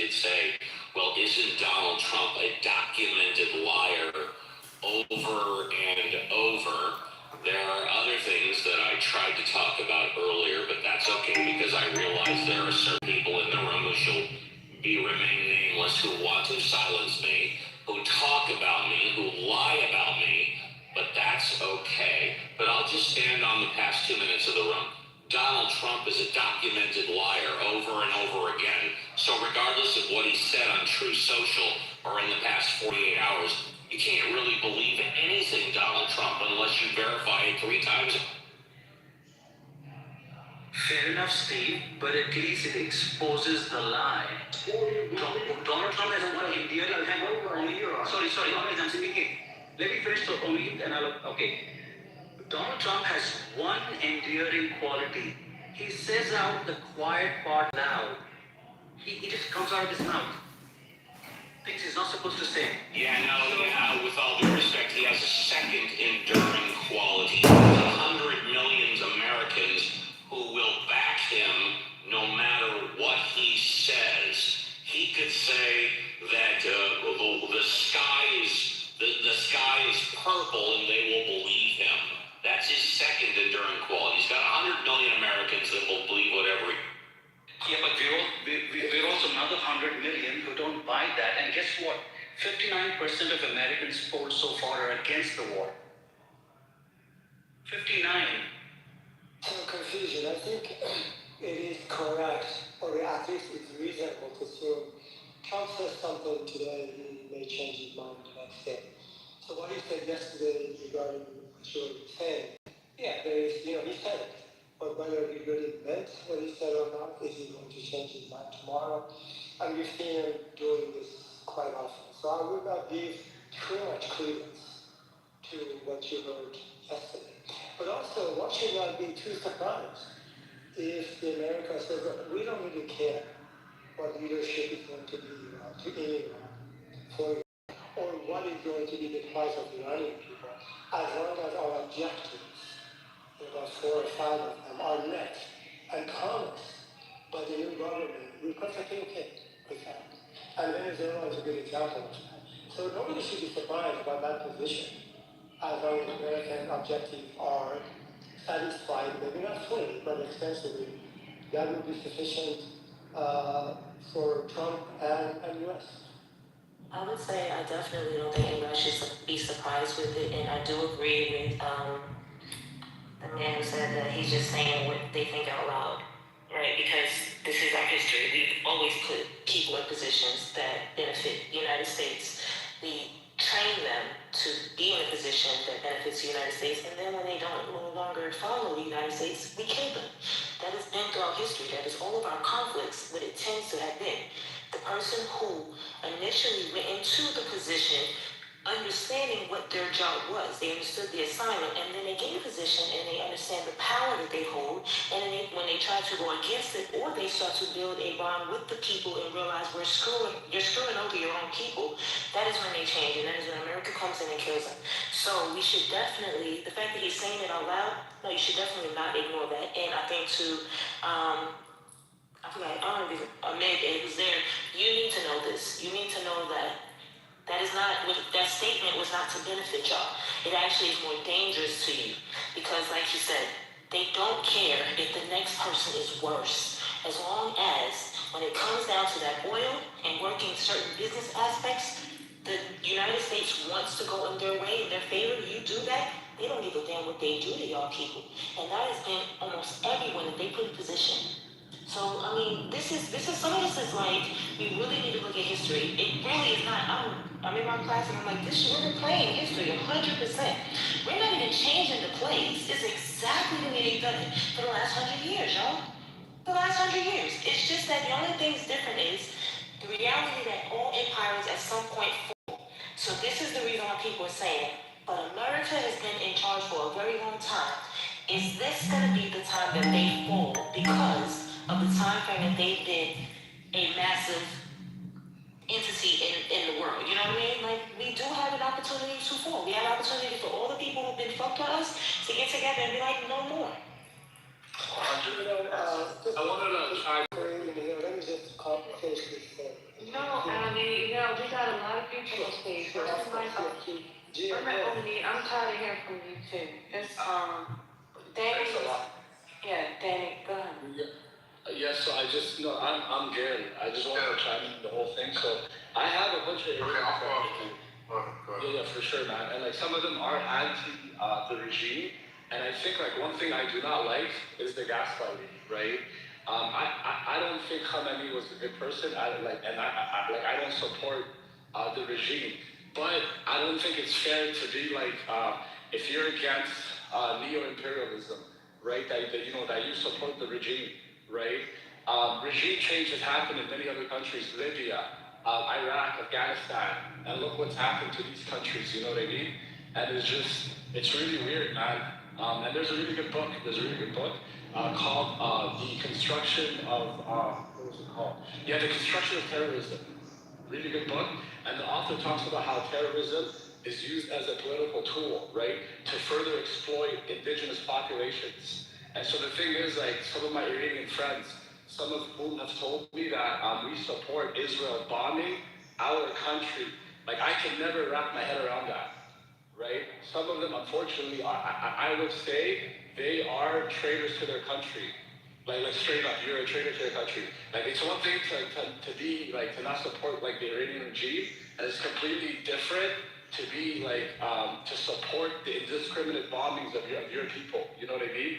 did say, well, isn't Donald Trump a documented liar over and over? There are other things that I tried to talk about earlier, but that's okay because I realize there are certain people in the room who shall remain nameless who want to silence me, who talk about me, who lie about me, but that's okay. But I'll just stand on the past 2 minutes of the room. Donald Trump is a documented liar over and over again. So regardless of what he said on True Social or in the past 48 hours, you can't really believe anything Donald Trump unless you verify it 3 times. Fair enough, Steve, but at least it exposes the lie. Donald Trump has one endearing Sorry, I'm speaking. Let me finish the only and okay. Donald Trump has one endearing quality. He says out the quiet part loud. He just comes out of his mouth. Things he's not supposed to say. Yeah, with all due respect, he has a second enduring quality. 100 million Americans who will back him no matter what he says. He could say that the sky is purple and they will believe him. That's his second enduring quality. He's got 100 million Americans that will believe whatever he... Yeah, but we're also another 100 million who don't buy that. And guess what? 59% of Americans polled so far are against the war. 59. Some confusion. I think it is correct, or at least it's reasonable to assume Trump says something today, he may change his mind the next day. So what he said yesterday regarding what you were saying, yeah, there is, he said it. But whether he really meant what he said or not, is he going to change his mind tomorrow? And we've seen him doing this quite often. So I would not give too much credence to what you heard yesterday. But also, one should not be too surprised if the America says, look, we don't really care what leadership is going to be in Iran, or what is going to be the price of the Iranian people, as long as our objectives, about 4 or 5 of them, are met and promised by the new government, we're perfectly okay with that. And Venezuela is a good example of that. So nobody should be surprised about that position, as long as American objectives are satisfied, maybe not fully, but extensively. That would be sufficient for Trump and U.S. I would say I definitely don't think anybody should be surprised with it, and I do agree with the man who said that he's just saying what they think out loud, right? Because this is our history. We've always put people in positions that benefit the United States. We train them to be in a position that benefits the United States, and then when they don't no longer follow the United States, we kill them. That has been throughout history. That is all of our conflicts, what it tends to have been. The person who initially went into the position understanding what their job was. They understood the assignment, and then they get a position and they understand the power that they hold, and then when they try to go against it, or they start to build a bond with the people and realize you're screwing over your own people, that is when they change, and that is when America comes in and kills them. So we should definitely, the fact that he's saying it out loud, no, you should definitely not ignore that. And I think I feel like Ahmed, it was there, you need to know this. You need to know that that statement was not to benefit y'all. It actually is more dangerous to you because, like you said, they don't care if the next person is worse. As long as, when it comes down to that oil and working certain business aspects, the United States wants to go in their way, in their favor. You do that, they don't give a damn what they do to y'all people. And that has been almost everyone that they put in position. So, I mean, this is some of this is like, we really need to look at history. It really is not, I'm in my class and I'm like, we're playing history 100%. We're not even changing the plays. It's exactly the way they've done it for the last 100 years, y'all. The last 100 years. It's just that the only thing that's different is the reality that all empires at some point fall. So this is the reason why people are saying, but America has been in charge for a very long time. Is this going to be the time that they fall because of the time frame that they've been a massive entity in the world? You know what I mean? Like, we do have an opportunity to fall. We have an opportunity for all the people who've been fucked by us to get together and be like, no more. I wanted to try. Let me just finish this thing. No, Ali, no, we got a lot of people on stage. So that's Wait a minute, Omni, I'm tired of hearing from you too. It's, Danny. Thanks a lot. Yeah, Danny, go ahead. Yeah, so I'm Gary. I just want to chime in the whole thing. So I have a bunch of Yeah, for sure, man. And like some of them are anti the regime. And I think like one thing I do not like is the gaslighting, right? I don't think Khamenei was a good person. I don't support the regime. But I don't think it's fair to be like if you're against neo-imperialism, right? That you support the regime, right? Regime change has happened in many other countries, Libya, Iraq, Afghanistan, and look what's happened to these countries. You know what I mean? And it's really weird, man. And there's a really good book. Called The Construction of what was it called? Yeah, The Construction of Terrorism. Really good book. And the author talks about how terrorism is used as a political tool, right, to further exploit indigenous populations. And so the thing is, like, some of my Iranian friends, some of whom have told me that we support Israel bombing our country. Like, I can never wrap my head around that, right? Some of them, unfortunately, I would say they are traitors to their country. Like straight up, you're a traitor to your country. Like, it's one thing to be, like, to not support, like, the Iranian regime, and it's completely different to be, like, to support the indiscriminate bombings of your people. You know what I mean?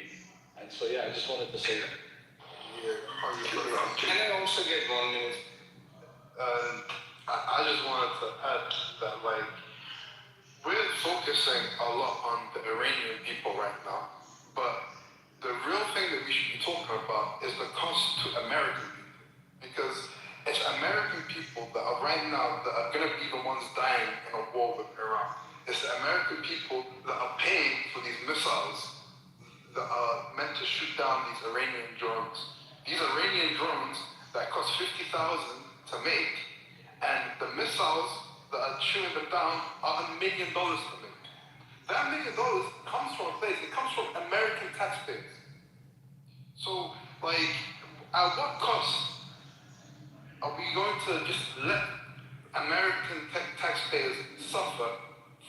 And so, yeah, I just wanted to say that. Yeah, can I also get 1 minute? I just wanted to add that, like, we're focusing a lot on the Iranian people right now, but the real thing that we should be talking about is the cost to American people. Because it's American people that are right now that are going to be the ones dying in a war with Iran. It's the American people that are paying for these missiles that are meant to shoot down these Iranian drones. These Iranian drones that cost $50,000 to make, and the missiles that are shooting them down are $1 million to make. That $1 million comes from a place, it comes from American taxpayers. So, like, at what cost are we going to just let American taxpayers suffer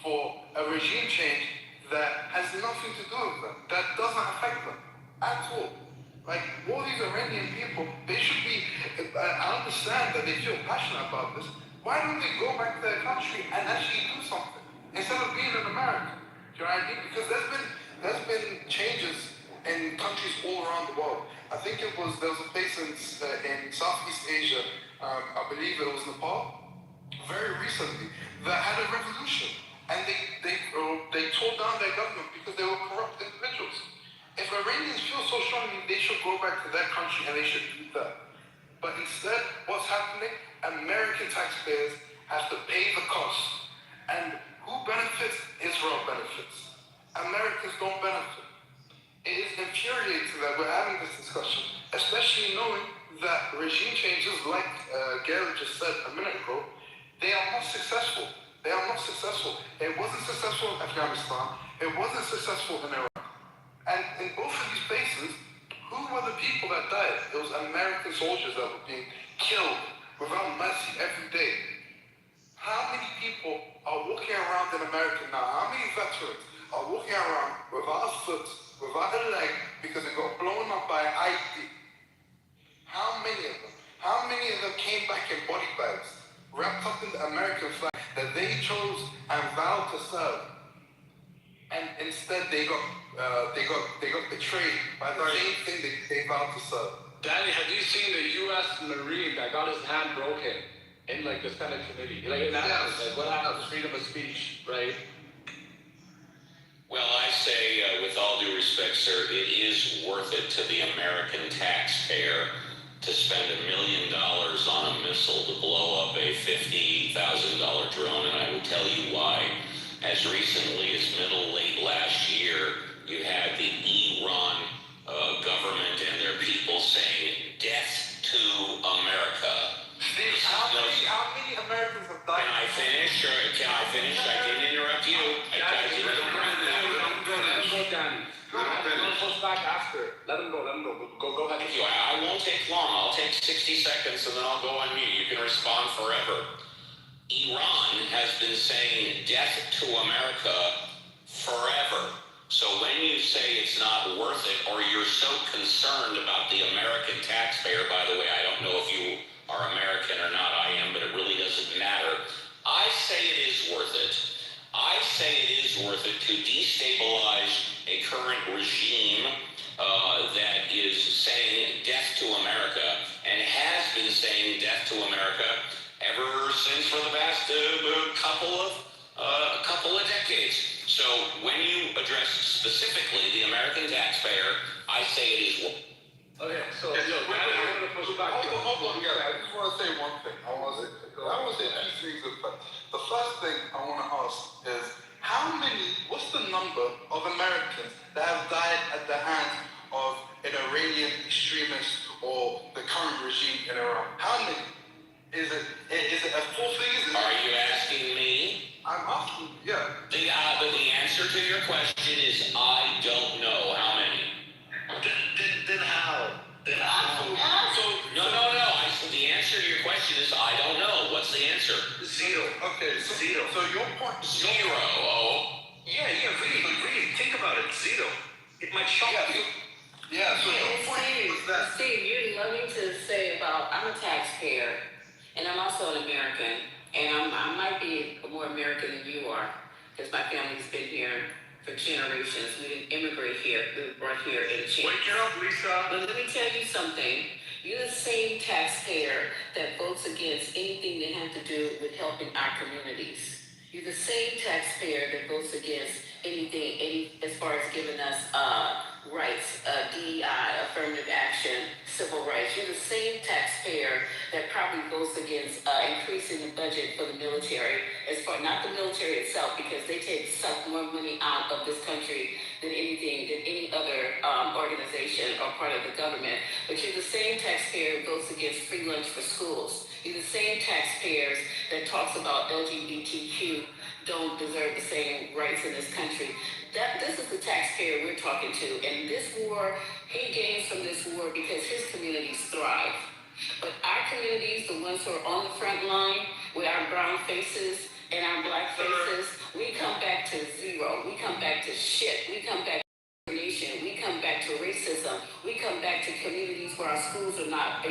for a regime change that has nothing to do with them, that doesn't affect them at all? Like, all these Iranian people, they should be, I understand that they feel passionate about this. Why don't they go back to their country and actually do something instead of being in America? Do you know what I mean? Because there's been changes in countries all around the world. I think there was a place in Southeast Asia, I believe it was Nepal, very recently, that had a revolution, and they tore down their government because they were corrupt individuals. If Iranians feel so strongly, they should go back to their country and they should do that. But instead, what's happening? American taxpayers have to pay the cost. And who benefits? Israel benefits. Americans don't benefit. It is infuriating that we're having this discussion, especially knowing that regime changes, like Gary just said a minute ago, they are not successful. They are not successful. It wasn't successful in Afghanistan. It wasn't successful in Iraq. And in both of these places, who were the people that died? It was American soldiers that were being killed without mercy every day. How many people are walking around in America now? How many veterans are walking around without a foot, without a leg, because they got blown up by an IED? How many of them? How many of them came back in body bags, wrapped up in the American flag that they chose and vowed to serve? And instead they got betrayed by the same thing they vowed to serve. Danny, have you seen the U.S. Marine that got his hand broken in, like, the Senate committee? Like, in that house, like, what happened to freedom of speech, right? Well, I say, with all due respect, sir, it is worth it to the American taxpayer to spend $1 million on a missile to blow up a $50,000 drone, and I will tell you why. As recently as late last year, you had the Iran government and their people saying, "Death to America." Steve, how many Americans have died? Can I finish? Can I finish? I didn't interrupt you. I didn't interrupt you. back after. Let him go. Go ahead. Thank you. I won't take long. I'll take 60 seconds and then I'll go on mute. You can respond forever. Iran has been saying death to America forever. So when you say it's not worth it, or you're so concerned about the American taxpayer, by the way, I don't know if you are American or not, I am, but it really doesn't matter. I say it is worth it. I say it is worth it to destabilize a current regime that is saying death to America and has been saying death to America ever since for the past couple of decades. So when you address specifically the American taxpayer, I say it is worth it. Okay, so I'm going to push back. Hold on, I just want to say one thing. I want to say two things. But the first thing I want to ask is, what's the number of Americans that have died at the hands of an Iranian extremist or the current regime in Iran? How many? Is it a full figure? Are you asking me? I'm asking, yeah. But the answer to your question is I don't know how many. Then how? No. The answer to your question is I don't know. What's the answer? Zero. Okay, Zero. So your point. Zero. Oh. Yeah, really. Think about it. Zero. It might shock you. Yeah, so your point was that. Steve, you're loving to say about, I'm a taxpayer, and I'm also an American, and I might be more American than you are, because my family's been here for generations. We didn't immigrate here, we were brought here in chains. Wake it up, Lisa. But let me tell you something. You're the same taxpayer that votes against anything that has to do with helping our communities. You're the same taxpayer that votes against anything as far as giving us rights, DEI, affirmative action, civil rights. You're the same taxpayer that probably votes against increasing the budget for the military, as far not the military itself, because they suck more money out of this country than any other organization or part of the government. But you're the same taxpayer that votes against free lunch for schools. You're the same taxpayers that talks about LGBTQ don't deserve the same rights in this country. This is the taxpayer we're talking to. And this war, he gains from this war because his communities thrive. But our communities, the ones who are on the front line with our brown faces and our black faces, we come back to zero. We come back to shit. We come back to nation. We come back to racism. We come back to communities where our schools are not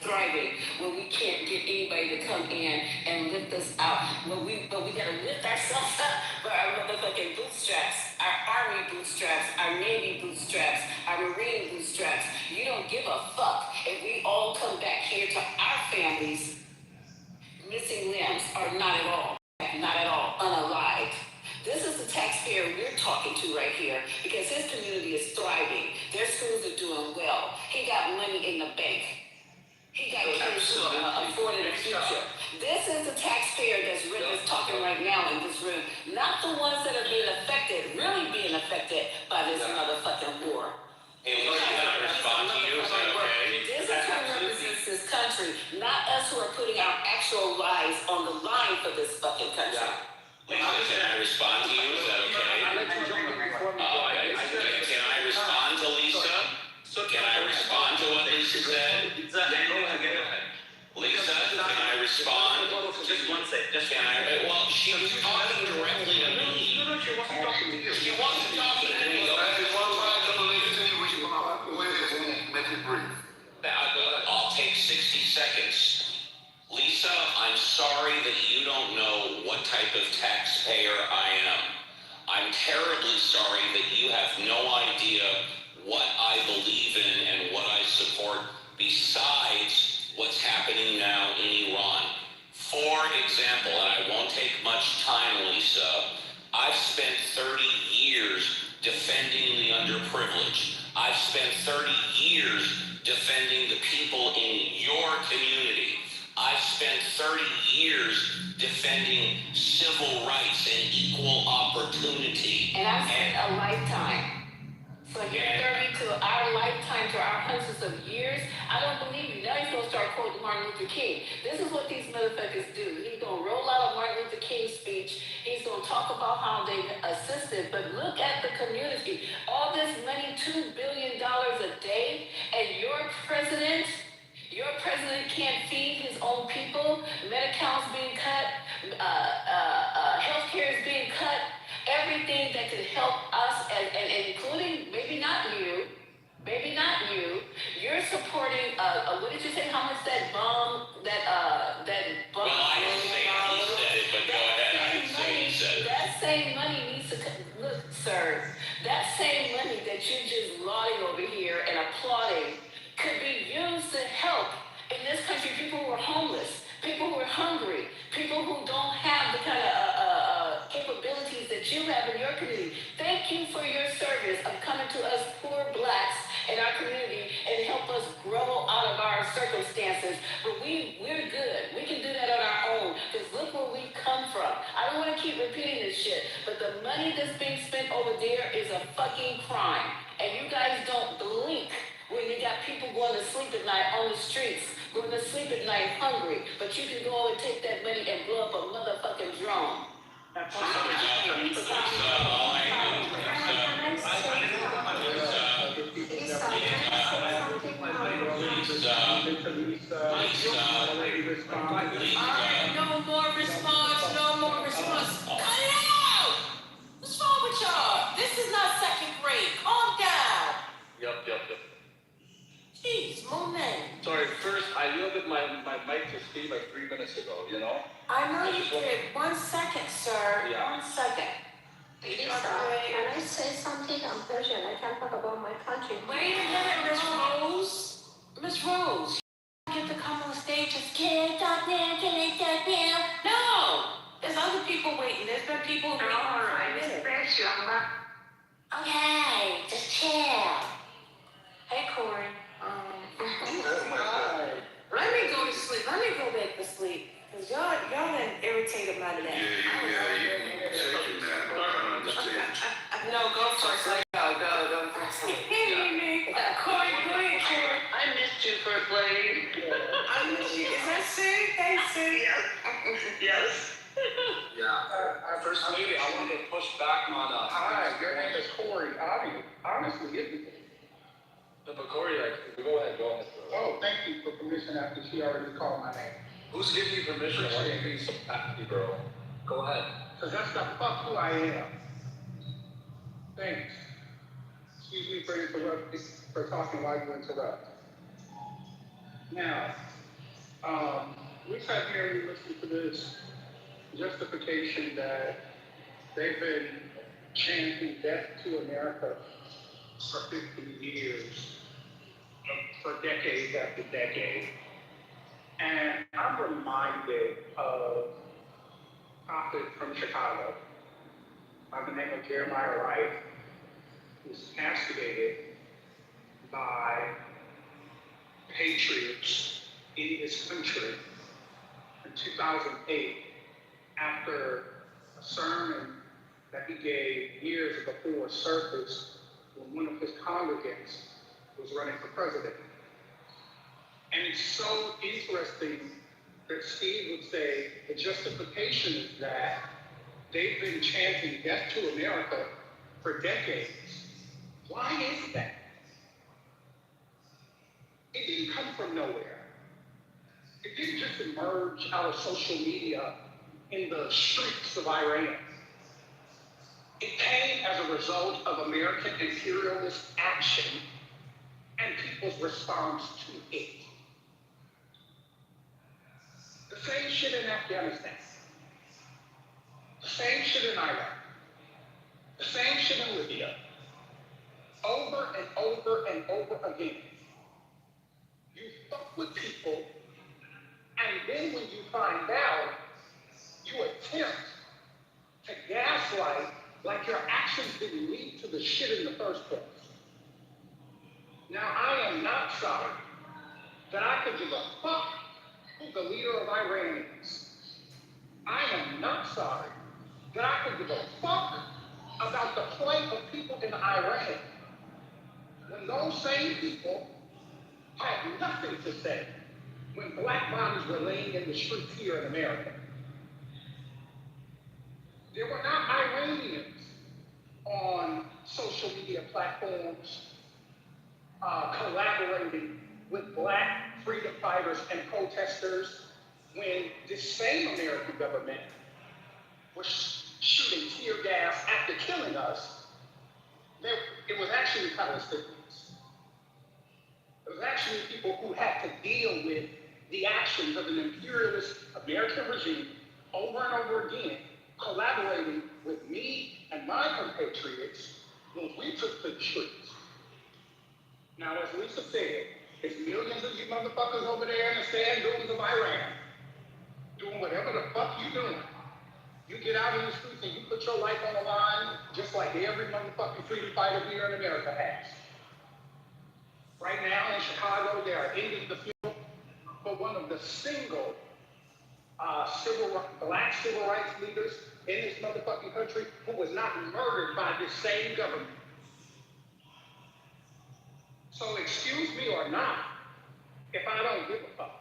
thriving, where we can't get anybody to come in and lift us out. But we gotta lift ourselves up by our motherfucking bootstraps, our Army bootstraps, our Navy bootstraps, our Marine bootstraps. You don't give a fuck if we all come back here to our families missing limbs or not at all, unalived. This is the taxpayer we're talking to right here because his community is thriving. Their schools are doing well. He got money in the bank. He got kids who are afforded a future. This is the taxpayer that's talking right now in this room, not the ones that are being affected, really being affected by this motherfucking war. Hey, Lisa, can I respond to you? Is that okay? This is who represents this country, not us who are putting our actual lives on the line for this fucking country. Lisa, can I respond to you? Is that okay? I'd like to jump in before me. Can I respond to Lisa? Can I respond to what Lisa said? Go ahead. Lisa, can I respond? Just one second. Well, she was talking directly to me. No, she wasn't talking to you. She wasn't talking to me. I'll take 60 seconds. Lisa, I'm sorry that you don't know what type of taxpayer I am. I'm terribly sorry that you have no idea what I believe in and what I support besides what's happening now in Iran. For example, and I won't take much time, Lisa, I've spent 30 years defending the underprivileged. I've spent 30 years defending the people in your community. I've spent 30 years defending civil rights and equal opportunity. And I've spent a lifetime. So So you're 30 to our lifetime, to our hundreds of years. I don't believe you. Now he's gonna start quoting Martin Luther King. This is what these motherfuckers do. He's gonna roll out a Martin Luther King speech. He's gonna talk about how they assisted, but look at the community. All this money, $2 billion a day, and your president can't feed his own people. Med-Cal's being cut. Healthcare is being cut. Everything that could help us, and including maybe not you, you're supporting. What did you say? How much that bomb? That bomb? Well, I didn't say he said it, but go ahead. I didn't say he said it. That same money needs to look, sir. That same money that you're just lauding over here and applauding could be used to help in this country people who are homeless, people who are hungry, people who don't have the kind of capabilities that you have in your community. Thank you for your service of coming to us poor blacks in our community and help us grow out of our circumstances. But we're good. We can do that on our own because look where we come from. I don't want to keep repeating this shit, but the money that's being spent over there is a fucking crime. And you guys don't blink when you got people going to sleep at night on the streets, going to sleep at night hungry, but you can go and take that money and blow up a motherfucking drone. No more response, no more response. Cut it out! What's wrong with y'all? This is not second grade. Calm down. Yep. Jeez, Monet. Sorry, first, I yielded my mic to Steve like 3 minutes ago, you know? I know you did. 1 second, sir. Yeah. 1 second. Lisa, can I say something? I'm Persian. I can't talk about my country. Wait a minute, Miss Rose. Miss Rose, you get to come on stage and get up there, can I get there? No! There's other people waiting. There's been people waiting. All right, Miss Persian. Okay, just chill. Hey, Corey. Let me go to sleep. Let me go back to sleep. Cause y'all done irritated my day. you taking that. I understand. No, go first. Go first. Corey, go ahead, Corey. I missed you, First Lady. I miss you. Is that Sue? Hey, Sue. Yes. Yeah. First lady, I wanted to push back on. Hi, your name is Corey. Honestly, But Corey, go ahead. oh, thank you for permission after she already called my name. Who's giving you permission? Why are you being so happy, bro? Go ahead. Because that's the fuck who I am. Thanks. Excuse me for talking while you interrupt. Now, we sat here and we listened to this justification that they've been chanting death to America for 50 years, for decades after decade. And I'm reminded of a prophet from Chicago by the name of Jeremiah Wright, who was castigated by patriots in his country in 2008 after a sermon that he gave years before surfaced when one of his congregants was running for president. And it's so interesting that Steve would say the justification is that they've been chanting death to America for decades. Why is that? It didn't come from nowhere. It didn't just emerge out of social media in the streets of Iran. It came as a result of American imperialist action and people's response to it. The same shit in Afghanistan. The same shit in Iraq. The same shit in Libya. Over and over and over again. You fuck with people, and then when you find out, you attempt to gaslight like your actions didn't lead to the shit in the first place. Now, I am not sorry that I could give a fuck who the leader of Iran is. I am not sorry that I could give a fuck about the plight of people in Iran. when those same people had nothing to say when black bodies were laying in the streets here in America. There were not Iranians on social media platforms collaborating with black freedom fighters and protesters when this same American government was shooting tear gas after killing us. It was actually Palestinians. It was actually people who had to deal with the actions of an imperialist American regime over and over again, collaborating with me and my compatriots when we took to the streets. Now, as Lisa said, it's millions of you motherfuckers over there in the sand dunes of Iran doing whatever the fuck you doing. You get out in the streets and you put your life on the line just like every motherfucking freedom fighter here in America has. Right now in Chicago, they are ending the funeral for one of the single black civil rights leaders in this motherfucking country who was not murdered by this same government. So excuse me or not, if I don't give a fuck.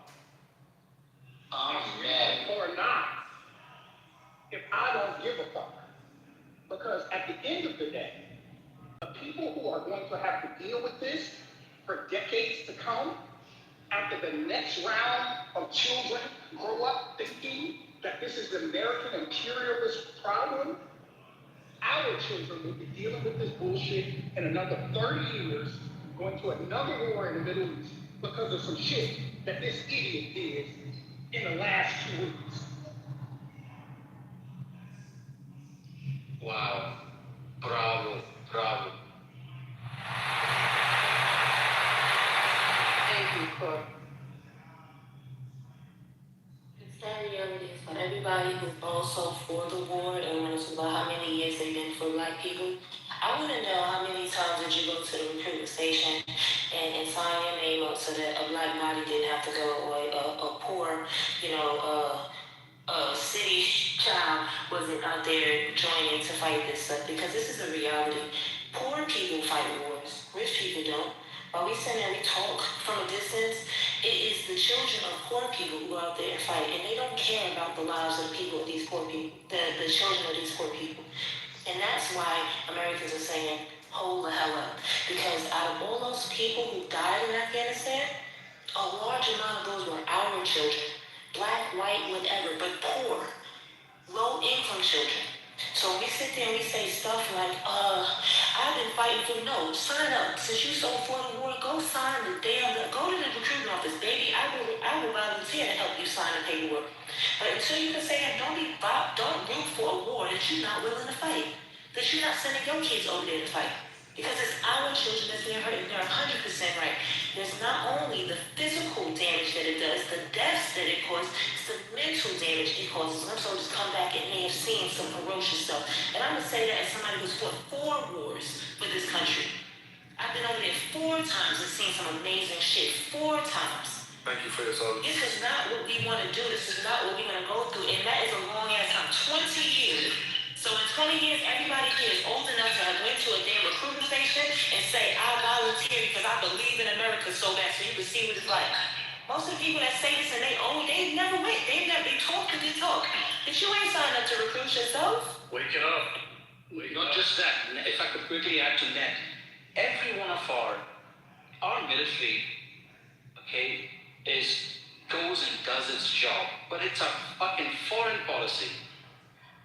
Or not, if I don't give a fuck. Because at the end of the day, the people who are going to have to deal with this for decades to come, after the next round of children grow up thinking that this is the American imperialist problem, our children will be dealing with this bullshit in another 30 years, going to another war in the Middle East because of some shit that this idiot did in the last 2 weeks. Wow. Bravo. Bravo. Thank you, Court. The sad reality is for everybody who's also for the war and wants about how many years they've been for black people. I want to know how many times did you go to the recruitment station and sign your name up so that a black body didn't have to go, or a poor, city child wasn't out there joining to fight this stuff, because this is a reality. Poor people fight wars, rich people don't. While we sit and we talk from a distance, it is the children of poor people who go out there and fight, and they don't care about the lives of the people of these poor people, the children of these poor people. And that's why Americans are saying, hold the hell up. Because out of all those people who died in Afghanistan, a large amount of those were our children. Black, white, whatever, but poor, low-income children. So we sit there and we say stuff like, I've been fighting for, no, sign up. Since you so for the war, go sign the go to the recruitment office, baby. I will volunteer to help you sign the paperwork. But until you can say that, don't root for a war that you're not willing to fight, that you're not sending your kids over there to fight. Because it's our children that's being hurt, and they're 100% right. There's not only the physical damage that it does, the deaths that it causes, it's the mental damage it causes. Some soldiers come back and may have seen some ferocious stuff. And I'm going to say that as somebody who's fought 4 wars for this country. I've been over there 4 times and seen some amazing shit 4 times. Thank you for your service. This is not what we want to do. This is not what we're going to go through. And that is a long ass time, 20 years. So in 20 years, everybody here is old enough to have went to a damn recruitment station and say, I volunteer because I believe in America so bad, so you can see what it's like. Most of the people that say this and they never went. They talk because they talk. But you ain't signed up to recruit yourself. Wake it up. Not just that. If I could quickly add to that, every one of our military, goes and does its job, but it's a fucking foreign policy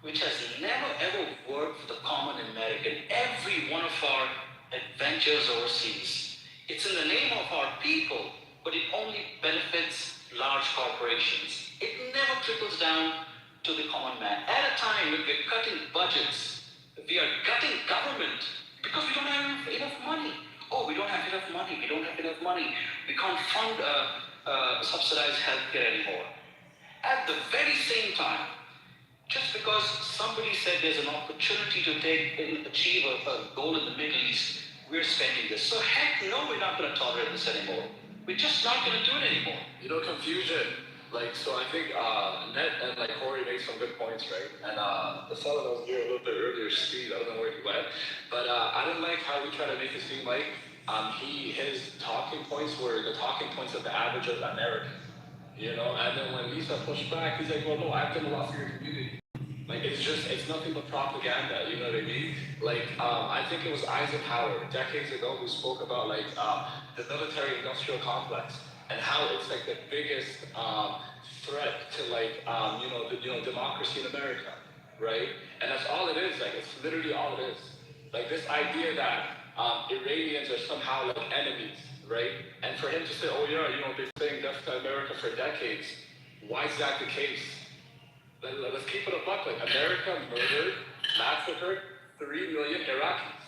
which has never ever worked for the common American. Every one of our adventures overseas, it's in the name of our people, but it only benefits large corporations. It never trickles down to the common man. At a time when we're cutting budgets, we are cutting government because we don't have enough money. Oh, we don't have enough money. We don't have enough money. We can't fund subsidized healthcare anymore. At the very same time, just because somebody said there's an opportunity to achieve a goal in the Middle East, we're spending this. So heck no, we're not going to tolerate this anymore. We're just not going to do it anymore. Confusion. So I think Ned and Corey made some good points, right? And the fellow that was here a little bit earlier, Steve, I don't know where he went, but I didn't like how we try to make it seem like his talking points were the talking points of the average of American, and then when Lisa pushed back, he's like, well, no, I've done a lot for your community. Like, it's nothing but propaganda, you know what I mean? Like, I think it was Eisenhower decades ago who spoke about, like, the military-industrial complex and how it's, like, the biggest threat to, like, democracy in America, right? And that's all it is, like, it's literally all it is. Like, this idea that Iranians are somehow, like, enemies, right? And for him to say, oh, yeah, they've been saying death to America for decades, why is that the case? Let's keep it a buck. Like, America murdered, massacred 3 million Iraqis.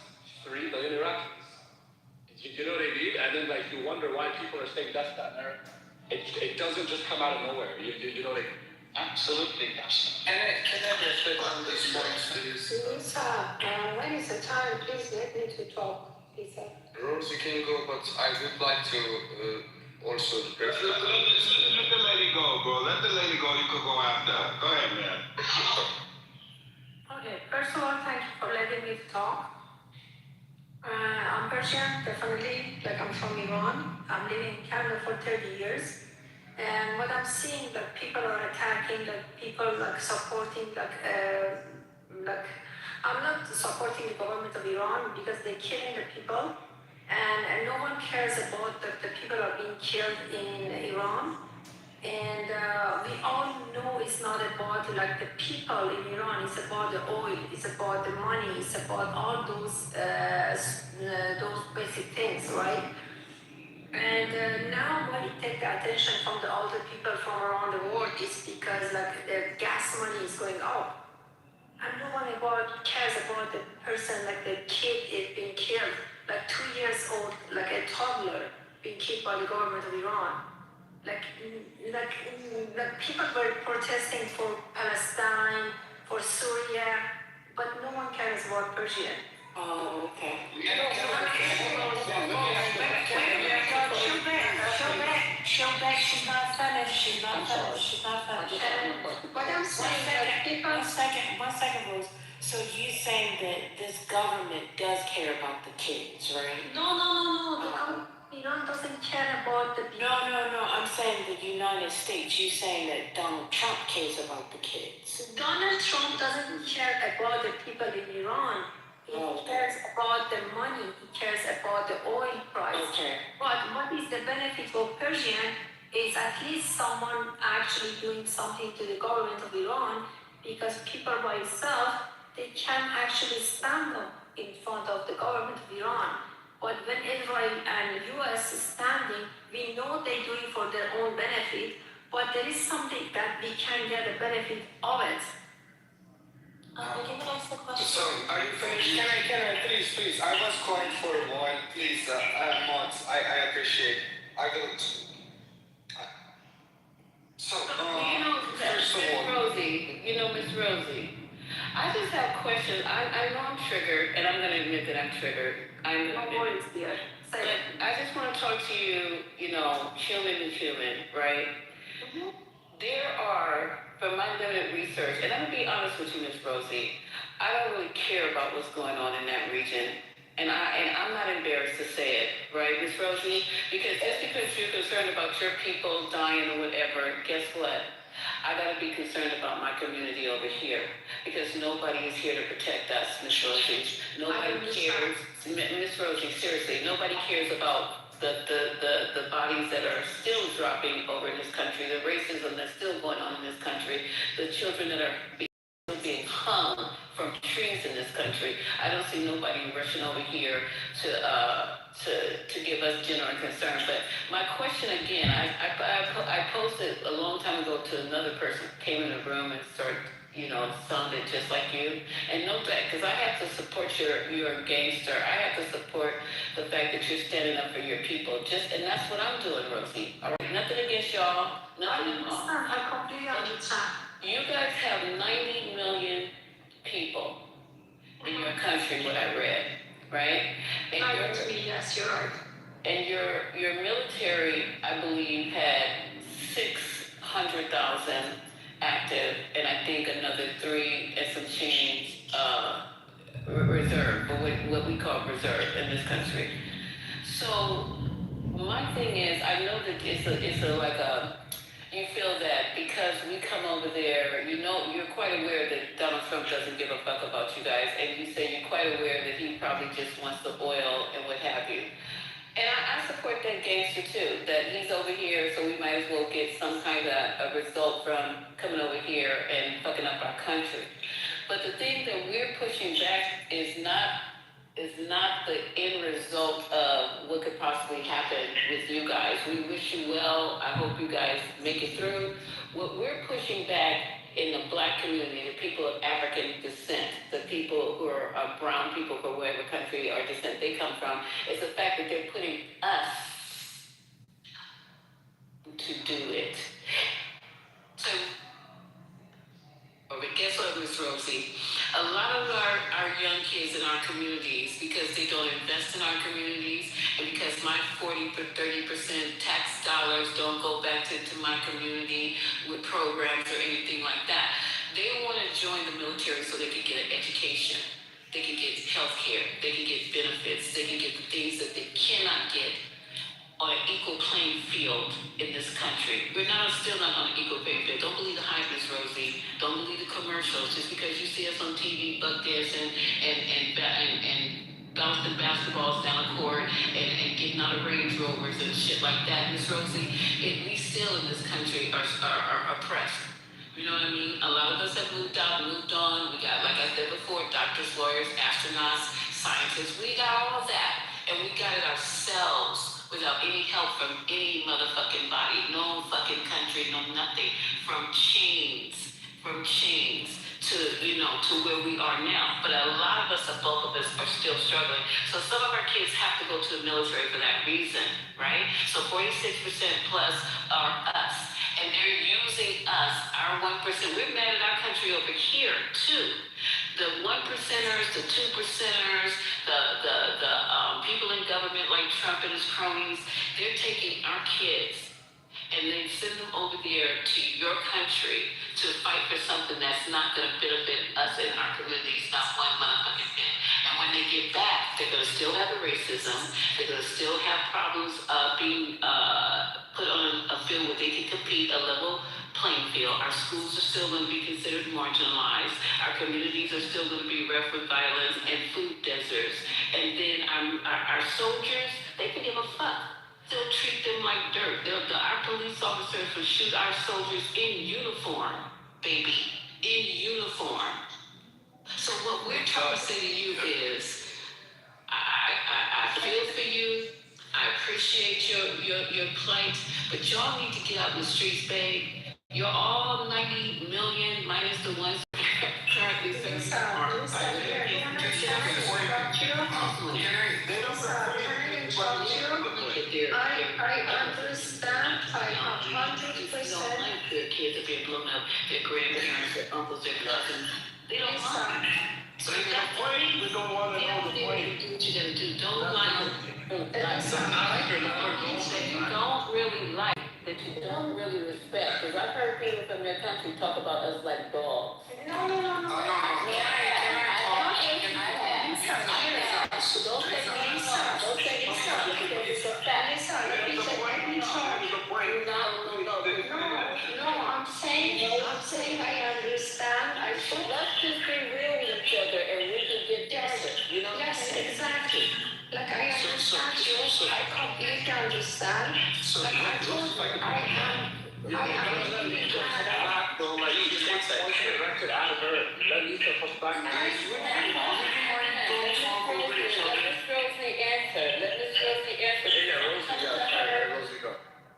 3 million Iraqis. You know what I mean? And then, like, you wonder why people are saying death to America. It doesn't just come out of nowhere. You know what I mean? Absolutely. Can I reflect on this point, please? Lisa, when is the time? Please let me to talk, Lisa. Rose, you can go, but I would like to also reflect on this. Let the lady go, bro. Let the lady go. You could go after. Go ahead, man. Okay, first of all, thank you for letting me talk. I'm Persian, definitely, like I'm from Iran. I'm living in Canada for 30 years. And what I'm seeing, that people are attacking, like people like supporting, I'm not supporting the government of Iran because they're killing the people. And no one cares about the people are being killed in Iran. And we all know it's not about like the people in Iran, it's about the oil, it's about the money, it's about all those basic things, right? And now when you take the attention from the older people from around the world, it's because like the gas money is going up. And no one cares about the person, like the kid is being killed, like 2 years old, like a toddler being killed by the government of Iran. Like people were protesting for Palestine, for Syria, but no one cares about Persia. Oh, okay. Show back. She's not finished. But I'm saying that people. One second, Rose. So you're saying that this government does care about the kids, right? No. Iran doesn't care about the people. No. I'm saying the United States. You're saying that Donald Trump cares about the kids. Donald Trump doesn't care about the people in Iran. He cares about the money. He cares about the oil price. Okay. But what is the benefit for Persian is at least someone actually doing something to the government of Iran, because people by itself, they can actually stand up in front of the government of Iran. But when Israel and US is standing, we know they're doing for their own benefit, but there is something that we can get a benefit of it. Can I ask the question? So, are you finished? Can I, please, I was quiet for a while, please, Mods, I appreciate. I will. So, first of all. Miss Rosie, I just have questions. I know I'm triggered, and I'm going to admit that I'm triggered. No worries, dear. But I just want to talk to you, human to human, right? Mm-hmm. There are, from my limited research, and I'm going to be honest with you, Miss Rosie, I don't really care about what's going on in that region. And I'm not embarrassed to say it, right, Miss Rosie? Because just because you're concerned about your people dying or whatever, guess what? I gotta be concerned about my community over here, because nobody is here to protect us, Miss Rosie. Nobody cares, Miss Rosie, seriously, nobody cares about the bodies that are still dropping over in this country, the racism that's still going on in this country, the children that are being hung from trees in this country. I don't see nobody rushing over here to give us genuine concern. But my question again, I posted a long time ago to another person who came in the room and started, sounded just like you. And know that, because I have to support you're a gangster. I have to support the fact that you're standing up for your people. And that's what I'm doing, Rosie. All right, nothing against y'all, nothing at all. I completely understand. You guys have 90 million people in your country, what I read, right? And yes, you're right. And your military, I believe, had 600,000 active, and I think another 3 and some change reserve, or what we call reserve in this country. So my thing is, I know that it's a like a, you feel that because we come over there, you know, you're quite aware that Donald Trump doesn't give a fuck about you guys, and you say you're quite aware that he probably just wants the oil and what have you. And I support that gangster too, that he's over here, so we might as well get some kind of a result from coming over here and fucking up our country. But the thing that we're pushing back is not the end result of what could possibly happen with you guys. We wish you well. I hope you guys make it through. What we're pushing back in the black community, the people of African descent, the people who are brown people from whatever country or descent they come from, is the fact that they're putting us to do it. So, but guess what, Miss Rosie? A lot of our young kids in our communities, because they don't invest in our communities, and because my 40 to 30% tax dollars don't go back to my community with programs or anything like that, they want to join the military so they can get an education, they can get health care, they can get benefits, they can get the things that they cannot get on an equal playing field in this country. We're still not on an equal playing field. Don't believe the hype, Miss Rosie. Don't believe the commercials. Just because you see us on TV, buck dancing and bouncing basketballs down the court and getting out of Range Rovers and shit like that, Miss Rosie, we still in this country are oppressed. You know what I mean? A lot of us have moved out, moved on. We got, like I said before, doctors, lawyers, astronauts, scientists. We got all of that. And we got it ourselves without any help from any motherfucking body. No fucking country, no nothing. From chains to, to where we are now. But a lot of us, a bulk of us, are still struggling. So some of our kids have to go to the military for that reason, right? So 46% plus are us. And they're using us, our 1%. We're mad at our country over here, too. The 1%ers, the 2%ers, the people in government like Trump and his cronies, they're taking our kids and they send them over there to your country to fight for something that's not going to benefit us in our communities, not one motherfucking bit. And when they get back, they're going to still have the racism. They're going to still have problems being put on a field where they can compete a level playing field. Our schools are still going to be considered marginalized. Our communities are still going to be rough with violence and food deserts. And then our soldiers, they can give a fuck. They'll treat them like dirt. Our police officers will shoot our soldiers in uniform, baby, in uniform. So what we're trying to say to you is, I feel for you. I appreciate your plight, but y'all need to get out in the streets, babe. You're all 90 million minus the ones currently facing harm. I understand. I 100%. Their kids are being blown up. Their grandparents, their uncles, their cousins. They don't mind. So you got point. We don't want to know the point. Do what you gotta do. Don't like don't really like, that you don't really respect. Because I've heard people from your country talk about us like dogs. No. Don't say Lisa, because it's a fact. Let me talk. No, I'm saying I understand. Let's just be real with each other and we can get better. You know? Yes, exactly. Like I understand you. I completely understand. Like I told you, I am really glad.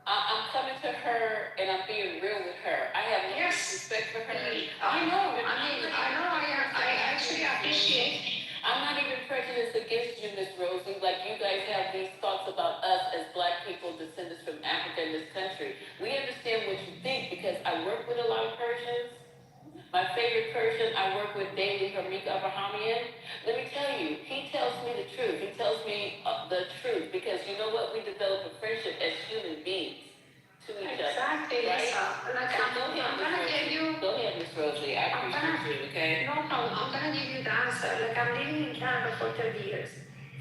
I'm coming to her and I'm being real with her. I have no respect for her. I know. I actually appreciate. I'm not even prejudiced against you, Miss Rosie. Like you guys have these thoughts about us as Black people, descendants from Africa in this country. We understand what you think because I work with a lot of Persians. My favorite Persian I work with daily, Hamik Abrahamian. Let me tell you, he tells me the truth. He tells me the truth because you know what? We develop a friendship as human beings to each other. Exactly, right? Lisa. Like I'm gonna give you. Go ahead, Miss Rosie. I appreciate you, okay? No problem. I'm gonna give you the answer. Like I'm living in Canada for 30 years.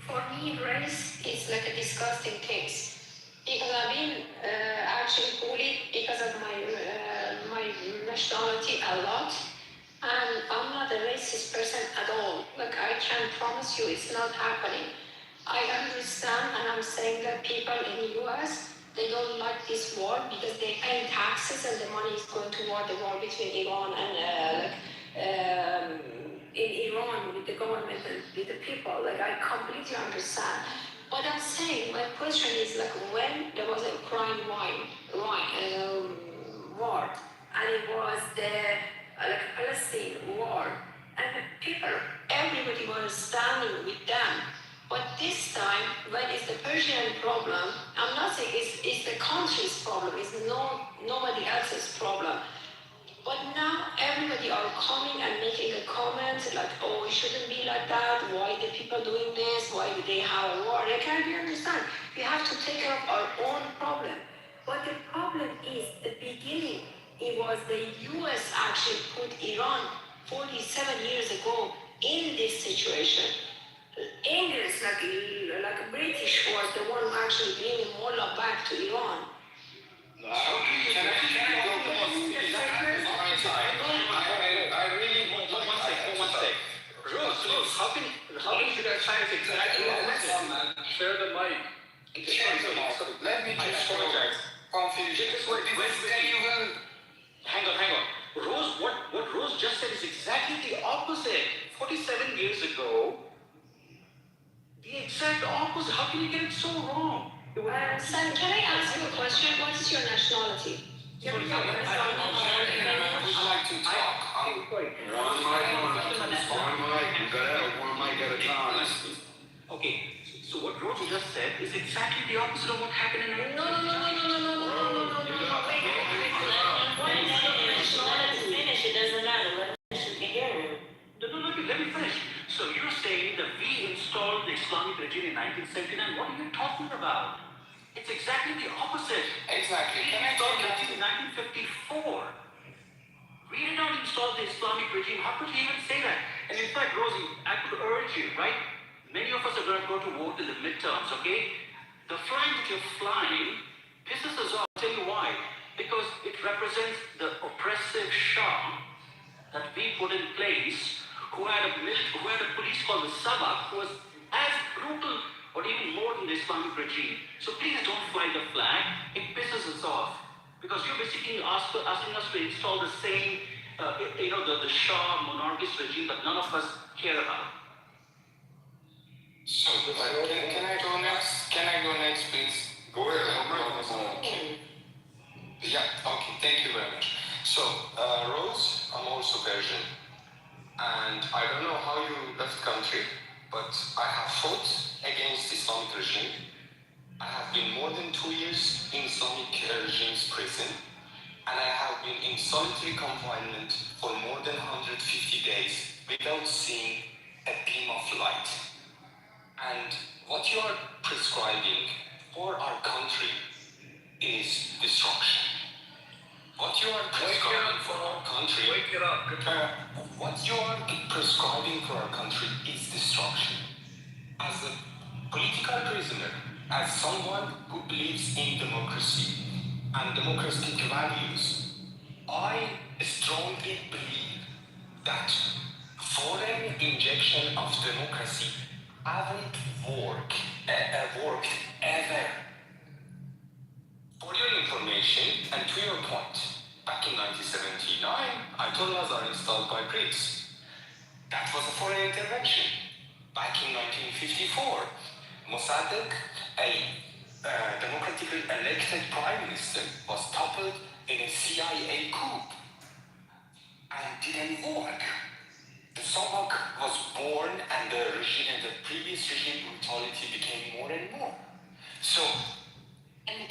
For me, race is like a disgusting thing because I've been actually bullied because of my nationality a lot, and I'm not a racist person at all. Like I can promise you, it's not happening. I understand, and I'm saying that people in the U.S. they don't like this war because they pay taxes and the money is going toward the war between Iran and in Iran with the government and with the people. Like I completely understand. But I'm saying my question is like when there was a Ukraine war and it was the like Palestine war and the people everybody was standing with them. But this time when it's the Persian problem, I'm not saying it's the country's problem, it's nobody else's problem. But now everybody are coming and making a comment like, oh, it shouldn't be like that. Why the people doing this? Why do they have a war? I can't really understand. We have to take care of our own problem. But the problem is the beginning. It was the U.S. actually put Iran 47 years ago in this situation. English, like British, was the one who actually bringing Mullah back to Iran. Can I go I really want one sec. Rose, how can you guys find it exactly? Share the mic. Let me just apologize. Hang on. Rose, what Rose just said is exactly the opposite. 47 years ago, the exact opposite. How can you get it so wrong? Sam, can I ask you a question? What is your nationality? I would like to talk. One mic at a time. Okay, so what Rose just said is exactly the opposite of what happened in No. Finish, it doesn't matter. Let me finish. So you're saying that we installed the Islamic regime in 1979. What are you talking about? It's exactly the opposite. Exactly. We installed it in 1954. We did not install the Islamic regime. How could you even say that? And in fact, Rosie, I could urge you, right? Many of us are going to go to vote in the midterms, okay? The flag that you're flying pisses us off. I'll tell you why. Because it represents the oppressive Shah that we put in place, who had a police called the Sabak, who was as brutal or even more than the Islamic regime. So please don't fly the flag. It pisses us off. Because you're basically asking us to install the same, the Shah monarchist regime that none of us care about. So, can I go next? Can I go next, please? Go ahead. Yeah, okay, thank you very much. So, Rose, I'm also Persian. And I don't know how you left country, but I have fought against the Islamic regime. I have been more than 2 years in Islamic regime's prison, and I have been in solitary confinement for more than 150 days without seeing a beam of light. And what you are prescribing for our country is destruction. What you are prescribing for our country, what you are prescribing for our country is destruction. As a political prisoner, as someone who believes in democracy and democratic values, I strongly believe that foreign injection of democracy haven't worked ever. For your information and to your point, back in 1979, Ayatollahs are installed by Brits. That was a foreign intervention. Back in 1954, Mossadegh, a democratically elected prime minister, was toppled in a CIA coup and didn't work. The Sabak was born and the previous regime brutality became more and more. So, and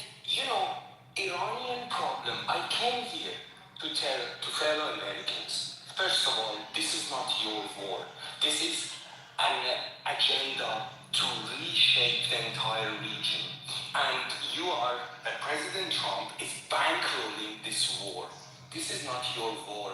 Iranian problem, I came here to tell to fellow Americans, first of all, this is not your war. This is an agenda to reshape the entire region. And President Trump is bankrolling this war. This is not your war.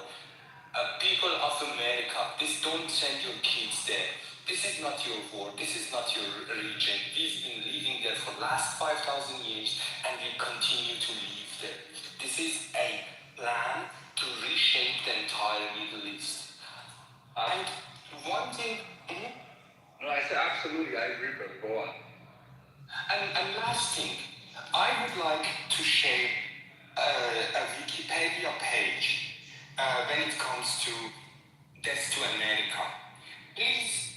People of America, don't send your kids there. This is not your war, this is not your region. We've been living there for the last 5,000 years and we continue to live there. This is a plan to reshape the entire Middle East. And one thing... No, I said absolutely, I agree, brother. Go on. And last thing, I would like to share a Wikipedia page when it comes to Death to America. Please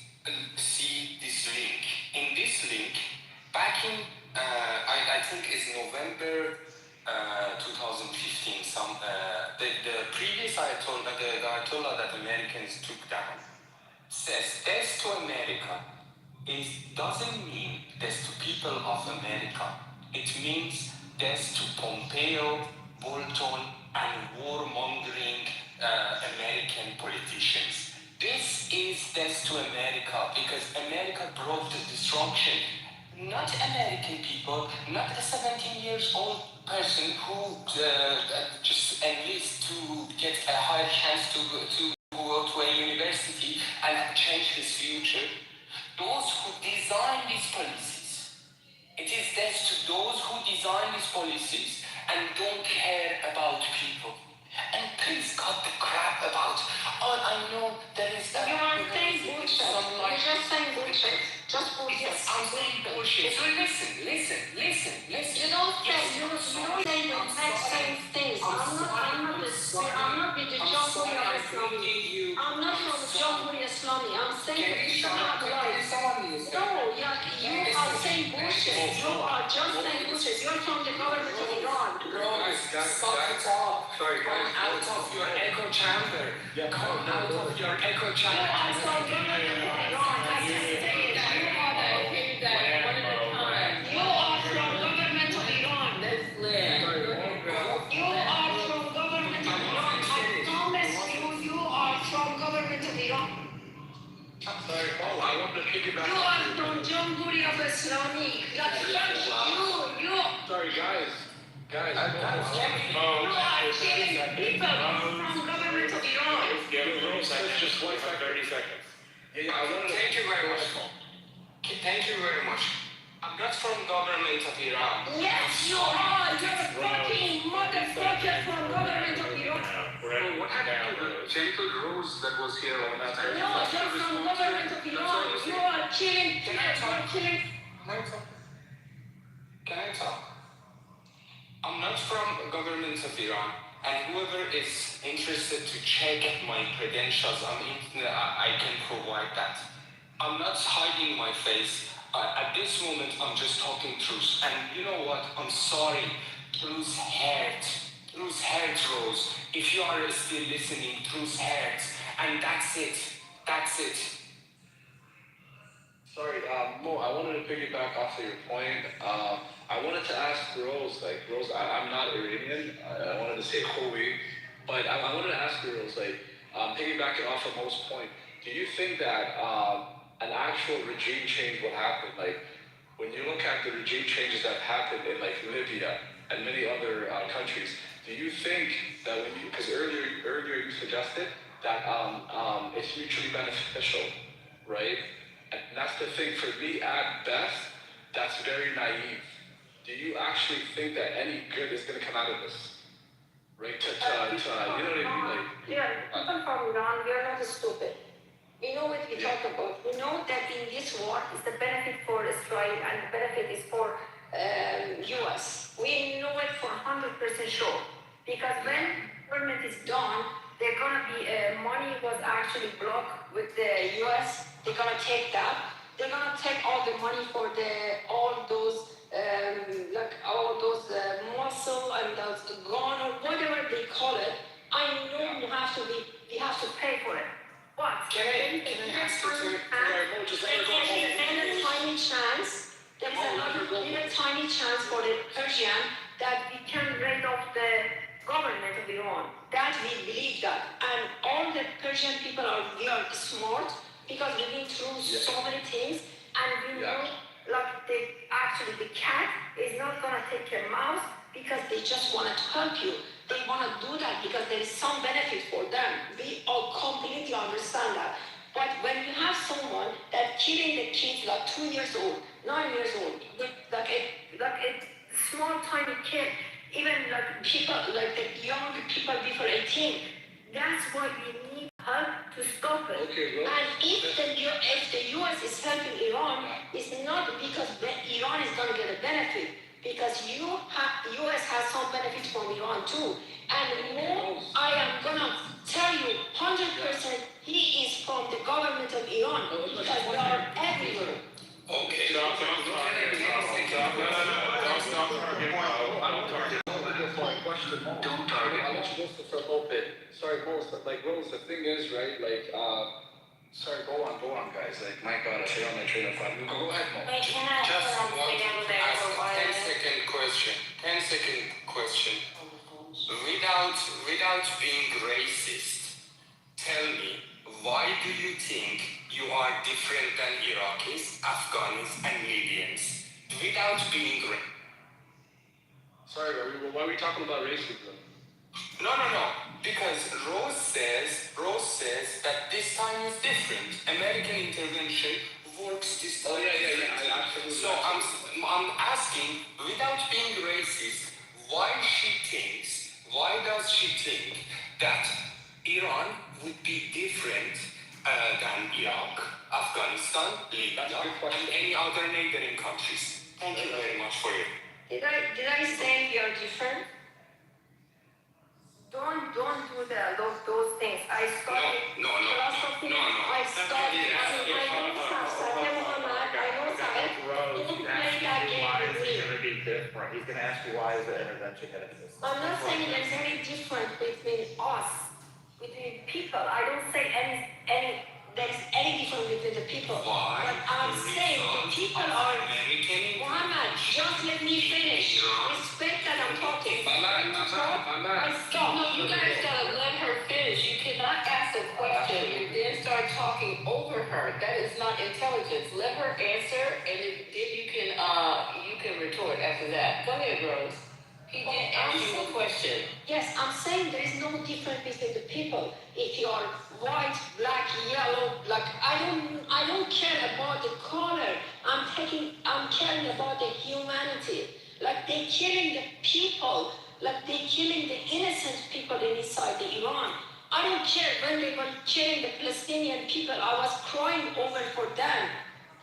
see this link. In this link, back in, I think it's November 2015, the previous Ayatollah, the Ayatollah that Americans took down, says Death to America doesn't mean death to people of America. It means death to Pompeo, Bolton, and warmongering American politicians. This is death to America because America brought the destruction. Not American people, not a 17 years old person who just enlists to get a higher chance to go to a university and change his future. Those who design these policies. It is death to those who design these policies and don't care about people. And please cut the crap about, oh, I know there is that. You are saying bullshit. You're just saying bullshit. Just bullshit. Yes, I'm saying bullshit. So listen. You don't say the exact same things. I'm not with the Jamhuriya Islami. I'm not from the Jamhuriya Islami. I'm saying that you should not lie. No, you are saying bullshit. You are just saying bullshit. You're from the government of Iran. Stop it up. Sorry, guys. Come out of your echo chamber. Come out of your echo chamber. You are from the government of Iran. I just say it. You are from government of Iran. You are from government of Iran. I promise you are from government of Iran. Sorry, Paul, I want to piggyback. You are from Jamhuriya Islami. Sorry, guys. You are killing people from government of Iran. Just 30 seconds. Thank you very much. Thank you very much. I'm not from government of Iran. Yes, you are. You're a fucking motherfucker from government of Iran. What happened to the gentle Rose that was here on that time? No, you're from government of Iran. You are killing people. You're killing. Can I talk? I'm not from government of Iran, and whoever is interested to check my credentials on internet, I can provide that. I'm not hiding my face. At this moment, I'm just talking truth. And you know what? I'm sorry. Truth hurts. Truth hurts, Rose. If you are still listening, truth hurts. And that's it. That's it. Sorry, Mo, I wanted to piggyback off of your point. I wanted to ask Rose, Rose, I'm not Iranian. I wanted to say Hoey, but I wanted to ask you, Rose, piggybacking off of Mo's point, do you think that an actual regime change will happen? When you look at the regime changes that happened in Libya and many other countries, do you think that because earlier you suggested that it's mutually beneficial, right? And that's the thing for me at best, that's very naive. Do you actually think that any good is going to come out of this? Right? You know what I mean? Yeah, people from Iran, we are not stupid. We know what we talk about. We know that in this war is the benefit for Israel and the benefit is for US. We know it for 100% sure. Because when government is done, they're gonna be money was actually blocked with the US. They're gonna take that. They're gonna take all the money for all those muscle and those gun or whatever they call it. I know we have to pay for it. But Can I ask you to... there's a tiny chance. There's a tiny chance for the Persian that we can rid of the government of Iran. That we believe that. And all the Persian people are smart because we've been through so many things and we know the cat is not gonna take your mouse because they just wanna help you. They wanna do that because there is some benefit for them. We all completely understand that. But when you have someone that killing the kids like 2 years old, 9 years old, with like a small tiny kid, even like people like the young people before 18, that's why we need help to stop it. Okay, well, and if the US is helping Iran, it's not because Iran is going to get a benefit, because US has some benefit from Iran too. And more, I am going to tell you 100% he is from the government of Iran, because they are everywhere. Okay. Stop targeting Mo. I don't target Mo. That's my question, Mo. Don't target I'll let you listen for a little bit. Sorry, Mo, like, Rose, the thing is, right, like, sorry, go on, guys. Like, my God, I stay on my train of thought. Go ahead, Mo. Wait, can I Just put on want the to there ask for a a while? 10-second question. 10-second question. Without being racist, tell me, why do you think you are different than Iraqis, Afghans, and Libyans? Without being Sorry, why are we talking about racism? No. Because Rose says that this time is different. American intervention works this time. Oh, yeah. I absolutely. So I'm asking, without being racist, why does she think that Iran would be different than Iraq, Afghanistan, Libya, and any other neighboring countries? Thank you very much for your. Did I say we are different? Don't do those things. I studied philosophy. I studied. Don't play that game with me. Going to be different. He's going to ask you why is the intervention going to be different. I'm not saying there's any difference between us, between people. I don't say there's any difference between the people. Why? But I'm saying the people are. Muhammad, just let me finish. Respect that I'm talking. I stop. No, you guys gotta let her finish. You cannot ask a question and then start talking over her. That is not intelligence. Let her answer, and then you can retort after that. Go ahead, Rose. He did ask you a question. Yes, I'm saying there is no difference between the people. If you are white, black, yellow, like I don't care about the color. I'm caring about the humanity. Like they're killing the people, like they're killing the innocent people inside the Iran. I don't care when they were killing the Palestinian people. I was crying over for them.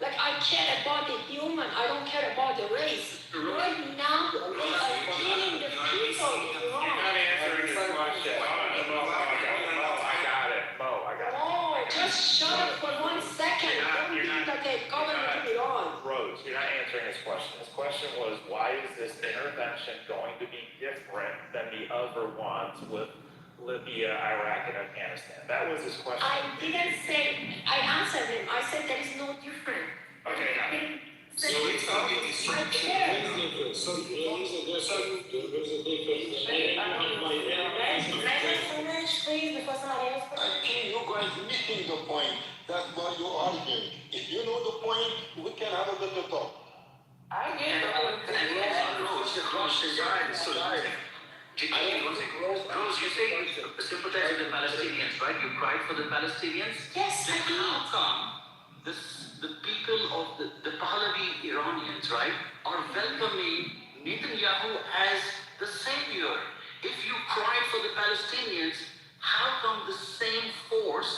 Like I care about the human. I don't care about the race. Right now, they are killing the people in Iran. You're not answering his question. I got it. No, just shut up for 1 second. Don't be like a government of Iran. Rose, you're not answering his question. His question was, why is this intervention going to be different than the other ones with Libya, Iraq, and Afghanistan? That was his question. I didn't say, I answered him. I said there is no difference. Okay. So we target destruction. I think you guys missing the point. That's why you're arguing. If you know the point, we can have a better talk. I get the whole thing. Rose, you say you sympathize with the Palestinians, right? You cried for the Palestinians? Yes, I Then how come the people of the Pahlavi Iranians, right, are welcoming Netanyahu as the savior? If you cried for the Palestinians, how come the same force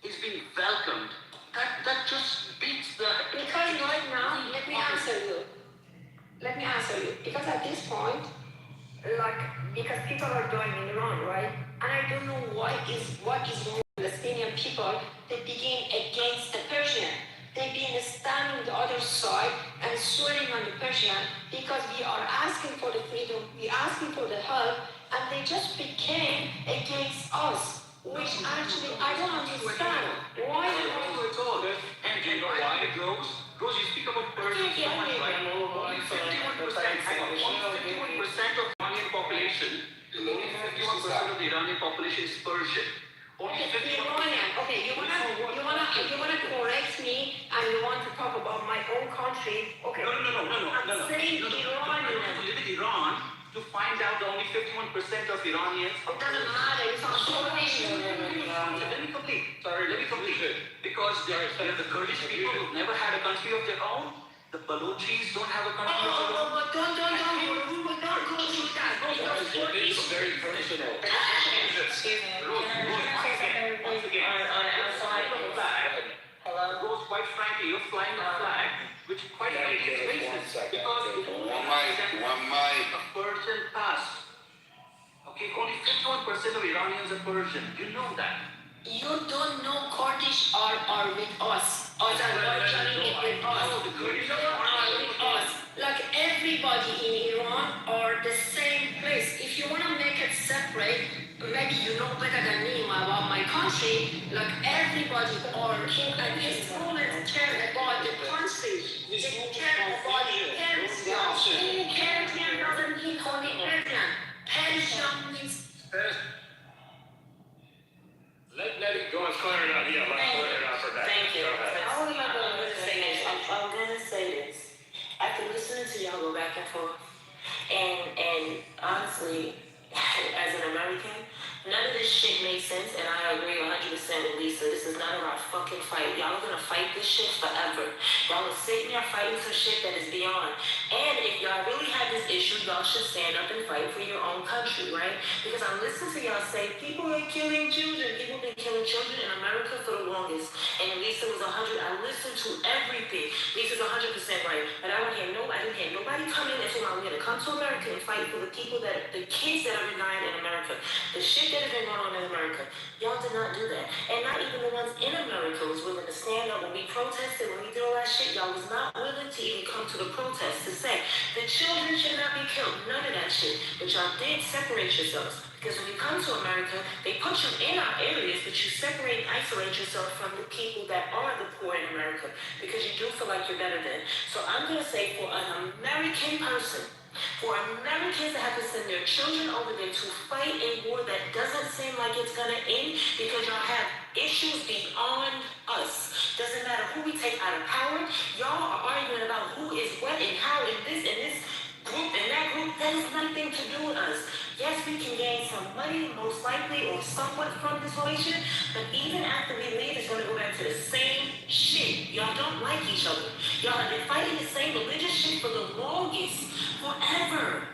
is being welcomed? That just beats the... Because right now, let me answer you. Because at this point, because people are dying in Iran, right? And I don't know what is wrong with Palestinian people. They begin against the Persian. They begin standing the other side and swearing on the Persian because we are asking for the freedom, we are asking for the help, and they just became against us, which actually I don't understand. Why? And you know why, Rose, you speak about Persian so much, right? Only 51% of Iranian population, only 51% of the Iranian population is Persian. Only 51%. Okay, you wanna correct me and you want to talk about my own country? Okay. No. I'm saying You Iranian. have to live in Iran to find out that only 51% of Iranians. It doesn't matter. It's not Let me complete. Because because they're the Kurdish people who've never had a country of their own. The Balochis don't have a country of their own. Don't go through that. It's very personal. Excuse me. Can I say something on outside Flag. Hello? Because quite frankly, you're flying a flag, which quite frankly is racist. Because it only represents a Persian past. Okay, only 51% of Iranians are Persian. You know that. You don't know Kurdish are with us. Azerbaijan is with us. The Kurdish You are with us. Like everybody in Iran are the same place. If you want to make it separate, maybe you know better than me about my country. Like everybody are and this moment care about the country. They care about the Persian. Any Persian doesn't mean only Persian. Persian means Let it go and clear it up. Yeah, let's clear it up for that. Thank you. Go ahead. I'm gonna say this. I'm gonna say this. After listening to y'all go back and forth, and honestly, as an American, none of this shit makes sense, and I agree 100% with Lisa. This is not about fucking fight. Y'all are gonna fight this shit forever. Y'all are sitting there fighting some shit that is beyond. And if y'all really have this issue, y'all should stand up and fight for your own country, right? Because I'm listening to y'all say people are killing children. People have been killing children in America for the longest. And Lisa was 100. I listened to everything. Lisa's 100% right. But I didn't hear nobody come in and say, I'm gonna come to America and fight for the people the kids that are dying in America. The shit that has been going on in America. Y'all did not do that. And not even the ones in America was willing to stand up when we protested, when we did all that shit. Y'all was not willing to even come to the protest to say the children should not be killed. None of that shit. But y'all did separate yourselves. Because when you come to America, they put you in our areas, but you separate and isolate yourself from the people that are the poor in America. Because you do feel like you're better than. So I'm going to say for an American person, for Americans that have to send their children over there to fight a war that doesn't seem like it's going to end because y'all have issues beyond us. Doesn't matter who we take out of power. Y'all are arguing about who is what and how and this group and that group. That has nothing to do with us. Yes, we can gain some money, most likely, or somewhat from this relation, but even after we leave, it's going to go back to the same shit. Y'all don't like each other. Y'all have been fighting the same religious shit for the longest, forever.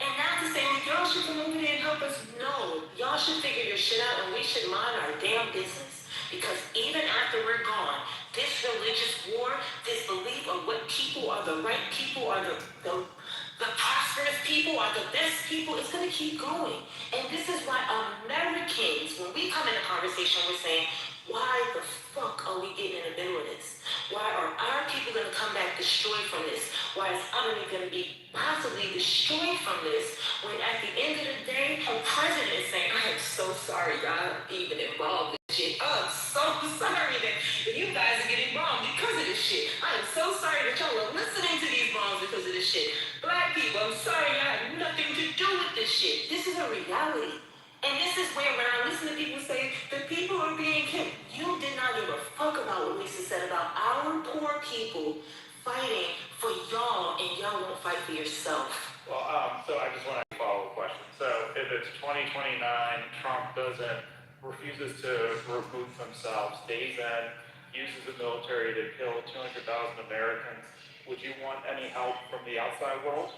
And now to say, well, y'all should come over there and help us. No, y'all should figure your shit out, and we should mind our damn business. Because even after we're gone, this religious war, this belief of what people are the right people, are the prosperous people, are the best people, it's going to keep going. And this is why Americans, when we come in a conversation, we're saying, why the fuck are we getting in the middle of this? Why are our people going to come back destroyed from this? Why is utterly going to be possibly destroyed from this? When at the end of the day, the president is saying, I am so sorry y'all even involved in shit. I'm so sorry that you guys are getting bombed because of this shit. I am so sorry that y'all are listening to these bombs because of this shit. Black people, I'm sorry y'all have nothing to do with this shit. This is a reality. And this is where when I listen to people say the people are being killed, you did not give a fuck about what Lisa said about our poor people fighting for y'all, and y'all won't fight for yourself. Well, so I just want to follow a question. So if it's 2029, Trump refuses to remove himself, stays in, uses the military to kill 200,000 Americans, would you want any help from the outside world?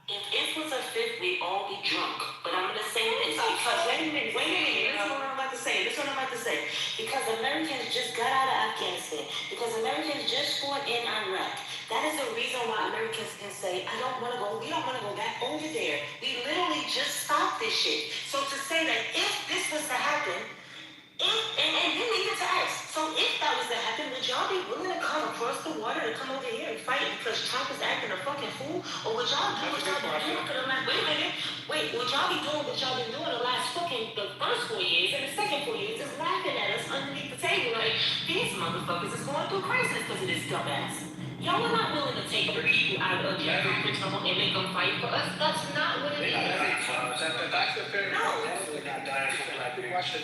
If it was a fifth, we'd all be drunk. But I'm going to say this because, wait a minute. This is what I'm about to say. Because Americans just got out of Afghanistan. Because Americans just fought in Iraq. That is the reason why Americans can say, we don't want to go back over there. We literally just stopped this shit. So to say that if this was to happen, and then even to ask, so if that was to happen, would y'all be willing to come across the water to come over here and fight because Trump is acting a fucking fool? Or would y'all do what y'all been doing for the last, would y'all be doing what y'all been doing the first 4 years and the second 4 years, just laughing at us underneath the table like, these motherfuckers is going through crisis because of this dumbass. Y'all are not willing to take the people out of their comfort zone and make them fight for us. That's not what it is. That's a fair Definitely not dying for black people. question.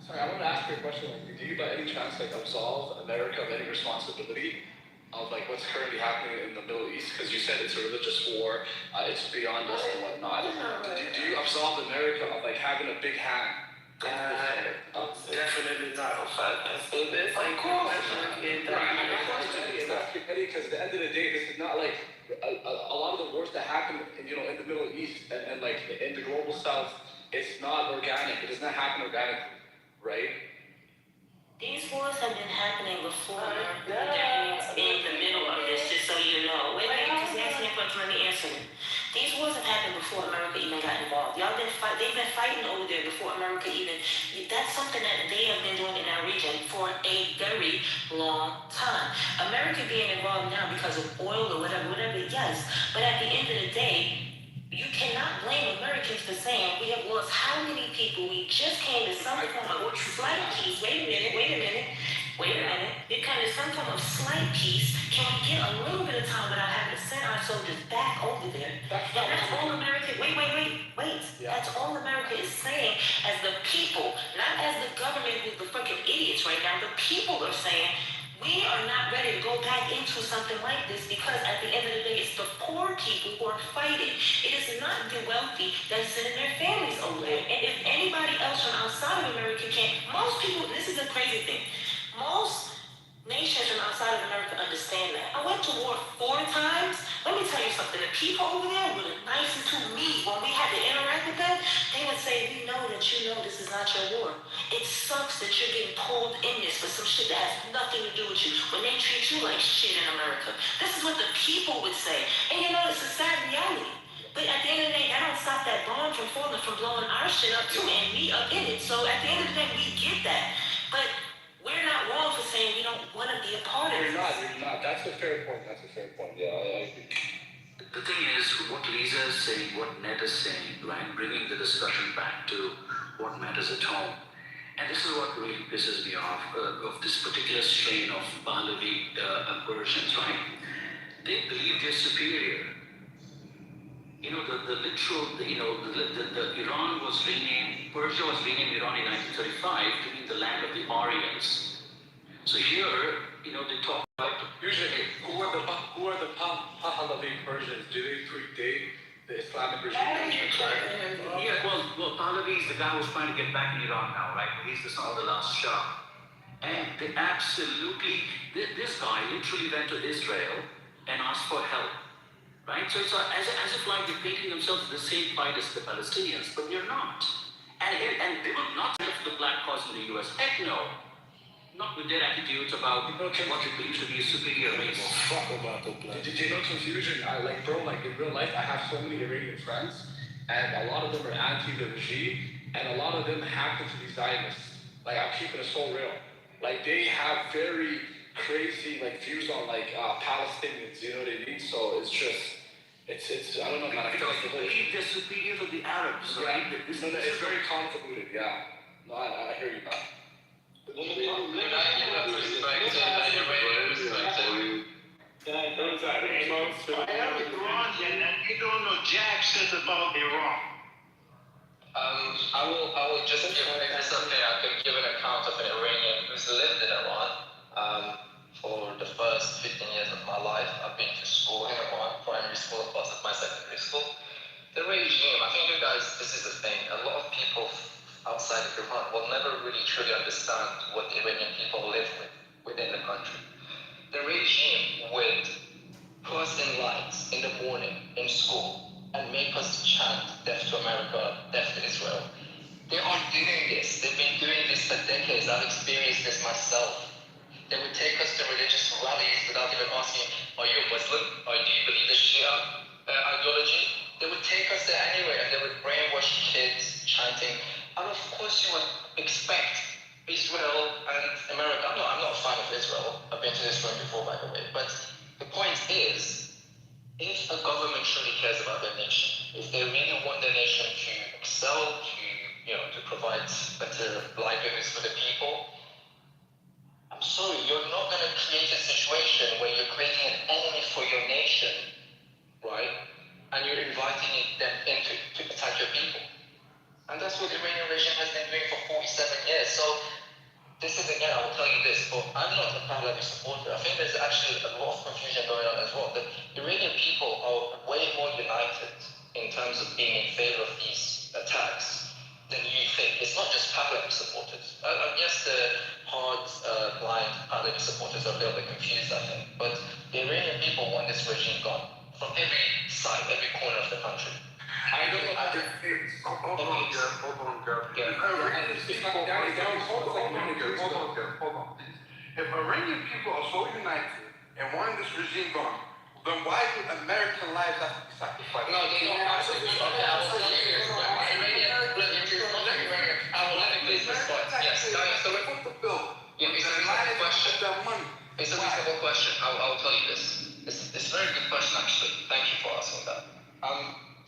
Sorry, I want to ask you a question. Like, do you by any chance absolve America of any responsibility of what's currently happening in the Middle East? Because you said it's a religious war, it's beyond us and whatnot. Do you absolve America of having a big hand? Definitely not. In fact, end of the day, this is not like a lot of the wars that happen, in the Middle East and like in the global South, it's not organic. It does not happen organically, right? These wars have been happening before America put their hands in the middle of this, just so you know. Wait a minute, because you asked me a question, let me answer it. These wars have happened before America even got involved. They've been fighting over there before America even, that's something that they have been doing in our region for a very long time. America being involved now because of oil or whatever, yes. But at the end of the day, you cannot blame Americans for saying we have lost how many people. We just came to some form of slight peace. Wait a minute. It kind of some form of slight peace. Can we get a little bit of time without having to send our soldiers back over there? And that's all America. Wait. Yeah. That's all America is saying as the people, not as the government who's the fucking idiots right now. The people are saying, we are not ready to go back into something like this because at the end of the day, it's the poor people who are fighting. It is not the wealthy that are sending their families over there. And if anybody else from outside of America can't, most people, this is the crazy thing, most nations from outside of America understand that. I went to war 4 times. Let me tell you something. The people over there were the nicest to me. When we had to interact with them, they would say, we know that you know this is not your war. It sucks that you're getting pulled in this for some shit that has nothing to do with you. When they treat you like shit in America. This is what the people would say. And you know, it's a sad reality. But at the end of the day, that don't stop that bomb from falling, from blowing our shit up too, and we up in it. So at the end of the day, we get that. But we're not wrong for saying we don't want to be a part of it. You're not. That's a fair point. Yeah, I agree. The thing is, what Lisa is saying, what Ned is saying, right, bringing the discussion back to what matters at home. And this is what really pisses me off of this particular strain of Pahlavi Persians, right? They believe they're superior. The literal, the Iran was renamed, Persia was renamed Iran in 1935 to mean the land of the Aryans. So here, they talk about usually who are the Pahlavi Persians? Do they predate the Islamic regime? Yeah, well, Pahlavi is the guy who's trying to get back in Iran now, right? He's the son of the last Shah. And they absolutely, this guy literally went to Israel and asked for help. Right? So it's as if like they're painting themselves in the same fight as the Palestinians, but they're not. And they will not stand for the black cause in the US. Heck no. Not with their attitudes about what they believe to be a superior race. Did you know confusion? Like in real life, I have so many Iranian friends, and a lot of them are anti the regime, and a lot of them happen to be Zionists. Like, I'm keeping it so real. Like, they have very crazy views on Palestinians, you know what I mean? So it's just, it's I don't know, man. I feel like the whole they're superior to the Arabs, right? It's very convoluted, yeah. No, I hear you, man. Can I give a perspective, an Iranian perspective? I am Iranian and you don't know jack shit about Iran. I will just give, if it's okay, I can give an account of an Iranian who's lived in Iran for the first 15 years of my life. I've been to school in Iran, primary school, plus of my secondary school. The regime, I think you guys, this is the thing, a lot of people outside of Iran will never really truly understand what the Iranian people live with within the country. The regime would put us in lights in the morning in school and make us chant death to America, death to Israel. They are doing this. They've been doing this for decades. I've experienced this myself. They would take us to religious rallies without even asking, are you a Muslim? Or do you believe the Shia ideology? They would take us there anyway, and they would brainwash kids chanting. And of course you would expect Israel and America. I'm not a fan of Israel. I've been to this room before, by the way. But the point is, if a government truly cares about their nation, if they really want their nation to excel, to provide better livelihoods for the people, I'm sorry, you're not going to create a situation where you're creating an enemy for your nation, right? And you're inviting them in to attack your people. And that's what the Iranian regime has been doing for 47 years. So this is, again, I will tell you this, but I'm not a Pahlavi supporter. I think there's actually a lot of confusion going on as well. The Iranian people are way more united in terms of being in favor of these attacks than you think. It's not just Pahlavi supporters. Yes, the hard, blind Pahlavi supporters are a little bit confused, I think. But the Iranian people want this regime gone from every side, every corner of the country. Hold on, Jeff. If Iranian people are so united and want this regime gone, then why do American lives have to be sacrificed? No, they don't have to be. Okay, I will tell you this. Let me please respond. Yes, so Put the bill. it's a reasonable question. It's a reasonable question. I will tell you this. It's a very good question, actually. Thank you for asking that.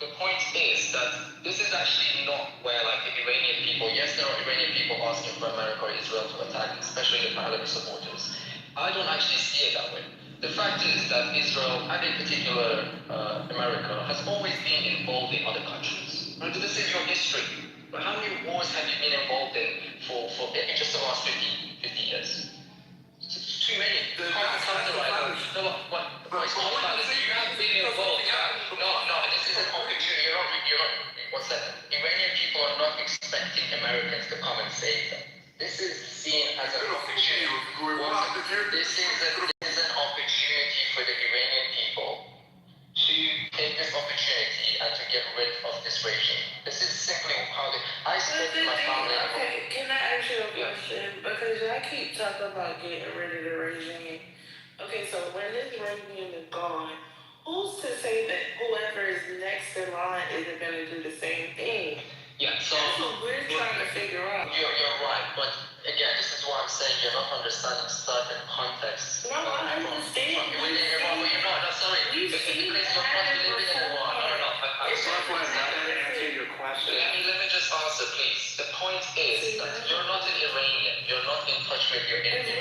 The point is that this is actually not where, like, the Iranian people, yes, there are Iranian people asking for America or Israel to attack, especially the Pahlavi supporters. I don't actually see it that way. The fact is that Israel, and in particular America, has always been involved in other countries. And this is your history. But how many wars have you been involved in for just the last 50 years? Too many. You have been involved. No, this is an opportunity. You're not. One second. Iranian people are not expecting Americans to come and save them. This is seen as an opportunity. This is an opportunity for the Iranian people to take this opportunity and to get rid of this regime. This is simply how I spoke to my family. Okay, can I ask you a question? Because I keep talking about getting rid of the regime. Okay, so when this regime is gone, who's to say that whoever is next in line isn't going to do the same thing? Yeah, so that's what we're trying to figure out. You're right, but again, this is what I'm saying. You're not understanding certain contexts. No, I understand. You're not. Sorry. Because you're not living in the world. No. I'm sorry for not answer your question. Let me just answer, please. The point is that you're not an Iranian. You're not in touch with your family.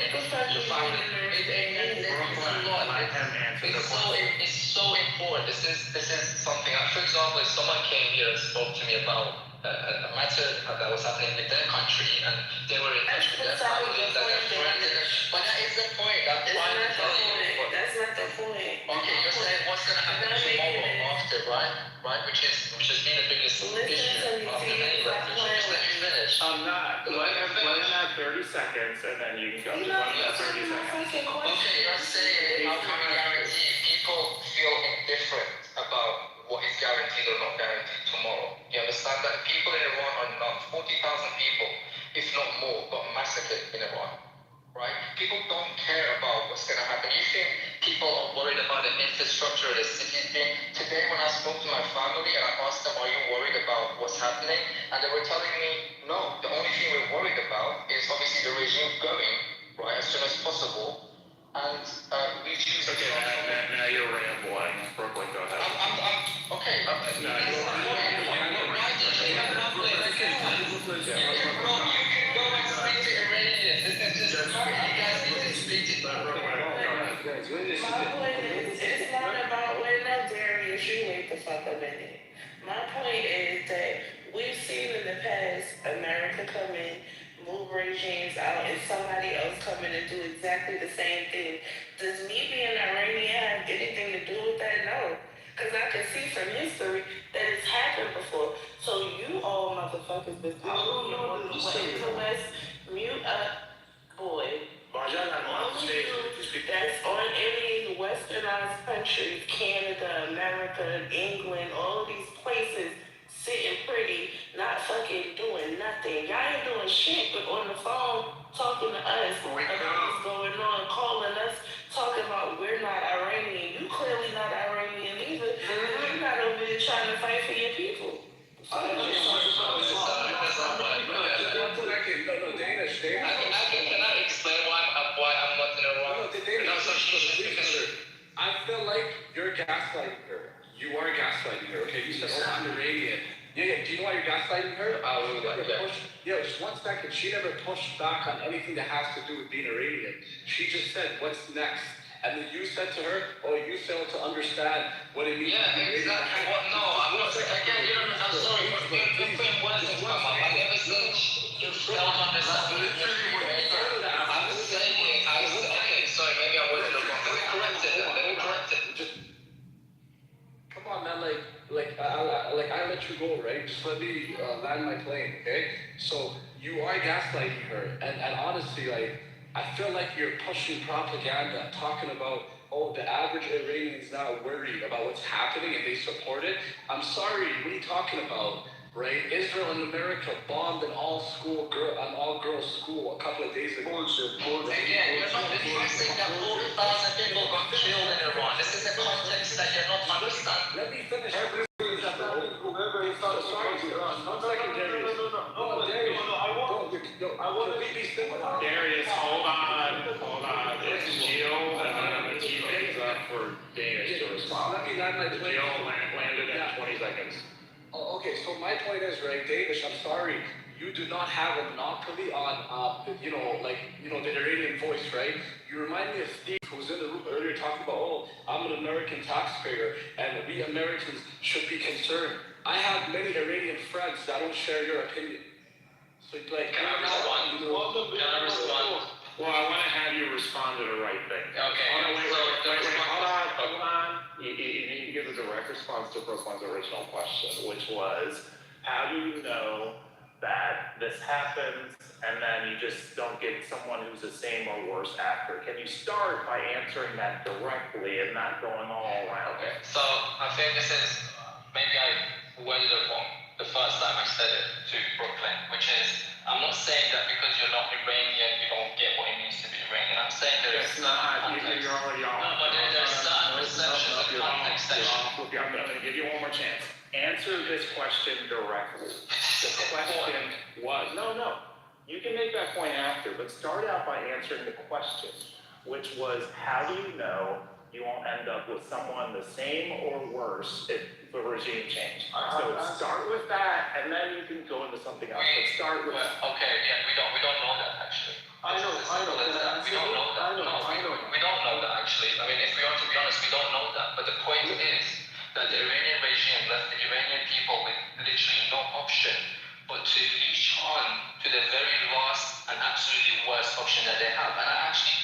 It's so important. This is something. For example, if someone came here and spoke to me about a matter that was happening with their country, and they were in touch with their family, that their friends, but that is the point. I'm trying to tell you. That's not the point. Okay, you're saying what's going to happen tomorrow after, right? Which has been the biggest issue after many revolutions. Just let me finish. I'm not. Let him have 30 seconds, and then you can go to 30 seconds. Okay, you're saying how can we guarantee people feel indifferent about what is guaranteed or not guaranteed tomorrow? You understand that people in Iran are not 40,000 people, if not more, got massacred in Iran. Right? People don't care about what's going to happen. You think people are worried about the infrastructure of the city thing? Today when I spoke to my family and I asked them, are you worried about what's happening? And they were telling me, no, the only thing we're worried about is obviously the regime going, right, as soon as possible. And we choose... Okay, now you're rambling. Brooklyn, go ahead. Okay. You can go and speak to Iranians. This is just... You guys need to speak to... My point is, it's not about when Darius, you wait the fuck a minute. My point is that we've seen in the past America come in, move regimes out, and somebody else come in and do exactly the same thing. Does me being Iranian have anything to do with that? No. Because I can see from history that it's happened before. So you all motherfuckers been all over the west, mute up, boy. That's on any westernized countries, Canada, America, England, all these places, sitting pretty, not fucking doing nothing. Y'all ain't doing shit but on the phone talking to us about what's going on, calling us, talking about we're not Iranian. You clearly not Iranian either. You're not over there trying to fight for your people. I feel like you're gaslighting her. You are gaslighting her, okay? You said, oh, I'm Iranian. Yeah. Do you know why you're gaslighting her? Just 1 second. She never pushed back on anything that has to do with being Iranian. She just said, what's next? And then you said to her, oh, you failed to understand what it means. Yeah, exactly. Well, no, I'm not. Again, I'm sorry. You're putting words in my mouth. I never said you failed to understand. I'm saying, okay, sorry, maybe I wasn't wrong. Let me correct it. Come on, man. I let you go, right? just let me land my plane, okay? So you are gaslighting her, and honestly, like, I feel like you're pushing propaganda, talking about, oh, the average Iranian is not worried about what's happening and they support it. I'm sorry, what are you talking about? Right? Israel and America bombed an all-girls school a couple of days ago. Again, you're not addressing that 40,000 people got killed in Iran. This is the context that you're not understanding. Let me finish. Whoever is not Sorry, one second, Darius. Darius, hold on. It's Jill, and then I'm gonna tee things up for Danish to respond. Let me land my plane. Jill landed in 20 seconds. Oh, okay, so my point is, right, Danish, I'm sorry, you do not have a monopoly on, the Iranian voice, right? You remind me of Steve, who was in the room earlier talking about, oh, I'm an American taxpayer, and we Americans should be concerned. I have many Iranian friends that don't share your opinion. So, like, Can I respond? Well, I want to have you respond to the right thing. Okay. Hold on. You need to give a direct response to Brooke One's original question, which was, how do you know that this happens and then you just don't get someone who's the same or worse after? Can you start by answering that directly and not going all around? Okay, so I think this is, maybe I worded it wrong the first time I said it to Brooklyn, which is, I'm not saying that because you're not Iranian, you don't get what it means to be Iranian. I'm saying there is context. You're already off. No, but there's certain perceptions of context that I'm going to give you one more chance. Answer this question directly. The question was, no. You can make that point after, but start out by answering the question, which was, how do you know you won't end up with someone the same or worse if the regime change? So start with that, and then you can go into something else. But start with. Okay, yeah, we don't know that actually. We don't know that. We don't know that actually. I mean, if we are to be honest, we don't know that. But the point is that the Iranian regime left the Iranian people with literally no option but to leech on to the very last and absolutely worst option that they have. And I actually,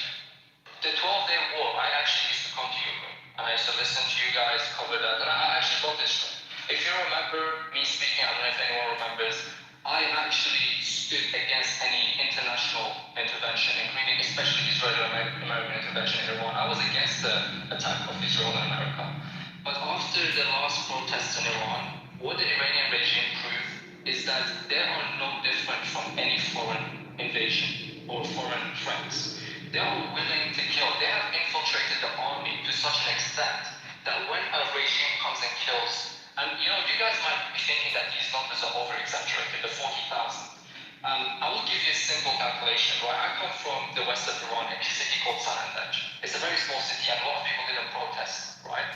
the 12-day war, I actually used to come to Europe and I used to listen to you guys cover that. And I actually wrote this. If you remember me speaking, I don't know if anyone remembers, I actually stood against any international intervention, including especially Israeli-American intervention in Iran. I was against the attack of Israel and America. But after the last protests in Iran, what the Iranian regime proved is that they are no different from any foreign invasion or foreign threats. They are willing to kill. They have infiltrated the army to such an extent that when a regime comes and kills, and you guys might be thinking that these numbers are over-exaggerated, the 40,000. I will give you a simple calculation, right? I come from the west of Iran, a city called Sanandaj. It's a very small city, and a lot of people didn't protest, right?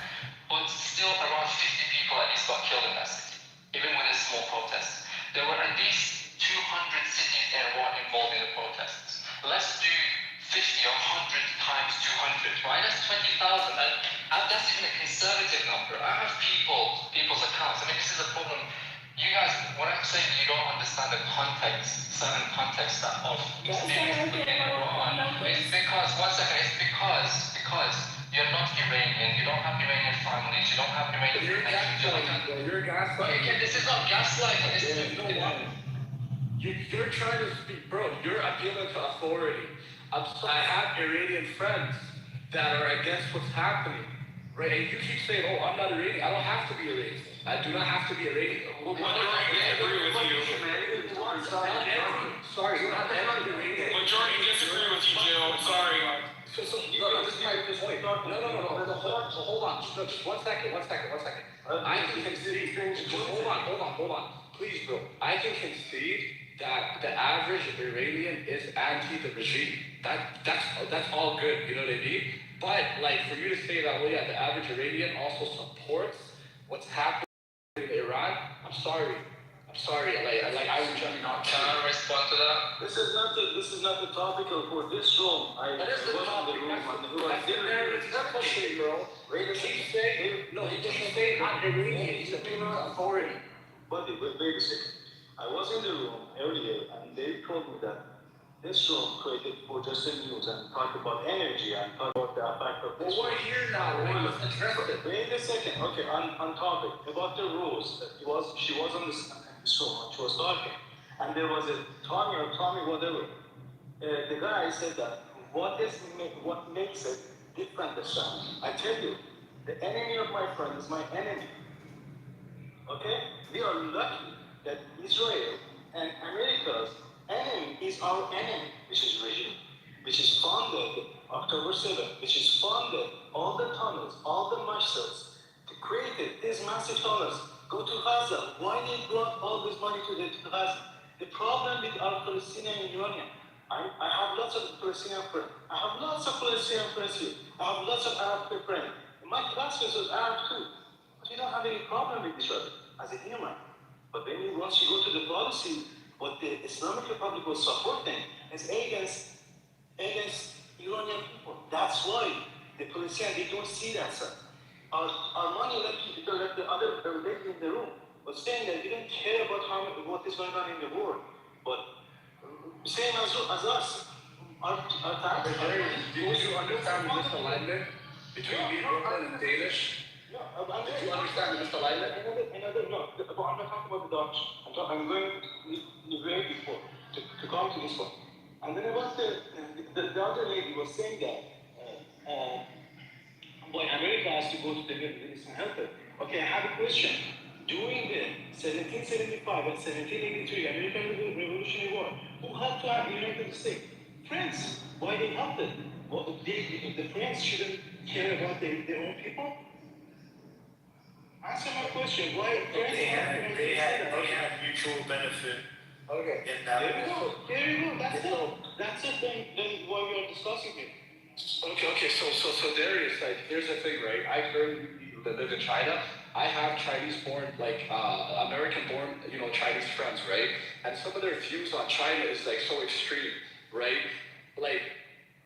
But still, around 50 people at least got killed in that city, even with a small protest. There were at least 200 cities in Iran involved in the protests. Let's do 50 or 100 times 200, right? That's 20,000, and that's even a conservative number. I have people's accounts. I mean, this is a problem. You guys, when I'm saying you don't understand the context, certain context of things within Iran, it's because, one second, it's because you're not Iranian, you don't have Iranian families, you don't have Iranian connections. You're gaslighting. This is not gaslighting, this is... You're trying to speak, bro, you're appealing to authority. I have Iranian friends that are against what's happening, right? And you keep saying, oh, I'm not Iranian. I don't have to be Iranian. I do not have to be Iranian. Sorry, not every Iranian. Majority disagree with you, Jill. Sorry. This is my point. No. Hold on. Just one second. I can concede. Hold on. Please, bro. I can concede that the average Iranian is anti the regime. That's all good, you know what I mean? But like for you to say that, well, yeah, the average Iranian also supports what's happening in Iran, I'm sorry. Like I would just not. Can I respond to that? This is not the topic for this room. That is the topic. That's not pushing, bro. He's saying not Iranian. He's appealing to authority. But wait a second. I was in the room earlier and they told me that this room created for just the news and talk about energy and talk about the effect of this. Well, we're here now. Let's address it. Wait a second. Okay, on topic about the rules. She was on this room and she was talking, and there was a Tommy whatever. The guy said that what makes it different this time? I tell you, the enemy of my friend is my enemy. Okay, we are lucky that Israel and America's enemy is our enemy, which is regime, which is funded October 7th, which is funded all the tunnels, all the muscles to create these massive tunnels. Go to Gaza. Why they brought all this money to Gaza? The problem with our Palestinian Union, I have lots of Palestinian friends. I have lots of Palestinian friends here. I have lots of Arab friends. My classmates was Arab too. But we don't have any problem with each other as a human. But once you go to the policy, what the Islamic Republic was supporting is against Iranian people. That's why the Palestinians, they don't see that side. Our money, like the other lady in the room, was saying that they don't care about what is going on in the world. But same as us. Our tax. Do you understand the misalignment between Brooklyn and Danish? No, Did you understand the misalignment? No, I'm not talking about the doctor. I'm going way before to come to this one. And then about the other lady was saying that boy, America has to go to the Middle East and help it. Okay, I have a question. During the 1775 and 1783 American Revolutionary War, who helped our United States? France. Why they helped it? Well, the French shouldn't care about their own people? Answer my question. Why France? They had mutual benefit. Okay. In that. There you go. That's it. That's it. Then why we are discussing it. Okay. So Darius, like, here's the thing, right? I heard that live in China. I have Chinese-born, American-born, Chinese friends, right? And some of their views on China is like so extreme, right? Like,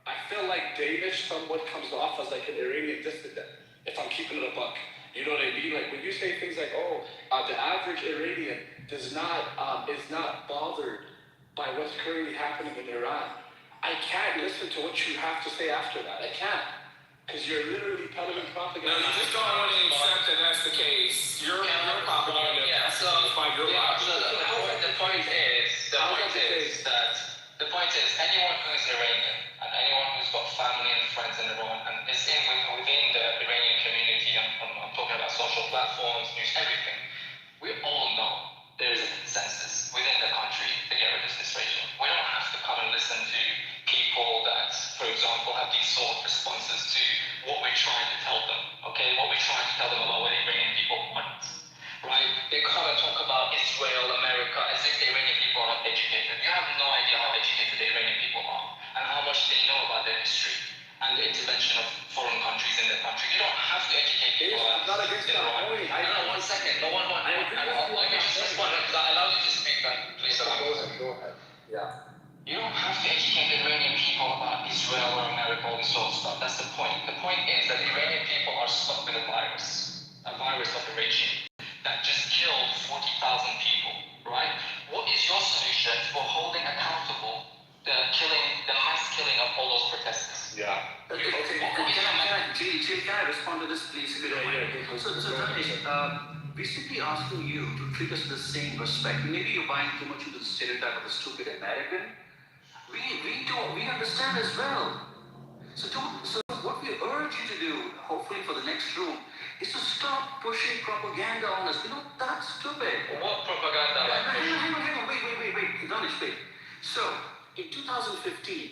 I feel like Danish somewhat comes off as like an Iranian dissident, if I'm keeping it a buck. You know what I mean? Like when you say things like, the average Iranian is not bothered by what's currently happening in Iran. I can't listen to what you have to say after that. I can't. Because you're literally peddling propaganda. No, you just don't want to accept that that's the case. Your propaganda. Yeah, so the point is anyone who is Iranian and anyone who's got family and friends in Iran and is within the Iranian community, I'm talking about social platforms, news, everything. We all know there is a consensus within the country to get rid of this regime. We don't have to come and listen to people that, for example, have these sort of responses to what we're trying to tell them, okay? What we're trying to tell them about what the Iranian people want, right? They come and talk about Israel, America, as if the Iranian people are not educated. You have no idea how educated the Iranian people are and how much they know about their history and the intervention of foreign countries in their country. You don't have to educate people about not against that. No, 1 second. No, one. Let me just respond because I allowed you to speak, then please Go ahead. Yeah. You don't have to educate the Iranian people about Israel or America, all this sort of stuff. That's the point. The point is that the Iranian people are stuck with a virus of a regime that just killed 40,000 people, right? What is your solution for holding accountable the mass killing of all those protesters? Yeah. Okay. Can I respond to this, please, if you don't mind? So Danish, we're simply asking you to treat us with the same respect. Maybe you're buying too much into the stereotype of the stupid American. We understand as well. So what we urge you to do, hopefully for the next room, is to stop pushing propaganda on us. That's stupid. What propaganda? Hang on, wait, Danish, wait. So, in 2015,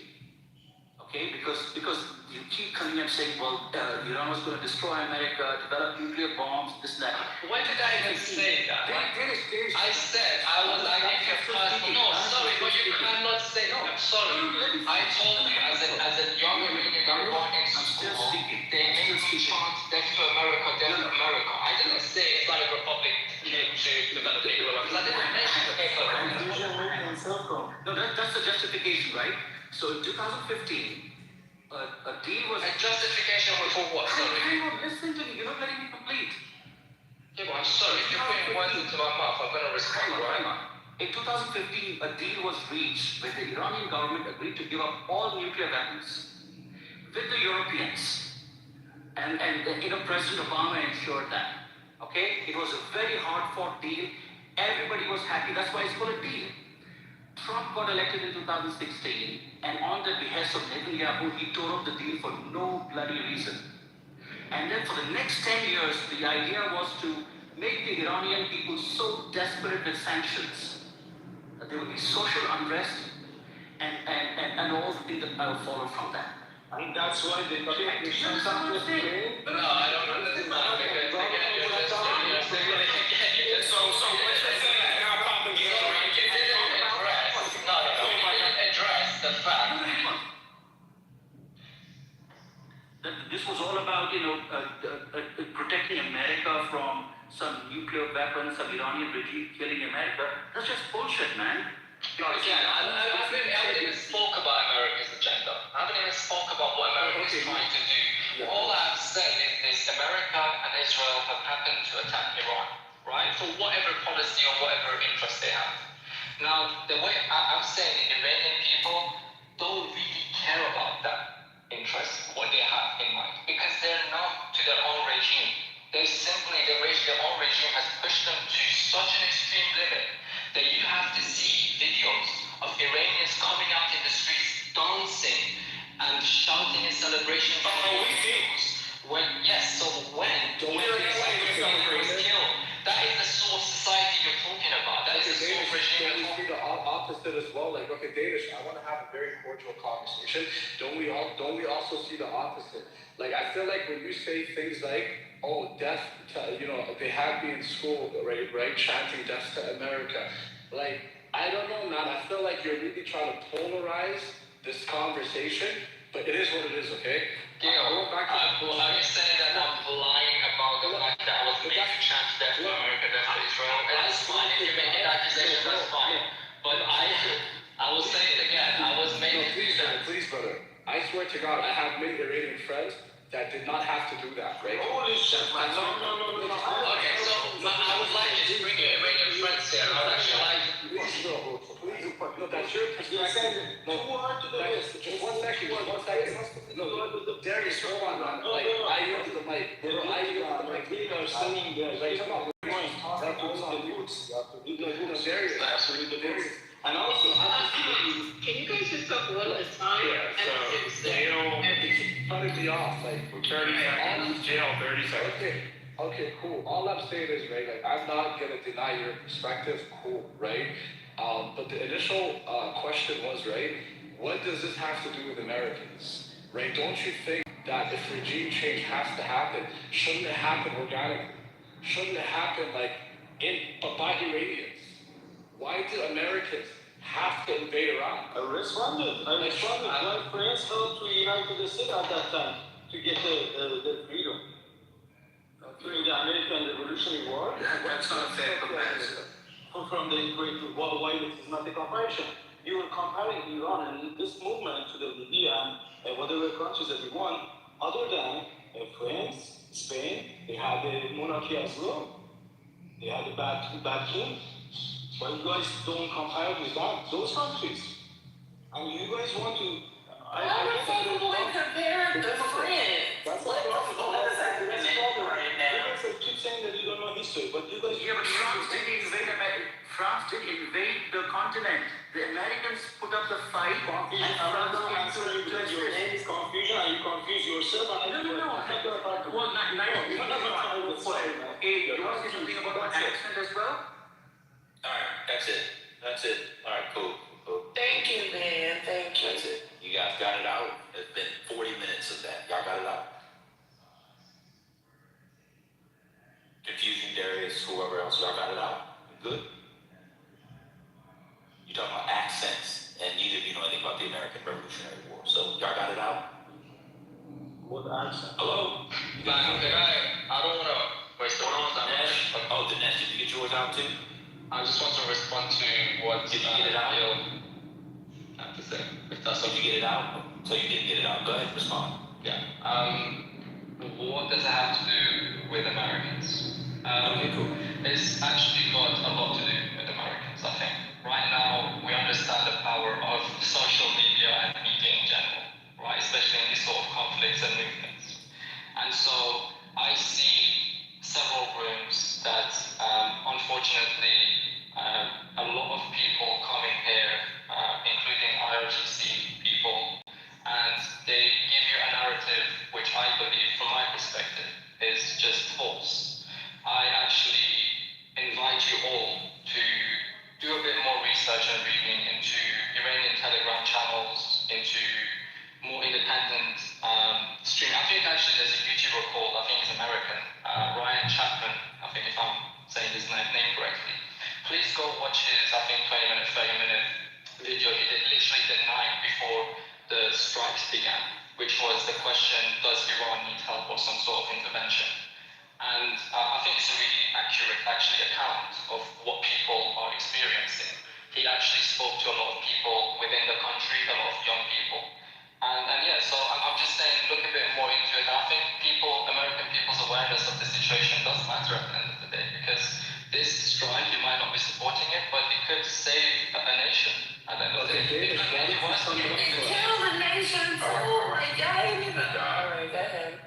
okay, because you keep coming and saying, well, Iran was going to destroy America, develop nuclear bombs, this and that. When did I even say that? I said I was like, if you're personal. No, sorry, but you cannot say. No, I'm sorry. I told you as a young Iranian girl going in school, they made me chant Death to America, Death to America. I didn't say Islamic Republic came to develop nuclear weapons. I didn't mention the paper. No, that's the justification, right? So in 2015, a deal was... A justification for what? Sorry. Hang on, listen to me. You're not letting me complete. Yeah, but I'm sorry. If you're putting words into my mouth, I'm going to respond, right? In 2015, a deal was reached where the Iranian government agreed to give up all nuclear weapons with the Europeans. And President Obama ensured that. Okay? It was a very hard-fought deal. Everybody was happy. That's why it's called a deal. Trump got elected in 2016, and on the behest of Netanyahu, he tore up the deal for no bloody reason. And then for the next 10 years, the idea was to make the Iranian people so desperate with sanctions that there would be social unrest and all the things that followed from that. And that's why they changed the sanctions. No, I don't understand because again, you're just so what you're saying is now propaganda, right? You didn't address the fact that this was all about, protecting America from some nuclear weapons, some Iranian regime killing America. That's just bullshit, man. Again, I haven't even spoke about America's agenda. I haven't even spoke about what America is trying to do. Yeah. All I've said is this: America and Israel have happened to attack Iran, right? For whatever policy or whatever interest they have. Now, the way I'm saying, the Iranian people don't really care about that interest, what they have in mind, because they're not to their own regime. Their own regime has pushed them to such an extreme limit that you have to see videos of Iranians coming out in the streets dancing and shouting in celebration. We see. When Iranians is killed, that is the sort of society you're talking about. That is the sort of regime you're talking about. The opposite as well. Like, okay, Danish, I want to have a very cordial conversation. Don't we also see the opposite? Like, I feel like when you say things like, oh, death to, they have me in school, right, chanting death to America. Like, I don't know, man. I feel like you're really trying to polarize this conversation, but it is what it is, okay? Are you saying that I'm lying about the fact that I was made to chant death to America, death to Israel? And that's fine. If you're making that accusation, that's fine. But I will say it again. I was made to do that. Please, brother. I swear to God, I have many Iranian friends that did not have to do that, right? Holy shit, man. No. Okay, so I would like to bring your Iranian friends here. I would actually like to. Please, bro. Please. No, that's your perspective. Too hard to do this. Just one second. No, Darius, hold on, man. Like, I yield to the mic. Bro, I yield to the mic. We are saying that, Like, come on. that goes on the roots. Darius. Absolutely the roots. And also, Can you guys just talk one at a time? Jail, Cut me off. Like, 30 seconds, jail, 30 seconds. Okay, cool. All I'm saying is, right, like, I'm not gonna deny your perspective, cool, right? But the initial question was, right, what does this have to do with Americans, right? Don't you think that if regime change has to happen, shouldn't it happen organically? Shouldn't it happen, like, by Iranians? Why do Americans have to invade Iran? I responded. My friends helped to unite the state at that time to get the freedom. During the American Revolutionary War. That's not a fair comparison. From the equation, why this is not a comparison? You were comparing Iran and this movement to the Libya and whatever countries that we want, other than France, Spain, they had the monarchy as well. They had a bad king. Why you guys don't compare with those countries? And you guys want to... I don't think we want to compare the friends. That's What the fuck is that that's the problem. You guys keep saying that you don't know history, but you guys... Yeah, but France didn't invade America. France didn't invade the continent. The Americans put up the fight. Confusion. I'm not going to answer you because your name is confusion and you confuse yourself. No. Well, you want to say something about my accent as well? Alright, that's it. Alright, cool. Thank you, man. Thank you. That's it. You guys got it out. It's been 40 minutes of that. Y'all got it out. Confusion, Darius, whoever else, y'all got it out. Good? You talking about accents, and neither of you know anything about the American Revolutionary War. So y'all got it out? What accent? Hello? I don't want to waste the time that much. Oh, Dinesh, did you get yours out too? I just want to respond to what Did you get it out? I have to say. If that's So you get it out? So you didn't get it out. Go ahead, respond. Yeah. What does it have to do with Americans? Okay, cool. It's actually got a lot to do with Americans, I think. emergency people, and they give you a narrative which I believe, from my perspective, is just false. I actually invite you all to do a bit more research and reading into Iranian Telegram channels, into more independent stream. I think actually there's a YouTuber called, I think he's American, Ryan Chapman, I think if I'm saying his name correctly. Please go watch his, I think, 20-minute, 30-minute video he did literally the night before the strikes began, which was the question, does Iran need help or some sort of intervention? And I think it's a really accurate, actually, account of what people are experiencing. He actually spoke to a lot of people within the country, a lot of young people. And yeah, so I'm just saying, look a bit more into it. And I think American people's awareness of the situation does matter at the end of the day, because this strike, you might not be supporting it, but it could save a nation at the end of the day. It could make it worse than it is. Kill the nation too, like y'all ain't even. All right, go ahead.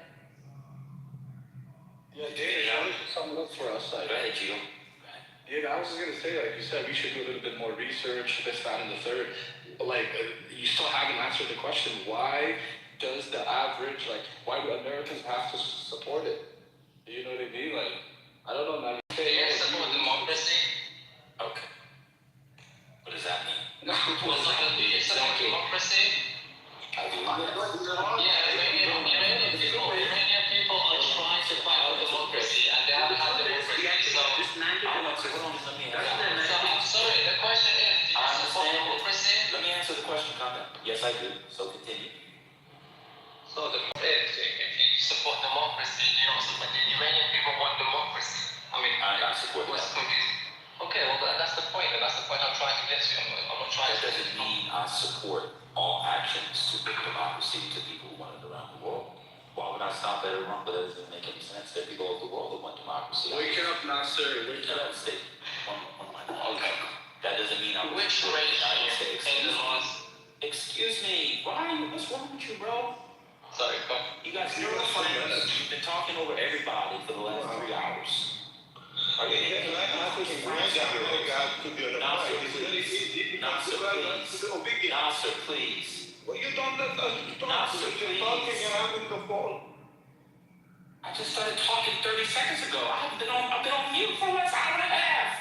Yeah, Danish, why don't you sum it up for us? Go ahead, Gio. Yeah, I was just gonna say, like you said, we should do a little bit more research, this, that, and the third. Like, you still haven't answered the question, why does the average, like, why do Americans have to support it? You know what I mean? Like, I don't know, man. They support democracy. Okay. What does that mean? Well, do you support democracy? I do. Yeah, Iranian people are trying to fight for democracy, and they haven't had democracy, so... I'm sorry, the question is, do you support democracy? Let me answer the question, comment. Yes, I do. So continue. So the point is, if you support democracy, do you also support the Iranian people want democracy? I mean, I support that. Okay, well that's the point, and that's the point I'm trying to get to. I'm not trying That doesn't mean I support all actions to bring democracy to people who want it around the world. Why would I stop at Iran? But that doesn't make any sense. There are people of the world that want democracy. Wake up, Nasser. Wake up. Okay. That doesn't mean I'm which regime in the last... Excuse me. Ryan, what's wrong with you, bro? Sorry, go. You guys know the friends. You've been talking over everybody for the last 3 hours. Are you thinking Nasser, please. Well, you don't let us talk. Nasser, You're please. talking and I'm in the phone. I just started talking 30 seconds ago. I've been on mute for the last hour and a half.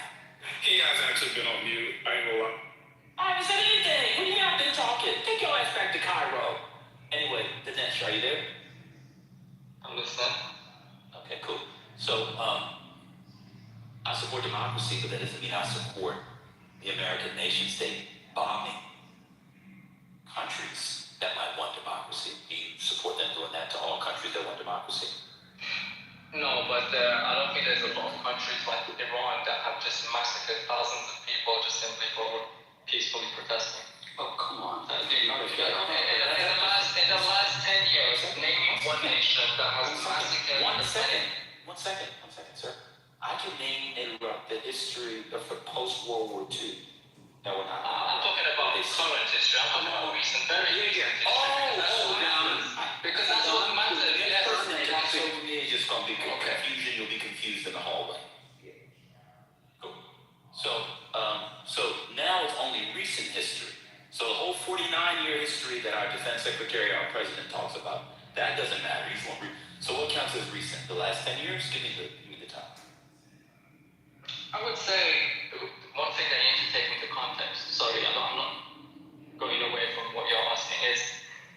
He has actually been on mute. I ain't gonna lie. I haven't said anything. What do you mean I've been talking? Take your ass back to Cairo. Anyway, Dinesh, are you there? I'm listening. Okay, cool. So, I support democracy, but that doesn't mean I support the American nation state bombing countries that might want democracy. Do you support them doing that to all countries that want democracy? No, but I don't think there's a lot of countries like Iran that have just massacred thousands of people just simply for peacefully protesting. Oh, come on. In the last 10 years, name me one nation that has massacred... One second, sir. I can name the history of the post-World War II. No, we're not. I'm talking about current history. I'm talking about recent, very recent history. Because that's what matters. So for me, it's just going to be confusion. You'll be confused in the hallway. Cool. So now it's only recent history. So the whole 49-year history that our defense secretary, our president talks about, that doesn't matter. He's one. So what counts as recent? The last 10 years? Give me the time. I would say one thing that you need to take into context. Sorry, I'm not going away from what you're asking. Is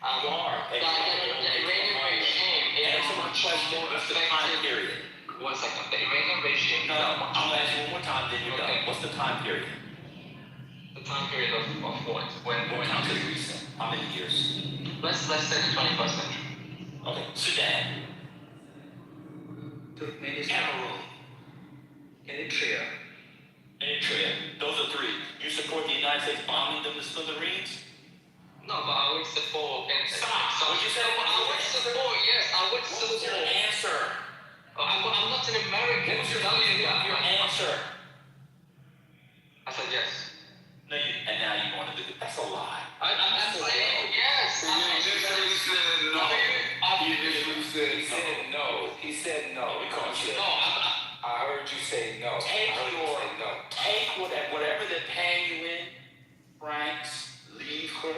the Iranian regime is a much more effective. 1 second. The Iranian regime. No, I'll ask you one more time. Then you're done. What's the time period? The time period of what? When counts as recent? How many years? Let's say the 21st century. Okay. Sudan. Cameroon. Eritrea. Those are 3. You support the United States bombing them to smithereens? No, but I would support. Stop. Would you say? I would support. Yes, I would support. What's your answer? I'm not an American. What's your answer? I said yes. No, and now you want to do it. That's a lie. I'm saying yes. He said no. He said no. I heard you say no. Take whatever they're paying you in, Franks, leave her,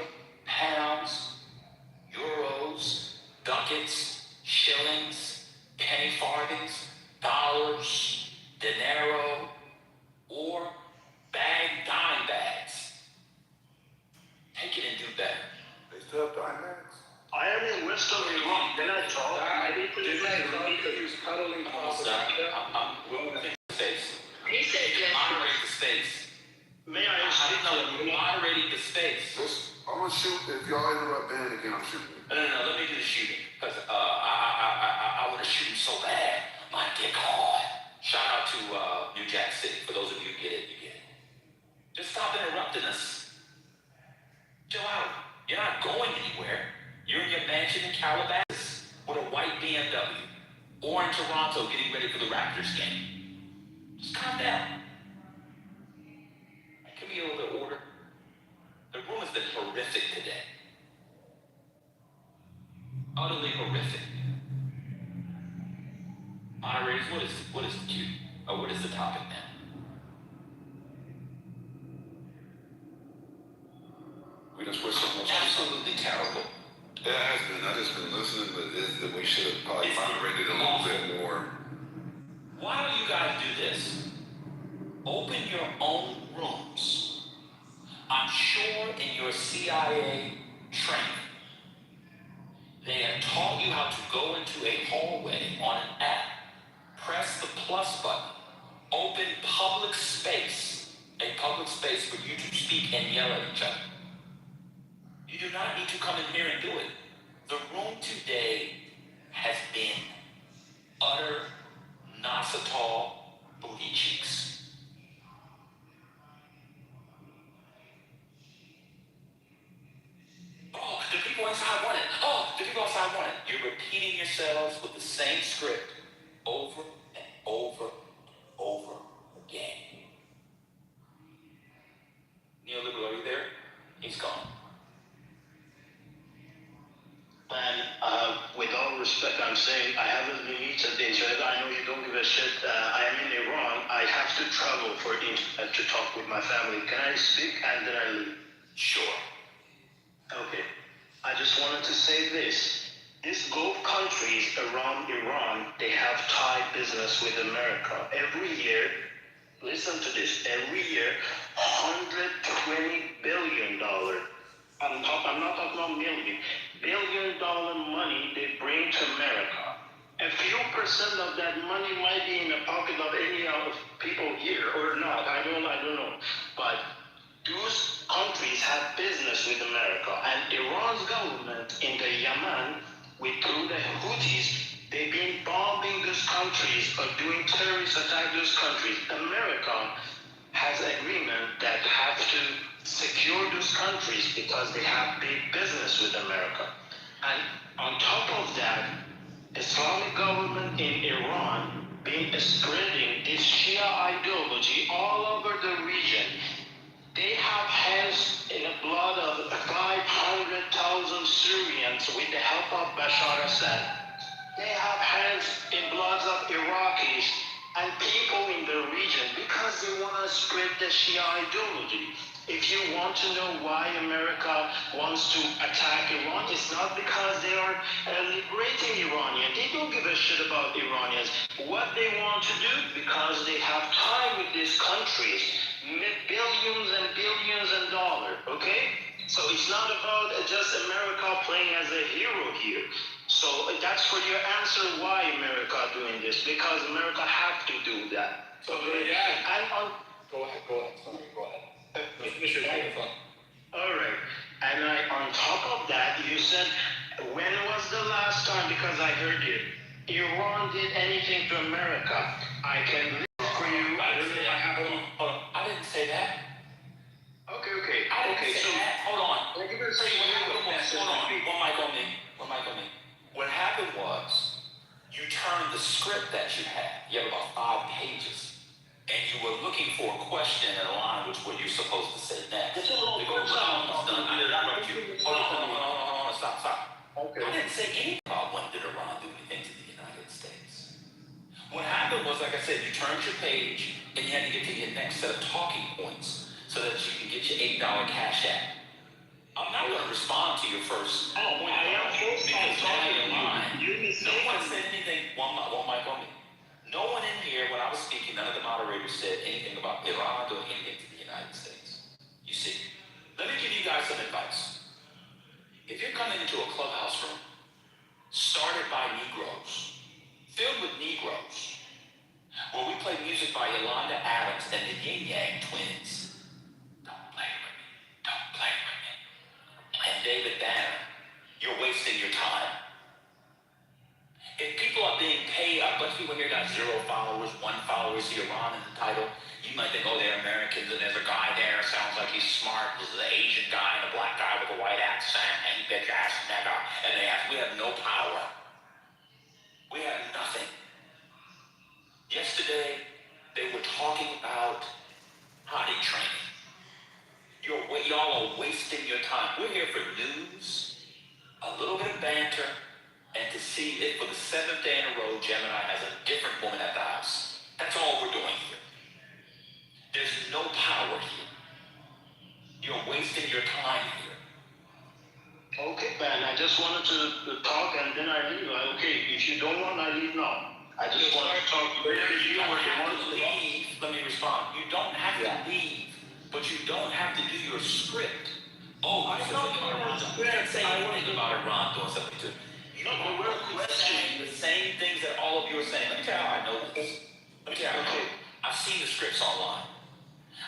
better. They still have dynamics. I am in Western Iran. When I talk, I need to He's cuddling propaganda. We're moving the space. He said yes. Moderate the space. May I speak No, to you're moderating the space. I'm gonna shoot. If y'all interrupt Dan again, I'm shooting. No, let me do the shooting. Because I want to shoot him so bad. My dick hard. Shout out to New Jack City. For those of you who get it, you get it. Just stop interrupting us. Chill out. You're not going anywhere. You're in your mansion in Calabasas with a white BMW. Or in Toronto getting ready for the Raptors game. Just calm down. Can we get a little bit of order? The room has been horrific today. Utterly horrific. Moderators, what is the cue? Or what is the topic now? We just wish so much. Absolutely terrible. It has been. I just been listening, but that we should have probably moderated a little bit more. Why don't you guys do this? Open your own rooms. I'm sure in your CIA training, they have taught you how to go into a hallway on an app, press the plus button, open public space, a public space for you to speak and yell at each other. You do not need to come in here and do it. The room today has been utter Nasatal booty cheeks. Oh, the people inside want it. Oh, the people outside want it. You're repeating yourselves with the same script over and over and over again. Neoliberal, are you there? He's gone. Man, with all respect, I'm saying I haven't been eaten the internet. I know you don't give a shit. I am in Iran. I have to travel for internet to talk with my family. Can I speak and then I leave? Sure. Okay. I just wanted to say this. These Gulf countries around Iran, they have tied business with America. Every year, listen to this, every year, $120 billion. I'm not talking about million. $1 billion money they bring to America. A few percent of that money might be in the pocket of any of people here or not. I don't know. But those countries have business with America. And Iran's government in the Yemen, through the Houthis, they've been bombing those countries or doing terrorist attacks those countries. America has agreement that have to secure those countries because they have big business with America. And on top of that, Islamic government in Iran been spreading this Shia ideology all over the region. They have hands in the blood of 500,000 Syrians with the help of Bashar Assad. They have hands in bloods of Iraqis and people in the region because they want to spread the Shia ideology. If you want to know why America wants to attack Iran, it's not because they are liberating Iranians. They don't give a shit about Iranians. What they want to do, because they have time with these countries, billions and billions of dollars, okay? So it's not about just America playing as a hero here. So that's for your answer why America doing this, because America have to do that. Okay, yeah. And on Go ahead. Sorry, go ahead. Finish your microphone. All right. And on top of that, you said, when was the last time, because I heard it, Iran did anything to America? I can list for you. Hold on. I didn't say that. Okay. I didn't say that. Hold on. Like you were saying, Hold on. One mic on me. What happened was, you turned the script that you had. You have about 5 pages. And you were looking for a question in line with what you're supposed to say next. Because we're almost done. I didn't interrupt you. Hold on. Stop. Okay. I didn't say anything about when did Iran do anything to the United States. What happened was, like I said, you turned your page and you had to get to your next set of talking points so that you can get your $8 cash app. I'm not going to respond to your first point because now you're in line. No one said anything. One mic on me. No one in here, when I was speaking, none of the moderators said anything about Iran doing anything to the United States. You see, let me give you guys some advice. David Banner, you're wasting your time. If people are being paid, a bunch of people here got 0 followers, 1 follower, see Iran in the title, you might think, oh, they're Americans, and there's a guy there, sounds like he's smart, this is an Asian guy and a black guy with a white accent, and he bet your ass nigga, and they ask, we have no power. We have nothing. Yesterday, they were talking about potty training. Y'all are wasting your time. We're here for news, a little bit of banter, and to see if for the 7th day in a row, Gemini has a different woman at the house. That's all we're doing here. There's no power here. You're wasting your time here. Okay, Ben, I just wanted to talk and then I leave. Okay, if you don't want, I leave now. I just want to talk. You don't have to leave. Let me respond. You don't have to leave, but you don't have to do your script. Oh, you said something about Iran. You didn't say anything about Iran doing something to you. No, we're questioning the same things that all of you are saying. Let me tell you how I know this. Let me tell you how I know. I've seen the scripts online.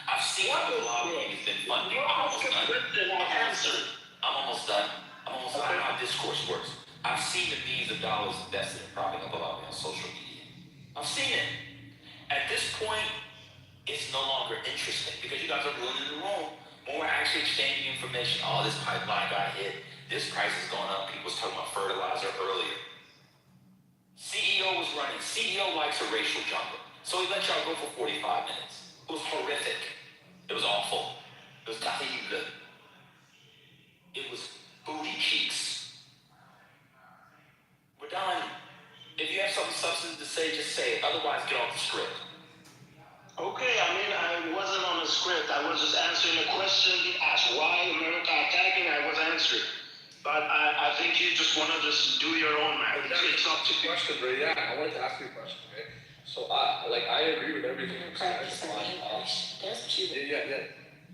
I've seen how the lobbying has been funding. I'm almost done. I'm almost done. I know how discourse works. I've seen the millions of dollars invested in propping up a lobby on social media. I've seen it. At this point, it's no longer interesting because you guys are ruining the room. When we're actually exchanging information, oh, this pipeline got hit. This price is going up. People was talking about fertilizer earlier. CEO was running. CEO likes a racial jungle. So he let y'all go for 45 minutes. It was horrific. It was awful. It was nothing good. It was booty cheeks. We're done. If you have something substantive to say, just say it. Otherwise, get off the script. Okay, I mean, I wasn't on a script. I was just answering a question being asked. Why America attacking? I was answering. But I think you just want to just do your own math. It's up to you. Question, bro. Yeah, I wanted to ask you a question, okay? So, I agree with everything you said.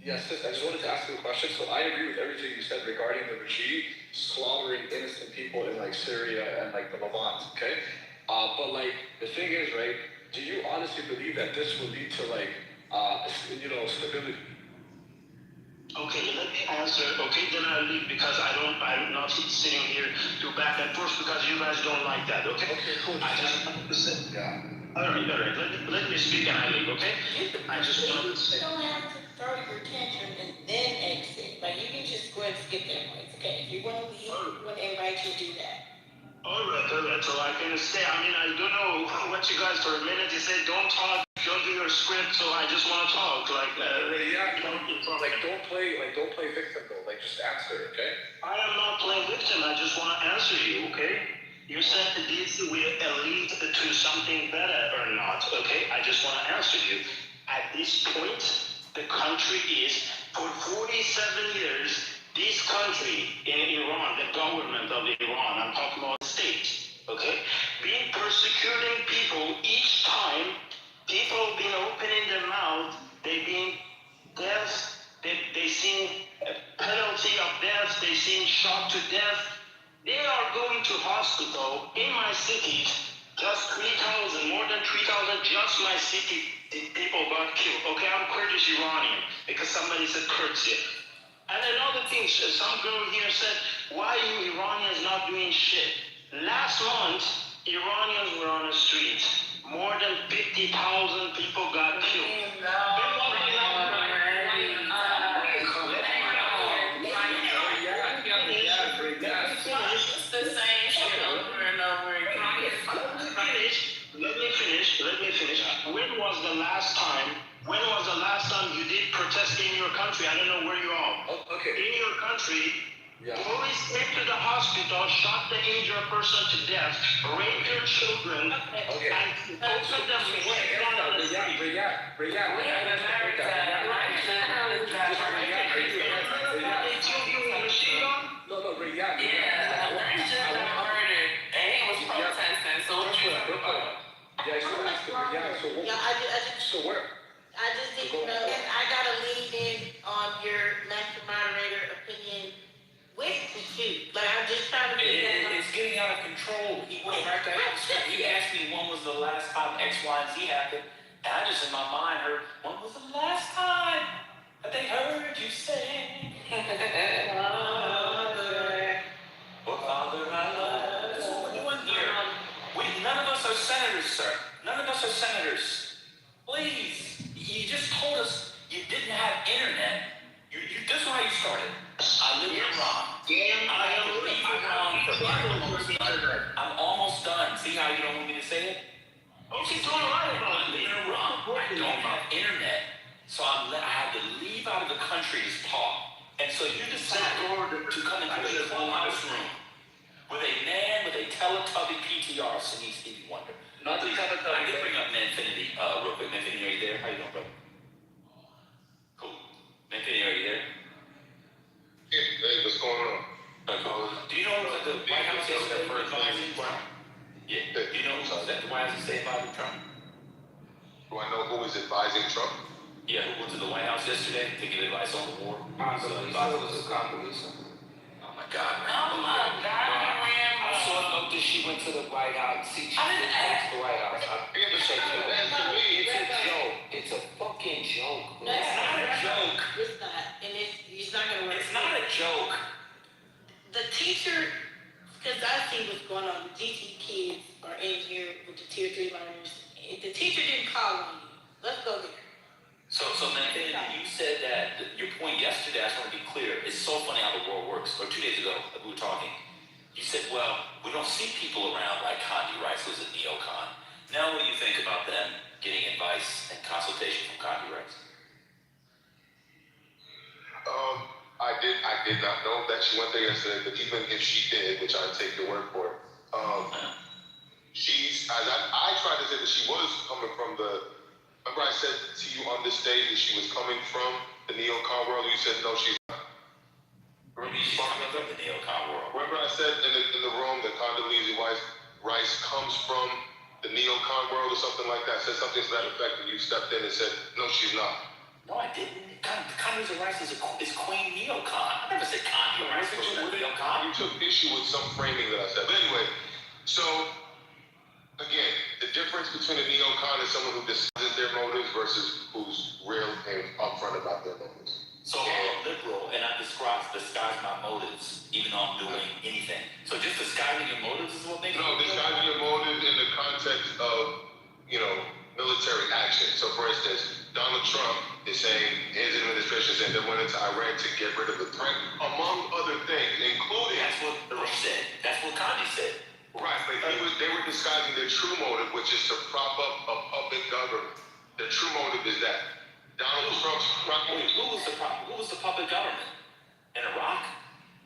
Yes, sis, I just wanted to ask you a question. So, I agree with everything you said regarding the regime slaughtering innocent people in, like, Syria and, like, the Levant, okay? But, like, the thing is, right, do you honestly believe that this will lead to, like, stability? Okay, let me answer. Okay, then I'll leave because I'm not sitting here to back and forth because you guys don't like that, okay? Okay, cool. I just want to say, yeah. All right. Let me speak and I leave, okay? I just want to say. You don't have to throw your tantrum and then exit. Like, you can just go ahead and skip that point, okay? If you want to leave, we want to invite you to do that. All right, so I can stay. I mean, I don't know what you guys for a minute. You said don't talk, don't do your script, so I just want to talk. Don't play victim though. Like, just answer, okay? I am not playing victim. I just want to answer you, okay? You said that this will lead to something better or not, okay? I just want to answer you. At this point, the country is for 47 years. This country in Iran, the government of Iran, I'm talking about the state, okay, been persecuting people each time. People been opening their mouth, they been death, they seen a penalty of death, they seen shot to death. They are going to hospital in my city, just 3,000, more than 3,000, just my city, people got killed. Okay, I'm Kurdish Iranian, because somebody said Kurds here. And another thing, some girl here said, why you Iranians not doing shit? Last month, Iranians were on the street. More than 50,000 people got killed. Let me finish. When was the last time you did protest in your country? I don't know where you are. Oh, okay. In your country, police came to the hospital, shot the injured person to death, raped your children, and opened them way down on the street. I just didn't know. And I got to lean in on your master moderator opinion with the shoot. Like, I'm just trying to It's getting out of control. He went right there. He asked me when was the last time X, Y, and Z happened. And I just in my mind heard, when was the last time that they heard you say? us are senators. Please. You just told us you didn't have internet. This is why you started. I live in Iran. I have to leave Iran. I'm almost done. See how you don't want me to say it? Oh, she's doing right about it. I live in Iran. I don't have internet. So I had to leave out of the country to talk. And so you decided to come into a clubhouse room with a man with a Teletubby PTR singing Stevie Wonder. Not the Teletubby. I did bring up Manfinity real quick. Manfinity, are you there? How you doing, brother? Cool. Manfinity, are you there? Hey, what's going on? Do you know what the White House yesterday advising Trump? Yeah. Do you know what the White House yesterday advising Trump? Do I know who is advising Trump? Yeah, who went to the White House yesterday to give advice on the war? Congressman. Oh my God. Oh my God. I saw it up that she went to the White House. See, she went to the White House. It's a joke. It's a fucking joke. No, It's not a joke. It's not, and he's not gonna work. It's not a joke. The teacher, because I see what's going on. The GT kids are in here with the tier 3 learners. If the teacher didn't call on you, let's go there. So Manfinity, you said that your point yesterday, I just want to be clear, it's so funny how the world works. Or 2 days ago, we were talking. You said, well, we don't see people around like Condi Rice, who's a neocon. Now what do you think about them getting advice and consultation from Condi Rice? I did not know that she went there yesterday, but even if she did, which I take your word for it, she's, as I tried to say that she was coming from the, remember I said to you on this stage that she was coming from the neocon world, you said no, she's not. Remember she's coming from the neocon world. Remember I said in the room that Condoleezza Rice comes from the neocon world or something like that, said something to that effect, and you stepped in and said, no, she's not. No, I didn't. Condoleezza Rice is Queen Neocon. I never said Condi Rice was a neocon. You took issue with some framing that I said. But anyway, so, again, the difference between a neocon and someone who disguises their motives versus who's real and upfront about their motives. So I'm a liberal and I disguise my motives, even though I'm doing anything. So just disguising your motives is what makes No, disguising your motives in the context of, military action. So for instance, Donald Trump is saying, his administration said they went into Iran to get rid of the threat, among other things, including... That's what Bush said. That's what Condi said. Right, but they were disguising their true motive, which is to prop up a puppet government. The true motive is that Donald Trump's... Who was the puppet government? In Iraq?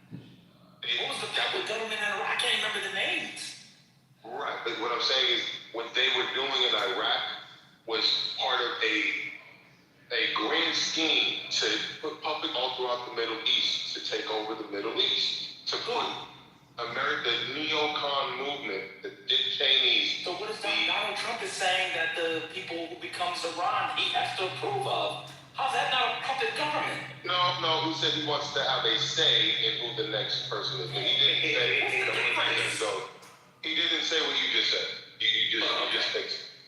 What was the puppet government in Iraq? I can't remember the names. Right, but what I'm saying is, what they were doing in Iraq was part of a grand scheme to put puppets all throughout the Middle East, to take over the Middle East, to put the neocon movement, the Dick Cheney's... So what is that? Donald Trump is saying that the people who becomes Iran, he has to approve of. How's that not a puppet government? No, who said he wants to have a say in who the next person is? He didn't say He didn't say what you just said.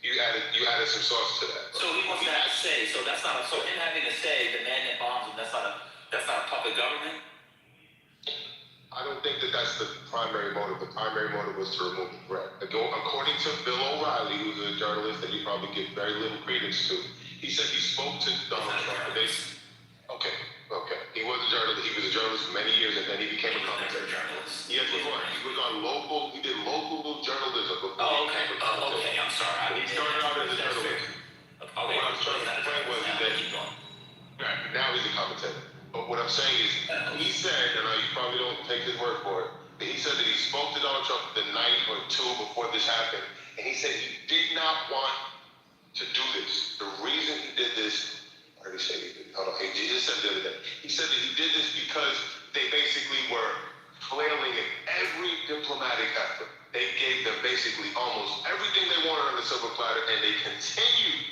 You added some sauce to that. So he wants to have a say. So that's not so him having a say, the man that bombs him, that's not a puppet government. I don't think that's the primary motive. The primary motive was to remove the threat. According to Bill O'Reilly, who's a journalist that you probably give very little credence to, he said he spoke to Donald Trump. Okay. He was a journalist for many years, and then he became a commentator. Yes, he was. He was on local. He did local journalism before. Oh, okay. Okay, I'm sorry. He started out as a journalist. Okay. What I was trying to explain was that now he's a commentator. But what I'm saying is, he said, and you probably don't take his word for it, but he said that he spoke to Donald Trump the night or two before this happened, and he said he did not want to do this. The reason he did this, what did he say? He just said the other day. He said that he did this because they basically were flailing in every diplomatic effort. They gave them basically almost everything they wanted on the silver platter, and they continued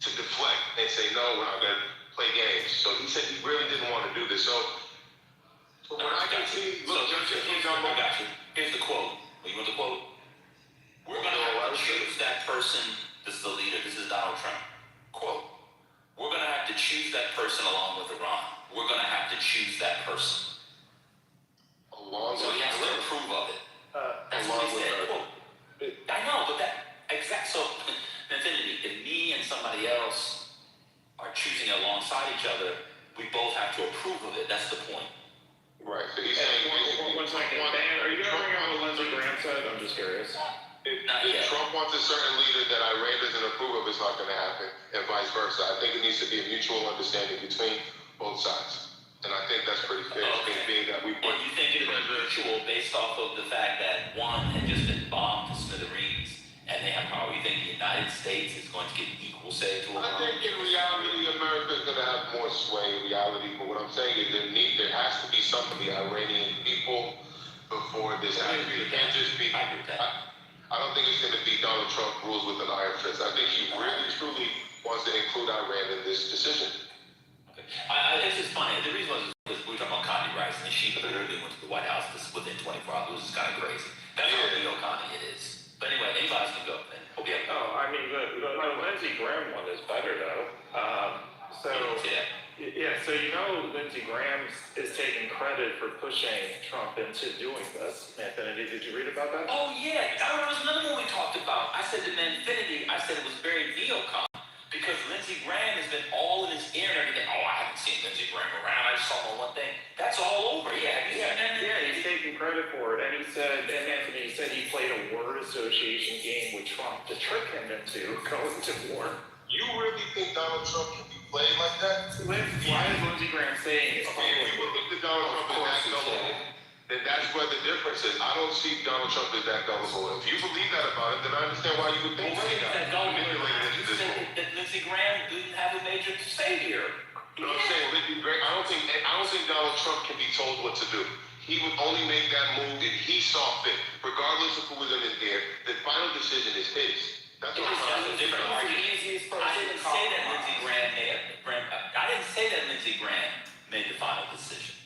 to deflect and say, no, we're not going to play games. So he said he really didn't want to do this. So from what I can see, look, I got you. Here's the quote. You want the quote? We're going to have to choose that person. This is the leader. This is Donald Trump. Quote. We're going to have to choose that person along with Iran. We're going to have to choose that person. So he has to approve of it. That's what he said. Quote. I know, but that exact. So, Anthony, just curious. If Trump wants a certain leader that Iran doesn't approve of, it's not going to happen, and vice versa. I think it needs to be a mutual understanding between both sides, and I think that's pretty fair. Okay. Being that we put And you think it was mutual based off of the fact that one had just been bombed to smithereens, and they have power? You think the United States is going to get equal say to Iran? I think in reality, America is going to have more sway in reality, but what I'm saying is there has to be some of the Iranian people before this happens. It can't just be. I agree with that. I don't think it's going to be Donald Trump rules with an iron fist. I think he really, truly wants to include Iran in this decision. Okay. It's just funny. The reason was because we were talking about Connie Rice, and she literally went to the White House within 24 hours. It was just kind of crazy. That's how Leo Connie it is. But anyway, anybody else can go. Okay. Oh, I mean, the Lindsey Graham one is better, though. So you know Lindsey Graham is taking credit for pushing Trump into doing this. Anthony, did you read about that? Oh, yeah. There was another one we talked about. I said to Manfinity, I said it was very neocon because Lindsey Graham has been all in his ear and everything. Oh, I haven't seen Lindsey Graham around. I just saw him on one thing. That's all over. Yeah. Have you seen that? Yeah, he's taking credit for it. And he said, and Anthony said he played a word association game with Trump to trick him into going to war. You really think Donald Trump can be played like that? Why is Lindsey Graham saying it? If you look at Donald Trump as that gullible, then that's where the difference is. I don't see Donald Trump as that gullible. If you believe that about him, then I understand why you would think that manipulated into this role. That Lindsey Graham didn't have a major say here. You know what I'm saying? I don't think Donald Trump can be told what to do. He would only make that move if he saw fit, regardless of who was in his ear. The final decision is his. That's what I'm a different argument. I didn't say that Lindsey Graham made the final decision.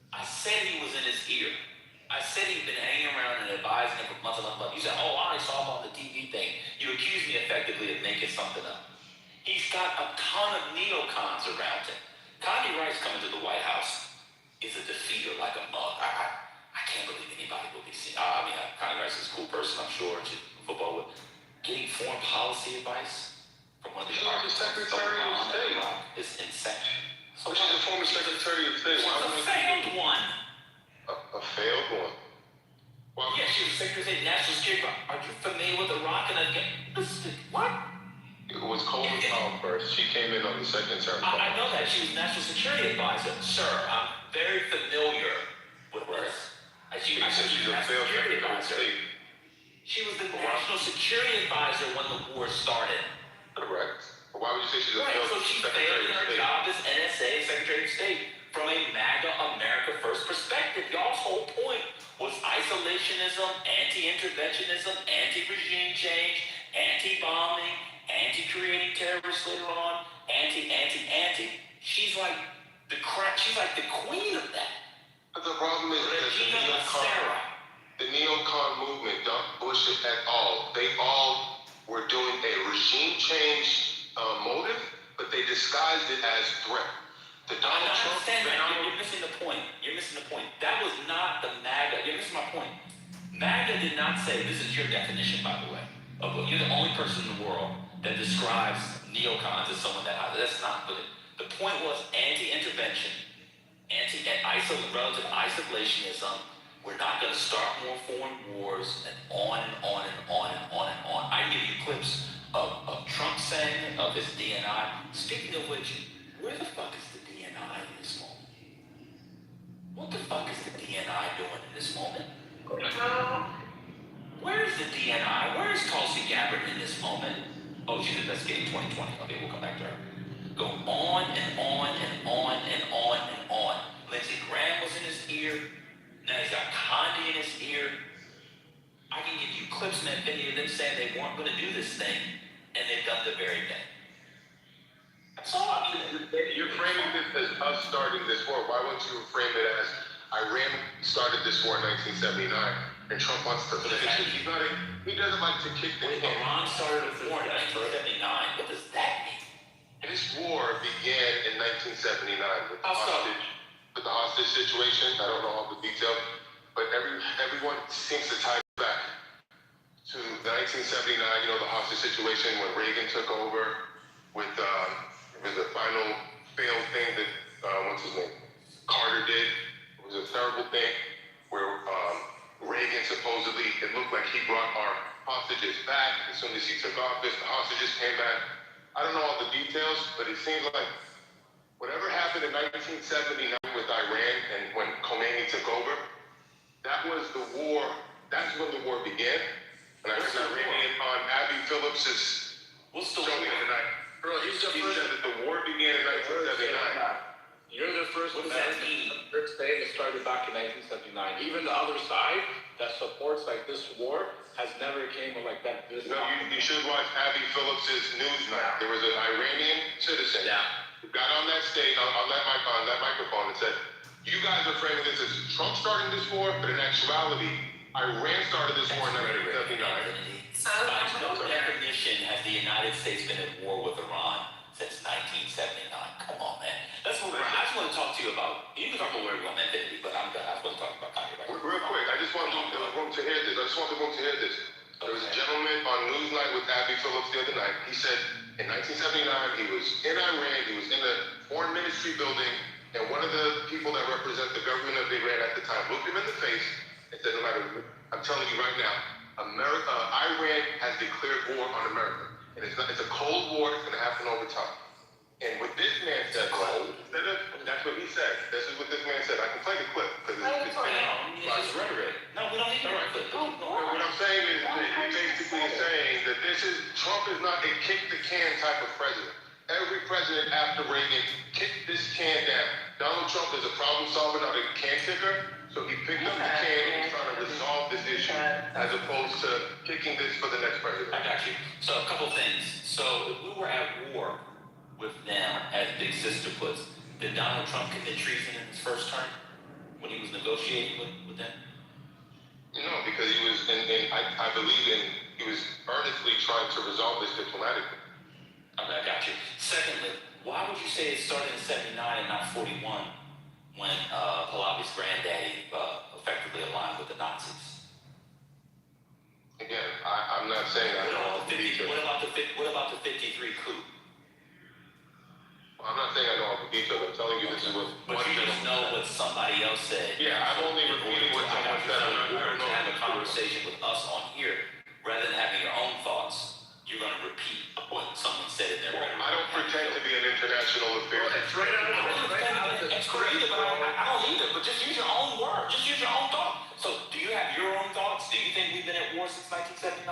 I said he was in his ear. I said he'd been hanging around and advising him for months and months. You said, oh, I saw him on the TV thing. You accused me effectively of making something up. He's got a ton of neocons around him. Connie Rice coming to the White House is a defeater like a mug. I can't believe anybody will be seen. Connie Rice is a cool person, I'm sure. She's football with getting foreign policy advice from one of the Secretary of State. It's insane. So she's a former Secretary of State. A failed one. A failed one. Well, yeah, she was Secretary of National Security. Are you familiar with Iraq and Afghanistan? What? It was Colin Powell first. She came in on the second term. I know that. She was National Security Advisor. Sir, I'm very familiar with her. She's a failed Secretary of State. She was the National Security Advisor when the war started. Correct. But why would you say she's a failed So she Secretary failed in of her State? job as NSA Secretary of State from a MAGA America First perspective. Y'all's whole point was isolationism, anti-interventionism, anti-regime change, anti-bombing, anti-creating terrorists later on, anti. She's like the queen of that. But the problem is that the neocon movement don't push it at all. They all were doing a regime change motive, but they disguised it as threat. The Donald Trump. You're missing the point. That was not the MAGA. You're missing my point. MAGA did not say, this is your definition, by the way. You're the only person in the world that describes neocons as someone that's not good. The point was anti-intervention, relative isolationism. We're not going to start more foreign wars, and on and on and on and on and on. I give you clips of Trump saying of his DNI. Speaking of which, where the fuck is the DNI in this moment? What the fuck is the DNI doing in this moment? Where is the DNI? Where is Tulsi Gabbard in this moment? Oh, she's investigating 2020. Okay, we'll come back to her. Go on and on and on and on and on. Lindsey Graham was in his ear. Now he's got Condi in his ear. I can give you clips, man, video of them saying they weren't going to do this thing, and they've done the very thing. That's all I mean. You're framing this as us starting this war. Why wouldn't you frame it as Iran started this war in 1979, and Trump wants to finish it? He doesn't like to kick the can. Iran started a war in 1979. What does that mean? This war began in 1979 with the hostage situation. I don't know all the details, but everyone seems to tie back to the 1979, the hostage situation when Reagan took over with the final failed thing that, what's his name, Carter did. It was a terrible thing where Reagan and supposedly it looked like he brought our hostages back. As soon as he took office, the hostages came back. I don't know all the details, but it seems like whatever happened in 1979 with Iran and when Khomeini took over, that was the war. That's when the war began. And I heard an Iranian on Abby Phillips's show the other night. He said that the war began in 1979. You're the first What does that mean? saying it started back in 1979. Even the other side that supports like this war has never came with like that. No, you should watch Abby Phillips's Newsnight. There was an Iranian citizen who got on that stage, on that microphone and said, "You guys are framing this as Trump starting this war, but in actuality, Iran started this war in 1979." By no definition has the United States been at war with Iran since 1979. Come on, man. Let's move around. I just want to talk to you about, you can talk about where we want infinity, but I'm done. I just want to talk about Kanye. Real quick, I just want the room to hear this. There was a gentleman on Newsnight with Abby Phillips the other night. He said in 1979, he was in Iran, he was in the foreign ministry building, and one of the people that represent the government of Iran at the time looked him in the face and said, "No matter, I'm telling you right now, Iran has declared war on America. And it's a cold war, it's going to happen over time." And what this man said was, that's what he said. This is what this man said. I can play the clip because it's just rhetoric. No, we don't need the clip. What I'm saying is that he basically is saying that Trump is not a kick the can type of president. Every president after Reagan kicked this can down. Donald Trump is a problem solver, not a can kicker. So he picked up the can and he's trying to resolve this issue as opposed to kicking this for the next president. I got you. So a couple things. So if we were at war with them, as Big Sister puts, did Donald Trump commit treason in his first term when he was negotiating with them? No, because he was, I believe he was earnestly trying to resolve this diplomatically. Okay, I got you. Secondly, why would you say it started in 79 and not 41 when Pahlavi's granddaddy effectively aligned with the Nazis? Again, I'm not saying I know all the details. What about the 53 coup? I'm not saying I know all the details. I'm telling you this is what. But you just know what somebody else said. Yeah, I'm only repeating what someone said. In order to have a conversation with us on here, rather than having your own thoughts, you're going to repeat what someone said in their rhetoric. I don't pretend to be an international affairs. It's right out of It's crazy, but I don't either. But just use your own word. Just use your own thought. So, do you have your own thoughts? Do you think we've been at war since 1979?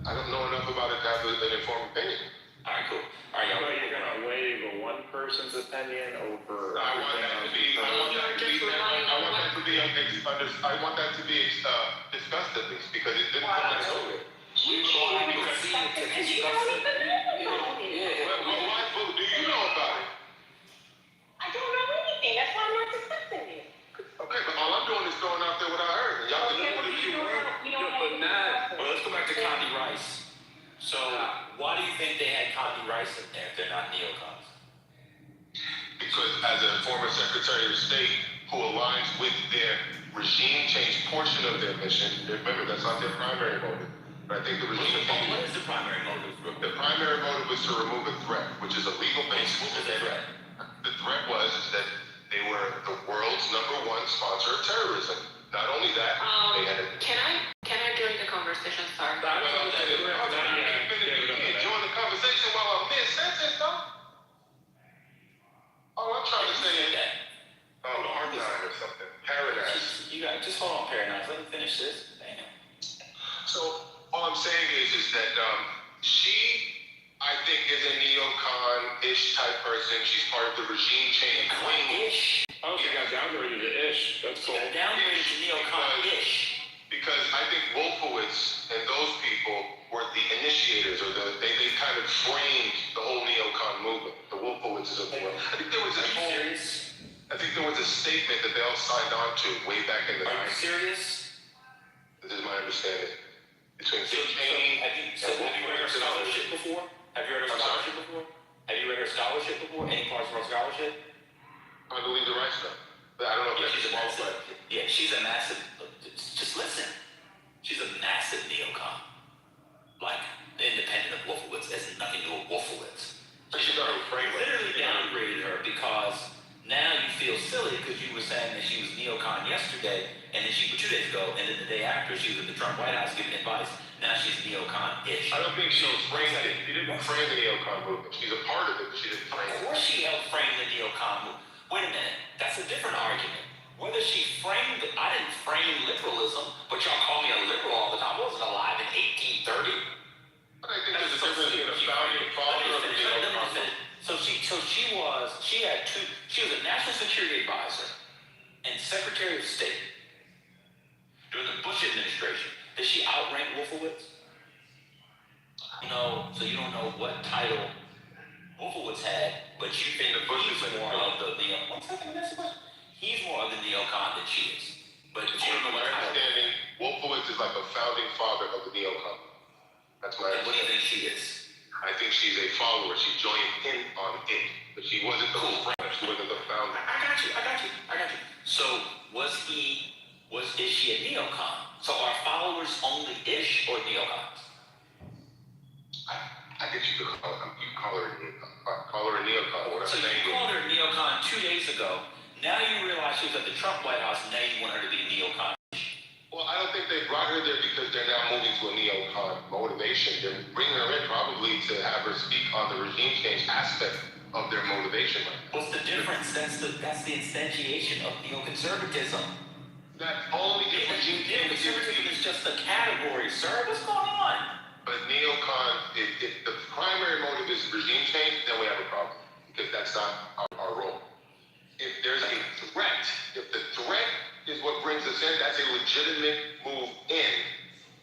I don't know enough about it to have an informed opinion. All right, cool. All right, y'all. So you're going to waive a one person's opinion over. I want that to be discussed at least because it didn't come out of it. You can't even respect it because you don't even know. What do you know about it? I don't know anything. That's why I'm not discussing it. Okay, but all I'm doing is throwing out there what I heard. And y'all can do what you want. Well, let's go back to Condi Rice. So, why do you think they had Condi Rice in there if they're not neocons? Because as a former Secretary of State who aligns with their regime change portion of their mission, remember that's not their primary motive. But I think the regime change. What is the primary motive? The primary motive was to remove a threat, which is a legal basis. What was the threat? The threat was that they were the world's #1 sponsor of terrorism. Not only that, they had. Can I join the conversation, sir? You can't join the conversation while I'm mid-sentence, though. All I'm trying to say is that. Oh, paradigm or something. Paradigm. You got just hold on, Paradigm. Let me finish this. Damn. So all I'm saying is that she, I think, is a neocon-ish type person. She's part of the regime change wing. Ish. Oh, she got downgraded to ish. That's cool. Got downgraded to neocon-ish. Because I think Wolfowitz and those people were the initiators, or they kind of framed the whole neocon movement. The Wolfowitzes of the world. I think there was a statement that they all signed on to way back in the 90s. Are you serious? This is my understanding. Between Have you read her scholarship before? Have you read her scholarship before? Any parts of her scholarship? I believe the right stuff. But I don't know if she's a massive. Yeah, she's a massive. Just listen. She's a massive neocon. Like, independent of Wolfowitz. It has nothing to do with Wolfowitz. She's not afraid. Literally downgraded her because now you feel silly because you were saying that she was neocon yesterday. day, and then 2 days ago, and then the day after, she was in the Trump White House giving advice. Now she's neocon-ish. I don't think she framed it. She didn't frame the neocon movement. She's a part of it, but she didn't frame it. Of course she helped frame the neocon movement. Wait a minute, that's a different argument. Whether she framed it, I didn't frame liberalism, but y'all call me a liberal all the time. I wasn't alive in 1830. I think there's a difference between a founding father of the neocon. She was a national security advisor and Secretary of State during the Bush administration. Did she outrank Wolfowitz? No, so you don't know what title Wolfowitz had, but you think the Bush is more of the neocon. He's more of the neocon than she is. But you don't know what title. Understanding, Wolfowitz is like a founding father of the neocon. That's my understanding. What do you think she is? I think she's a follower. She joined in on it, but she wasn't the friend. She wasn't the founder. I got you. So is she a neocon? So are followers only ish or neocons? I guess you could call her a neocon. Call her a neocon. So you called her a neocon 2 days ago. Now you realize she was at the Trump White House. Now you want her to be a neocon. Well, I don't think they brought her there because they're now moving to a neocon motivation. They're bringing her in probably to have her speak on the regime change aspect of their motivation. What's the difference? That's the instantiation of neoconservatism. That only the regime change. Neoconservatism is just a category, sir. What's going on? But neocon, if the primary motive is regime change, then we have a problem because that's not our role. If there's a threat, if the threat is what brings us in, that's a legitimate move in.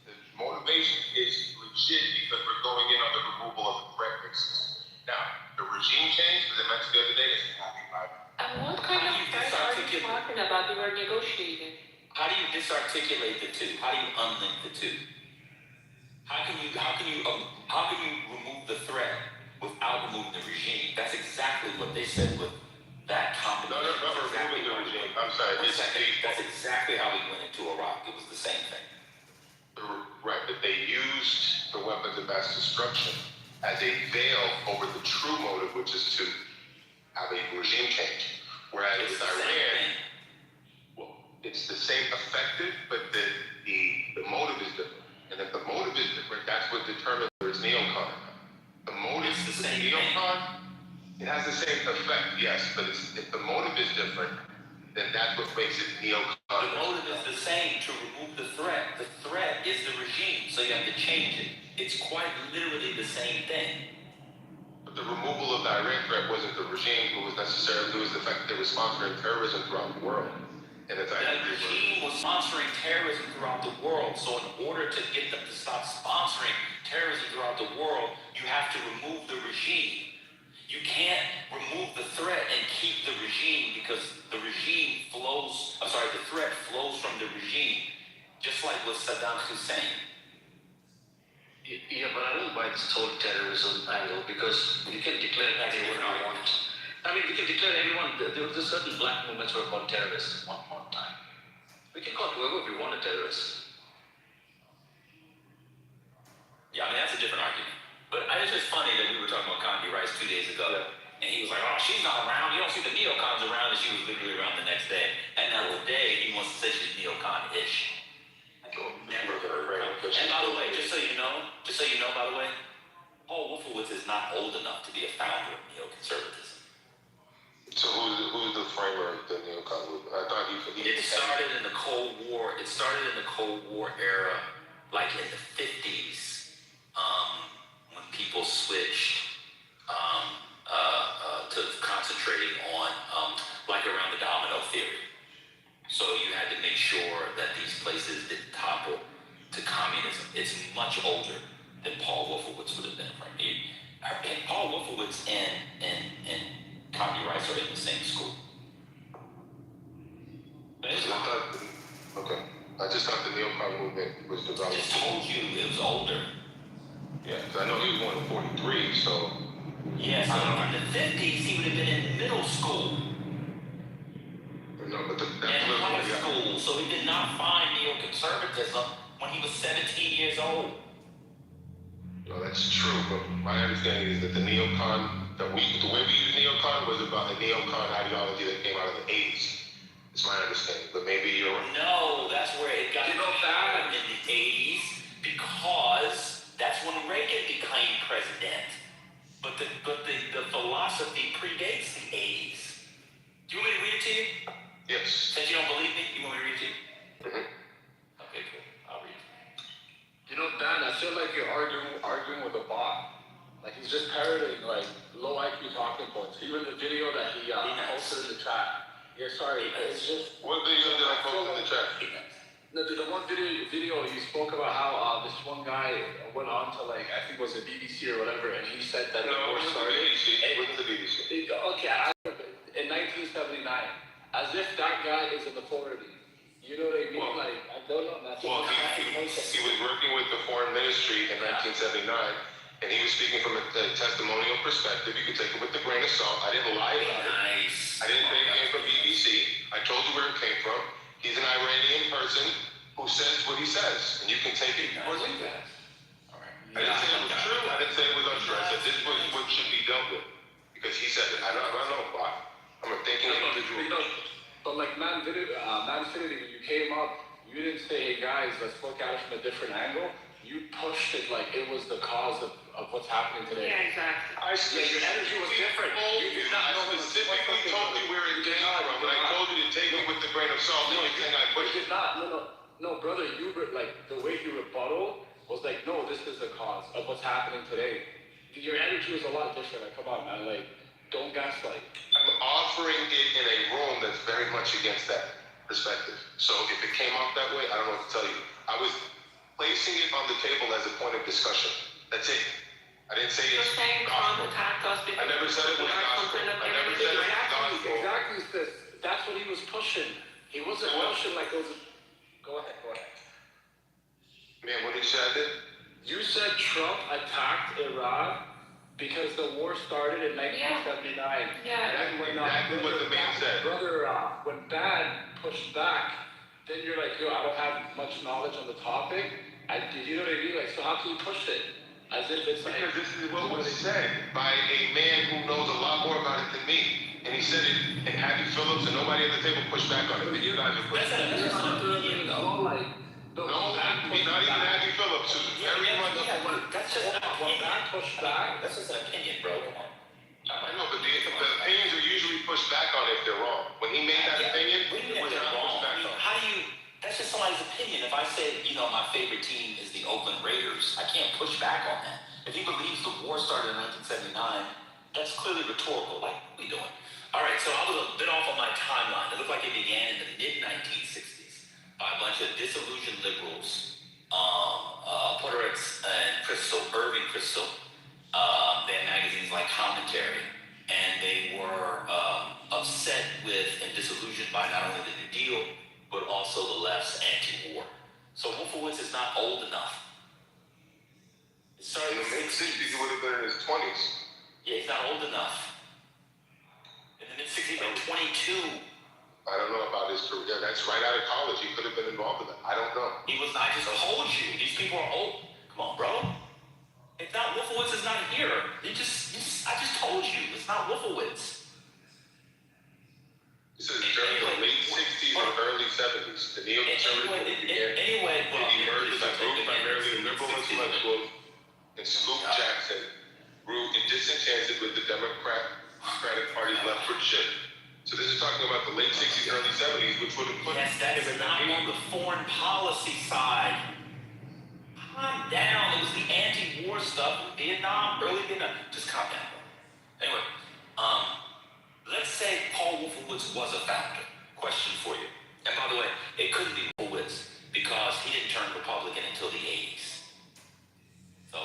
The motivation is legit because we're going in on the removal of the threat basis. Now, the regime change, as I mentioned the other day, is happy about it. And what kind of threat are you talking about? You were negotiating. How do you disarticulate the two? How do you unlink the two? How can you remove the threat without removing the regime? That's exactly what they said with that combination. No, removing the regime. I'm sorry. That's exactly how we went into Iraq. It was the same thing. Right, but they used the weapons of mass destruction as a veil over the true motive, which is to have a regime change. Whereas with Iran, well, it's the same effective, but the motive is different. And if the motive is different, that's what determines whether it's neocon. The motive is the neocon. It has the same effect, yes, but if the motive is different, then that's what makes it neocon. The motive is the same, to remove the threat. The threat is the regime, so you have to change it. It's quite literally the same thing. But the removal of the Iran threat wasn't the regime, it was the fact that they were sponsoring terrorism throughout the world. And it's the regime was sponsoring terrorism throughout the world, so in order to get them to stop sponsoring terrorism throughout the world, you have to remove the regime. You can't remove the threat and keep the regime because the threat flows from the regime, just like with Saddam Hussein. Yeah, but I don't buy this whole terrorism angle because you can declare anyone you want. I mean, we can declare anyone. There were certain black movements were called terrorists at one time. We can call whoever we want a terrorist. Yeah, I mean, that's a different argument. But it's just funny that we were talking about Condi Rice 2 days ago, and he was like, oh, she's not around. You don't see the neocons around, and she was literally around the next day. And now today, he wants to say she's neocon-ish. Never heard her. And by the way, just so you know, by the way, Paul Wolfowitz is not old enough to be a founder of neoconservatism. So who's the framer of the neocon movement? I thought he It started in the Cold War. It started in the Cold War era, like in the 50s. When people switched to concentrating on like around the domino theory. So you had to make sure that these places didn't topple to communism. It's much older than Paul Wolfowitz would have been. And Paul Wolfowitz and Condi Rice are in the same school. Okay. I just thought the neocon movement was developed. I just told you it was older. Yeah, because I know he was born in 43, so... Yeah, so in the 50s, he would have been in middle school. No, but and high school, so he did not find neoconservatism when he was 17 years old. No, that's true, but my understanding is that the neocon, the way we use neocon was about a neocon ideology that came out of the 80s. It's my understanding, but maybe you're right. No, that's where it got bad in the 80s because that's when Reagan became president. But the philosophy predates the 80s. Do you want me to read it to you? Yes. Since you don't believe me, you want me to read it to you? Mm-hmm. Okay, cool. I'll read it. You know, Dan, I feel like you're arguing with a bot. Like he's just parroting like low IQ talking points. Even the video that he posted in the chat. Yeah, sorry, it's just. What video did I post in the chat? The one video you spoke about how this one guy went on to like I think it was the BBC or whatever, and he said that No, it wasn't the BBC. It wasn't the BBC. Okay, in 1979, as if that guy is an authority. You know what I mean? Well, like I don't know. Well, he was working with the foreign ministry in 1979, and he was speaking from a testimonial perspective. You can take it with a grain of salt. I didn't lie about it. Nice. I didn't say it came from BBC. I told you where it came from. He's an Iranian person who says what he says, and you can take it or leave it. All right. I didn't say it was true. I didn't say it was untrue. I said this was what should be dealt with because he said it. I don't know why. I'm a thinking individual. But like Manfinity, when you came up, you didn't say, hey guys, let's look at it from a different angle. You pushed it like it was the cause of what's happening today. Yeah, exactly. Your energy was different. You did not know. I specifically told you where it came from, and I told you to take it with the grain of salt. No, you think I pushed did not. No, brother. You were like the way you rebuttal was like, no, this is the cause of what's happening today. Your energy was a lot different. Like, come on, man. Like, don't gaslight. I'm offering it in a room that's very much against that perspective. So if it came out that way, I don't know what to tell you. I was placing it on the table as a point of discussion. That's it. I didn't say it's gospel. I never said it was gospel. I never said it was gospel. Exactly, sis. That's what he was pushing. He wasn't pushing like those. Go ahead. Man, what did you say I did? You said Trump attacked Iran because the war started in 1979. Yeah. And when exactly what the man said. Brother, when Bad pushed back, then you're like, yo, I don't have much knowledge on the topic. You know what I mean? Like, so how can you push it? As if it's like... Because this is what was said by a man who knows a lot more about it than me. And he said it, and Abby Phillips and nobody at the table pushed back on it. But you guys are pushing back. No, not even Abby Phillips, who's very much... That's just an opinion. Pushed back. That's just an opinion, bro. Come on. I know, but the opinions are usually pushed back on if they're wrong. When he made that opinion, it was not pushed back on. How do you... That's just somebody's opinion. If I say, my favorite team is the Oakland Raiders, I can't push back on that. If he believes the war started in 1979, that's clearly rhetorical. Like, what are we doing? All right, so I was a bit off on my timeline. It looked like it began in the mid-1960s by a bunch of disillusioned liberals, Puerto and Crystal, Irving Crystal. They had magazines like Commentary, and they were upset with and disillusioned by not only the New Deal, but also the left's anti-war. So Wolfowitz is not old enough. It started in the mid-60s, he would have been in his 20s. Yeah, he's not old enough. In the mid-60s, he was 22. I don't know about his career. That's right out of college. He could have been involved in that. I don't know. I just told you. These people are old. Come on, bro. It's not Wolfowitz is not here. I just told you. It's not Wolfowitz. This is during the late 60s and early 70s. The neoconservative began to emerge as a group primarily of liberal intellectuals, and Scoop Jackson grew disenchanted with the Democratic Party's leftward shift. So this is talking about the late 60s, early 70s, which would have put him in not on the foreign policy side. Calm down. It was the anti-war stuff, Vietnam, early Vietnam. Just calm down, bro. Anyway, let's say Paul Wolfowitz was a founder. Question for you. And by the way, it couldn't be Wolfowitz because he didn't turn Republican until the 80s. So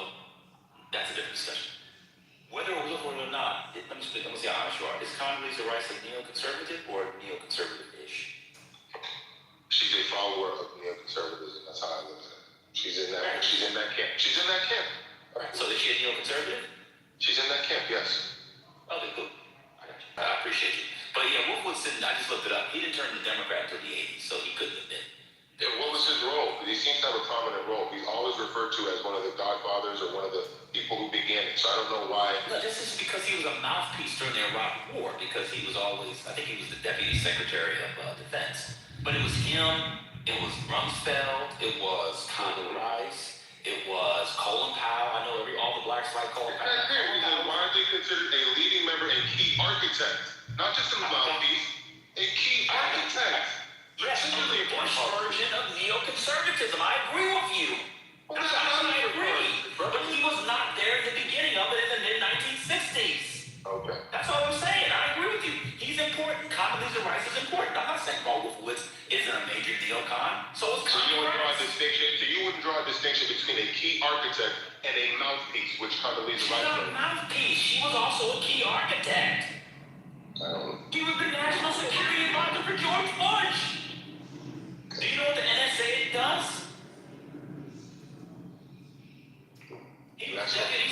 that's a different discussion. Whether it was Wolfowitz or not, let me see how honest you are. Is Congressman Rice a neoconservative or neoconservative-ish? She's a follower of neoconservatism. That's how I look at it. She's in that camp. All right. So is she a neoconservative? She's in that camp, yes. Okay, cool. I got you. I appreciate you. But yeah, Wolfowitz didn't, I just looked it up. He didn't turn to Democrat until the 80s, so he couldn't have been. Yeah, what was his role? He seems to have a prominent role. He's always referred to as one of the godfathers or one of the people who began it. so I don't know why. No, this is because he was a mouthpiece during the Iraq War, because he was always, I think he was the Deputy Secretary of Defense. But it was him, it was Rumsfeld, it was Conda Rice, it was Colin Powell. I know all the blacks like Colin Powell. He's a widely considered a leading member and key architect, not just a mouthpiece, a key architect. Yes, he was a Bush version of neoconservatism. I agree with you. I agree. But he was not there at the beginning of it in the mid-1960s. Okay. That's all I'm saying. I agree with you. He's important. Condoleezza Rice is important. I'm not saying Paul Wolfowitz isn't a major neocon. So is So you Condoleezza wouldn't draw a Rice. distinction. So you wouldn't draw a distinction between a key architect and a mouthpiece, which Condoleezza She's Rice not a was. mouthpiece. She was also a key architect. I don't know. He was the national security advisor for George Bush. Do you know what the NSA does? He was deputy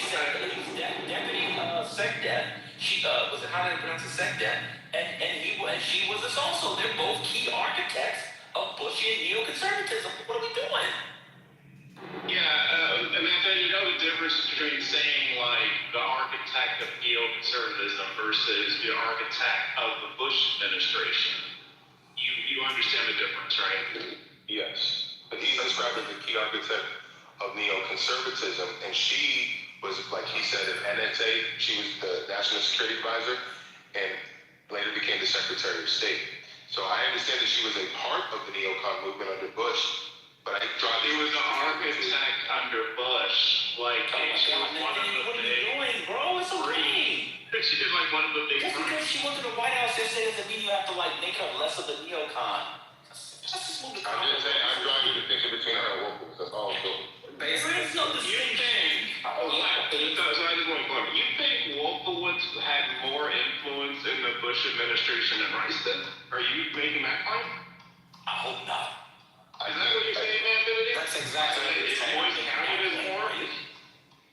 SecDef. She was it, how do they pronounce it, SecDef? And she was this also. They're both key architects of Bushian neoconservatism. What are we doing? Yeah, Amanda, you know the difference between saying like the architect of neoconservatism versus the architect of the Bush administration. You understand the difference, right? Yes. But he's described as the key architect of neoconservatism, and she was, like he said, an NSA. She was the National Security Advisor and later became the Secretary of State. So I understand that she was a part of the neocon movement under Bush, but I draw He was an architect under Bush. Like, she was one of the What are big you doing, bro? It's okay. She did like one of the big Just because she went to the White House yesterday doesn't mean you have to like make her less of a neocon. Just move the I'm just saying, I'm drawing a distinction between her and Wolfowitz. That's all I'm doing. There is no distinction. So I just want to clarify. You think Wolfowitz had more influence in the Bush administration than Rice did? Are you making that point? I hope not. Is that what you're saying, man? That's exactly what Is Boyce counted as more?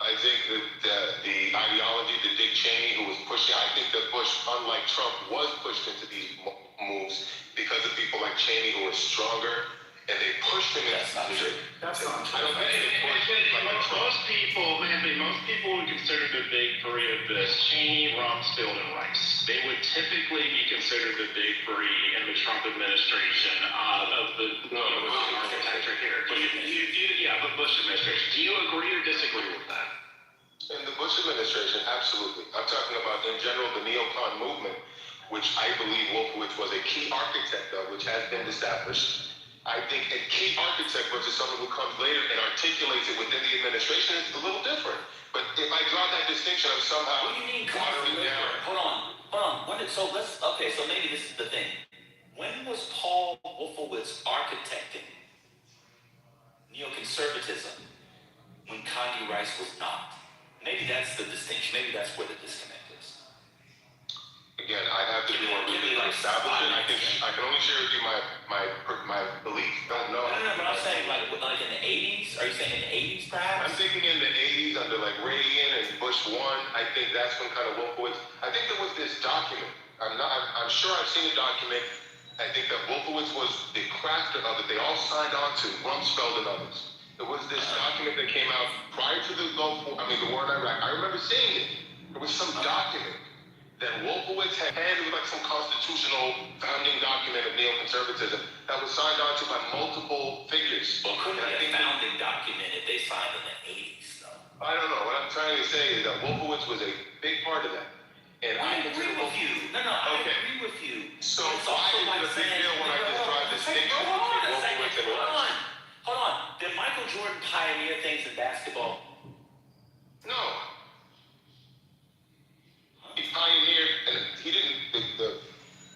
I think that the ideology that Dick Cheney, who was pushing, I think that Bush, unlike Trump, was pushed into these moves because of people like Cheney who were stronger, and they pushed him into these. That's not true. I don't think they pushed him like Trump. Most people would consider the big three of this Cheney, Rumsfeld, and Rice. They would typically be considered the big three in the Trump administration of the architecture here. The Bush administration. Do you agree or disagree with that? In the Bush administration, absolutely. I'm talking about, in general, the neocon movement, which I believe Wolfowitz was a key architect of, which has been established. I think a key architect versus someone who comes later and articulates it within the administration is a little different. But if I draw that distinction, I'm somehow What do you mean watering down. Hold on. So maybe this is the thing. When was Paul Wolfowitz architecting neoconservatism when Condi Rice was not? Maybe that's the distinction. Maybe that's where the disconnect is. Again, I have to do more research to establish it. I can only share with you my belief. I don't know. No, but I'm saying like in the 80s? Are you saying in the 80s perhaps? I'm thinking in the 80s under like Reagan and Bush 1. I think that's when kind of Wolfowitz. I think there was this document. I'm sure I've seen a document. I think that Wolfowitz was the crafter of it. They all signed on to Rumsfeld and others. There was this document that came out prior to the war in Iraq. I remember seeing it. There was some document that Wolfowitz had. It was like some constitutional founding document of neoconservatism that was signed on to by multiple figures. Well, couldn't be a founding document if they signed in the 80s, though. I don't know. What I'm trying to say is that Wolfowitz was a big part of that. And I agree with you. I agree with you. So why is it a big deal when I just draw a distinction between Wolfowitz and Rice? Hold on. Did Michael Jordan pioneer things in basketball? No. He pioneered, and he didn't, the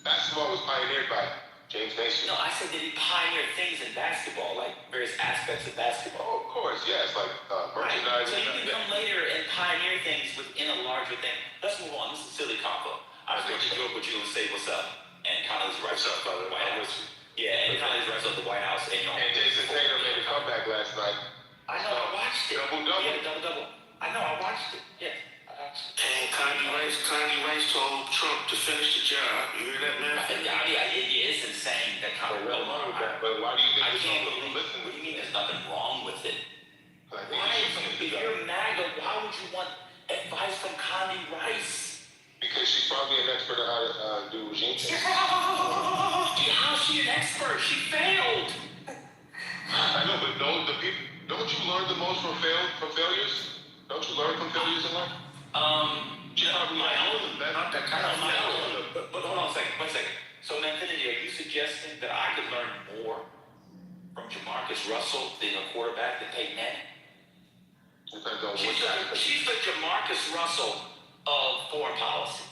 basketball was pioneered by James Naismith. No, I said did he pioneer things in basketball, like various aspects of basketball? Oh, of course, yes, like merchandising. So you can come later and pioneer things within a larger thing. Let's move on. This is a silly combo. I was going to joke with you and say, what's up? And Condoleezza Rice up the White House. Yeah, and Condoleezza Rice up the White House. And Jason Tatum made a comeback last night. I know, I watched it. Double-double. Yeah, double-double. I know, I watched it. Yeah. And Condi Rice told Trump to finish the job. You hear that, man? It is insane that Condoleezza What's wrong with that? But why do you think I can't believe. What do you mean there's nothing wrong with it? Why, if you're MAGA, why would you want F5 Condi Rice? Because she's probably an expert on how to do regime change. How's she an expert? She failed. I know, but don't you learn the most from failures? Don't you learn from failures in life? She probably Not that kind of but hold on a second, 1 second. So, Manfinity, are you suggesting that I could learn more from Jamarcus Russell being a quarterback than Peyton Manning? Depends on She's the Jamarcus Russell of foreign policy.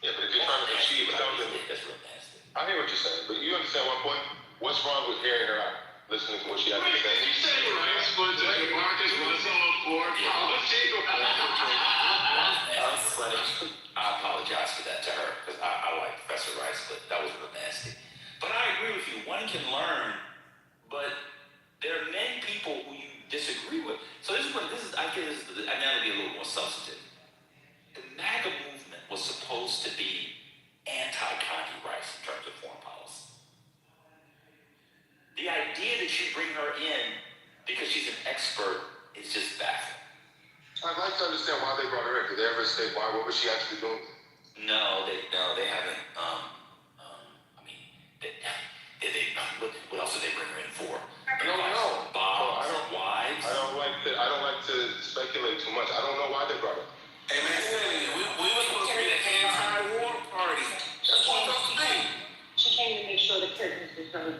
Yeah, but if you're trying to achieve something, that's real nasty. I hear what you're saying, but you understand one point? What's wrong with hearing her out, listening to what she has to say? You said Rice was a Marcus Russell of foreign policy. I apologize for that to her because I like Professor Rice, but that was real nasty. But I agree with you. One can learn, but there are many people who you disagree with. So I feel this is now to be a little more substantive. The MAGA movement was supposed to be anti-Condi Rice in terms of foreign policy. The idea that you bring her in because she's an expert is just baffling. I'd like to understand why they brought her in. Did they ever say why? What was she actually doing? No, they haven't. What else did they bring her in for? I don't know. Bombs, wives. I don't like to speculate too much. I don't know why they brought her. Hey man, we were supposed to be the anti-war party. That's what I'm supposed to be. She came to make sure the curtains were done.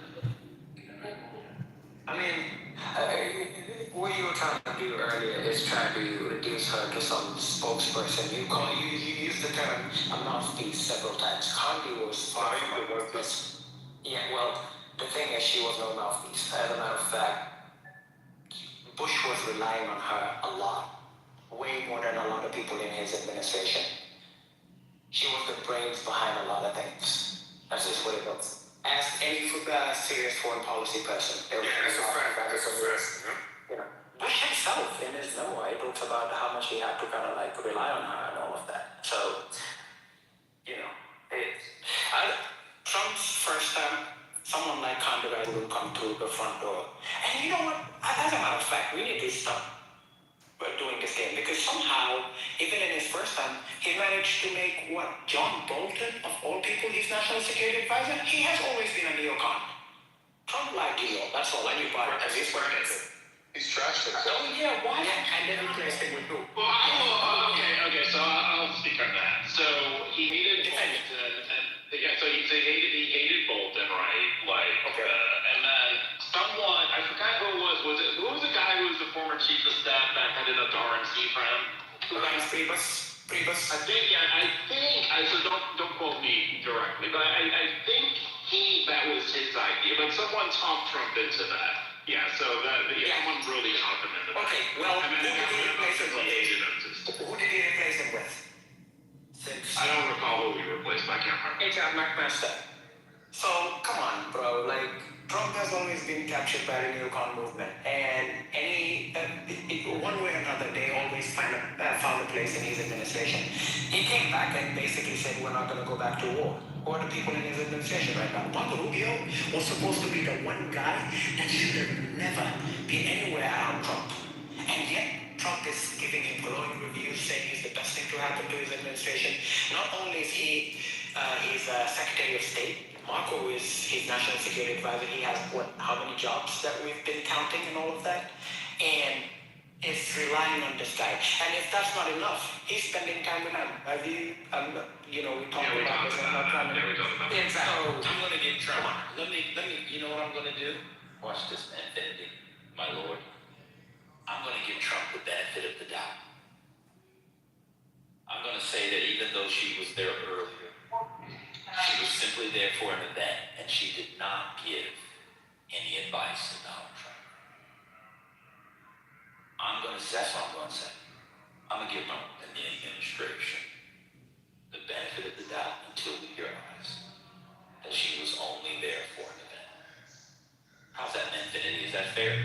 I mean, what you were trying to do earlier is trying to reduce her to some spokesperson. You used the term a mouthpiece several times. Condi was far from this. Yeah, well, the thing is, she was no mouthpiece. As a matter of fact, Bush was relying on her a lot, way more than a lot of people in his administration. She was the brains behind a lot of things. That's just what it looks. Ask any serious foreign policy person. That's a fact. You know, Bush himself in his memoir, he talks about how much he had to kind of like rely on her and all of that. So, you know, Trump's first term, someone like Condi Rice will come through the front door. And you know what? As a matter of fact, we need to stop doing this game because somehow, even in his first term, he managed to make John Bolton, of all people, his national security advisor. He has always been a neocon. Trump lied to you all. That's all. And you bought it as his witness. He's trashed himself. Oh yeah, why? And then replaced him with who? Well, okay. So I'll speak on that. So he hated Bolton, and he hated Bolton, right? Like, okay. And then someone, I forgot who it was. Who was the guy who was the former chief of staff that headed up to RNC for him? Priebus. I think. So don't quote me directly, but I think that was his idea. But someone talked Trump into that. Yeah. So someone really talked him into that. Okay. Well, who did he replace him with? I don't recall who he replaced. I can't remember. H.R. McMaster. So come on, bro. Like, Trump has always been captured by the neocon movement, and one way or another, they always found a place in his administration. He came back and basically said, we're not going to go back to war. Who are the people in his administration right now? Marco Rubio was supposed to be the one guy that should have never been anywhere around Trump. And yet, Trump is giving him glowing reviews, saying he's the best thing to happen to his administration. Not only is he his Secretary of State, Marco is his national security advisor. He has how many jobs that we've been counting and all of that, and is relying on this guy. And if that's not enough, he's spending time with him. Have you, we talked about this. Exactly. So I'm gonna get Trump. Let me. You know what I'm gonna do? Watch this, man, Benedict, my lord. I'm gonna give Trump the benefit of the doubt. I'm gonna say that even though she was there earlier, she was simply there for an event, and she did not give any advice to Donald Trump. That's what I'm going to say. I'm going to give the administration the benefit of the doubt until we realize that she was only there for an event. How's that, Infinity? Is that fair?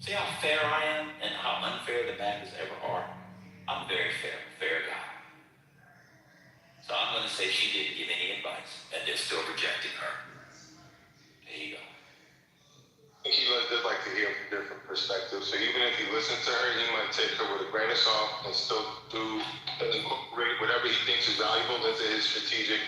See how fair I am and how unfair the Baptists ever are? I'm very fair guy. So I'm going to say she didn't give any advice, and they're still rejecting her. There you go. He would like to hear from different perspectives. perspective. So even if he listens to her, he might take her with a grain of salt and still incorporate whatever he thinks is valuable into his strategic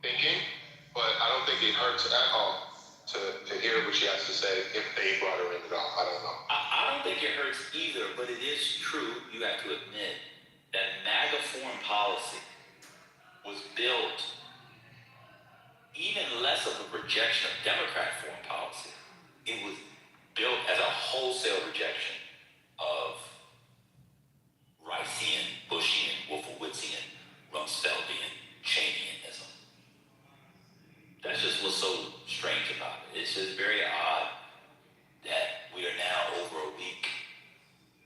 thinking. But I don't think it hurts at all to hear what she has to say if they brought her in at all. I don't know. I don't think it hurts either, but it is true, you have to admit, that MAGA foreign policy was built even less of a rejection of Democrat foreign policy. It was built as a wholesale rejection of Riceian, Bushian, Wolfowitzian, Rumsfeldian, Cheneyanism. That's just what's so strange about it. It's just very odd that we are now over a week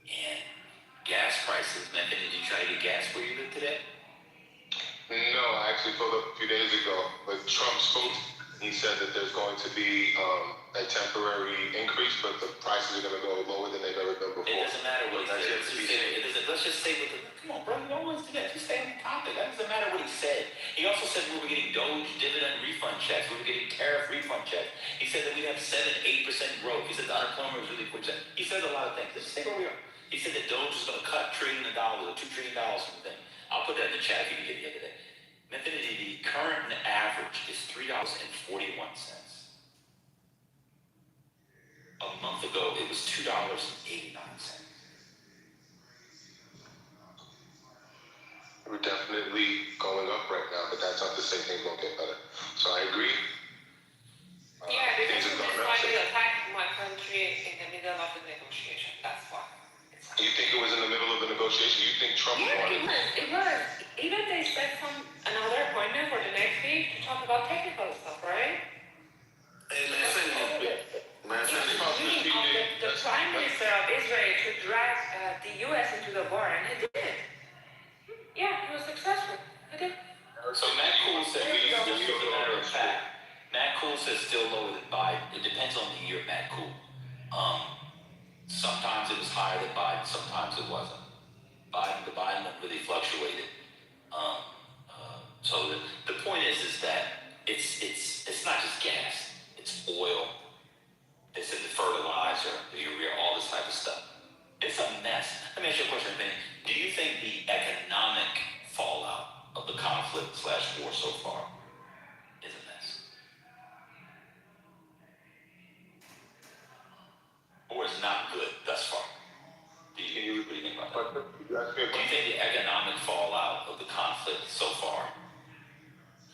and gas prices. Man, did you try to get gas where you live today? No, I actually pulled up a few days ago, but Trump spoke. He said that there's going to be a temporary increase, but the prices are going to go lower than they've ever been before. It doesn't matter what he said. Let's just say what the... Come on, bro. You don't want to do that. Just stay on the topic. That doesn't matter what he said. He also said we were getting Doge dividend refund checks. We were getting tariff refund checks. He said that we'd have 7-8% growth. He said the unemployment was really 4%. He said a lot of things. Let's stay where we are. He said that Doge was going to cut $1 trillion or $2 trillion from the thing. I'll put that in the chat if you can get the other day. Infinity, the current average is $3.41. A month ago, it was $2.89. We're definitely going up right now, but that's not to say things won't get better. So I agree. Yeah, because things you have gone up. decided to attack my country in the middle of the negotiation. That's why. You think it was in the middle of the negotiation? You think Trump wanted? It was. Even they set another appointment for the next week to talk about technical stuff, right? Hey, man, The Prime Minister of Israel to drag the U.S. into the war, and he did. Yeah, he was successful. He did. So Matt Cool said, just as a matter of fact, Matt Cool says still lower than Biden. It depends on the year, Matt Cool. Sometimes it was higher than Biden, sometimes it wasn't. The Biden one really fluctuated. So the point is that it's not just gas, it's oil, it's the fertilizer, the urea, all this type of stuff. It's a mess. Let me ask you a question, Vinny. Do you think the economic fallout of the conflict/war so far is a mess? Or is not good thus far? What do you think about that? Do you think the economic fallout of the conflict so far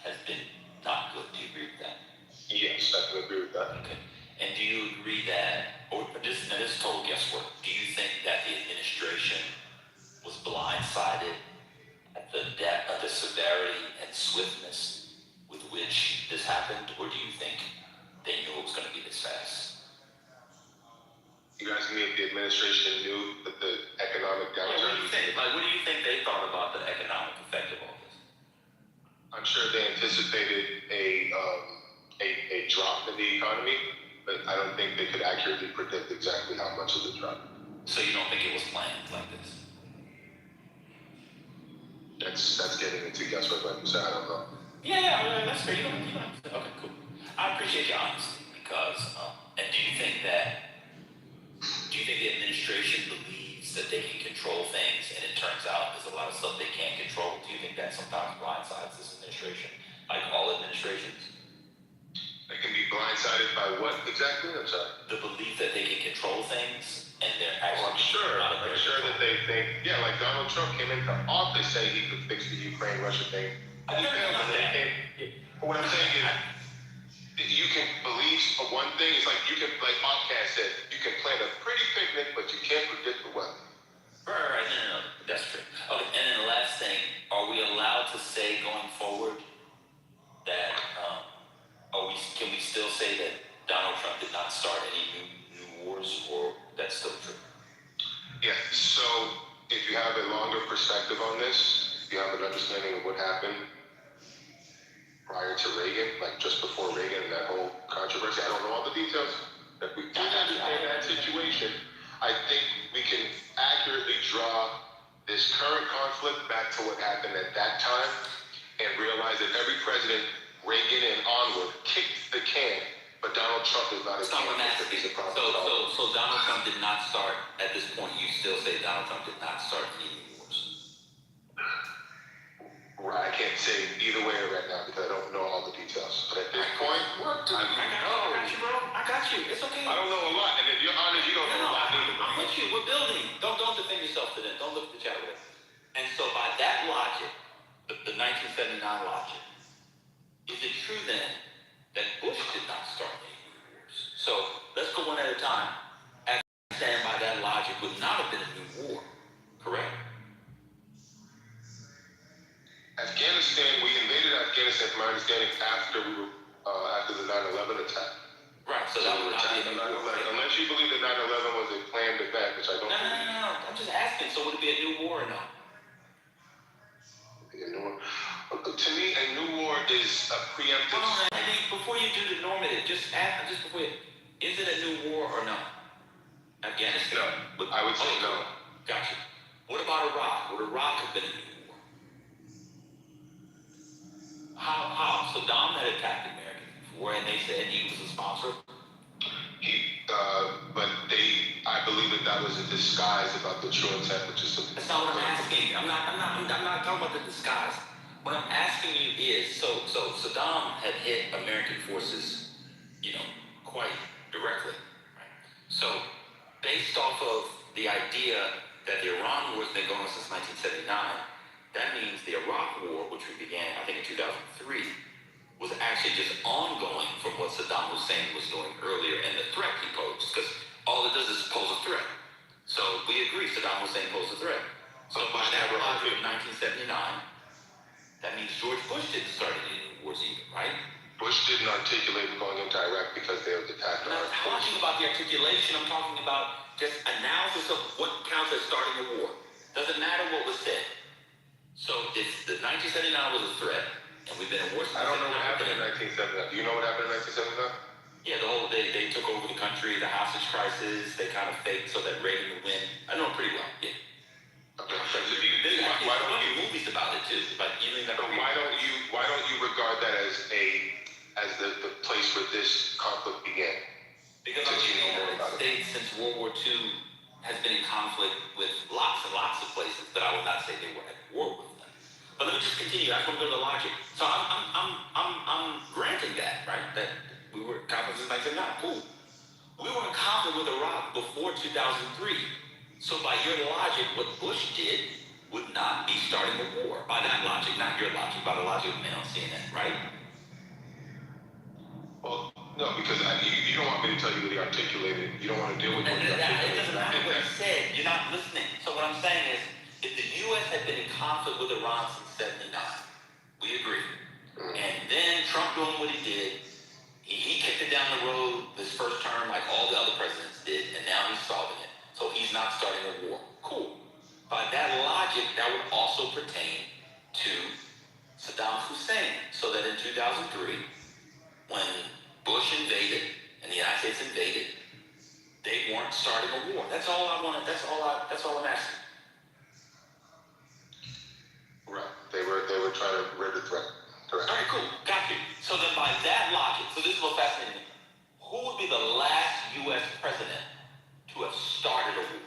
has been not good? Do you agree with that? Yes, I can agree with that. Okay. And do you agree that, or this is total guesswork, do you think that the administration was blindsided at the depth of the severity and swiftness with which this happened, or do you think they knew it was going to be this fast? You asking me if the administration knew that the economic downturn? What do you think? Like, what do you think they thought about the economic effect of all this? I'm sure they anticipated a drop in the economy, but I don't think they could accurately predict exactly how much of the drop. So you don't think it was planned like this? That's getting into guesswork, like you said. I don't know. Yeah, that's fair. You don't okay, cool. I appreciate your honesty because, and do you think the administration believes that they can control things, and it turns out there's a lot of stuff they can't control? Do you think that sometimes blindsides this administration, like all administrations? They can be blindsided by what exactly? I'm sorry. The belief that they can control things, and they're actually. I'm sure that they think, yeah, like Donald Trump came into office saying he could fix the Ukraine-Russia thing. But what I'm saying is, you can believe one thing. It's like you can, like Podcast said, you can plan a pretty picnic, but you can't predict the weather. Right. No, that's true. Okay, and then the last thing, are we allowed to say going forward that, can we still say that Donald Trump did not start any new wars, or that's still true? Yeah, so if you have a longer perspective on this, if you have an understanding of what happened prior to Reagan, like just before Reagan and that whole controversy, I don't know all the details, if we did understand that situation, I think we can accurately draw this current conflict back to what happened at that time and realize that every president, Reagan and onward, kicked the can, but Donald Trump is not a Stop what I'm candidate. asking. He's a problem. So Donald Trump did not start, at this point, you still say Donald Trump did not start any wars? Right, I can't say either way right now because I don't know all the details. But at this point, I got you, bro. I got you. It's okay. I don't know a lot, and if you're honest, you don't know a lot either. I'm with you. We're building. Don't defend yourself to them. Don't look at the chat with. And so by that logic, the 1979 logic, is it true then that Bush did not start any wars? So let's go one at a time. Afghanistan, by that logic, would not have been a new war, correct? Afghanistan, we invaded Afghanistan, from my understanding, after the 9/11 attack. Right, so that would not be a new war. Unless you believe that 9/11 was a planned event, which I don't believe. No. I'm just asking. So would it be a new war or no? To me, a new war is a preemptive. I mean, before you do the normative, just before you, is it a new war or no? Afghanistan. No, I would say no. Gotcha. What about Iraq? Would Iraq have been a new war? How? Saddam had attacked America before, and they said he was a sponsor. I believe that was a disguise about the true intent, which is. That's not what I'm asking. I'm not talking about the disguise. What I'm asking you is, so Saddam had hit American forces, quite directly, right? So, based off of the idea that the Iran war has been going on since 1979, that means the Iraq war, which we began, I think, in 2003, was actually just ongoing from what Saddam Hussein was doing earlier and the threat he posed, because all it does is pose a threat. So we agree Saddam Hussein posed a threat. So by that logic of 1979, that means George Bush didn't start any wars either, right? Bush didn't articulate going into Iraq because they were attacked. I'm not talking about the articulation, I'm talking about just analysis of what counts as starting a war. Doesn't matter what was said. So it's the 1979 was a threat, and we've been in war since. I don't know what happened in 1979. Do you know what happened in 1979? Yeah, they took over the country, the hostage crisis, they kind of faked so that Reagan would win. I know pretty well, yeah. Okay. Why don't you movies about it too? Why don't you regard that as the place where this conflict began? Because the United States since World War II has been in conflict with lots and lots of places, but I would not say they were at war with them. But let me just continue. I just want to go to the logic. So I'm granting that, right? That we were in conflict since 1979. Cool. We were in conflict with Iraq before 2003. So by your logic, what Bush did would not be starting a war. By that logic, not your logic, by the logic of men on CNN, right? Well, no, because you don't want me to tell you what he articulated. You don't want to deal with what he articulated. It doesn't matter what he said. You're not listening. So what I'm saying is, if the U.S. had been in conflict with Iran since 79, we agree. And then Trump doing what he did, he kicked it down the road this first term like all the other presidents did, and now he's solving it. So he's not starting a war. Cool. By that logic, that would also pertain to Saddam Hussein. So that in 2003, when Bush invaded and the United States invaded, they weren't starting a war. That's all I want. That's all I'm asking. Right. They were trying to rid the threat. Correct. All right, cool. Got you. So then by that logic, so this is what fascinating me. Who would be the last U.S. president to have started a war?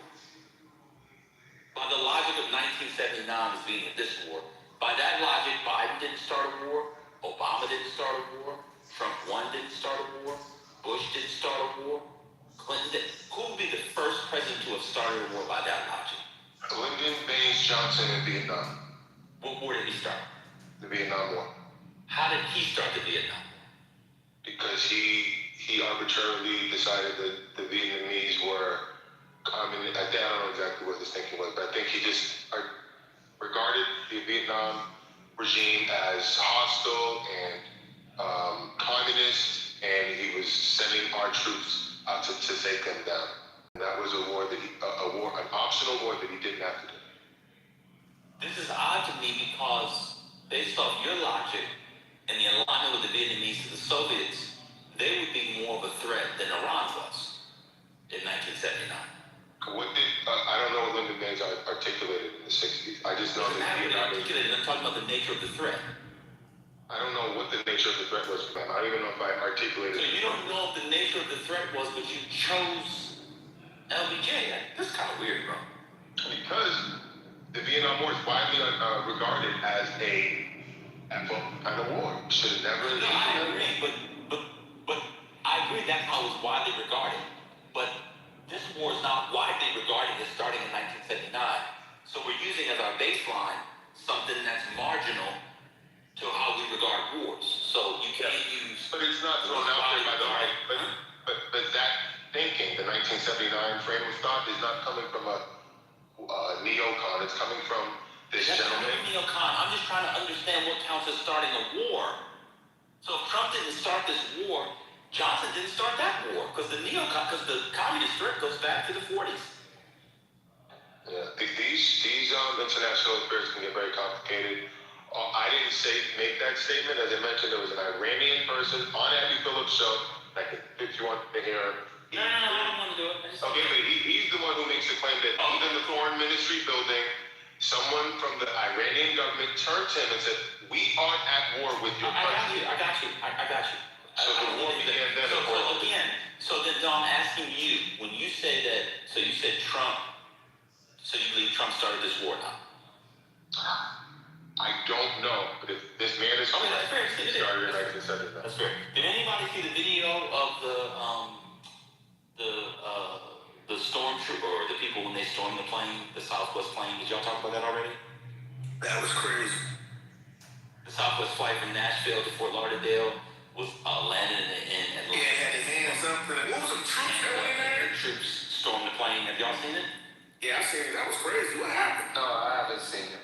By the logic of 1979 as being this war, by that logic, Biden didn't start a war, Obama didn't start a war, Trump 1 didn't start a war, Bush didn't start a war, Clinton didn't. Who would be the first president to have started a war by that logic? Lyndon Baines Johnson in Vietnam. What war did he start? The Vietnam War. How did he start the Vietnam War? Because he arbitrarily decided that the Vietnamese were, I don't know exactly what his thinking was, but I think he just regarded the Vietnam regime as hostile and communist, and he was sending our troops out to take them down. And that was an optional war that he didn't have to do. This is odd to me because, based off your logic and the alignment with the Vietnamese to the Soviets, they would be more of a threat than Iran was in 1979. I don't know what Lyndon Baines articulated in the 60s. I just know that he articulated. I'm talking about the nature of the threat. I don't know what the nature of the threat was. I don't even know if I articulated. So you don't know if the nature nature of the threat was, but you chose LBJ. That's kind of weird, bro. Because the Vietnam War is widely regarded as a kind of war. Should have never. No, I agree, but I agree that's how it was widely regarded. But this war is not widely regarded as starting in 1979. So we're using as our baseline something that's marginal to how we regard wars. So you can't use. But it's not thrown out there by the right. But that thinking, the 1979 frame of thought, is not coming from a neocon. It's coming from this gentleman. Neocon. I'm just trying to understand what counts as starting a war. So if Trump didn't start this war, Johnson didn't start that war because the communist threat goes back to the 40s. Yeah, these international affairs can get very complicated. I didn't make that statement. As I mentioned, there was an Iranian person on Abby Phillips' show that could, if you want to hear. No, I don't want to do it. Okay, but he's the one who makes the claim that even the foreign ministry building, someone from the Iranian government turned to him and said, "We aren't at war with your country." I got you. So the war began then. So then I'm asking you, when you say that, so you said Trump, so you believe Trump started this war now? I don't know, but if this man is correct, that's fair. he started in 1979. That's fair. Did anybody see the video of the stormtrooper or the people when they stormed the plane, the Southwest plane? Did y'all talk about that already? That was crazy. The Southwest flight from Nashville to Fort Lauderdale was landed in Atlanta. Yeah, had his hands up. What was some troops that went in there? Troops stormed the plane. Have y'all seen it? Yeah, I seen it. That was crazy. What happened? No, I haven't seen it.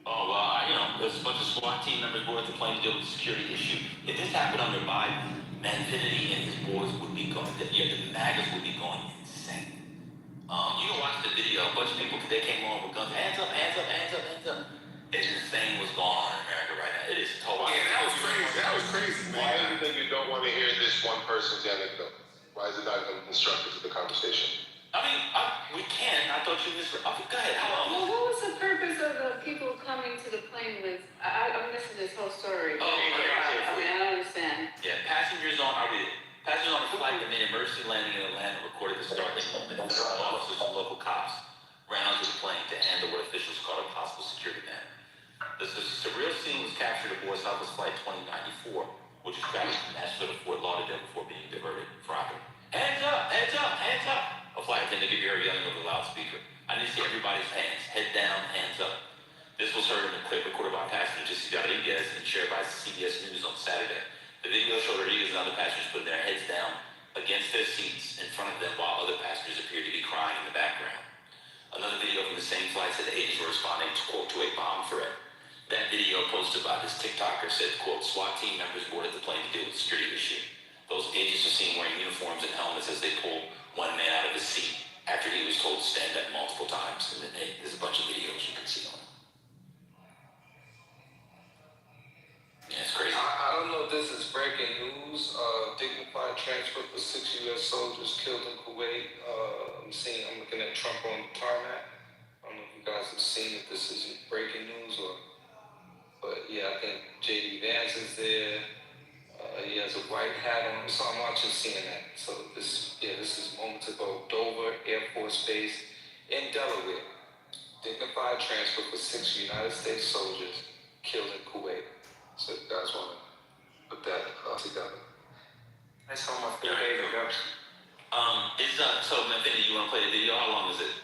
Oh, well, there's a bunch of SWAT team members boarded the plane to deal with the security issue. If this happened under Biden, Manfinity and his boys would be going, the MAGAs would be going insane. You can watch the video. A bunch of people, they came on with guns. Hands up, hands up, hands up, hands up. It's insane what's going on in America right now. It is totally. Yeah, that was crazy. That was crazy, man. Why do you think you don't want to hear this one person's anecdote? Why is it not constructive to the conversation? I mean, we can. I thought you misread. Go ahead. Well, what was the purpose of the people coming to the plane with? I'm missing this whole story. Oh, okay. I don't understand. Yeah, passengers on a flight that made emergency landing in Atlanta recorded the startling moment. Officers and local cops ran onto the plane to handle what officials called a possible security man. The surreal scene was captured aboard Southwest Flight 2094, which was traveling from Nashville to Fort Lauderdale before being diverted for opera. Hands up, hands up, hands up. A flight attendant could be heard yelling over the loudspeaker. I need to see everybody's hands. Head down, hands up. This was heard in a clip recorded by passenger Jesse Rodriguez and shared by CBS News on Saturday. The video showed Rodriguez and other passengers putting their heads down against their seats in front of them while other passengers appeared to be crying in the background. Another video from the same flight said the agents were responding to, quote, to a bomb threat. That video posted by this TikToker said, quote, SWAT team members boarded the plane to deal with the security issue. Those agents are seen wearing uniforms and helmets as they pull one man out of his seat after he was told to stand up multiple times. And then there's a bunch of videos you can see on it. Yeah, it's crazy. I don't know if this is breaking news. Dignified transfer for 6 U.S. soldiers killed in Kuwait. I'm looking at Trump on the tarmac. I don't know if you guys have seen if this is breaking news but yeah, I think J.D. Vance is there. He has a white hat on, so I'm watching CNN. So this is moments ago. Dover Air Force Base in Delaware. Dignified transfer for 6 United States soldiers killed in Kuwait. So if you guys want to put that together. That's almost 3 days ago. So Manfinity, you want to play the video? How long is it?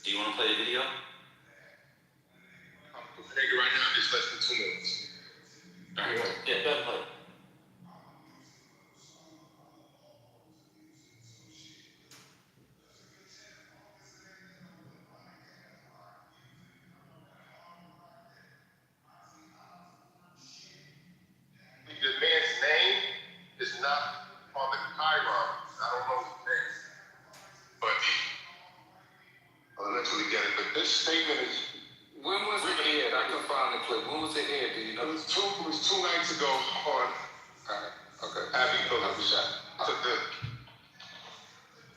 Do you want to play the video? I'm preparing it right now. It's less than 2 minutes. All right. Yeah, go ahead and play it. The man's name is not on the Chiron. I don't know his name. But I'll eventually get it. But this statement is. When was it aired? I can find the clip. When was it aired? Do you know? It was two nights ago on Okay. Abby Phillips. So the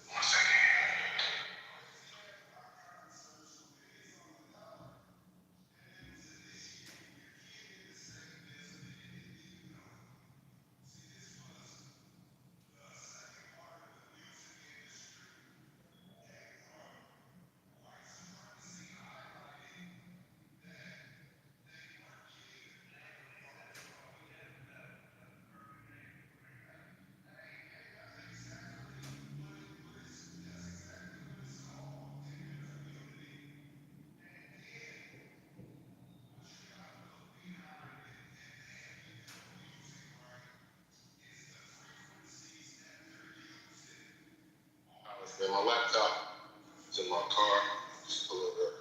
1 second. my laptop. It's in my car. Just pull it up.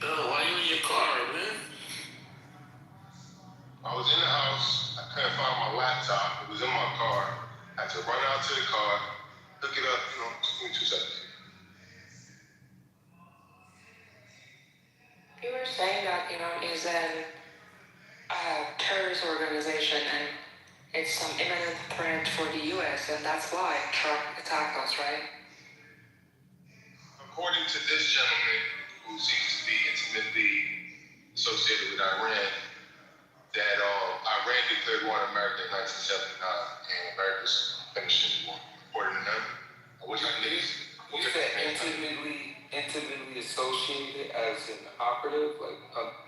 Why you in your car, man? I was in the house. I couldn't find my laptop. It was in my car. I had to run out to the car, hook it up. Just give me 2 seconds. You were saying that Iran is a terrorist organization and it's some imminent threat for the U.S. and that's why Trump attacked us, right? According to this gentleman, who seems to be intimately associated with Iran, that Iran declared war on America in 1979, and America's finishing the war. According to them, which I think is... You said intimately associated as an operative? Like,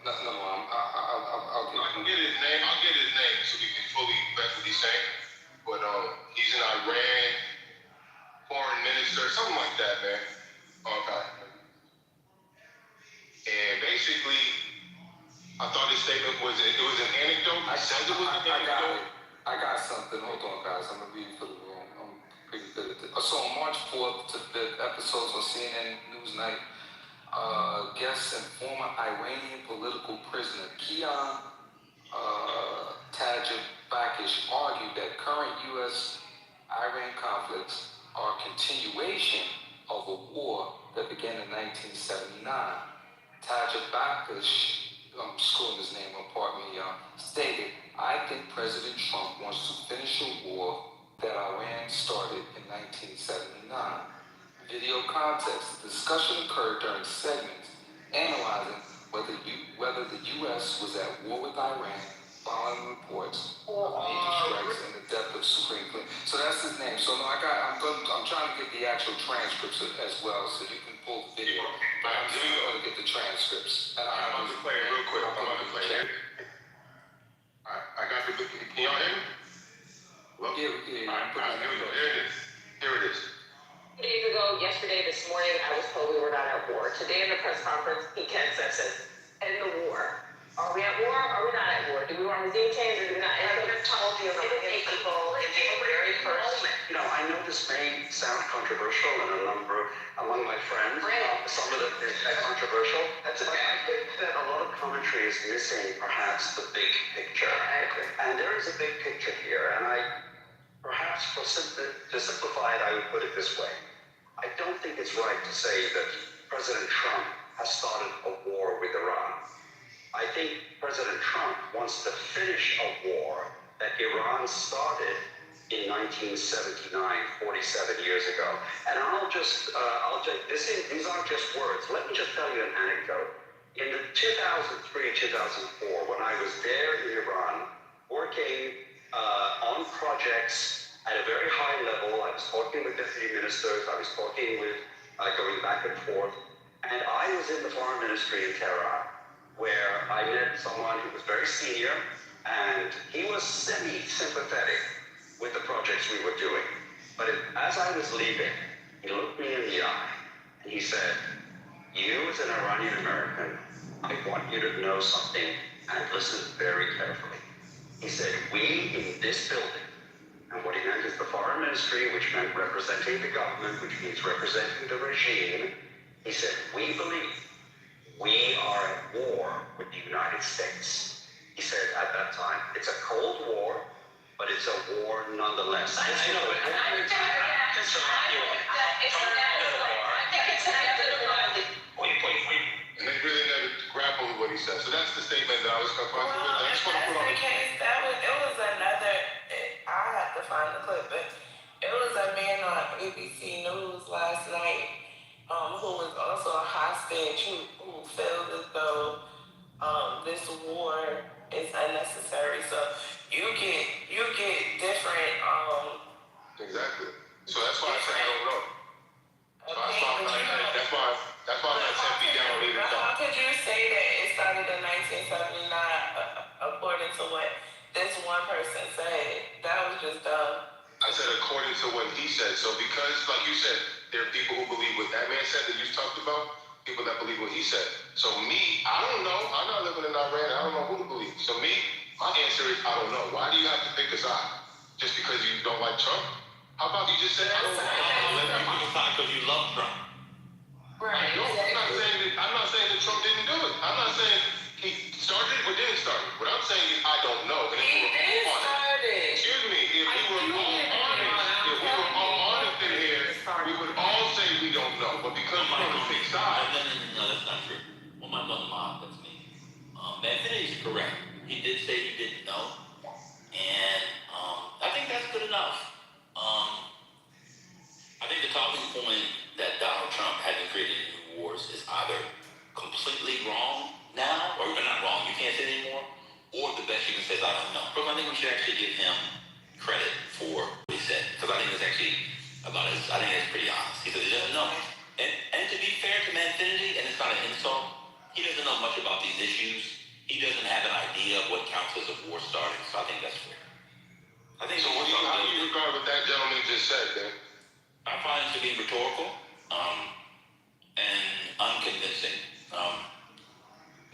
no, I'll get I can get his name. I'll get his name so we can fully vet what he's saying. But he's an Iran foreign minister, something like that, man. Okay. And basically, I thought his statement was it was an anecdote. I said it was an anecdote. I got something. Hold on, guys. I'm gonna read it for the room. I'm pretty good at this. So on March 4th, the episodes on CNN Newsnight, guest and former Iranian political prisoner Kian Tajibakish argued that current U.S.-Iran conflicts are a continuation of a war that began in 1979. Tajibakish, I'm screwing his name up, pardon me, stated, I think President Trump wants to finish a war that Iran started in 1979. Video context, the discussion occurred during segments analyzing whether the U.S. was at war with Iran following reports of Navy strikes and the death of Supreme Court. So that's his name. So no, I'm trying to get the actual transcripts as well, so you can pull the video. But I'm just going to get the transcripts. And I'm going to play it real quick. I'm going to play it. All right, I got the. Can y'all hear me? Well, yeah. All right, here we go. Here it is. Here it is. 2 days ago, yesterday, this morning, I was told we were not at war. Today in the press conference, he can't said, end the war. Are we at war? Are we not at war? Do we want regime change or do we not? And I just told you about people in the very first moment. You know, I know this may sound controversial and among my friends, some of it is controversial. That's okay. I think that a lot of commentary is missing perhaps the big picture. I agree. And there is a big picture here, and perhaps to simplify it, I would put it this way. I don't think it's right to say that President Trump has started a war with Iran. I think President Trump wants to finish a war that Iran started in 1979, 47 years ago. And these aren't just words. Let me just tell you an anecdote. In the 2003-2004, when I was there in Iran, working on projects at a very high level, I was talking with deputy ministers, I was talking with, going back and forth, and I was in the foreign ministry in Tehran, where I met someone who was very senior, and he was semi-sympathetic with the projects we were doing. But as I was leaving, he looked me in the eye, and he said, you as an Iranian American, I want you to know something, and listen very carefully. He said, we in this building, and what he meant is the foreign ministry, which meant representing the government, which means representing the regime. He said, we believe we are at war with the United States. He said at that time, it's a Cold War, but it's a war nonetheless. I know it. And they really never grappled with what he said. So that's the statement that I was confronted with. I just want to put on the case, it was another, I have to find the clip, but it was a man on ABC News last night who was also a hostage who felt as though this war is unnecessary. So you get different exactly. So that's why I said I don't know. That's why I'm not 10 feet down on either side. How could you say that it started in 1979 according to what this one person said? That was just dumb. I said according to what he said. So because, like you said, There are people who believe what that man said that you talked about, people that believe what he said. So me, I don't know. I'm not living in Iran. I don't know who to believe. So me, my answer is I don't know. Why do you have to pick a side? Just because you don't like Trump? How about you just say I don't know? I'll let you pick a side because you love Trump. Right. No, I'm not saying that Trump didn't do it. I'm not saying he started it or didn't start it. What I'm saying is I don't know. And if we were all honest, excuse me, if we were all honest in here, we would all say we don't know. But because we're on the same side. No, that's not true. Well, my mother-in-law, that's me. Anthony is correct. He did say he didn't know. And I think that's good enough. I think the talking point that Donald Trump hasn't created new wars is either completely wrong now, or not wrong, you can't say it anymore, or the best you can say is I don't know. Because I think we should actually give him credit for what he said. Because I think it's actually I think it's pretty honest. He said he doesn't know. And to be fair to Manfinity, and it's not an insult, he doesn't know much about these issues. He doesn't have an idea of what counts as a war starting. So I think that's fair. How do you regard what that gentleman just said, then? I find it to be rhetorical and unconvincing.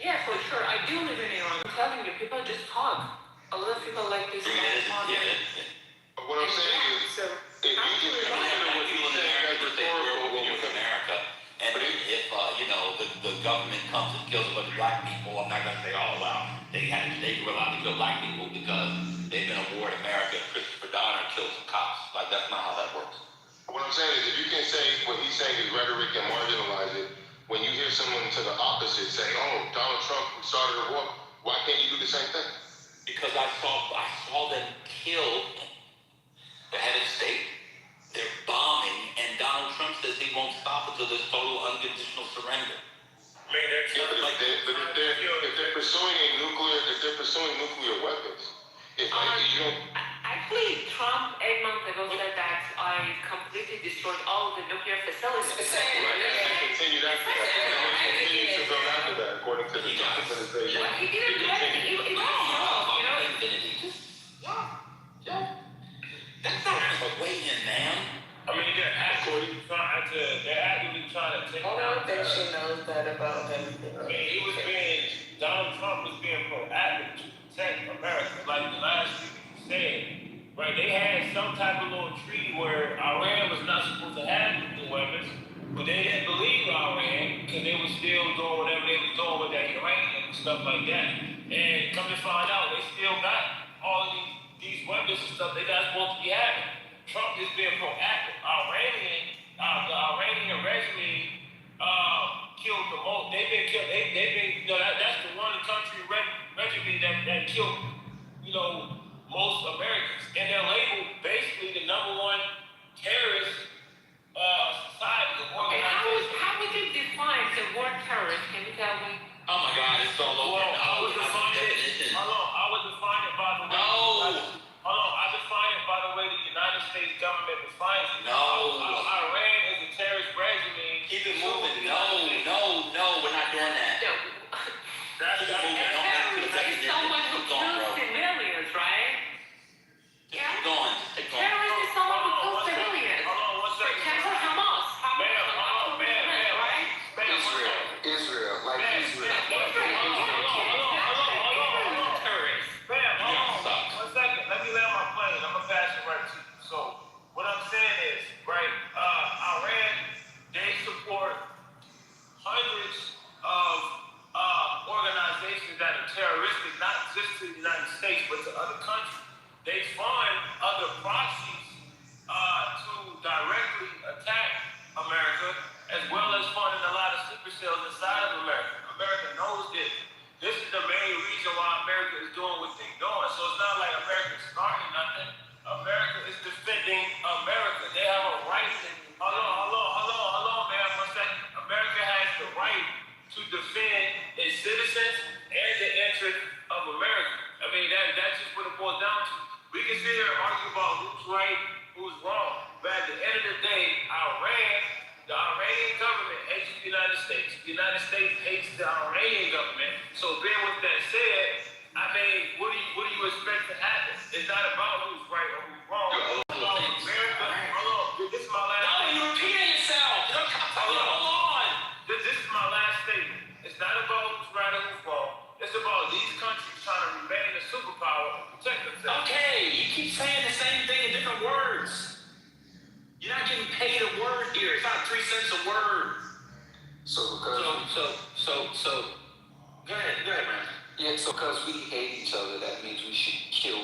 Yeah, for sure. I do live in Iran. I'm telling you, people just talk. A lot of people like this. But what I'm saying is, if you just consider what he's saying as rhetorical with America, and if the government comes and kills a bunch of black people, I'm not going to say, oh, wow, they were allowed to kill black people because they've been a war in America. Christopher Donner killed some cops. Like, that's not how that works. What I'm saying is, if you can say what he's saying is rhetoric and marginalize it, when you hear someone to the opposite say, oh, Donald Trump started a war, why can't you do the same thing? Because I saw them kill the head of state. They're bombing, and Donald Trump says he won't stop until there's total unconditional surrender. I mean, if they're pursuing nuclear weapons, Actually, Trump 8 months ago said that I completely destroyed all of the nuclear facilities. Continue to build after that, according to the Trump administration. He didn't do anything. He was wrong, That's not a way-in, man. I mean, they're actively trying to take I don't think she knows that about him. I mean, Donald Trump was being proactive to protect America. Like the last speaker said, right? They had some type of little treaty where Iran was not supposed to have nuclear weapons, but they didn't believe Iran because they were still doing whatever they were doing with that uranium and stuff like that. And come to find out, they still got all of these weapons and stuff they're not supposed to be having. Trump is being proactive. The Iranian regime killed the most. They've been killed. They've been. That's the one country regime that killed. Most Americans, and they're labeled basically the #1 terrorist society or organization. How would you define the word terrorist? Can you tell me? Oh my God, it's all over. Well, I would define it by the way. No. I define it by the way the United States government defines it. No. Iran is a terrorist regime. Keep it moving. No, we're not doing that. That's Someone who kills civilians, right? Keep going. Terrorist is someone who kills civilians. For example, Hamas. Israel, like Israel. One second. Let me land my plane. I'm gonna pass it right to you. So, what I'm saying is, right? Iran, they support hundreds of organizations that are terroristic, not just to the United States, but to other countries. They fund other proxies to directly attack America, as well as funding a lot of super cells inside of America. America knows this. This is the main reason why America is doing what they're doing. So it's not like America's starting nothing. America is defending America. They have a right to... Hold on, man. 1 second. America has the right to defend its citizens and the interest of America. I mean, that's just what it boils down to. We can sit here and argue about who's right, who's wrong. But at the end of the day, the Iranian government hates the United States. The United States hates the Iranian government. So being with that said, I mean, what do you expect to happen? It's not about who's right or who's wrong. It's about America. Hold on, this is my last thing. No, you're repeating yourself. keep saying the same thing in different words. You're not getting paid a word here. It's not 3 cents a word. So because go ahead, man. Yeah, so because we hate each other, that means we should kill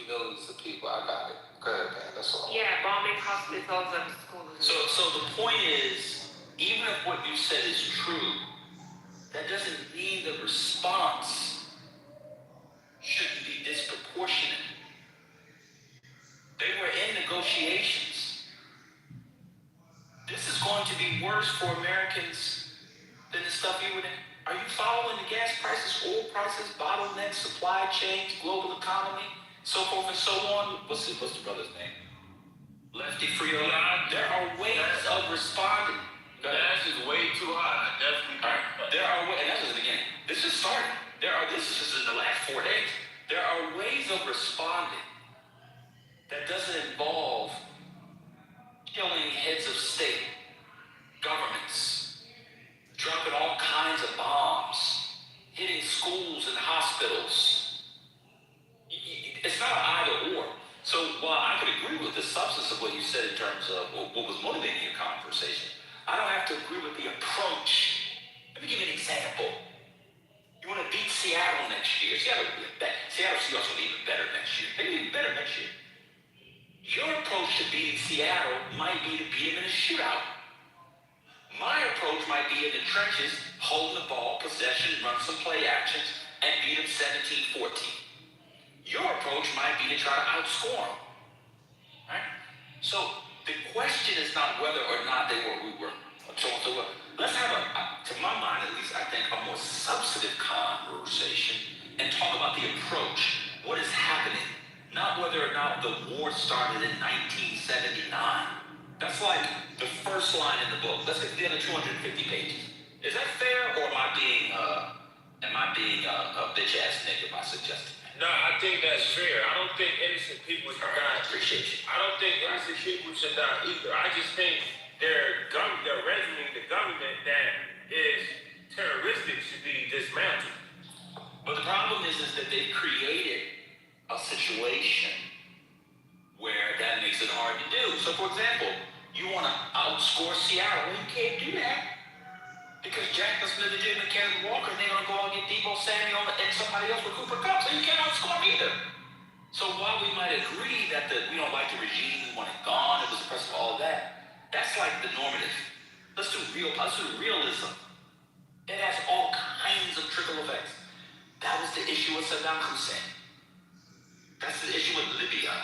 millions of people. I got it. Go ahead, man. That's all. Yeah, bombing hospitals and schools. So the point is, even if what you said is true, that doesn't mean the response shouldn't be disproportionate. They were in negotiations. This is going to be worse for Americans than the stuff you would. Are you following the gas prices, oil prices, bottlenecks, supply chains, global economy, so forth and so on? What's the brother's name? Lefty Frio. There are ways of responding. Gas is way too high. Definitely. All right. There are ways, and that's just the beginning. This is starting. This is just in the last 4 days. There are ways of responding that doesn't involve killing heads of state, governments, dropping all kinds of bombs, hitting schools and hospitals. It's not either or. So while I could agree with the substance of what you said in terms of what was motivating your conversation, I don't have to agree with the approach. Let me give you an example. You want to beat Seattle next year. Seattle Seahawks will be even better next year. They'll be even better next year. Your approach to beating Seattle might be to beat them in a shootout. My approach might be in the trenches, holding the ball, possession, run some play actions, and beat them 17-14. Your approach might be to try to outscore them. Right? So the question is not whether or not they were, we were. So let's have to my mind at least, I think, a more substantive conversation and talk about the approach. What is happening? Not whether or not the war started in 1979. That's like the first line in the book. Let's get the other 250 pages. Is that fair, or am I being a bitch ass nigga by suggesting that? No, I think that's fair. I don't think innocent people should die. I appreciate you. I don't think innocent people should die either. I just think their regimen, the government that is terroristic, should be dismantled. But the problem is that they've created a situation where that makes it hard to do. So, for example, you want to outscore Seattle. Well, you can't do that because Jackson Smith and Kenneth Walker, they're going to go out and get Debo Samuel and somebody else with Cooper Kupp, so you can't outscore them either. So while we might agree that we don't like the regime, we want it gone, it was oppressive, all that, that's like the normative. Let's do realism. It has all kinds of trickle effects. That was the issue with Saddam Hussein. That's the issue with Libya.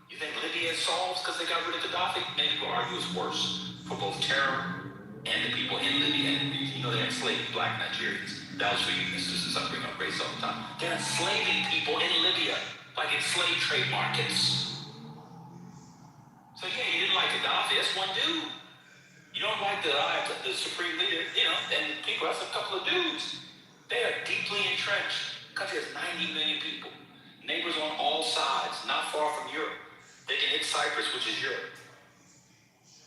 You think Libya is solved because they got rid of Gaddafi? Many people argue it's worse for both terror and the people in Libya. And you know, they're enslaving black Nigerians. That was for you, since I bring up race all the time. They're enslaving people in Libya, like in slave trade markets. So yeah, you didn't like Gaddafi, that's one dude. You don't like the supreme leader, and the people, that's a couple of dudes. They are deeply entrenched. The country has 90 million people. Neighbors on all sides, not far from Europe. They can hit Cyprus, which is Europe.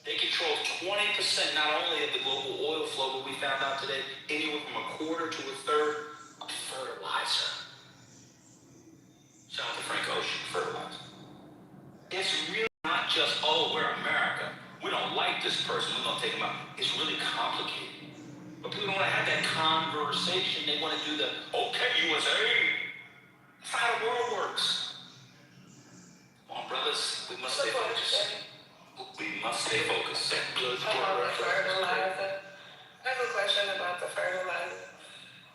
They control 20% not only of the global oil flow, but we found out today, anywhere from a quarter to a third of fertilizer. Shout out to Frank Ocean, fertilizer. It's really not just, we're America. We don't like this person, we're going to take him out. It's really complicated. But people don't want to have that conversation. They want to do the, okay, USA. That's not how the world works. Come on, brothers, we must stay focused. We must stay focused. About the fertilizer. I have a question about the fertilizer.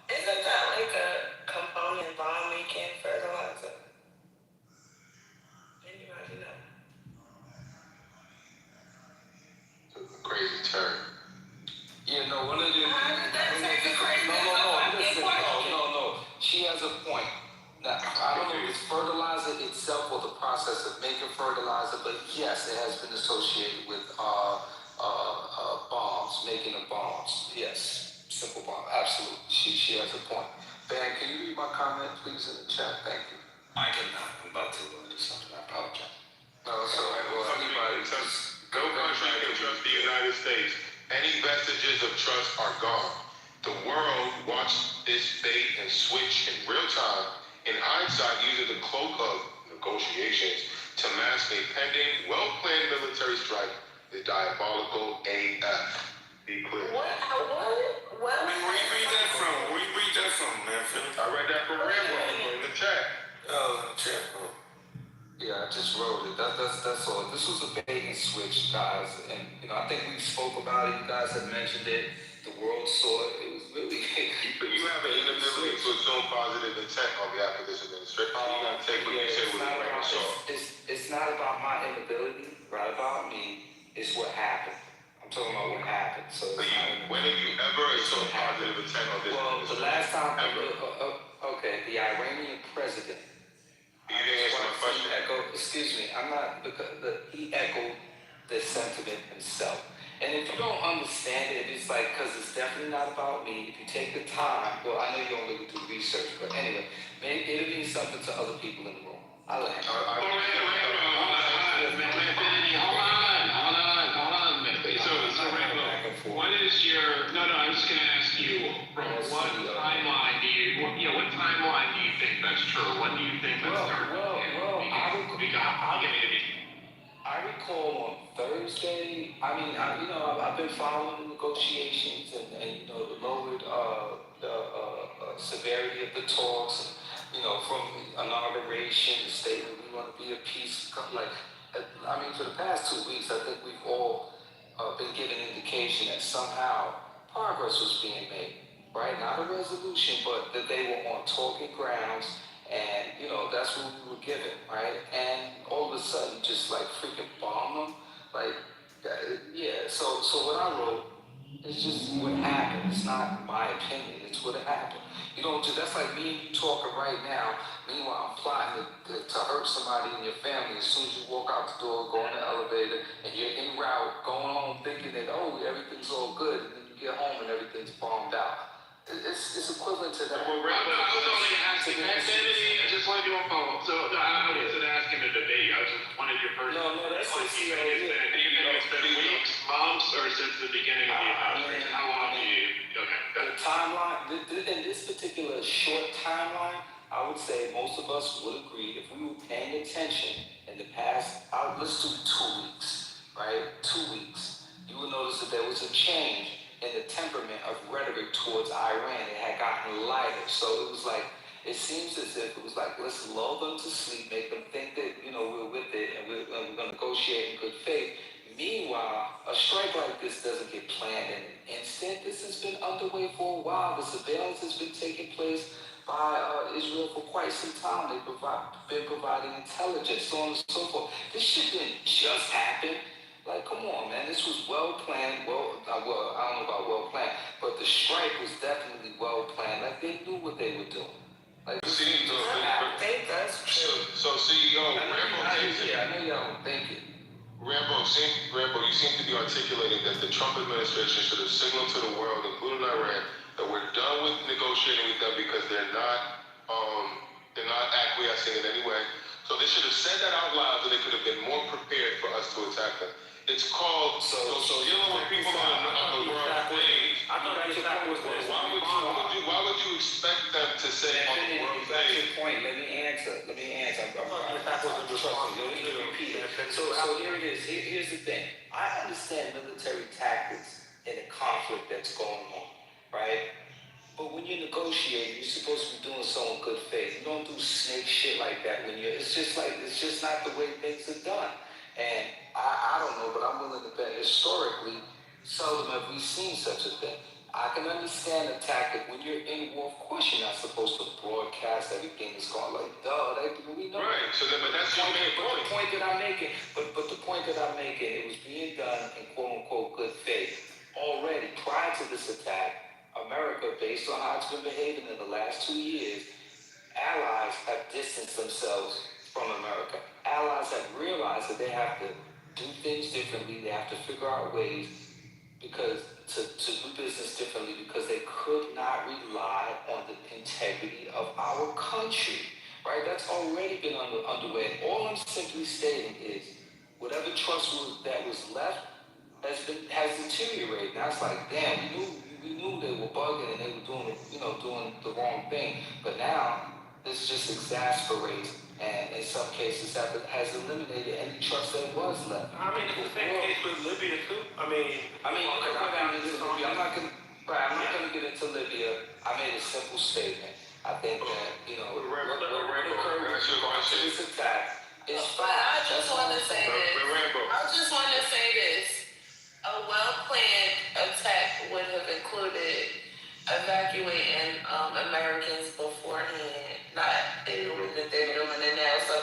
Isn't that like a component bomb making fertilizer? Anybody know? Crazy term. Yeah, no, one of the... No. She has a point. Now, I don't know if it's fertilizer itself or the process of making fertilizer, but yes, it has been associated with bombs, making of bombs. Yes, simple bomb, absolutely. She has a point. Van, can you read my comment, please, in the chat? Thank you. I cannot. I'm about to do something. I apologize. No, it's all right. Well, anybody just... No country can trust the United States. Any vestiges of trust are gone. The world watched this bait and switch in real time. In hindsight, using the cloak of negotiations to mask a pending, well-planned military strike is diabolical AF. Be clear. What? Where you read that from? Where you read that from, man? I read that from Rambo in the chat. Oh, in the chat. Yeah, I just wrote it. That's all. This was a bait and switch, guys. And, I think we spoke about it. You guys had mentioned it. The world saw it. It was really... But you have an inability to assume positive intent on behalf of this administration. You got to take what you say with a grain of salt. It's not about my inability, right? About me. It's what happened. I'm talking about what happened. So When have you ever assumed positive intent on this administration? The last time... Okay, the Iranian president... You didn't answer my question. Excuse me, I'm not, because he echoed the sentiment himself. And if you don't understand it, it's like, because it's definitely not about me. If you take the time, well, I know you don't really do research, but anyway, maybe it'll mean something to other people in the room. I'll let him. Hold on a minute. So Rambo, what is your? No, I'm just going to ask you. From what timeline do you? What timeline do you think that's true? When do you think that started? I recall on Thursday. I mean, I've been following the negotiations and the lowered severity of the talks. From the inauguration, the statement we want to be a peace. For the past 2 weeks, I think we've all been given indication that somehow progress was being made. Right? Not a resolution, but that they were on talking grounds, and that's what we were given, right? And all of a sudden, just like freaking bomb them, So what I wrote is just what happened. It's not my opinion. It's what happened. That's like me and you talking right now. Meanwhile, I'm plotting to hurt somebody in your family. As soon as you walk out the door, go in the elevator, and you're en route, going home thinking that everything's all good, and then you get home and everything's bombed out. It's equivalent to that. Well, Rambo, I was only asking that, Kennedy. I just wanted you to follow. So, no, I wasn't asking a debate. I just wanted your personal. No, that's what you think. Do you think it's been weeks, months, or since the beginning of the administration? How long do you? Okay. The timeline, in this particular short timeline, I would say most of us would agree if we were paying attention in the past, let's do 2 weeks, right? 2 weeks. You would notice that there was a change in the temperament of rhetoric towards Iran. It had gotten lighter. So it was like, it seems as if it was like, let's lull them to sleep, make them think that, we're with it and we're going to negotiate in good faith. Meanwhile, a strike like this doesn't get planned in an instant. This has been underway for a while. The surveillance has been taking place by Israel for quite some time. They've been providing intelligence, so on and so forth. This shit didn't just happen. Like, come on, man. This was well planned. I don't know about well planned, but the strike was definitely well planned. Like, they knew what they were doing. Like, So CEO, Rambo, I know y'all don't think it. Rambo, you seem to be articulating that the Trump administration should have signaled to the world, including Iran, that we're done with negotiating with them because they're not acquiescing in any way. So they should have said that out loud, so they could have been more prepared for us to attack them. It's called dealing with people on the world stage. Why would you expect them to say on the world stage? That's your point. Let me answer. So here it is. Here's the thing. I understand military tactics in a conflict that's going on, right? But when you're negotiating, you're supposed to be doing so in good faith. You don't do snake shit like that it's just not the way things are done. And I don't know, but I'm willing to bet historically, seldom have we seen such a thing. I can understand the tactic when you're in war. Of course, you're not supposed to broadcast everything that's going like, we know. Right. So then, but that's the point that I'm making. But the point that I'm making, it was being done in quote unquote good faith already prior to this attack. America, based on how it's been behaving in the last 2 years, allies have distanced themselves from America. Allies have realized that they have to do things differently. They have to figure out ways to do business differently because they could not rely on the integrity of our country. Right? That's already been underway. All I'm simply stating is whatever trust that was left has deteriorated. Now it's like, damn, we knew they were bugging and they were doing the wrong thing. But now this just exasperates and in some cases has eliminated any trust that was left. I mean, it's the same case with Libya too. I mean, you can go down into Libya. I'm not gonna get into Libya. I made a simple statement. I think that, what occurred with regards to this attack is fine. I just want to say this. A well-planned attack would have included evacuating Americans beforehand, not in the way that they're doing it now. So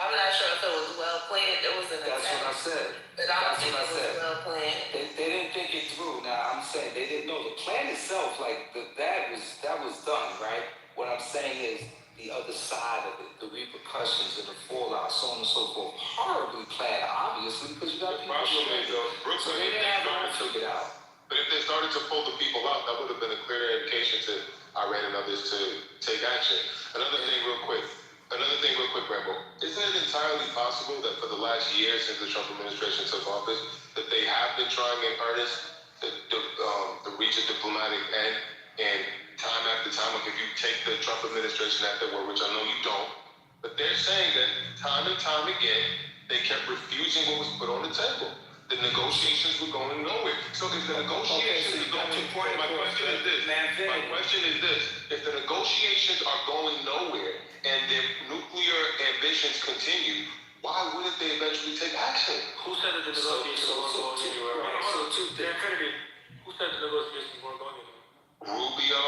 I'm not sure if it was well-planned. It was an attack. That's what I said. But I don't think it was well-planned. They didn't think it through. Now I'm saying they didn't know the plan itself. Like that was done, right? What I'm saying is the other side of it, the repercussions and the fallout, so on and so forth, horribly planned, obviously, because you got people. So they didn't have it all figured out. But if they started to pull the people out, that would have been a clear indication to Iran and others to take action. Another thing real quick, Rambo. Isn't it entirely possible that for the last year since the Trump administration took office, that they have been trying in earnest to reach a diplomatic end, and time after time, like if you take the Trump administration at their word, which I know you don't, but they're saying that time and time again, they kept refusing what was put on the table. The negotiations were going nowhere. So if the negotiations are going, my question is this, if the negotiations are going nowhere and their nuclear ambitions continue, why wouldn't they eventually take action? Who said that the negotiations weren't going anywhere? Who said the negotiations weren't going anywhere? Rubio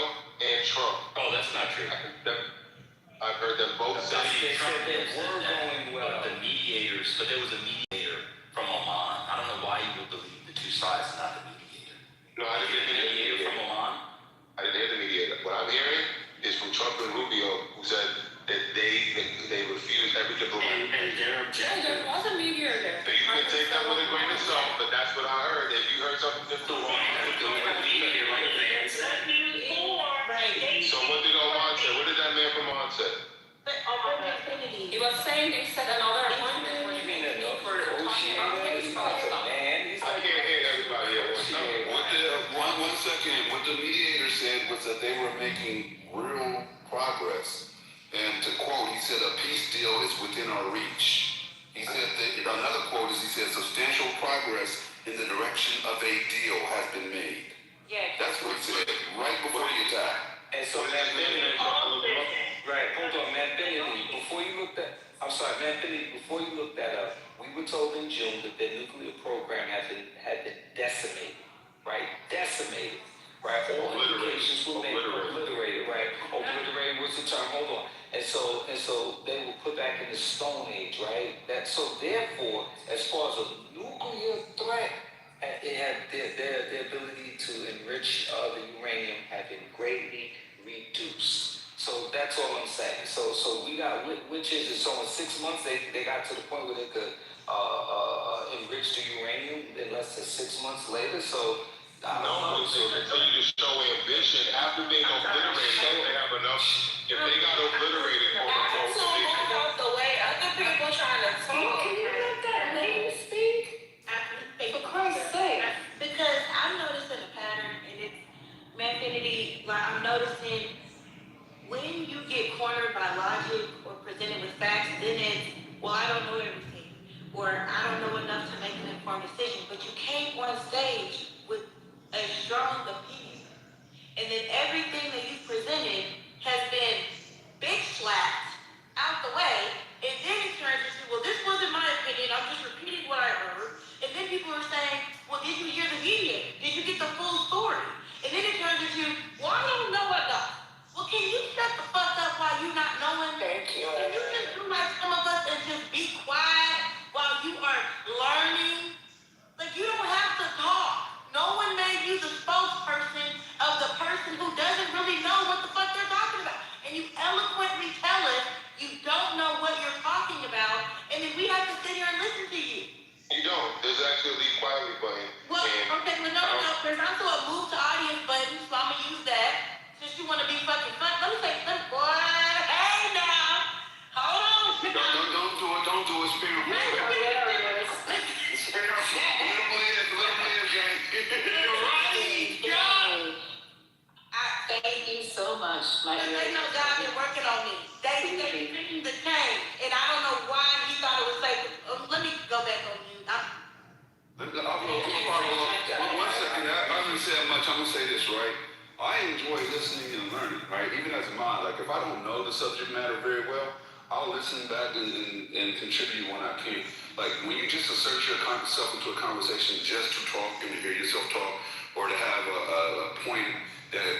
and Trump. Oh, that's not true. I've heard them both say Trump said that, but the mediators, but there was a mediator from Oman. I don't know why you would believe the two sides, not the mediator. No, I didn't hear the mediator from Oman. I didn't hear the mediator. What I'm hearing is from Trump and Rubio, who said that they refused every diplomatic. And their objective. There was a mediator there. So you can take that with a grain of salt, but that's what I heard. If you heard something different, so what did Oman say? What did that man from Oman say? He was saying they said another appointment. What do you mean another negotiator? It's not a man. I can't hear everybody at one time. One second. What the mediator said was that they were making real progress. And to quote, he said, a peace deal is within our reach. He said that, another quote is, he said, substantial progress in the direction of a deal has been made. Yeah. That's what he said, right before the attack. And so Matt Finley, right, hold on, Matt Finley, before you look that up, we were told in June that their nuclear program had been decimated, right? Decimated, right? All indications were made, obliterated, right? Obliterated was the term, hold on. And so they were put back in the Stone Age, right? So therefore, as far as a nuclear threat, it had their ability to enrich the uranium had been greatly reduced. So that's all I'm saying. So we got, which is, so in 6 months they got to the point where they could enrich the uranium in less than 6 months later. So I don't know. So they continue to show ambition after being obliterated. They have enough. If they got obliterated, quote unquote. So move out the way. Other people trying to talk. Can you let that lady speak? For Christ's sake. Because I'm noticing a pattern, and it's Manfinity, like I'm noticing when you get cornered by logic or presented with facts, then it's, well, I don't know everything, or I don't know enough to make an informed decision. But you came on stage with a strong opinion, and then everything that you presented has been big slapped out the way, and then it turns into, well, this wasn't my opinion, I'm just repeating what I heard. And then people are saying, well, did you hear the media? Did you get the full story? And then it turns into, well, I don't know enough. Well, can you shut the fuck up while you not knowing? Thank you. Can you just do like some of us and just be quiet while you are learning? Like, you don't have to talk. No one made you the spokesperson of the person who doesn't really know what the fuck they're talking about. And you eloquently tell us you don't know what you're talking about, and then we have to sit here and listen to you. You don't. There's actually a leave quietly button. Well, okay, well, no, there's also a move to audience button, so I'm gonna use that. Since you wanna be fucking fun, let me say, boy, hey now, hold on. Don't do it, spirit. Thank you so much, my dear. They know God been working on me. They think they changed the name, and I don't know why he thought it was safe. Let me go back on mute. One second, I haven't said much. I'm gonna say this, right? I enjoy listening and learning, right? Even as a mind, like if I don't know the subject matter very well, I'll listen back and contribute when I can. Like when you just assert yourself into a conversation just to talk and to hear yourself talk, or to have a point that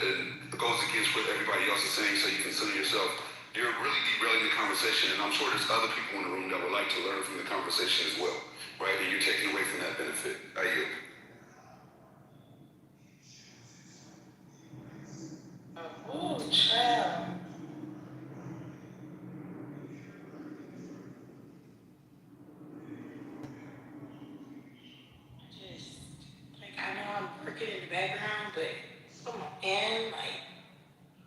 goes against what everybody else is saying, so you consider yourself, you're really derailing the conversation. And I'm sure there's other people in the room that would like to learn from the conversation as well, right? And you're taking away from that benefit. I yield. Ooh, child. Just, like, I know I'm working in the background, but come on, man, like,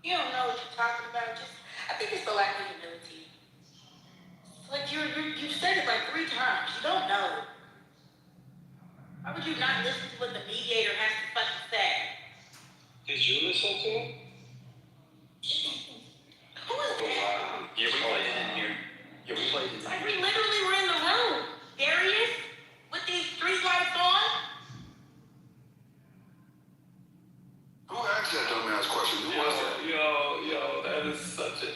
you don't know what you're talking about. Just, I think it's the lack of humility. Like, you've said it like 3 times. You don't know. Why would you not listen to what the mediator has to fucking say? Did you listen to him? Who is that? Yeah, we played it in here. Yeah, we played it in Like, here. we literally were in the room. Darius, with these street lights on. Who asked that dumbass question? Who was that? Yo, that is such a...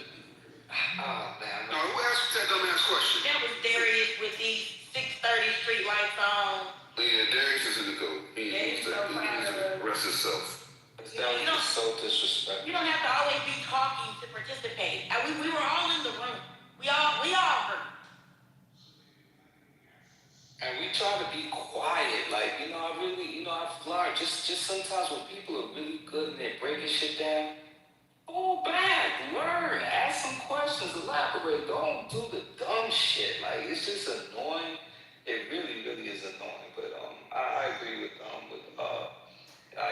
Oh, man. No, who asked that dumbass question? That was Darius with these 630 street lights on. Yeah, Darius is in the goat. He needs to rest himself. That was just so disrespectful. You don't have to always be talking to participate. We were all in the room. We all heard. And we try to be quiet, like, I've learned, just sometimes when people are really good and they're breaking shit down, go back, learn, ask some questions, elaborate, don't do the dumb shit, like, it's just annoying, it really, really is annoying, but, I agree with Ayana and,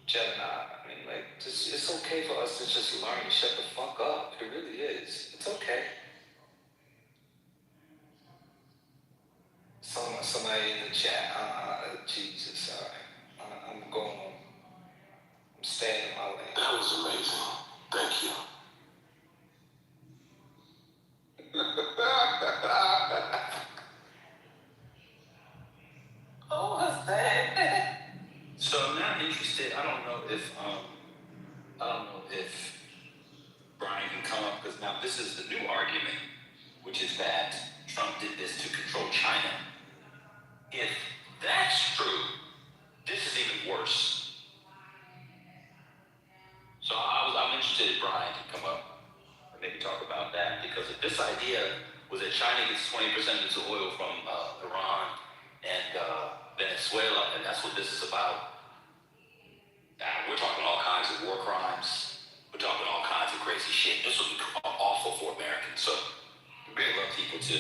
Gemini, I mean, like, just, it's okay for us to just learn and shut the fuck up, it really is, it's okay. Somebody in the chat, Jesus, all right. I'm going on. I'm staying in my lane. That was amazing. Thank you. Who was that? So I'm not interested. I don't know if Brian can come up, because now this is the new argument, which is that Trump did this to control China. If that's true, this is even worse. So I'm interested if Brian can come up and maybe talk about that, because if this idea was that China gets 20% of its oil from Iran and Venezuela, and that's what this is about, we're talking all kinds of war crimes. We're talking all kinds of crazy shit. This would be awful for Americans. So I'd love people to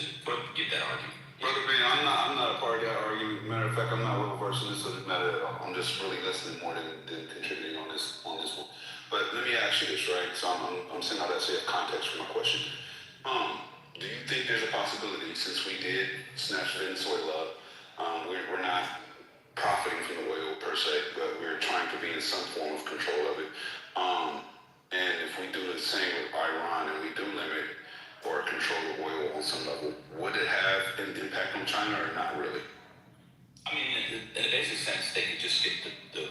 get that argument. Brother Ben, I'm not a part of that argument. Matter of fact, I'm not well versed in this subject matter at all. I'm just really listening more than contributing on this one. But let me ask you this, right? So I'm saying all that to have context for my question. Do you think there's a possibility, since we did snatch Venezuela, we're not profiting from the oil per se, but we're trying to be in some form of control of it. And if we do the same with Iran and we do limit or control the oil on some level, would it have an impact on China or not really? I mean, in a basic sense, they could just get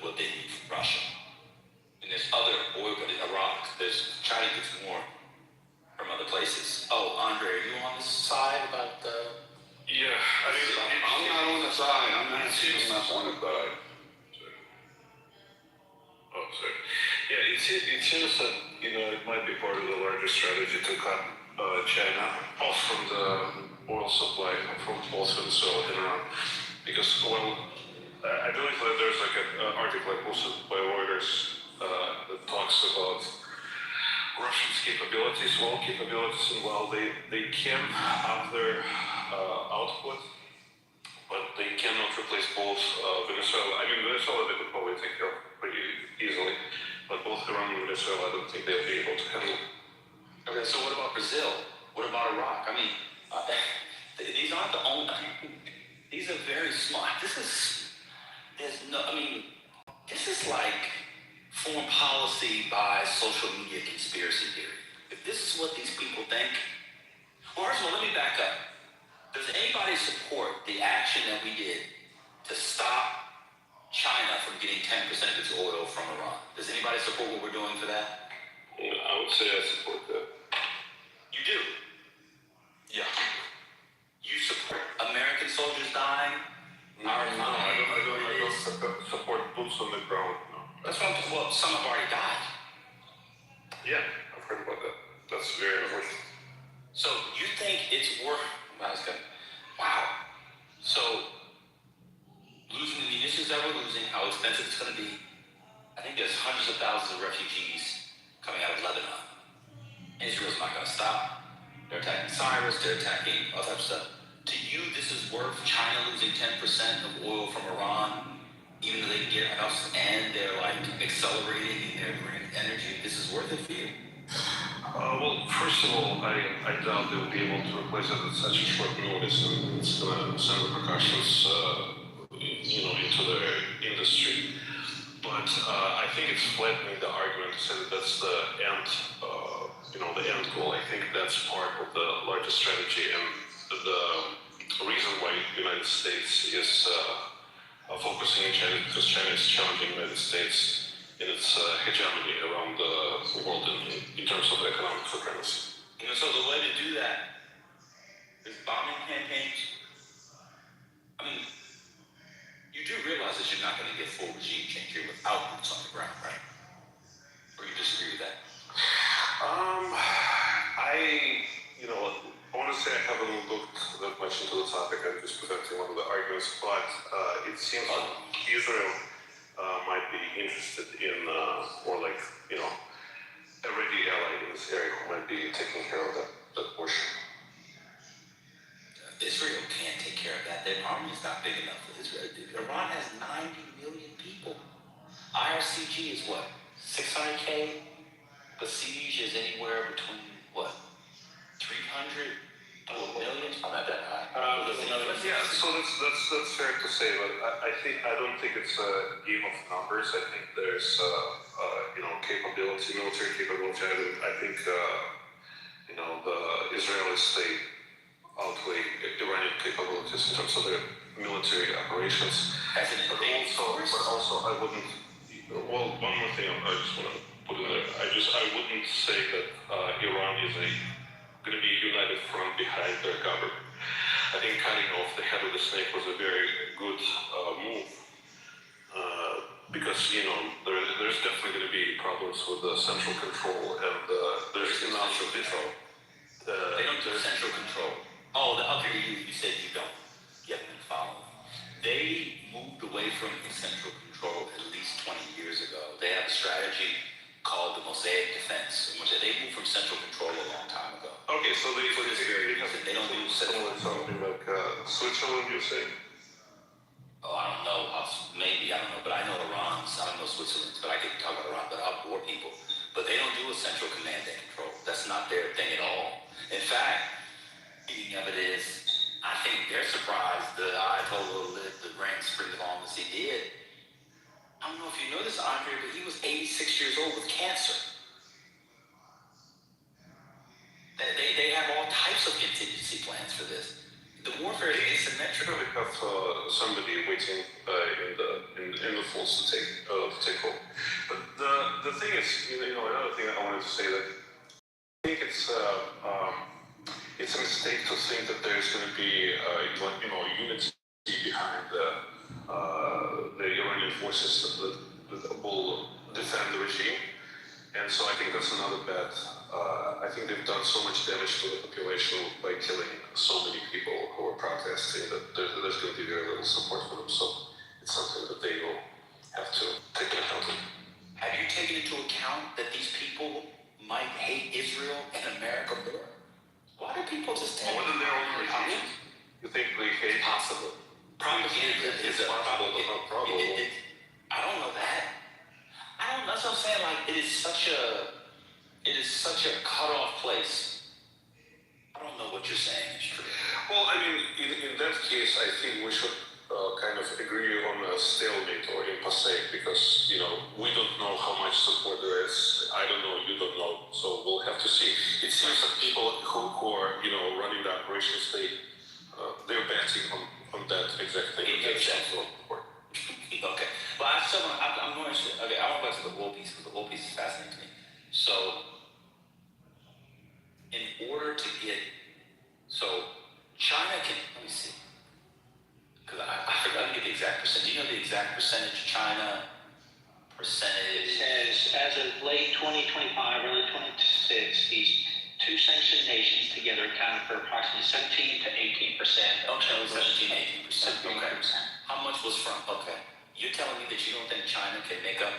what they need from Russia. And there's other oil, but in Iraq, China gets more from other places. Oh, Andre, are you on this side about the... Yeah, I'm not on the side. I'm not on the side. Oh, sorry. Yeah, it seems that, it might be part of the larger strategy to cut China off from the oil supply from both Venezuela and Iran. Because, I believe that there's like an article posted by Reuters that talks about Russia's capabilities, and while they can up their output, but they cannot replace both Venezuela. I mean, Venezuela they could probably take care of pretty easily, but both Iran and Venezuela, I don't think they'll be able to handle. Okay, so what about Brazil? What about Iraq? I mean, these aren't the only... These are very smart. This is like foreign policy by social media conspiracy theory. If this is what these people think. Well, first of all, let me back up. Does anybody support the action that we did to stop China from getting 10% of its oil from Iran? Does anybody support what we're doing for that? I would say I support that. You do? Yeah. You support American soldiers dying? I don't support boots on the ground. No. That's what I'm talking about. Some have already died. Yeah, I've heard about that. That's very unfortunate. So you think it's worth? Wow. So losing the munitions that we're losing, how expensive it's going to be. I think there's hundreds of thousands of refugees coming out of Lebanon. Israel's not going to stop. They're attacking Cyrus. They're attacking all types of stuff. To you, this is worth China losing 10% of oil from Iran, even though they can get enough, and they're like accelerating in their green energy. This is worth it for you. Well, first of all, I doubt they will be able to replace it at such a short notice, and it's going to send repercussions, into their industry. But I think it's flattening the argument to say that that's the end, the end goal. I think that's part of the larger strategy, and the reason why the United States is focusing in China, because China is challenging the United States in its hegemony around the world in terms of economic supremacy. So the way to do that is bombing campaigns. I mean, you do realize that you're not going to get full regime change here without boots on the ground, right? Or you disagree with that? Honestly, I haven't looked that much into the topic. I'm just presenting one of the arguments, but it seems like Israel might be interested in, a ready ally in this area who might be taking care of that portion. Israel can't take care of that. Their army is not big enough for Israel. Iran has 90 million people. IRCG is what? 600K? Besiege is anywhere between, 300 to a million? Not that high. So that's fair to say, but I don't think it's a game of numbers. I think there's capability, military capability. I think the Israeli state outweigh Iranian capabilities in terms of their military operations. But also I wouldn't. Well, one more thing I just want to put in there. I wouldn't say that Iran is going to be a united front behind their government. I think cutting off the head of the snake was a very good move, because there's definitely going to be problems with the central control, and there's enough control. They don't do central control. Oh, you said you don't. You haven't been following. They moved away from central control at least 20 years ago. They have a strategy called the Mosaic Defense, in which they moved from central control a long time ago. Okay, so they don't do something like Switzerland, you say? Oh, I don't know. Maybe, I don't know. But I know Iran's. I don't know Switzerland's, but I could talk about Iran, but I'll bore people. But they don't do a central command and control. That's not their thing at all. In fact, speaking of it is, I think they're surprised that Ayatollah lived the grand spree of all as he did. I don't know if you know this, Andre, but he was 86 years old with cancer. They have all types of contingency plans for this. The warfare is asymmetrical. We have somebody waiting in the falls to take over. But the thing is, another thing I wanted to say that I think it's a mistake to think that there's going to be unity behind the Iranian forces that will defend the regime, and so I think that's another bet. I think they've done so much damage to the population by killing so many people who are protesting that there's going to be very little support for them. So it's something that they will have to take into account. Have you taken into account that these people might hate Israel and America more? Why do people just tell them their own regime? You think they hate? Possible. Propaganda is a problem. I don't know that. That's what I'm saying. Like, it is such a cut-off place. I don't know what you're saying is true. Well, I mean, in that case, I think we should kind of agree on a stalemate or impasse because, we don't know how much support there is. I don't know, you don't know. So we'll have to see. It seems that people who are, running the operations, they're betting on that exact thing. Exactly. Okay. Well, I'm going to, okay, I want to go to the oil piece because the oil piece is fascinating to me. So, in order to get, China can, let me see, because I forgot to get the exact percent. Do you know the exact percentage China percentage? It says as of late 2025, early 26, these two sanctioned nations together accounted for approximately 17 to 18%. Okay, 17 to 18%. Okay. How much was from? Okay. You're telling me that you don't think China can make up?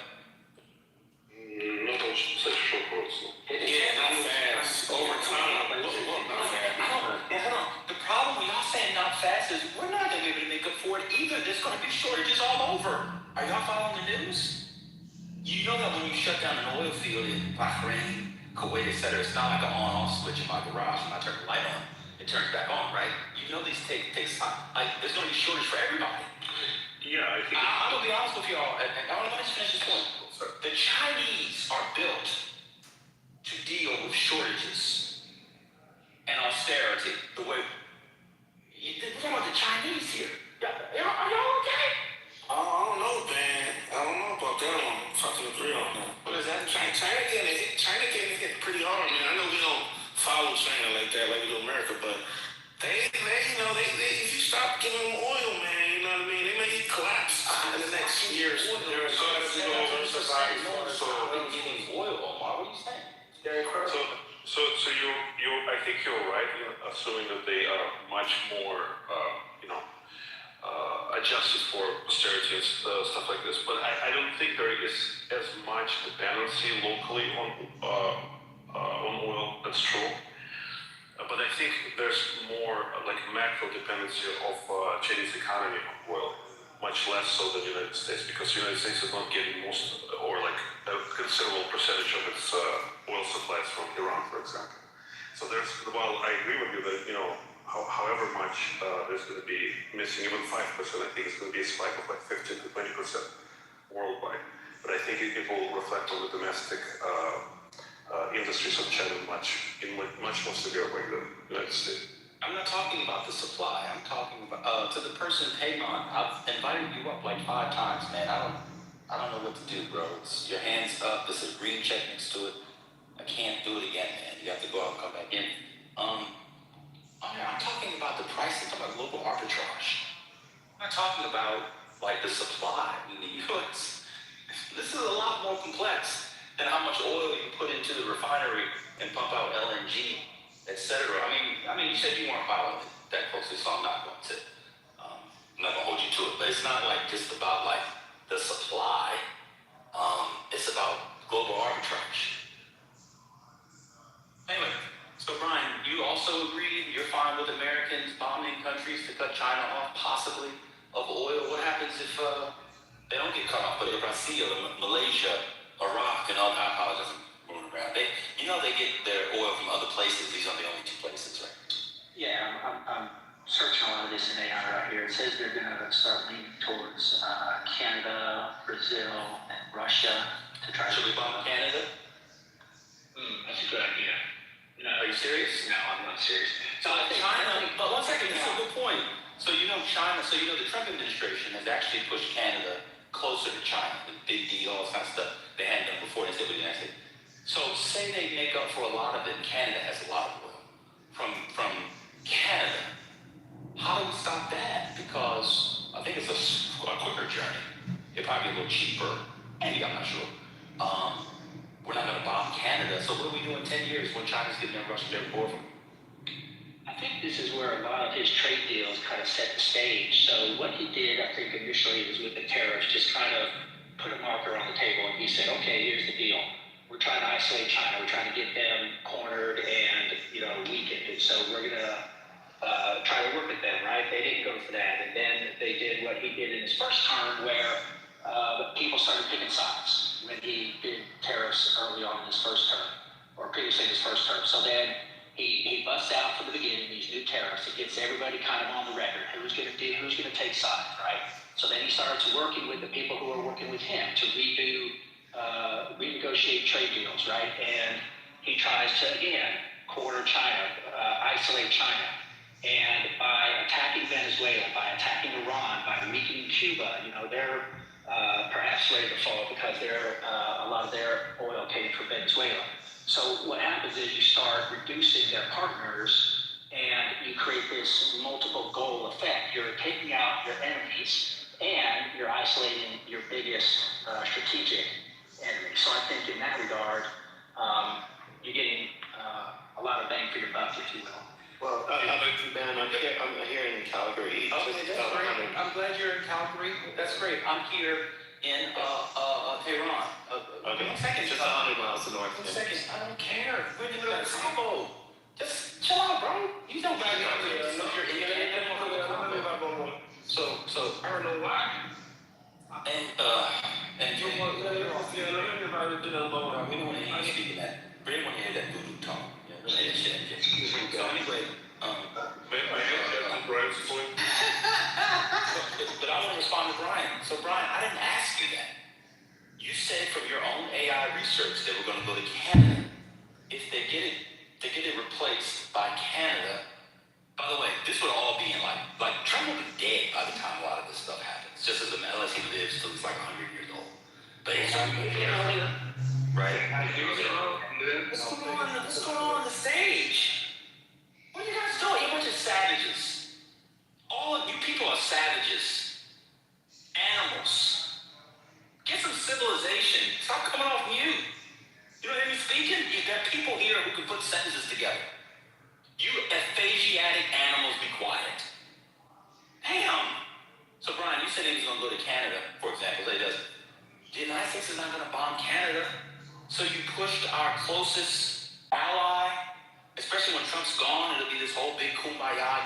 Not such short growth. Yeah, not fast. Over time. Not fast. Hold on. The problem with y'all saying not fast is we're not going to be able to make up for it either. There's going to be shortages all over. Are y'all following the news? You know that when you shut down an oil field in Bahrain, Kuwait, etc., it's not like an on-off switch in my garage. When I turn the light on, it turns back on, right? You know these takes time. There's going to be shortage for everybody. Yeah, I think. I'm going to be honest with y'all. I want to finish this point. The Chinese are built to deal with shortages and austerity. The way we're talking about the Chinese here. Are y'all okay? I don't know, man. I don't know about that one. I'm fucking agree on that. What is that? China getting hit pretty hard, man. I know we don't follow China like that, like we do America, but they if you stop giving them oil, man, you know what I mean? They may collapse in the next years. They're self-sufficient. So getting oil, Omar. What are you saying? Very correct. So I think you're right in assuming that they are much more, adjusted for austerity and stuff like this. But I don't think there is as much dependency locally on oil. That's true. But I think there's more like macro dependency of Chinese economy on oil, much less so than the United States, because the United States is not getting most or like a considerable percentage of its oil supplies from Iran, for example. So while I agree with you that, however much there's going to be missing, even 5%, I think it's going to be a spike of like 15 to 20% worldwide. But I think it will reflect on the domestic industries of China in much more severe way than the United States. I'm not talking about the supply. I'm talking about to the person, hey man, I've invited you up like 5 times, man. I don't know what to do, bro. It's your hands up. There's a green check next to it. I can't do it again, man. You have to go out and come back in. I'm talking about the price. I'm talking about global arbitrage. I'm not talking about like the supply in the U.S. This is a lot more complex than how much oil you put into the refinery and pump out LNG, etc. I mean, you said you weren't following it that closely, so I'm not going to. I'm not gonna hold you to it. But it's not like just about like the supply. It's about global arbitrage. Anyway, so Brian, you also agree you're fine with Americans bombing countries to cut China off, possibly, of oil? What happens if they don't get cut off, but if Brazil, Malaysia, Iraq, and other, I apologize, I'm moving around. They get their oil from other places. These are the only 2 places, right? Yeah, I'm searching a lot of this in AI right here. It says they're going to start leaning towards Canada, Brazil, and Russia to try. Should we bomb Canada? That's a good idea. No, are you serious? No, I'm not serious. So China, but one second, this is a good point. So China, the Trump administration has actually pushed Canada closer to China, the big deal, all this kind of stuff. They hadn't done before, they said with the United States. So say they make up for a lot of it, Canada has a lot of oil. From Canada, how do we stop that? Because I think it's a quicker journey. It'd probably be a little cheaper, maybe, I'm not sure. We're not going to bomb Canada, so what do we do in 10 years when China's getting their Russian their oil from? I think this is where a lot of his trade deals kind of set the stage. So what he did, I think initially was with the tariffs, just kind of put a marker on the table, and he said, okay, here's the deal. We're trying to isolate China. We're trying to get them cornered and, weakened. And so we're going to try to work with them, right? They didn't go for that. And then they did what he did in his first term, where people started picking sides when he did tariffs early on in his first term, or previously in his first term. So then he busts out from the beginning these new tariffs. It gets everybody kind of on the record. Who's going to take sides, right? So then he starts working with the people who are working with him to renegotiate trade deals, right? And he tries to, again, corner China, isolate China. And by attacking Venezuela, by attacking Iran, by weakening Cuba, they're perhaps ready to fall because a lot of their oil came from Venezuela. So what happens is you start reducing their partners and you create this multiple goal effect. You're taking out your enemies and you're isolating your biggest strategic enemy. So I think in that regard, you're getting a lot of bang for your buck, if you will. Well, Ben, I'm here in Calgary. Okay, that's great. I'm glad you're in Calgary. That's great. I'm here in Tehran. Okay. 1 second. Just 100 miles north. 1 second. I don't care. We're in the middle of the combo. Just chill out, bro. You don't got to So I don't know why. And you want to let me invite you to the lower. We don't want to hear you speaking that. We don't want to hear that voodoo tone. Yeah, we don't hear that shit. So anyway, Brian's point. But I want to respond to Brian. So Brian, I didn't ask you that. You said from your own AI research that we're going to go to Canada. If they get it replaced by Canada. By the way, this would all be in like Trump will be dead by the time a lot of this stuff happens. Just unless he lives till he's like 100 years old. But it's right. What's going on the stage? What are you guys doing? You're a bunch of savages. All of you people are savages. Animals. Get some civilization. Stop coming off mute. You know what I mean? Speaking, there are people here who can put sentences together. You aphasiatic animals, be quiet. Damn. So Brian, you said he was going to go to Canada, for example. He doesn't. The United States is not going to bomb Canada. So you pushed our closest ally, especially when Trump's gone, it'll be this whole big kumbaya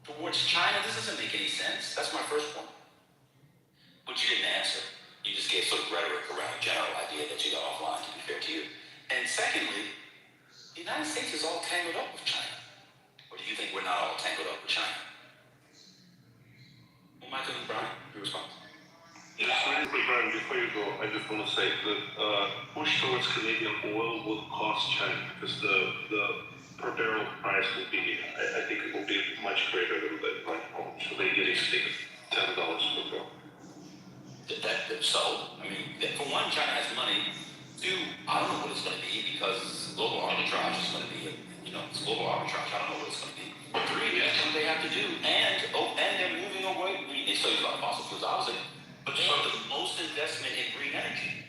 towards China. This doesn't make any sense. That's my first point. But you didn't answer. You just gave sort of rhetoric around a general idea that you got offline, to be fair to you. And secondly, the United States is all tangled up with China. Or do you think we're not all tangled up with China? Well, Michael and Brian, your response. Just really quick, Brian, before you go, I just want to say that push towards Canadian oil will cost China because the per barrel price will be, I think it will be much greater than like home. So they get a stick $10 per barrel. So, I mean, for one, China has money. Two, I don't know what it's going to be because global arbitrage is going to be, it's global arbitrage. I don't know what it's going to be. Three, that's what they have to do. And they're moving away. They still use a lot of fossil fuels, obviously. But they have the most investment in green energy.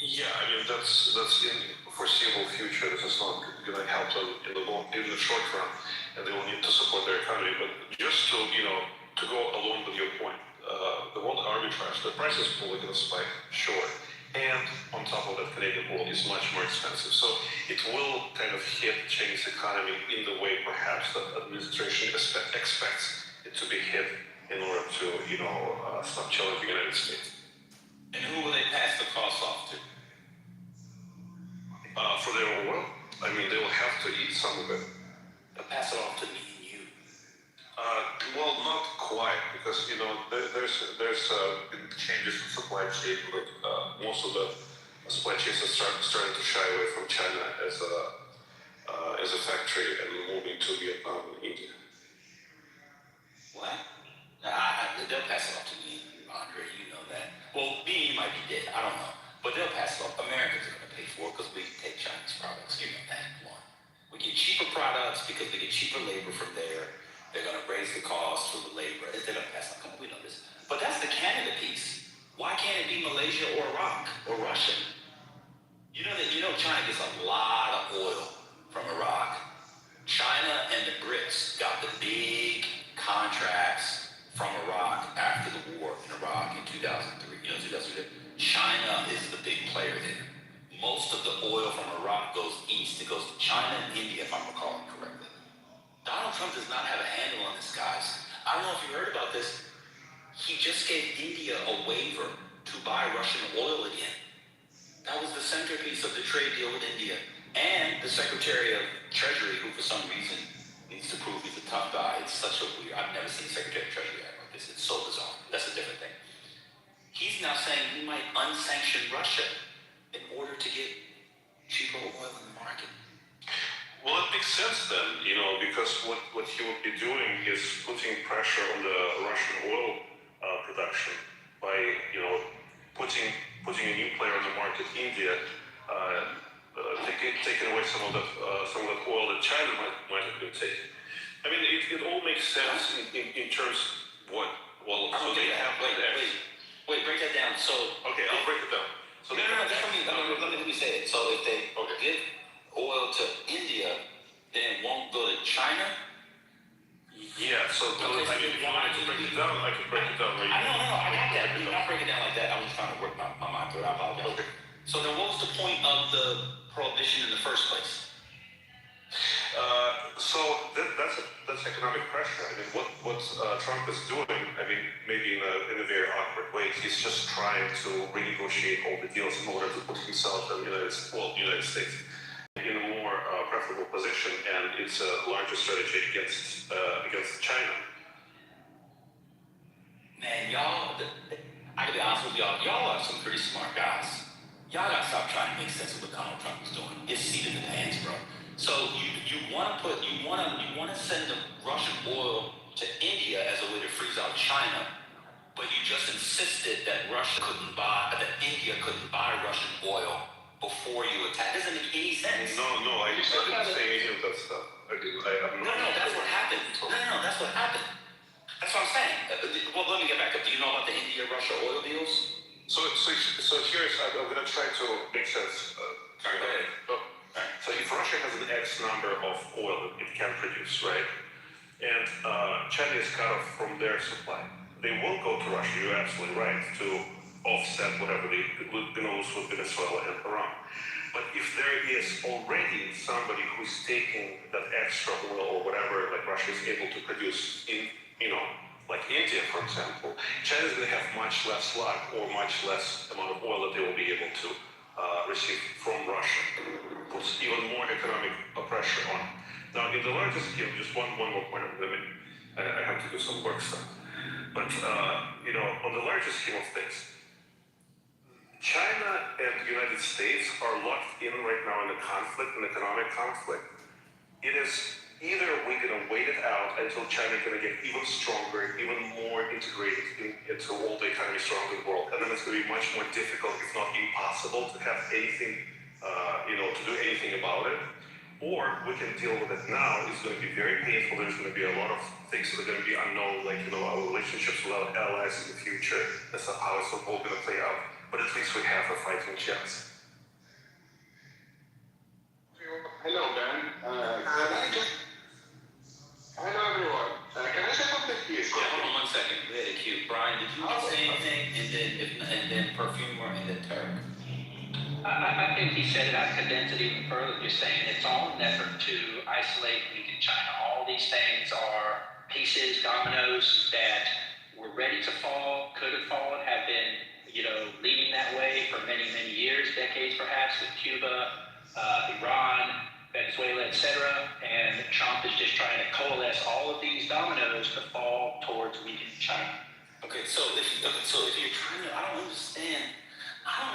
Yeah, I mean, that's in foreseeable future. This is not going to help them in the short run, and they will need to support their economy. But just to, to go along with your point, the world arbitrage, the price is probably going to spike, sure. And on top of that, Canadian oil is much more expensive. So it will kind of hit Chinese economy in the way perhaps that administration expects it to be hit in order to, stop challenging the United States. And who will they pass the cost off to? For their oil, I mean, they will have to eat some of it. They'll pass it off to me and you. Well, not quite, because there's been changes in supply chain, but most of the supply chains are starting to shy away from China as a factory and moving to Vietnam and India. What? They'll pass it off to me, Andre. You know that. Well, me and you might be dead. I don't know, but they'll pass it off. Americans are going to pay for it because we take Chinese products. You know that. One, we get cheaper products because we get cheaper labor from there. They're going to raise the cost for the labor. They're going to pass it on. We know this. But that's the Canada piece. Why can't it be Malaysia or Iraq or Russia? You know China gets a lot of oil from Iraq. China and the Brits got the big contracts from Iraq after the war in Iraq in 2003. 2003. China is the big player there. Most of the oil from Iraq goes east. It goes to China and India, if I'm recalling correctly. Donald Trump does not have a handle on this, guys. I don't know if you heard about this. He just gave India a waiver to buy Russian oil again. That was the centerpiece of the trade deal with India. and the Secretary of Treasury, who for some reason needs to prove he's a tough guy. It's such a weird, I've never seen a Secretary of Treasury act like this. It's so bizarre. That's a different thing. He's now saying he might unsanction Russia in order to get cheaper oil in the market. Well, it makes sense then, because what he would be doing is putting pressure on the Russian oil production by, putting a new player on the market, India, taking away some of that oil that China might have been taking. I mean, it all makes sense in terms of what. Well, so they have Wait, break that down. So okay, I'll break it down. So no, let me say it. So if they give oil to India, then it won't go to China. Yeah. So I mean, if you want to break it down, I can break it down. Right? No, I got that. Do not break it down like that. I was trying to work my mind through it. I apologize. Okay. So then, what was the point of the prohibition in the first place? So that's economic pressure. I mean, what Trump is doing, I mean, maybe in a very awkward way, he's just trying to renegotiate all the deals in order to put himself and the United States in a more preferable position, and it's a larger strategy against China. Man, y'all, I gotta be honest with y'all. Y'all are some pretty smart guys. Y'all gotta stop trying to make sense of what Donald Trump is doing. It's seat in the pants, bro. So you wanna send the Russian oil to India as a way to freeze out China, but you just insisted that India couldn't buy Russian oil before you attack. Doesn't make any sense. No, I didn't say any of that stuff. No, that's what happened. No, that's what happened. That's what I'm saying. Well, let me get back up. Do you know about the India-Russia oil deals? So here's, I'm going to try to make sense. Go ahead. So if Russia has an X number of oil that it can produce, right, and China is cut off from their supply, they will go to Russia, you're absolutely right, to offset whatever they lose with Venezuela and Iran. But if there is already somebody who's taking that extra oil or whatever, like Russia is able to produce in, like India, for example, China is going to have much less luck or much less amount of oil that they will be able to receive from Russia. Puts even more economic pressure on. Now, in the larger scheme, just one more point. I have to do some work stuff. But on the larger scheme of things, China and the United States are locked in right now in a conflict, an economic conflict. It is either we're going to wait it out until China is going to get even stronger, even more integrated into all the economies around the world, and then it's going to be much more difficult, if not impossible, to have anything, to do anything about it. Or we can deal with it now. It's going to be very painful. There's going to be a lot of things that are going to be unknown, like our relationships with our allies in the future. That's how it's all going to play out. But at least we have a fighting chance. Hello, Ben. Hello, everyone. Can I say something, please? Yeah, hold on 1 second. We had a cue. Brian, did you say anything? And then Perfumer, and then Turk. I think he said it. I condensed it even further. You're saying it's all an effort to isolate and weaken China. All these things are pieces, dominoes that were ready to fall, could have fallen, have been, leading that way for many, many years, decades perhaps, with Cuba, Iran, Venezuela, etc. And Trump is just trying to coalesce all of these dominoes to fall towards weakening China. Okay, so if you're trying to, I don't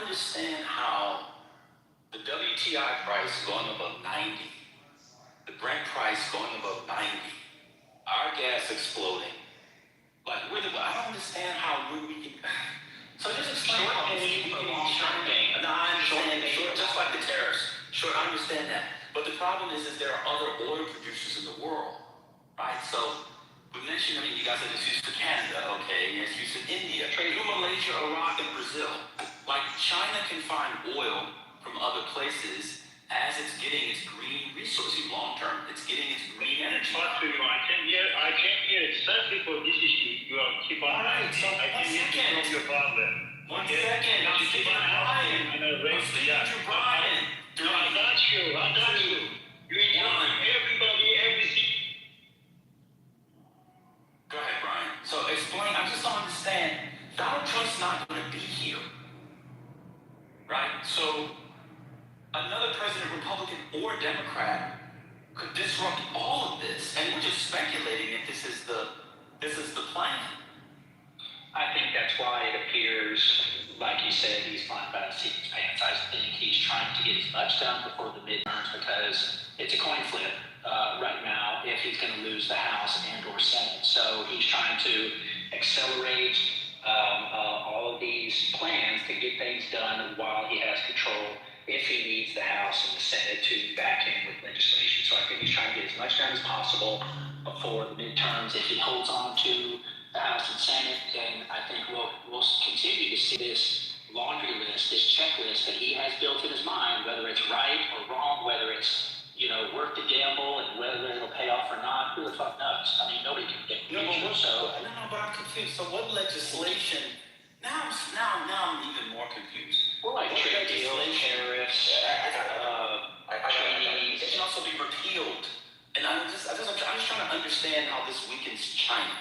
understand how the WTI price going above 90, the Brent price going above 90, our gas exploding. Like, I don't understand how we can. So just explain how we can China. No, I understand that. Sure, just like the tariffs. Sure, I understand that. But the problem is there are other oil producers in the world, right? So we mentioned, you guys have this used for Canada, okay? It's used for India, even Malaysia, Iraq, and Brazil. Like, China can find oil from other places as it's getting its green resources long term. It's getting its green energy. I came here exactly for this issue. You are keep on. All right, so I came here to solve your problem. One second, I'm speaking to Brian. I'm speaking to Brian. I got you. You interrupt everybody, everything. Go ahead, Brian. So explain. I just don't understand. Donald Trump's not going to be here, right? So another president, Republican, or Democrat could disrupt all of this. And we're just speculating if this is the plan. I think that's why it appears, like you said, he's flying by the seat of his pants. I think he's trying to get as much done before the midterms because it's a coin flip right now if he's going to lose the House and or Senate. So he's trying to accelerate all of these plans to get things done while he has control if he needs the House and the Senate to back him with legislation. So I think he's trying to get as much done as possible before the midterms. If he holds on to the House and Senate, then I think we'll continue to see this laundry list, this checklist that he has built in his mind, whether it's right or wrong, whether it's, worth the gamble and whether it'll pay off or not, who the fuck knows? I mean, nobody can get No, but I'm confused. So what legislation? Now I'm even more confused. Well, like trade deals, tariffs, treaties. It can also be repealed. And I'm just trying to understand how this weakens China.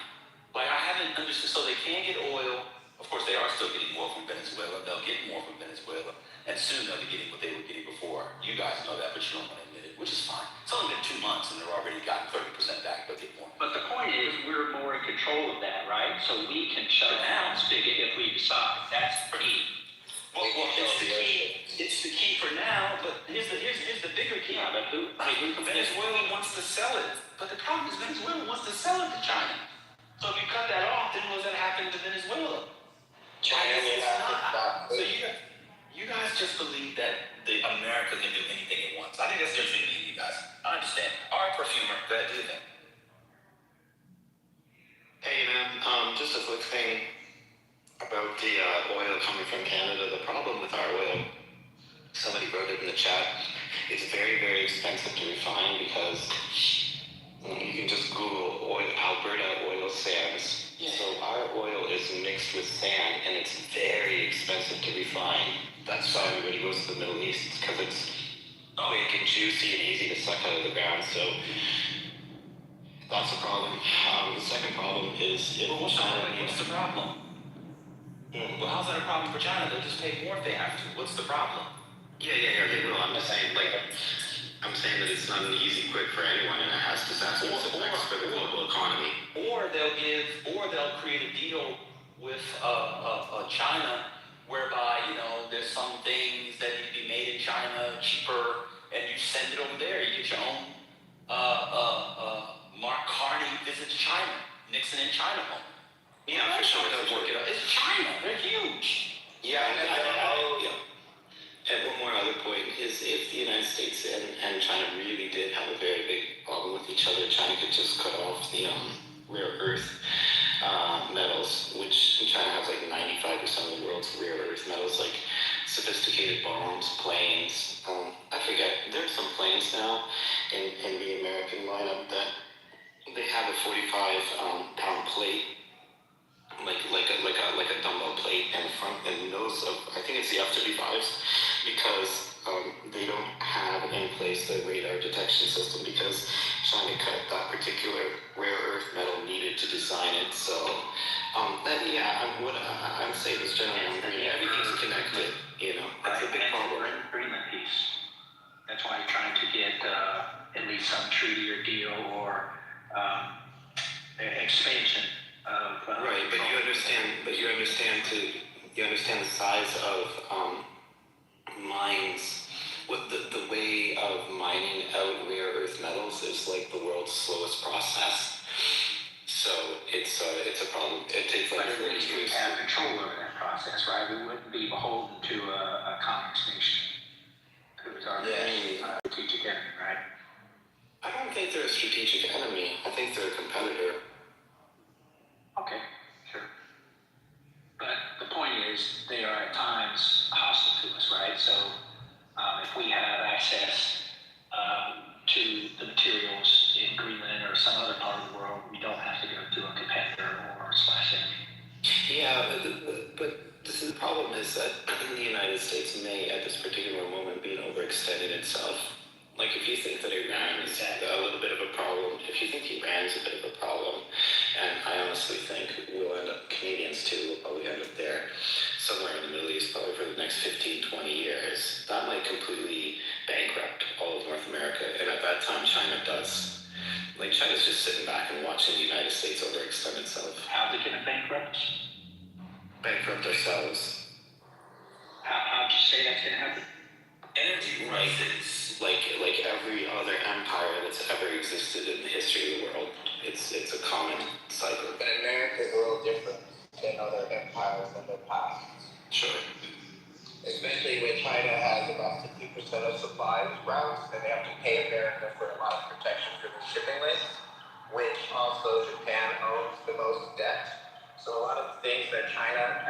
Like, I haven't understood. So they can get oil. Of course, they are still getting more from Venezuela. They'll get more from Venezuela. And soon they'll be getting what they were getting before. You guys know that, but you don't want to admit it, which is fine. It's only been 2 months and they've already gotten 30% back. They'll get more. But the point is, we're more in control of that, right? So we can shut down spigot if we decide. That's the key. Well, it's the key for now, but here's the bigger key. Venezuela wants to sell it. But the problem is Venezuela wants to sell it to China. So if you cut that off, then what's going to happen to Venezuela? China will have to stop. So you guys just believe that America can do anything it wants. I think that's different than you guys. I understand. All right, perfumer, go ahead, do your thing. Hey man, just a quick thing about the oil coming from Canada. The problem with our oil, somebody wrote it in the chat, it's very, very expensive to refine because you can just Google oil, Alberta oil sands. So our oil is mixed with sand and it's very expensive to refine. That's why everybody goes to the Middle East, because it's quick and juicy and easy to suck out of the ground. So that's a problem. The second problem is what's the problem? Well, how's that a problem for China? They'll just pay more if they have to. What's the problem? Yeah, they will. I'm just saying, I'm saying that it's not an easy quick for anyone, and it has disastrous effects for the global economy. Or they'll create a deal with China, whereby there's some things that need to be made in China cheaper, and you send it over there. You get your own Mark Carney visits China, Nixon in China home. Yeah, for sure. They'll work it out. It's China. They're huge. Yeah, and one more other point is if the United States and China really did have a very big problem with each other, China could just cut off the rare earth metals, which China has like 95% of the world's rare earth metals, like sophisticated bombs, planes. I forget, there's some planes now in the American lineup that they have a 45-pound plate, like a dumbbell plate in front and nose of, I think it's the F-35s, because they don't have in place the radar detection system because China cut that particular rare earth metal needed to design it. So I'm saying this generally, everything's connected, it's a big problem. Greenland piece. That's why you're trying to get at least some treaty or deal or expansion of right, but you understand the size of mines. What the way of mining out rare earth metals is like the world's slowest process. So it's a problem. It takes like 40 years. We have control over that process, right? We wouldn't be beholden to a communist nation who's our strategic enemy, right? I don't think they're a strategic enemy. I think they're a competitor. Okay, sure. But the point is, they are at times hostile to us, right? So if we have access to the materials in Greenland or some other part of the world, we don't have to go to a competitor or /enemy. Yeah, but the problem is that the United States may, at this particular moment, be overextending itself. Like, if you think that Iran is a little bit of a problem, if you think Iran is a bit of a problem, and I honestly think we'll end up, Canadians too, will probably end up there, somewhere in the Middle East, probably for the next 15, 20 years, that might completely bankrupt all of North at that time China does. Like China's just sitting back and watching the United States overextend itself. How they gonna bankrupt? Bankrupt ourselves. How'd you say that's gonna happen? Energy prices, like every other empire that's ever existed in the history of the world, it's a common cycle. But America is a little different than other empires in the past. Sure. Especially when China has about 50% of supplies routes, and they have to pay America for a lot of protection for the shipping lanes, which also Japan owns the most debt. So a lot of things that China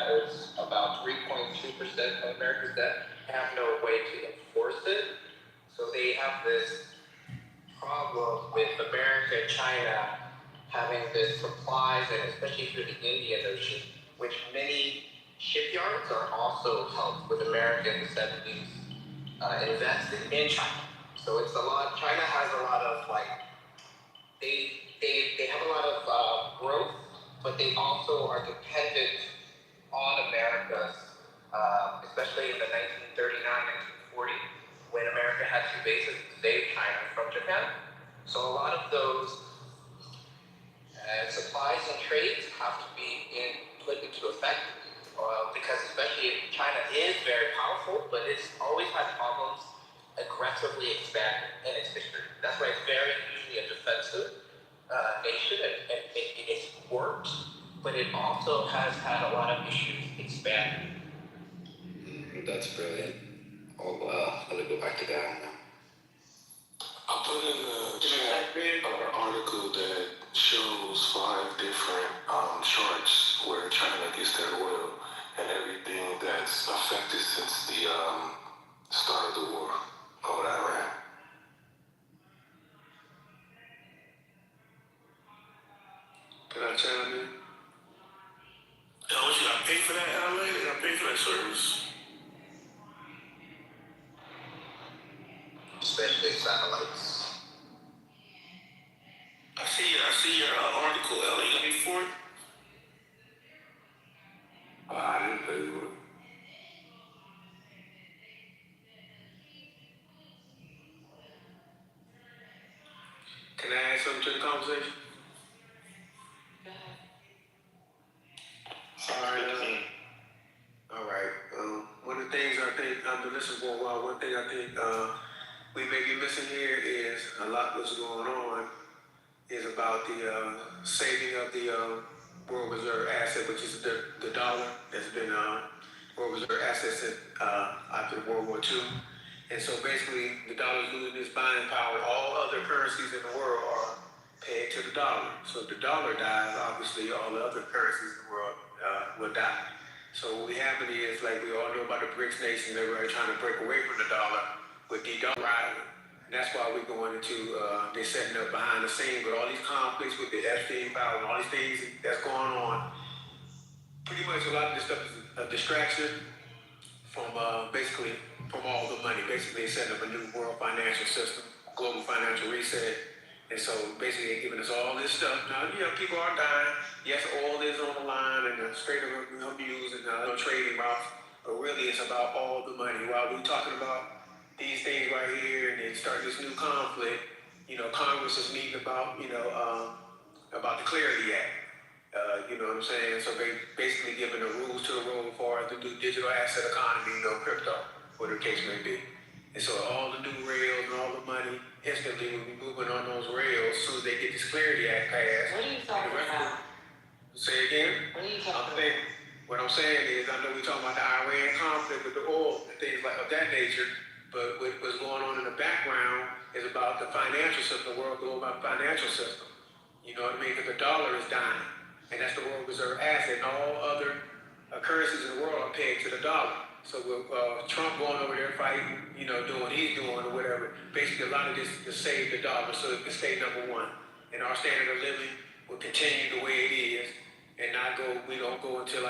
owes about 3.2% of America's debt, have no way to enforce it. So they have this problem with America and China having this supplies, and especially through the Indian Ocean, which many shipyards are also helped with America in the 70s invested in China. So it's a lot, China has a lot of they have a lot of growth, but they also are dependent on America's, especially in the 1939, 1940, when America had two bases to save China from Japan. So a lot of those supplies and trades have to be put into effect, because especially China is very powerful, but it's always had problems aggressively expanding in its history. That's why it's very usually a defensive nation, and it's worked, but it also has had a lot of issues expanding. That's brilliant. I'll go back to that now. I put in the chat an article that shows 5 different charts where China gets their oil and everything that's affected since the start of the war over Iran. Can I chime in? Yo, what you gotta pay for that, LA? You gotta pay for that service? Especially satellites. I see your article, LA. You got me for it? I didn't pay for it. Can I add something to the conversation? All right. One of the things I think I've been listening for a while. One thing I think we may be missing here is a lot that's going on is about the saving of the world reserve asset, which is the dollar. That's been world reserve asset since after World War II. And so basically, the dollar is losing its buying power. All other currencies in the world are pegged to the dollar. So if the dollar dies, obviously all the other currencies in the world will die. So what we have is, like we all know about the BRICS nations, everybody trying to break away from the dollar with de-dollarizing. And that's why we're going into, they're setting up behind the scenes with all these conflicts with the Epstein file and all these things that's going on. Pretty much a lot of this stuff is a distraction from basically from all the money. Basically setting up a new world financial system, global financial reset. And so basically they're giving us all this stuff. Now, people are dying. Yes, oil is on the line and the straight up views and trading routes, but really it's about all the money. While we're talking about these things right here and they start this new conflict, Congress is meeting about the Clarity Act. You know what I'm saying? So basically giving the rules to the road for the new digital asset economy, crypto, whatever the case may be. And so all the new rails and all the money instantly will be moving on those rails as soon as they get this Clarity Act passed. What are you talking about? Say again? What are you talking about? What I'm saying is, I know we're talking about the Iran conflict with the oil and things like of that nature, but what's going on in the background is about the financial system, the world global financial system. You know what I mean? Because the dollar is dying, and that's the world reserve asset, and all other currencies in the world are pegged to the dollar. So with Trump going over there fighting, doing what he's doing or whatever, basically a lot of this to save the dollar so it can stay number one. And our standard of living will continue the way it is and we don't go into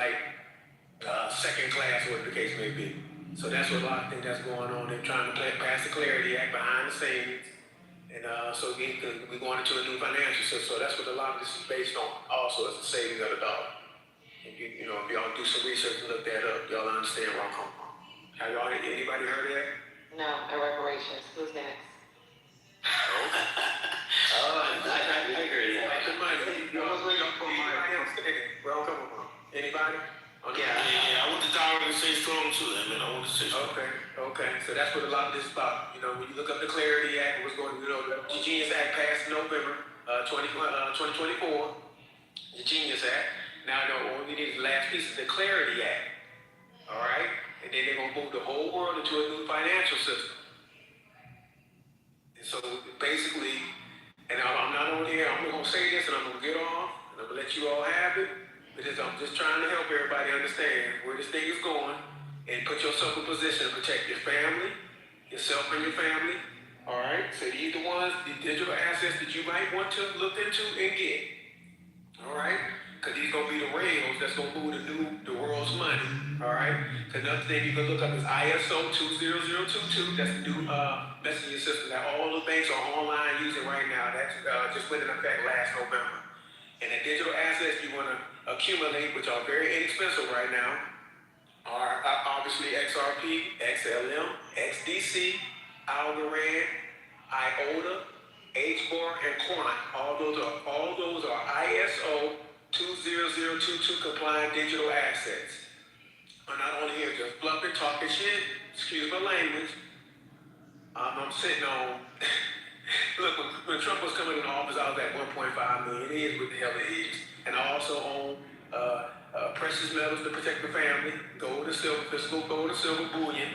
second class, whatever the case may be. So that's what a lot of things that's going on. They're trying to pass the Clarity Act behind the scenes. And so we're going into a new financial system. So that's what a lot of this is based on. Also, it's the saving of the dollar. If y'all do some research and look that up, y'all understand where I'm coming from. Have anybody heard of that? No, and reparations. Who's next? I agree. Anybody? Yeah, I want the dollar to stay strong too. I mean, I want to stay strong. Okay. So that's what a lot of this is about. You know, when you look up the Clarity Act, what's going, the Genius Act passed in November 2024. The Genius Act. Now, what we need is the last piece is the Clarity Act. All right? And then they're going to move the whole world into a new financial system. And so basically, and I'm not on here, I'm going to say this and I'm going to get off, and I'm going to let you all have it. Because I'm just trying to help everybody understand where this thing is going and put yourself in position to protect your family, yourself and your family. All right? So these are the ones, the digital assets that you might want to look into and get. All right? Because these going to be the rails that's going to move the world's money. All right? Because another thing you can look up is ISO 20022. That's the new messaging system that all the banks are online using right now. That's just went in effect last November. And the digital assets you want to accumulate, which are very inexpensive right now, are obviously XRP, XLM, XDC, Algorand, IOTA, HBAR, and Quant. All those are ISO 20022 compliant digital assets. I'm not only here just bluffing, talking shit, excuse my language. I'm sitting on. Look, when Trump was coming in office, I was at 1.5 million. It is what the hell it is. And I also own precious metals to protect the family, gold and silver, physical gold and silver bullion,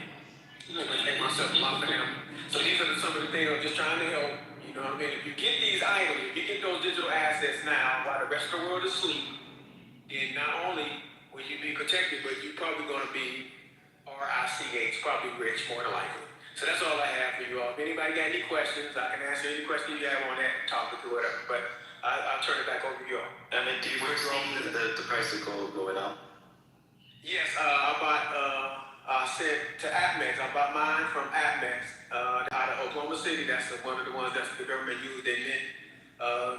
to protect myself and my family. So these are some of the things I'm just trying to help. You know what I mean? If you get these items, if you get those digital assets now while the rest of the world is asleep, then not only will you be protected, but you're probably going to be RICH, probably rich more than likely. So that's all I have for you all. If anybody got any questions, I can answer any questions you have on that topic or whatever. But I'll turn it back over to you all. I mean, do you foresee the price of gold going up? Yes, I said to APMEX, I bought mine from APMEX out of Oklahoma City. That's one of the ones that the government used. They mint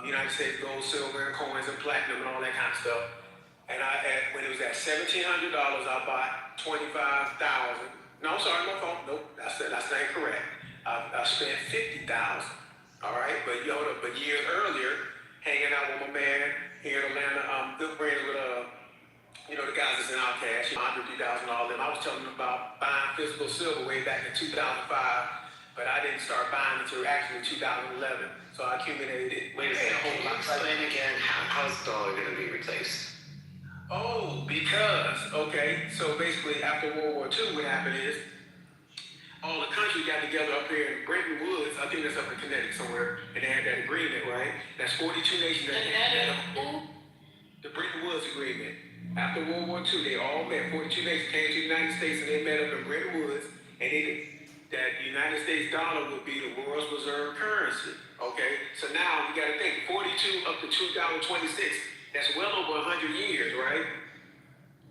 United States gold, silver, and coins, and platinum, and all that kind of stuff. And when it was at $1,700, I bought 25,000. No, sorry, my fault. Nope, that's not correct. I spent 50,000. All right, but years earlier, hanging out with my man here in Atlanta, good friends with the guys that's in Outcast, $150,000 all them. I was telling them about buying physical silver way back in 2005, but I didn't start buying until actually 2011. So I accumulated it. Wait a second, can you explain again how's the dollar going to be replaced? Oh, because, okay, so basically after World War II, what happened is all the countries got together up here in Bretton Woods, I think that's up in Connecticut somewhere, and they had that agreement, right? That's 42 nations that the Bretton Woods Agreement. After World War II, they all met, 42 nations came to the United States and they met up in Bretton Woods, and that the United States dollar would be the world's reserve currency, okay? So now we got to think, 42 up to 2026, that's well over 100 years, right?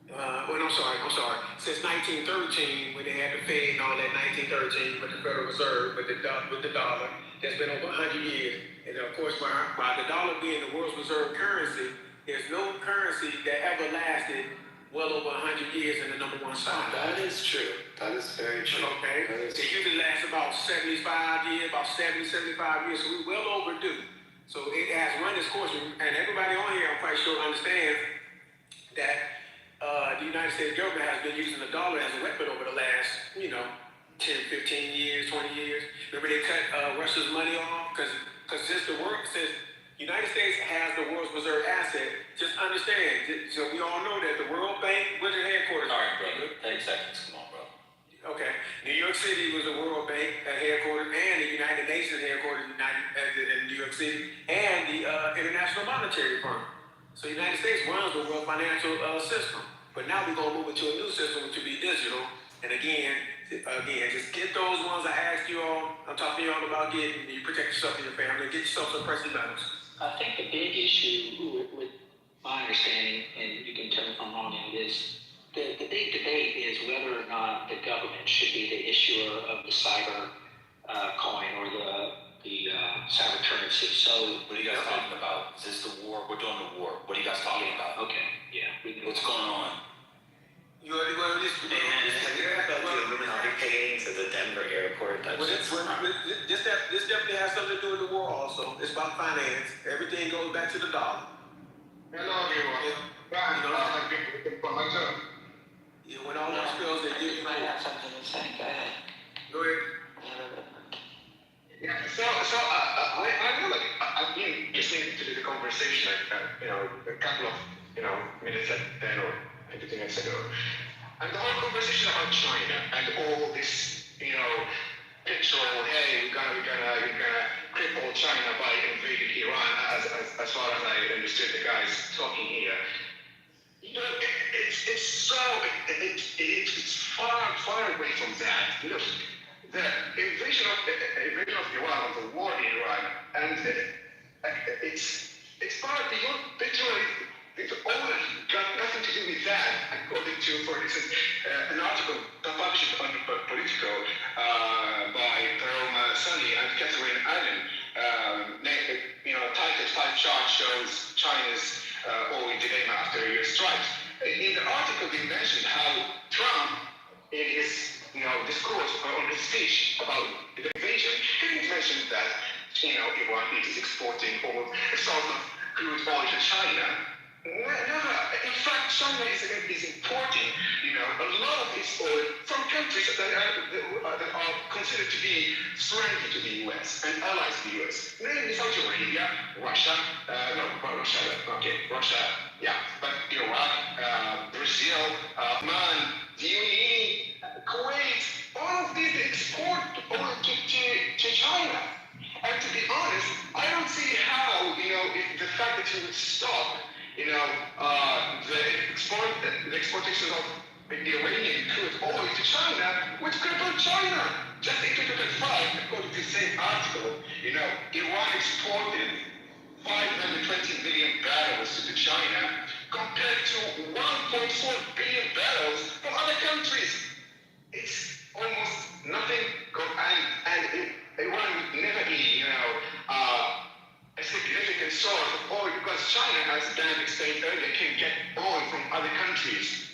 I'm sorry. Since 1913, when they had the Fed and all that, 1913 with the Federal Reserve, with the dollar, that's been over 100 years. And of course, by the dollar being the world's reserve currency, there's no currency that ever lasted well over 100 years in the number one spot. That is true. That is very true. Okay. It usually lasts about 75 years, about 70, 75 years. So we're well overdue. So it has run its course, and everybody on here, I'm quite sure, understands that the United States government has been using the dollar as a weapon over the last, 10, 15 years, 20 years. Remember they cut Russia's money off? Because since the United States has the world's reserve asset, just understand, so we all know that the World Bank, where's their headquarters? All right, brother, 30 seconds, come on, bro. Okay, New York City was the World Bank headquarters, and the United Nations headquarters in New York City, and the International Monetary Fund. So the United States runs the world financial system. But now we're going to move into a new system, which will be digital. And again, just get those ones I asked you all. I'm talking to you all about getting. You protect yourself and your family. Get yourself some precious metals. I think the big issue with my understanding, and you can tell me if I'm wrong in this, the big debate is whether or not the government should be the issuer of the cyber coin or the cyber currency. So what are you guys talking about? Is this the war? We're doing the war. What are you guys talking about? Okay, yeah. What's going on? You already went this. Have you heard about the Illuminati painting to the Denver airport? Just that this definitely has something to do with the war also. It's about finance. Everything goes back to the dollar. Hello, everyone. Yeah, when all else fails, they give you I more. have something to say. Go ahead. Go ahead. Yeah, I know, like, I've been listening to the conversation, a couple of, minutes, like 10 or 15 minutes ago. And the whole conversation about China and all this, petrol, hey, we're gonna cripple China by invading Iran, as far as I understood the guys talking here. It's far away from that. Look, the invasion of Iran, of the war in Iran, and it's part beyond petrol. It's all got nothing to do with that, according to, for instance, an article published on Politico by Jerome Sunny and Catherine Allen. Titled "Five Chart Shows China's oil dilemma after a year's strikes." In the article, they mentioned how Trump, in his discourse on his speech about the invasion, he mentioned that Iran is exporting all sorts of crude oil to China. Never. In fact, China is importing, a lot of its oil from countries that are considered to be friendly to the U.S. and allies to the U.S. Namely Saudi Arabia, Russia, but Iraq, Brazil, Oman, the UAE, Kuwait, all of these export oil to China. And to be honest, I don't see how, if the fact that you would stop the exportation of the Iranian crude oil to China would cripple China. Just in 2005, according to the same article, Iran exported 520 million barrels to China compared to 1.4 billion barrels from other countries. It's almost nothing, and Iran would never be, a significant source of oil because China, as Dan explained earlier, can get oil from other countries.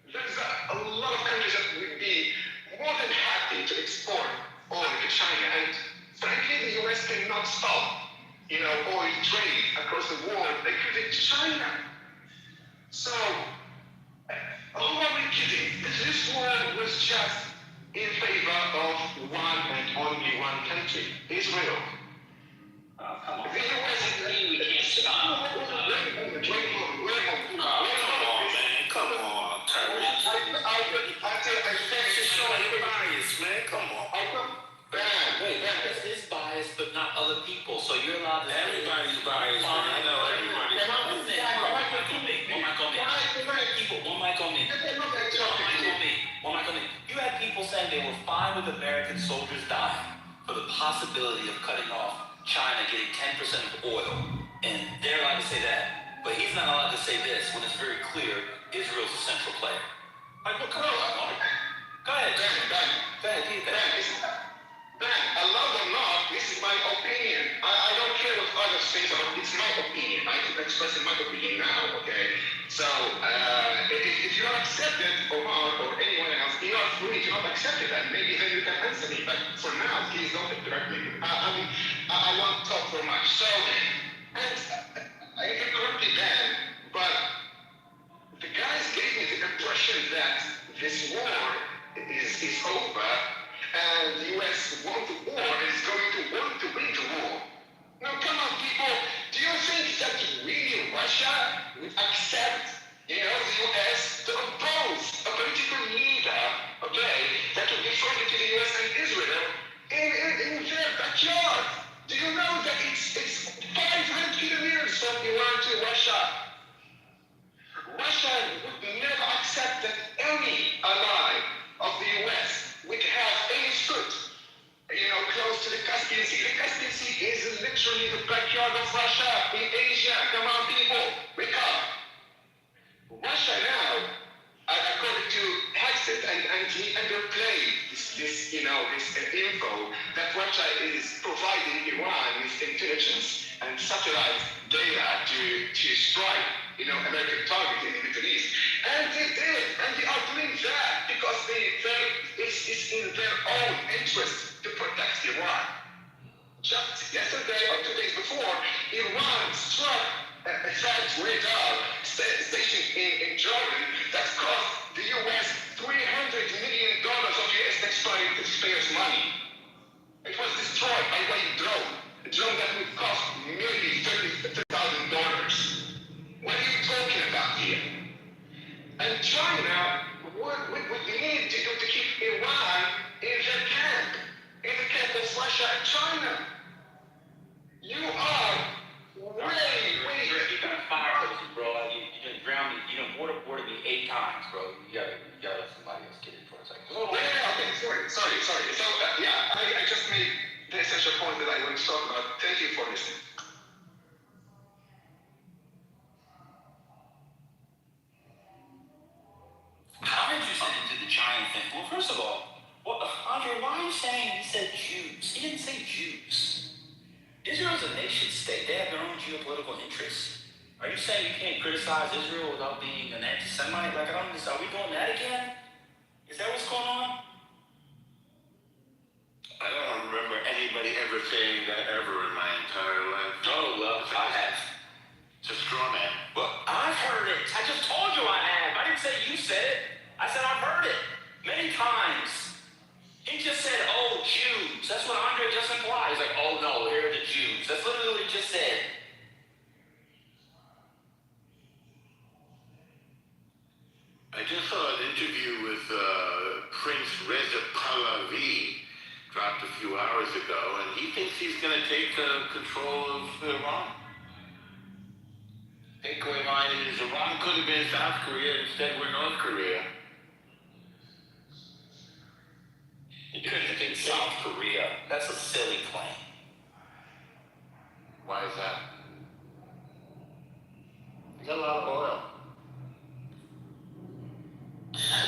There's a lot of countries that would be more than happy to export oil to China, and frankly, the US cannot stop, oil trade across the world, including China. So, who are we kidding? This war was just in favor of one and only one country, Israel. Come on. The US We can't stop. Come on, Tyrese. Just showing your bias, man. Come on. Wait, that's his bias, but not other people. So you're allowed to. Everybody's biased, man. I know everybody's biased. One mic on me. You had people saying they were fine with American soldiers dying for the possibility of cutting off China getting 10% of oil, and they're allowed to say that. But he's not allowed to say this when it's very clear Israel's a central player. Like, well, come on. Go ahead. Ben, I love or not, this is my opinion. I don't care what others think about it. It's my opinion. I'm expressing my opinion now, okay? So, if you don't accept it, Omar or anyone else, you are free to not accept it, and maybe then you can answer me. But for now, please don't interrupt me. I won't talk for much. So, and I can correctly Ben, but the guys gave me the impression that this war is over, and the US won the war and is going to want to win the war. Now, come on, people. Do you think that really Russia would accept, the US to oppose a political leader, okay, that would be friendly to the US and Israel in their backyard? Do you know that it's 500 kilometers from Iran to Russia? Russia would never accept that any ally of the US would have any foot, close to the Caspian Sea. The Caspian Sea is literally the backyard of Russia in Asia. Come on, people, wake up. Russia now, according to Hexet, and he underplayed this info that Russia is providing Iran with intelligence and satellite data to strike, American targets in the Middle East. And they did, and they are doing that because it's in their own interest to protect Iran. Just yesterday or 2 days before, Iran struck a fast radar station in Jordan that cost the U.S. $300 million of U.S. taxpayers' money. It was destroyed by way of drone, a drone that would cost nearly $30,000. What are you talking about here? And China would need to do to keep Iran in their camp, in the camp of Russia and China. You are way. You got fire hoses, bro. You done drowned me. You done waterboarded me 8 times, bro. You gotta let somebody else get in for a second. Okay, sorry. So, I just made the essential point that I want to talk about. Thank you for listening. How did you get into the China thing? Well, first of all, Andre, why are you saying he said Jews? He didn't say Jews. Israel is a nation state. They have their own geopolitical interests. Are you saying you can't criticize Israel without being an anti-Semite? Like, I don't understand. Are we doing that again? Is that what's going on? I don't remember anybody ever saying that ever in my entire life. Oh, well, I have. It's a straw man. Well, I've heard it. I just told you I have. I didn't say you said it. I said I've heard it many times. He just said, oh, Jews. That's what Andre just implied. He's like, oh, no, here are the Jews. That's literally what he just said. I just saw an interview with Prince Reza Pahlavi dropped a few hours ago, and he thinks he's going to take control of Iran. Takeaway line is Iran could have been South Korea, instead we're North Korea. It couldn't have been South Korea. That's a silly claim. Why is that? They got a lot of oil.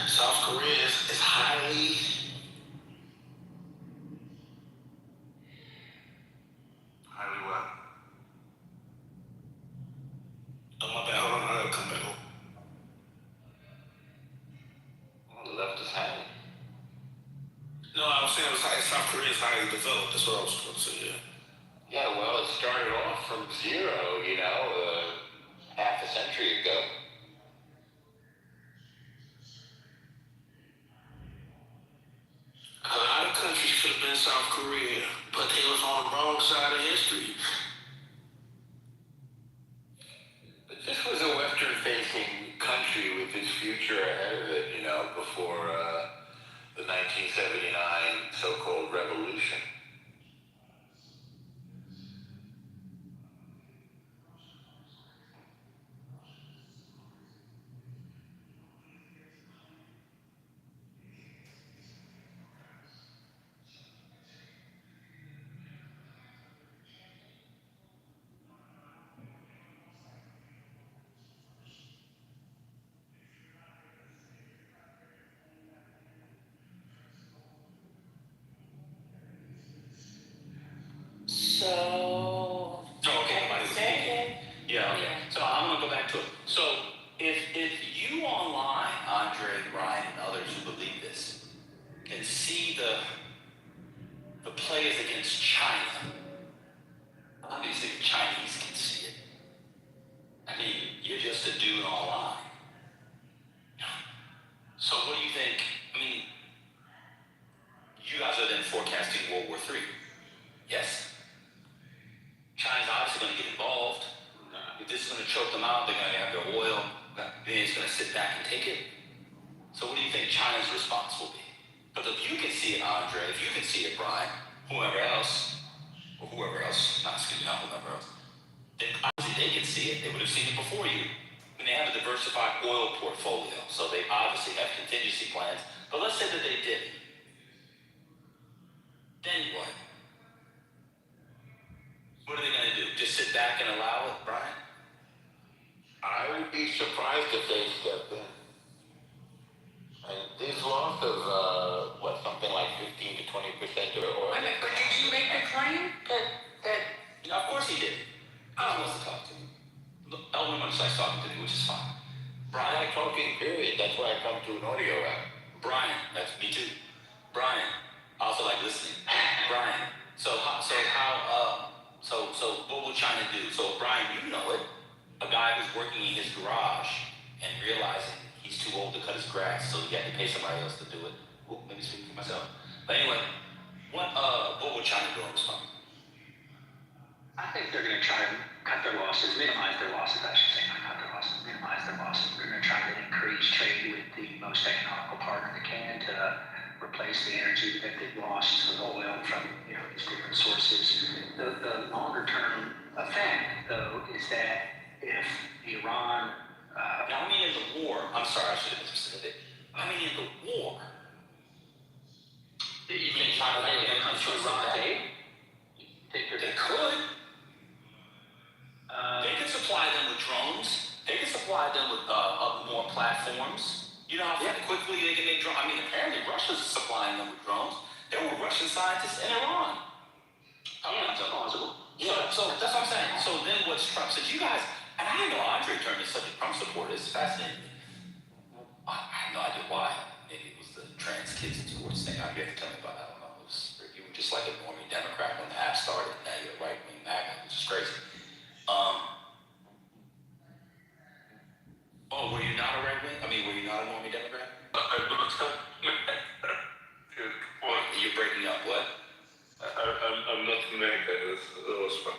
South Korea is highly. Highly what? Oh, my bad. Hold on. I gotta come back home. Well, the left is highly. No, I was saying South Korea is highly developed. That's what I was trying to say, yeah. Yeah, well, it started off from zero, half a century ago. A lot of countries could have been South Korea, but they was on the wrong side of history. But this was a Western-facing country with its future ahead of it, before the 1979 so-called revolution. Yeah. So I'm gonna go back to it. So if you online, Andre, Brian, and others who believe this, can see the players against China, obviously the Chinese can see it. I mean, you're just a dude online. So what do you think? I mean, you guys are then forecasting World War III. Yes? China's obviously going to get involved. If this is going to choke them out, they're going to have their oil. Then it's going to sit back and take it. So what do you think China's response will be? Because if you can see it, Andre, if you can see it, Brian, whoever else, then obviously they can see it. They would have seen it before you. And they have a diversified oil portfolio, so they obviously have contingency plans. But let's say that they didn't. Then what? What are they going to do? Just sit back and allow it, Brian? I would be surprised if they stepped in. And these loss of, something like 15 to 20% or oil. But did you make the claim that Yeah, of course he did. He wants to talk to me. Elwin starts talking to me, which is fine. Brian, I like talking, period. That's why I come to an audio app. Brian, that's me too. Brian, I also like listening. Brian, So what will China do? So Brian, you know it. A guy who's working in his garage and realizing he's too old to cut his grass, so he had to pay somebody else to do it. Ooh, maybe speaking for myself. But anyway, what will China do in response? I think they're going to try to cut their losses, minimize their losses, I should say, not cut their losses, minimize their losses. They're going to try to increase trade with the most economical partner they can to replace the energy that they've lost with oil from these different sources. The longer term effect, though, is that if Iran... now, I mean in the war, I'm sorry, I should have been specific. I mean in the war. You think China is going to come to Iran aid? They could. They could supply them with drones. They could supply them with more platforms. You know how quickly they can make drones? I mean, apparently Russia's supplying them with drones. There were Russian scientists in Iran. That's plausible. So that's what I'm saying. So then what's Trump? Since you guys, and I didn't know Andre turned into such a Trump supporter. It's fascinating. I have no idea why. Maybe it was the trans kids and sports thing. You have to tell me about that. I don't know. You were just like a normie Democrat when the app started. Now you're a right-wing MAGA, which is crazy. Oh, were you not a right wing? I mean, were you not a normie Democrat? You're breaking up. What? I'm not MAGA. It was fun.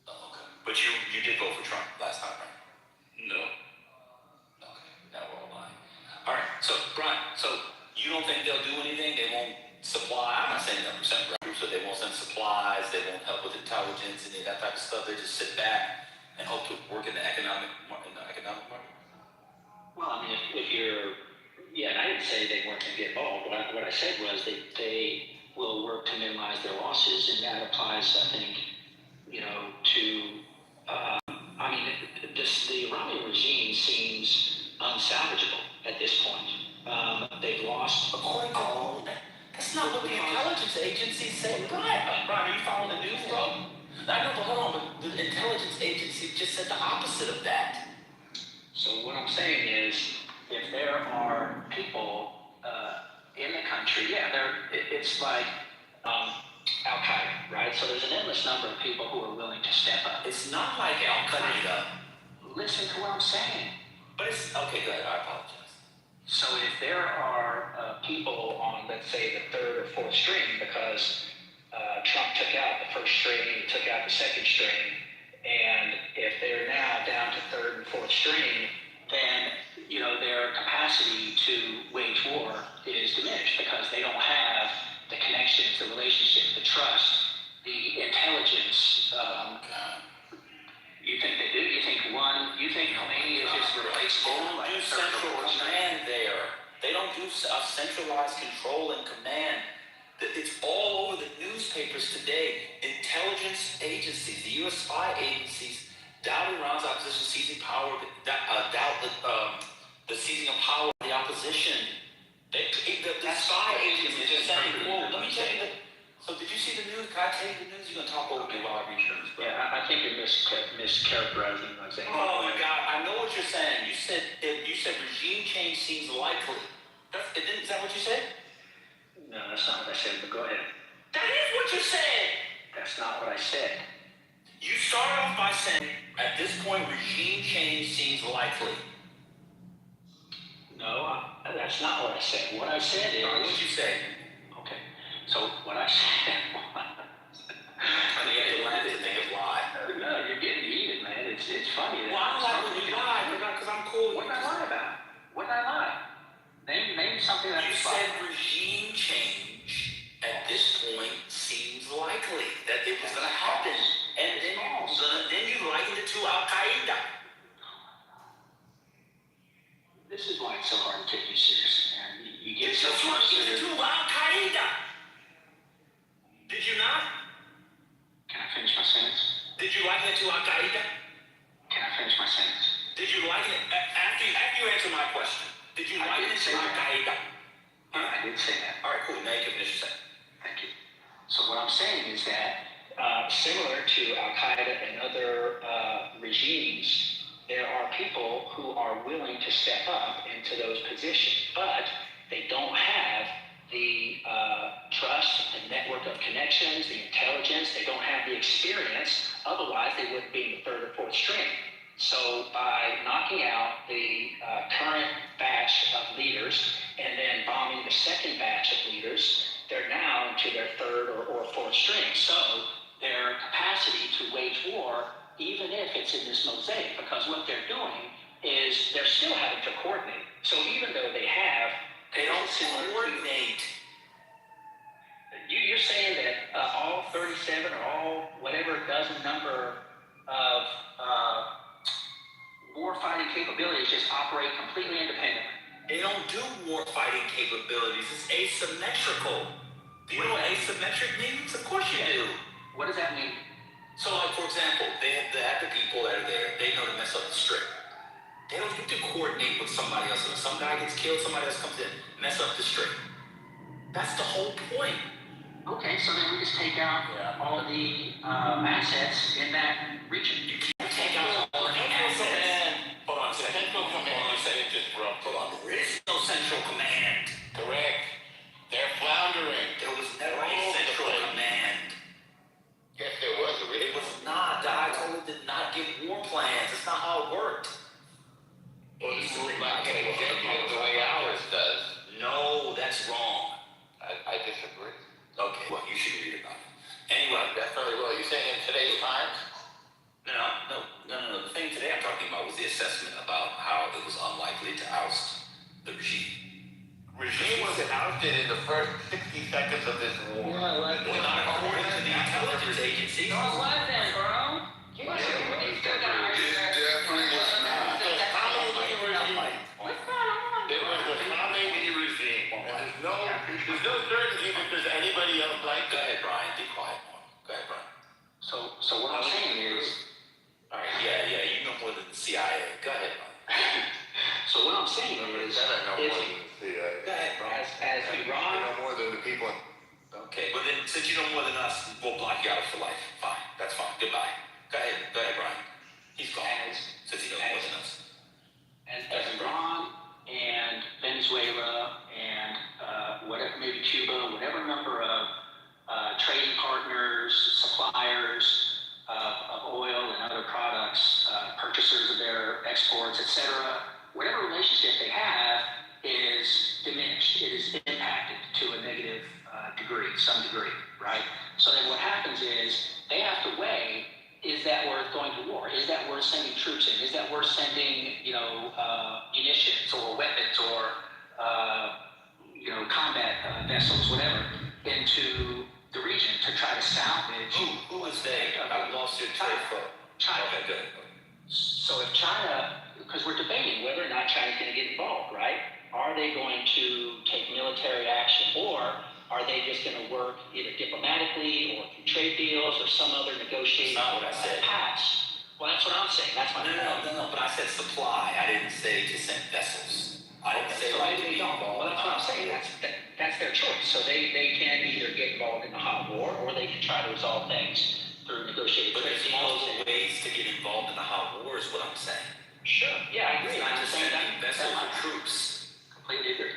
Oh, okay. But you did vote for Trump last time, right? No. Okay. Now we're all lying. All right. So, Brian, you don't think they'll do anything? They won't supply? I'm not saying they'll send records, so they won't send supplies. They won't help with intelligence and that type of stuff. They just sit back and hope to work in the economic market. Well, I mean, if you're, and I didn't say they weren't going to get involved. What I said was they will work to minimize their losses, and that applies, I think, to, the Iranian regime seems unsalvageable at this point. They've lost. According to all that, that's not what the intelligence agencies say. Brian, are you following the news, bro? I know, but hold on, but the intelligence agency just said the opposite of that. So what I'm saying is, if there are people in the country, it's like Al-Qaeda, right? So there's an endless number of people who are willing to step up. It's not like Al-Qaeda. Listen to what I'm saying. But it's, okay, good, I apologize. So if there are people on, let's say, the third or fourth string, because Trump took out the first string, he took out the second string, and if they're now down to third and fourth string, then their capacity to wage war is diminished because they don't have the connections, the relationships, the trust, the intelligence. You think they do? You think Khomeini is just replaceable? They don't do central command there. They don't do centralized control and command. It's all over the newspapers today. Intelligence agencies, the U.S. spy agencies, doubt Iran's opposition seizing power, doubt the seizing of power of the opposition. The spy agencies are saying, whoa, let me tell you that. So did you see the news? Can I tell you the news? You're going to talk over me while I read the news, bro. Yeah, I think you're mischaracterizing what I'm saying. Oh my God, I know what you're saying. You said regime change seems likely. Is that what you said? No, that's not what I said, but go ahead. That is what you said. That's not what I said. You started off by saying, at this point, regime change seems likely. No, that's not what I said. What I said is... What did you say? Okay, so what I said was... I mean, you have to think of lie. No, you're getting heated, man. It's funny. Well, I don't like when you lie, because I'm cool. What did I lie about? What did I lie? Name something that you said regime change at this point seems likely that it was going to happen, and then you likened it to Al-Qaeda. This is why it's so hard to take you seriously, man. You get so frustrated. To Al-Qaeda. Did you not? Can I finish my sentence? Did you liken it to Al-Qaeda? Can I finish my sentence? Did you liken it after you answer my question? Did you liken it to Al-Qaeda? I did say that. All right, cool. Now you can finish your sentence. Thank you. So what I'm saying is that similar to Al-Qaeda and other regimes, there are people who are willing to step up into those positions, but they don't have the trust, the network of connections, the intelligence. They don't have the experience. Otherwise, they wouldn't be in the third or fourth string. So by knocking out the current batch of leaders and then bombing the second batch of leaders, they're now into their third or fourth string. So their capacity to wage war, even if it's in this mosaic, because what they're doing is they're still having to coordinate. So even though they don't coordinate. You're saying that all 37 or all whatever dozen number of war-fighting capabilities just operate completely independently. They don't do war-fighting capabilities. It's asymmetrical. Do you know what asymmetric means? Of course you do. What does that mean? So, like, for example, they have the people that are there. They know to mess up the strip. They don't get to coordinate with somebody else. If some guy gets killed, somebody else comes in, mess up the strip. That's the whole point. Okay, so then we just take out all the assets in that region. You can't take out all the assets. Hold on, central command, you said it just broke. Hold on, there is no central command. Correct. They're floundering. There was never a central command. Yes, there was. It was not. The Ayatollah did not give war plans. That's not how it worked. Well, this is not going to get you the way ours does. No, that's wrong. I disagree. Okay, well, you should read about it. Anyway, Definitely will. You're saying in today's times? No. The thing today I'm talking about was the assessment about how it was unlikely to oust the regime. Regime was ousted in the first 60 seconds of this war. Well, not according to the intelligence agencies. No, it wasn't, bro. You guys still got to It definitely was not. What's going on? It was the Khomeini regime. There's no certainty that there's anybody else like Go that. ahead, Brian. Be quiet. Go ahead, Brian. So what I'm saying is, All right, yeah, you know more than the CIA. Go ahead, Brian. so what I'm saying is, I know more than the CIA. Go ahead, Brian. as I Iran, know more than the people. Okay, well then, since you know more than us, we'll block you out for life. Fine, that's fine. Goodbye. Go ahead, Brian. He's gone. Since he knows more than us. as Iran and Venezuela and whatever, maybe Cuba, whatever number of trading partners, suppliers of oil and other products, purchasers of their exports, etc., whatever relationship they have is diminished. It is impacted to a negative degree, some degree, right? So then what happens is they have to weigh, is that worth going to war? Is that worth sending troops in? Is that worth sending, munitions or weapons or, combat vessels, whatever, into the region to try to salvage? Who is they? I lost your train of thought. China. Okay, good. So if China, because we're debating whether or not China's going to get involved, right? Are they going to take military action, or are they just going to work either diplomatically or through trade deals or some other negotiating paths? Well, that's what I'm saying. That's my point. No. But I said supply. I didn't say to send vessels. I didn't say like they don't. Well, that's what I'm saying. That's their choice. So they can either get involved in the hot war, or they can try to resolve things through negotiated But trade there's deals. multiple ways to get involved in the hot war is what I'm saying. Sure. Yeah, I agree. It's not I'm just saying sending vessels or troops. Completely agree.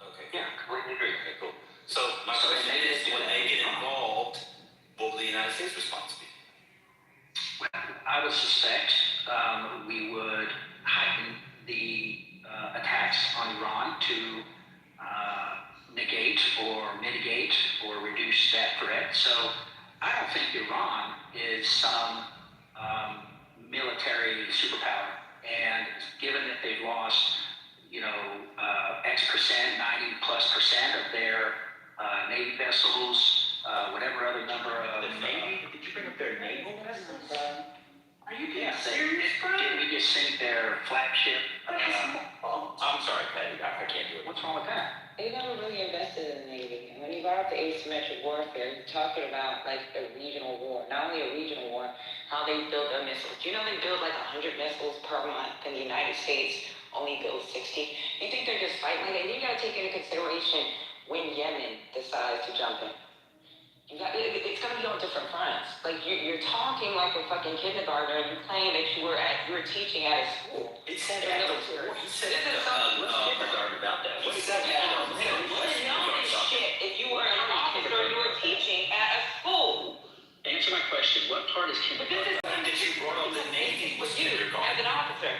Okay. Yeah, completely agree. Okay, cool. So my question is, when they get involved, what will the United States response be? I would suspect we would heighten the attacks on Iran to negate or mitigate or reduce that threat. So I don't think Iran is some military superpower. And given that they've lost, X%, 90+% of their Navy vessels, whatever other number of... The Navy? Did you bring up their naval vessels? Are you being serious, bro? Didn't we just sink their flagship? I'm sorry, Patty. I can't do it. What's wrong with that? They never really invested in the Navy. And when you brought up the asymmetric warfare, you're talking about like a regional war. Not only a regional war, how they build their missiles. Do you know they build like 100 missiles per month, and the United States only builds 60? You think they're just fighting like that? You gotta take into consideration when Yemen decides to jump in. It's gonna be on different fronts. Like you're talking like a fucking kindergartner, and you claim that you were teaching at a school. He said at the war. He said at the What's kindergarten about that? He said at the Shit, if answer my question. What part is But kindergarten? this is That you brought up the Navy was you as kindergarten. an officer.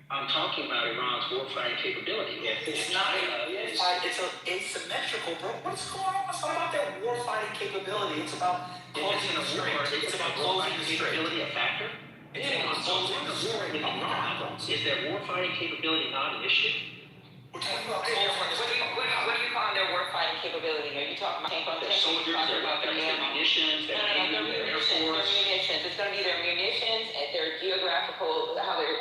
I'm talking about Iran's warfighting capability. It's not. It's asymmetrical, bro. What's going on? It's not about their warfighting capability. It's about closing the war. It's about closing the strait. Capability a factor? So we're in the war with Iran. Is their warfighting capability not an issue? We're talking about What do you call their war fighting capability? Are you talking about tank on Their tank? soldiers, their weapons, their munitions, their No, navy, their their air munitions. Their force. munitions. It's going to be their munitions and their geographical, how they're.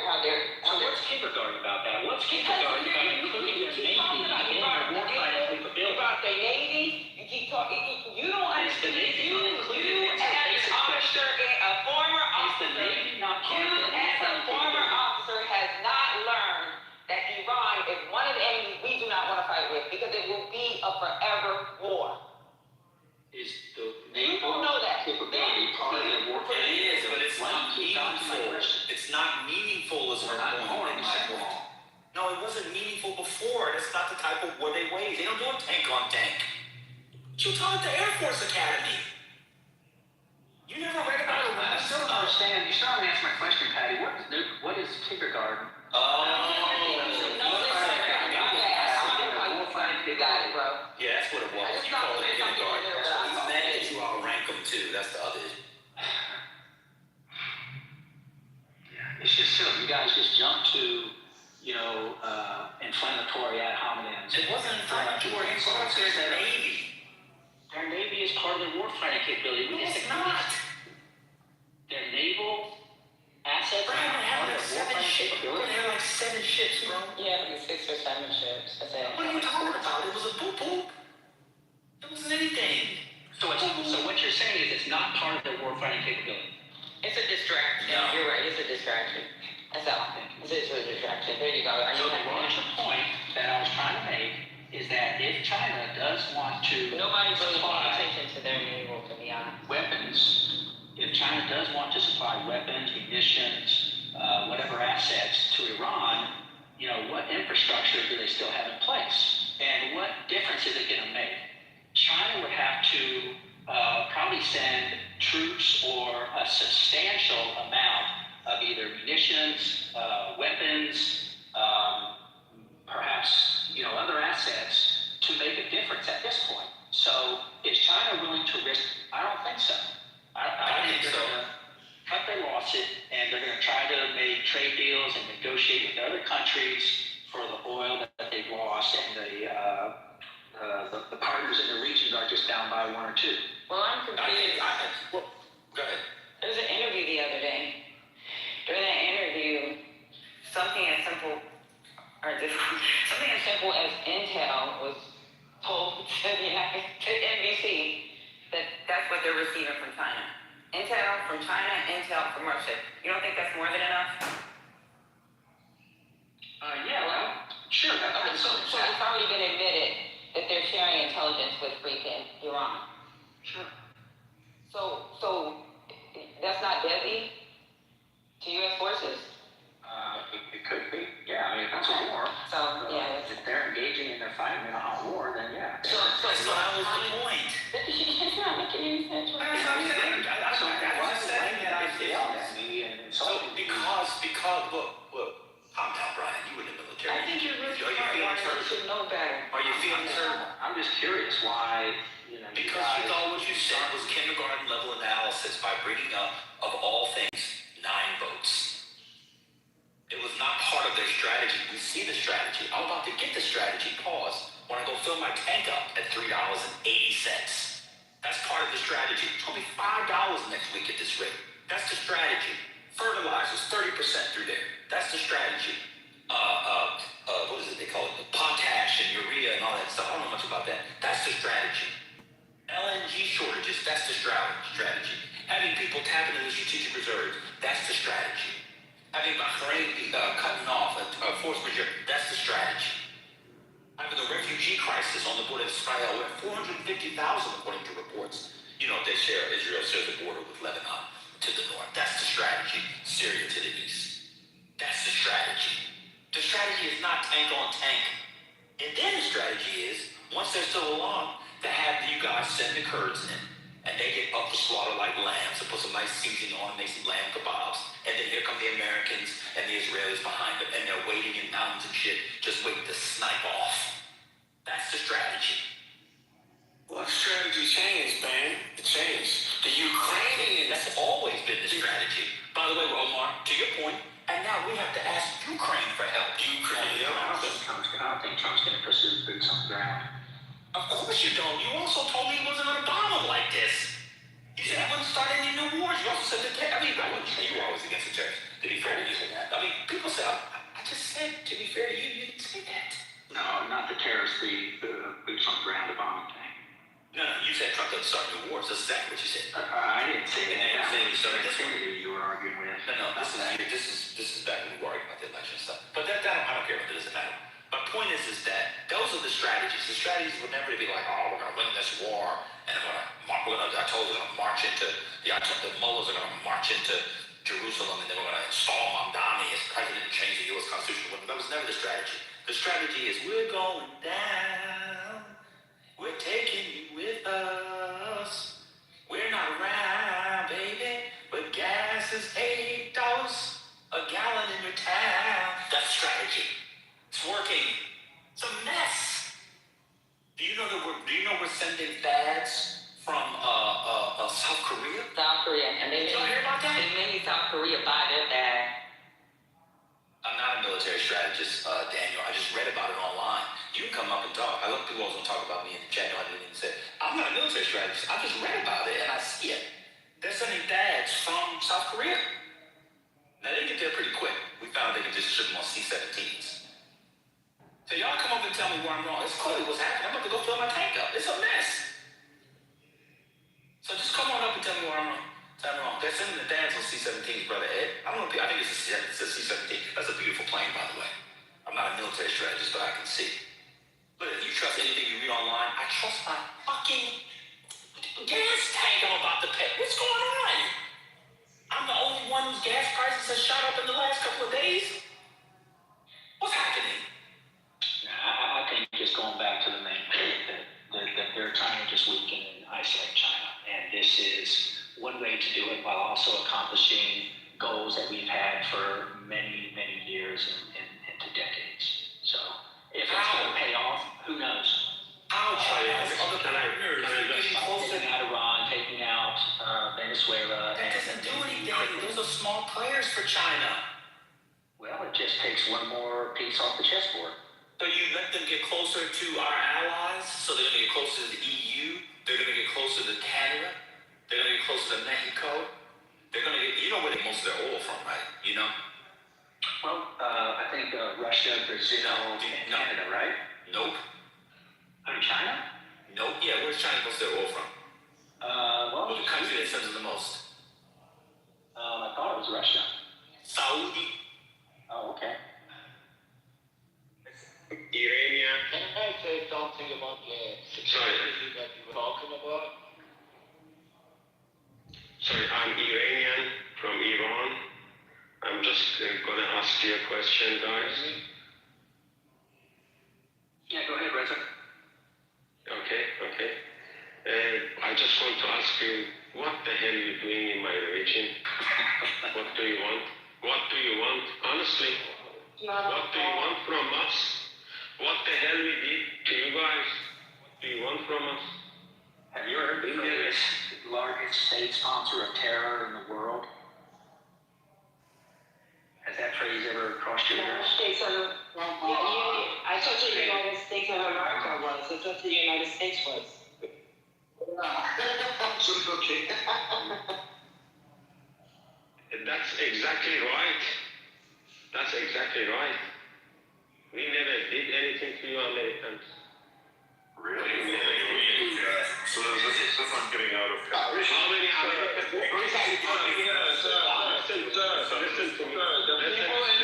So what's kindergarten about that? What's Because kindergarten about you including their keep talking navy about in their warfighting capability? about the Navy. You keep talking. You don't Is the understand. Navy not included? You It's as a an basic officer, a former Is the officer. Navy not part You of their as a warfighting former capability? officer has not learned that Iran is one of the enemies we do not want to fight with because it will be a forever war. Is the You Navy don't know that. capability part of their warfighting? It is, but it's Why not don't you keep dodging my meaningful. question? It's not meaningful as We're her not point. ignoring my point. No, it wasn't meaningful before. That's not the type of war they wage. They don't do a tank on tank. You taught at the Air Force Academy. You never read about it. I still don't understand. You still haven't answered my question, Patty. What is kindergarten? You got it, bro. Yeah, that's what it was. You called it kindergarten. He's mad that you outrank him too. That's the other issue. It's just silly. You guys just jump to, inflammatory ad hominems. It wasn't inflammatory. It's what there's a Navy. Their Navy is part of their warfighting capability. No, it's not. Their naval assets are not part of their warfighting capability. They had like 7 ships, bro. Yeah, like 6 or 7 ships. That's it. What are you talking about? It was a boop. It wasn't anything. So what you're saying is it's not part of their warfighting capability. It's a distraction. No. You're right. It's a distraction. That's all. It's a distraction. There you go. So the larger point that I was trying to make is that if China does want to Nobody's really paying supply attention to their naval, to be honest. weapons, if China does want to supply weapons, munitions, whatever assets to Iran, what infrastructure do they still have in place? And what difference is it going to make? China would have to probably send troops or a substantial amount of either munitions, weapons, perhaps other assets to make a difference at this point. So is China willing to risk? I don't think so. I think they're going to cut their losses and they're going to try to make trade deals and negotiate with other countries for the oil that they've lost, and the partners in the region are just down by 1 or 2. Well, I'm confused. Go ahead. There was an interview the other day. During that interview, something as simple as Intel was told to NBC that that's what they're receiving from China. Intel from China, Intel from Russia. You don't think that's more than enough? Yeah, well, sure. Okay, so it's already been admitted that they're sharing intelligence with freaking Iran. Sure. So that's not deadly to U.S. forces? It could be. Yeah, I mean, if that's a war. So, yeah. If they're engaging in their fighting in a hot war, then yeah. So that was the point. It's not making any sense. Because look, calm down, Brian. You were in the military. I think you're really Are you smart. feeling You hurt? should know better. Are you feeling hurt? I'm just curious why, Because you thought what you said was kindergarten level analysis by bringing up, of all things, 9 votes. It was not part of their strategy. We see the strategy. I'm about to get the strategy. Pause. When I go fill my tank up at $3.80. That's part of the strategy. It's going to be $5 next week at this rate. That's the strategy. Fertilizers, 30% through there. That's the strategy. What is it they call it? The potash and urea and all that stuff. I don't know much about that. That's the strategy. LNG shortages, that's the strategy. Having people tap into the strategic reserves, that's the strategy. Having Bahrain cutting off force majeure, that's the strategy. Having the refugee crisis on the border of Israel, we're at 450,000 according to reports. Israel shares the border with Lebanon to the north. That's the strategy. Syria to the east. That's the strategy. shit, just waiting to snipe off. That's the strategy. What strategy changed, man? It changed. The Ukrainians. That's always been the strategy. By the way, Omar, to your point, and now we have to ask Ukraine for help. I don't think Trump's going to pursue boots on the ground. Of course you don't. You also told me he wasn't going to bomb them like this. You said he wouldn't start any new wars. You also said I mean, I wouldn't say you were always against the terrorists. To be fair to you, I mean, people say, I just said, to be fair to you, you didn't say that. No, not the terrorists, the boots on the ground, the bombing thing. No, you said Trump doesn't start new wars. That's exactly what you said. I didn't say that. You said he started this one. You were arguing with. No, this is back when we were arguing about the election stuff. But I don't care about it. It doesn't matter. My point is that those are the strategies. The strategies were never to be like, oh, we're going to win this war, and I told you, we're going to march into, the mullahs are going to march into Jerusalem, and then we're going to install Mamdani as president and change the U.S. Constitution. That was never the strategy. The strategy is we're going down. We're taking you with us. We're not around, baby. But gas is $8 a gallon in your town. That's strategy. It's working. It's a mess. Do you know we're sending fads from South Korea? South Korea, and Did y'all hear about that? they made South Korea buy their bag. I'm not a military strategist, Daniel. I just read about it online. You can come up and talk. I love people always want to talk about me in the chat. I didn't even say, I'm not a military strategist. I just read about it and I see it. They're sending dads from South Korea. Now they get there pretty quick. We found they could just ship them on C-17s. So y'all come up and tell me where I'm wrong. It's clearly what's happening. I'm about to go fill my tank up. It's a mess. So just come on up and tell me where I'm wrong. Tell me wrong. They're sending the dads on C-17s, brother Ed. I don't know. I think it's a C-17. That's a beautiful plane, by the way. I'm not a military strategist, but I can see. But if you trust anything you read online, I trust my fucking gas tank I'm about to pay. What's going on? I'm the only one whose gas prices have shot up in the last couple of days. What's happening? I think just going back to the main point that they're trying to just weaken and isolate China. And this is one way to do it while also accomplishing goals that we've had for many, many years and into decades. So if it's going to pay off, who knows? How China has other partners taking out Iran, taking out Venezuela. That doesn't do anything. Those are small players for China. Well, it just takes one more piece off the chessboard. So you let them get closer to our allies, so they're going to get closer to the EU, they're going to get closer to Canada, they're going to get closer to Mexico, they're going to get, you know where they get most of their oil from, right? You know? Well, I think Russia, Brazil, and Canada, right? Nope. China? Nope. Yeah, where's China most of their oil from? Well, the country that sends the most? I thought it was Russia. Saudi. Oh, okay. Iranian. Can I say something about the security that you were talking about? Sorry, I'm Iranian from Iran. I'm just gonna ask you a question, guys. Yeah, go ahead, Reza. Okay. I just want to ask you, what the hell are you doing in my region? What do you want? What do you want? Honestly, what do you want from us? What the hell we did to you guys? What do you want from us? Have you heard the phrase, largest state sponsor of terror in the world? Has that phrase ever crossed your ears? I thought the United States of America was. I thought the United States was. Okay. That's exactly right. That's exactly right. We never did anything to you Americans. Really? So this is I'm getting out of How many Americans? Sir, listen to me. The people in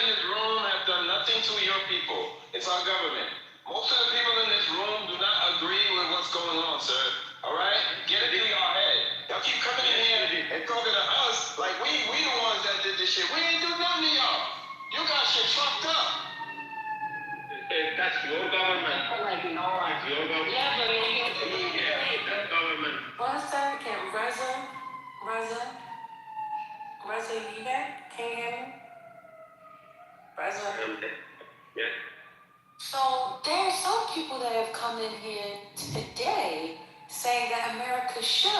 this room have done nothing to your people. It's our government. Most of the people in this room do not agree with what's going on, sir. All right? Get it through your head. Y'all keep coming in here and talking to us like we the ones that did this shit. We ain't do nothing to y'all. You got shit fucked up. That's your government. Like, you know, It's your government. yeah, but That government. One second, Reza, you back? Can you hear me? Reza? come in here today saying that America should.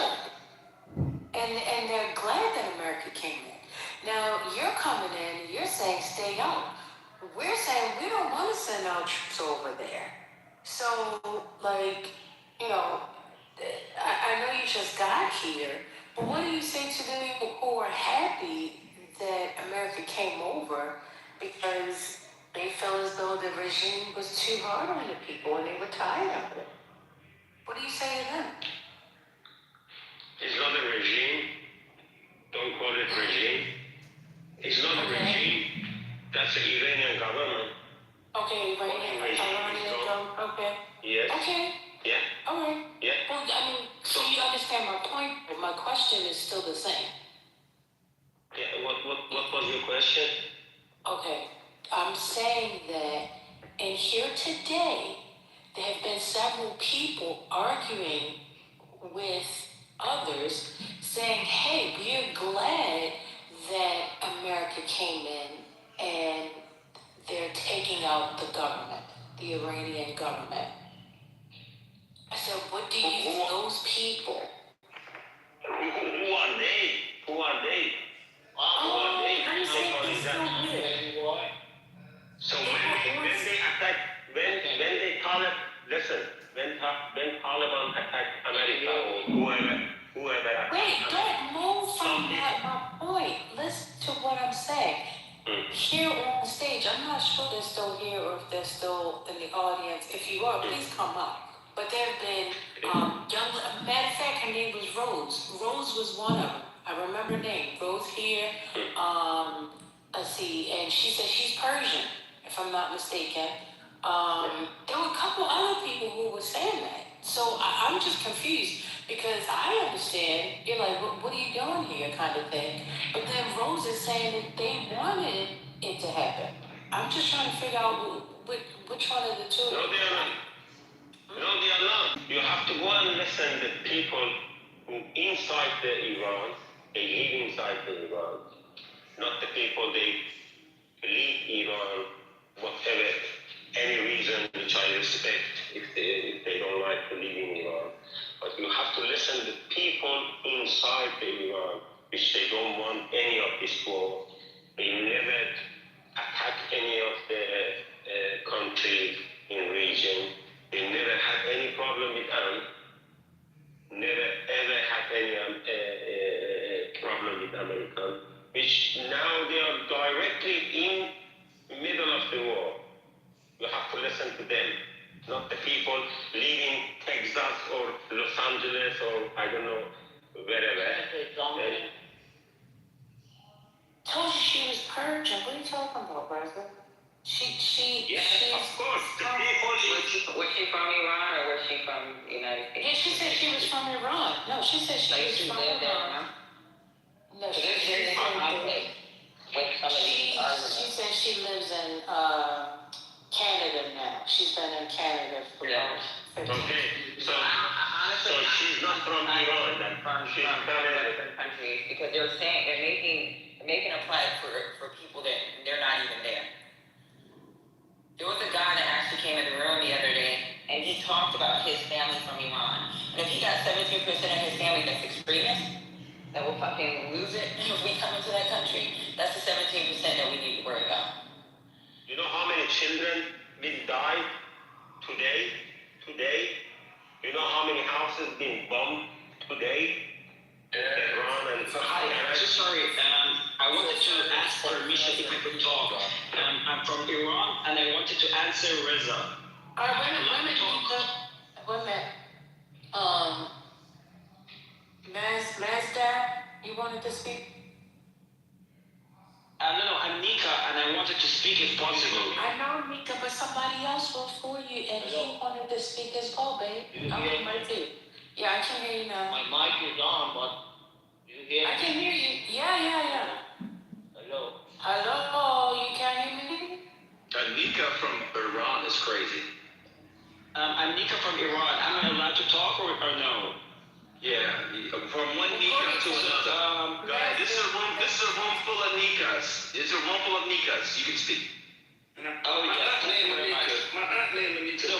And they're glad that America came in. Now, you're coming in and you're saying stay out. We're saying we don't want to send our troops over there. So, like, you know, I know you just got here, but what do you say to the people who are happy that America came over because they felt as though the regime was too hard on the people and they were tired of it? What do you say to them? It's not a regime. Don't call it regime. It's not a regime. That's the Iranian government. Okay, Iranian government. Okay. Yes. Okay. Yeah. All right. Yeah. Well, I mean, so you understand my point, but my question is still the same. Yeah. What was your question? Okay. I'm saying that in here today, there have been several people arguing with others saying, hey, we're glad that America came in and they're taking out the government, the Iranian government. I said, what do you, those people? Who are they? Who are they? Who are they? So when they attack, when they call it, listen, when Taliban attack America or whoever attack Wait, don't move from my point. Listen to what I'm saying. Here on the stage, I'm not sure they're still here or if they're still in the audience. If you are, please come up. But there have been matter of fact, her name was Rose. Rose was one of them. I remember her name. Rose here. Let's see, and she said she's Persian, if I'm not mistaken. There were a couple other people who were saying that. So I'm just confused because I understand, you're like, what are you doing here kind of thing. But then Rose is saying that they wanted it to happen. I'm just trying to figure out which one of the two. No, they are not. No, they are not. You have to go and listen to people who inside the Iran, they live inside the Iran, not the people they leave Iran, whatever, any reason which I respect if they don't like to live in Iran. But you have to listen to people inside the Iran, which they don't want any of this war. They never attack any of the countries in region. They never had any problem with Iran. Never ever had any problem with America, which now they are directly in the middle of the war. You have to listen to them, not the people living Texas or Los Angeles or I don't know, wherever. Told you she was Persian. What are you talking about, brother? Yes, of course. The people Was she from Iran or was she from the United States? Yeah, she said she was from Iran. No, she said she was from Iran. No, she said she said she lives in Canada now. She's been in Canada for about 15 years. So she's not from Iran then. She's from different countries because they're saying they're making a plan for people that they're not even there. There was a guy that actually came in the room the other day, and he talked about his family from Iran. And if he got 17% of his family that's extremists, that will fucking lose it if we come into that country, that's the 17% that we need to worry about. You know how many children will die today? You know how many houses been bombed today? Iran and Hi, I'm so sorry. I wanted to ask permission if I could talk. I'm from Iran and I wanted to answer Reza. Wait a minute. Mazda, you wanted to speak? No, I'm Nika and I wanted to speak if possible. I know Nika, but somebody else before you and he wanted to speak as well, babe. I'm in my too. Yeah, I can hear you now. My mic is on, but you hear me? I can hear you. Yeah. Hello, you can't hear me? Nika from Iran is crazy. I'm Nika from Iran. Am I allowed to talk or no? Yeah, from one Nika to another. Guys, this is a room full of Nikas. It's a room full of Nikas. You can speak. Oh, yeah. My aunt named Anika. So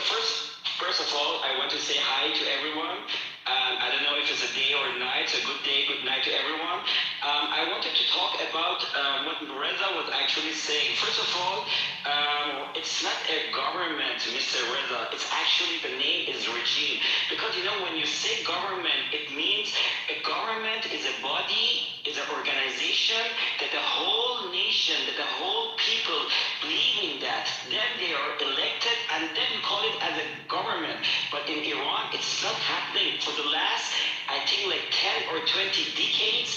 First of all, I want to say hi to everyone. I don't know if it's a day or a night, so good day, good night to everyone. I wanted to talk about what Reza was actually saying. First of all, it's not a government, Mr. Reza. It's actually, the name is regime. Because, you know, when you say government, it means a government is a body, is an organization that the whole nation, that the whole people believe in that. Then they are elected, and then you call it as a government. But in Iran, it's not happening. For the last, I think, like 10 or 20 decades,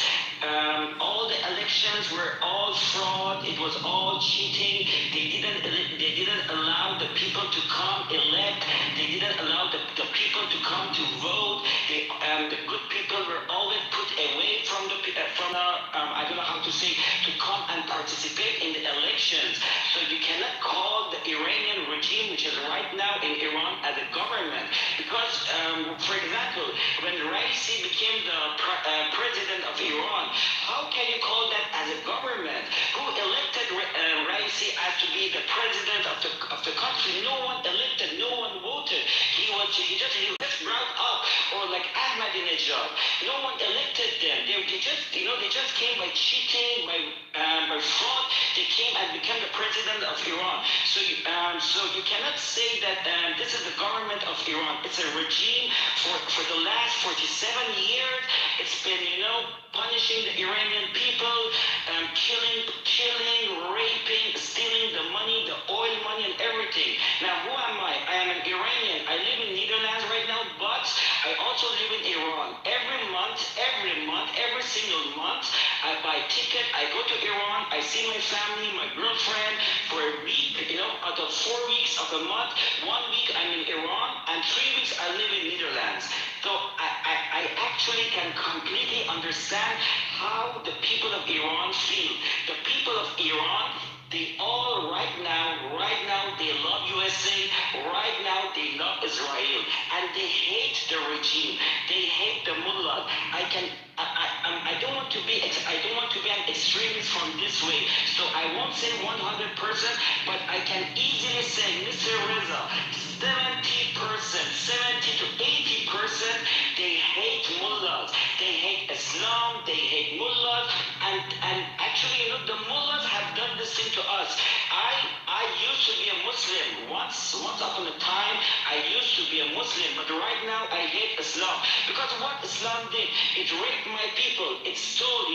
all the elections were all fraud. It was all cheating. They didn't allow the people to come elect. They didn't allow the people to come to vote. The good people were always put away from the I don't know how to say, to come and participate in the elections. So you cannot call the Iranian regime, which is right now in Iran, as a government. Because, for example, when Raisi became the president of Iran, how can you call that as a government? Who elected Raisi as to be the president of the country? No one elected, no one voted. He just brought up, or like Ahmadinejad. No one elected them. They just came by cheating, by fraud. They came and became the president of Iran. So you cannot say that this is the government of Iran. It's a regime for the last 47 years. It's been, punishing the Iranian people, killing, raping, stealing the money, the oil money, and everything. Now, who am I? I am an Iranian. I live in Netherlands right now, but I also live in Iran. Every month, every single month, I buy ticket. I go to Iran. I see my family, my girlfriend for a week. Out of 4 weeks of a month, 1 week I'm in Iran, and 3 weeks I live in Netherlands. So I actually can completely understand how the people of Iran feel. The people of Iran, they all right now, they love USA. Right now, they love Israel, and they hate the regime. They hate the mullah. I don't want to be an extremist from this way. So I won't say 100%, but I can easily say, Mr. Reza, 70%, 70 to 80%, they hate mullahs. They hate Islam. They hate mullahs, and actually, the mullahs have done this thing to us. I used to be a Muslim. Once upon a time, I used to be a Muslim, but right now I hate Islam. Because what Islam did, it raped my people. It stole,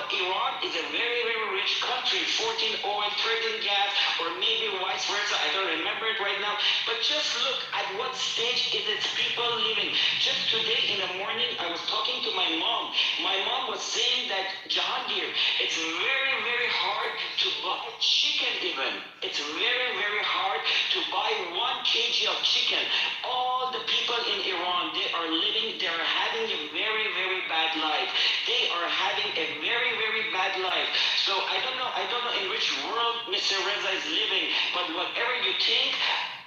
Iran is a very, very rich country, 14 oil, 13 gas, or maybe vice versa. I don't remember it right now. But just look at what stage is its people living. Just today in the morning, I was talking to my mom. My mom was saying that, Jahangir, it's very, very hard to buy chicken even. It's very, very hard to buy 1 kg of chicken. All the people in Iran, they are having a very, very bad life. They are having a very, very bad life. So I don't know in which world Mr. Reza is living, but whatever you think,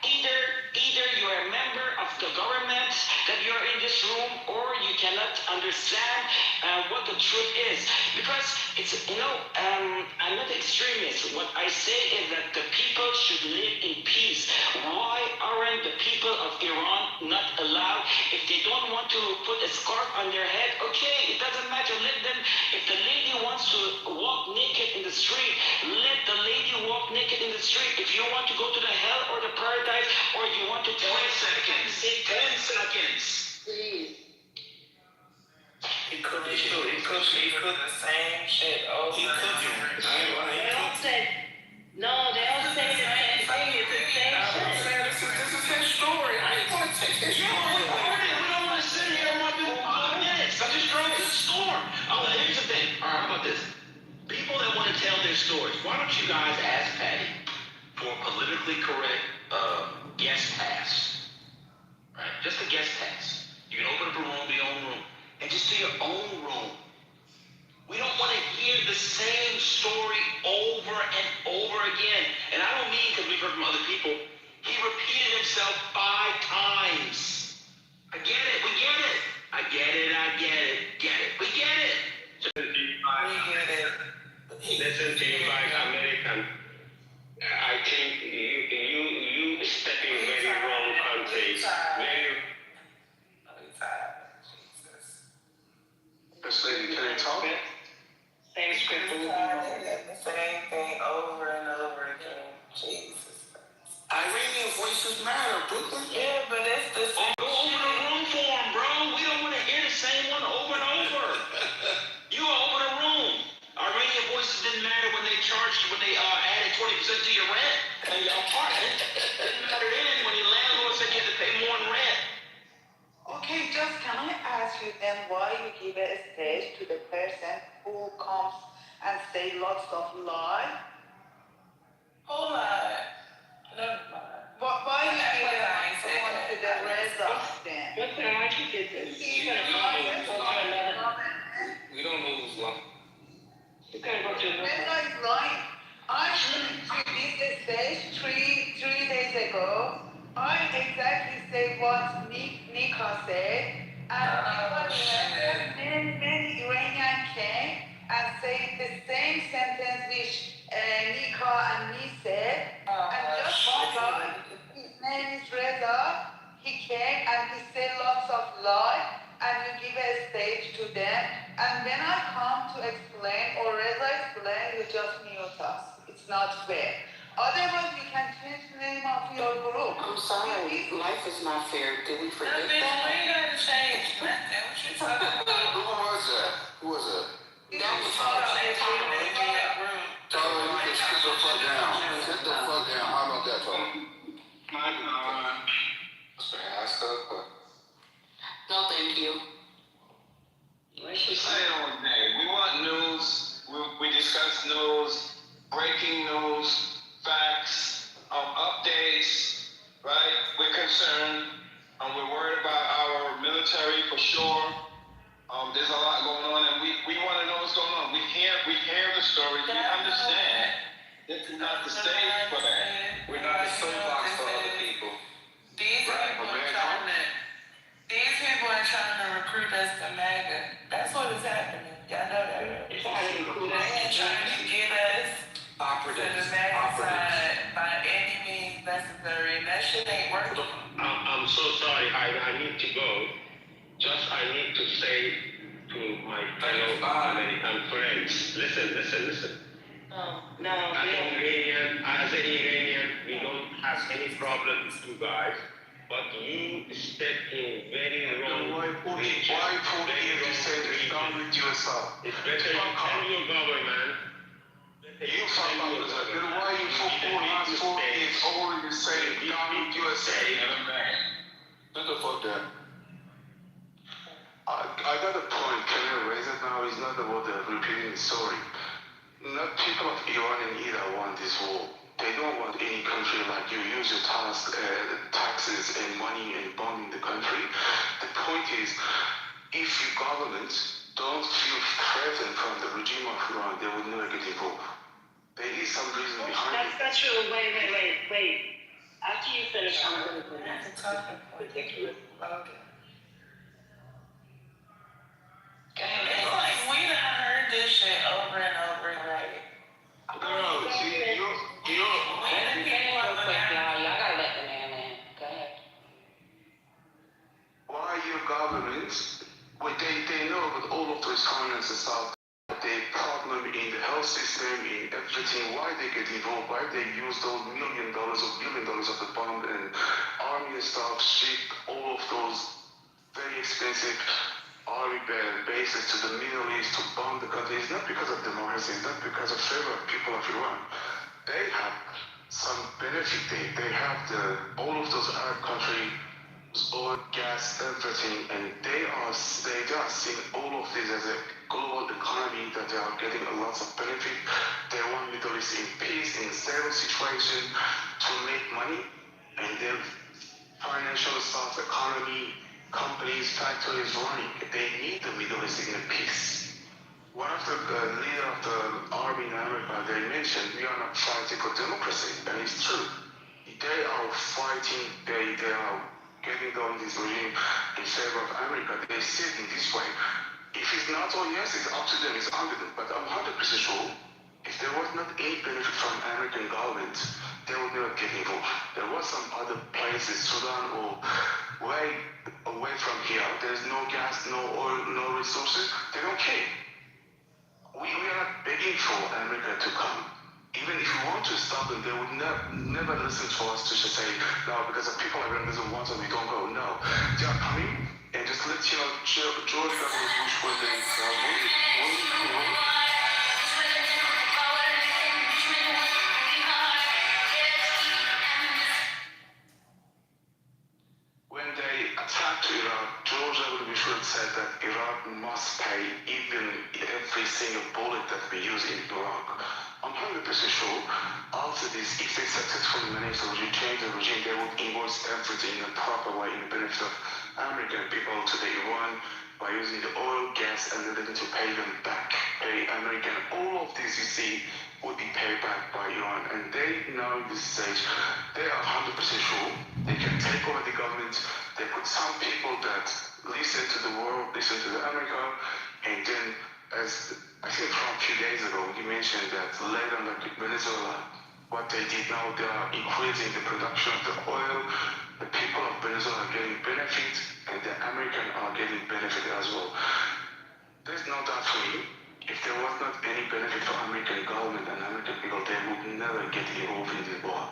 either you're a member of the government that you're in this room, or you cannot understand what the truth is. Because I'm not extremist. What I say is that the people should live in peace. Why aren't the people of Iran not allowed? If they don't want to put a scarf on their head, okay, it doesn't matter. Let them. If the lady wants to walk naked in the street, let the lady walk naked in the street. If you want to go to the hell or the paradise, or you want to 10 seconds. 10 seconds. Please. He could the same shit over. He cooking. They don't say the same thing. It's the same shit. This is his story. I ain't gonna take his story. We don't want to sit here more than 5 minutes. I'm just trying to storm. Here's the thing. All right, how about this? People that want to tell their stories, why don't you guys ask Patty for a politically correct guest pass? Right? Just a guest pass. You can open up a room, your own room, and just do your own room. We don't want to hear the same story over and over again. And I don't mean because we've heard from other people. He repeated himself 5 times. I get it. We get it. I get it. We get it. Listen to you like American. I think you stepping very wrong country. added 20% to your rent and your apartment. Didn't matter then when your landlord said you had to pay more in rent. Okay, just can I ask you then why you give a stage to the person who comes and say lots of lies? Who lied? Never mind. Why you give I a ain't said one to the results then? Listen, why you get this? Even You're gonna go to another. We don't know who's lying. You gotta go to another. Reza is lying. I did this stage three days ago. I exactly say what Nika said, and many Iranian came and say the same sentence which Nika and me said, and just one guy, his name is Reza, he came and he said lots of lies, and you give a stage to them, and when I come to explain, or Reza explain, you just mute us. It's not fair. Otherwise, you can change the name of your group. I'm sorry, life is not fair. Did we forget Bitch, that? we ain't gotta change nothing. What you talking about? Who was that? Who was that? That was Hold on, they told me in that room. Tyler, you can sit the fuck down. Sit the fuck down. How about that, Tyler? Ask her, but No, thank you. We say it all day. We want news. We discuss news, breaking news, facts, updates, right? We're concerned. We're worried about our military for sure. There's a lot going on, and we want to know what's going on. We hear the stories. We understand. This is not the stage for that. we're not the soapbox for other people. These people are trying to recruit us to MAGA. That's what is happening. Y'all know that. It's trying to recruit us. They ain't trying to get us to the MAGA side by any means necessary. That shit ain't working. I'm so sorry. I need to go. I need to say to my fellow American friends, listen. No, As an Iranian, we don't have any problem with you guys, but you step in very wrong. Why put here to say that down with yourself? It's better you tell your government. You fuck up with that. Then why you for 4 years already saying down with yourself? Shut the fuck down. I got a point. Can I raise it now? It's not about the repeating the story. Not people of Iran and Iraq want this war. They don't want any country like you use your taxes and money and bombing the country. The point is, if your government don't feel threatened from the regime of Iran, they will never get involved. There is some reason behind it. That's not true. Wait. After you finish, I'm going to go next. Ridiculous. Okay. It's like we done heard this shit over and over already. No, see, you. Y'all gotta let the man in. Go ahead. Why your government, they know with all of those finances out, the problem in the health system, in everything, why they get involved, why they use those $1 million or $1 billion of the bomb and army and stuff, ship all of those very expensive army bases to the Middle East to bomb the country. It's not because of democracy, it's not because of favor of people of Iran. They have some benefit there. They have all of those Arab countries, oil, gas, everything, and they are seeing all of this as a global economy that they are getting a lot of benefit. They want Middle East in peace, in stable situation to make money, and their financial stuff, economy, companies, factories running. They need the Middle East in peace. One of the leader of the army in America, they mentioned we are not fighting for democracy, and it's true. They are fighting, they are getting down this regime in favor of America. They see it in this way. If it's not, oh yes, it's up to them, it's under them. But I'm 100% sure, if there was not any benefit from American government, they would never get involved. There was some other places, Sudan or way away from here. There's no gas, no oil, no resources. They don't care. We are not begging for America to come. Even if we want to stop them, they would never listen to us to just say, no, because the people around doesn't want them, we don't go. No. They are coming, and just let George W. Bush when they sure after this, if they successfully manage to change the regime, they would invoice everything in a proper way in the benefit of American people to the Iran by using the oil, gas, and everything to pay them back, pay American. All of this, you see, would be paid back by Iran. And they know at this stage, they are 100% sure they can take over the government. They put some people that listen to the world, listen to the America, and then, as I think from a few days ago, he mentioned that later, like Venezuela, what they did now, they are increasing the production of the oil. The people of Venezuela are getting benefit, and the Americans are getting benefit as well. There's no doubt for me, if there was not any benefit for American government and American people, they would never get involved in this war.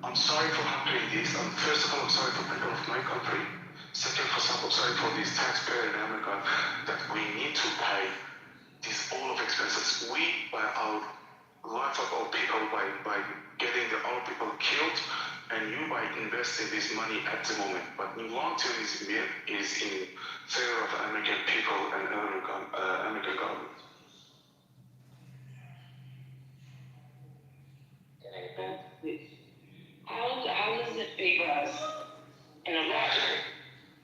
I'm sorry for happening this. First of all, I'm sorry for people of my country. Second, I'm sorry for these taxpayers in America that we need to pay these all of expenses. We, by our life of our people, by getting our people killed, and you by investing this money at the moment. But in long term, is in favor of American people and American government. How does it favor us in a lot?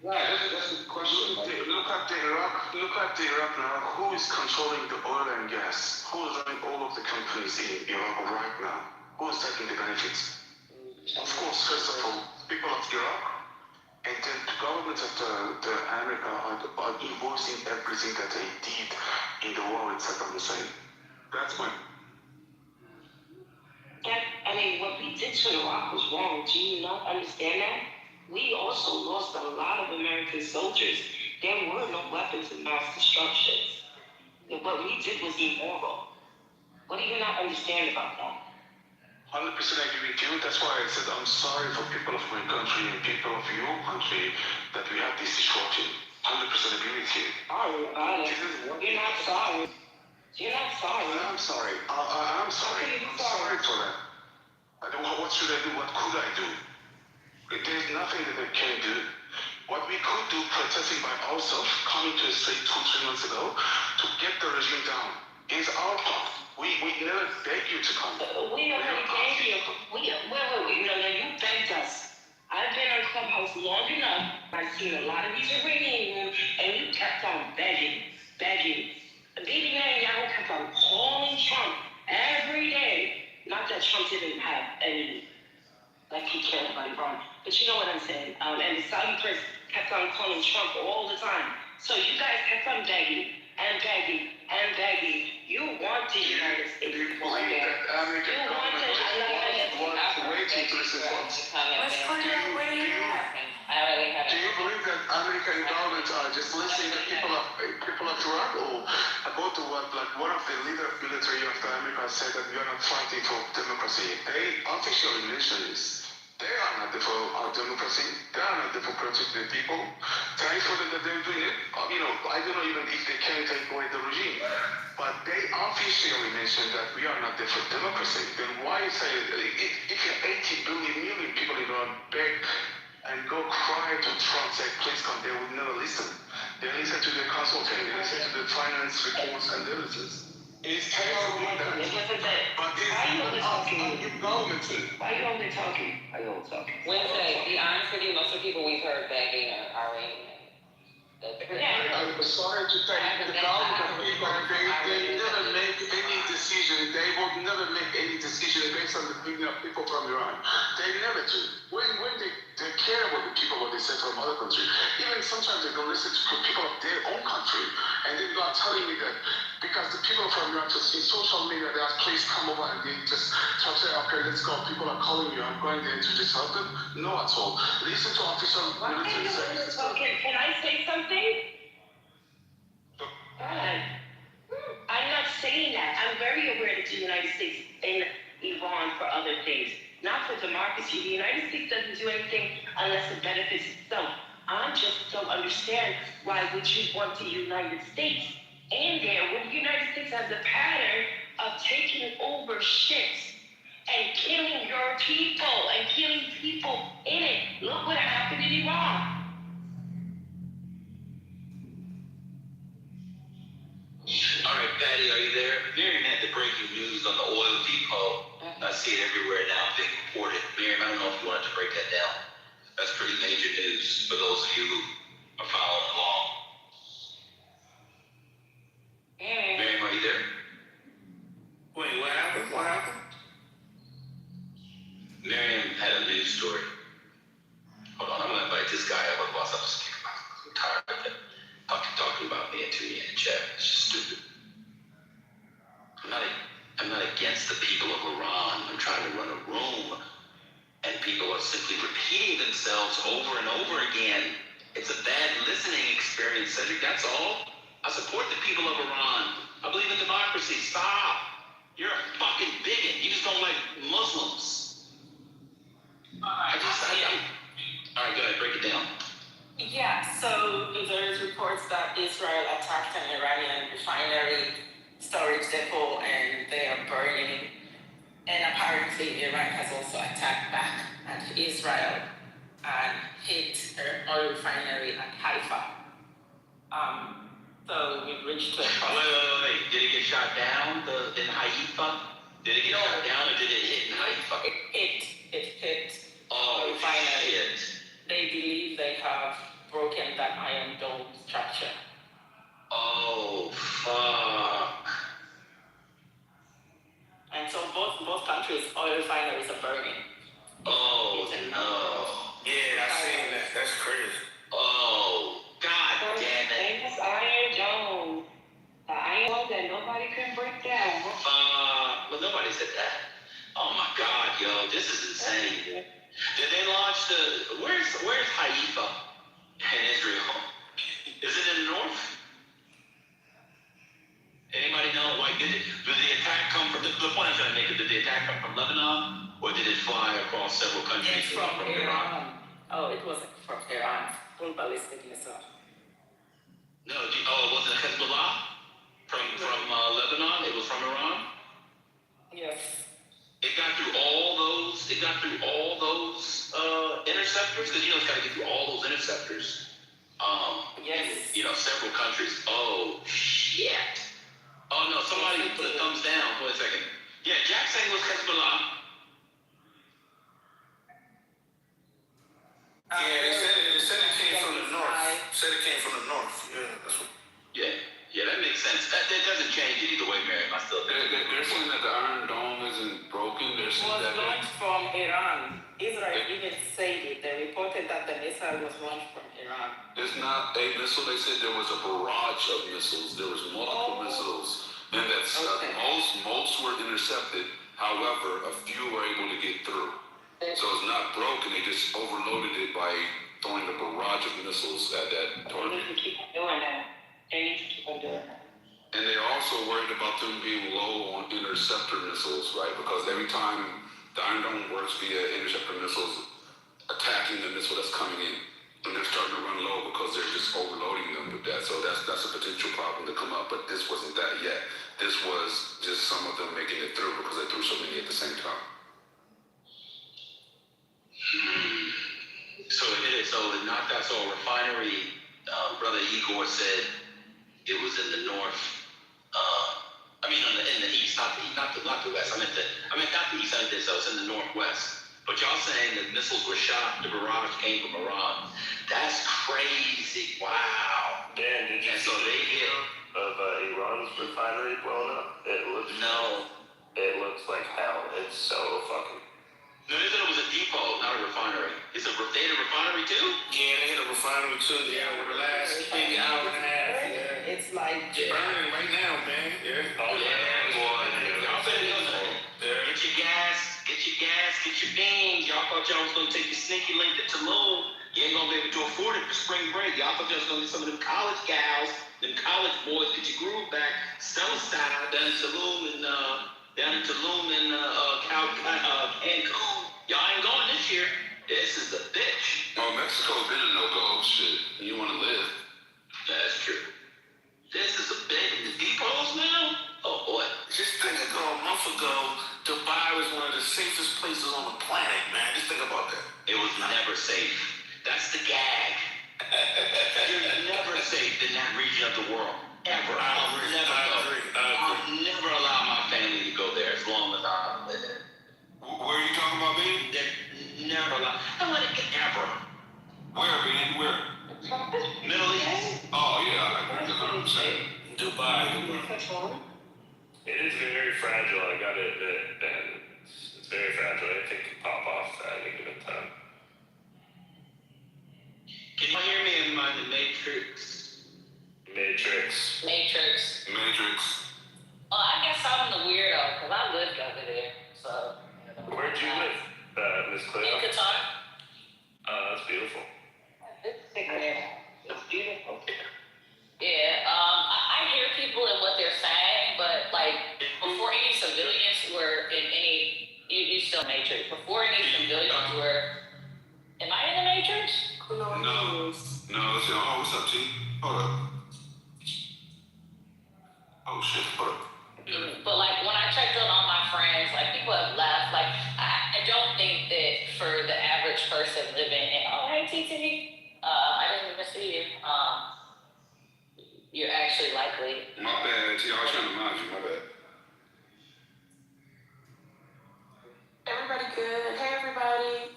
Right, that's the question. Look at the Iraq now. Who is controlling the oil and gas? Who is running all of the companies in Iraq right now? Who is taking the benefits? Of course, first of all, people of Iraq, and then the government of the America are invoicing everything that they did in the war with Saddam Hussein. That's my. What we did to Iraq was wrong. Do you not understand that? We also lost a lot of American soldiers. There were no weapons of mass destruction. What we did was immoral. What do you not understand about that? 100% agree with you. That's why I said I'm sorry for people of my country and people of your country that we have this destruction. 100% agree with you. You're not sorry. You're not sorry. I'm sorry. I'm sorry. I'm sorry for that. What should I do? What could I do? There's nothing that I can do. What we could do, protesting by ourselves, coming to a street 2-3 months ago, to get the regime down, is our part. We never beg you to come. We already begged you. Wait, no, you begged us. I've been on Clubhouse long enough. I've seen a lot of these Iranian, and you kept on begging. Bibi Netanyahu kept on calling Trump every day. Not that Trump didn't have any, like he cared about Iran, but you know what I'm saying. And the Saudi prince kept on calling Trump all the time. So you guys kept on begging. You want the United States to go there. You want the waiting to listen to us. Do you believe that American government are just listening to people of Iraq, or about the what? Like one of the leader of military of America said that we are not fighting for democracy. They officially mentioned this. They are not there for our democracy. They are not there for protecting the people. Thanks for that they're doing it. I don't know even if they can take away the regime. But they officially mentioned that we are not there for democracy. Then why say if 80 million people in Iran beg and go cry to Trump, say please come, they would never listen. They listen to the consultant, they listen to the finance reports and everything. It's terrible that. But why are you only talking? Why are you only talking? Wednesday, be honest with you, most of the people we've heard begging are Iranian. I'm sorry to tell you, the government of Iran, they never make any decision. They would never make any decision based on the opinion of people from Iran. They never do. When they care about the people, what they say from other countries. Even sometimes they don't listen to people of their own country. And then they are telling me that because the people from Iran just in social media, they are please come over, and they just try to say, okay, let's go. People are calling you. I'm going there to just help them. No, at all. Listen to official military services. Can I say something? I'm not saying that. I'm very aware that the United States in Iran for other things, not for democracy. The United States doesn't do anything unless it benefits itself. I just don't understand why would you want the United States in there when the United States has a pattern of taking over ships and killing your people and killing people in it. Look what happened in Iran. All right, Patty, are you there? Hearing that the breaking news on the oil depot I see it everywhere now being reported. Miriam, I don't know if you wanted to break that down. That's pretty major news for those of you who are following along. Miriam, are you there? Wait, what happened? What happened? Miriam had a news story. Hold on, I'm gonna invite this guy up. Otherwise, I'm just kicking myself. I'm tired of him talking about me and to me in the chat. It's just stupid. I'm not against the people of Iran. I'm trying to run a room, and people are simply repeating themselves over and over again. It's a bad listening experience, Cedric. That's all. I support the people of Iran. I believe in democracy. Stop. You're a fucking bigot. You just don't like Muslims. All right, go ahead, break it down. Yeah, so there's reports that Israel attacked an Iranian refinery storage depot and they are burning. And apparently Iran has also attacked back at Israel and hit an oil refinery at Haifa. So we've reached to a Wait. Did it get shot down in Haifa? Did it get shot down or did it hit in Haifa? It hit a refinery. Shit. They believe they have broken that iron dome structure. Oh, fuck. And so both countries' oil refineries are burning. Oh, no. Yeah, I seen that. That's crazy. Oh, God damn it. Famous iron dome. The iron dome that nobody can break down. Well, nobody said that. Oh, my God, yo. This is insane. Did they launch where's Haifa in Israel? Is it in the north? Anybody know? Like, did the attack come from, the point I'm trying to make is, did the attack come from Lebanon, or did it fly across several countries? It's from Iran. Oh, it wasn't from Iran. Full ballistic missile. No, it wasn't Hezbollah from Lebanon? It was from Iran? Yes. It got through all those interceptors, because it's got to get through all those interceptors. Yes. Several countries. Oh, shit. Oh, no, somebody put a thumbs down. Wait a second. Yeah, Jack saying it was Hezbollah. Yeah, they said it came from the north. Said it came from the north. Yeah, that's what. Yeah, that makes sense. That doesn't change it either way, Miriam. They're saying that the Iron Dome isn't broken. They're saying It was launched from Iran. Israel even said it. They reported that the missile was launched from Iran. It's not a missile. They said there was a barrage of missiles. There was multiple missiles, and that's most were intercepted. However, a few were able to get through. So it's not broken. They just overloaded it by throwing a barrage of missiles at that target. They need to keep doing that. And they're also worried about them being low on interceptor missiles, right? Because every time the Iron Dome works via interceptor missiles, attacking the missile that's coming in, and they're starting to run low because they're just overloading them with that. So that's a potential problem to come up. But this wasn't that yet. This was just some of them making it through because they threw so many at the same time. So it did it. So it knocked out. So a refinery. Brother Igor said it was in the north. In the east, not the west. I meant not the east. I meant so it's in the northwest. But y'all saying that missiles were shot, the barrage came from Iran. That's crazy. Wow. Dan, did you see the video of Iran's refinery blown up? It looks like hell. It's so fucking. No, they said it was a depot, not a refinery. They had a refinery too? Yeah, they had a refinery too. Yeah, over the last maybe hour and a half. Yeah. It's like burning right now, man. Yeah. Oh yeah, boy. Y'all better know that. Get your gas, get your beans. Y'all thought y'all was gonna take your sneaky link to Tulum. You ain't gonna be able to afford it for spring break. Y'all thought y'all was gonna get some of them college gals, them college boys, get your groove back, Stella style down in Tulum and Cancun. Y'all ain't going this year. This is a bitch. Oh, Mexico's been a no-go shit. You want to live. That's true. This is a bit in the depots now? Oh, boy. Just think a month ago, Dubai was one of the safest places on the planet, man. Just think about that. It was never safe. That's the gag. You're never safe in that region of the world. Ever. I'll never allow my family to go there as long as I live there. Matrix? Matrix. Matrix. Matrix. Oh, I guess I'm the weirdo because I lived over there. So. Where'd you live, Miss Cleo? In Qatar. That's beautiful. It's sick there. It's beautiful. Yeah. I hear people and what they're saying, but like before any civilians were in any, you still Matrix. Before any civilians were. Am I in the Matrix? No. Oh, what's up, T? Hold up. Oh, shit, hold up. But like when I checked on all my friends, like people have left. Like I don't think that for the average person living in hey TT, I didn't even see you. You're actually likely. My bad, T. I was trying to mind you. My bad. Everybody good? Hey, everybody.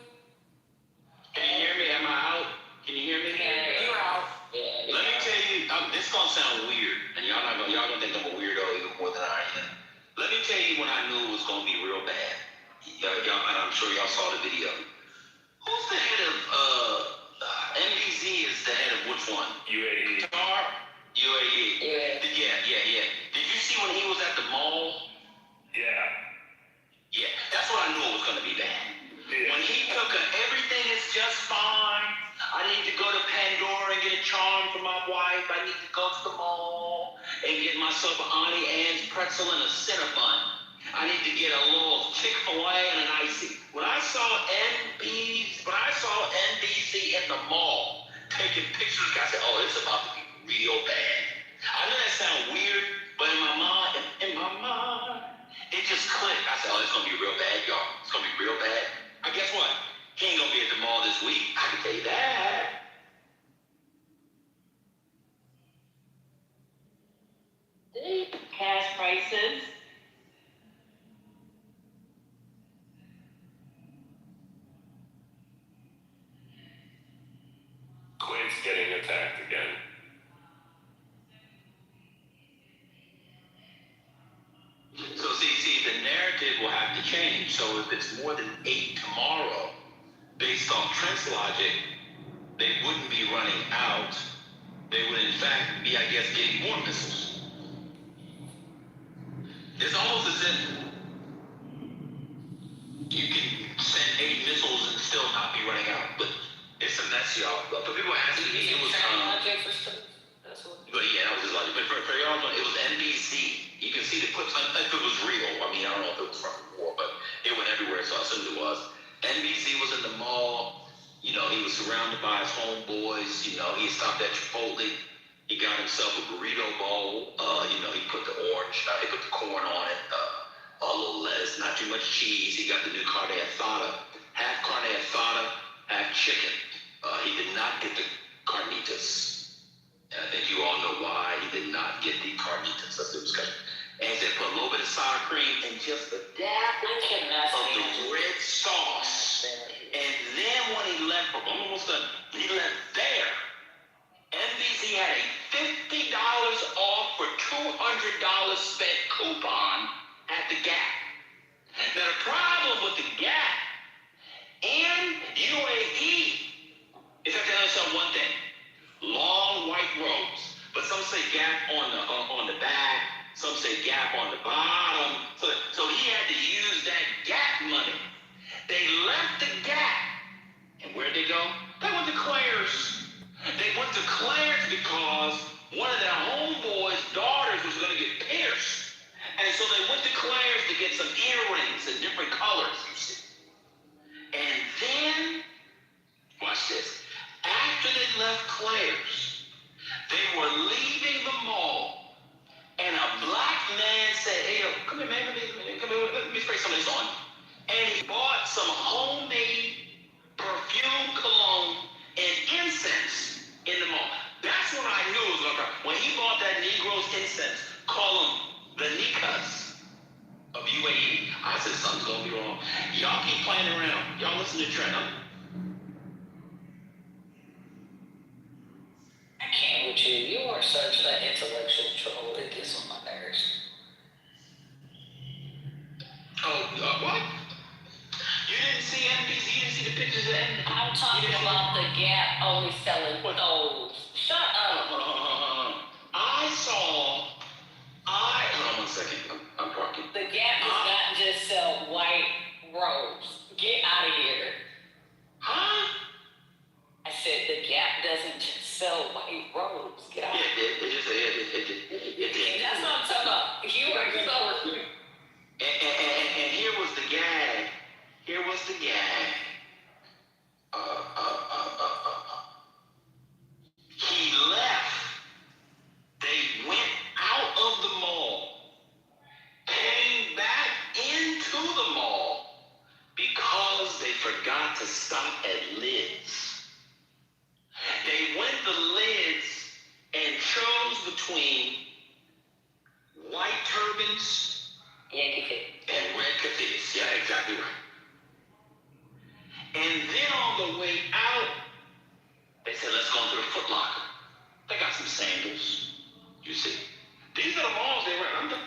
Can you hear me? Am I out? Can you hear me? You're out. Let me tell you, this gonna sound weird, and y'all gonna think I'm a weirdo even more than I am. Let me tell you when I knew it was gonna be real bad. Y'all, and I'm sure y'all saw the video. Who's the head of NBC? Is the head of which one? UAE. UAE. Yeah. Did you see when he was at the mall? Yeah, that's what I knew it was gonna be bad. Yeah. When he took everything is just fine. I need to go to Pandora and get a charm for my wife. I need to go to the mall and get myself an Auntie Anne's pretzel and a Cinnabon. I need to get a little Chick-fil-A and an icy. When I saw NBC in the mall taking pictures, I said, "Oh, it's about to be real bad." I know that sounds weird, but in my mind, it just clicked. I said, "Oh, it's gonna be real bad, y'all. It's gonna be real bad." Guess what? He ain't gonna be at the mall this week. I can tell you that. Gas prices. Kuwait's getting attacked again. So see, the narrative will have to change. So if it's more than 8 tomorrow, based on Trent's logic, they wouldn't be running out. They would, in fact, be, I guess, getting more missiles. It's almost as if you can send 8 missiles and still not be running out. But it's a mess, y'all. But people asking me, it was But yeah, that was his logic. But for y'all, it was NBC. You can see the clips. If it was real, I mean, I don't know if it was from the war, but it went everywhere, so I assumed it was. NBC was in the mall. You know, he was surrounded by his homeboys. You know, he stopped at Chipotle. He got himself a burrito bowl. You know, he put the corn on it. A little lettuce, not too much cheese. He got the new carne asada. Half carne asada, half chicken. He did not get the carnitas. And I think you all know why he did not get the carnitas. That's the discussion. And he said put a little bit of sour cream and just a dab of the red sauce. And then when he left, I'm almost done, he left there. NBC had a $50 off for $200 spent coupon at the Gap. Now the problem with the Gap and UAE is that they understand one thing. Long white robes, but some say Gap on the back, some say Gap on the bottom. So he had to use that Gap money. They left the Gap, and where'd they go? They went to Claire's. They went to Claire's because one of their homeboys' daughters was going to get pierced, and so they went to Claire's to get some earrings in different colors. You see, and then watch this. After they left Claire's, they were leaving the mall, and a black man said, "Hey, yo, come here, man, come here, let me spray some of this on." And he bought some homemade perfume, cologne, and incense in the mall. That's when I knew it was going to happen. When he bought that Negro's incense, call them the Nikas of UAE, I said something's going to be wrong. Y'all keep playing around. Y'all listen to Trent. I can't with you. You are such an intellectual troll. It gets on my nerves. What? You didn't see NBC? You didn't see the pictures of NBC? I'm talking about the Gap only selling those. Shut up. Hold on. Hold on 1 second. I'm parking. The Gap does not just sell white robes. Get out of here. Huh? I said the Gap doesn't just sell white robes. Get out. It That's what I'm talking about. You are so. And here was the gag. He left. They went out of the mall, came back into the mall because they forgot to stop at Lids. They went to Lids and chose between white turbans and red keffiyehs. Yeah, exactly right. And then on the way out, they said, let's go into the Foot Locker. They got some sandals. You see, these are the malls they were under.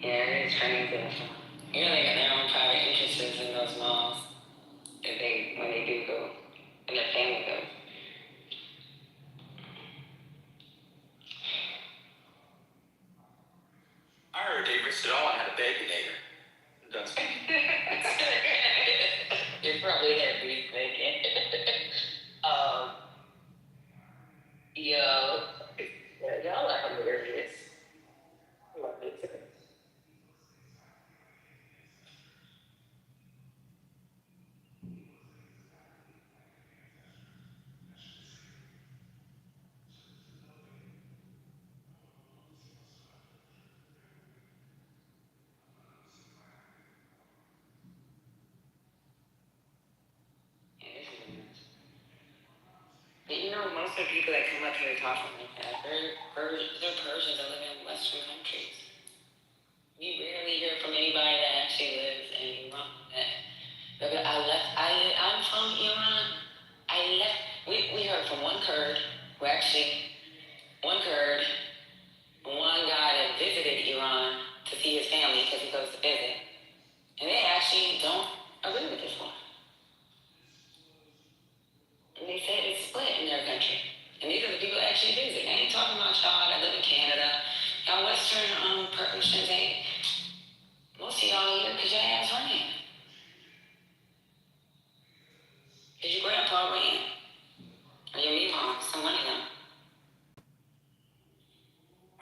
Yeah, it's crazy. You know they got their own private interests in those malls. When they do go, and their family goes. I heard they risked it all and had a baby later. That's They probably had beef bacon. Y'all are hilarious. Love it. But you know, most of the people that come up here talking like that, they're Persians that live in Western countries. You rarely hear from anybody that actually lives in Iran. I'm from Iran. We heard from one Kurd, one guy that visited Iran to see his family because he goes to visit. And they actually don't agree with this one. And they said it's split in their country. And these are the people that actually visit. They ain't talking about y'all that live in Canada. Y'all Western Persians ain't. Most of y'all here because your ass ran. Because your grandpa ran. Or your mom, some one of them.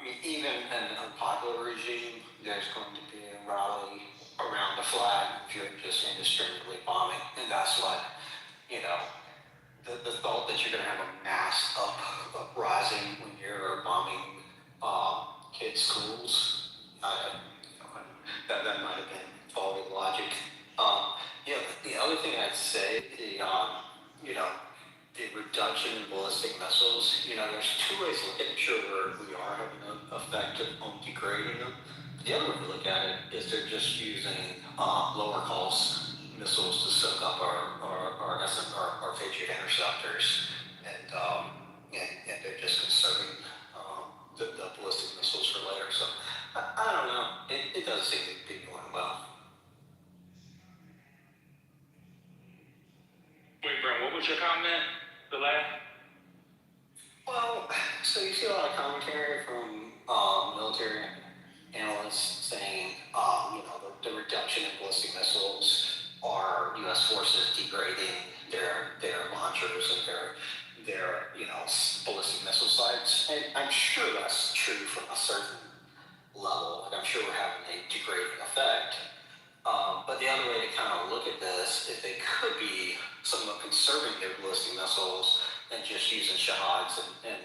I mean, even in an unpopular regime, there's going to be a rally around the flag if you're just indiscriminately bombing. And that's what, the thought that you're going to have a mass uprising when you're bombing kids' schools, that might have been faulty logic. The other thing I'd say, the reduction in ballistic missiles, there's two ways to look at it. Sure, we are having an effect on degrading them. The other way to look at it is they're just using lower cost missiles to soak up our Patriot interceptors, and they're just conserving the ballistic missiles for later. So I don't know. It doesn't seem to be going well. Wait, Brent, what was your comment? The last? Well, so you see a lot of commentary from military analysts saying, the reduction in ballistic missiles are U.S. forces degrading their launchers and their ballistic missile sites. And I'm sure that's true from a certain level. Like I'm sure we're having a degrading effect. But the other way to kind of look at this is they could be somewhat conserving their ballistic missiles and just using Shahads and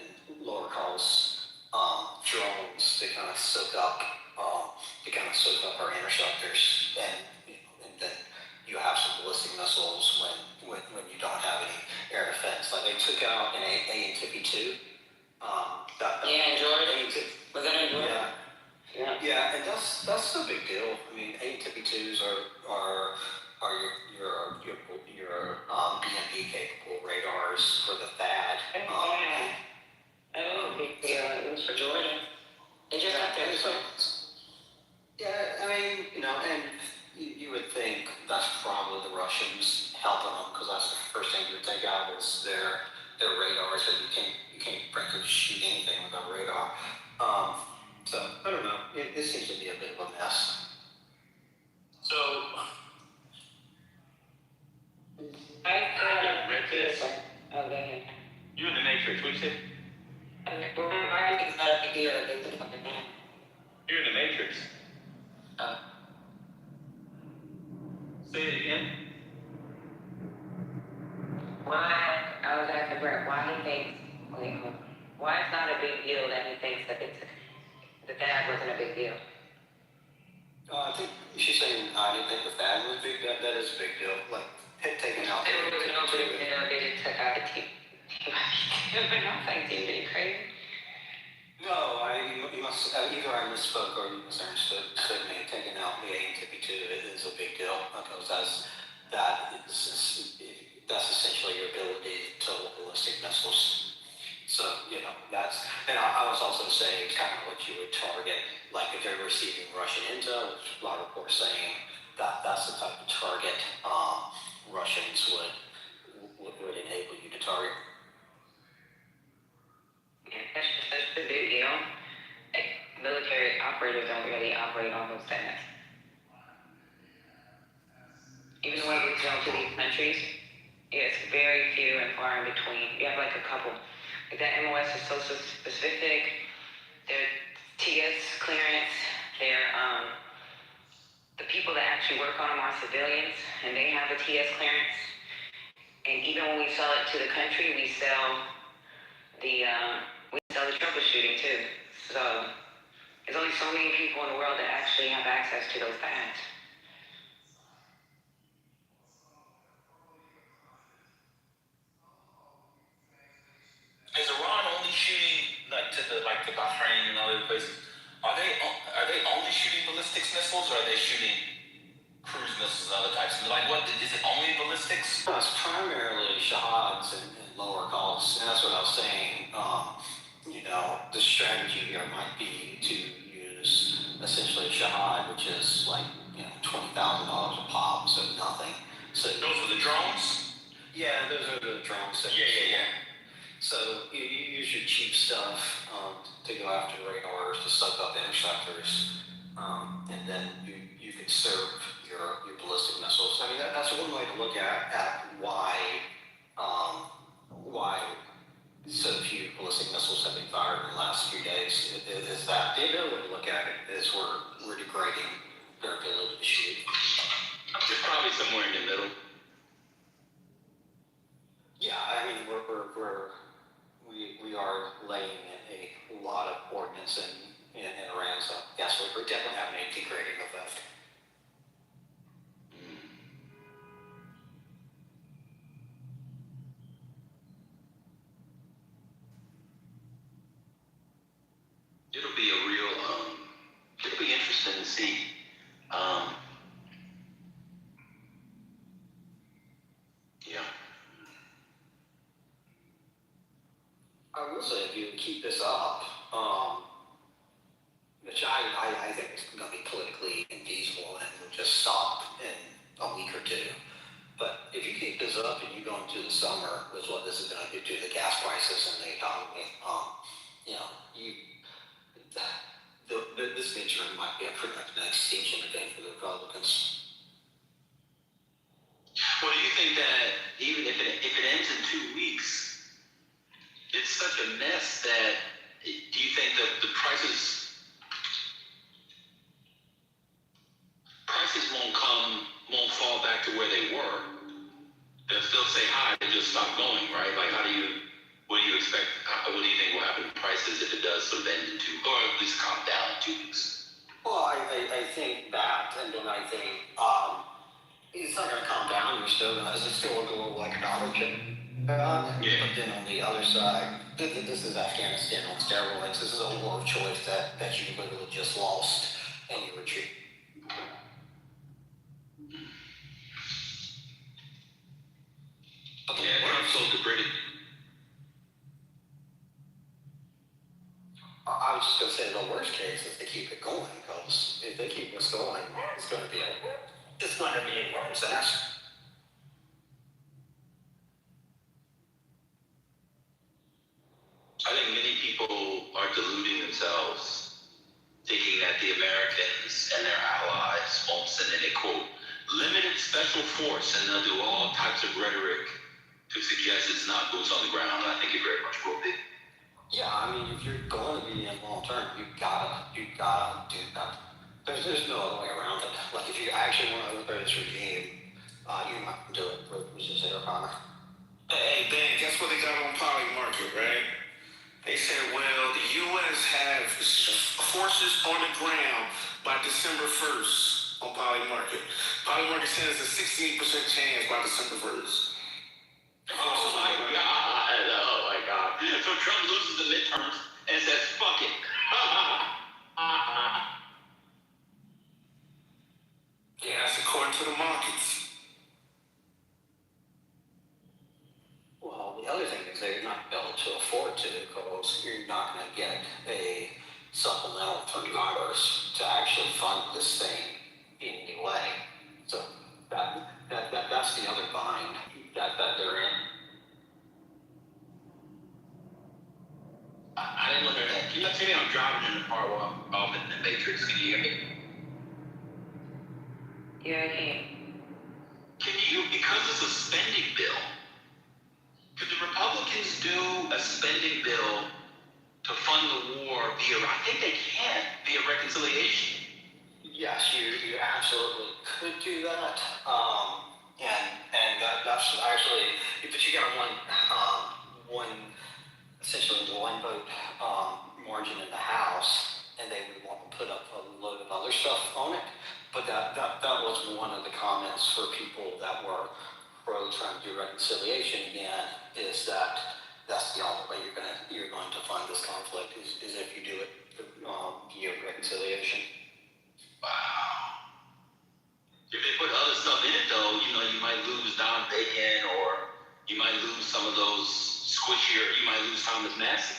lower cost drones to kind of soak up our interceptors, and then you have some ballistic missiles when you don't have any air defense. Like they took out an AN-TP2. In Jordan. Was that in Jordan? Yeah, and that's a big deal. I mean, AN-TP2s are your BMP capable radars for the THAAD. Big deal. It was for Jordan. that's the first thing you take out is their radar. So you can't frankly shoot anything without radar. So I don't know. It seems to be a bit of a mess. So I read this. Oh, go ahead. You're in the Matrix. What you say? I think it's not a big deal that they took up the name. You're in the Matrix. Say it again. Why, I was asking Brett, why he thinks, why it's not a big deal that he thinks that that wasn't a big deal? I think she's saying I didn't think the fad was big. That is a big deal. Like taking out. It was no big deal. They just took out the team. But no, thank you. Are you crazy? No, you must either I misspoke or you misunderstood me. Taking out the ATP2 is a big deal because that's essentially your ability to total ballistic missiles. So that's, and I was also saying kind of what you would target, like if they're receiving Russian intel, which a lot of reports saying that's the type of target Russians would enable you to target. That's just a big deal. Military operators don't really operate on those things. Even when we go to these countries, it's very few and far in between. You have like a couple. Like that MOS is so specific. Their TS clearance, the people that actually work on them are civilians, and they have a TS clearance. And even when we sell it to the country, we sell the troubleshooting too. So there's only so many people in the world that actually have access to those pads. Is Iran only shooting like to Bahrain and other places? Are they only shooting ballistics missiles, or are they shooting cruise missiles and other types? Like, what is it? Only ballistics? No, it's primarily shahads and lower costs, and that's what I was saying. The strategy here might be to use essentially shahad, which is like $20,000 a pop, so nothing. So those are the drones. Yeah, those are the drones. Yeah. So you use your cheap stuff to go after radars, to suck up interceptors, and then you can serve your ballistic missiles. I mean, that's one way to look at why so few ballistic missiles have been fired in the last few days. Is that the other way to look at it is we're degrading their ability to shoot. It's probably somewhere in the middle. Yeah, I mean we are laying a lot of ordnance in Iran, so yes, we're definitely having a degrading effect. It'll be interesting to see. Yeah. I will say, if you keep this up, which I think is going to be politically infeasible and will just stop in a week or two. But if you keep this up and you go into the summer with what this is going to do to the gas prices and the economy, this midterm might be a pretty much an extinction event for the Republicans. Well, do you think that even if it ends in 2 weeks, it's such a mess that do you think that the prices won't fall back to where they were? They'll still say high, they just stop going, right? Like, what do you expect? What do you think will happen to prices if it does sort of end in or at least calm down in 2 weeks? Well, I think that, and then I think it's not going to calm down. It's still a global economic But then on the other side, this is Afghanistan on steroids. This is a war of choice that you literally just lost and you retreat. Yeah, Trump's so degraded. I was just going to say the worst case is to keep it going, because if they keep this going, it's going to be a disaster. I think many people are deluding themselves, thinking that the Americans and their allies won't send in a quote limited special force, and they'll do all types of rhetoric to suggest it's not boots on the ground. I think it very much will be. Yeah, I mean, if you're going to be in long term, you gotta do that. There's no other way around it. Like, if you actually want to overthrow this regime, you might do it with resist O'Connor. Hey, Ben, guess what they got on Poly Market, right? They said, well, the U.S. have forces on the ground by December 1st on Poly Market. Poly Market says a 68% chance by December 1st. Oh my God. So Trump loses the midterms and says, fuck it. Yeah, that's according to the markets. Well, the other thing is they're not able to afford to, because you're not going to get a supplemental from Congress to actually fund this thing in any way. So that's the other bind that they're in. I didn't look at that. Can you tell me I'm driving in the car while I'm in the Matrix? Can you hear me? Yeah, I can. Can you, because it's a spending bill, could the Republicans do a spending bill to fund the war via, I think they can, via reconciliation? Yes, you absolutely could do that. And that's actually, but you got essentially one vote margin in the House, and they would want to put up a load of other stuff on it. But that was one of the comments for people that were pro trying to do reconciliation again, is that that's the only way you're going to fund this conflict is if you do it via reconciliation. Wow. If they put other stuff in it, though, you might lose Don Bacon, or you might lose some of those squishier, you might lose Thomas Massey.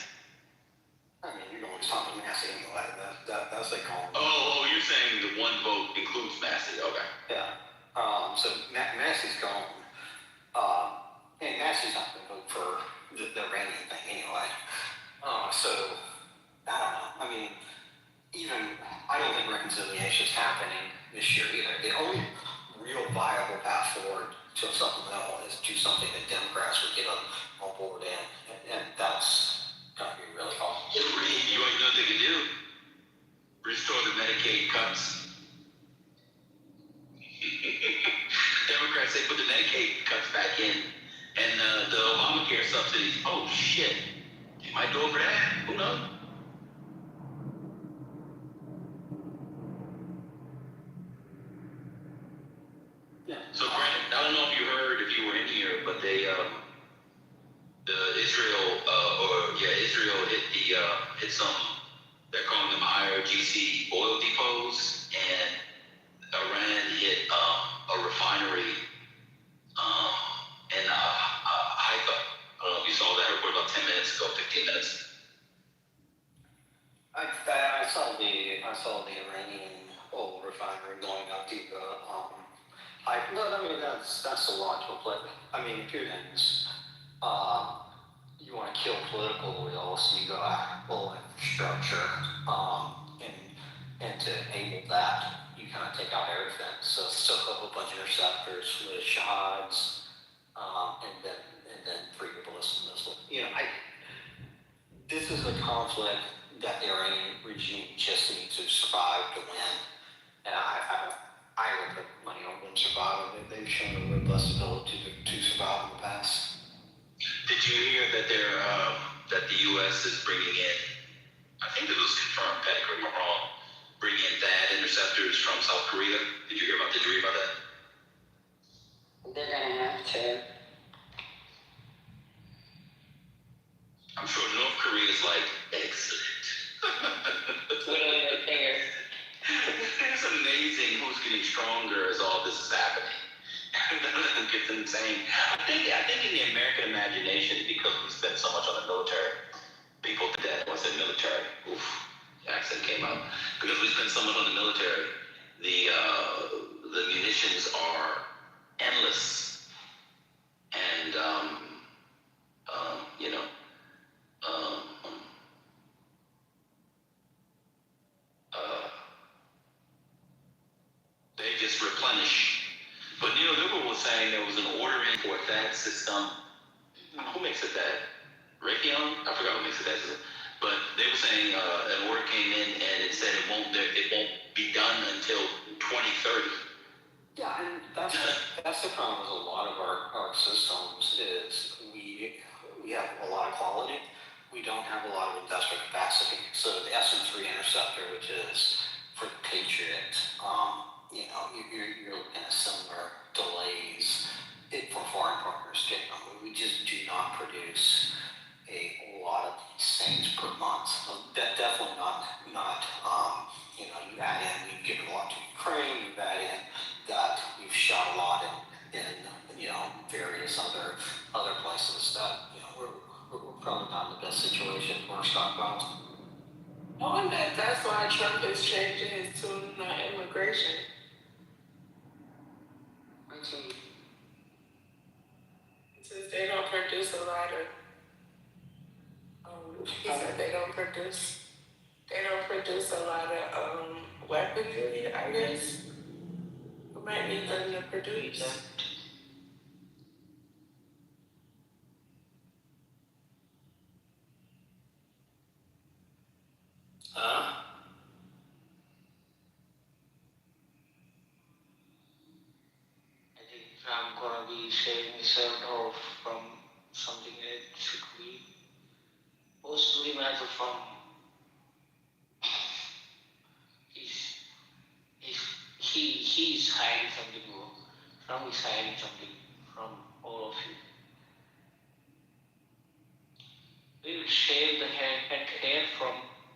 I mean, you're going to Thomas Massey anyway. That's a call. Oh, you're saying the one vote includes Massey. Okay. Yeah. So Massey's gone. And Massey's not going to vote for the Iranian thing anyway. So, I don't know. I mean, I don't think reconciliation is happening this year either. The only real viable path forward to a supplemental is do something that Democrats would get on board in, and that's going to be really hard. You know what they can do? Restore the Medicaid cuts. Democrats, they put the Medicaid cuts back in, and the Obamacare subsidies. Oh shit! They might go for that. Who knows? Yeah. So, Brandon, I don't know if you were in here, but Israel hit some. They're calling them IRGC oil depots, and Iran hit a refinery in Haifa. I don't know if you saw that report about 10 minutes ago, 15 minutes. I saw the Iranian oil refinery going up to I mean that's a logical play. I mean, two things. You want to kill political oil, so you go after oil infrastructure, and to enable that, you kind of take out air defense. So soak up a bunch of interceptors with shahads, and then free the ballistic missile. This is a conflict that the Iranian regime just needs to survive to win, and I would put money on them surviving. They've shown a robust ability to survive in the past. Did you hear that that the U.S. is bringing in? I think it was confirmed. Pat, correct me if I'm wrong. Bringing in THAAD interceptors from South Korea. Did you read about that? They're gonna have to. I'm sure North Korea is like, excellent. It's amazing who's getting stronger as all this is happening. It's insane. I think in the American imagination, because we spend so much on the military, people think that when I said military, oof, the accent came out. Because we spend so much on the military, the munitions are endless, and that system. Who makes it that? Raytheon? I forgot who makes it that system. But they were saying an order came in and it said it won't be done until 2030. Yeah, and that's the problem with a lot of our systems is we have a lot of quality. We don't have a lot of industrial capacity. So the SM-3 interceptor, which is for the Patriot, you're looking at similar delays for foreign partners getting them. We just do not produce a lot of these things per month. Definitely not. You add in, we've given a lot to Ukraine. You add in that we've shot a lot in various other places that we're probably not in the best situation for our stockpiles. Oh, and that's why Trump is changing his tune on immigration. Since they don't produce a lot of, he said they don't produce a lot of weaponry, I guess. We might need them to produce. I think I'm gonna be saving myself off from something that should be possibly matter from he's hiding something. Trump is hiding something from all of you. We will shave the hair from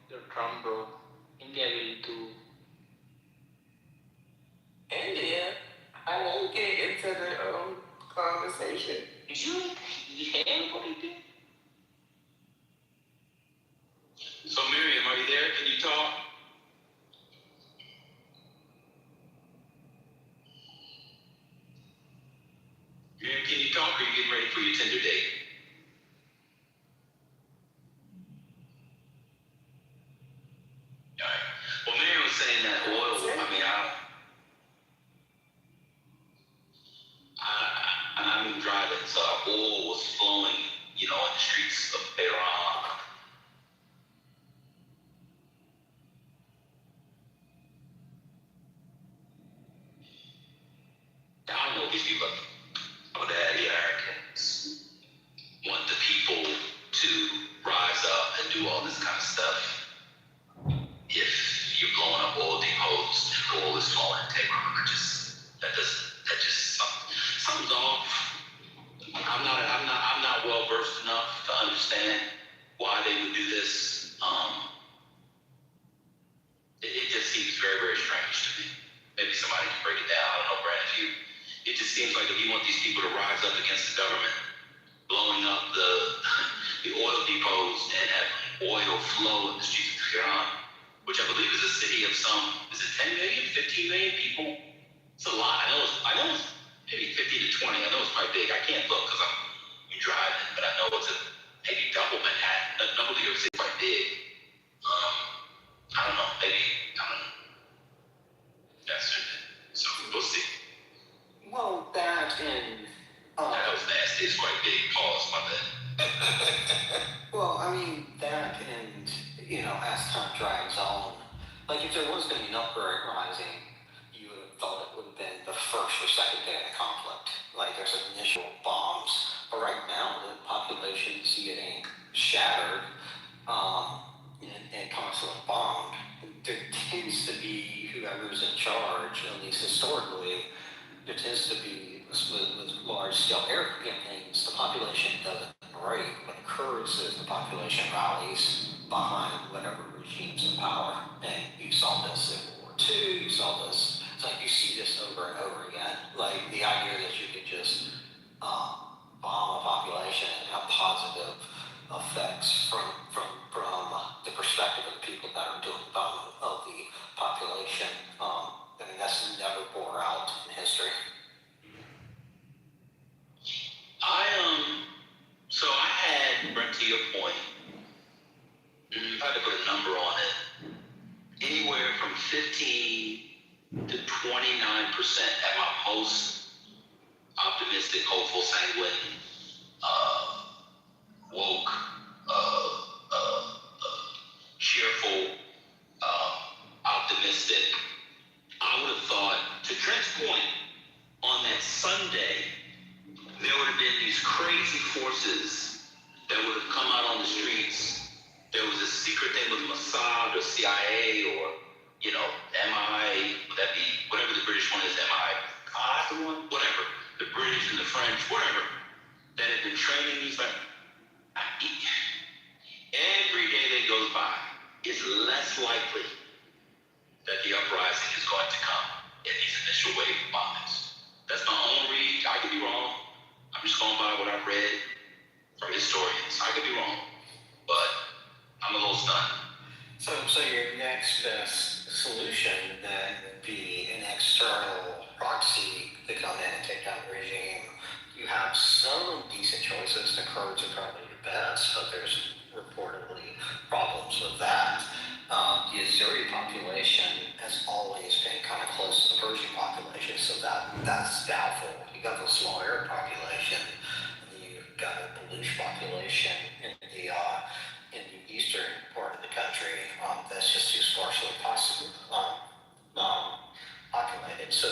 your Trump bro. India will do. India, I won't get into the conversation. Did you hear what he did? So Miriam, are you there? Can you talk? Miriam, can you talk or are you getting ready for your Tinder date? Alright. Well, Miriam was saying that oil, I'm driving, so oil was flowing, in the streets of Peoria. I don't know if these people are the Americans want the people to rise up and do all this kind of stuff. If you're blowing up oil depots and oil is flowing in Tehran, something's off. I'm not well versed enough to understand why they would do this. It just seems very, very strange to me. Maybe somebody can break it down. I don't know, Brandon, it just seems like if you want these people to rise up against the government, blowing up the oil depots and have oil flow in the streets of Tehran, which I believe is a city of is it 10 million, 15 million people? It's a lot. I know it's maybe 15 to 20. I know it's quite big. I can't look because I'm driving, but I know it's maybe double Manhattan. Double New York City, quite big. I don't know. That's it. So we'll see. Well, that and that was nasty. It's quite big. Pause, my bad. Well, I mean, that and, as time drags on, like if there was going to be an uprising, you would have thought it would have been the first or second day of the conflict. Like there's initial bombs. But right now, the population is getting shattered and constantly bombed. There tends to be whoever's in charge, at least historically, there tends to be with large-scale air campaigns, the population doesn't break. What occurs is the population rallies behind whatever regime's in power. And you saw this in World War II, you saw this. It's like you see this over and over again. Like the idea that you could just bomb a population and have positive effects from the perspective of the people that are doing the bombing of the population. That's never bore out in history. So I had, Brent, to your point, if I had to put a number on it, anywhere from 15 to 29% at my most optimistic, hopeful, sanguine, woke, cheerful, optimistic. I would have thought, to Trent's point, on that Sunday, there would have been these crazy forces that would have come out on the streets. There was a secret thing with Mossad or CIA or, MI, would that be, whatever the British one is, MI, whatever, the British and the French, whatever, that had been training these, every day that goes by, it's less likely that the uprising is going to come in these initial wave of bombings. That's my own read. I could be wrong. I'm just going by what I've read from historians. I could be wrong, but I'm a little stunned. So your next best solution then would be an external proxy to come in and take down the regime. You have some decent choices. The Kurds are probably the best, but there's reportedly problems with that. The Azeri population has always been kind of close to the Persian population, so that's doubtful. You got the small Arab population, and you've got a Baluch population in the eastern part of the country that's just too sparsely populated. So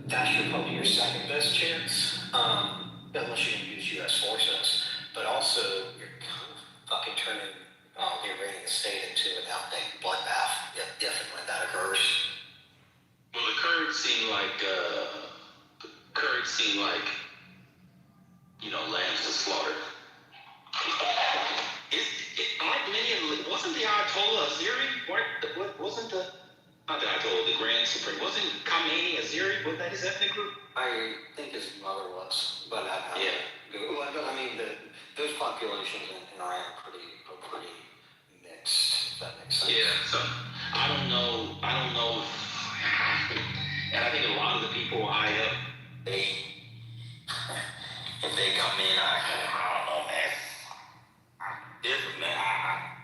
that's probably your second best chance, unless you can use U.S. forces. But also, you're kind of fucking turning the Iranian state into an ethnic bloodbath if and when that occurs. Well, the Kurds seem like lambs to slaughter. Aren't many? Wasn't the Ayatollah Azeri? Wasn't the not the Ayatollah, the Grand Supreme? Wasn't Khamenei Azeri? Was that his ethnic group? I think his mother was, but those populations in Iran are pretty mixed. If that makes sense. Yeah. So I don't know. And I think a lot of the people high up, if they come in, I don't know, man.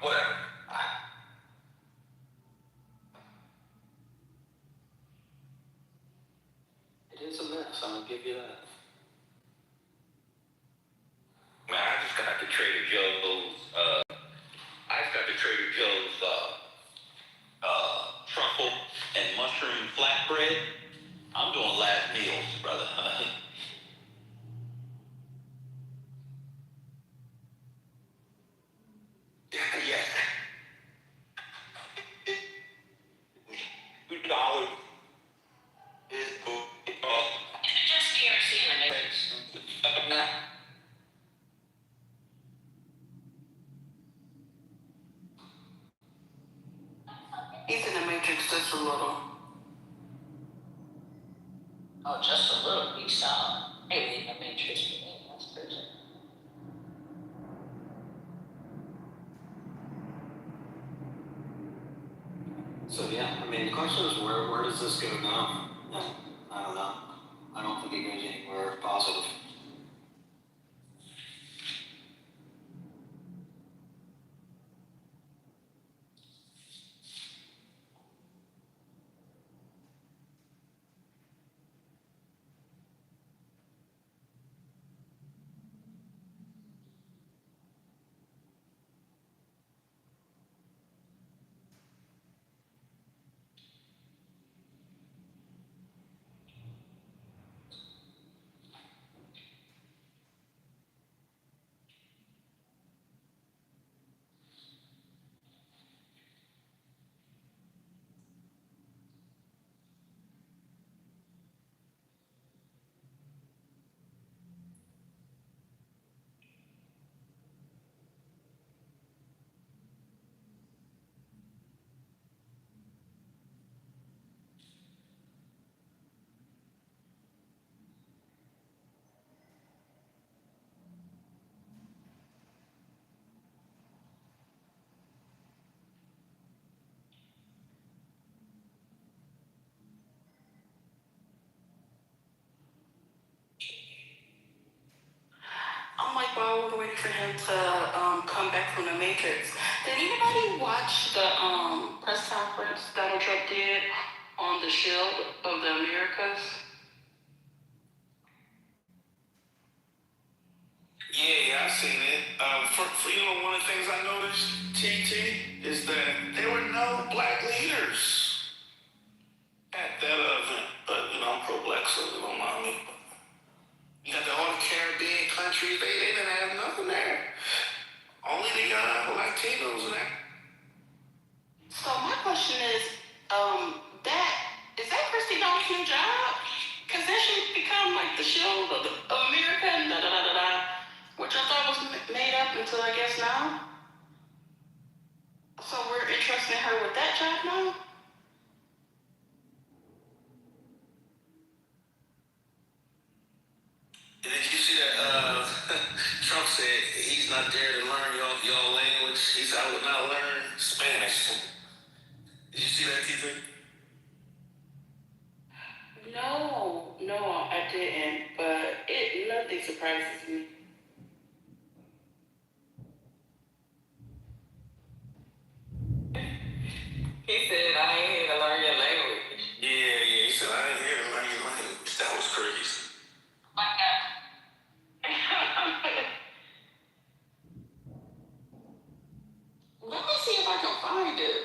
Whatever. It is a mess. I'm gonna give you that. Man, I just got the Trader Joe's. Truffle and mushroom flatbread. I'm doing last meals, brother. Yes. $2 is food. Just GRC in the Matrix. He's in the Matrix just a little. Oh, just a little. You sound maybe in the Matrix for me. That's crazy. So the question is where does this go now? I don't know. I don't think it goes anywhere positive. I'm like, while we're waiting for him to come back from the Matrix, did anybody watch the press conference Donald Trump did on the Shield of the Americas? one of the things I noticed, TT, is that there were no black leaders at that event. But, I'm pro-black, so they don't mind me. You got all the Caribbean countries, they didn't have nothing there. Only the Latinos in there. So my question is, is that Christy Dawn's new job? Because that should become like the show of America and which I thought was made up until I guess now. So we're interested in her with that job now? And did you see that Trump said he's not there to learn y'all language? He said, I would not learn Spanish. Did you see that, T3? No, I didn't, but nothing surprises me. He said, I ain't here to learn your language. Yeah, he said, I ain't here to learn your language. That was crazy. Let me see if I can find it.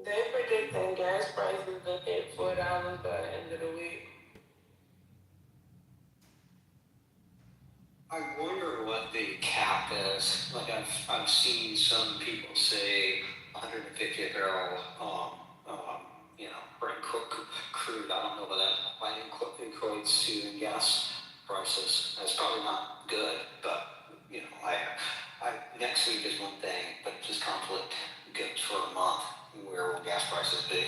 They predicting gas prices will hit $4 by the end of the week. I wonder what the cap is. Like I've seen some people say 150 a barrel, Brent crude. I don't know what that equates to in gas prices. That's probably not good, but I next week is one thing, but just conflict goes for a month. Where will gas prices be?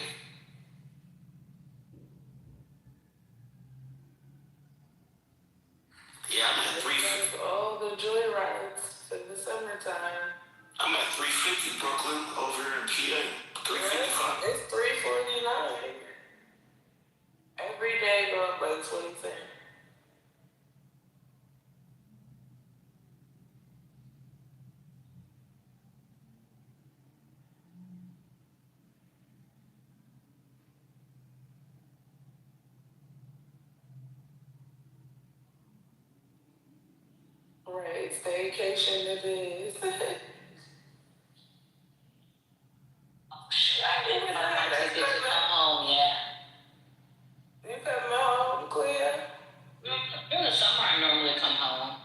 Yeah, I'm at 350. All the joyrides in the summertime. I'm at 350 Brooklyn over here in PA. 355. It's $3.49. Every day go up by 20 cents. Right, staycation it is. I didn't know how to get to come home yet. You come home, Clea? In the summer, I normally come home.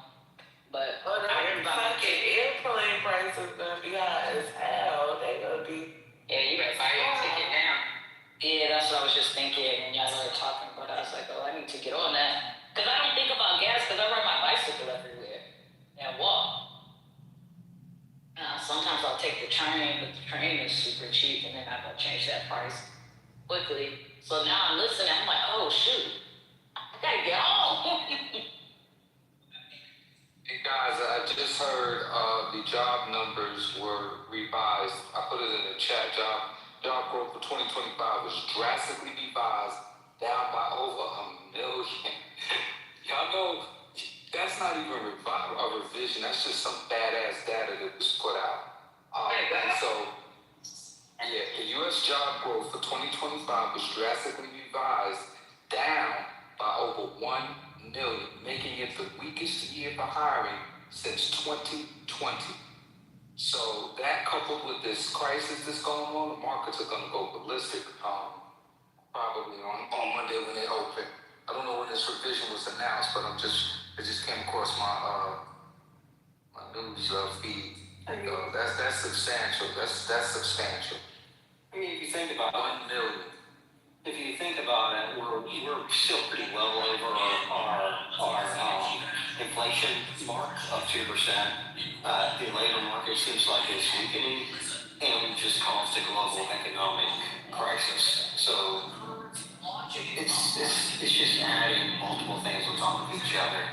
But I didn't buy my fucking airplane prices gonna be high as hell. They gonna be. Yeah, you better buy your ticket now. Yeah, that's what I was just thinking. And y'all were talking about it. I was like, oh, I need to get on that. Because I don't think about gas because I ride my bicycle everywhere and walk. Sometimes I'll take the train, but the train is super cheap, and then I gotta change that price quickly. So now I'm listening. I'm like, oh shoot, I gotta get home. Hey guys, I just heard the job numbers were revised. I put it in the chat. Job growth for 2025 was drastically revised down by over 1 million. Y'all know that's not even a revision. That's just some badass data that was put out. The U.S. job growth for 2025 was drastically revised down by over 1 million, making it the weakest year for hiring since 2020. So that coupled with this crisis that's going on, the markets are going to go ballistic probably on Monday when they open. I don't know when this revision was announced, but it just came across my news feed. That's substantial. That's substantial. I mean, if you think about 1 million. If you think about it, we're still pretty well over our inflation mark of 2%. The labor market seems like it's weakening, and we've just caused a global economic crisis. So it's each other.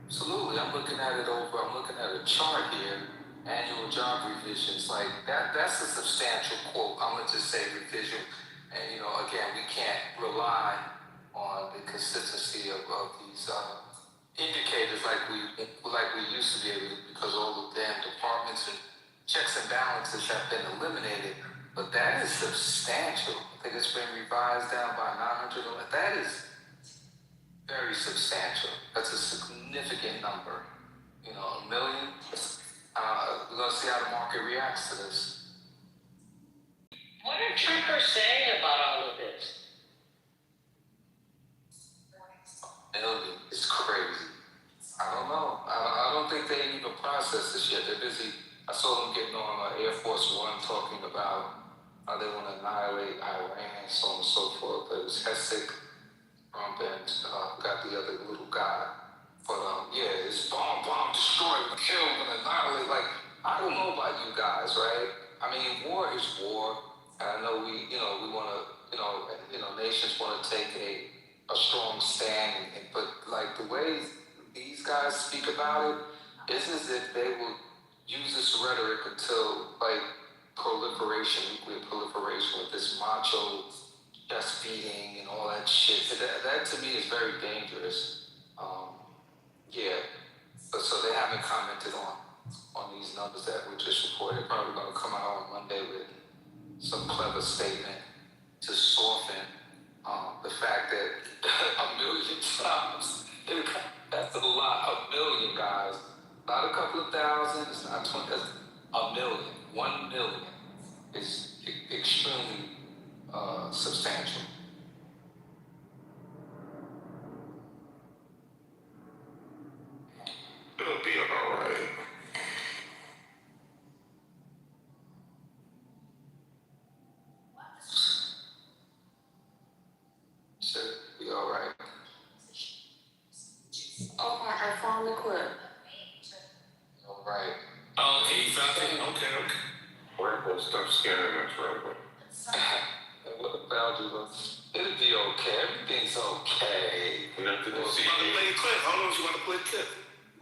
Absolutely, I'm looking at a chart here, annual job revisions, like that's a substantial quote. I'm gonna just say revision. And again, we can't rely on the consistency of these indicators like we used to be able to, because all the damn departments and checks and balances have been eliminated. But that is substantial. I think it's been revised down by 900. That is very substantial. That's a significant number. $1 million. We're gonna see how the market reacts to this. What are Trumpers saying about all of this? $1 million is crazy. I don't know. I don't think they even processed this yet. They're busy. I saw them getting on Air Force One talking about how they want to annihilate Iran, so on and so forth. It was Hessick, Trump, and got the other little guy. But yeah, it's bomb, destroy, kill, and annihilate. Like, I don't know about you guys, right? I mean, war is war. And I know we want to, nations want to take a strong stand, but like the way these guys speak about it, it's as if they will use this rhetoric until like nuclear proliferation with this macho chest beating and all that shit. That to me is very dangerous. Yeah. So they haven't commented on these numbers that we just reported. They're probably going to come out on Monday with some clever statement to soften the fact that 1 million times, that's a lot, 1 million guys, not a couple of thousand, it's not 20, that's 1 million. 1 million is extremely substantial. It'll be all right. Should be all right. Oh, I found the clip. All right. Oh, okay, you found it? Okay. Work will stop scaring us right away. What about you? It'll be okay. Everything's okay. Nothing to see. You want to play the clip? Hold on, you want to play the clip?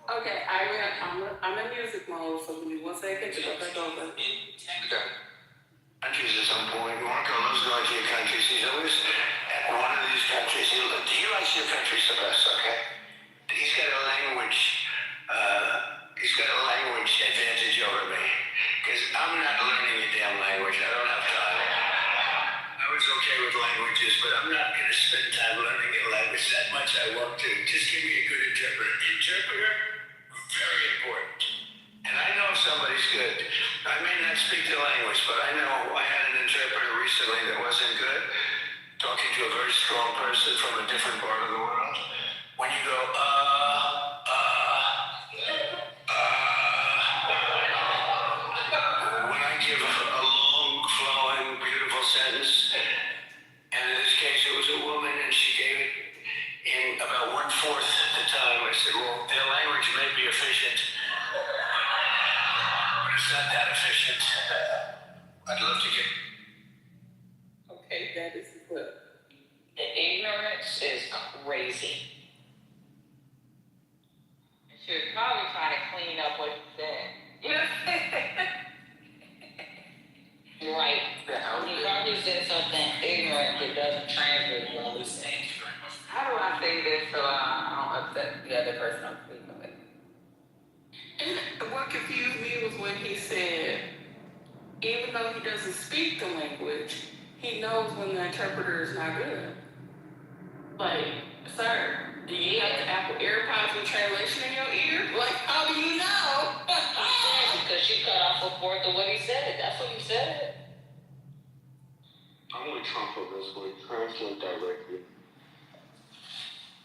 Okay, I'm in music mode, so give me 1 second to go back over. Okay. Countries at some point. Marco loves going to your countries. He's always at one of these countries. He likes your countries the best, okay? He's got a language advantage over me. Because I'm not learning a damn language. I don't have time. I was okay with languages, but I'm not going to spend time learning a language that much. I want to. Just give me a good interpreter. Interpreter, very important. And I know if somebody's good. I may not speak the language, but I know I had an interpreter recently that wasn't good. Talking to a very strong person from a different part of the world. When you go, when I give a long, flowing, beautiful sentence, and in this case it was a woman and she gave it in about 1/4 the time, I said, well, their language may be efficient, but it's not that efficient. I'd love to get... Okay, that is the clip. The ignorance is crazy. You should probably try to clean up what you said. Right. You probably said something ignorant that doesn't translate well. How do I say this so I don't upset the other person I'm speaking with? And what confused me was when he said, even though he doesn't speak the language, he knows when the interpreter is not good. Like, sir, do you have the Apple AirPods with translation in your ear? Like, how do you know? Because you cut off a fourth of what he said. That's what he said. I'm with Trump for this one. Translate directly.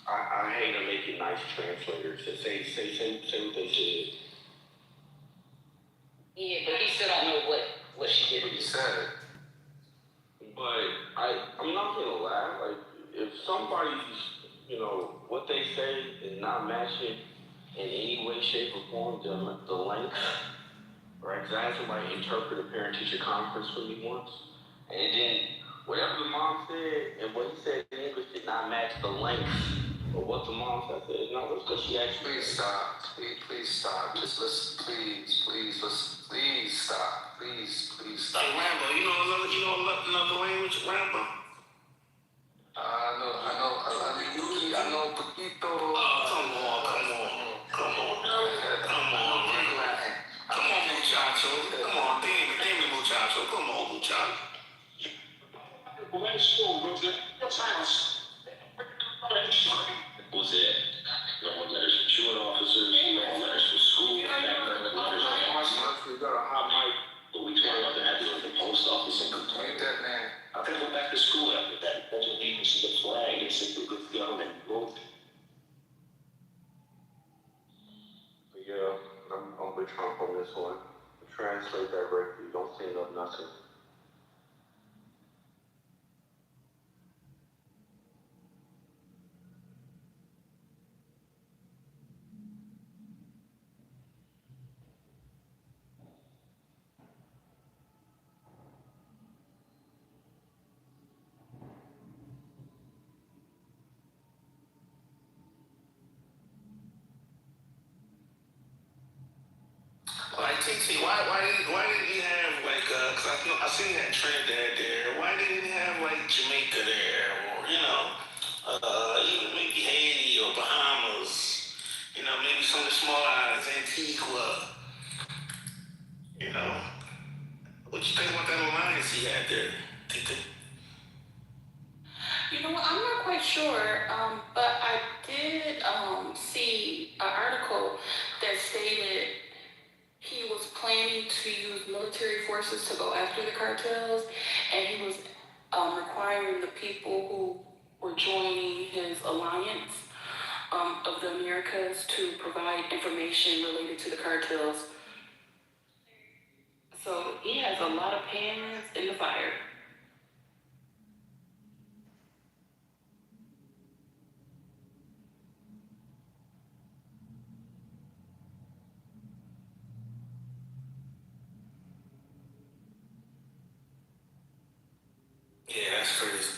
I hate to make it nice translators to say what they said. Yeah, but he still don't know what she did. He said it. But I'm not gonna lie. Like, if somebody's, what they say is not matching in any way, shape, or form the length, right? Because I had somebody interpret a parent-teacher conference for me once, and then whatever the mom said and what he said in English did not match the length But what the mom said is not because she actually. Please stop. Please stop. Just listen. Please listen. Please stop. Please stop. Hey, Rambo, you know another language, Rambo? I know poquito. Oh, come on, muchacho. Come on, dime, muchacho. Come on, muchacho. Was it normal letters from truant officers, normal letters from school, letters We got a hot mic. but we turned out to have to go to the post office and complain. Ain't that man? I think go back to school after that. That's what people see the flag and say we're good to go and vote. Yeah, I'm with Trump on this one. Translate directly, don't clean up nothing. Like TT, why didn't you have like cause I seen that Trinidad there. Why didn't you have like Jamaica there, or even maybe Haiti or Bahamas? Maybe some of the small islands, Antigua. What you think about that alliance he had there, TT? You know what? I'm not quite sure, but I did see an article that stated he was planning to use military forces to go after the cartels, and he was requiring the people who were joining his alliance of the Americas to provide information related to the cartels. So he has a lot of pans in the fire. Yeah, that's crazy.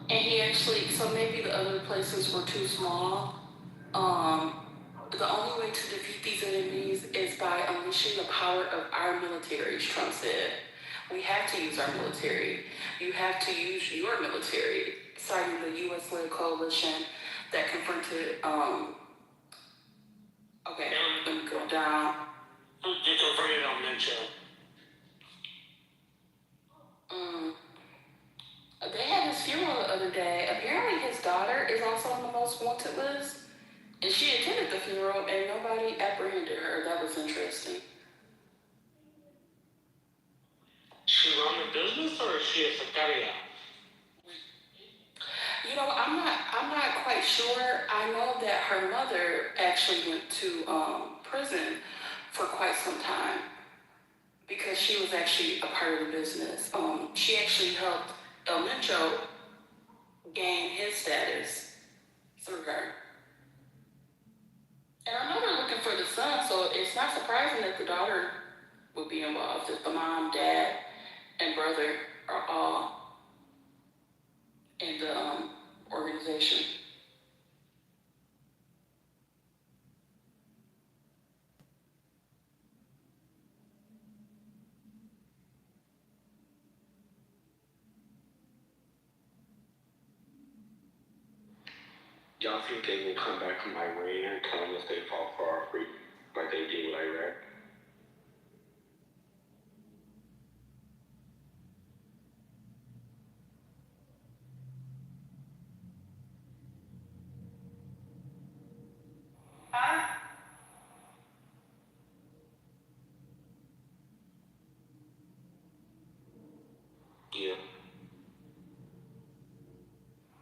And he actually, so maybe the other places were too small. The only way to defeat these enemies is by unleashing the power of our militaries, Trump said. We have to use our military. You have to use your military, citing the U.S.-led coalition that confronted, okay, let me go down. You converted on Mencho. They had his funeral the other day. Apparently his daughter is also on the most wanted list. And she attended the funeral and nobody apprehended her. That was interesting. She run the business or is she a sicaria? You know, I'm not quite sure. I know that her mother actually went to prison for quite some time because she was actually a part of the business. She actually helped El Mencho gain his status through her. And I know they're looking for the son, so it's not surprising that the daughter would be involved if the mom, dad, and brother are all in the organization. Y'all think they will come back from Iran telling us they fought for our freedom like they did with Iraq? Huh? Yeah.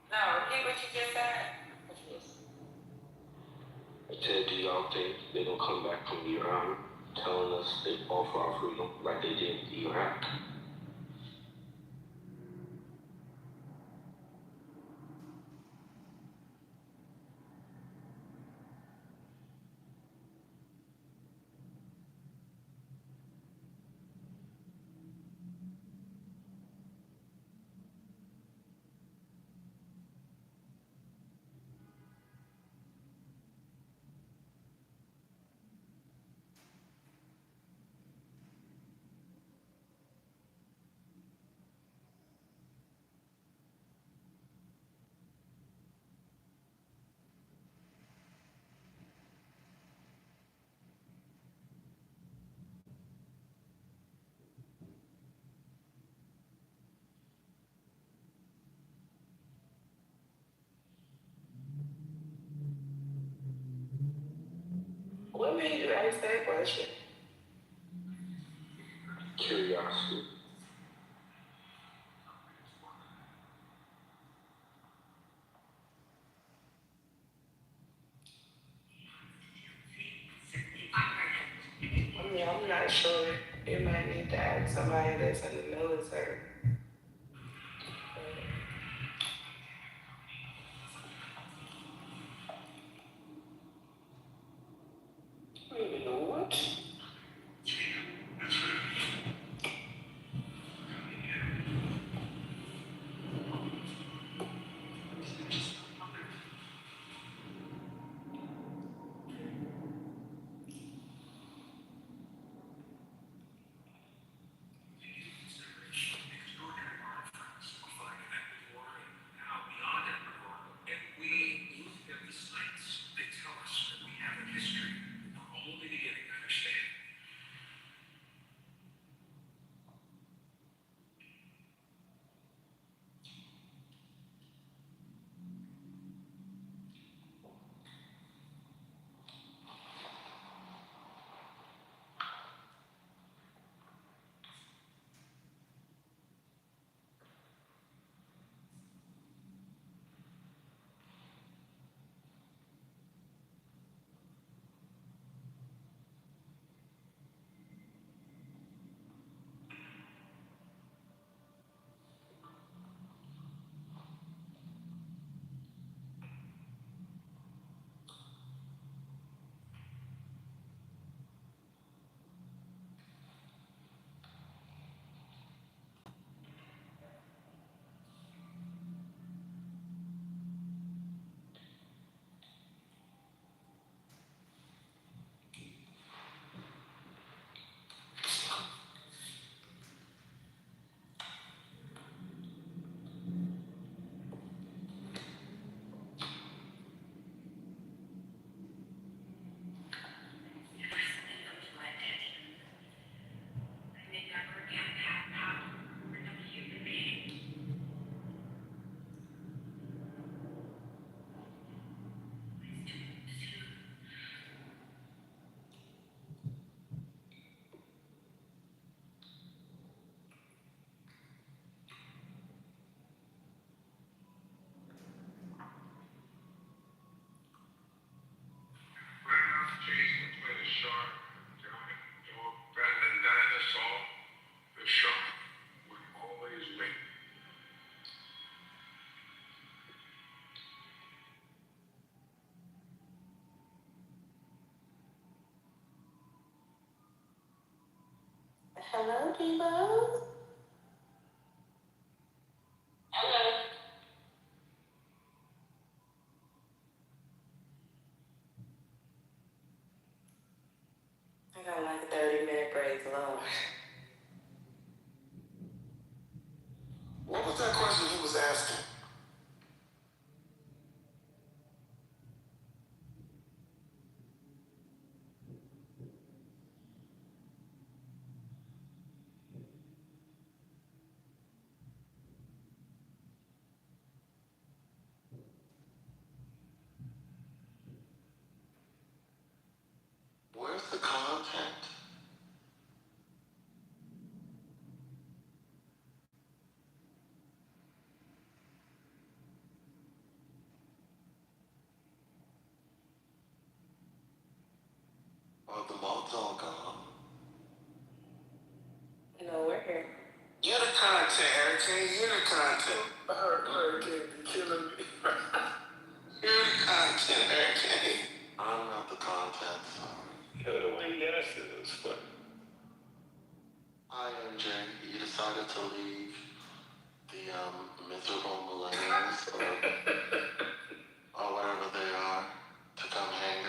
No, repeat what you just said. I said, do y'all think they're gonna come back from Iran telling us they fought for our freedom like they did in Iraq? you ask that question? Curiosity. I mean, I'm not sure. You might need to ask somebody that's in the military. I don't even know what. Hello, Debo. Hello. I got like a 30-minute break, Lord. What was that question he was asking? Where's the content? Oh, the mode's all gone. No, we're here. You're the content, Hurricane. You're the content. Hurricane be killing me. You're the content, Hurricane. I'm not the content, sorry. You're the way yes is, but Hi, MJ. You decided to leave the miserable millennials or whatever they are to come hang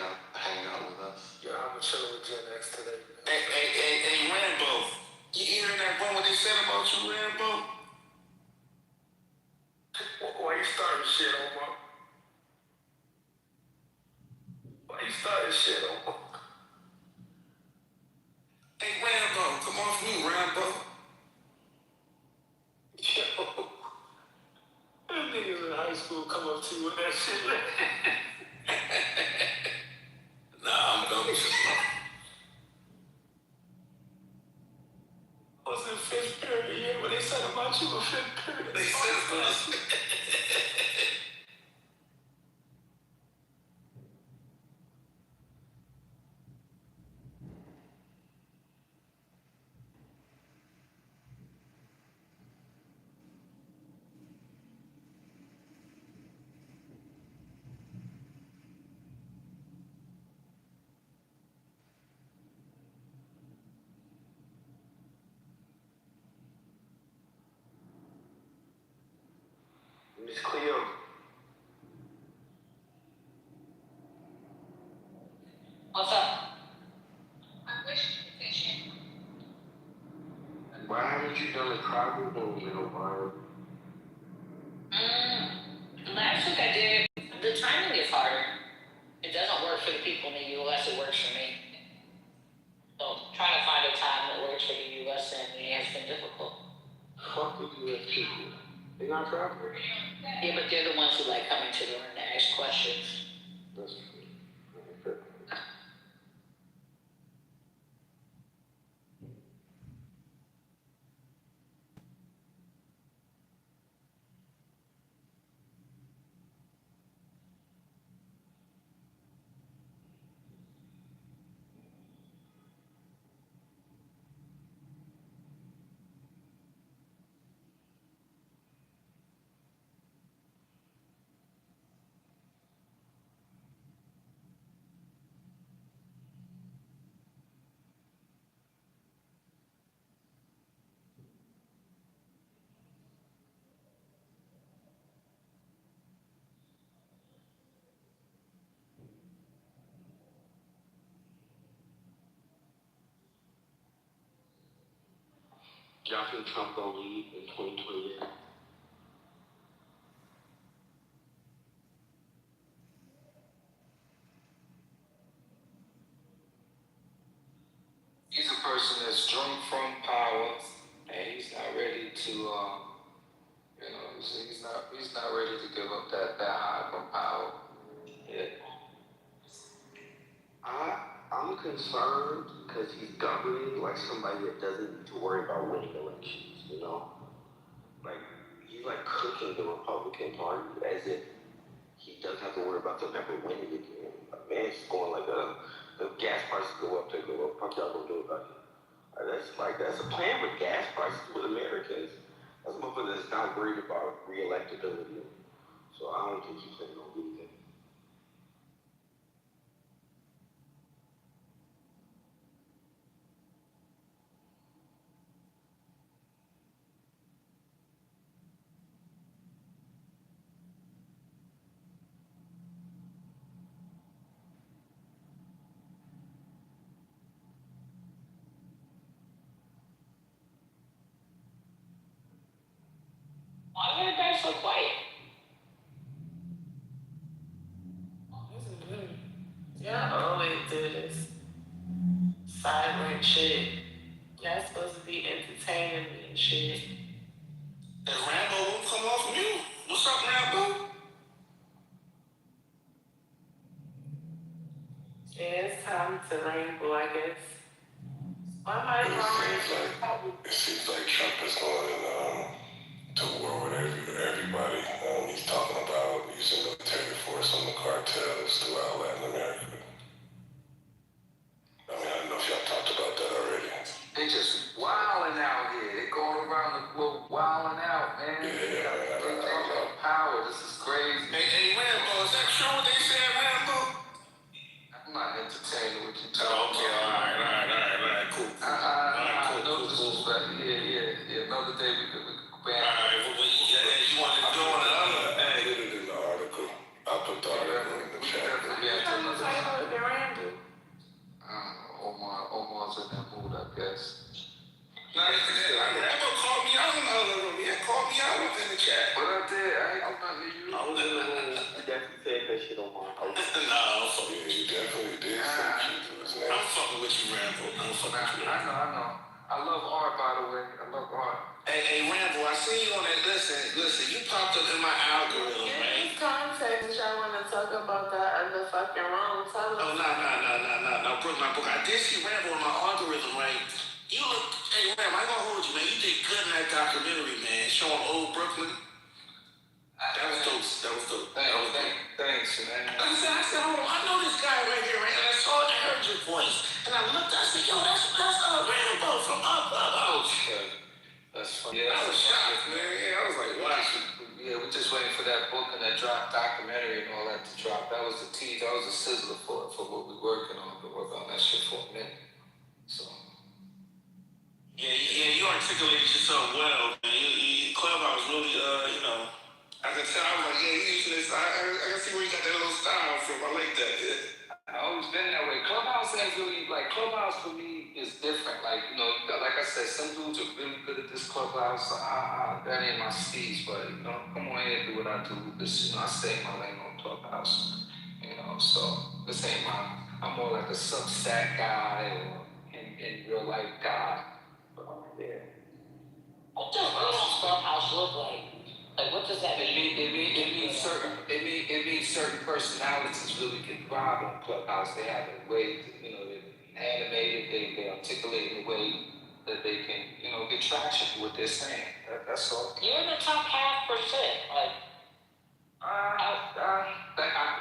out with us. yeah, I'm chilling with Gen X today. Hey, Rambo. You hear that one what they said about you, Rambo? Why you starting shit, Omar? Why you starting shit, Omar? Hey, Rambo, come off me, Rambo. Yo, them niggas in high school come up to you with that shit. Nah, I'm dumb. Was it fifth period? Yeah, when they said about you in fifth period. They said about you. Miss Cleo. What's up? Why haven't you done a travel room in a while? Last week I did. The timing is harder. It doesn't work for the people in the U.S. It works for me. So trying to find a time that works for the U.S. and me has been difficult. Fuck the U.S. people. They're not traveling. Yeah, but they're the ones who like coming to the room to ask questions. That's true. Y'all think Trump gonna lead in 2028? He's a person that's drunk from power, and he's not ready to, he's not ready to give up that high from power. Yeah. I'm concerned because he's governing like somebody that doesn't need to worry about winning elections, you know? Like, he's like cooking the Republican Party as if he doesn't have to worry about them ever winning again. Like, man, it's going like the gas prices go up, they go up. What y'all gonna do about it? That's a plan with gas prices with Americans. That's a motherfucker that's not worried about re-electability. So I don't think he's planning on losing. Why are you guys so quiet? Y'all always do this silent shit. Y'all supposed to be entertaining me and shit. And Rambo won't come off mute. What's up, Rambo? Yeah, it's time to ramble, I guess. Why am I It seems like Trump is going to war with everybody. He's talking about using military force on the cartels throughout Latin America. I don't know if y'all talked about that already. They just wilding out here. They going around the globe wilding out, man. Yeah, power. This is crazy. Hey, Rambo, is that true what they said, Rambo? I'm not entertaining what you Oh, talking okay, about. all right, cool. No disrespect. Yeah. Another day we could ban. All right, you want to go on another day? I put it in the article. I put the article in the chat. Omar's in that mood, I guess. Rambo called me out in the other room. Yeah, called me out in the chat. What I did, I ain't do nothing to you. I was in the room. You definitely said that shit on my house. No, I'm fucking with you. You definitely did say shit to his name. I'm fucking with you, Rambo. I'm fucking with you. I know. I love art, by the way. I love art. Hey, Rambo, I see you on that. Listen, you popped up in my algorithm, right? In context, y'all want to talk about that in the fucking room. Tell us. Oh, no, Brooke, I did see Rambo in my algorithm, right? You look, hey, Ram, I ain't gonna hold you. documentary, man, showing old Brooklyn. That was dope. Thanks, man. I said, hold on, I know this guy right here, right? And I heard your voice. And I looked, I said, yo, that's Rambo from Clubhouse. That's funny. Yeah, I was shocked, man. Yeah, I was like, wow. We're just waiting for that book and that documentary and all that to drop. That was the tease, that was the sizzler for what we're working on. We've been working on that shit for a minute. So. Yeah, you articulated yourself well, man. Clubhouse really, I can tell, I was like, yeah, he's using this. I can see where you got that little style from. I like that. Yeah. I've always been that way. Clubhouse ain't really, like, Clubhouse for me is different. Like, like I said, some dudes are really good at this Clubhouse. That ain't my steez, but, come on here and do what I do. This, I stay in my lane on Clubhouse. So this ain't I'm more like a Substack guy or in real life guy. Yeah. What does Clubhouse look like? Like, what does that mean? It means certain personalities really can thrive on Clubhouse. They have a way, they're animated, they articulate in a way that they can, get traction for what they're saying. That's all. You're in the top 0.5%. Like,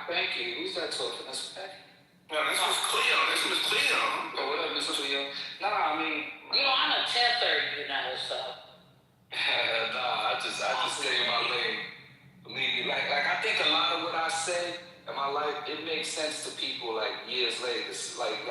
thank you. Who's that talking? That's Becky. No, that's Miss Cleo. That's Miss Cleo. Oh, what up, Miss Cleo? Nah, I mean, I'm a 1030, so. I just stay in my lane. Believe me, like I think a lot of what I say in my life, it makes sense to people like years later. It's like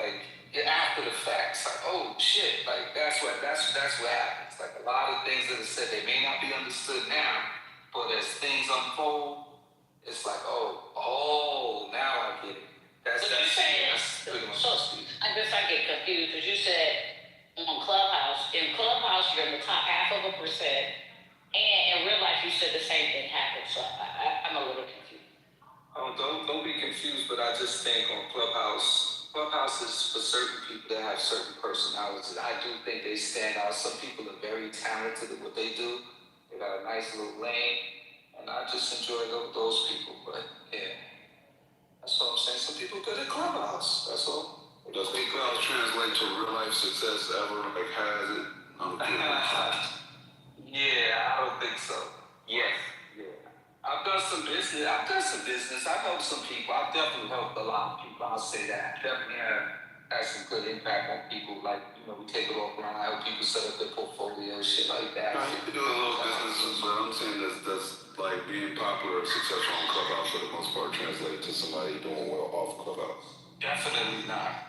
after the facts, like, oh shit, like that's what happens. Like a lot of things that are said, they may not be understood now, but as things unfold, it's like, oh, now I get it. That's pretty much so, I guess I get confused because you said on Clubhouse, in Clubhouse you're in the top 0.5%, and in real life you said the same thing happened. So I'm a little confused. Oh, don't be confused, but I just think on Clubhouse is for certain people that have certain personalities. I do think they stand out. Some people are very talented at what they do. They got a nice little lane, and I just enjoy those people. But yeah, that's what I'm saying. Some people good at Clubhouse. That's all. Does Clubhouse translate to real life success ever? Like, has it? Yeah, I don't think so. Yes. Yeah. I've done some business. I've helped some people. I've definitely helped a lot of people. I'll say that. Definitely had some good impact on people. Like, we take it all around. I help people set up their portfolio, shit like that. You can do a little business, but I'm saying that's like being popular or successful on Clubhouse for the most part translated to somebody doing well off Clubhouse. Definitely not.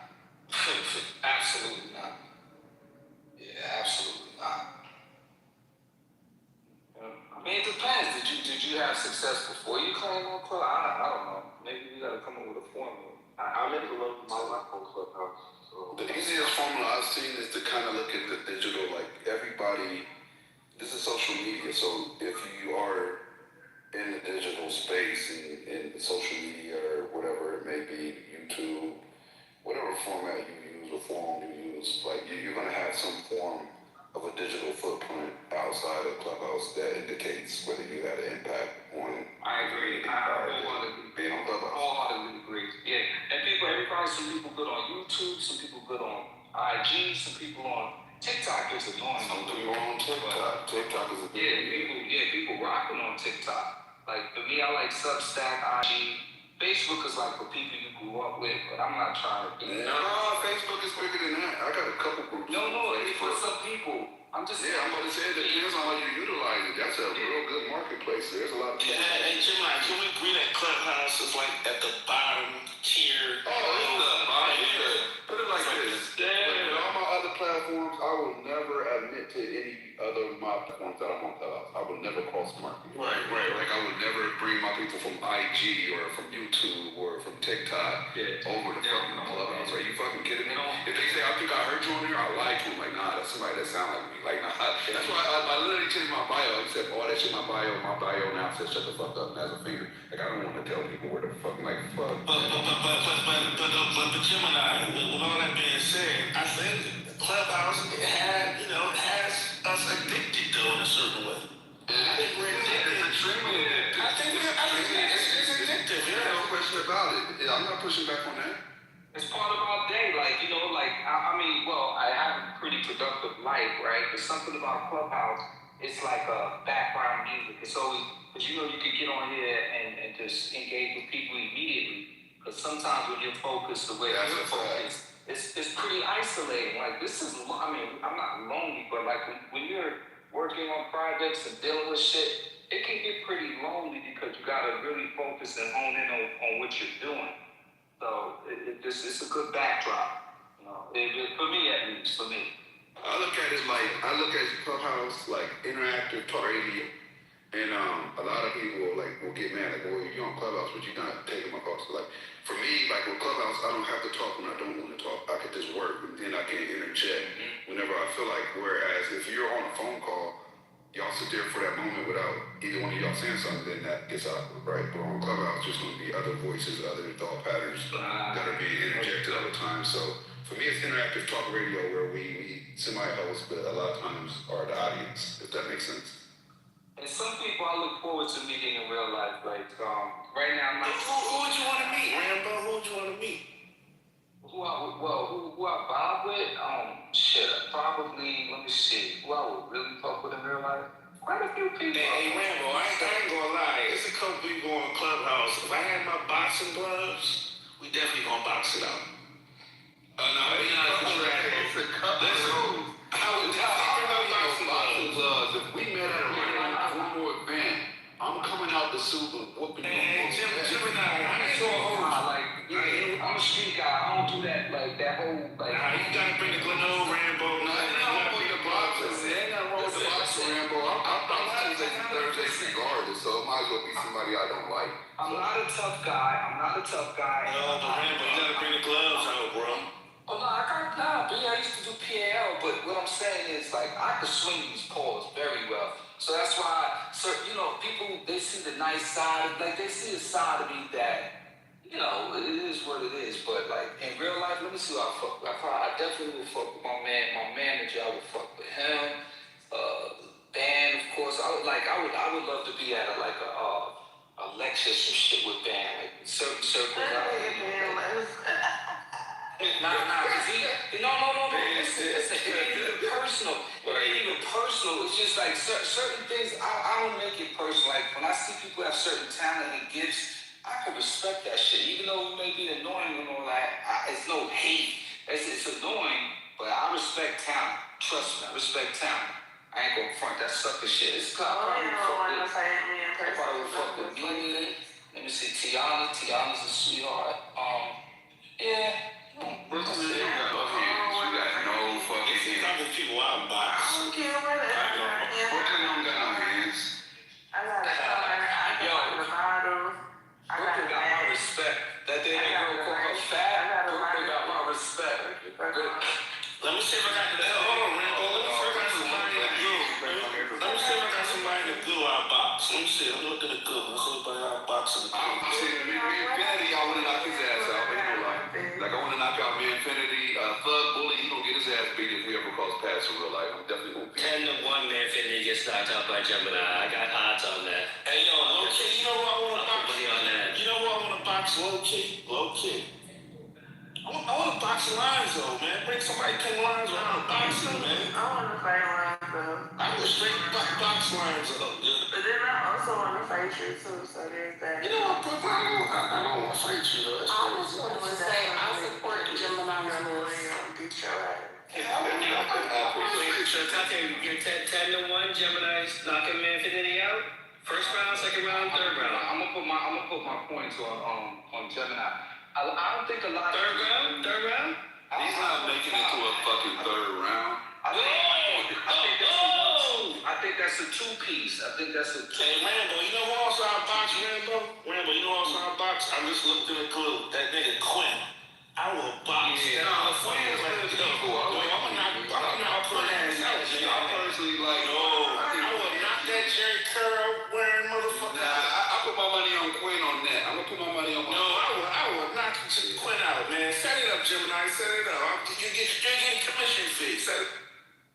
Absolutely not. Yeah, absolutely not. I mean, it depends. Did you have success before you came on Clubhouse? I don't know. Maybe you gotta come up with a formula. I never loved my life on Clubhouse. So. The easiest formula I've seen is to kind of look at the digital, like everybody, this is social media, so if you are in the digital space, in social media or whatever it may be, YouTube, whatever format you use or form you use, like you're going to have some form of a digital footprint outside of Clubhouse that indicates whether you had an impact on. I agree. Being on Clubhouse. Wholeheartedly agree. Yeah, and some people good on YouTube, some people good on IG, some people on TikTok is annoying. Some people on TikTok. TikTok is a people rocking on TikTok. Like for me, I like Substack, IG. Facebook is like for people you grew up with, but I'm not trying to be. No, Facebook is bigger than that. I got a couple groups. No, it's for some people. I'm just saying. I'm about to say it depends on how you utilize it. That's a real good marketplace. There's a lot of people. Hey, Jimmy, can we agree that Clubhouse is like at the bottom tier? Oh, it's the bottom tier. Put it like this. With all my other platforms, I will never admit to any other of my platforms that I'm on Clubhouse. I would never cross market. Right. Like I would never bring my people from IG or from YouTube or from TikTok over to fucking Clubhouse. Are you fucking kidding me? If they say, I think I heard you on there, I like you. I'm like, nah, that's somebody that sound like me. Like, nah. That's why I literally changed my bio. He said, that shit my bio. My bio now says shut the fuck up and has a finger. Like, I don't want to tell people where the fuck, like, fuck. But Gemini, with all that being said, I think Clubhouse has us addicted though in a certain way. I think we're addicted. It's extremely addictive. I think it's addictive. Yeah, no question about it. I'm not pushing back on that. It's part of our day, I have a pretty productive life, right? There's something about Clubhouse it's like background music. It's always, but you can get on here and just engage with people immediately. Because sometimes when you're focused the way you're focused, it's pretty isolating. Like this is, I mean, I'm not lonely, but like when you're working on projects and dealing with shit, it can get pretty lonely because you gotta really focus and hone in on what you're doing. So it's a good backdrop. For me at least, for me. I look at it like, I look at Clubhouse like interactive talk radio. And a lot of people will get mad, like, well, you're on Clubhouse, but you're not taking my calls. So, like, for me, like with Clubhouse, I don't have to talk when I don't want to talk. I could just work, and then I can interject whenever I feel like. Whereas if you're on a phone call, y'all sit there for that moment without either one of y'all saying something, then that gets awkward, right? But on Clubhouse, there's going to be other voices, other thought patterns that are being interjected all the time. So for me, it's interactive talk radio where we semi-host, but a lot of times are the audience, if that makes sense. And some people I look forward to meeting in real life. Like right now, I'm not. Who would you want to meet, Rambo? Who would you want to meet? Who I vibe with? Shit. Probably. Let me see. Who I would really fuck with in real life? Quite a few people. Hey, Rambo, I ain't gonna lie. It's a couple people on Clubhouse. If I had my boxing gloves, we definitely gonna box it out. No, it's a couple. Listen, I would definitely bring my boxing gloves. If we met at a one-more event, I'm coming out the suit and whooping you. Gemini, I ain't so old. I'm a street guy. I don't do that, that whole, Nah, you gotta bring the Glenn Rambo. No, ain't nothing wrong with the boxing. Ain't nothing wrong with the boxing, Rambo. I'm Tuesdays and Thursdays regardless, so it might as well be somebody I don't like. I'm not a tough guy. No, but Rambo, you gotta bring the gloves out, bro. Oh, no, I used to do PAL, but what I'm saying is, I could swing these paws very well. So that's why, people, they see the nice side, they see a side of me that, it is what it is. But, in real life, let me see who I fuck with. I definitely would fuck with my manager. I would fuck with him. Band, of course. I would love to be at a lecture, some shit with band, certain circles. No. Listen, it ain't even personal. It ain't even personal. It's just certain things. I don't make it personal. Like when I see people have certain talent and gifts, I can respect that shit. Even though it may be annoying and all that, it's no hate. It's annoying, but I respect talent. Trust me, I respect talent. I ain't gonna front that sucker shit. It's probably fuck with Mimi. Let me see, Tiana. Tiana's a sweetheart. Yeah. Brooklyn ain't got no hands. You got no fucking hands. Couple people out box. Brooklyn don't got no hands. Brooklyn got my respect. That girl called her fat. Brooklyn got my respect. Let me see if I got hold on, Rambo. Let me see if I got somebody in the goo. Let me see if I got somebody in the goo out box. Let me see. I'm looking at the goo. Let's see if I got box in the goo. I'm saying, me Infinity, I want to knock his ass out. Ain't no lie. Like, I want to knock out me Infinity. Thug Bully, he gonna get his ass beat if he ever calls pass in real life. I'm definitely gonna beat him. 10-1 man Infinity gets knocked out by Gemini. I got odds on that. Hey, yo, low key, you know what I want to box? Money on that. You know what I want to box low key? Low key. I want to box Lonzo, man. Bring somebody King Lonzo. I want to box him, man. I want to fight Lonzo. I would straight box Lonzo, yeah. But then I also want to fight you too, so there's that. You know what, Brooklyn? I don't want to fight you, though. I was going to say, I support Gemini's moves. Beat your ass. So you're 10-1. Gemini's knocking man Infinity out. First round, second round, third round. I'm gonna put my points on Gemini. I don't think a lot of third round. He's not making it to a fucking third round. I think that's a two-piece. Hey, Rambo, you know who else I box, Rambo? Rambo, you know who else I box? I just looked in the clue. That nigga Quinn. I will box. Yeah, Quinn's one of the people. I'm gonna knock her ass out. I personally like. I will knock that Jerry Curl wearing motherfucker. Nah, I put my money on Quinn on that. I'm gonna put my money on. No, I will knock Quinn out, man. Set it up, Gemini. Set it up. You're getting commission fee. Set it.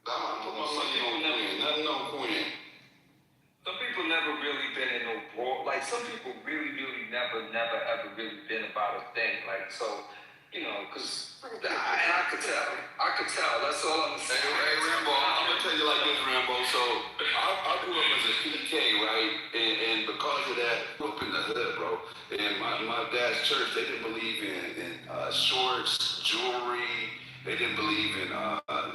I'm gonna put my money on Quinn. Nothing on Quinn. Some people never really been in no brawl. Like some people really never ever really been about a thing. Like so. Because I could tell. That's all I'm saying. Hey, Rambo, I'm going to tell you like this, Rambo. So, I I grew up as a PK, right? And because of that, I grew up in the hood, bro. And my dad's church, they didn't believe in shorts, jewelry. They didn't believe in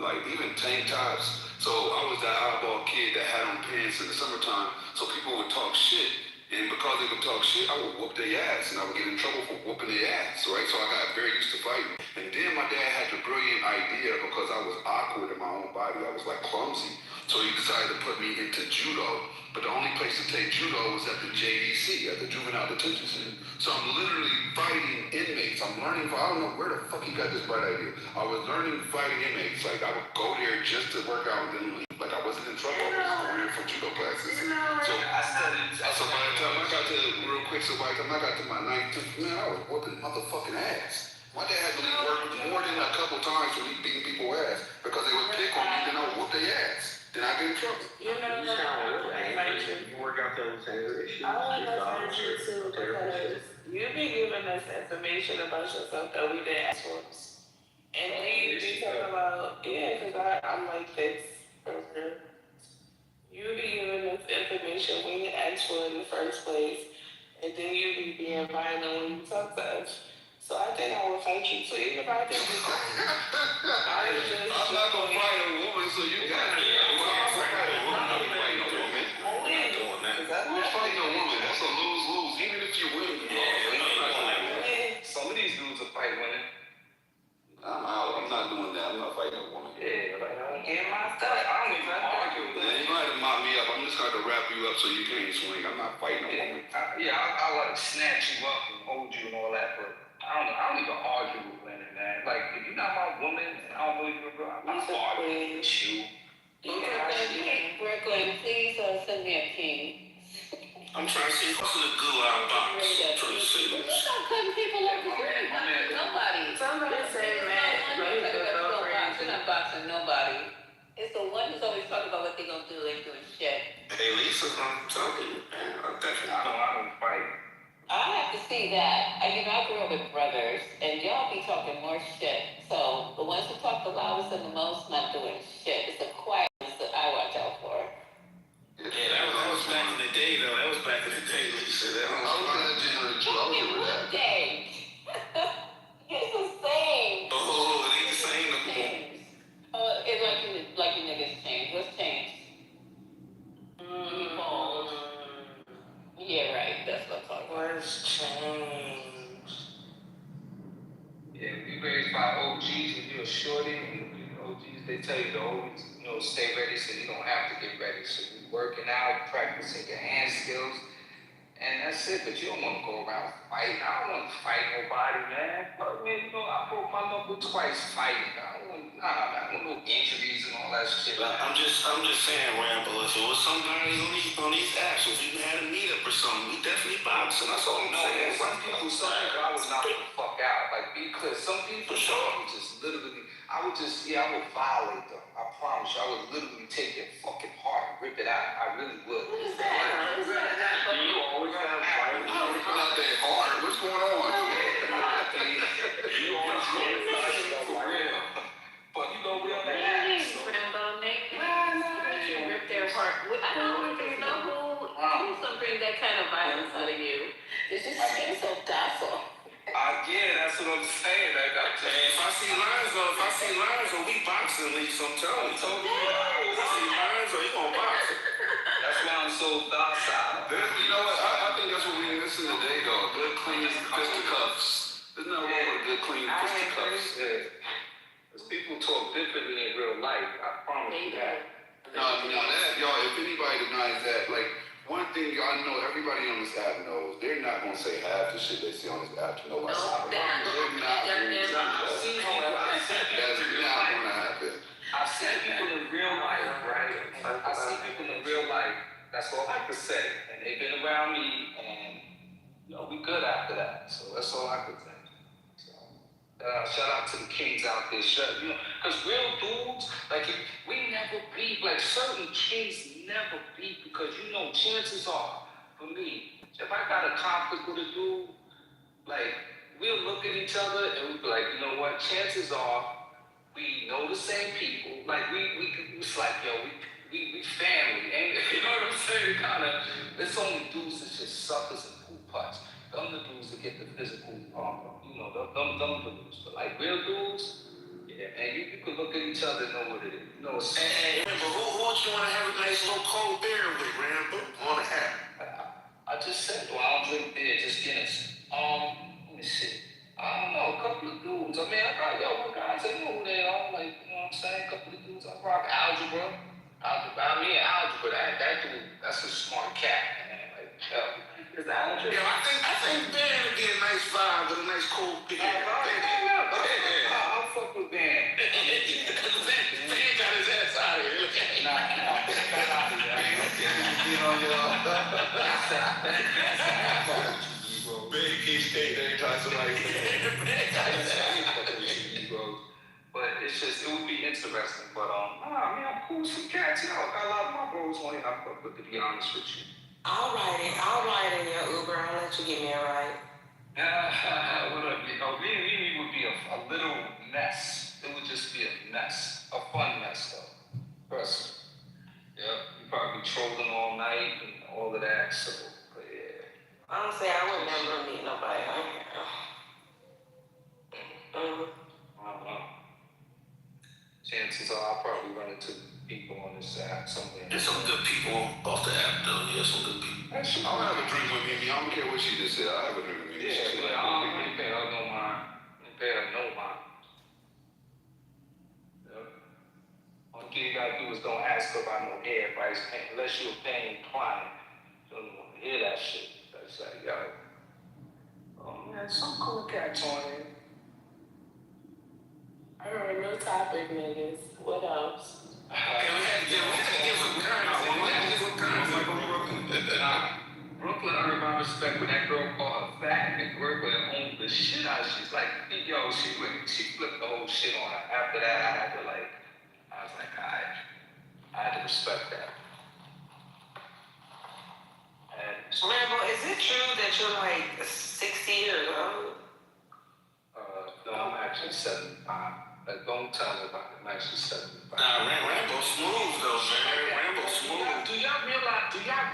like even tank tops. So I was that oddball kid that had on pants in the summertime. So people would talk shit. And because they would talk shit, I would whoop their ass, and I would get in trouble for whooping their ass, right? So I got very used to fighting. And then my dad had the brilliant idea, because I was awkward in my own body, I was like clumsy. So he decided to put me into judo. But the only place to take judo was at the JDC, at the Juvenile Detention Center. So I'm literally fighting inmates. I'm learning, I don't know where the fuck he got this bright idea. I was learning fighting inmates. Like I would go there just to work out and then leave. Like I wasn't in trouble. I was going there for judo classes. So I studied. so by the time I got to, real quick, so by the time I got to my 9th, man, I was whooping motherfucking ass. My dad had to leave work more than a couple times for me beating people's ass because they would pick on me, then I would whoop their ass. Then I get in trouble. You know what? You work out those anger issues. I want to find you too because you be giving us information about yourself that we didn't ask for. And then you be talking about, yeah, because I'm like this person. You be giving us information we didn't ask for in the first place. And then you be being violent when you talk to us. So I think I will fight you too, even if I think you I'm not gonna fight a woman, so you got it. I'm not fighting a woman. I'm not fighting a woman. I'm not doing that. Who's fighting a woman? That's a lose-lose. Even if you win, I'm not doing that. Some of these dudes will fight women. I'm out. I'm not doing that. I'm not fighting a woman. Yeah, like get my stuff. I don't even argue with Yeah, you might have mop me up. I'm just going to wrap you up so you can't swing. I'm not fighting a woman. I like snatch you up and hold you and all that, but I don't even argue with women, man. Like, if you're not my woman and I don't know you, bro, I'm not arguing with you. Brooklyn, please send me a king. I'm trying to see what's in the gulash box. I'm trying to see You're this. not cutting people off the street. Nobody. Somebody say, man, You're not boxing nobody. It's the one who's always talking about what they're going to do. They're doing shit. Hey, Lisa, I'm telling you, man. I don't fight. I have to see that. I grew up with brothers, and y'all be talking more shit. So the ones who talk the loudest and the most not doing shit. It's the quiet ones that I watch out for. Yeah, that was back in the day, though. That was back in the day, Lisa. That was that generation. I was with that. Day. It's the same. Oh, it ain't the same no more. It's like you niggas changed. What's changed? Evolved. Yeah, right. That's what I'm talking about. What's changed? Yeah, we raised by OGs and you're a shorty, and OGs, they tell you to always, stay ready so you don't have to get ready. So you're working out, practicing your hand skills, and that's it. But you don't want to go around fighting. I don't want to fight nobody, man. But, man, I broke my knuckle twice fighting. I don't want no injuries and all that shit. I'm just saying, Rambo, if it was somebody on these apps, if you had a meetup or something, we definitely boxing. That's all I'm saying. Some people I was knocking the fuck out. Like, because some people, For sure. I would violate them. I promise you, I would literally take their fucking heart and rip it out. I really would. What is that? You always have violence. Ripping out their heart. What's going on? You always for real. But real Rip their heart. I don't even know who bring that kind of violence out of you. It's just seem so docile. Yeah, that's what I'm saying. If I see lines, we boxing, Lisa. I'm telling you. If I see lines, you gonna box. That's why I'm so docile. You know what? I think that's what we missing today, though. Good, clean fisticuffs. There's nothing wrong with good, clean fisticuffs. Because people talk differently in real life. I promise you that. No, that, y'all, if anybody denies that, like, one thing I know everybody on this app knows, they're not going to say half the shit they say on this app to nobody. They're not going to say that. That's not going to happen. I've seen people in real life, right? I've seen people in real life. That's all I could say. And they've been around me, and, we good after that. So that's all I could say. Shout out to the kings out there, because real dudes, like, we never beat, like, certain kings never beat, because, chances are, for me, if I got a conflict with a dude, like, we'll look at each other and we'll be like, you know what, chances are, we know the same people, like, it's like, we family, ain't it? Them dudes. But like real dudes, yeah, man, you could look at each other and know what it is. You know, it's Hey, remember, who would you want to have a nice little cold beer with, Rambo? On the hat. I just said, well, I don't drink beer, just Guinness. Let me see. I don't know, a couple of dudes. I mean, I got young guys, I know who they are. Like, you know what I'm saying? A couple of dudes. I rock algebra. Algebra, that dude, that's a smart cat, man. Like, Yeah, I think Ben would be a nice vibe with a nice cold beer. I'll fuck with Ben. Ben got his ass out of here. Nah, get out of here. You know, Ben keeps taking every time somebody but it's just, it would be interesting. But I mean, I'm cool with some cats. You know, I got a lot of my bros on here. I fuck with, to be honest with you. I'll ride in your Uber. I'll let you give me a ride. Me would be a little mess. It would just be a mess. A fun mess, though. Trust me. Yeah, you probably trolling all night and all of that, so, but yeah. Honestly, I would never meet nobody on here. I don't know. Chances are I'll probably run into people on this app somewhere. There's some good people off the app, though. Yeah, some good people. I'll have a drink with Mimi. I don't care what she just said. I'll have a drink with Mimi. Yeah, I don't pay her no mind. Pay her no mind. Yep. Only thing you gotta do is don't ask her about no hair advice, unless you're a paying client. You don't want to hear that shit. That's like, yo. Oh man, some cool cats on here. All right, no topic, niggas. What else? We had to give some Brooklyn earned my respect when that girl called her fat and Brooklyn owned the shit out. She's like, yo, she flipped the whole shit on her. After that, I was like, I had to respect that. And Rambo, is it true that you're like 60 years old? no, I'm actually 75. Like, don't tell me about it. I'm actually 75. Nah, Rambo smooth though, man. Rambo smooth. Do y'all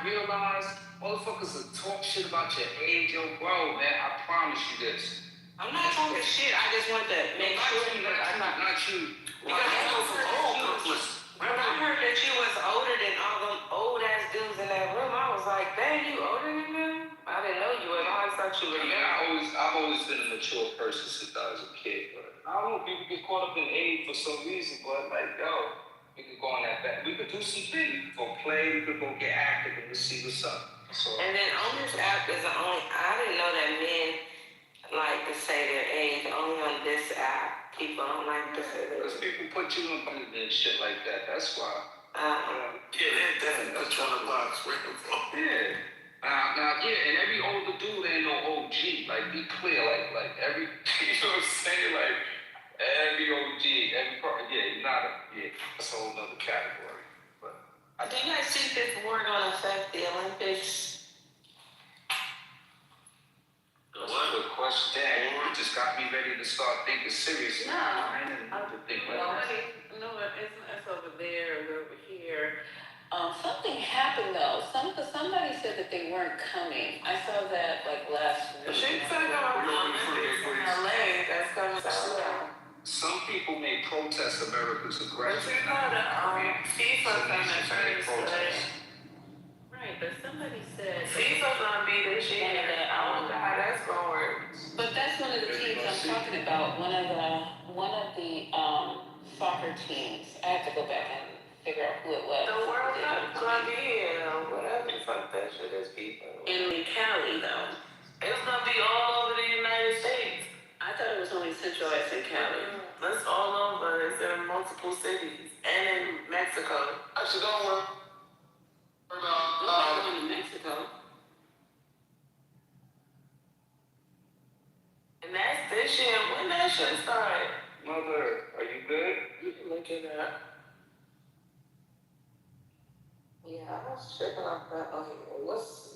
realize motherfuckers will talk shit about your age, yo, bro, man? I promise you this. I'm not talking shit. I just want to make sure you. Not you. Because I heard that you was older than all them old ass dudes in that room. I was like, dang, you older than them? I didn't know you were. I always thought you were young. I've always been a mature person since I was a kid, but I don't know, people get caught up in age for some reason, but like, yo, we could go on that back. We could do some things. We could go play, we could go get active and let's see what's up. So, and then on this app is the only, I didn't know that men like to say their age. Only on this app, people don't like to say their age. Because people put you in and shit like that, that's why. Yeah, they definitely put you on the box, Rambo. Yeah. Now, yeah, and every older dude ain't no OG. Like, be clear, like every, you know what I'm saying? Like, every OG, you're not that's a whole nother category. But do you guys think this war gonna affect the Olympics? That's a good question. Dang, you just got me ready to start thinking seriously. No. I didn't have to think like that. No, it's over there, we're over here. Something happened though. Somebody said that they weren't coming. I saw that like last week. She said there were Olympics in LA. That's coming down. Some people may protest America's aggression. But you know that FIFA coming first. Right, but somebody said FIFA's gonna be this year. I wonder how that's gonna work. But that's one of the teams I'm talking about. One of the soccer teams. I have to go back and figure out who it was. The World Cup's gonna be here, whatever the fuck that shit is, people. In Cali, though. It's gonna be all over the United States. I thought it was only centralized in Cali. It's all over. It's in multiple cities. And in Mexico. Actually, don't worry. I'm going to Mexico. And that's this year. When that shit started? Mother, are you good? You can look it up. Yeah, I was tripping off that. Oh, what's...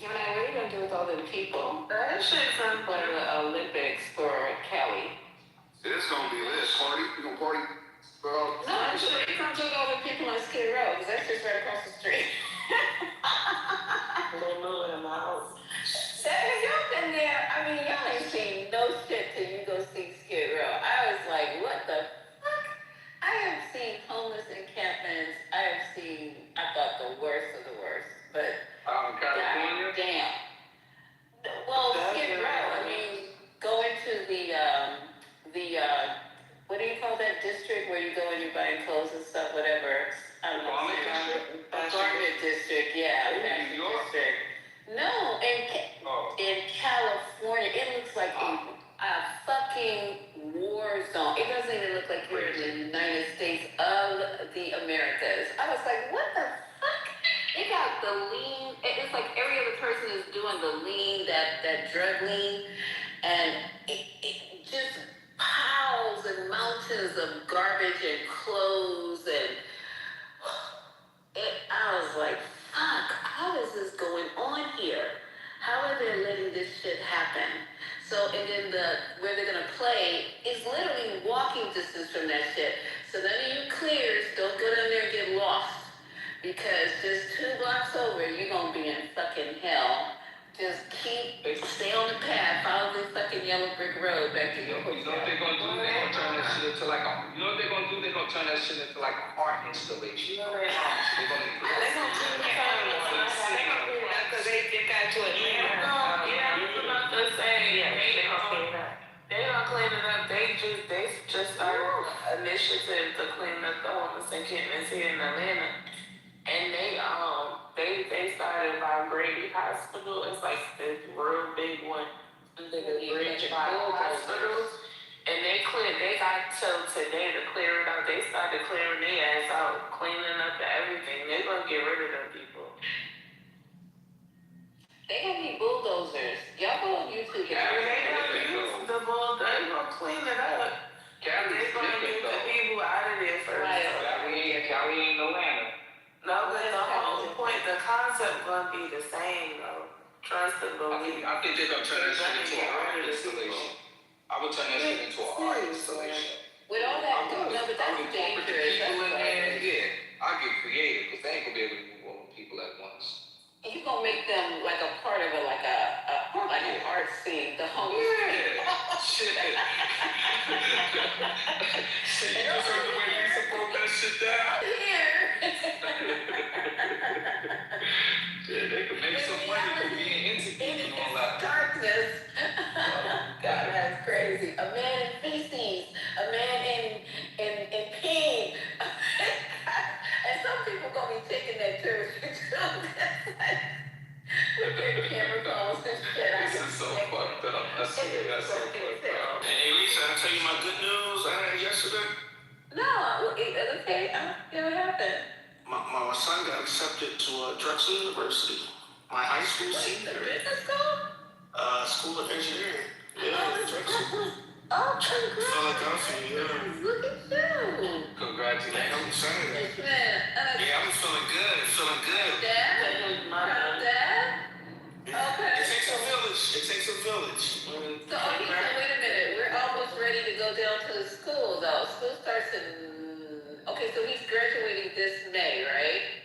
What are you gonna do with with all them people That shit sounds for the Olympics for Cali. It's gonna be lit. Party? You gonna party? Bro. No, actually, you come check all the people on Skid Row, because that's just right across the street. They moving in my house. Have y'all been there? I mean, y'all ain't seen no shit till you go see Skid Row. I was like, what the fuck? I have seen homeless encampments. I thought the worst of the worst. But, California? God damn. Well, Skid Row, I mean, going to the what do you call that district where you go and you buy clothes and stuff, whatever? I don't know. Garment district, yeah. New York? District. No, in California, it looks like a fucking war zone. It doesn't even look like you're in the United States of the Americas. I was like, what the fuck? They got the lean. It's like every other person is doing the lean, that drug lean, and it just piles and mountains of garbage and clothes and I was like, fuck, how is this going on here? How are they letting this shit happen? So, and then where they're gonna play is literally walking distance from that shit. So none of you clears, don't go down there and get lost. Because just 2 blocks over, you're gonna be in fucking hell. Just stay on the path, follow the fucking yellow brick road back to your hotel. You know what they're gonna do? They're gonna turn that shit into like they're gonna turn that shit into like an art installation. They're gonna clean it up because they got to it. Yeah, I was about to say, they gonna clean it up. They just started an initiative to clean up the homeless encampments here in Atlanta. And they started by Grady Hospital. It's like this real big one. The Bridge Hospitals. And they got till today to clear it out. They started clearing their ass out, cleaning up everything. They're gonna get rid of them people. They gonna need bulldozers. Y'all go on YouTube. They gonna use the bulldozer. They gonna clean it up. They gonna get the people out of there first. Cali ain't Atlanta. No, but the whole point, the concept gonna be the same though. Trust and believe. I think they're gonna turn that shit into an art installation. I would turn that shit into an art installation. With all that, no, but that's dangerous. People in there, yeah. I'll get creative because they ain't gonna be able to move all the people at once. And you gonna make them like a part of like an art scene, the homeless. Yeah. Shit. Shit, you just heard the way you support that shit down? Yeah, they could make some money from being interviewed and all that. Darkness. God, that's crazy. A man in feces, a man in pain. And some people gonna be taking that territory too. With their camera phones and shit. This is so fucked up. That's so fucked up. Hey, Lisa, I tell you my good news I had yesterday. No, okay. What happened? My son got accepted to Drexel University. My high school senior. The business school? School of Engineering. Yeah, Drexel. Oh, congrats. Philadelphia, yeah. Look at you. Congratulations. I'm excited. Man, Yeah, I'm feeling good. Dad? Okay. It takes a village. So, wait a minute. We're almost ready to go down to the school, though. School starts in... Okay, so he's graduating this May, right?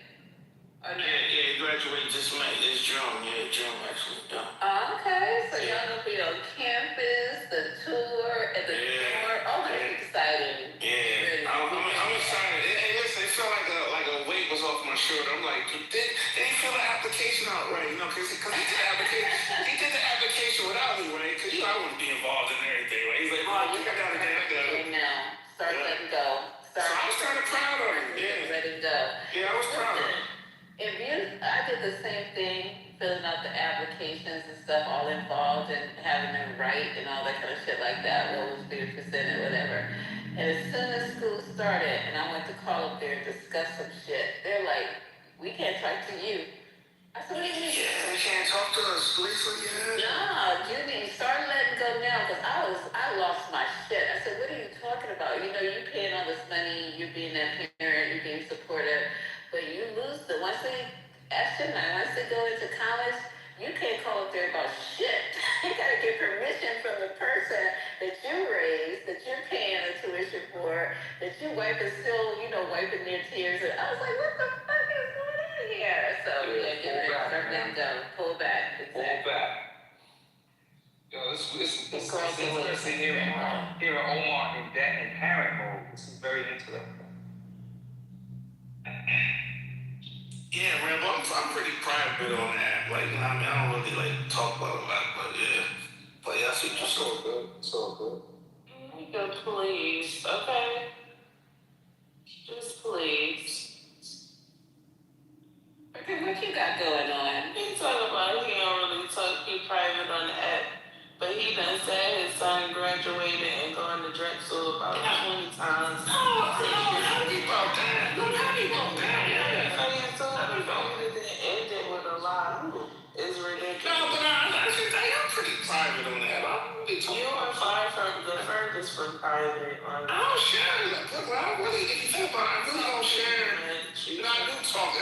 Yeah, he graduated this May. It's June. Yeah, June, actually. Yeah. Okay, so y'all gonna be on campus, the tour, and the tour. Oh, that's exciting. Yeah, I'm excited. Hey, listen, it felt like a weight was off my shoulder. I'm like, they didn't fill the application out right, because he did the application without me, right? Because I wouldn't be involved in everything, right? He's like, oh, you got it. Now, start letting go. So I was kind of proud of him. Yeah. Letting go. Yeah, I was proud of him. I did the same thing, filling out the applications and stuff, all involved and having them write and all that kind of shit like that, what was being presented, whatever. And as soon as school started and I went to call up there and discuss some shit, they're like, we can't talk to you. I said, what do you mean? Yeah, they can't talk to us, Lisa, Nah, you need to start letting go now because I lost my shit. I said, what are you talking about? You know, you're paying all this money, you're being that parent, you're being supportive. But you lose once they go into college, You can't call up there about shit. You gotta get permission from the person that you raised, that you're paying the tuition for, that you still, wiping their tears. And I was like, what the fuck is going on here? So yeah, get ready, start them down, pull back. Exactly. Pull back. Yo, it's interesting hearing Omar in that in parent mode. This is very interesting. Yeah, man, but I'm pretty private on that. Like, I mean, I don't really like talk about a lot, but yeah. But yeah, I see what you're saying. It's all good. Nigga, please, okay? Just please. Okay, what you got going on? He talking about he don't really be private on the app, but he done said his son graduated and going to Drexel about 20 times. No, how do you about that? No, how do you about that? Yeah. It did with a lie. It's ridiculous. No, but I'm pretty private on that. You are far from the furthest from private. I don't share it. If you think about it, I really don't share it. I do talk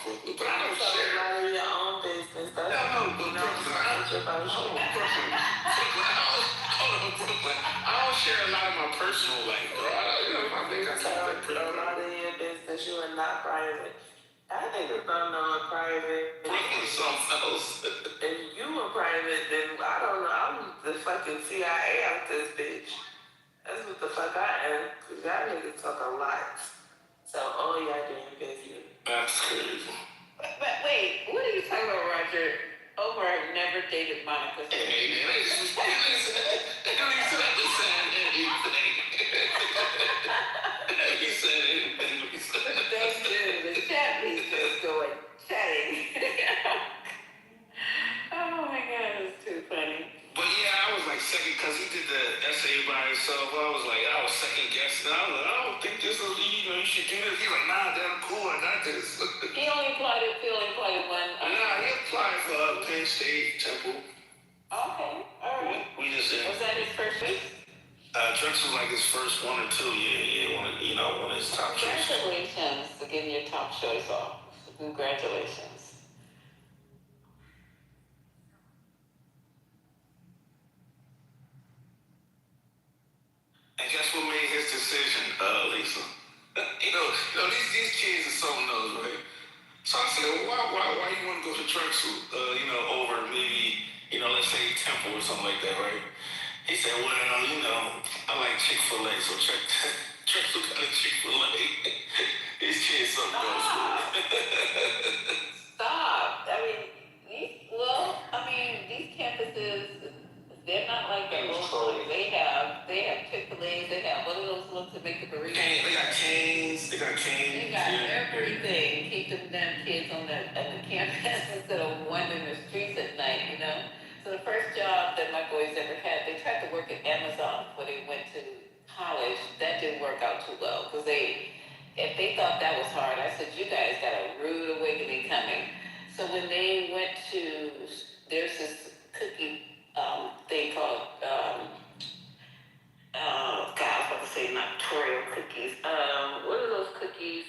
Brooklyn, but I don't share it. A lot of your own business. That's Brooklyn. I don't share a lot of my personal life, bro. I think I talk that pretty a lot of your business. You are not private. I think it's not no private. Brooklyn's something else. If you were private, then I don't know. I'm the fucking CIA out this bitch. That's what the fuck I am. Cause y'all niggas talk a lot. So all y'all doing business. That's crazy. But wait, what are you talking about, Roger? Omar never dated Monica. Hey, he said anything. Thank you. The chat piece is going chatting. Oh my god, it's too funny. But yeah, I was like second, because he did the essay by himself. I was second guessing. I was like, I don't think this is, you should do this. He's like, nah, damn cool, I got this. He only applied one. Nah, he applied for Penn State, Temple. Okay, all right. We just did. Was that his first choice? Drexel was like his first one or two. Yeah, one of his top choices. Congratulations for getting your top choice off. Congratulations. And guess what made his decision, Lisa? These kids are something else, right? So I said, well, why you want to go to Drexel, over maybe, let's say Temple or something like that, right? He said, well, I like Chick-fil-A, so Drexel got a Chick-fil-A. These kids something else. Stop. These campuses, they're not like the old ones. They have Chick-fil-A, they have one of those ones to make the burritos. They got canes. They got everything. Keep them damn kids on the campus instead of wandering the streets at night, So the first job that my boys ever had, they tried to work at Amazon before they went to college. That didn't work out too well because if they thought that was hard, I said, you guys got a rude awakening coming. So when they went to, there's this cookie thing called, I was about to say not Oreo cookies. What are those cookies?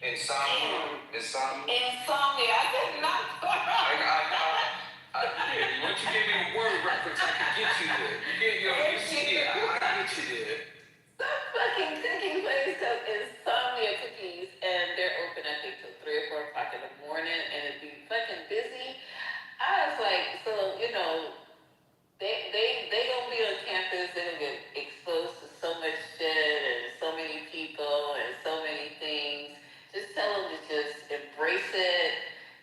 Insomnia. Insomnia. I did not. Once you give me a word reference, I can get you there. I can get you there. Some fucking cookie place called Insomnia Cookies, and they're open, I think, till 3 or 4 o'clock in the morning, and it'd be fucking busy. I was like, so, they gonna be on campus, they're gonna get exposed to so much shit, and so many people, and so many things. Just tell them to just embrace it,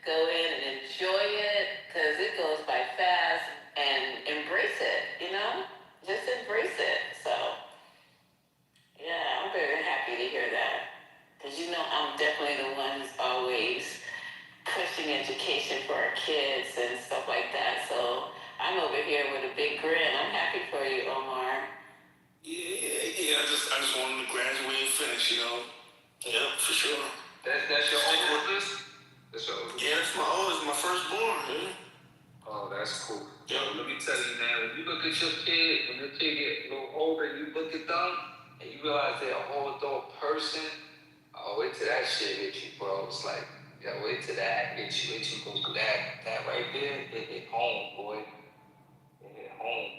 go in and enjoy it, because it goes by fast, and embrace it, Just embrace it, so. Yeah, I'm very happy to hear that. Because I'm definitely the one who's always pushing education for our kids and stuff like that. So I'm over here with a big grin. I'm happy for you, Omar. Yeah. I just wanted to graduate and finish, Yeah, for sure. That's your oldest? Yeah, that's my oldest, my firstborn, man. Oh, that's cool. Yeah. Let me tell you, man, when you look at your kid, when your kid get a little older, and you look at them, and you realize they're a whole adult person, wait till that shit hit you, bro. It's like, Yeah, wait till that hit you. Wait till you go through that right there. It hit home, boy. It hit home.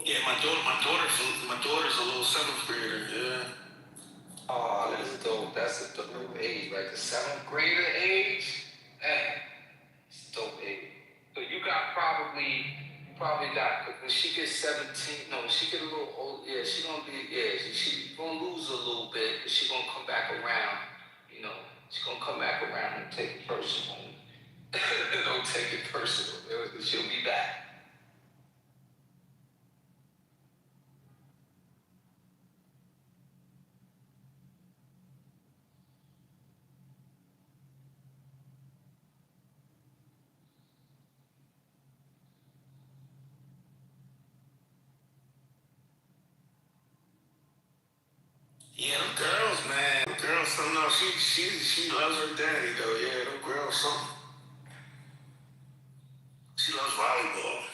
Yeah, my daughter's a little seventh grader. Yeah. Oh, that's dope. That's a dope age, right? The seventh grader age. Man, it's a dope age. So you probably got, when she gets 17, no, when she get a little old, yeah, she gonna lose a little bit, but she gonna come back around, you know, she gonna come back around and take it personal. Don't take it personal. She'll be back. Yeah, them girls, man. Them girls, something else. She loves her daddy, though. Yeah, them girls, something. She loves volleyball.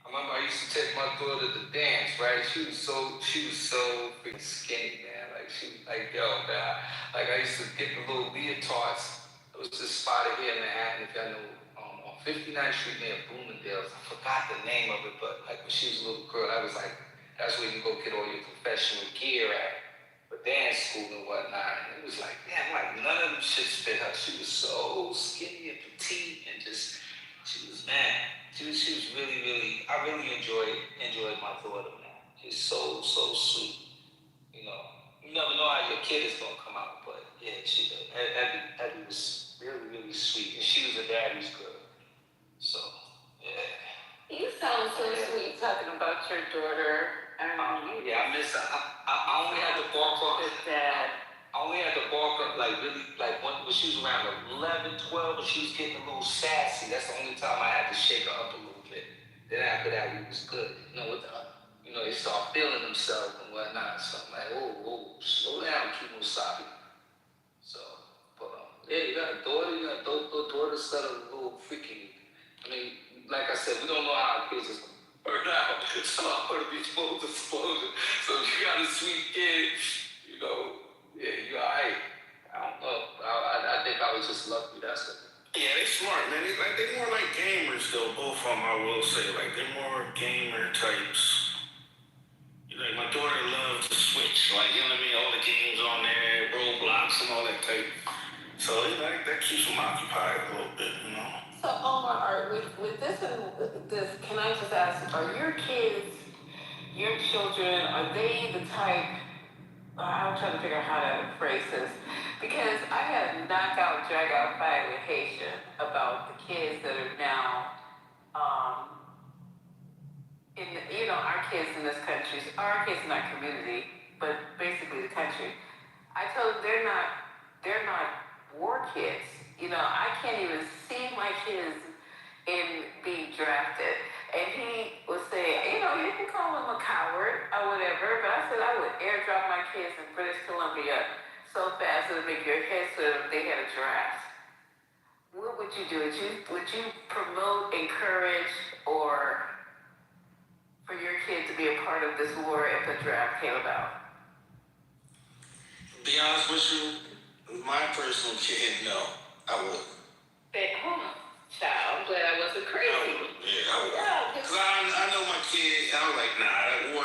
I remember I used to take my daughter to dance, right? She was so freaking skinny, man. Like she was like, yo, man. Like I used to get the little leotards. It was this spot here in Manhattan, if y'all know, on 59th Street near Bloomington. I forgot the name of it, but like when she was a little girl, that's where you go get all your professional gear at for dance school and whatnot. And it was like, damn, like none of them shits fit her. She was so skinny and petite and just, she was, man. She was really, I really enjoyed my daughter, man. She's so sweet. You know, you never know how your kid is gonna come out, but yeah, Abby was really sweet, and she was a daddy's girl. So, yeah. You sound so sweet talking about your daughter. Yeah, I miss her. I only had to bark up. I only had to bark up like when she was around 11, 12, and she was getting a little sassy. That's the only time I had to shake her up a little bit. Then after that, we was good. You know, they start feeling themselves and whatnot. So I'm like, oh, slow down, Kimosabi. So, but yeah, you got a daughter. You got a daughter set of a little freaking. I mean, like I said, we don't know how our kids is gonna turn out. So I'm gonna be full disclosure. So if you got a sweet kid, you know. Yeah, you alright. I don't know. I think I was just lucky. That's it. Yeah, they smart, man. They more like gamers, though. Both of them, I will say. Like, they're more gamer types. You know, my daughter loves to Switch. Like, you know what I mean? All the games on there, Roblox and all that type. So, you know, that keeps them occupied a little bit, you know? So, Omar, with this and this, can I just ask, are your kids, your children, are they the type, I'm trying to figure out how to phrase this, because I had a knockout, drag-out fight with Haitian about the kids that are now, our kids in this country, our kids in our community, but basically the country. I told them they're not war kids. You know, I can't even see my kids in being drafted. And he would say, you can call him a coward or whatever, but I said I would airdrop my kids in British Columbia so fast it would make your head swim if they had a draft. What would you do? Would you promote, encourage, or for your kid to be a part of this war if a draft came about? Be honest with you, my personal kid, no, I wouldn't. Child, I'm glad I wasn't crazy. I would. Because I know my kid, I was like, nah, that war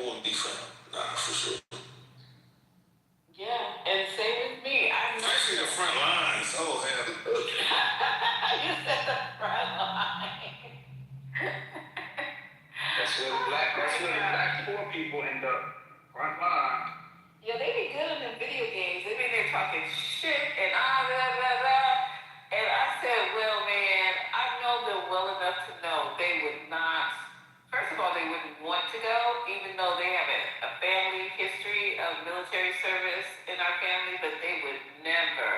wouldn't be for him. Nah, for sure. Yeah, and same with me. Especially the front lines. Oh, hell. You said the front line. That's where the black poor people end up. Front line. Yeah, they be good in the video games. They be there talking shit and blah, blah, blah. And I said, well, man, I know them well enough to know they would not. First of all, they wouldn't want to go, even though they have a family history of military service in our family, but they would never.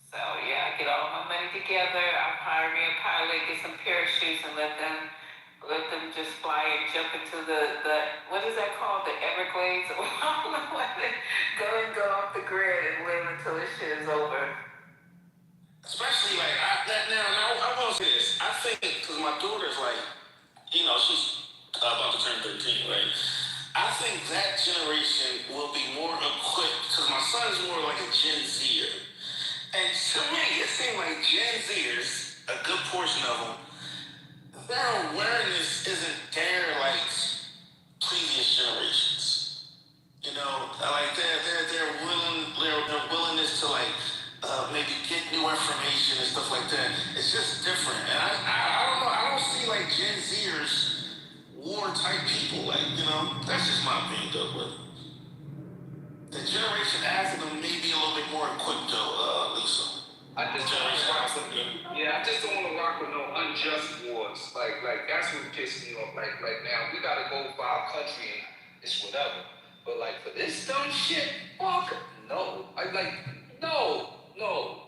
So, yeah, I get all my money together. I'll hire me a pilot, get some parachutes, and let them just fly and jump into the what is that called? The Everglades? I don't know what go off the grid and live until this shit is over. Especially like think that generation will be more equipped, because my son's more like a Gen Zer. And to me, it seems like Gen Zers, a good portion of them, their awareness isn't there like previous generations. You know, like their willingness to like maybe get new information and stuff like that. It's just different. And I don't know. I don't see like Gen Zers war type people. Like, you know, that's just my opinion though. But the generation after them may be a little bit more equipped though, Lisa. I just don't want to rock with I just don't want to rock with no unjust wars. Like that's what pissed me off. Like now we gotta go for our country and it's whatever. But like for this dumb shit, fuck no. No. Oh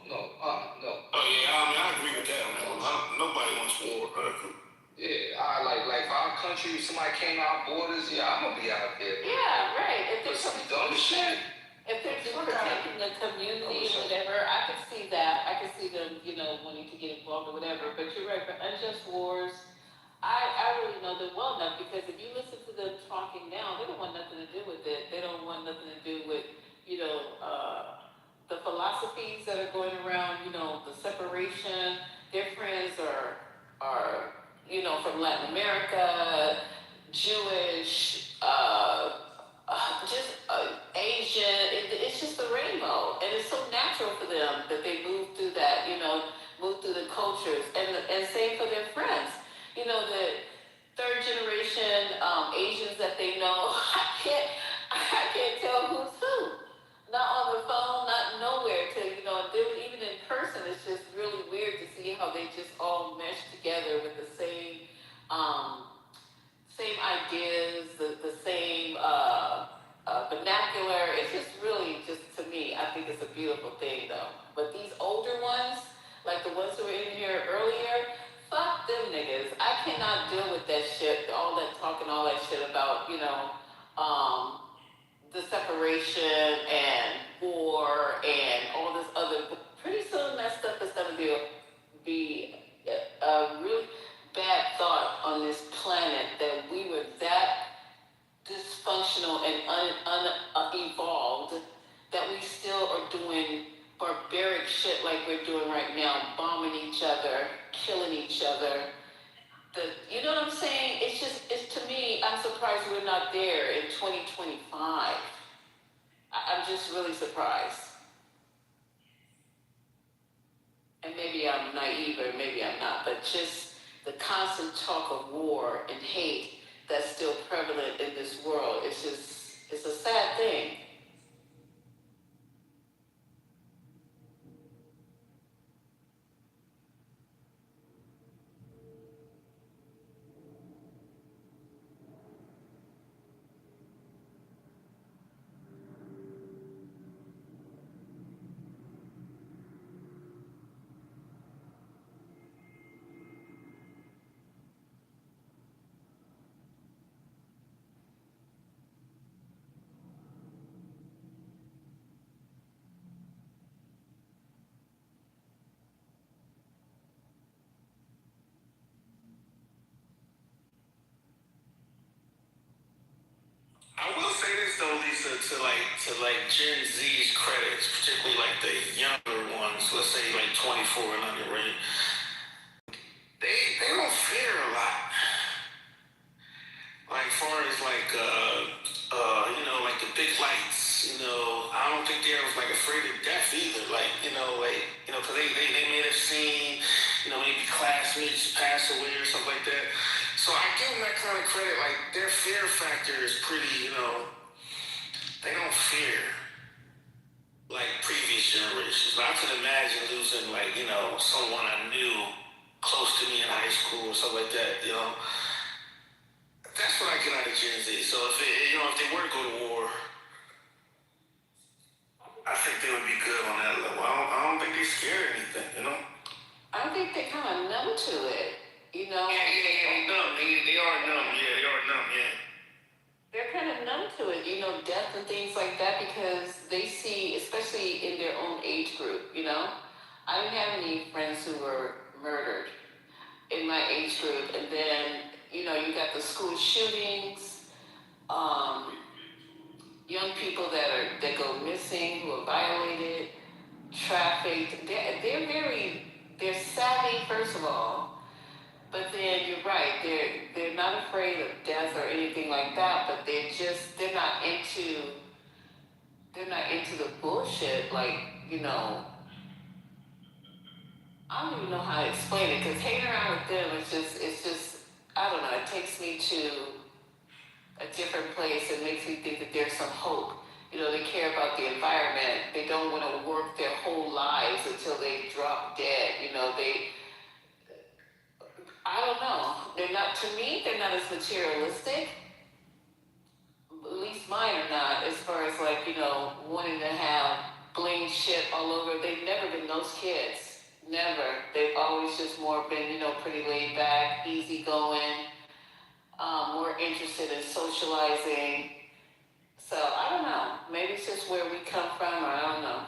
yeah, I mean I agree with that, man. Nobody wants war. Yeah, like for our country, if somebody came out our borders, I'm gonna be out there. Yeah, right. If But there's some dumb shit. If they're just protecting the community or whatever, I could see that. I could see them, wanting to get involved or whatever. But you're right, for unjust wars, I really know them well enough because if you listen to them talking now, they don't want nothing to do with it. They don't want nothing to do with, the philosophies that are going around, the separation. Their friends are from Latin America, Jewish, Asian. It's just the rainbow, and it's so natural for them that they move through that. Move through the cultures, and same for their friends. The third generation Asians that they know. I can't tell who's who. Not on the phone, not nowhere. Even in person, it's just really weird to see how they just all mesh together with the same ideas, the same vernacular. It's just really, to me, I think it's a beautiful thing, though. But these older ones, like the ones who were in here earlier, fuck them niggas. I cannot deal with that shit, all that talking, all that shit about, the separation and war and all this other. Pretty soon that stuff is going to be a really bad thought on this planet that we were that dysfunctional and unevolved that we still are doing barbaric shit like we're doing right now, bombing each other, killing each other. You know what I'm saying? It's to me, I'm surprised we're not there in 2025. I'm just really surprised. And maybe I'm naive or maybe I'm not, but just the constant talk of war and hate that's still prevalent in this world, it's a sad thing. I will say this though, Lisa, to Gen Z's credits, particularly like the younger ones, let's say like 24 and under, right? They don't fear a lot. Like far as like the big lights, I don't think they're like afraid of death either. Cause they may have seen, maybe classmates pass away or something like that. So I give them that kind of credit. Like their fear factor is pretty, they don't fear like previous generations. I could imagine losing someone I knew close to me in high school or something like that. That's what I get out of Gen Z. So if they were to go to war, I think they would be good on that level. I don't think they're scared of anything. I don't think they're kind of numb to it. Yeah, numb. They are numb. Yeah, they are numb. Yeah. They're kind of numb to it, death and things like that, because they see, especially in their own age group, I didn't have any friends who were murdered in my age group, and then, you got the school shootings, young people that go missing, who are violated, trafficked. They're savvy, first of all. But then you're right, they're not afraid of death or anything like that, but they're not into the bullshit, like, I don't even know how to explain it, because hanging around with them, it's just, I don't know, it takes me to a different place and makes me think that there's some hope. They care about the environment. They don't want to work their whole lives until they drop dead. I don't know. To me, they're not as materialistic. At least mine are not, as far as like, wanting to have bling shit all over. They've never been those kids. Never. They've always just more been, pretty laid back, easygoing, more interested in socializing. So I don't know. Maybe it's just where we come from, or I don't know.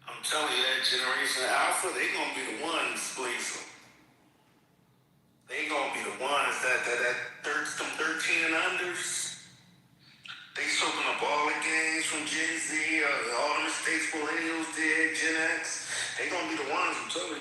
I'm telling you, that Generation Alpha, they gonna be the ones, please. They gonna be the ones that 13 and unders. They soaking up all the games from Gen Z, all the mistakes millennials did, Gen X. They gonna be the ones, I'm telling you.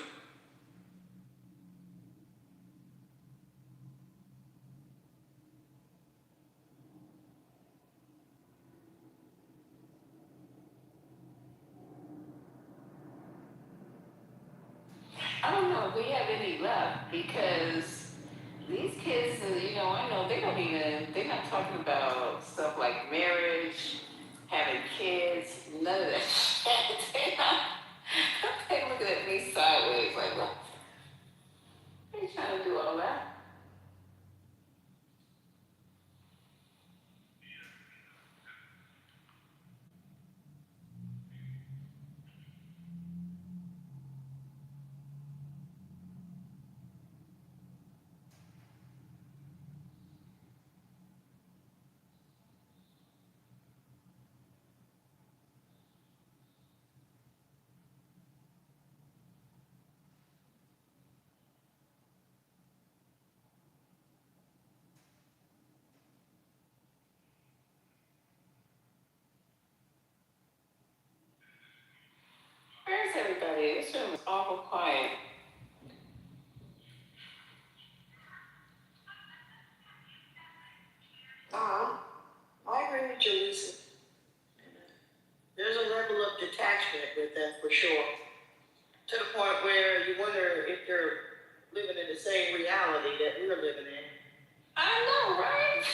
I don't know if we have any left, because these kids, I know they're not talking about stuff like marriage, having kids, none of that shit. They're looking at me sideways like, what? They trying to do all that? Where's everybody? This room is awful quiet. I agree with you, Lisa. There's a level of detachment with that for sure. To the point where you wonder if you're living in the same reality that we're living in. I know, right?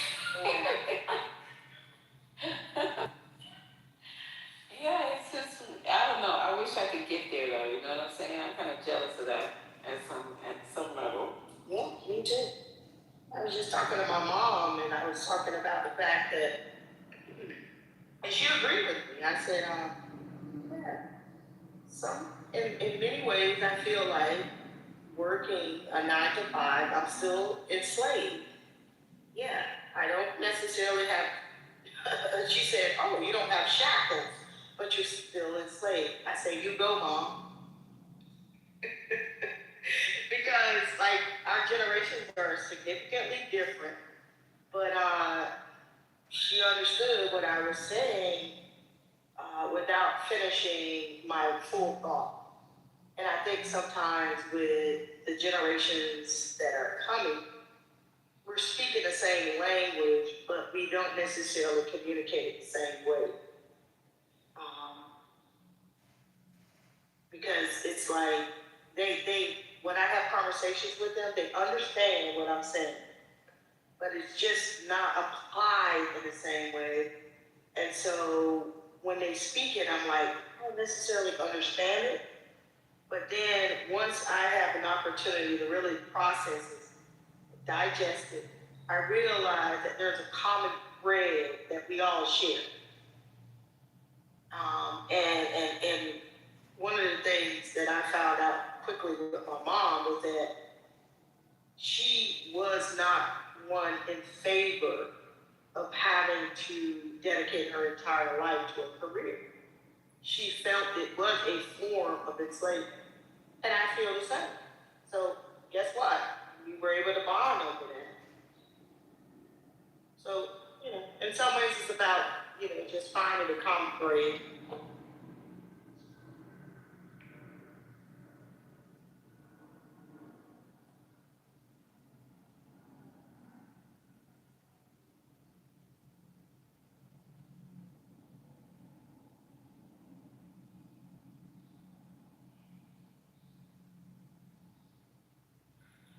Yeah, it's just, I don't know. I wish I could get there though, you know what I'm saying? I'm kind of jealous of that at some level. Yeah, me too. I was just talking to my mom, and I was talking about the fact that, and she agreed with me. I said, yeah, in many ways, I feel like working a 9 to 5, I'm still enslaved. Yeah, I don't necessarily have, she said, oh, you don't have shackles, but you're still enslaved. I say, you go, Mom. Because, like, our generations are significantly different, but she understood what I was saying without finishing my full thought. And I think sometimes with the generations that are coming, we're speaking the same language, but we don't necessarily communicate the same way. Because it's like, when I have conversations with them, they understand what I'm saying, but it's just not applied in the same way. And so when they speak it, I'm like, I don't necessarily understand it. But then once I have an opportunity to really process it, digest it, I realize that there's a common thread that we all share. And one of the things that I found out quickly with my mom was that she was not one to dedicate her entire life to a career. She felt it was a form of enslavement. And I feel the same. So guess what? We were able to bond over that. So, in some ways it's about, just finding a common thread.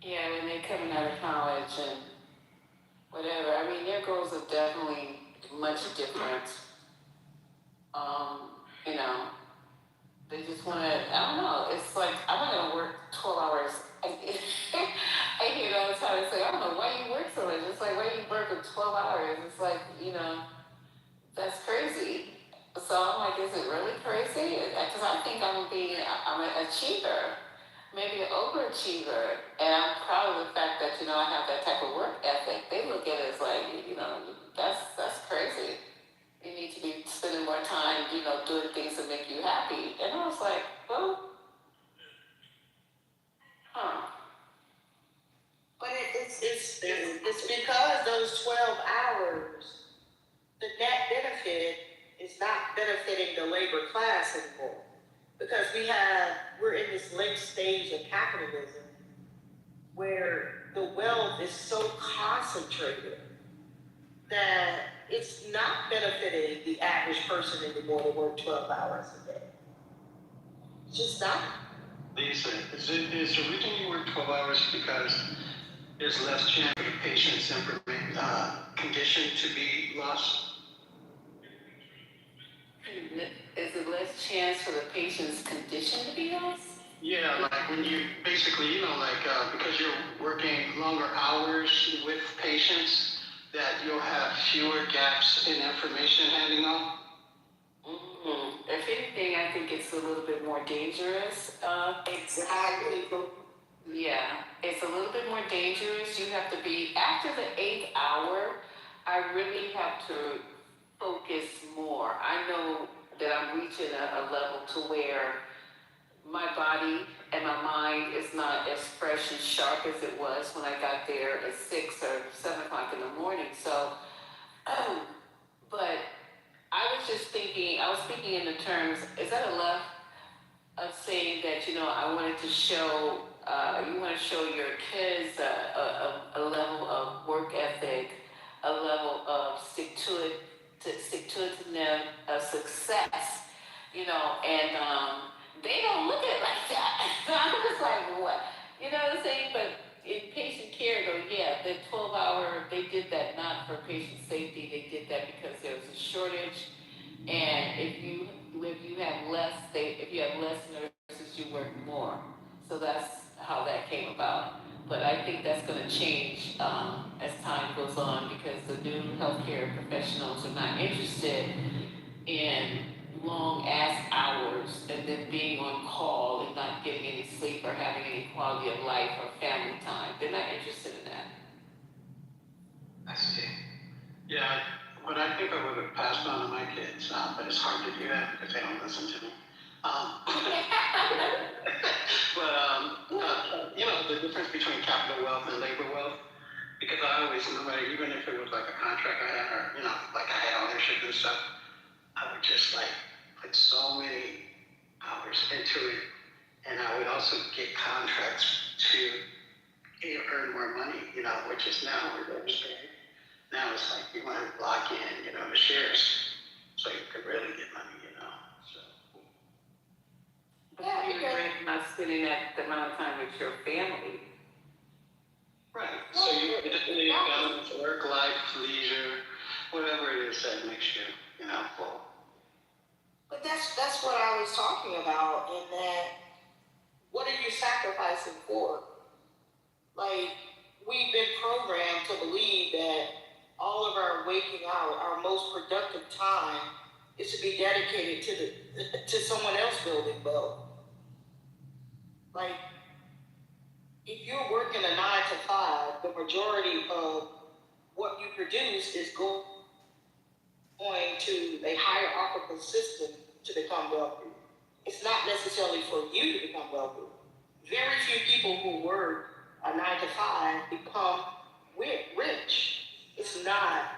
Yeah, when they're coming out of college and whatever. I mean, their goals are definitely much different. You know, they just want to, I don't know, it's like, I'm not going to work 12 hours. I hear it all the time. It's like, I don't know why you work so much. It's like, why you work for 12 hours? It's like, that's crazy. So I'm like, is it really crazy? Because I think I'm an achiever, maybe an overachiever, and I'm proud of the fact that, I have that type of work ethic. They look at it as like, that's crazy. You need to be spending more time, doing things that make you happy. And I was like, well, But it's because those 12 hours, the net benefit is not benefiting the labor class anymore. Because we're in this late stage of capitalism where the wealth is so concentrated that it's not benefiting the average person anymore to work 12 hours a day. It's just not. Lisa, is the reason you work 12 hours because there's less chance for the patient's condition to be lost? Is there less chance for the patient's condition to be lost? Yeah, like when you basically, because you're working longer hours with patients, that you'll have fewer gaps in information handing out. If anything, I think it's a little bit more dangerous. Exactly. Yeah, it's a little bit more dangerous. You have to be, after the 8th hour, I really have to focus more. I know that I'm reaching a level to where my body and my mind is not as fresh and sharp as it was when I got there at 6 or 7 o'clock in the morning. So, but I was just thinking, I was speaking in the terms, is that a left of saying that, I wanted to show, you want to show your kids a level of work ethic, a level of stick-to-itiveness, of success, and they don't look at it like that. I'm just like, what? You know what I'm saying? But in patient care, though, yeah, the 12-hour, they did that not for patient safety. They did that because there was a shortage. And if you have less nurses, you work more. So that's how that came about. But I think that's going to change as time goes on because the new healthcare professionals are not interested in long-ass hours and then being on call and not getting any sleep or having any quality of life or family time. They're not interested in that. I see. Yeah, what I think I would have passed on to my kids, but it's hard to do that because they don't listen to me. But the difference between capital wealth and labor wealth, because I always knew that even if it was like a contract I had or, like I had ownership and stuff, I would just put so many hours into it. And I would also get contracts to earn more money, which is now we're understanding. Now it's like you want to lock in, the shares so you can really get money, so. Yeah, you regret not spending that amount of time with your family. Right. So you just need balance, work, life, leisure, whatever it is that makes you, full. But that's what I was talking about in that, what are you sacrificing for? Like, we've been programmed to believe that all of our waking hour, our most productive time, is to be dedicated to someone else building wealth. Like, if you're working a 9 to 5, the majority of what you produce is going going to a hierarchical system to become wealthy. It's not necessarily for you to become wealthy. Very few people who work a 9 to 5 become rich. It's not.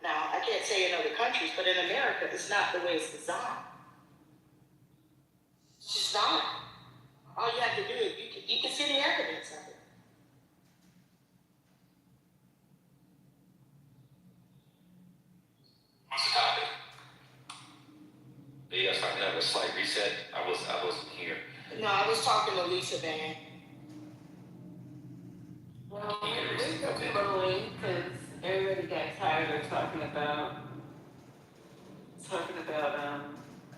Now, I can't say in other countries, but in America, it's not the way it's designed. It's just not. All you have to do is, you can see the evidence of it. What's the topic? You guys talking about a slight reset? I wasn't here. No, I was talking to Lisa Van. Well, we're just rolling because everybody got tired of talking about,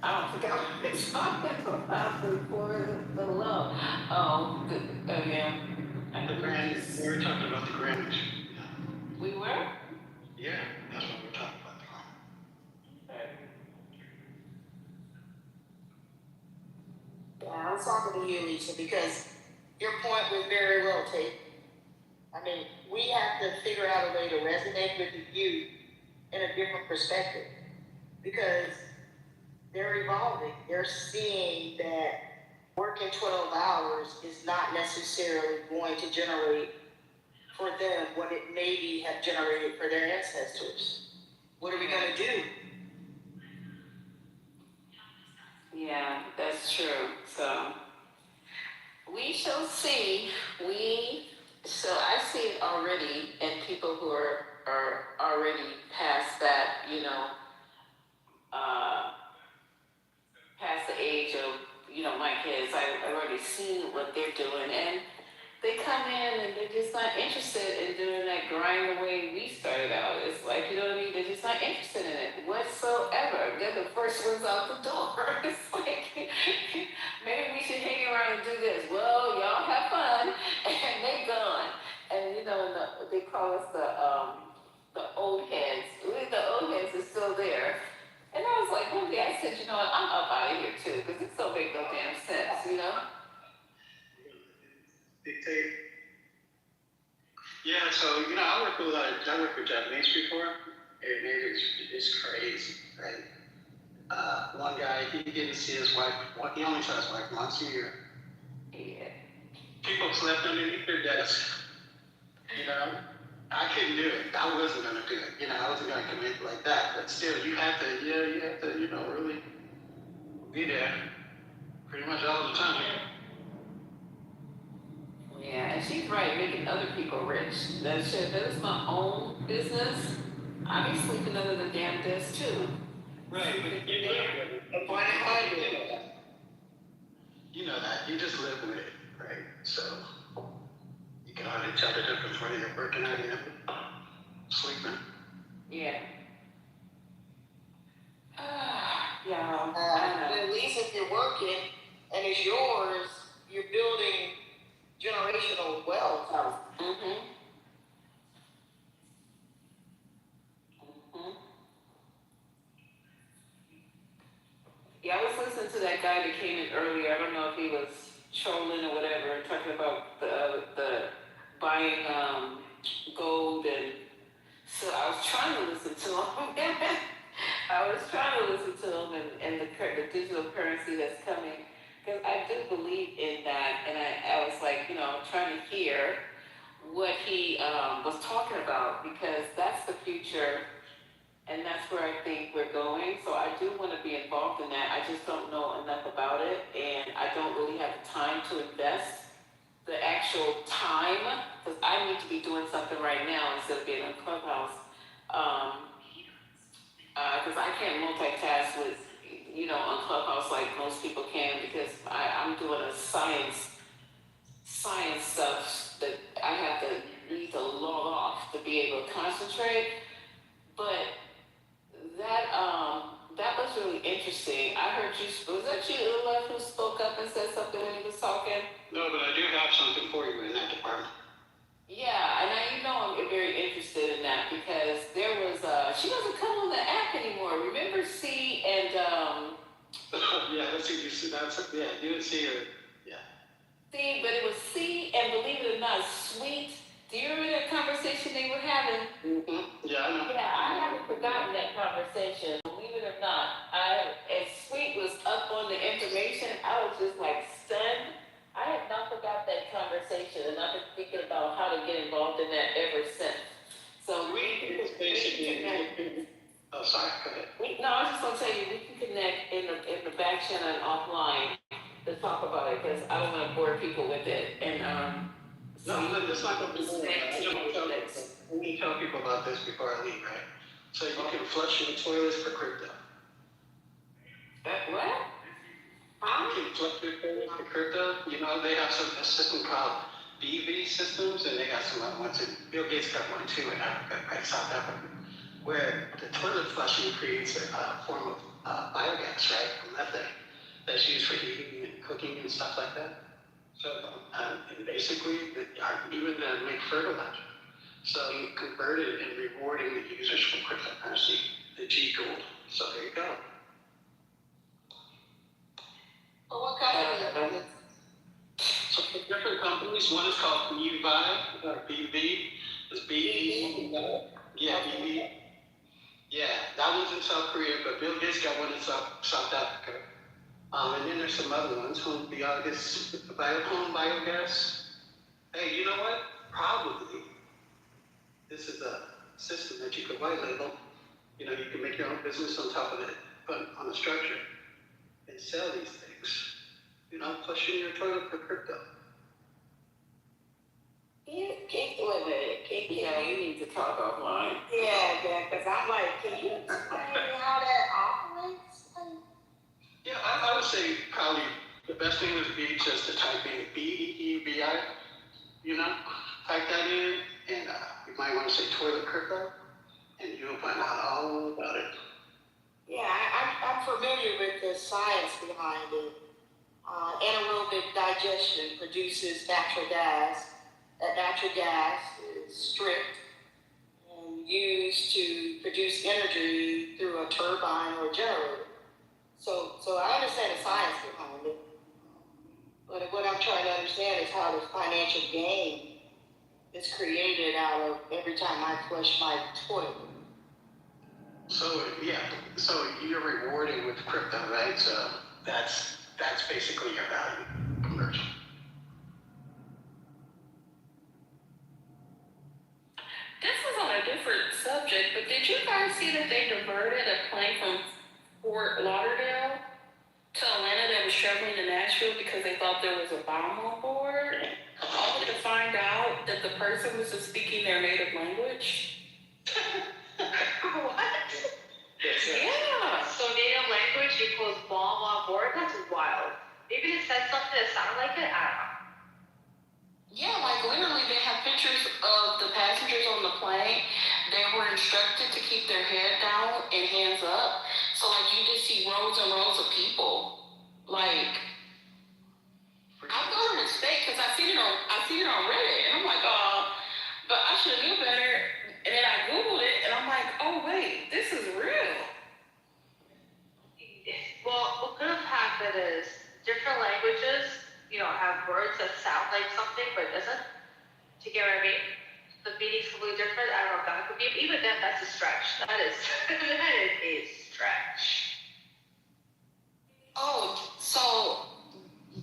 I don't forget what we're talking about before the low. Yeah. The Grammys. We were talking about the Grammys. We were? Yeah, that's what we're talking about. Yeah, I was talking to you, Lisa, because your point was very well taken. I mean, we have to figure out a way to resonate with the youth in a different perspective, because they're evolving. They're seeing that working 12 hours is not necessarily going to generate for them what it maybe have generated for their ancestors. What are we going to do? Yeah, that's true. So we shall see. I see it already in people who are already past that, past the age of, my kids. I've already seen what they're doing, and they come in and they're just not interested in doing that grind the way we started out. It's like, you know what I mean? They're just not interested in it whatsoever. They're the first ones out the door. It's like, maybe we should hang around and do this. Well, y'all have fun, and they gone. And they call us the old heads. The old heads are still there. And I was like, one day I said, I'm up out of here too, because it don't make no damn sense, Dictate. Yeah, so I work with Japanese before, and it's crazy, right? One guy, he didn't see his wife. He only saw his wife once a year. Yeah. People slept underneath their desk. I couldn't do it. I wasn't gonna do it. I wasn't gonna commit like that. But still, you have to, really be there pretty much all the time. Yeah, and she's right, making other people rich. That is my own business. I be sleeping under the damn desk too. Right, but you know that. You just live with it, right? So you can hardly tell the difference whether you're working or you're sleeping. Yeah. At least if you're working and it's yours, you're building generational wealth. Yeah, I was listening to that guy that came in earlier. I don't know if he was trolling or whatever, talking about the buying gold, and so I was trying to listen to him. And the digital currency that's coming, because I do believe in that, and I was like, trying to hear what he was talking about, because that's the future. And that's where I think we're going. So I do want to be involved in that. I just don't know enough about it. And I don't really have the time to invest the actual time, because I need to be doing something right now instead of being on Clubhouse. Because I can't multitask with, on Clubhouse like most people can, because I'm doing a science stuff that I need to log off to be able to concentrate. But that was really interesting. I heard was that you, Ulef, who spoke up and said something when he was talking? No, but I do have something for you in that department. Yeah, and I'm very interested in that, because there was, she doesn't come on the app anymore. Remember C and, yeah, let's see, you would see her, yeah. C, but it was C and, believe it or not, Sweet Do you remember that conversation they were having? Yeah, I know. Yeah, I haven't forgotten that conversation. Believe it or not, as Sweet was up on the information, I was just like stunned. I have not forgot that conversation, and I've been thinking about how to get involved in that ever since. So We was basically. Oh, sorry. Go ahead. I was just gonna tell you, we can connect in the back channel and offline to talk about it, because I don't want to bore people with it. And No, it's not going to be more. I need to tell people about this before I leave, right? So you can flush your toilets for crypto. What? You can flush your toilets for crypto. You know, they have a system called BV systems, and they got some other ones. And Bill Gates got one too in Africa, right? South Africa, where the toilet flushing creates a form of biogas, right? Methane that's used for heating and cooking and stuff like that. So, and basically, even to make fertilizer. So you convert it and rewarding the users from cryptocurrency, the G gold. So there you go. Well, what company is it? So for different companies, one is called BV, or BV, is BV. Yeah, BV. Yeah, that one's in South Korea, but Bill Gates got one in South Africa. And then there's some other ones, home biogas. Hey, you know what? Probably this is a system that you could white label. You know, you can make your own business on top of it, but on a structure, and sell these things. You know, flush in your toilet for crypto. You need to talk offline. Yeah, because I'm like, can you explain how that operates? Yeah, I would say probably the best thing would be just to type in BEEBI, you know, type that in, and you might want to say toilet crypto, and you'll find out all about it. Yeah, I'm familiar with the science behind it. Anaerobic digestion produces natural gas. That natural gas is stripped and used to produce energy through a turbine or generator. So I understand the science behind it, but what I'm trying to understand is how the financial gain is created out of every time I flush my toilet. So yeah, so you're rewarded with crypto, right? So that's basically your value conversion. This is on a different subject, but did you guys see that they diverted a plane from Fort Lauderdale to Atlanta that was traveling to Nashville because they thought there was a bomb on board? Only to find out that the person was just speaking their native language. What? Yeah. So native language equals bomb on board? That's wild. Maybe it said something that sounded like it? I don't know. Yeah, like literally they have pictures of the passengers on the plane. They were instructed to keep their head down and hands up. So like you just see rows and rows of people. Like I don't respect because I see it on Reddit and I'm like, but I should have knew better. And then I Googled it and I'm like, oh wait, this is real. Well, what could have happened is different languages, have words that sound like something, but it doesn't. Do you get what I mean? The meaning's completely different. I don't know if that could be, even then, that's a stretch. That is a stretch. Oh, so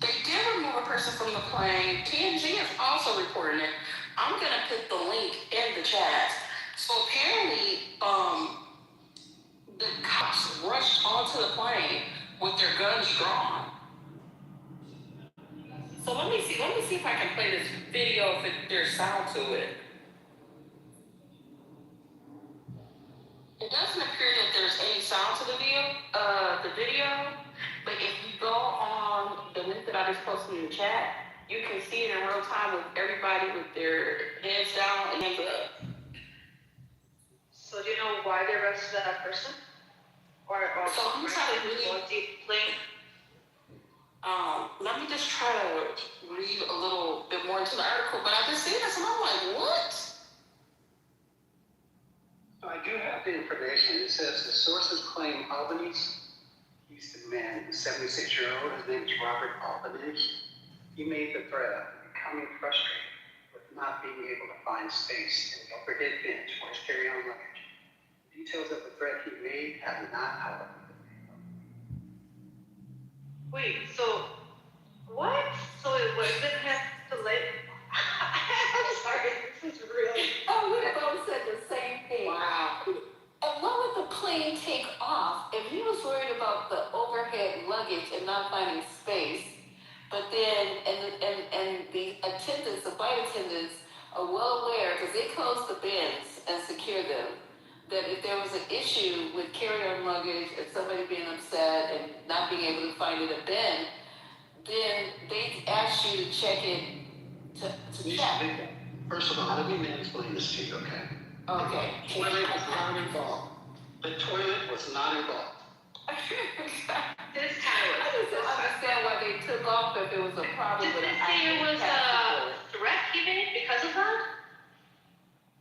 they did remove a person from the plane. TMZ is also reporting it. I'm gonna put the link in the chat. So apparently, the cops rushed onto the plane with their guns drawn. So let me see if I can play this video if there's sound to it. It doesn't appear that there's any sound to the video, but if you go on the link that I just posted in the chat, you can see it in real time with everybody with their heads down and hands up. So do you know why they arrested that person? Or so I'm trying to really let me just try to read a little bit more into the article, but I just see this and I'm like, what? So I do have the information. It says the sources claim Albany's Houston man, the 76-year-old, his name is Robert Albanese. He made the threat of becoming frustrated with not being able to find space in the overhead bins for his carry-on luggage. Details of the threat he made have not, however, been made public. Wait, so what? So it wasn't him to let. I'm sorry, this is real. Oh, we both said the same thing. Wow. And what would the plane take off if he was worried about the overhead luggage and not finding space? But then, and the attendants, the flight attendants, are well aware because they close the bins and secure them. That if there was an issue with carry-on luggage and somebody being upset and not being able to find it a bin, then they ask you to check it to check. First of all, let me explain this to you, okay? Okay. The toilet was not involved. The toilet was not involved. This time I just don't understand why they took off if it was a problem with Did an they say it was passenger. a threat he made because of that?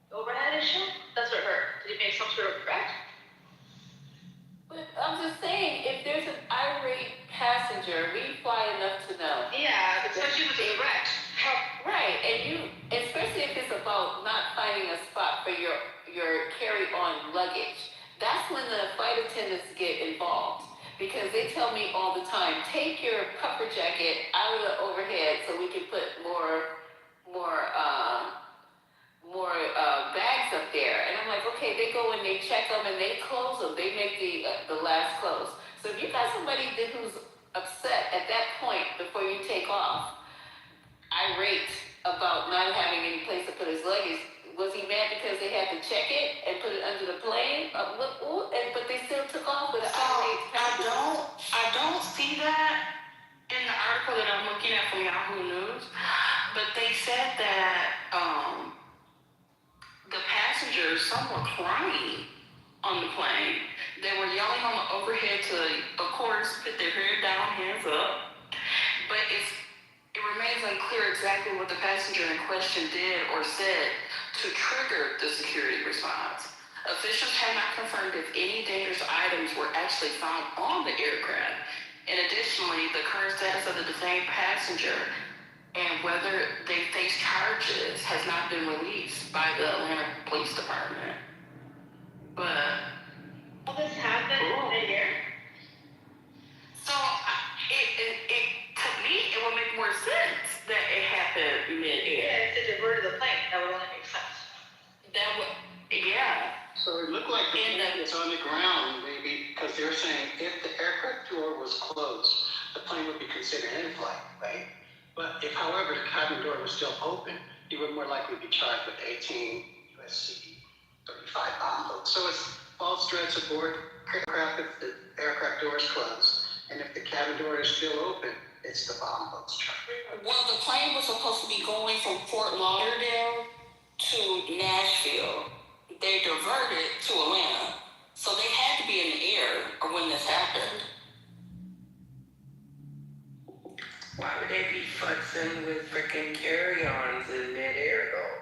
The overhead issue? That's what I heard. Did he make some sort of threat? But I'm just saying, if there's an irate passenger, we fly enough to know. Yeah, especially with the threat. Right, and you, especially if it's about not finding a spot for your carry-on luggage, that's when the flight attendants get involved. Because they tell me all the time, take your puffer jacket out of the overhead so we can put more bags up there. And I'm like, okay, they go and they check them and they close them. They make the last close. So if you got somebody who's upset at that point before you take off, irate about not having any place to put his luggage, was he mad because they had to check it and put it under the plane? But they still took off with an irate passenger. I don't see that in the article that I'm looking at from Yahoo News, but they said that the passengers, some were crying on the plane. They were yelling on the overhead to, of course, put their head down, hands up. But it remains unclear exactly what the passenger in question did or said to trigger the security response. Officials have not confirmed if any dangerous items were actually found on the aircraft. And additionally, the current status of the detained passenger and whether they face charges has not been released by the Atlanta Police Department. But All this happened in a year? so to me, it would make more sense that it happened mid-air. Yeah, if they diverted the plane, that would only make sense. That would, yeah. So it looked like the plane was on the ground, maybe, because they're saying if the aircraft door was closed, the plane would be considered in flight, right? But if, however, the cabin door was still open, you would more likely be charged with 18 USC 35 bomb loads. So it's false threats aboard aircraft if the aircraft door is closed, and if the cabin door is still open, it's the bomb loads charge. Well, the plane was supposed to be going from Fort Lauderdale to Nashville. They diverted to Atlanta. So they had to be in the air or when this happened. Why would they be futzing with freaking carry-ons in midair though?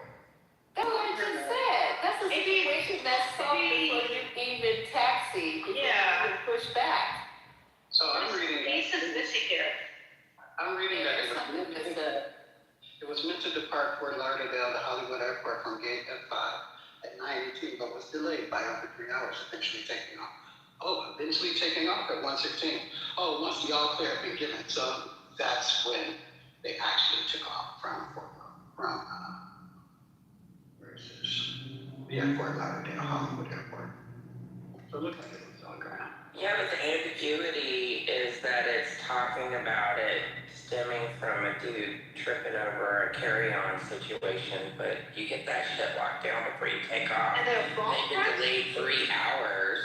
That's what I just said. That's a situation that's solved before you even taxi. Yeah. You push back. So I'm reading. Ace is missing here. I'm reading that it was meant to depart Fort Lauderdale to Hollywood Airport from gate F5 at 9:18, but was delayed by over 3 hours, eventually taking off. Eventually taking off at 1:16. Once the all clear had been given. So that's when they actually took off from Fort Lauderdale, Hollywood Airport. So it looked like it was on ground. Yeah, but the ambiguity is that it's talking about it stemming from a dude tripping over a carry-on situation, but you get that shit locked down before you take off. And they've been delayed 3 hours.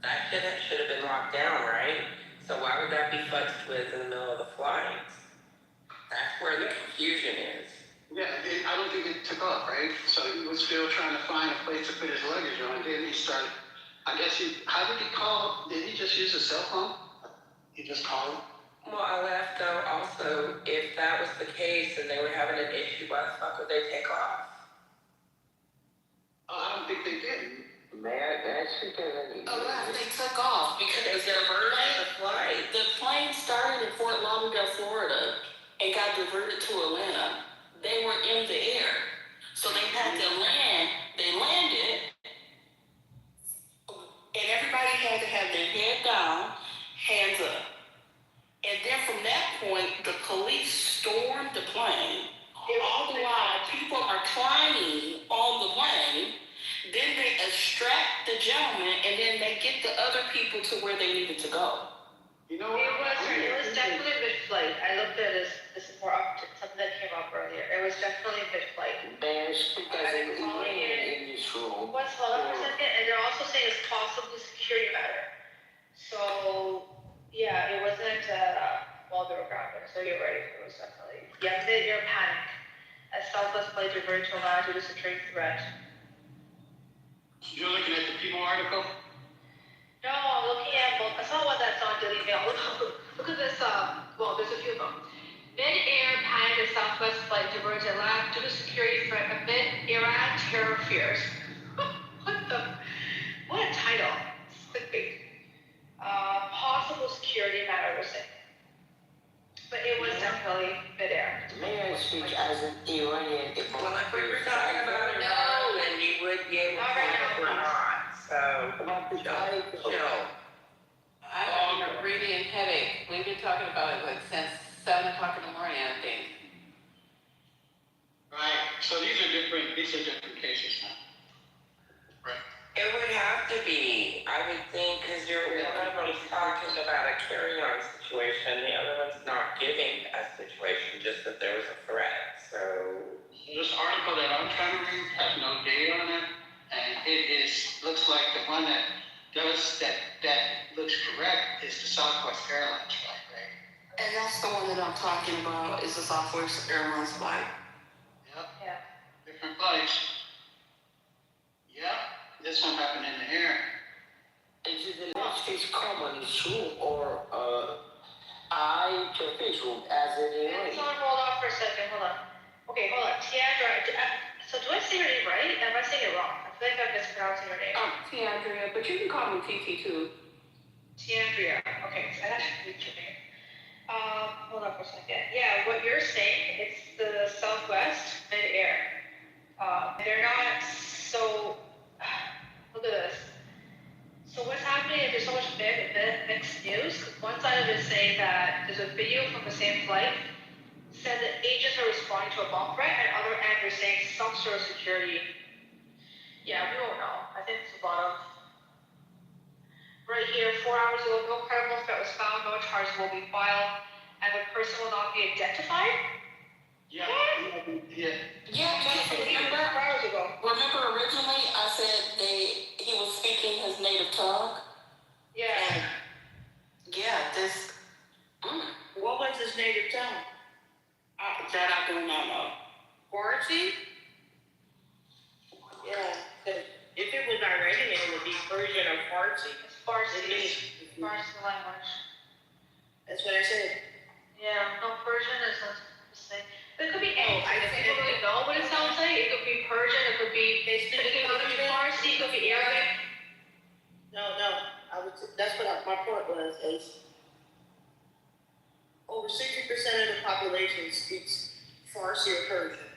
That shit should have been locked down, right? So why would that be futzed with in the middle of the flight? That's where the confusion is. Yeah, I don't think it took off, right? So he was still trying to find a place to put his luggage on. Then he started, how did he call? Did he just use a cell phone? He just called? Well, I left though, also, if that was the case and they were having an issue, why the fuck would they take off? I don't think they did. Unless they took off because They diverted the flight. the plane started in Fort Lauderdale, Florida, and got diverted to Atlanta. they were in the air. So they had to land, they landed, and everybody had to have their head down, hands up. And then from that point, the police stormed the plane. All the while, people are climbing on the plane. Then they extract the gentleman, and then they get the other people to where they needed to go. You know, it was definitely mid-flight. I looked at this more up to something that came up earlier. It was definitely mid-flight. Because it was in this room. Hold on for a second, and they're also saying it's possibly security matter. So yeah, it wasn't while they were grounded. So you're right, it was definitely mid-air panic as Southwest flight diverted to allow due to security threat. You're looking at the People article? No, I'm looking at, well, I saw one that's on Daily Mail. Look at this, well, there's a few of them. Mid-air panic as Southwest flight diverted to Atlanta due to security threat amid Iran terror fears. What a title. Clickbait. Possible security matter, we're saying. But it was definitely mid-air. May I speak as an Iranian? Well, if we were talking about no, then you would be able to talk or not. So, chill. I have a radiant headache. We've been talking about it like since 7 o'clock in the morning, I think. Right. So these are different cases now. Right. It would have to be, I would think, because one of them's talking about a carry-on situation, the other one's not giving a situation, just that there was a threat. So this article that I'm trying to read has no date on it, and it looks like the one that looks correct is the Southwest Airlines flight, right? And that's the one that I'm talking about, is the Southwest Airlines flight. Yep. Yeah. Different flights. Yep. This one happened in the air. Is it the next case common room or I face room as an Iranian? Hold on for a second, hold on. Okay, hold on. Tiandra, so do I say your name right? Am I saying it wrong? I feel like I'm mispronouncing your name. Tiandria, but you can call me TT too. Tiandria. Okay, so I should read your name. Hold on for a second. Yeah, what you're saying, it's the Southwest mid-air. They're not so. Look at this. So what's happening is there's so much mixed news. One side of it is saying that there's a video from the same flight said that agents are responding to a bomb threat, and other end they're saying some sort of security. Yeah, we don't know. I think it's a lot of. Right here, 4 hours ago, no credible threat was found, no charges will be filed, and the person will not be identified? Yeah. Yeah, Jason, remember originally I said he was speaking his native tongue? Yeah. And yeah, this. What was his native tongue? That I do not know. Farsi? Yeah, because if it was Iranian, it would be Persian or Farsi. It's Farsi. It's Farsi language. That's what I said. Yeah, no, Persian is not the same. It could be anything. I don't really know what it sounds like. It could be Persian, it could be Farsi, it could be Arabic. No, that's what my point was, is over 60% of the population speaks Farsi or Persian.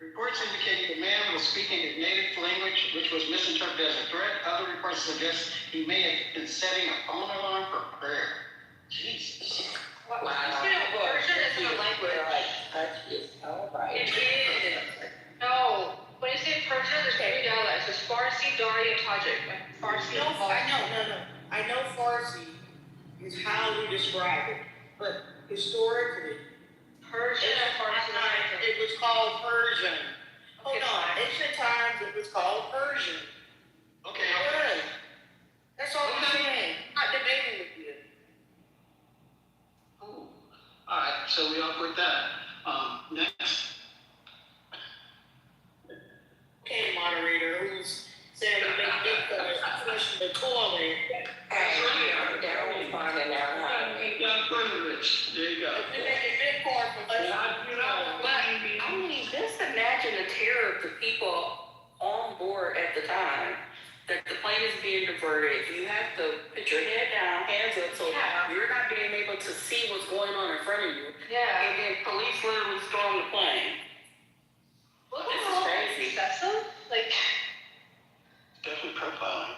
Reports indicating the man was speaking his native language, which was misinterpreted as a threat. Other reports suggest he may have been setting a phone alarm for prayer. Jesus. Wow. Persian isn't a language. It is. No. When you say Persian, there's three dialects. There's Farsi, Dari, and Tajik. Farsi. No, I know Farsi is how we describe it, but historically, Persian and Farsi. It was called Persian. Hold on. Ancient times, it was called Persian. Okay. Good. That's all I'm saying. I'm not debating with you. Oh. All right. So we off with that. Next. Okay, moderator, who's saying you make big push the toilet. There you go. If you make a big corn for But I mean, just imagine the terror of the people on board at the time that the plane is being diverted. You have to put your head down, hands up, so you're not being able to see what's going on in front of you. Yeah. And then police literally storm the plane. Well, This is crazy. Excessive? Like, Definitely profiling.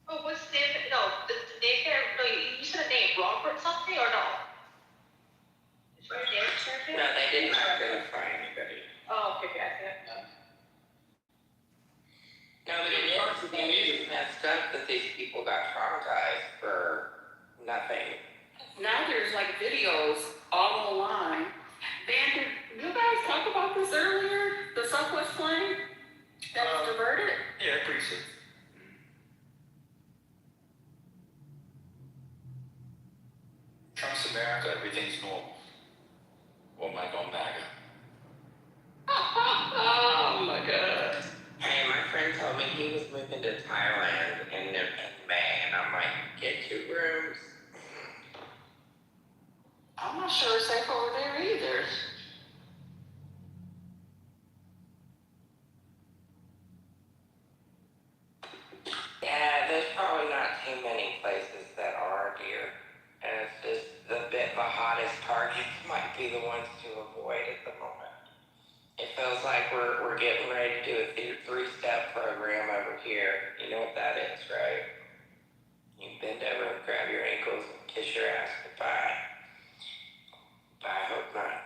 oh, what's the name? No, the daycare, no, you said a name, Rockford something, or no? Is your name charged? No, they did not identify anybody. Oh, okay, yeah. No, but it is messed up that these people got traumatized for nothing. Now there's like videos all online. Dan, did you guys talk about this earlier? The Southwest plane that was diverted? Yeah, pretty soon. Trump's America, everything's normal. Or Mike on MAGA. Oh my God. Hey, my friend told me he was moving to Thailand in May, and I'm like, get 2 rooms. I'm not sure it's safe over there either. Yeah, there's probably not too many places that are dear. And it's just the hottest targets might be the ones to avoid at the moment. It feels like we're getting ready to do a 3-step program over here. You know what that is, right? You bend over and grab your ankles and kiss your ass goodbye. But I hope not.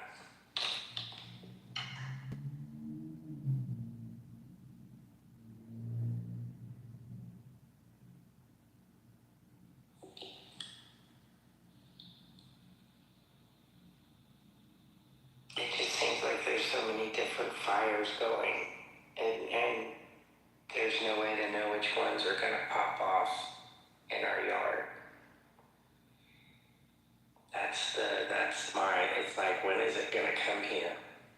It just seems like there's so many different fires going, and there's no way to know which ones are gonna pop off in our yard. It's like, when is it gonna come here?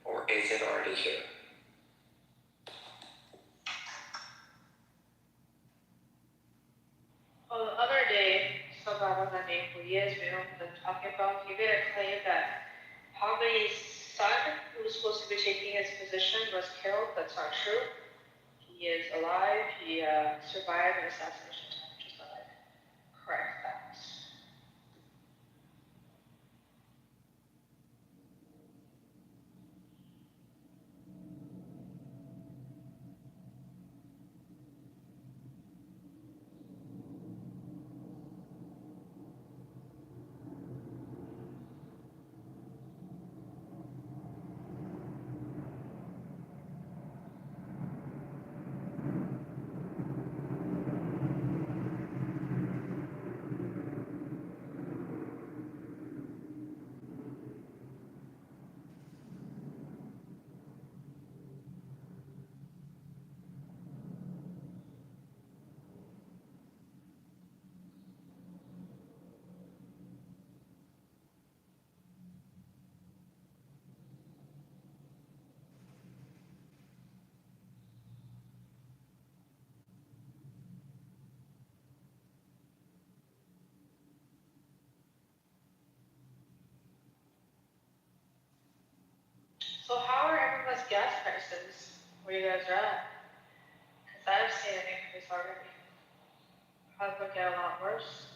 Or is it already here? Well, the other day, somebody was on name for years, we don't been talking about, he made a claim that Poverty's son, who was supposed to be taking his position, was killed. That's not true. He is alive. He survived an assassination attempt, just like correct facts. So how are everyone's gas prices where you guys are at? Because I've seen an increase already. How's it get a lot worse?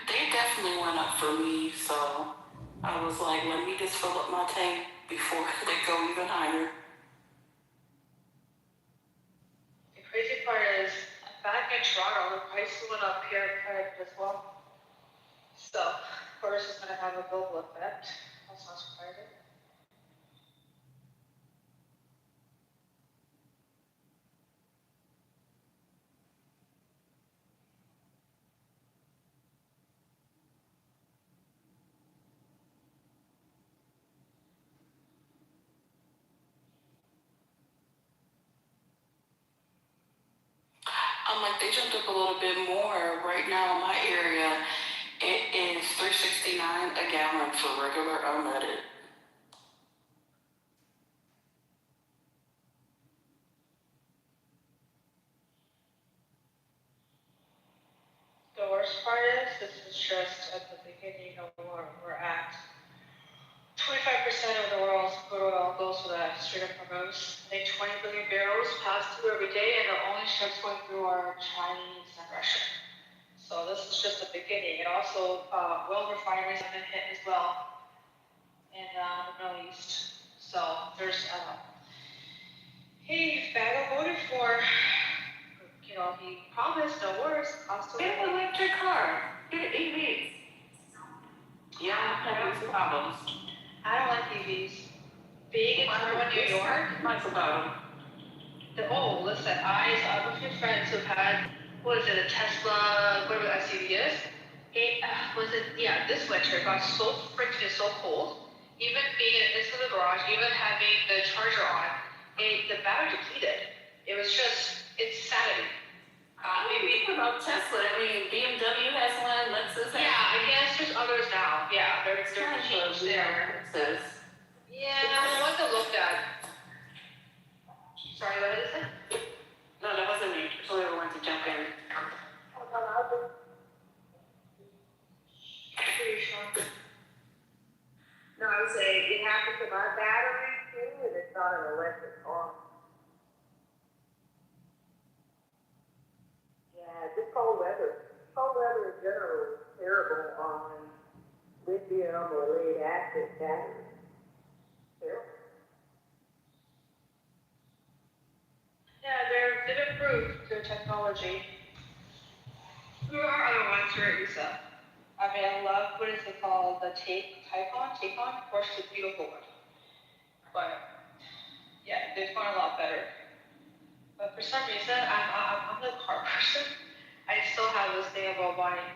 They definitely went up for me, so I was like, let me just fill up my tank before they go even higher. The crazy part is, back in Toronto, the prices went up here as well. So, of course, it's going to have a global effect. That's not surprising. I'm like, they jumped up a little bit more. Right now in my area, it is $3.69 a gallon for regular unleaded. The worst part is, this is just at the beginning of where we're at. 25% of the world's crude oil goes to the Strait of Hormuz. I think 20 billion barrels pass through every day, and the only ships going through are Chinese and Russian. So this is just the beginning. And also, oil refineries have been hit as well in the Middle East. So there's hey, Bago voted for, he promised no wars, cost of Get an electric car. Get an EV. Yeah, I'm having problems. I don't like EVs. Being in Toronto, New York. Nice about Listen, I have a few friends who've had, a Tesla, whatever the SUV is. This winter it got so freaking so cold. Even being into the garage, even having the charger on, the battery depleted. It was just insanity. Maybe about Tesla. I mean, BMW has one. Lexus has one. I guess there's others now. Yeah, they're changed there. I want to look at. Sorry, what is it? No, that wasn't me. Whoever wanted to jump in. No, I would say it happened to my battery too, and it's not an electric car. Yeah, just cold weather. Cold weather in general is terrible on lithium or lead acid batteries. Terrible. Yeah, they've improved their technology. There are other ones, right, Lisa? I mean, I love, what is it called? The Taycan? Of course, it's a beautiful one. But, yeah, they've gone a lot better. But for some reason, I'm the car person. I still have this thing about buying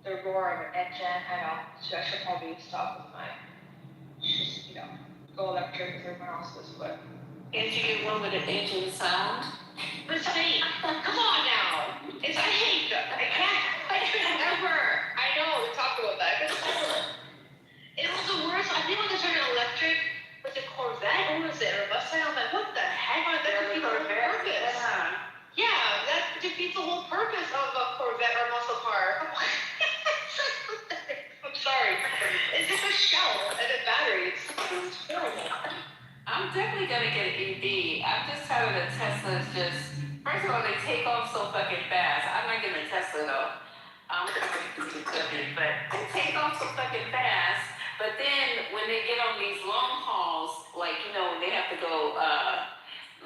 the roar of an engine. I know, so I should probably stop with mine. Just, go electric as everyone else is, but. Can't you get one with an engine sound? It's fake. Come on now. It's fake. I can't ever. I know, we talked about that. It was the worst. I think when they started electric with the Corvette, or was it a Mustang? I'm like, what the heck? That defeats the whole purpose. Yeah, that defeats the whole purpose of a Corvette or muscle car. I'm sorry. It's just a shell and a battery. It's horrible. I'm definitely gonna get an EV. I'm just tired of Teslas just, first of all, they take off so fucking fast. I'm not getting a Tesla though. But they take off so fucking fast. But then when they get on these long hauls, like, when they have to go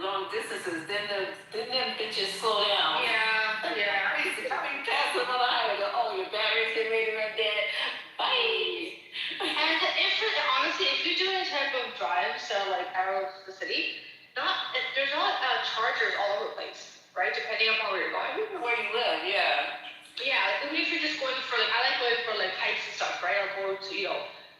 long distances, then them bitches slow down. Yeah. Coming past them on the highway, your battery's getting ready to run dead. Bye. And honestly, if you're doing a type of drive, so like out of the city, there's not chargers all over the place, right? Depending on where you're going. Where you live, yeah. Yeah, even if you're just going for I like going for hikes and stuff, right? I'll go to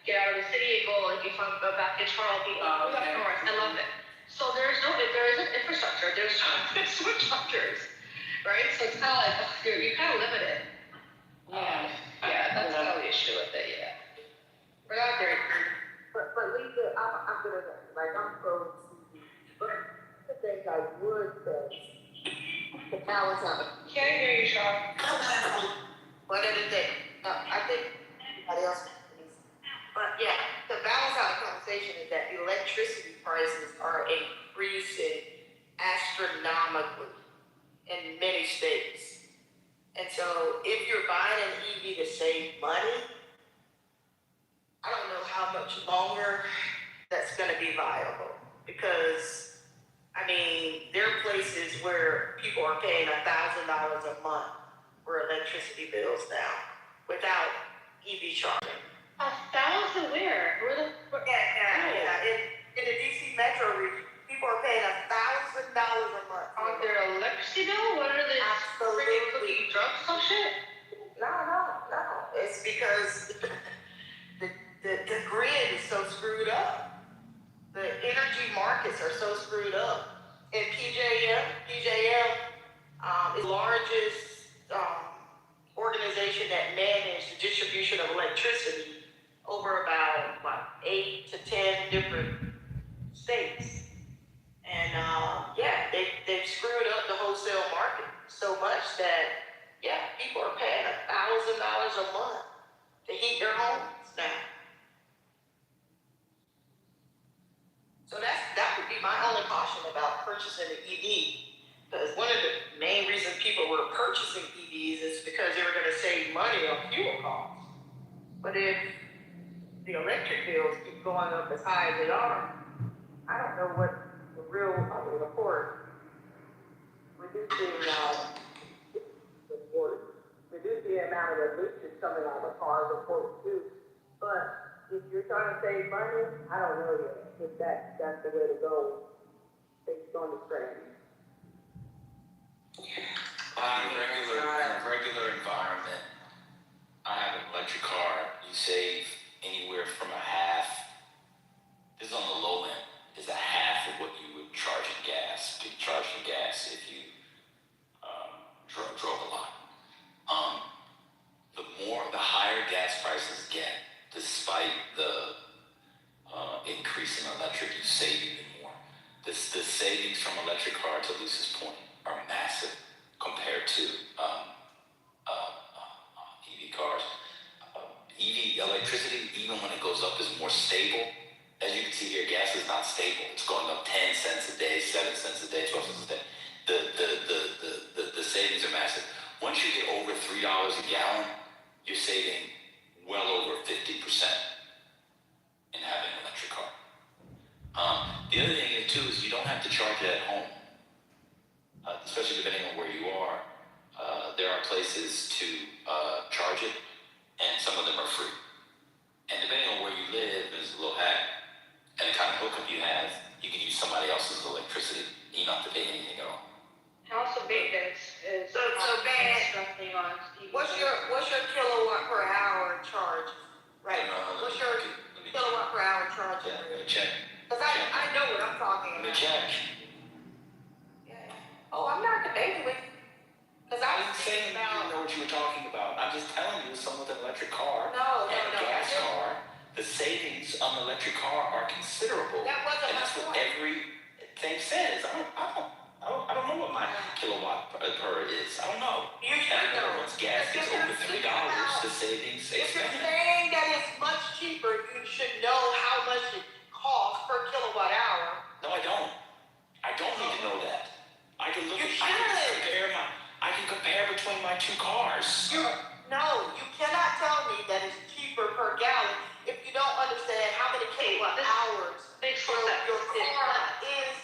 get out of the city and go if I'm back in Toronto, up north. I love it. So there isn't infrastructure. There's no chargers, right? So it's kind of like you're kind of limited. That's kind of the issue with it. Yeah. We're not very. But Lisa, I'm gonna I'm pro TV. But the things I would say to balance out. Can't hear you, Sean. What did it think? No, I think everybody else needs. But yeah, to balance out the conversation is that electricity prices are increasing astronomically in many states. And so if you're buying an EV to save money, I don't know how much longer that's going to be viable, because there are places where people are paying $1,000 a month for electricity bills now without EV charging. 1,000 where? In the DC metro region, people are paying $1,000 a month on their electricity bill. What are they? Freaking cooking drugs or shit? No. It's because the grid is so screwed up. The energy markets are so screwed up. And PJM is the largest organization that manages the distribution of electricity over about 8 to 10 different states. And they've screwed up the wholesale market so much that Yeah, people are paying $1,000 a month to heat their homes now. So that would be my only caution about purchasing an EV. Because one of the main reasons people were purchasing EVs is because they were going to save money on fuel costs. But if the electric bills keep going up as high as they are, I don't know what the real, of course, reducing the amount of emissions coming out of cars, of course, too. But if you're trying to save money, I don't know yet if that's the way to go based on the trend. In a regular environment, I have an electric car. You save anywhere from a half. This is on the low end. Is a half of what you would charge in gas. Be charging gas if you drove a lot. The higher gas prices get, despite the increase in electric, you save even more. The savings from electric car, to Lisa's point, are massive compared to EV cars. EV electricity, even when it goes up, is more stable. As you can see here, gas is not stable. It's going up 10 cents a day, 7 cents a day, 12 cents a day. The savings are massive. Once you get over $3 a gallon, you're saving well over 50% in having an electric car. The other thing is, too, is you don't have to charge it at home, especially depending on where you are. There are places to charge it, and some of them are free. And depending on where you live, there's a little hack. And the kind of hookup you have, you can use somebody else's electricity. You don't have to pay anything at all. House of maintenance is So bad. instructing on EV. What's your kilowatt per hour charge? Right. What's your kilowatt per hour charge? Yeah, let me check. Because I know what I'm talking Let me about. check. Yeah. Oh, I'm not debating with you. Because I was saying thinking you about. didn't know what you were talking about. I'm just telling you, someone with an electric car No. and a gas car, the savings on the electric car are considerable. That wasn't and that's my what point. everything says. I don't know what my kilowatt per is. I don't know. You should know. Once gas gets over $3, the savings If you're expand. saying that it's much cheaper, you should know how much it costs per kilowatt hour. No, I don't. I don't need to know that. I can look. You I can compare between my two cars. No, you cannot tell me that it's cheaper per gallon if you don't understand how many kilowatt hours your car is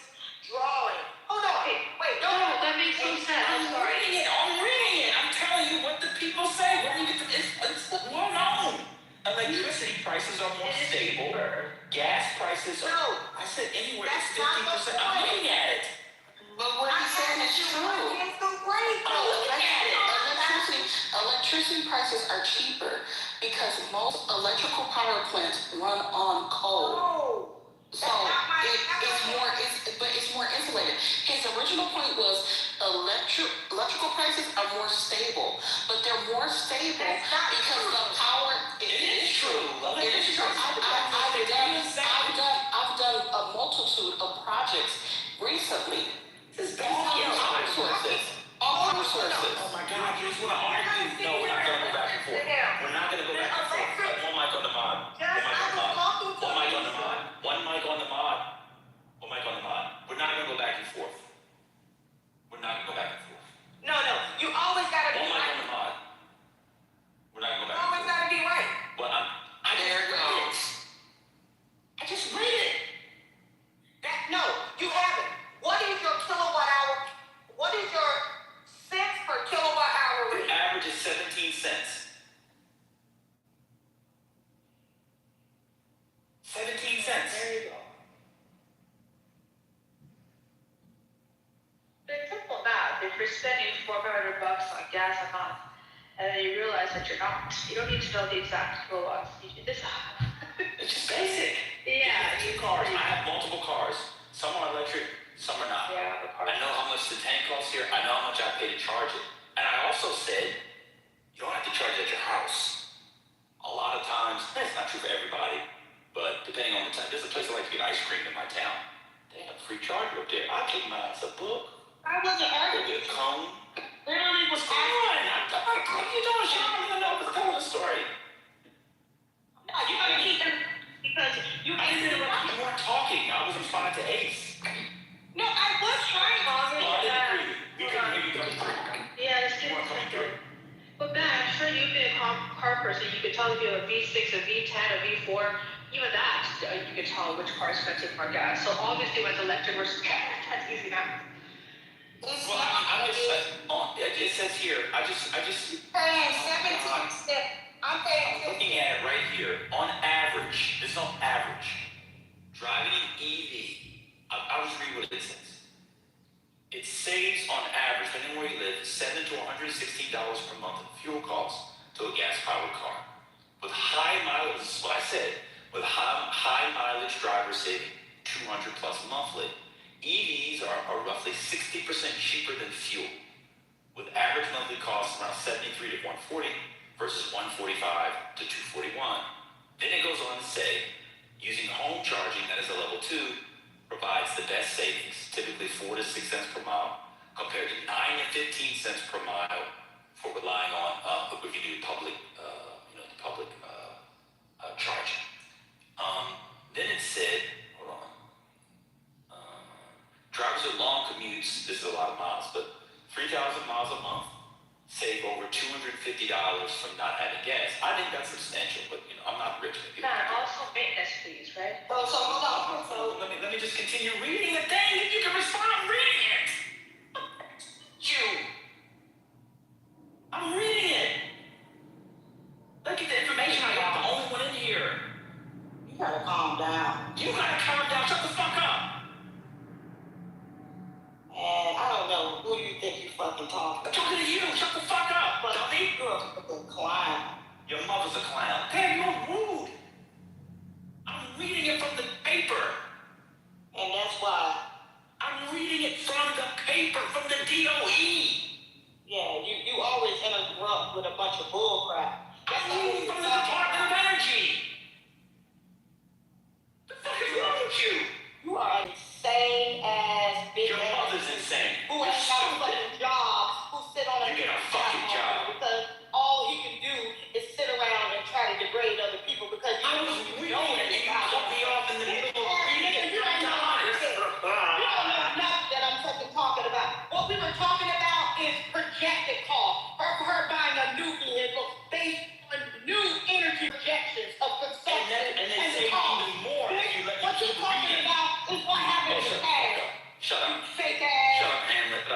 drawing. Hold on. Wait, No, that makes no sense. I'm sorry. I'm reading it. I'm telling you what the people say. It's well known. Electricity prices are more stable. Gas prices are. No. I said anywhere That's it's 50%. not the I'm point. looking at it. But what he's saying is true. It's the rate. I'm looking at it. Electricity prices are cheaper because most electrical power plants run on coal. So it's more insulated. His original point was electrical prices are more stable, but they're more stable because the power. It is true. It is true. I've done a multitude of projects recently. This is power sources. All power sources. Oh my God, you just want to argue? No, we're not going to go back and forth. We're not going to go back and forth. One mic on the mod. One mic on the mod. One mic on the mod. One mic on the mod. We're not going to go back and forth. We're not going to go back and forth. No. You always gotta be One mic right. on the mod. We're not going to go You back and always forth. gotta be right. Well, I just read it. No, you haven't. What is your kilowatt hour? What is your cents per kilowatt hour rate? The average is 17 cents. 17 cents. There you go. It's simple math. If you're spending $400 on gas a month, and then you realize that you're not, you don't need to know the exact kilowatts. It's just basic. Yeah. Two cars. I have multiple cars. Some are electric, some are not. Yeah, the car. I know how much the tank costs here. I know how much I pay to charge it. And I also said, you don't have to charge it at your house. A lot of times, it's not true for everybody, but depending on the time, there's a place I like to get ice cream in my town. They have a free charger up there. I take mine as a book. I wasn't Go arguing. get a cone. Literally, what's going on? What are you doing, Sean? I don't know what's telling the story. No, you gotta keep them because you I didn't interrupt. You weren't talking. I was responding to Ace. No, I was trying to. Well, I didn't hear you. We couldn't hear you coming through. Yeah, it's You weren't coming through. But Ben, I'm sure you've been a car person. You could tell if you have a V6, a V10, a V4. Even that, you could tell which car is going to take more gas. So obviously, when it's electric versus gas, that's easy now. Well, I'm just it says here. I just. Paying 17 cents. I'm paying I'm looking at it right here. On average, this is on average. Driving an EV, I'll just read what it says. It saves on average, depending on where you live, $7 to $116 per month in fuel costs to a gas-powered car. With high mileage, this is what I said, with high mileage drivers saving $200 plus monthly. EVs are roughly 60% cheaper than fuel, with average monthly costs around $73 to $140 versus $145 to $241. Then it goes on to say, using home charging, that is a level 2, provides the best savings, typically 4 to 6 cents per mile, compared to 9 to 15 cents per mile for relying on if you do public, charging. Then it said, hold on, drivers with long commutes, this is a lot of miles, but 3,000 miles a month, save over $250 from not having gas. I think that's substantial, but I'm not rich. Ben, also maintenance fees, right? So hold on. So let me just continue reading the thing. If you can respond, I'm reading it. I'm reading it. Look at the information I got. The only one in here. you gotta calm down. You gotta calm down. Shut the fuck up. And I don't know who you think you fucking talking. I'm talking to you. Shut the fuck up. But Dummy. you're a fucking clown. Your mother's a clown. Damn, you're rude. I'm reading it from the paper. And that's why. I'm reading it from the paper, from the DOE. Yeah, you always interrupt with a bunch of bull crap. I'm reading from the Department of Energy. The fuck is wrong with you? You are an insane ass bitch. Your mother's insane. Who ain't got a fucking job, who sit on You get a fucking job. because all he can do is sit around and try to degrade other people because you I was reading it and you cut me off in the middle of reading it. You don't know nothing that I'm fucking talking about. What we were talking about is projected cost. Her buying a new vehicle based on new energy projections of consumption And they say cost. even more if you let me What you're keep talking reading. about is what happened in the past. Shut up. Fake ass. Shut up, Hamlet.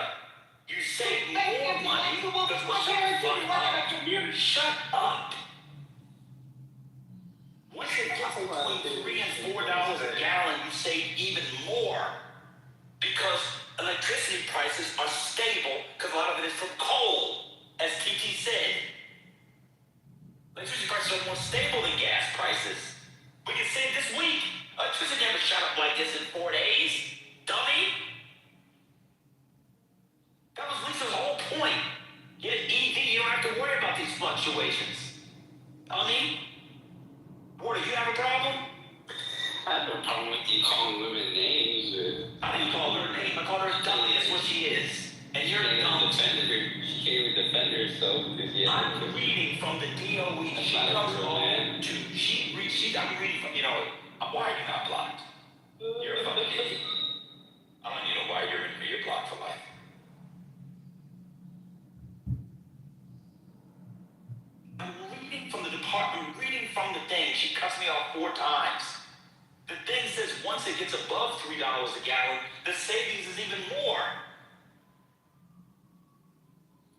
You save more money because we're so fucked up. Shut up. Once you get between $3 and $4 a gallon, you save even more because electricity prices are stable because a lot of it is from coal, as TT said. Electricity prices are more stable than gas prices. We can save this week. Electricity never shot up like this in 4 days, dummy. That was Lisa's whole point. Get an EV, you don't have to worry about these fluctuations. Dummy. Porter, you have a problem? I have no problem with you calling women names. I didn't call her a name. I called her a dummy. That's what she is. And you're a dumb. She can't even defend herself because I'm reading from the DOE. She comes on to, I'm reading from, why are you not blocked? You're a fucking idiot. I don't even know why you're blocked for life. I'm reading from the department, reading from the thing. She cuts me off 4 times. The thing says once it gets above $3 a gallon, the savings is even more.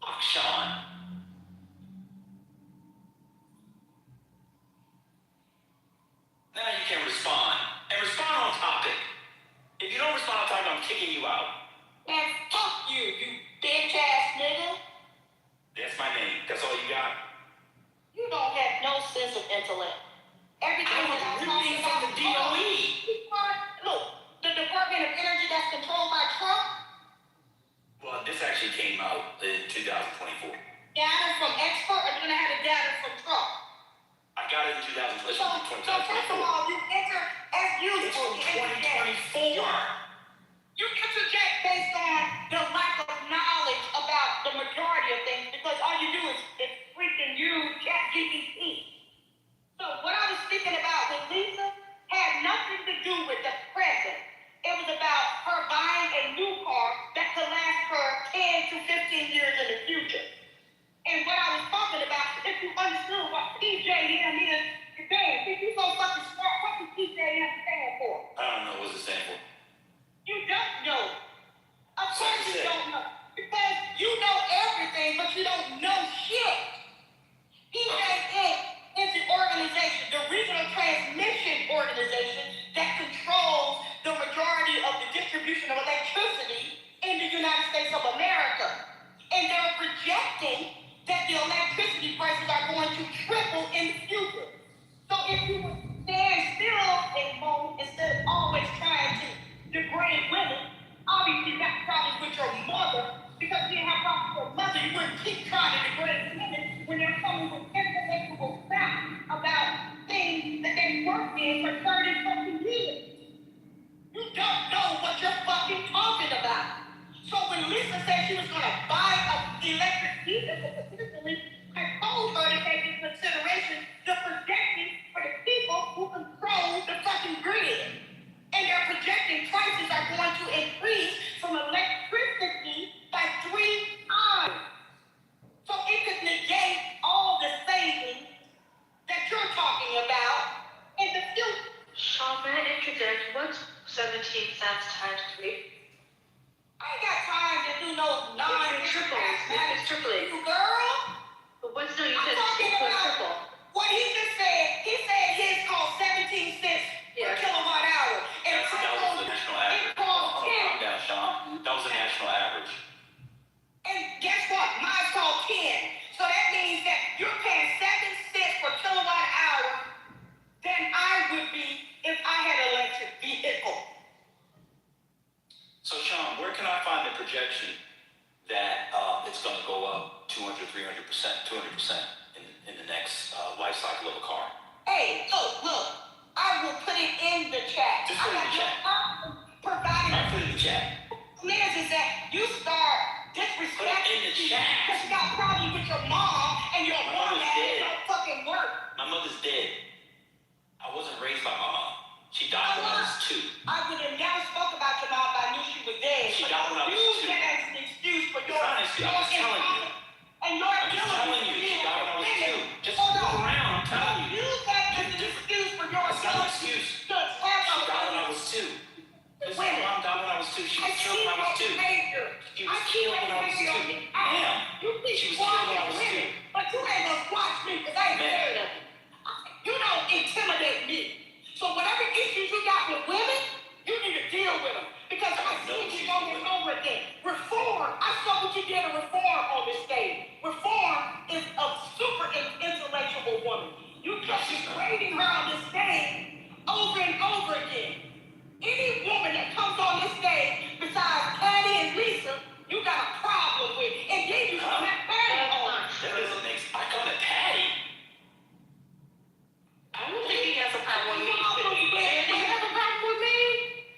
Fuck Sean. Now you can respond. And respond on topic. If you don't respond on topic, I'm kicking you out. Man, fuck you, you bitch ass nigga. That's my name. That's all you got? You don't have no sense of intellect. Everything that I'm talking about from the DOE. Look, the Department of Energy that's controlled by Trump. Well, this actually came out in 2024. Data from expert, or you're gonna have the data from Trump? I got it in 2024. So first of all, you enter as usual. It's from 2024. You interject based on the lack of knowledge about the majority BBC. So what I was speaking about with Lisa had nothing to do with the present. It was about her buying a new car that could last her 10 to 15 years in the future. And what I was talking about, if you understood what PJM is, man, if you so fucking smart, what does PJM stand for? I don't know what it stands for. You don't know. Of course you don't know. Because you know everything, but you don't know shit. PJM is the organization, the regional transmission organization that controls the majority of the distribution of electricity in the United States of America. And they're projecting that the electricity prices are going to triple in the future. So if you would stand still a moment instead of always trying to degrade women, obviously that's probably with your mother, because you have problems with your mother, you wouldn't keep trying to degrade women when they're coming with intellectual facts about things that they worked in for 30 fucking years. You don't know what you're fucking talking about. So when Lisa said she was going to buy an electric vehicle, particularly, I told her to take into consideration the projections for the people who control the fucking grid. And they're projecting prices are going to increase from electricity by 3 times. So it could negate all the savings that you're talking about in the future. Sean, may I interject? What's 17 cents times 3? I ain't got time to do no Triple. It's tripling. Girl. But what's no, you I'm said talking triple. about what he just said. He said his cost 17 cents per kilowatt hour. And That was the national average. it cost 10. Calm down, Sean. That was the national average. And guess what? Mine's called 10. So that means that you're paying 7 cents per kilowatt hour than I would be if I had an electric vehicle. So, Sean, where can I find the projection that it's going to go up 200, 300%, 200% in the next life cycle of a car? Hey, look, I will put it in the chat. Just put it in the chat. Providing. I put it in the chat. Liz, is that you start disrespecting. Put it in the chat. Because you got a problem with your mom and your My mom mother's has dead. no fucking work. My mother's dead. I wasn't raised by my mom. She died when I was 2. I would have never spoke about your mom if I knew she was dead. She died when I was 2. Use that as an excuse for your. I'm just telling you. And your I'm just telling you. She died when I was 2. Just look around. I'm telling you. Use that as an excuse for your. It's not an excuse. She died when I was 2. Listen, my mom died when I was 2. She was killed when I was 2. She was killed when I was 2. Ma'am. She was killed when I was 2. But you ain't gonna watch me because I ain't scared of you. You don't intimidate me. So whatever issues you got with women, you need to deal with them. Because I see you over and over again. Reform. I saw what you did to reform on this stage. Reform is a super intellectual woman. You kept degrading her on this stage over and over again. Any woman that comes on this stage besides Patty and Lisa, you got a problem with. And then you come at Patty on. That doesn't make sense. I call it Patty. I don't think he has a problem with me. You have a problem with me?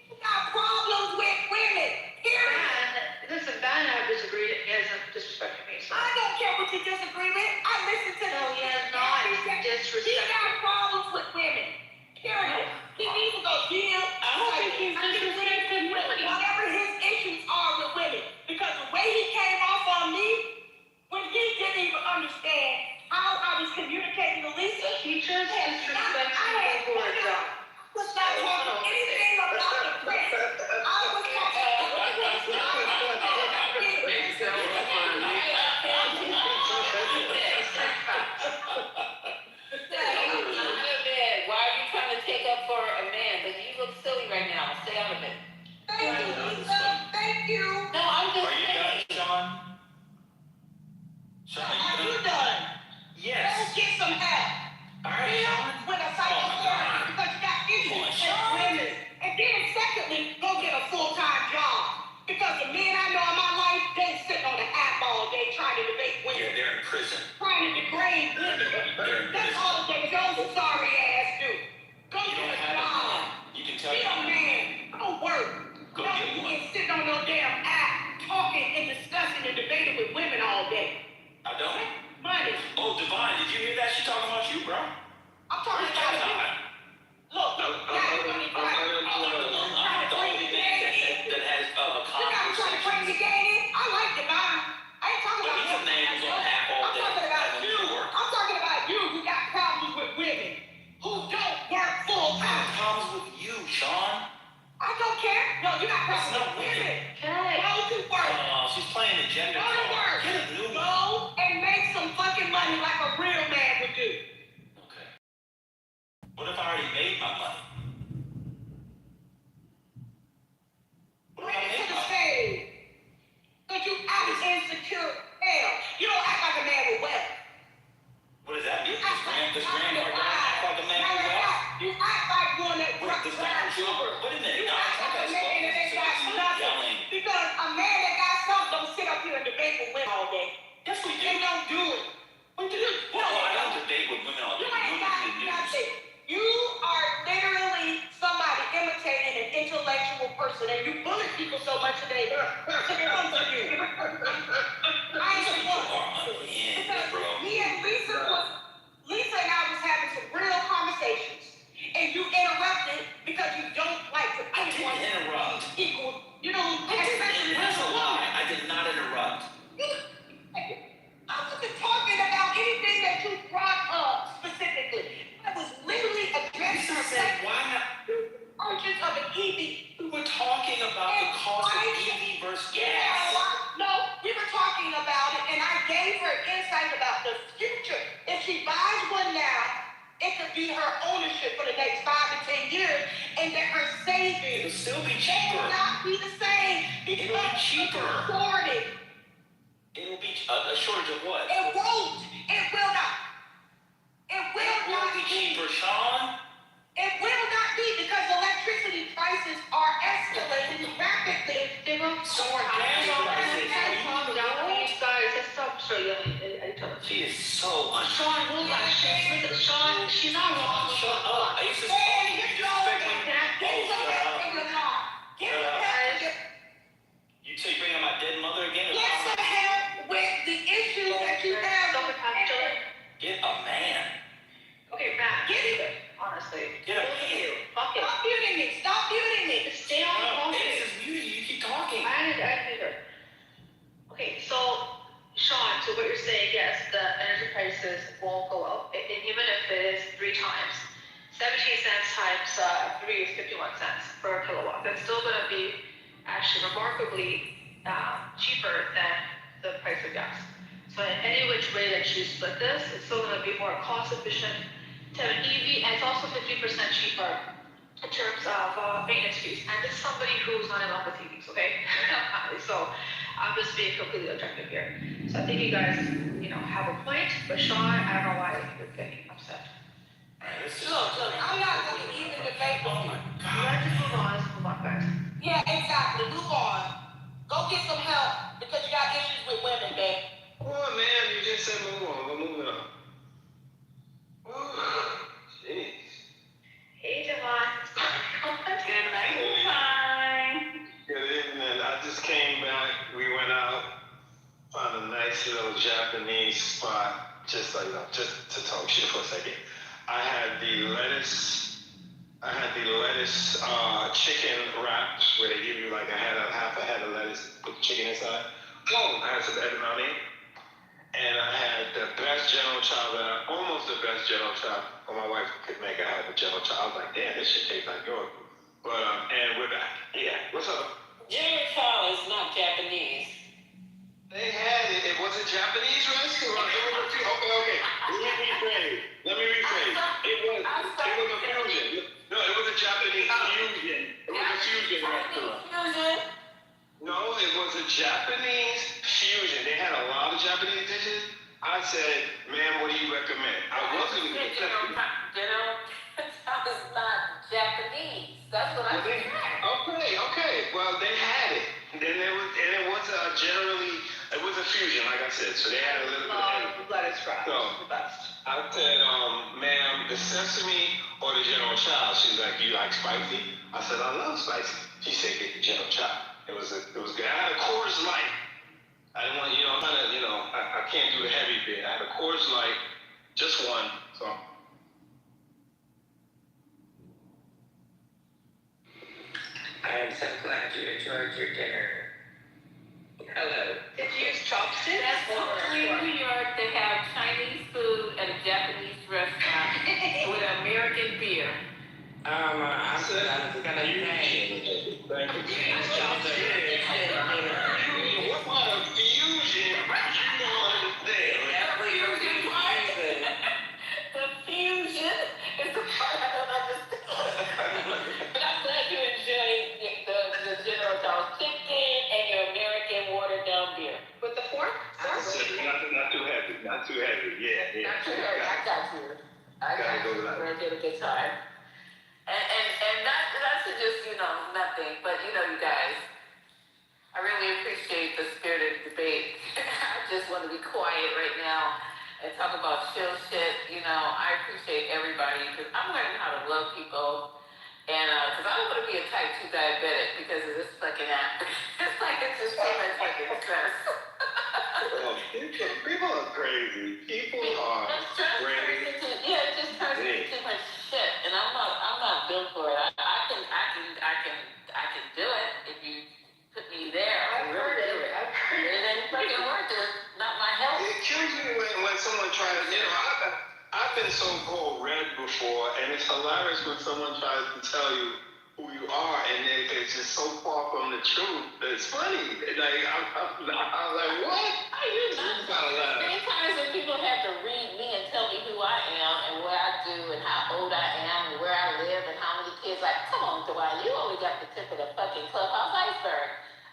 You got problems with women. Period. Listen, Ben and I have disagreed. He hasn't disrespected me. So. I don't care what you disagree with. I listen to No, he has not disrespected. He got problems with women. Period. He needs to go deal. I don't think he's disrespecting women. Whatever his issues are with women. Because the way he came off on me, when he didn't even understand how I was communicating to Lisa, He just disrespects people who are dumb. was not talking anything about the press. I was Why are you trying to take up for a man? But you look silly right now. Stay out of it. Thank you, Lisa. Thank you. No, I'm just Are you done, Sean? Sean, Are you done? Yes. Go get some help. All right, Sean. With a psychotherapist because you got issues with women. And then secondly, go get a full-time job. Because the men I know in my life, they sitting on the app all day trying to debate women. Yeah, they're in prison. Trying to degrade women. That's all they those sorry ass do. Go You get don't a have job. it. You can tell Be you. a man. Go work. Go Don't get be one. sitting on your damn app talking and discussing and debating with women all day. I don't. Money. Oh, Divine, did you hear that? She talked don't care. No, you're not It's pregnant. not women. Okay. Go to work. Oh, she's playing the gender Go to card. work. Get a new one. Go and make some fucking money like a real man would do. Okay. What if I already made my money? What if Bring I it made to the my money? stage. Because you act insecure. Hell, you don't act like a man with wealth. What does that mean? You act like Does Graham Cardone act like a man Matter with of wealth? fact, you act like one that Wait, works does for Donald a Trump? Uber. Wait a minute. You Donald act Trump like has a man that ain't got spoken nothing. yelling. Because a man that got something don't sit up here and debate with women all day. Yes, we do. They don't do it. We do. Well, I don't debate with women all You day. ain't Women got in the news. nothing. You are literally somebody imitating an intellectual person, and you bully people so much today. So they come to you. I ain't the one. Because me and Lisa and I was having some real conversations, and you interrupted because you don't like to I didn't interrupt. equal. You know, It was a lie. I did not interrupt. I wasn't talking about anything that you brought up specifically. I was literally addressing Lisa said, why not? purchase of an EV. We were talking about the cost of EV versus gas. No, we were talking about it, and I gave her insight about the future. If she buys one now, it could be her ownership for the next 5 to 10 years, and that her savings It'll still be will cheaper. not be the same It'll be cheaper. shortage. It'll be a shortage of what? It won't. It will not. It will not be cheaper, Sean. It will not be because electricity prices are escalating rapidly. So are gas prices. These guys, let's stop showing each other. She is so Sean, hold on. Sean, she's not wrong. Shut up. I used to talk to you. You expect me to You say you bring up my dead mother again? Get some help with the issues that you have. Get a man. Okay, Matt, get it. Honestly. Get a man. Fuck it. Stop muting me. Stop muting me. Just stay on the phone. This is muted. You keep talking. I hear her. Okay, so Sean, to what you're saying, yes, the energy prices won't go up, and even if it is 3 times, 17 cents times 3 is 51 cents per kilowatt. That's still going to be actually remarkably cheaper than the price of gas. So in any which way that you split this, it's still going to be more cost efficient to have an EV, and it's also 50% cheaper in terms of maintenance fees. And this is somebody who's not in love with EVs, okay? So I'm just being completely objective here. So I think you guys, have a point, but Sean, I don't know why you're getting upset. Look, I'm not going to even debate with you. Let's just move on. Let's move on, guys. Yeah, exactly. Move on. Go get some help because you got issues with women, babe. Well, man, you just said move on. We're moving on. Jeez. Hey, Javon. Good night. Good evening. I just came back. We went out, found a nice little Japanese spot, just to talk shit for a second. I had the lettuce chicken wraps where they give you like half a head of lettuce, put the chicken inside. Whoa! I had some edamame. And I had the best General Chow almost the best General Chow. Well, my wife could make. I had the General Chow. I was like, damn, this shit tastes like yours. But and we're back. Yeah, what's up? General Chow is not Japanese. They had it. It was a Japanese restaurant. Okay. Let me rephrase. It was a fusion. No, it was a Japanese fusion. It was a fusion restaurant. No, it was a Japanese fusion. They had a lot of Japanese dishes. I said, ma'am, what do you recommend? I was going to get General Chow is not Japanese. That's what I said. Okay. Well, they had it. Then it was a fusion, like I said. So they had a little bit of everything. Lettuce fries. So I said, ma'am, the sesame or the General Chow? She's like, you like spicy? I said, I love spicy. She said, get the General Chow. It was good. I had a Coors Light. I didn't want, I can't do the heavy bit. I had a Coors Light, just one. So I am so glad you enjoyed your dinner. Hello. Did you use chopsticks? That's totally New York. They have Chinese food at a Japanese restaurant with American beer. I'm gonna say. Thank you. What part of fusion you don't understand? The fusion is the part I don't understand. But I'm glad you enjoyed the General Tso's chicken and your American watered down beer. With the fork? Not too heavy. Not too heavy. Yeah. Not too heavy. I got you. We're gonna get a good time. And not to just, nothing, but you guys, I really appreciate the spirited debate. I just want to be quiet right now and talk about chill shit. I appreciate everybody because I'm learning how to love people. And because I don't want to be a type 2 diabetic because of this fucking app. It's just too much fucking stress. People are crazy. People are crazy. It just turns into too much shit, and I'm not built for it. I can do it if you put me there. I've heard it. It ain't fucking worth it. Not my health. It kills me when someone tries to, I've been so-called read before, and it's hilarious when someone tries to tell you who you are, and it's just so far from the truth. It's funny. Like, I'm like, what? Are you not? Many times when people have to read me and tell me who I am and what I do and how old I am and where I live and how many kids, like, come on, Dwayne, you only got the tip of the fucking Clubhouse iceberg.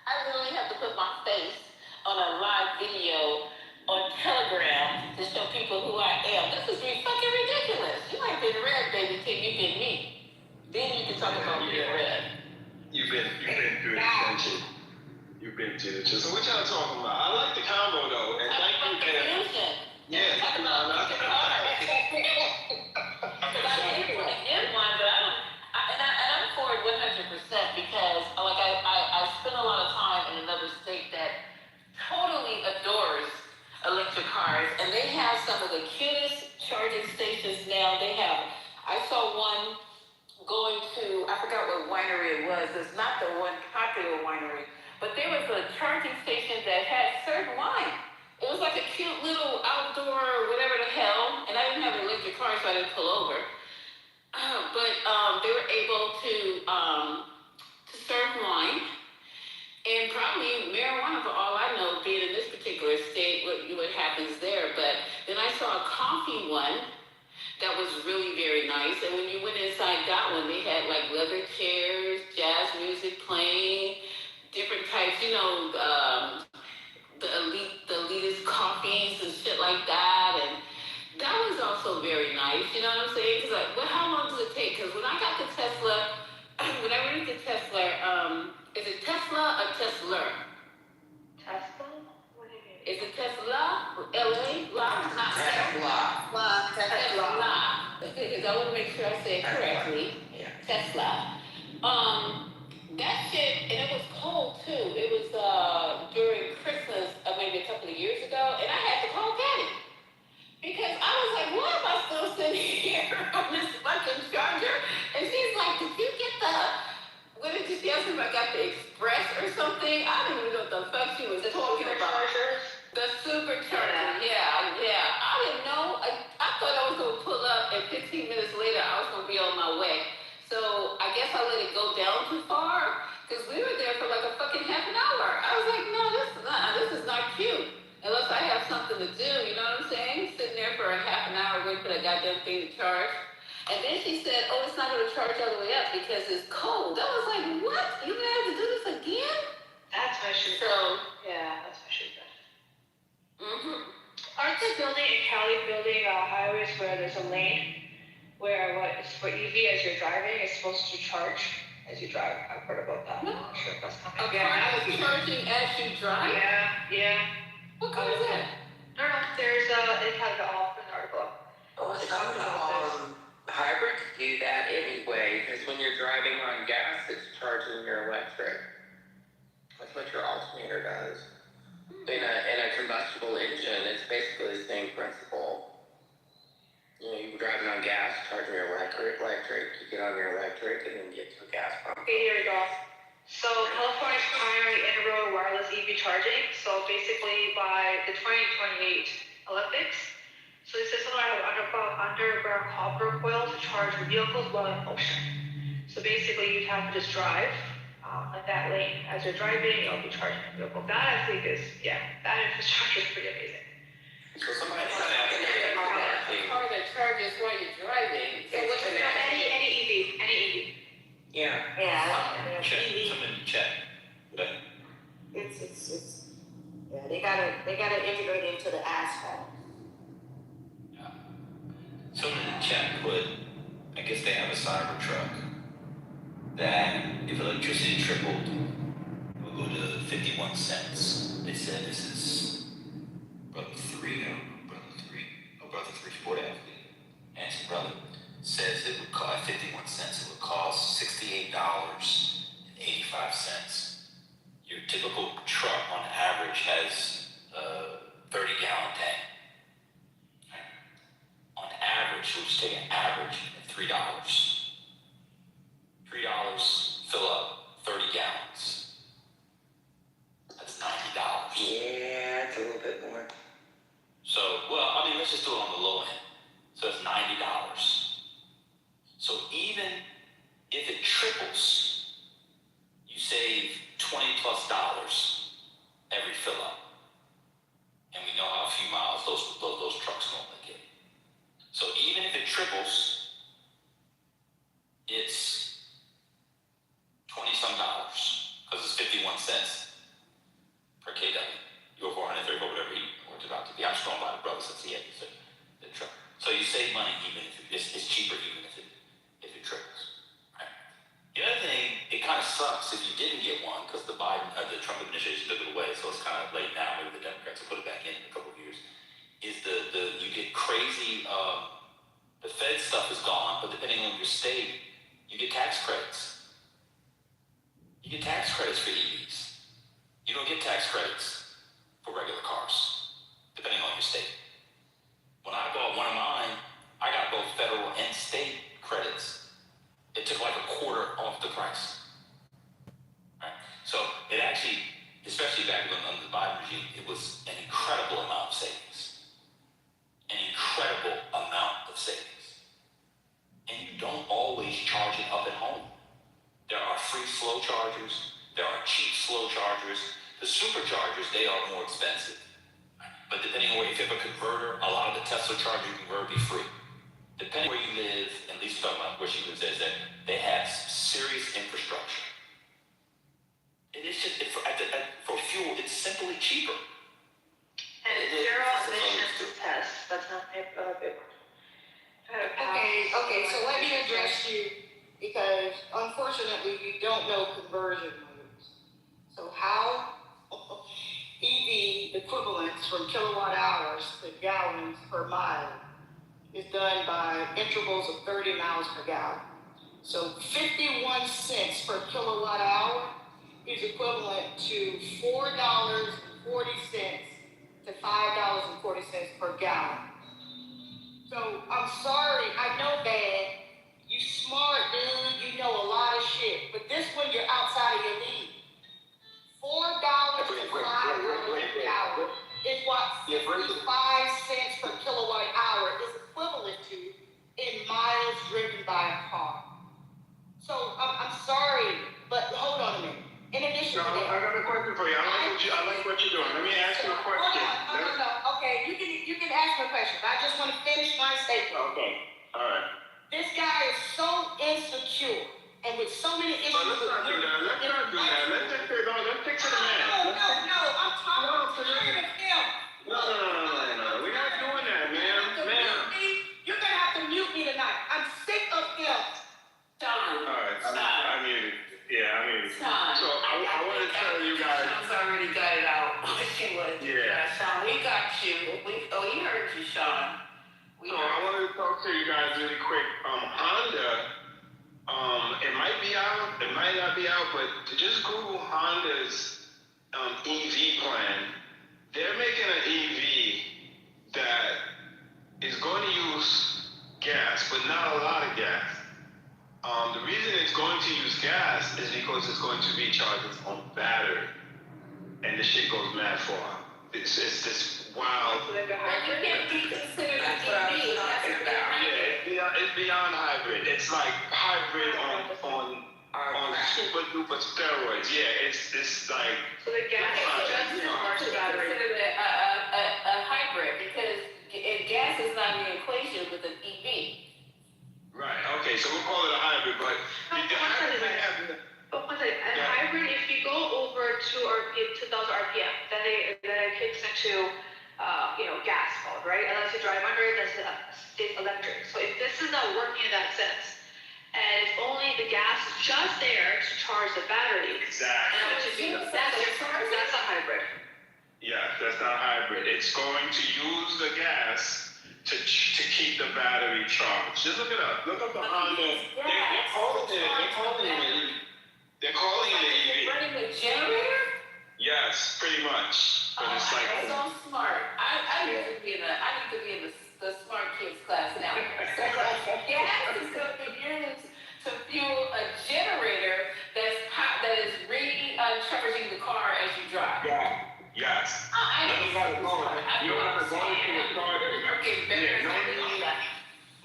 I literally have to put my face on a live video on Telegram to show people who I am. This is fucking ridiculous. You ain't been read, baby, till you been me. Then you can talk about being read. You've been through the trenches. You've been through the trenches. So what y'all talking about? I like the combo though, and thank you, Dan. Yeah. Talk about looking hard. Because I did want to give one, but I don't. I'm for it 100% because, I spent a lot of time in another state that totally adores electric cars, and they have some of the cutest charging stations now. I saw one going to, I forgot what winery it was. It's not the one popular winery, but there was a charging station that had served wine. It was like a cute little outdoor whatever the hell, and I didn't have an electric car, so I didn't pull over. But they were able to serve wine and probably marijuana for all I know, being in this particular state, what happens there. But then I saw a coffee one that was really very nice. And when you went inside that one, they had like leather chairs, jazz music playing, different types, the elitist coffees and shit like that. And that was also very nice, you know what I'm saying? Because how long does it take? Because when I got the Tesla, when I went into Tesla, is it Tesla or Tesla? Tesla? What do you mean? Is it Tesla? L-A? Not Tesla. Tesla. Because I want to make sure I say it correctly. Yeah. Tesla. That shit, and it was cold too. It was during Christmas, maybe a couple of years ago, and I had to call Patty. Because I was like, why am I still sitting here on this fucking charger? And she's like, did you get what did you ask me if I got the Express or something? I didn't even know what the fuck she was talking about. The supercharger, yeah. I didn't know. I thought I was going to pull up, and 15 minutes later, I was going to be on my way. So I guess I let it go down too far, because we were there for like a fucking half an hour. I was like, no, this is not cute. Unless I have something to do, you know what I'm saying? Sitting there for a half an hour waiting for that goddamn thing to charge. And then she said, oh, it's not going to charge all the way up because it's cold. I was like, what? You gonna have to do this again? That's why she was that's why she was Mm-hmm. Aren't they building highways where there's a lane where it's for EV as you're driving, it's supposed to charge as you drive? I've heard about that. I'm not sure if that's coming. Charging as you drive? Yeah. What kind is that? No, there's it had it all in the article. Some hybrids do that anyway, because when you're driving on gas, it's charging your electric. That's what your alternator does. In a combustible engine, it's basically the same principle. You're driving on gas, charging your electric, you get on your electric, and then get to a gas pump. Okay, here we go. So California's primary in-road wireless EV charging. So basically by the 2028 Olympics, So the system will have underground copper coil to charge vehicles while in motion. So basically, you'd have to just drive in that lane. As you're driving, you'll be charging the vehicle. That I think is, that infrastructure is pretty amazing. So somebody A car that charges while you're driving. So what's Any EV. Yeah. check, somebody check. But It's they gotta integrate it into the asphalt. someone in the chat put, I guess they have a cyber truck that if electricity tripled, it would go to 51 cents. They said this is brother 3 sport athlete, handsome brother, says it would cost 51 cents. It would cost $68.85. Your typical truck on average has a 30-gallon tank. On average, we'll just take an average of $3. $3, fill up 30 gallons. That's $90. Yeah, it's a little bit more. So, well, I mean, let's just do it on the low end. So it's $90. So even if it triples, you save $20+ every fill up. And we know how few miles those trucks normally get. So even if it triples, it's $20-some, because it's 51 cents per kW. You go 430 or whatever he worked it out to be. I'm just going by the brother since he had the truck. So you save money even if it's cheaper even if it triples. Right? The other thing, it kind of sucks if you didn't get one because the Trump administration took it away, so it's kind of late now. Maybe the Democrats will put it back in a couple of years. Is you get crazy. The Fed stuff is gone, but depending on your state, you get tax credits. You get tax credits for EVs. You don't get tax credits for regular cars, depending on your state. When I bought one of mine, I got both federal and state credits. It took like a quarter off the price. Right? So it actually, especially back under the Biden regime, it was an incredible amount of savings. An incredible amount of savings. And you don't always charge it up at home. There are free slow chargers. There are cheap slow chargers. The superchargers, they are more expensive. But depending on where, if you have a converter, a lot of the Tesla charging converter be free. Depending where you live, and Lisa talking about where she lives, is that they have serious infrastructure. It is just, for fuel, it's simply cheaper. And zero emissions test. That's not a big one. Okay, so let me address you, because unfortunately you don't know conversion rates. So how EV equivalents from kilowatt hours to gallons per mile is done by intervals of 30 miles per gallon. So 51 cents per kilowatt hour is equivalent to $4.40 to $5.40 per gallon. So I'm sorry, I know that you smart dude, you know a lot of shit, but this one you're outside of your league. $4 to $5 per hour is what 55 cents per kilowatt hour is equivalent to in miles driven by a car. So I'm sorry, but hold on a minute. In addition to that, I got a question for you. I like what you're doing. Let me ask you a question. No. Okay, you can ask me a question, but I just want to finish my statement. Okay. All right. This guy is so insecure and with so many issues. But let's not do that. Let's take it to the man. No, I'm tired of him. No. We're not doing that, man. You're gonna have to mute me tonight. I'm sick of him. Sean. All right. I muted. Yeah, I muted. Sean. So I want to tell you guys. Sean's already got it out. She was. Yeah. Sean, we got you. We heard you, Sean. So I wanted to talk to you guys really quick. Honda, it might be out, it might not be out, but to just Google Honda's EV plan. They're making an EV that is going to use gas, but not a lot of gas. The reason it's going to use gas is because it's going to be charged its own battery, and the shit goes mad far. It's this wild. You can't be considered an EV. It's beyond hybrid. It's like hybrid on super duper steroids. Yeah, it's like. So the gas is just as much considered a hybrid because gas is not in the equation with an EV. Right. Okay. So we'll call it a hybrid, but the hybrid have. Hybrid, if you go over 2,000 RPM, then it kicks into gas mode, right? Unless you drive under it, it's electric. So if this is not working in that sense, and if only the gas is just there to charge the battery, Exactly. That's a hybrid. Yeah, that's not hybrid. It's going to use the gas to keep the battery charged. Just look it up. Look up the Honda. They're calling it EV. Running the generator? Yes, pretty much. But it's like. That's so smart. I need to be in the smart kids class now. Gas is going to be used to fuel a generator that is recharging the car as you drive. Yeah. Yes. You gotta go to a charger.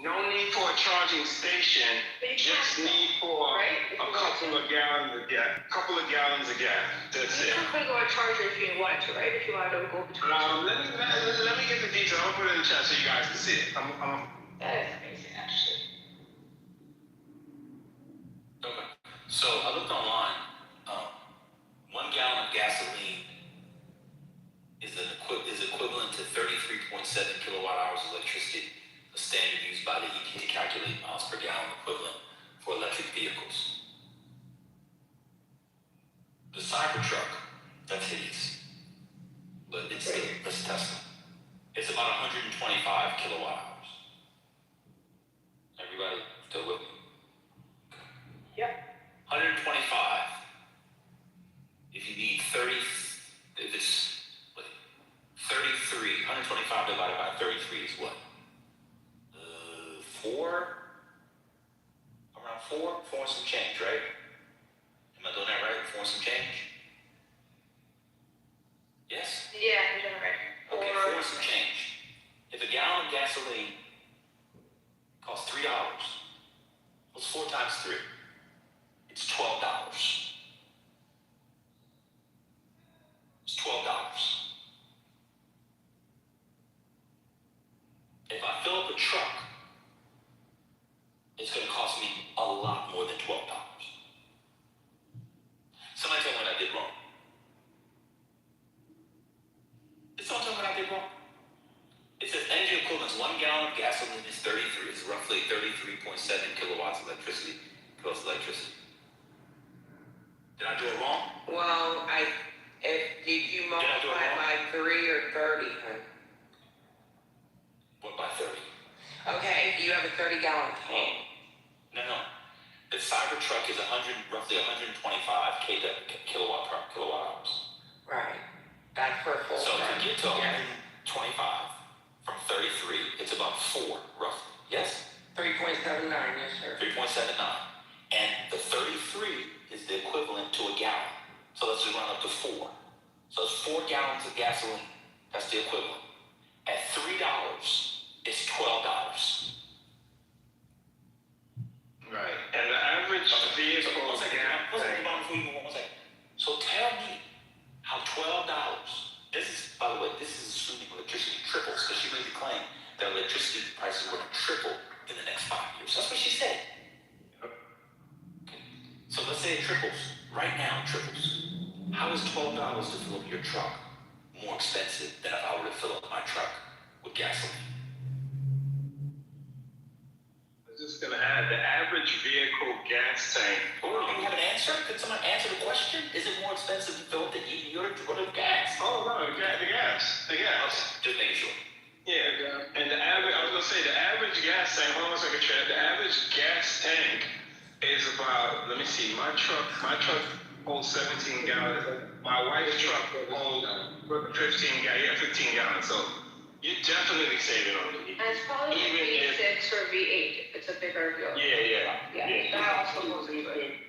No need for a charging station. Just need for a couple of gallons of gas. That's it. You could go a charger if you wanted to, right? If you wanted to go between. Let me get the details. I'll put it in the chat so you guys can see it. That is amazing, actually. Okay. So I looked online. 1 gallon of gasoline is equivalent to 33.7 kilowatt hours of electricity, a standard used by the EPA to calculate miles per gallon equivalent for electric vehicles. The Cybertruck, that's hideous, but it's Tesla. It's about 125 kilowatt hours. Everybody still with me? Yep. 125. If you need 33, 125 divided by 33 is what? 4 and some change, right? Am I doing that right? 4 and some change? Yes? Yeah, you're doing it right. Okay, 4 and some change. If a gallon of gasoline costs $3, what's 4 times 3? It's $12. It's $12. If I fill up a truck, it's going to cost me a lot more than $12. Somebody tell me what I did wrong. Did someone tell me what I did wrong? It says energy equivalents. 1 gallon of gasoline is 33. It's roughly 33.7 kilowatts of electricity. Did I do it wrong? Well, did you multiply by 3 or 30, honey? What by 30? Okay, you have a 30-gallon tank. No. The Cybertruck is roughly 125 kilowatt hours. Right. That's for full. So to get to 125 from 33, it's about 4 roughly. Yes? 3.79, yes, sir. 3.79. And the 33 is the equivalent to a gallon. So let's just run up to 4. So it's 4 gallons of gasoline. That's the equivalent. At $3, it's $12. Right. And the average vehicle. One second. So tell me how $12. This is, by the way, assuming electricity triples, because she made the claim that electricity prices were going to triple in the next 5 years. That's what she said. Okay. So let's say it triples. Right now, it triples. How is $12 to fill up your truck more expensive than if I were to fill up my truck with gasoline? I'm just going to add the average vehicle gas tank. Oh, you have an answer? Could someone answer the question? Is it more expensive to fill up the EV or the gas? Oh, no, the gas. Okay, just making sure. Yeah, and the average gas tank, hold on a second, Chad. The average gas tank is about, let me see, my truck holds 17 gallons. My wife's truck holds 15 gallons. So you're definitely saving on the EV. And it's probably V6 or V8 if it's a bigger vehicle. Yeah. That also goes into it.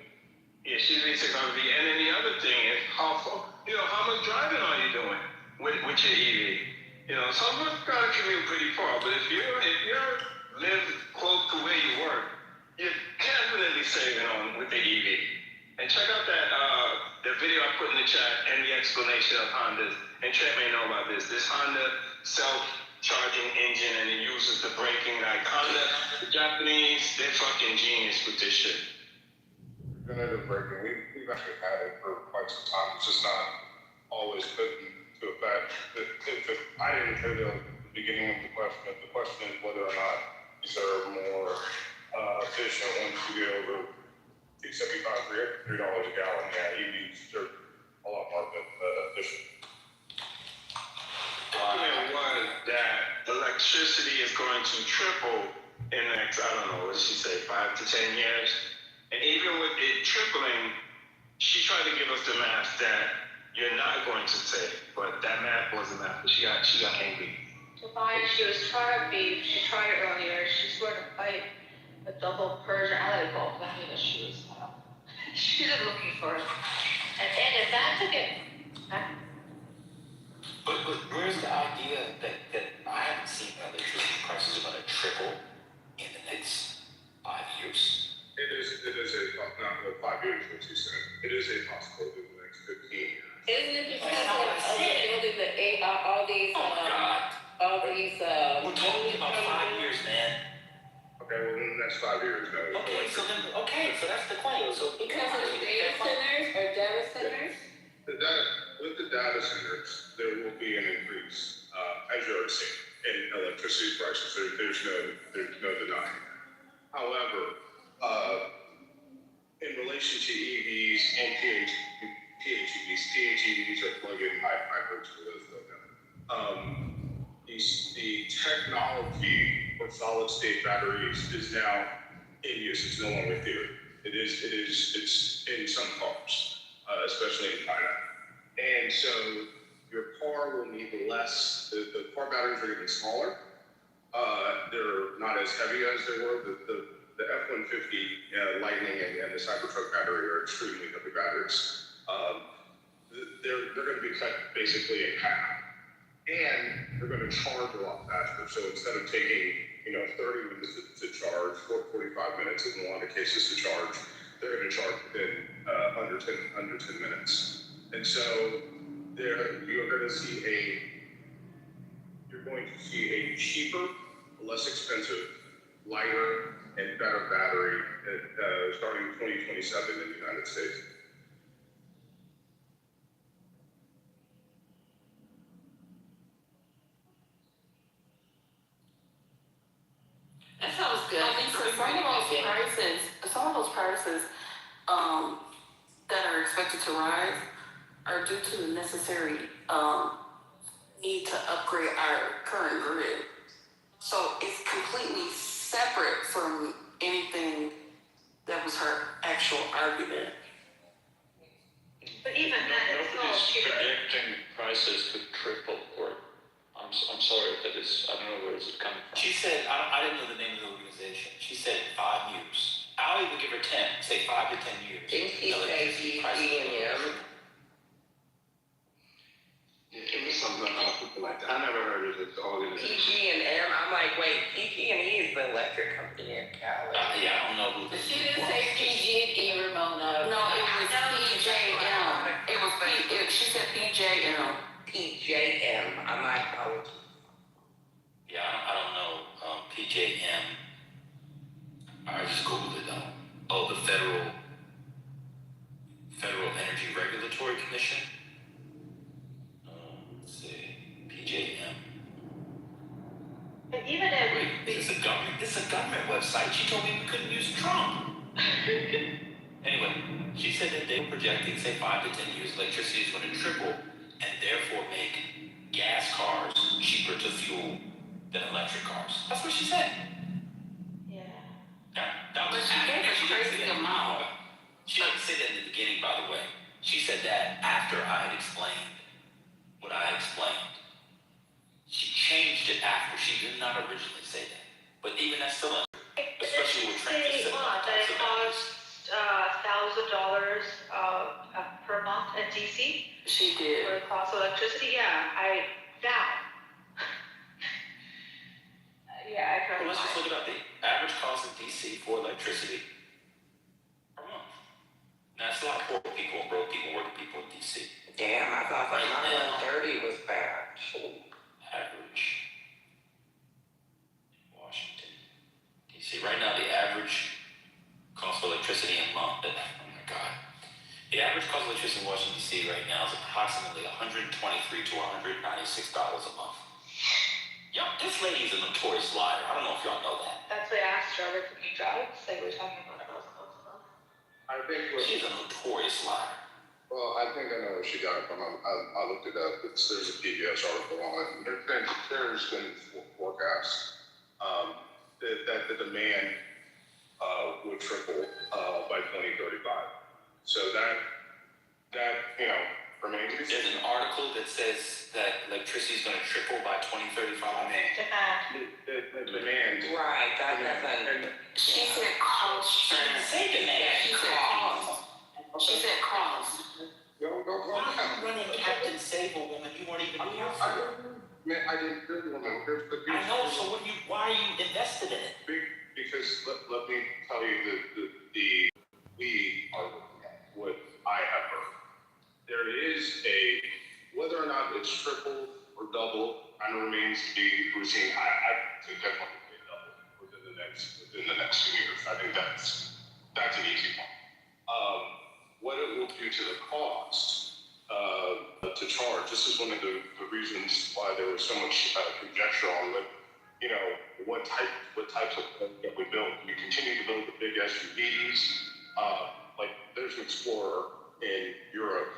Yeah, she's V6 on V. And then the other thing is, how much driving are you doing with your EV? some of us gotta commute pretty far, but if you live close to where you work, you're definitely saving on with the EV. And check out the video I put in the chat and the explanation of Honda's. And Trent may know about this. This Honda self-charging engine, and it uses the braking like Honda. The Japanese, they're fucking genius with this shit. Regenerative braking, we've actually had it for quite some time. It's just not always put into effect. I didn't hear the beginning of the question. The question is whether or not these are more efficient once you get over $2.75, $3 a gallon. Yeah, EVs are a lot more efficient. Argument was that electricity is going to triple in the next, I don't know, what did she say, 5 to 10 years? And even with it tripling, she tried to give us the math that you're not going to save, but that math wasn't math. She got angry. Tobias, she was trying to be, she tried it earlier, she sort of fight a double Persian. I let it go, because I knew that she was looking for it. And if that took it, But where's the idea that I haven't seen electricity prices are going to triple in the next 5 years? It is not 5 years, what you said. It is a possibility in the next 15 years. Isn't it because of building all these, We're talking about 5 years, man. Okay, well, in the next 5 years, no. So that's the claim. So because of the data centers or data centers? With the data centers, there will be an increase, as you already seen, in electricity prices. There's no denying that. However, in relation to EVs and PHEVs are plug-in hybrids for those who don't know. The technology for solid-state batteries is now in use. It's no longer theory. It's in some cars, especially in China. And so your car will need less. The car batteries are getting smaller. They're not as heavy as they were. The F-150 Lightning and the Cybertruck battery are extremely heavy batteries. They're going to be cut basically in half. And they're going to charge a lot faster. So instead of taking 30 minutes to charge, 45 minutes in a lot of cases to charge, they're going to charge within under 10 minutes. And so you're going to see a cheaper, less expensive, lighter, and better battery starting in 2027 in the United States. That sounds good. I think for some of those prices that are expected to rise are due to the necessary need to upgrade our current grid. So it's completely separate from anything that was her actual argument. but even then, it's still cheaper. Predicting prices could triple, or I'm sorry, that is, I don't know where is it coming from. She said, I didn't know the name of the organization. She said 5 years. I'll even give her 10. Say 5 to 10 years. PG&M. Give me something like that. I never heard of this organization. PG&M. I'm like, wait, PG&E is the electric company in Cali. Yeah, I don't know who this is. She didn't say PG&E, Ramona. No, it was PJM. She said PJM. PJM. My apologies. Yeah, I don't know. PJM. I just Googled it though. Oh, the Federal Energy Regulatory Commission. Let's see. PJM. But even if Wait, it's a government website. She told me we couldn't use Trump. Anyway, she said that they were projecting, say, 5 to 10 years, electricity is going to triple and therefore make gas cars cheaper to fuel than electric cars. That's what she said. yeah. That was She gave a crazy amount. She didn't say that in the beginning, by the way. She said that after I had explained what I explained. She changed it after. She did not originally say that. But even that's still especially with Trent just said that it costs $1,000 per month at DC. She did. For the cost of electricity, yeah, I doubt. DC for electricity per month. Now, it's a lot of poor people and broke people, working people in DC. Damn, I thought that my 130 was bad. Average in Washington, DC. Right now, the average cost of electricity a month, oh my God. The average cost of electricity in Washington, D.C. right now is approximately $123 to $196 a month. Yo, this lady is a notorious liar. I don't know if y'all know that. That's what I asked her over to new jobs. Like we're talking about those. I think she's a notorious liar. Well, I think I know where she got it from. I looked it up. There's a PBS article on it. There's been forecasts that the demand would triple by 2035. So that remains. There's an article that says that electricity is going to triple by 2035. The demand. Right, that doesn't. She said cost. She didn't say demand. She said cost. She said cost. Why are you running Captain Sable, woman? You weren't even here for it. I didn't remember. I know, so why are you invested in it? Because let me tell you we are looking at what I have heard. There is whether or not it's triple or double and remains to be seen. I think definitely be double within the next few years. I think that's an easy one. What it will do to the cost to charge. This is one of the reasons why there was so much conjecture on what types of cars that we build. We continue to build the big SUVs. Like there's an Explorer in Europe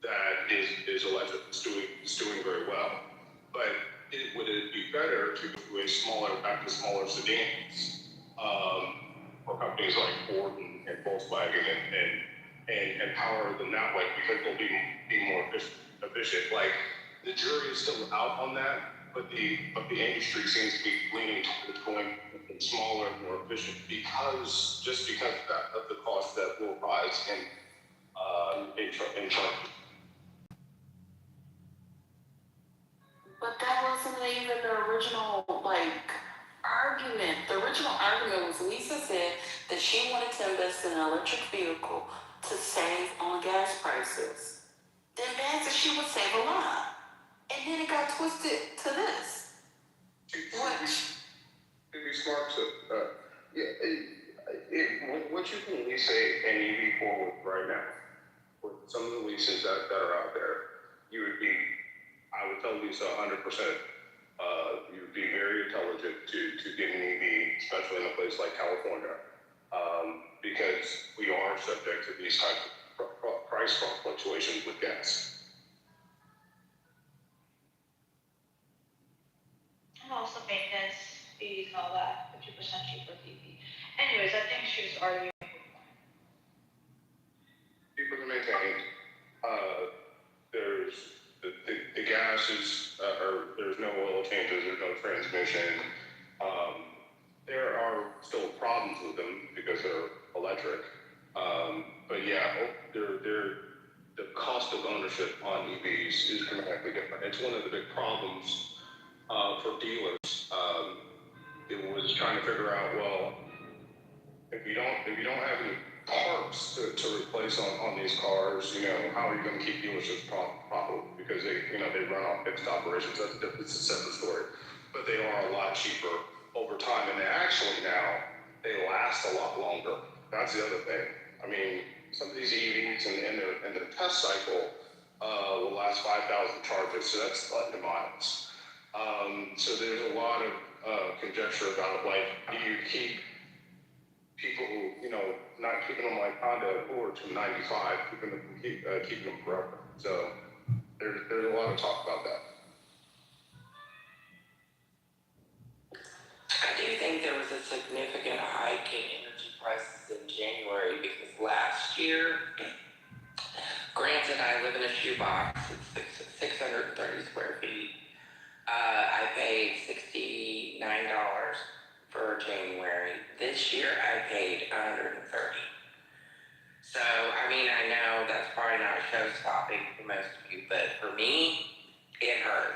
that is electric. It's doing very well. But would it be better to go back to smaller sedans for companies like Ford and Volkswagen and power them that way because they'll be more efficient. Like the jury is still out on that, but the industry seems to be leaning towards going smaller and more efficient because of the cost that will rise in charge. But that wasn't even the original argument. The original argument was Lisa said that she wanted to invest in an electric vehicle to save on gas prices. Then Van said she would save a lot. And then it got twisted to this. To be smart, what you can lease an EV for right now, with some of the leases that are out there, I would tell Lisa 100%, you would be very intelligent to get an EV, especially in a place like California, because we are subject to these types of price fluctuations with gas. And also maintenance fees and all that, 50% cheaper EV. Anyways, I think she was arguing. Cheaper to maintain. There's the gas is, there's no oil changes, there's no transmission. There are still problems with them because they're electric. But yeah, the cost of ownership on EVs is dramatically different. It's one of the big problems for dealers. It was trying to figure out, well, if you don't have any parts to replace on these cars, how are you going to keep dealerships profitable? Because they run on fixed operations. It's a separate story. But they are a lot cheaper over time, and they last a lot longer. That's the other thing. I mean, some of these EVs in their test cycle will last 5,000 charges, so that's like the miles. So there's a lot of conjecture about how do you keep people who, not keeping them like Honda Accord to 95, keeping them forever. So there's a lot of talk about that. I do think there was a significant hike in energy prices in January because last year, granted I live in a shoebox, it's 630 square feet. I paid $69 for January. This year I paid $130. So, I know that's probably not show-stopping for most of you, but for me, it hurt.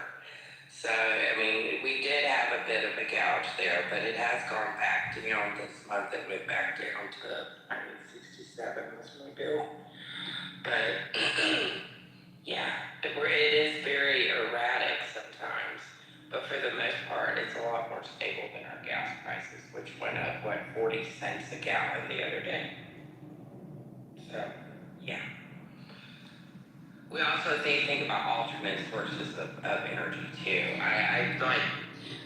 So, we did have a bit of a gouge there, but it has gone back. This month it back down to 167 was my bill. But yeah, it is very erratic sometimes. But for the most part, it's a lot more stable than our gas prices, which went up, 40 cents a gallon the other day. So, yeah. We also think about alternate sources of energy too. I like,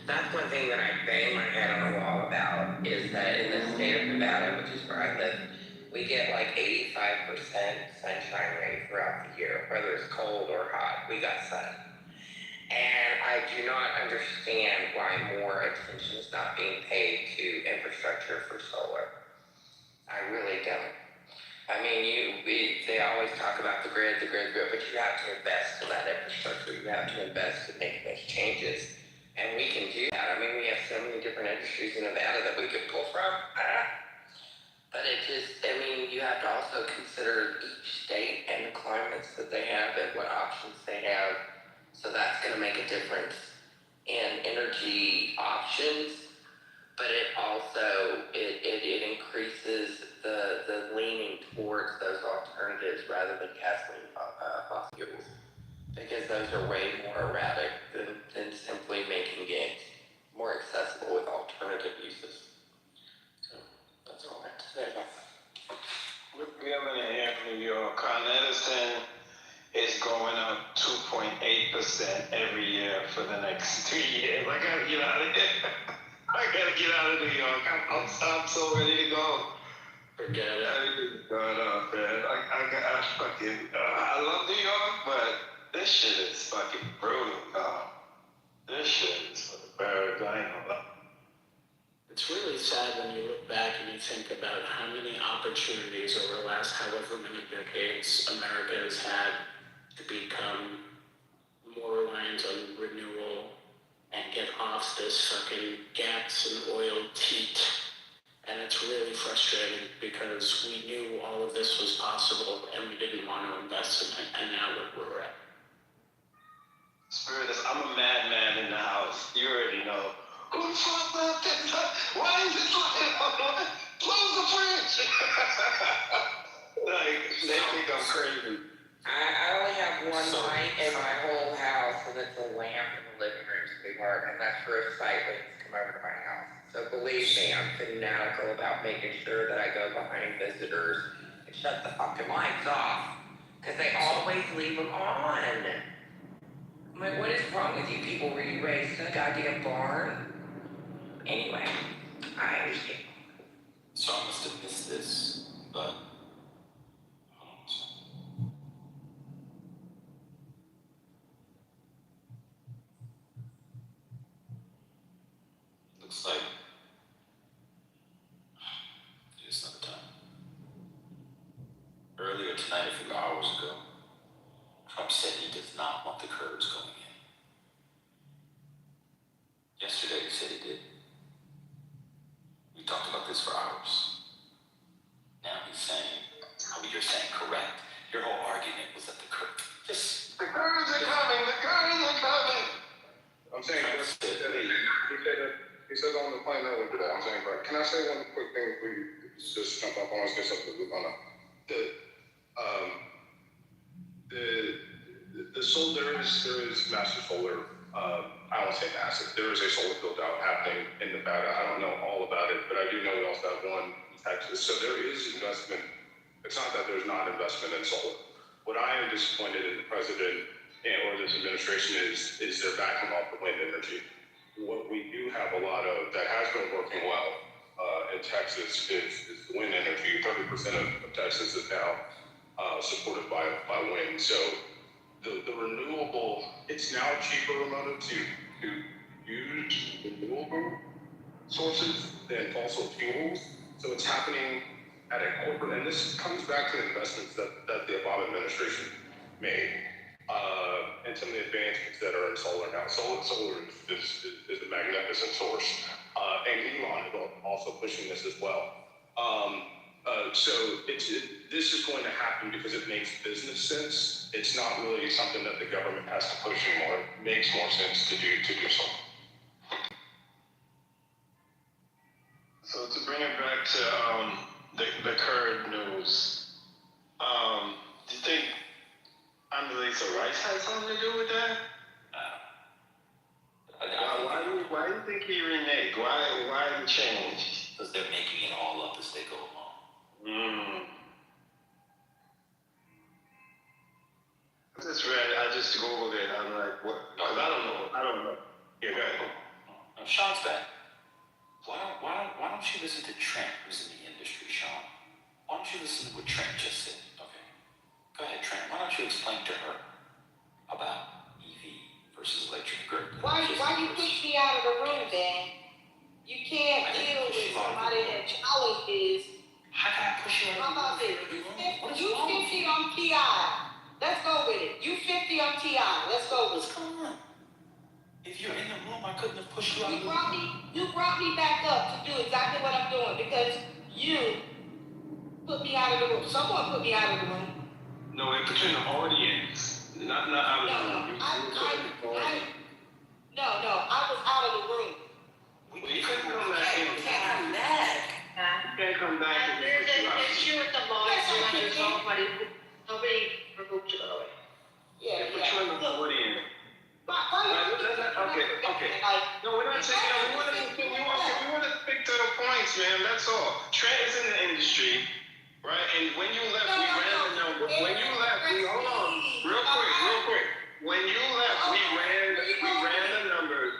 that's one thing that I bang my head on the wall about, is that in the state of Nevada, which is where I live, we get like 85% sunshine rate throughout the year, whether it's cold or hot, we got sun. And I do not understand why more attention is not being paid to infrastructure for solar. I really don't. I mean, they always talk about the grid, but you have to invest in that infrastructure. You have to invest in making those changes. And we can do that. I mean, we have so many different industries in Nevada that we could pull from. But you have to also consider each state and the climates that they have and what options they have. So that's going to make a difference in energy options. But it also, it increases the leaning towards those alternatives rather than gasoline fossil fuels. Because those are way more erratic than simply making it more accessible with alternative uses. So that's all I have to say about that. We have in here in New York, Con Edison is going up 2.8% every year for the next 3 years. I gotta get out of here. I gotta get out of New York. I'm so ready to go. Forget it. Everything's going up, man. I love New York, but this shit is fucking brutal, dog. This shit is for the birds. I ain't gonna lie. It's really sad when you look back and you think about how many opportunities over the last however many decades America has had to become more reliant on renewal and get off this fucking gas and oil teat. And it's really frustrating because we knew all of this was possible and we didn't want to invest in it, and now look where we're at. Spirit is, I'm a madman in the house. You already know. Who the fuck left this? Why is this like, close the fridge? Like, they think I'm crazy. I only have one light in my whole house, and it's a lamp in the living room, sweetheart, and that's for if sightings come over to my house. So believe me, I'm fanatical about making sure that I go behind visitors and shut the fucking lights off, because they always leave them on. I'm like, what is wrong with you people? Were you raised in a goddamn barn? Anyway, I understand. So I must have missed this, but looks like it's another time. Earlier tonight, a few hours ago, Trump said he does not want the curbs going in. Yesterday, he said he did. We talked about this for hours. Now he's saying, you're saying correct. Your whole argument was that the curbs, The curves are coming. The curves are coming. I'm saying, he said on the plane that went to that. I'm saying, but can I say one quick thing before you just jump up on us, get something to on the solar, there is massive solar, I won't say massive, there is a solar build out happening in Nevada. I don't know all about it, but I do know we also have one in Texas. So there is investment. It's not that there's not investment in solar. What I am disappointed in the president or this administration is they're backing off the wind energy. What we do have a lot of that has been working well in Texas is the wind energy. 30% of Texas is now supported by wind. So the renewable, it's now cheaper, Ramona, to use renewable sources than fossil fuels. So it's happening at a corporate, and this comes back to the investments that the Obama administration made. And some of the advancements that are in solar now. Solar is a magnificent source. And Elon is also pushing this as well. So this is going to happen because it makes business sense. It's not really something that the government has to push anymore. It makes more sense to do solar. So to bring it back to changed? Because they're making it all up as they go along. I just Googled it. I'm like, what? Because I don't know. Yeah, go ahead. Sean's back. Why don't you listen to Trent, who's in the industry, Sean? Why don't you listen to what Trent just said? Okay. Go ahead, Trent. Why don't you explain to her about EV versus electric grid? Why you push me out of the room, Dan? You can't deal with somebody that challenges. How can I push you out of the room? How about this? You 50 on TI. Let's go with it. You 50 on TI. Let's go with it. What's going on? If you're in the room, I couldn't have pushed you out of the room. You brought me back up to do exactly what I'm doing because you put me out of the room. Someone put me out of the room. No, it put you in the audience. Not out of the room. I was out of the room. You couldn't come back in. You can't come back. You can't come back. There's an issue with the law. Nobody removed you, by the way. Yeah. Put you in the audience. Okay. No, we're not taking we want to stick to the points, man. That's all. Trent is in the industry, right? And when you left, we ran the numbers. When you left, hold on, real quick. When you left, we ran the numbers.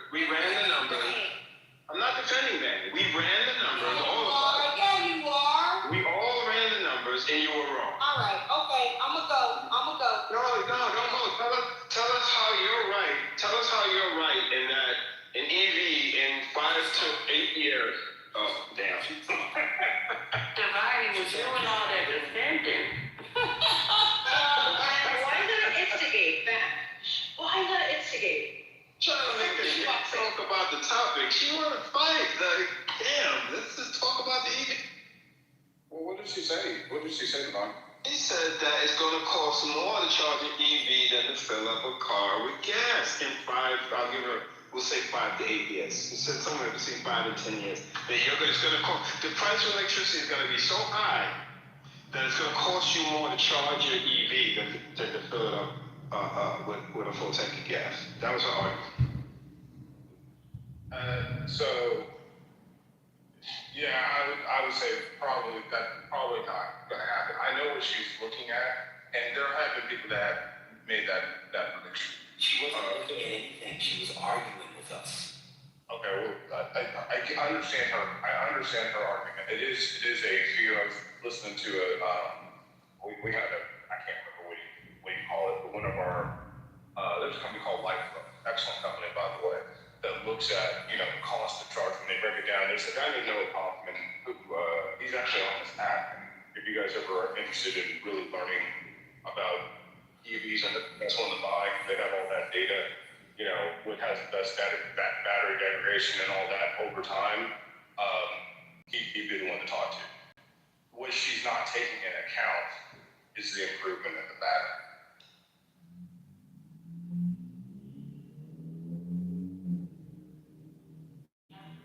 I'm not defending that. We ran the numbers, all of us. Yeah, you are. We all ran the numbers, and you were wrong. All right, okay, I'ma go. No, don't go. Tell us how you're right. Tell us how you're right in that an EV in 5 to 8 years. Oh, damn. Dividing was doing all that defending. Why not instigate that? Why not instigate? Trying to make the shit talk about the topic. She want to fight. Like, damn, let's just talk about the EV. Well, what did she say? Devon? He said that it's going to cost more to charge an EV than to fill up a car with gas in 5, we'll say 5 to 8 years. He said somewhere between 5 and 10 years. It's going to cost, the price of electricity is going to be so high that it's going to cost you more to charge your EV than to fill it up with a full tank of gas. That was her argument. I would say probably not going to happen. I know what she's looking at, and there have been people that have made that prediction. She wasn't looking at anything. She was arguing with us. Okay, well, I understand her. I understand her argument. It is a fear of listening to we had I can't remember what you call it, but one of our there's a company called Lifeflow, excellent company by the way, that looks at the cost of charge when they break it down. There's a guy named Noah Kaufman who he's actually on this app. And if you guys ever are interested in really learning about EVs and the best one to buy, they have all that data. What has the best battery degradation and all that over time. He'd be the one to talk to. What she's not taking into account is the improvement in the battery.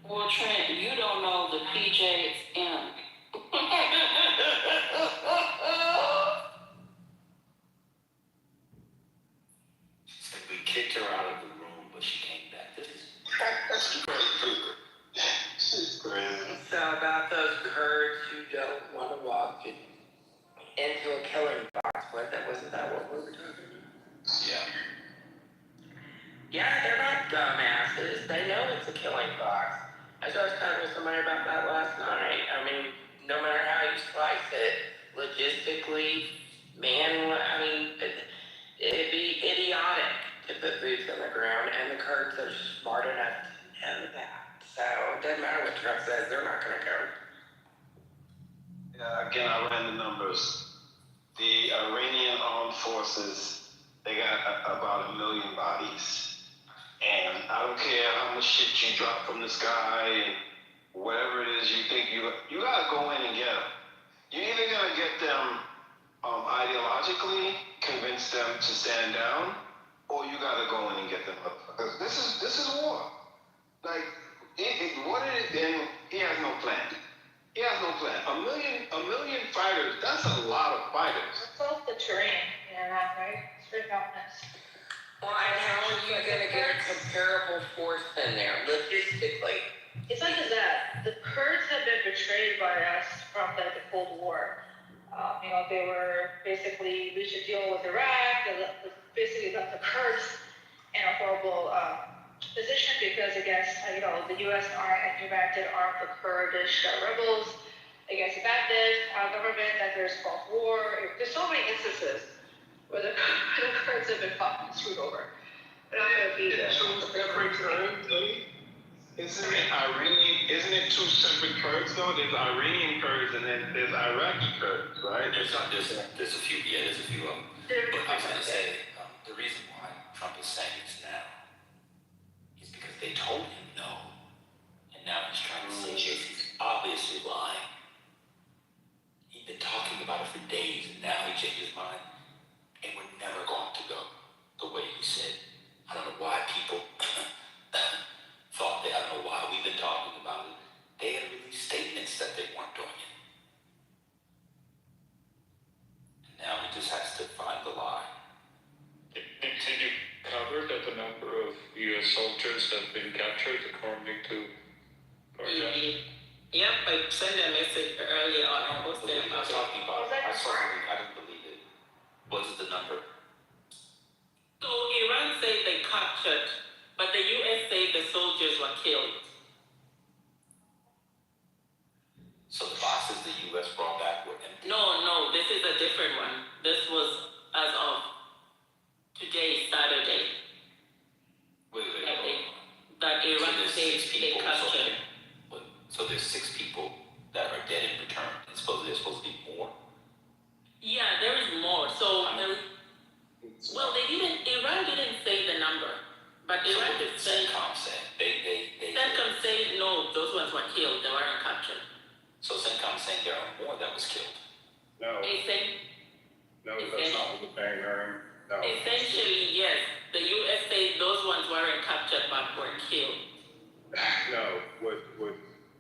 Well, Trent, you don't know the PJ's in. Said we kicked her out of the room, but she came back. That's crazy. She's crazy. So about those herds who don't want to walk into a killing box, wasn't that what we were talking about? Yeah. Yeah, they're not dumbasses. They know it's a killing box. I was talking to somebody about that last night. I mean, no matter how you slice it, logistically, it'd be idiotic to put boots on the ground, and the Kurds are smart enough to know that. So it doesn't matter what Trump says, they're not going to go. Yeah, again, I ran the numbers. The Iranian armed forces, they got about 1 million bodies. And I don't care how much shit you drop from the sky and whatever it is you think you gotta go in and get them. You're either gonna get them ideologically, convince them to stand down, or you gotta go in and get them up. Because this is war. Like, what did it then? He has no plan. He has no plan. A million fighters, that's a lot of fighters. It's off the terrain, right? Straight mountainous. Well, and how are you going to get a comparable force in there, logistically? It's not just that. The by us from the Cold War. They were basically reached a deal with Iraq, basically left the Kurds in a horrible position because against, the U.S. and Iraq did arm the Kurdish rebels against the Baghdad government, that there's Gulf War. There's so many instances where the Kurds have been fucking screwed over. But I'm going to be there. Isn't it two separate Kurds though? There's Iranian Kurds and then there's Iraqi Kurds, right? There's a few of them. But I was going to say, the reason why Trump is saying this now is because they told him no, and now he's trying to say yes. He's obviously lying. He'd been talking about it for days, and now he changed his mind, and we're never going to go the way he said. I don't know why people thought that. I don't know why we've been talking about it. They had released statements that they weren't doing it. And now he just has to find the lie. Can you cover that the number of U.S. soldiers have been captured according to Peoria? Yep, I sent a message earlier on. I was there. I was talking about it. I saw something. I didn't believe it. What is the number? So Iran said they captured, but the U.S. said the soldiers were killed. So the boxes the U.S. brought back were empty? No, this is a different one. This was as of today, Saturday. Wait. That Iran So said they captured. So there's 6 people that are dead and returned. And there's supposed to be more? Yeah, there is more. So, Iran didn't say the number, but Iran did say. CENTCOM said. CENTCOM said no, those ones were killed. They weren't captured. So CENTCOM saying there are more that was killed. No. No, that's not what we're saying, Miriam. No. Essentially, yes. The U.S. said those ones weren't captured but were killed. No,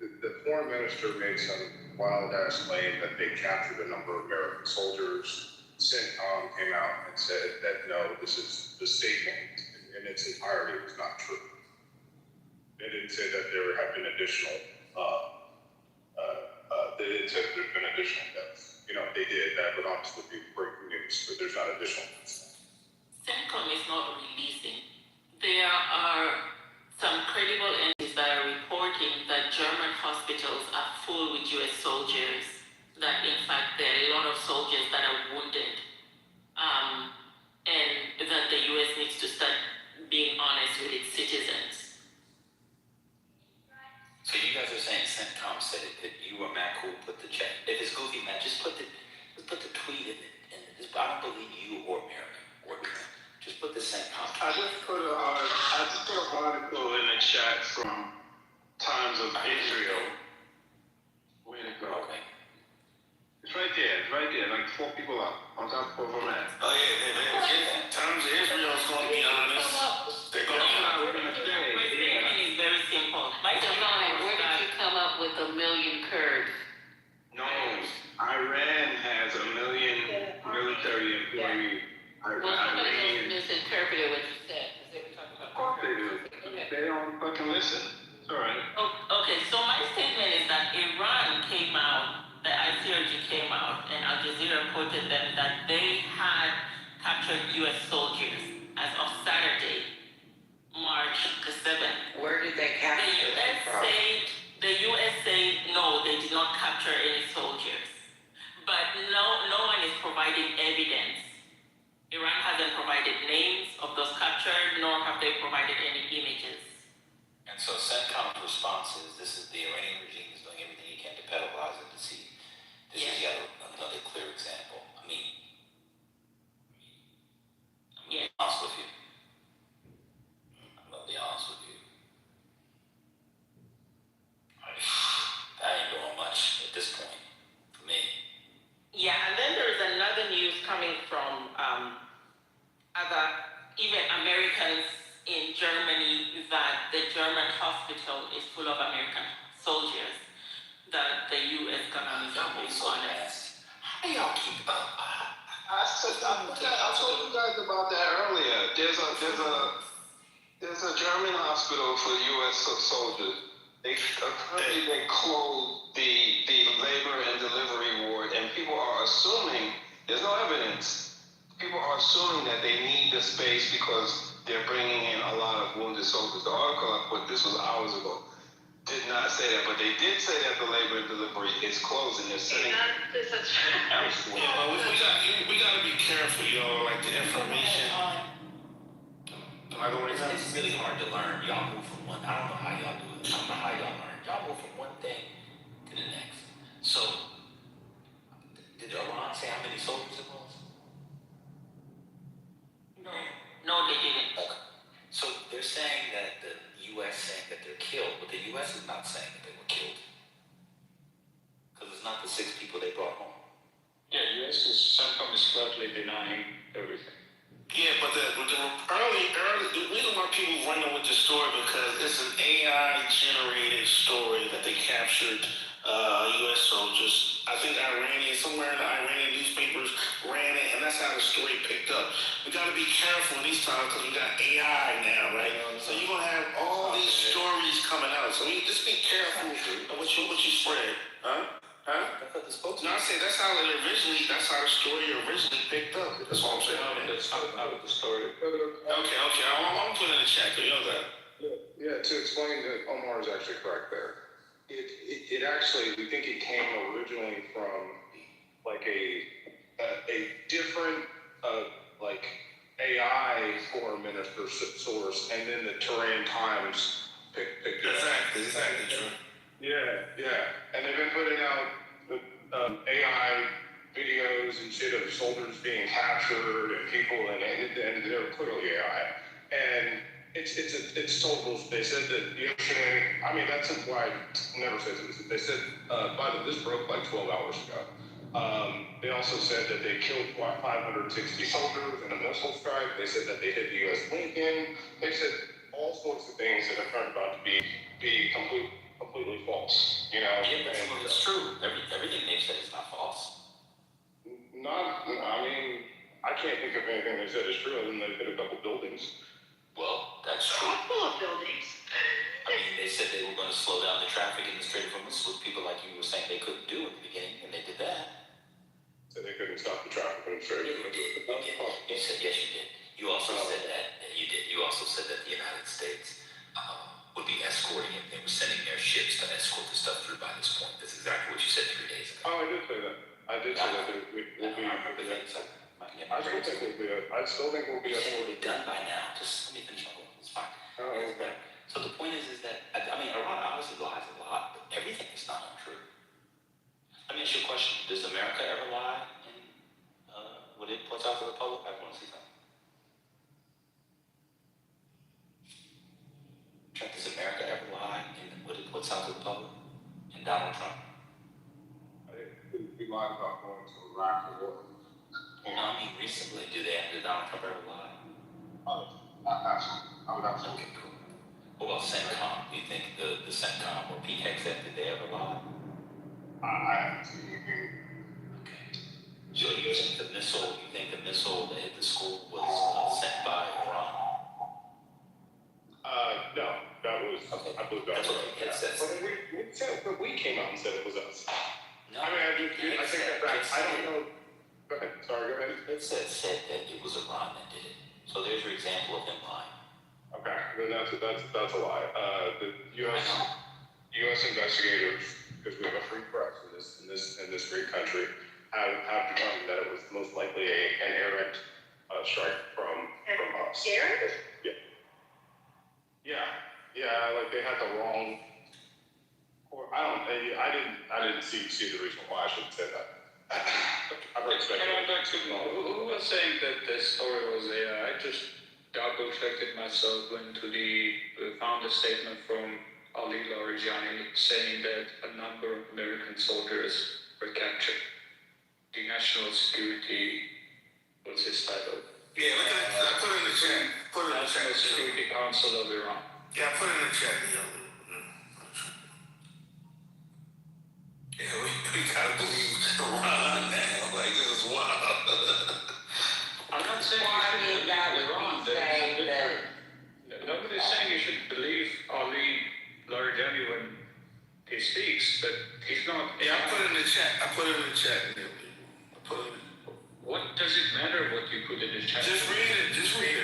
the foreign minister made some wild ass claim that they captured a number of American soldiers. CENTCOM came out and said that no, this is the statement in its entirety was not true. They didn't say that there have been additional. They didn't say that there's been additional deaths. They did. That would obviously be breaking news, but there's not additional deaths. CENTCOM is not releasing. There are some credible entities that are reporting that German hospitals are full with U.S. soldiers, that in fact there are a lot of soldiers that are wounded, and that the U.S. needs to start being honest with its citizens. So you guys are saying CENTCOM said it, that you or Matt Cool put the check. If it's goofy, Matt, just put the tweet in it. I don't believe you or Mary or Trent. Just put the CENTCOM. I just put an article in the chat from Times of Israel. Where to go? Okay. It's right there, like 4 people up on top of a man. Oh yeah, Times of Israel is going to be honest. They're going to be honest. My statement is very simple. Where did you come up with 1 million Kurds? No, Iran has 1 million military employees. Well, somebody just misinterpreted what you said, because they were talking about. Of course they do. They don't fucking listen. It's all right. Okay, so my statement is that Iran came out, the ICRG came out, and Al Jazeera quoted them that they had captured U.S. soldiers as of Saturday, March the 7th. Where did they capture them from? The U.S. said no, they did not capture any soldiers. But no one is providing evidence. Iran hasn't provided names of those captured, nor have they provided any images. And so CENTCOM's response is, this is the Iranian regime is doing everything it can to pedalize and deceive. This is yet another clear example. I'm be honest with you. I'm gonna be honest with you. That ain't doing much at this point for me. Yeah, and then there's another news coming from other, even Americans in Germany, that the German hospital is full of American soldiers, that the U.S. government is being honest. How do y'all keep up? I told you guys about that earlier. There's a German hospital for U.S. soldiers, They closed the labor and delivery ward, and people are assuming there's no evidence. People are assuming that they need the space because they're bringing in a lot of wounded soldiers. The article I put, this was hours ago, did not say that, but they did say that the labor and delivery is closing. They're sending. Yeah, but we got to be careful, like the information. It's really hard to learn. Y'all move from one. I don't know how y'all do it. I don't know how y'all learn. Y'all move from one thing to the next. So, did Iran say how many soldiers it was? No, they didn't. Okay. So they're saying that the U.S. saying that they're killed, but the U.S. is not saying that they were killed. Because it's not the 6 people they brought home. Yeah, U.S. is CENTCOM is flatly denying everything. Yeah, but the reason why people running with the story because it's an AI generated story that they captured U.S. soldiers. I think somewhere in the Iranian newspapers ran it, and that's how the story picked up. We got to be careful in these times because we got AI now, right? So you're gonna have all these stories coming out. So you just be careful of what you spread, huh? No, I say that's how the story originally picked up. That's what I'm saying. That's out of the story. Okay. I'm putting in the chat. You know that. Yeah, to explain that Omar is actually correct there. It actually, we think it came originally from like a different like AI foreign minister source, and then the Tehran Times picked it up. Exactly true. Yeah, and they've been putting out the AI videos and shit of soldiers being captured and people, and they're clearly AI. And it's total. They said that yesterday. I mean, that's why I never said this. They said this broke like 12 hours ago. They also said that they killed 560 soldiers in a missile strike. They said that they hit the U.S. Lincoln. They said all sorts of things that have turned out to be completely false. Yeah, it's true. Everything they said is not false. I mean, I can't think of anything they said is true other than they hit a couple buildings. Well, that's true. A couple of buildings. I mean, they said they were going to slow down the traffic in the Strait of Hormuz, which people like you were saying they couldn't do at the beginning, and they did that. So they couldn't stop the traffic in the Strait of Hormuz. You said yes, you did. You also said that you did. You also said that the United States would be escorting it. They were sending their ships to escort the stuff through by this point. That's exactly what you said 3 days ago. Oh, I did say that. I did say that we'll be. I still think we'll be. You said we'll be done by now. Just let me finish my point. It's fine. Oh, okay. So the point is that I mean, Iran obviously lies a lot, but everything is not untrue. Let me ask you a question: does America ever lie in what it puts out to the public? I want to see something. Does America ever lie in what it puts out to the public? And Donald Trump? We lied about going to Iraq for war. I mean, recently, did Donald Trump ever lie? Absolutely. I would absolutely. Okay, cool. What about CENTCOM? Do you think the CENTCOM or PHEX, did they ever lie? I haven't seen anything. Okay. So you think the missile that hit the school was sent by Iran? No, that was. Okay. I believe that was. That's what but we came out and said it was us. No. I mean, I take that back. I don't know. Go ahead. Sorry, go ahead. It said that it was Iran that did it. So there's your example of him lying. Okay, then that's a lie. The U.S. investigators, because we have a free press in this great country, have determined that it was most likely an errant strike from us. Errant? Yeah. Like they had the wrong. Or I didn't see the reason why I should say that. I've heard speculation. Who was saying that this story was AI? I just double-checked it myself, went to found a statement from Ali Larijani saying that a number of American soldiers were captured. The National Security, what's his title? Yeah, look at that. I put it in the chat. National Security Council of Iran. Yeah, I put it in the chat. Yeah, we gotta believe Iran now. Like, this is wild. I'm not saying you should believe Iran. Nobody's saying you should believe Ali Larijani when does it matter what you put in the chat? Just read it,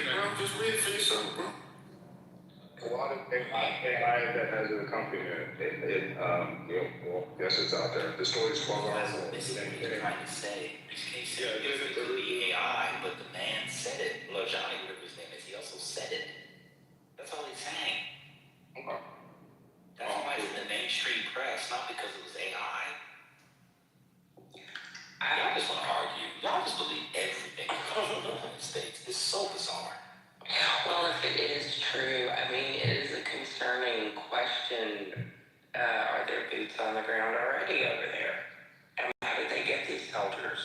bro. Just read it for yourself, bro. A lot of AI that has an accompaniment, yes, it's out there. The story's 12 hours long. This is what he's trying to say. It could be AI, but the man said it. Johnny, whatever his name is, he also said it. That's all he's saying. Okay. That's why it's in the mainstream press, not because it was AI. Y'all just want to argue. Y'all just believe everything that comes from the United States. It's so bizarre. Well, if it is true, I mean, it is a concerning question. Are there boots on the ground already over there? And how did they get these soldiers?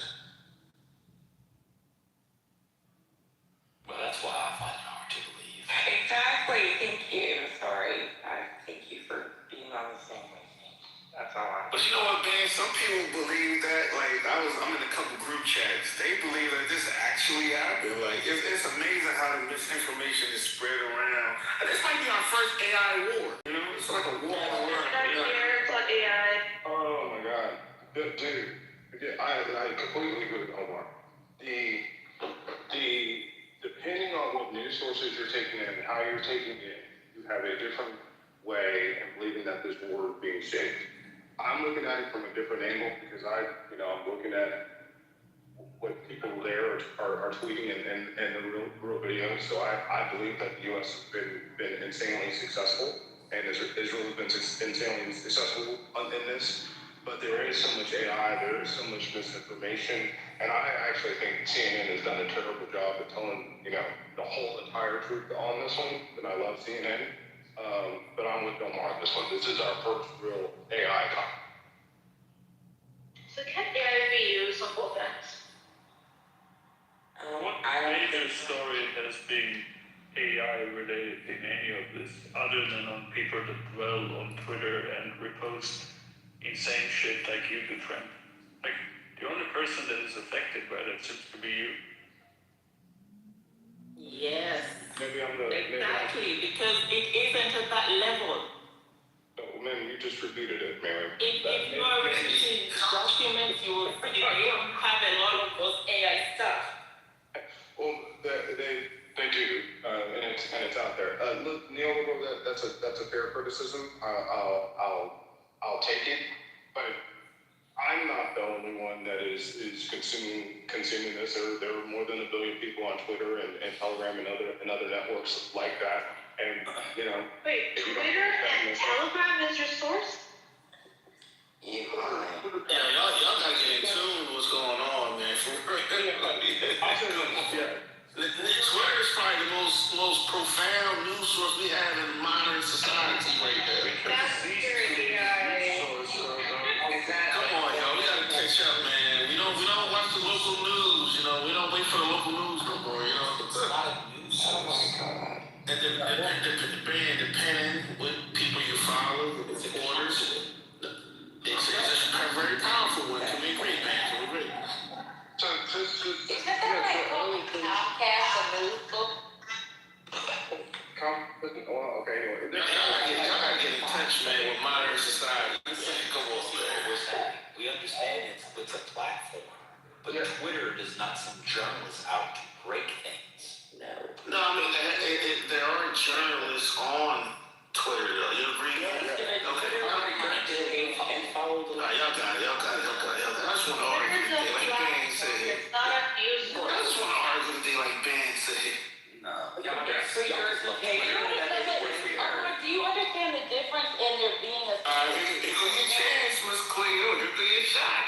Well, that's why I find it hard to believe. Exactly. Thank you. Sorry. I thank you for being on the same with me. That's all I. But you know what, man? Some people believe that. Like, I'm in a couple group chats. They believe that this actually happened. Like, it's amazing how the misinformation is spread around. And this might be our first AI war. You know, it's like a war on the world. It's on AI. Oh my God, dude, I completely agree with Omar. Depending on what news sources you're taking in and how you're taking it, you have a different way of believing that this war is being shaped. I'm looking at it from a different angle because I'm looking at what people there are tweeting and the real videos. So I believe that the U.S. has been insanely successful, and Israel has been insanely successful in this. But there is so much AI, there is so much misinformation, and I actually think CNN has done a terrible job of telling the whole entire truth on this one. And I love CNN, but I'm with Omar on this one. This is our first real AI time. So can AI be used on both ends? What major story has been AI related in any of this, other than on people that dwell on Twitter and repost insane shit like you do, friend? Like, the only person that is affected by that seems to be you. Yes. Maybe I'm Exactly, because it isn't at that level. Oh, man, you just repeated it, Mary. If you are reading documents, you will have a lot of those AI stuff. Well, they do, and it's out there. Look, Neil, that's a fair criticism. I'll take it, but I'm not the only one that is consuming this. There are more than 1 billion people on Twitter and Telegram and other networks like that. And Wait, Twitter and Telegram is your source? Yeah, y'all gotta get in tune with what's going on, man. For real. Twitter is probably the most profound news source we have in modern society right there. That's scary, guys. Come on, y'all. We gotta catch up, man. We don't watch the local news. We don't wait for the local news no more. It's not a news source. And the penning with people you follow, with orders. It's very powerful one. Can we agree, man? Can we agree? Isn't that like calling Comcast a news book? Okay, anyway. Y'all gotta get in touch, man, with modern society. Come on, man. We understand it's a platform, but Twitter does not send journalists out to break things. No, I mean, there are journalists on Twitter, though. You agree? Okay. Y'all got it. I just want to argue today, like Ben said. It's not a news source. I just want to argue today, like Ben said. No. Do you understand the difference in there being a... If you get a chance, Miss Cleo, you get a shot.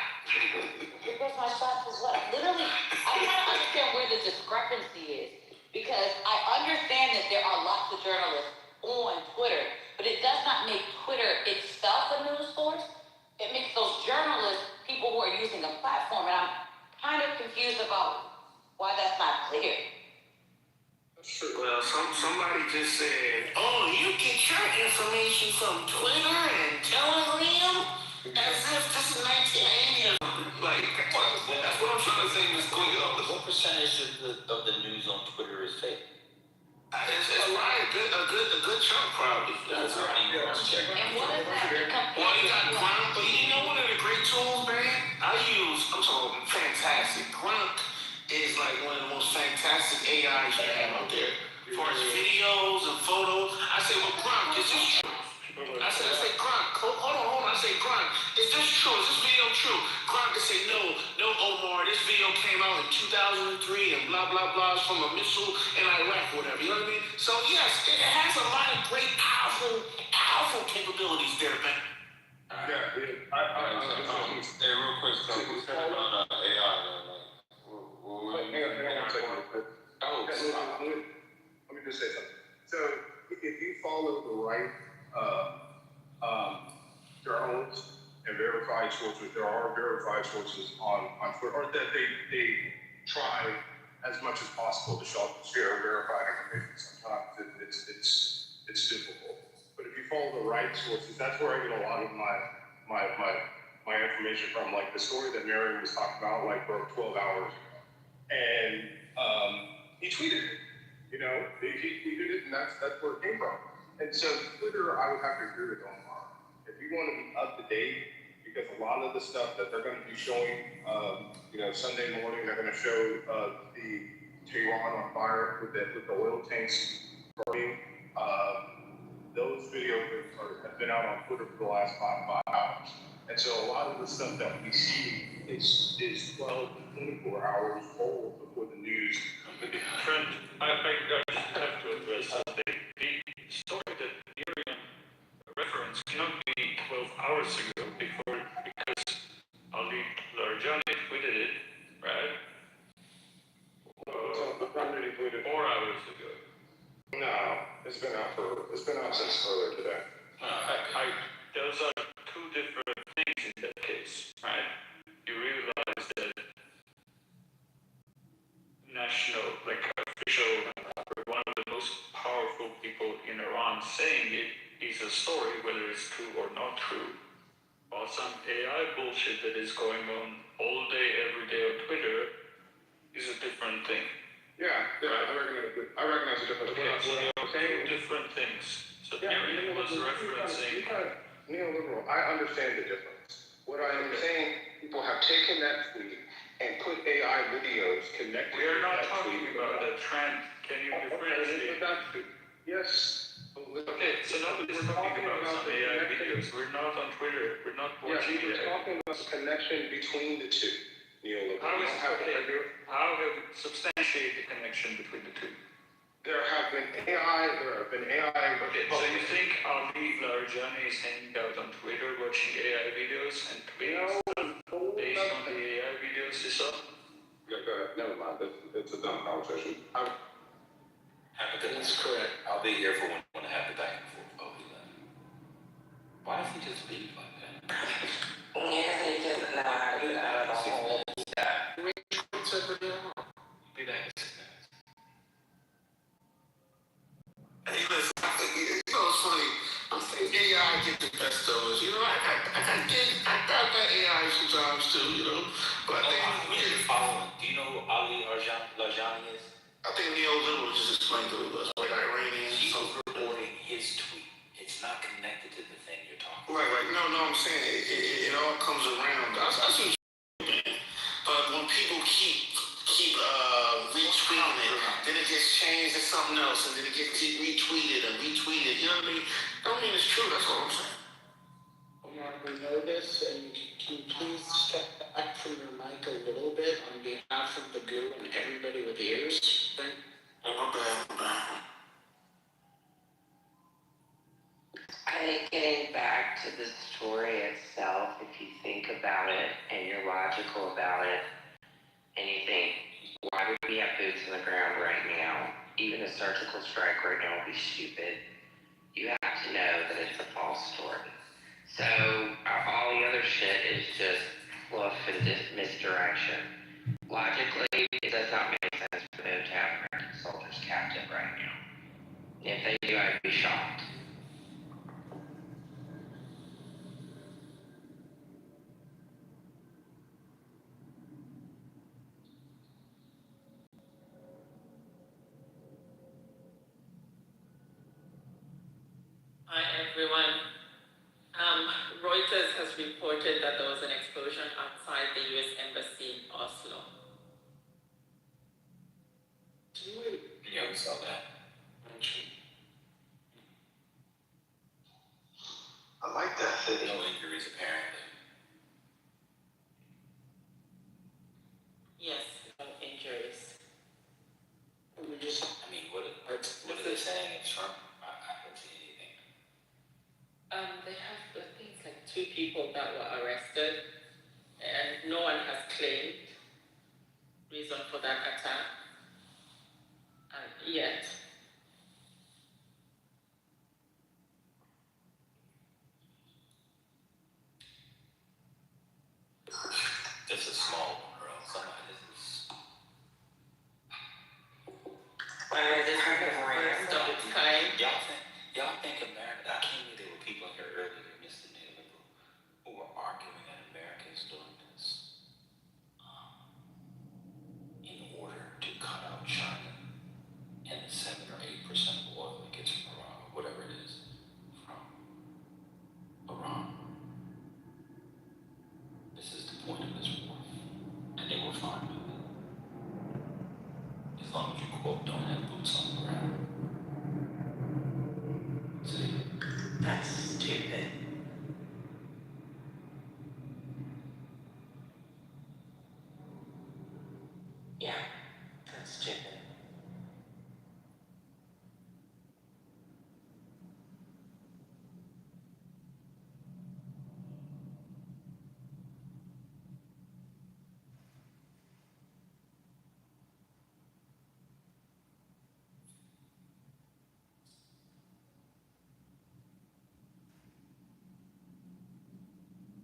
Because my shots as well. Literally, I'm trying to understand where the discrepancy is. Because I understand that there are lots of journalists on Twitter, but it does not make Twitter itself a news source. It makes those journalists people who are using a platform, and I'm kind of confused about why that's not clear. Well, somebody just said, "Oh, you get your information from Twitter and Telegram, as if this is 1980." Like, that's what I'm trying to say, Miss Cleo. What percentage of the news on Twitter is fake? It's probably a good chunk, probably. That's right. And what is that? Well, you got Grok, but you know one of the great tools, man? I'm talking fantastic. Grok is like one of the most fantastic AIs you have out there. As far as videos and photos, I say, well, Gronk, is this true? I say, Gronk, hold on. I say, Gronk, is this true? Is this video true? Gronk can say, no, Omar, this video came out in 2003 and blah, blah, blah, it's from a missile in Iraq, whatever, you know what I mean? So, yes, it has a lot of great, powerful capabilities there, man. Yeah, Hey, real quick, so who's talking about AI, man? Like, hang on one second. Let me just say something. So, if you follow the right journalists and verified sources, there are verified sources on Twitter, or that they try as much as possible to share verified information. Sometimes it's difficult. But if you follow the right sources, that's where I get a lot of my information from. Like the story that Mary was talking about, like broke 12 hours ago. And he tweeted it. You know, he tweeted it, and that's where it came from. And so Twitter, I would have to agree with Omar. If you want to be up to date, because a lot of the stuff that they're going to be showing, Sunday morning, they're going to show the Tehran on fire with the oil tanks burning. Those videos have been out on Twitter for the last 5 hours. And so a lot of the stuff that we see is 12 to 24 hours old before the news. Trent, I just have to address something. The story that Miriam referenced cannot be 12 hours ago because Ali Larjani tweeted it, right? 4 hours ago. No, it's been out since earlier today. Those are two different things in that case, right? You realize that official, one of the most powerful people in Iran saying it is a story, whether it's true or not true. While some AI bullshit that is going on all day, every day on Twitter is a different thing. Yeah, right? I recognize the difference. Okay, two different things. So Miriam was referencing... Neoliberal, I understand the difference. What I am saying, people have taken that tweet and put AI videos connected to that tweet. We are not talking about a trend. Can you differentiate? Yes. Okay, so nobody's talking about some AI videos. We're not on Twitter. We're not watching we're talking about the connection between the two. Neoliberal. How have you substantiated the connection between the two? There have been AI. Okay, so you think Ali Larjani is hanging out on Twitter watching AI videos and tweets based on the AI videos he saw? Yeah, go ahead. Never mind. It's a dumb conversation. That's correct. I'll be here for when you want to have the back and forth. Oh, he left. Why does he just leave like that? Yeah, he just not out of the whole stack. Be back in 6 minutes. Hey, listen, it's funny. I'm saying AI get the best of us. I got AI sometimes too, But I think Do you know who Ali Larjani is? I think neoliberal just explained to us, like Iranians. He's reporting his tweet. It's not connected to the thing you're talking about. Right. No, I'm saying it all comes around. I see what you're saying, man. But when people keep retweeting it, then it gets changed to something else, and then it gets retweeted. You know what I mean? Don't mean it's true. That's all I'm saying. Omar, we know this, and can you please step back from your mic a little bit on behalf of the goo and everybody with ears? My bad. I think getting back to the story itself, if you think about it and you're logical about it, and you think, why would we have boots on the ground right now? Even a surgical strike right now would be stupid. You have to know that it's a false story. So all the other shit is just fluff and misdirection. Logically, it does not make sense for them to have American soldiers captive right now. If they do, I'd be shocked. Hi everyone. Reuters has reported that there was an explosion outside the U.S. Embassy in Oslo. saw that. I like that city. No injuries apparently. Yes, no injuries. We just, I mean, what are they saying it's from? I haven't seen anything. They have, I think, like 2 people that were arrested, and no one has claimed reason for that attack yet. Just a small one, or else somebody is. This kind of first of its kind. Y'all think America? I can't believe there were people here earlier, Mr. Neal, who were arguing that Americans doing this in order to cut out China and the 7 or 8% of oil that gets from Iran, or whatever it is, from Iran. This is the point of this war, and they were fine with it, as long as you quote don't have boots on the ground. See, That's stupid. Yeah, that's stupid.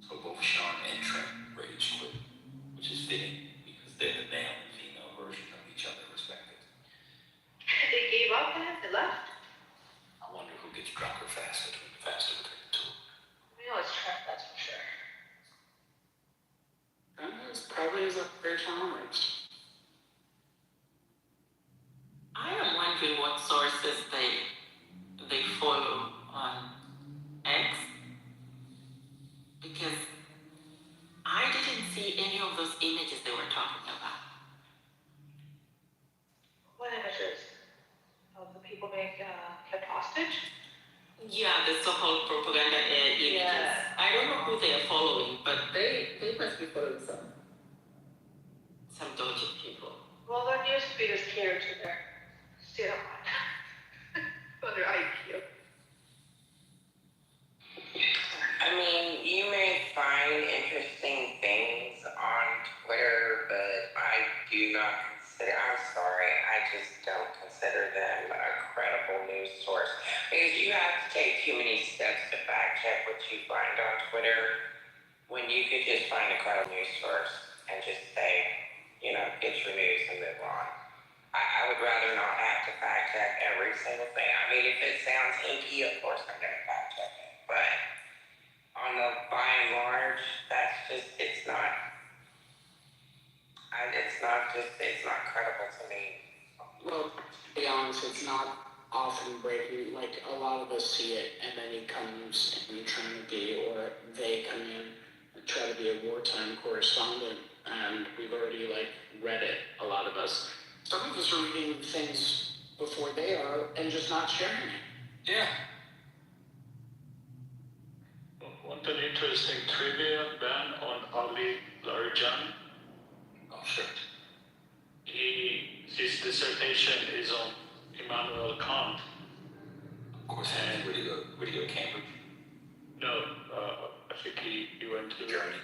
So both Sean and Trent rage quit, which is fitting because they're the male and female version of each other, respectively. They gave up and they left. I wonder who gets drunker faster between the two. We know it's Trent, that's for sure. It's probably is a fair challenge. I am wondering what sources they follow on X, because I didn't see any of those images they were talking about. What images? Of the people being kept hostage? Yeah, the so-called propaganda images. Yeah. I don't know who they are following, but they must be following some dodgy people. Well, their news feed is catered to their state of mind. On their IQ. I mean, you may find interesting things on Twitter, but I do not consider, I'm sorry, I just don't consider them a credible news source. Because you have to take too many steps to fact check what you find on Twitter when you could just find a credible news source and just say, get your news and move on. I would rather not have to fact check every single thing. I mean, if it sounds hinky, of course I'm going to fact check it. But on the by and large, that's just, it's not credible to me. Well, to be honest, it's not often breaking. Like, a lot of us see it, and then he comes and trying to be, or they come in and try to be a wartime correspondent, and we've already, read it, a lot of us. Some of us are reading things before they are, and just not sharing it. Yeah. Want an interesting trivia, Ben, on Ali Larijani? Oh, sure. His dissertation is on Immanuel Kant. Of course, and where do you go, Cambridge? No, I think he went to Germany.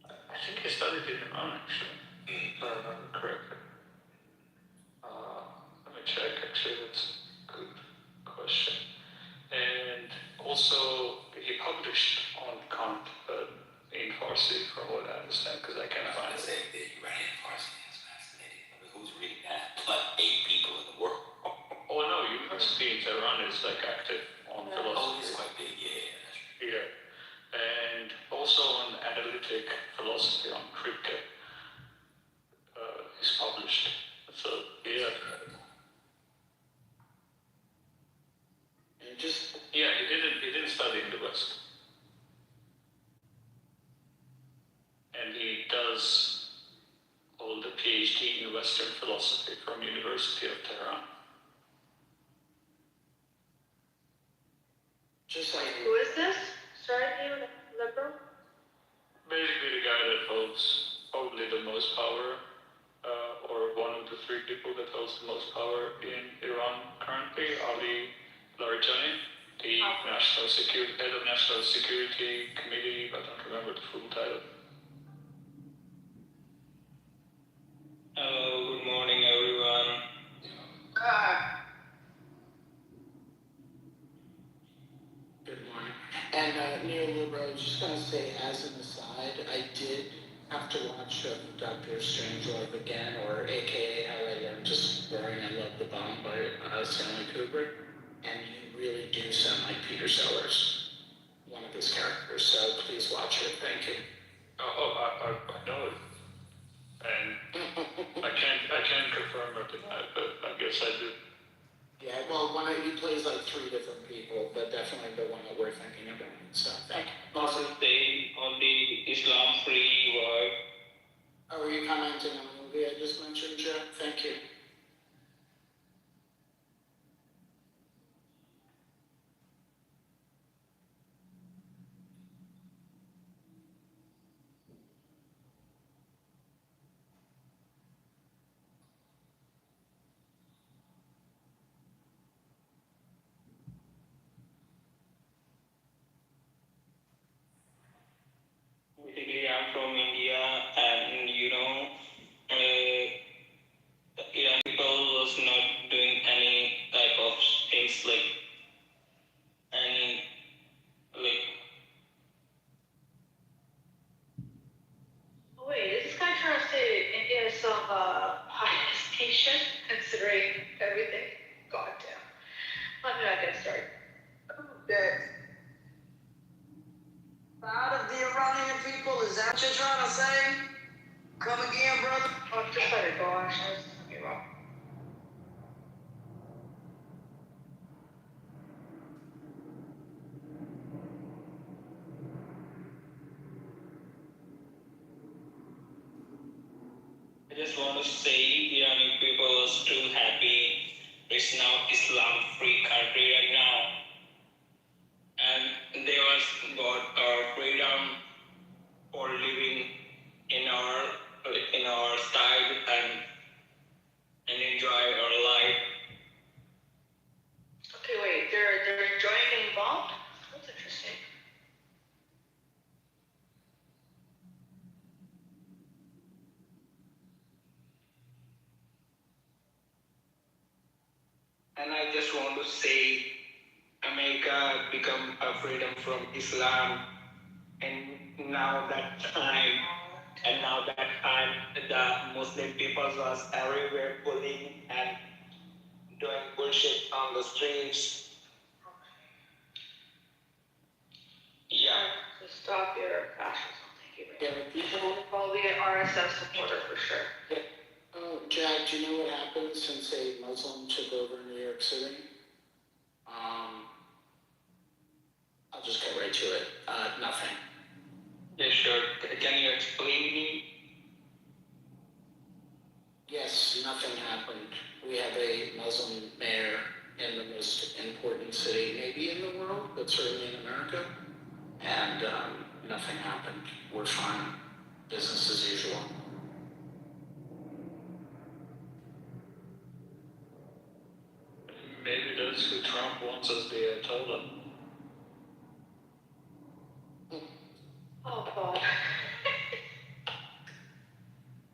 I think he studied in Iran, actually. If I remember correctly. Let me check, actually, that's a good question. And also, he published on Kant in Farsi, from what I understand, because I can't find it. You write in Farsi, that's fascinating. I mean, who's reading that? Like 8 people in the world. Oh no, University in Tehran is active on philosophy. Oh, it's quite big, yeah. Yeah. And also on analytic philosophy on Kripke. His philosophy from University of Tehran. Just like Who is this? Sorry, you liberal? Basically, the guy that holds probably the most power, or one of the three people that holds the most power in Iran currently, Ali Larijani, the head of National Security Committee. I don't remember the full title. Hello, good morning, everyone. Good morning. And neoliberal, I was just going to say, as an aside, I did have to watch Dr. Strangelove again, or AKA How I Learned to Burn and Love the Bomb by Stanley Kubrick, and you really do sound like Peter Sellers, one of his characters, so please watch it. Thank you. I know it. And I can't confirm or deny it, but I guess I do. Yeah, well, he plays like three different people, but definitely the one that we're thinking about. So, thank you. Also, stay on the Islam-free word. Oh, were you commenting on the movie I just mentioned, Jeff? Thank you. Basically, I'm from India, and Iran people was not doing any type of things like any like. Oh, wait, is this guy trying to say India is some highest nation considering everything? God damn. Let me not get started. That proud of the Iranian people, is that what you're trying to say? Come again, brother? Oh, just let it go, actually. Okay, well. I just want to say Iranian people are still happy. It's now Islam-free country right now, and they was got our freedom for living in our style and enjoy our life. Okay, wait, they're enjoying getting bombed? That's interesting. And I just want to say America become a freedom from Islam, and now that time the Muslim people was everywhere bullying and doing bullshit on the streets. Yeah. So stop your fascism, thank you. Yeah, people. Probably an RSS supporter for sure. Yeah. Oh, Jack, do you know what happened since a Muslim took over New York City? I'll just get right to it. Nothing. Yeah, sure. Can you explain me? Yes, nothing happened. We have a Muslim mayor in the most important city, maybe in the world, but certainly in America. And nothing happened. We're fine. Business as usual. Maybe that's who Trump wants as the Ayatollah. Oh, God.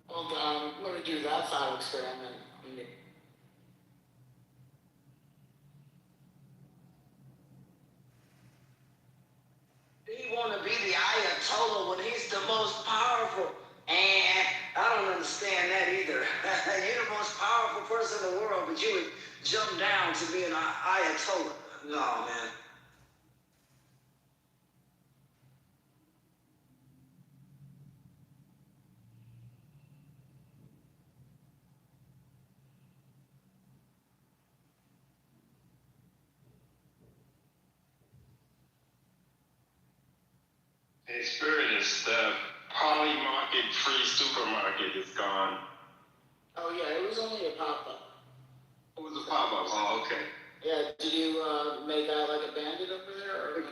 Well, let me do that thought experiment. He want to be the Ayatollah when he's the most powerful. And I don't understand that either. You're the most powerful person in the world, but you would jump down to be an Ayatollah. No, man. Experience, the poly market free supermarket is gone. Oh, yeah, it was only a pop-up. It was a pop-up, oh, okay. Yeah, did you, make out like a bandit over there, or?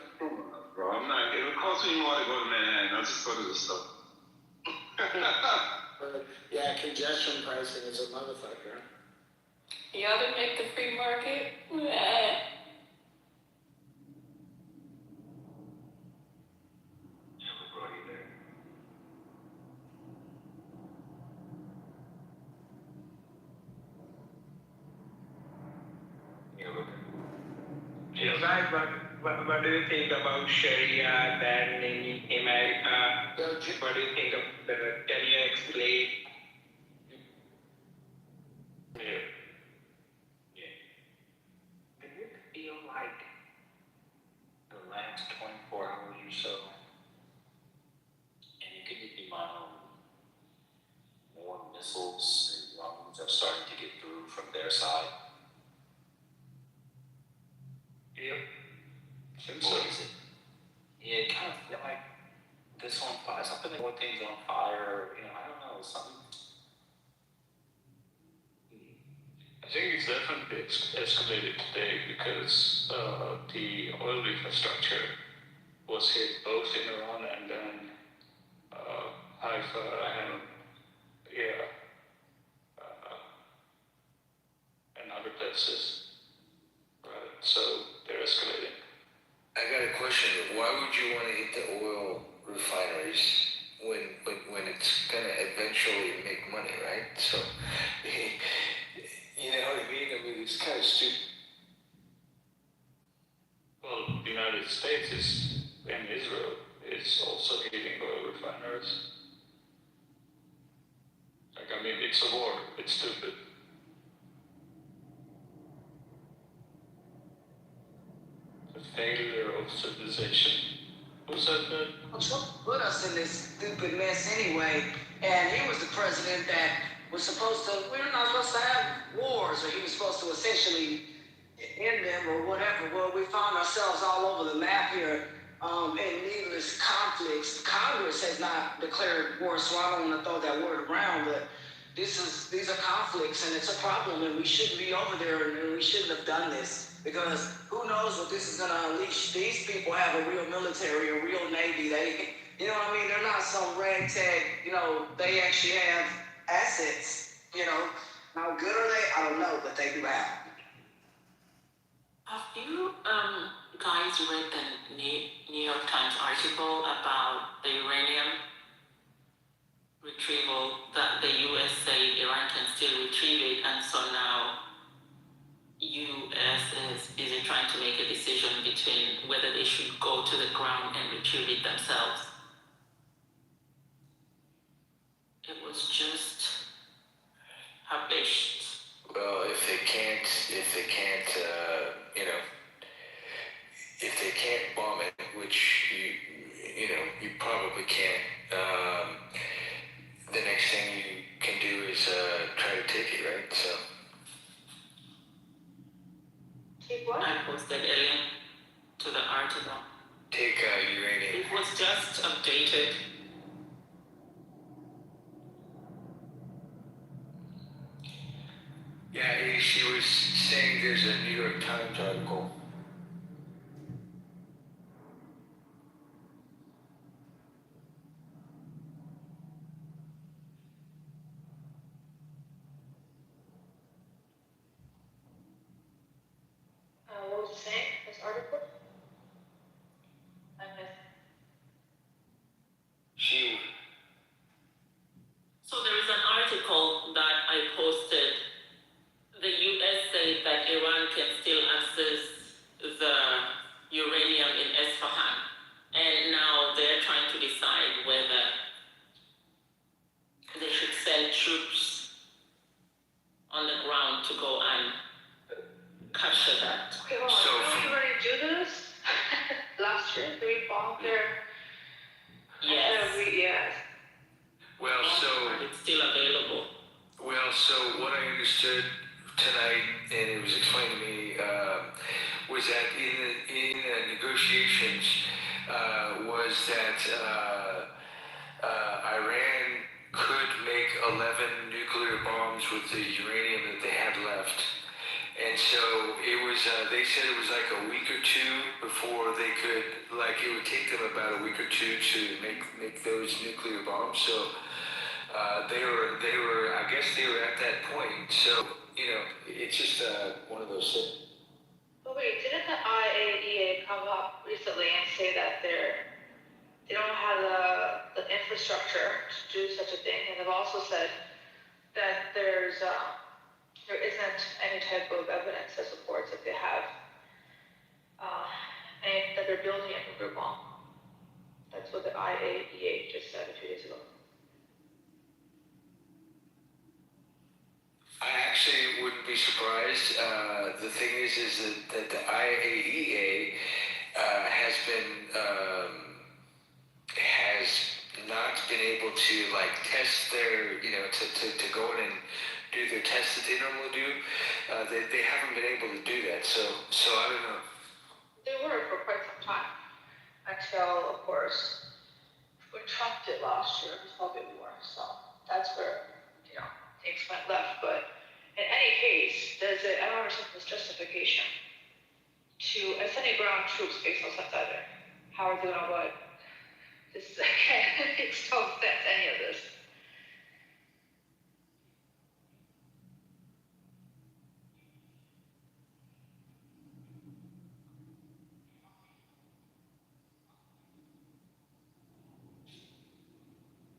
Bro, I'm not, it'll cost me more to go to Manhattan, I'll just go to the store. Yeah, congestion pricing is a motherfucker. Y'all didn't make the free market? Yeah, guys, what do you think about Sharia ban in America? What do you think of that? Can you explain? Yeah. Did it feel like the last 24 hours or so, and you can keep in mind more missiles and drones are starting to get through from their side? Yep. Or is it? Yeah, it kind of felt like this on fire, something that more things on fire, I don't know, something. I think it's definitely escalated today because the oil infrastructure was hit both in Iran and then Haifa and and other places. Right, so they're escalating. I got a question. Why would you want to hit the oil refineries when it's gonna eventually make money, right? So, you know what I mean? I mean, it's kind of stupid. Well, the United States and Israel is also hitting oil refineries. It's a war. It's stupid. The failure of civilization. Who said that? Well, Trump put us in this stupid mess anyway, and he was the president that was supposed to, we were not supposed to have wars, or he was supposed to essentially end them or whatever. Well, we found ourselves all over the map here in needless conflicts. Congress has not declared war, so I don't want to throw that word around, but these are conflicts, and it's a problem, and we shouldn't be over there, and we shouldn't have done this, because who knows what this is going to unleash. These people have a real military, a real navy. They, you know what I mean? They're not some ragtag, they actually have assets, How good are they? I don't know, but they do have. Have you guys read the New York Times article about the uranium retrieval, that the US say Iran can still retrieve it, and so now US is busy trying to make a decision between whether they should go to the ground and retrieve it themselves? It was just published. Well, if they can't, if they can't bomb it, which you probably can't, the next thing you can do is try to take it, right? So. Take what? I posted a link to the article. Take uranium. It was just updated. Yeah, she was saying there's a New York Times article. What was it saying? This article? I missed. So there is an article that I posted. The US said that Iran can still access the uranium in Isfahan, and now they're trying to decide whether they should send troops on the ground to go and capture that. Okay, hold on. Did we already do this? Last year, did we bomb their? Yes. Yes. Well, so it's still available. Well, so what I understood tonight, and it was explained to me, was that in the negotiations, was that Iran could make a 11 nuclear bombs with the uranium that they had left. And so it was, they said it was like a week or two before they could, like it would take them about a week or two to make those nuclear bombs. So they were, I guess they were at that point. So, it's just one of those things. But wait, didn't the IAEA come up recently and say that they don't have the infrastructure to do such a thing, and they've also said that there isn't any type of evidence that supports that they have, and that they're building a nuclear bomb. That's what the IAEA just said a few days ago. I actually wouldn't be surprised. The thing is that the IAEA has not been able to test their, to go in and do their tests that they normally do. They haven't been able to do that. So I don't know. They were for quite some time, until of course when Trump did last year, his COVID war. So that's where things went left. But in any case, I don't understand this justification to sending ground troops makes no sense either. How are they doing what? This again makes no sense, any of this.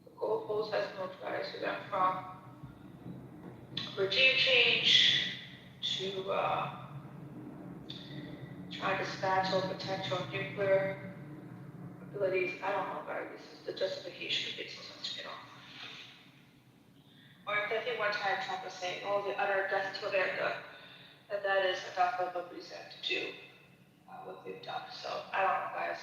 The goalpost has moved, guys. We went from regime change to trying to dismantle potential nuclear abilities. I don't know, guys. This is the justification makes no sense, Or I think one time Trump was saying, "Oh, the utter death to America," and that is enough of a reason to do what they've done. So I don't know, guys.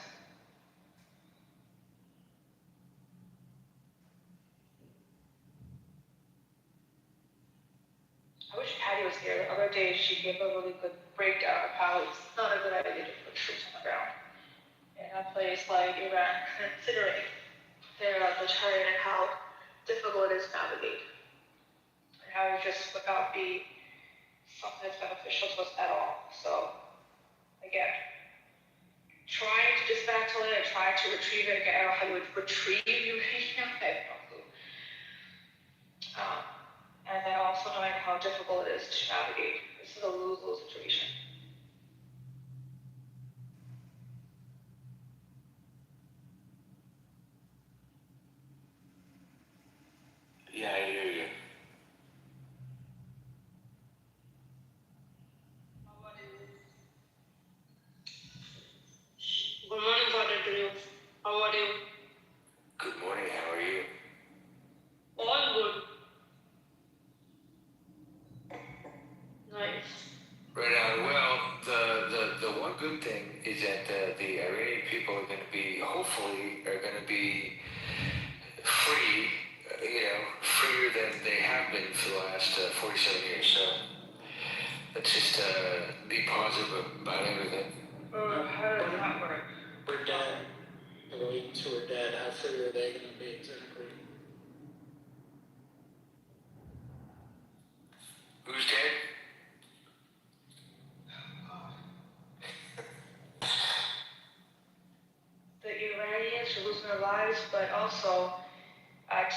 I wish Patty was here. The other day, she gave a really good breakdown of how it's not a good idea to put troops on the ground in a place like Iran, considering their terrain and how difficult it is to navigate, and how it just would not be something that's beneficial to us at all. So, again, trying to dismantle it and trying to retrieve it again. I don't know how you would retrieve uranium. I have no clue. And then also knowing how difficult it is to navigate. This is a lose-lose situation. Yeah, I hear you. Good morning, Father, to you. How are you? Good morning. How are you? All good. Nice. Right on. Well, the one good thing is that the Iranian people are going to be, hopefully, free, freer than they have been for the last 47 years. So let's just be positive about everything. How does that work? We're dead. The Williams who are dead, how free are they going to be exactly? Who's dead? The Iranians are losing their lives, but also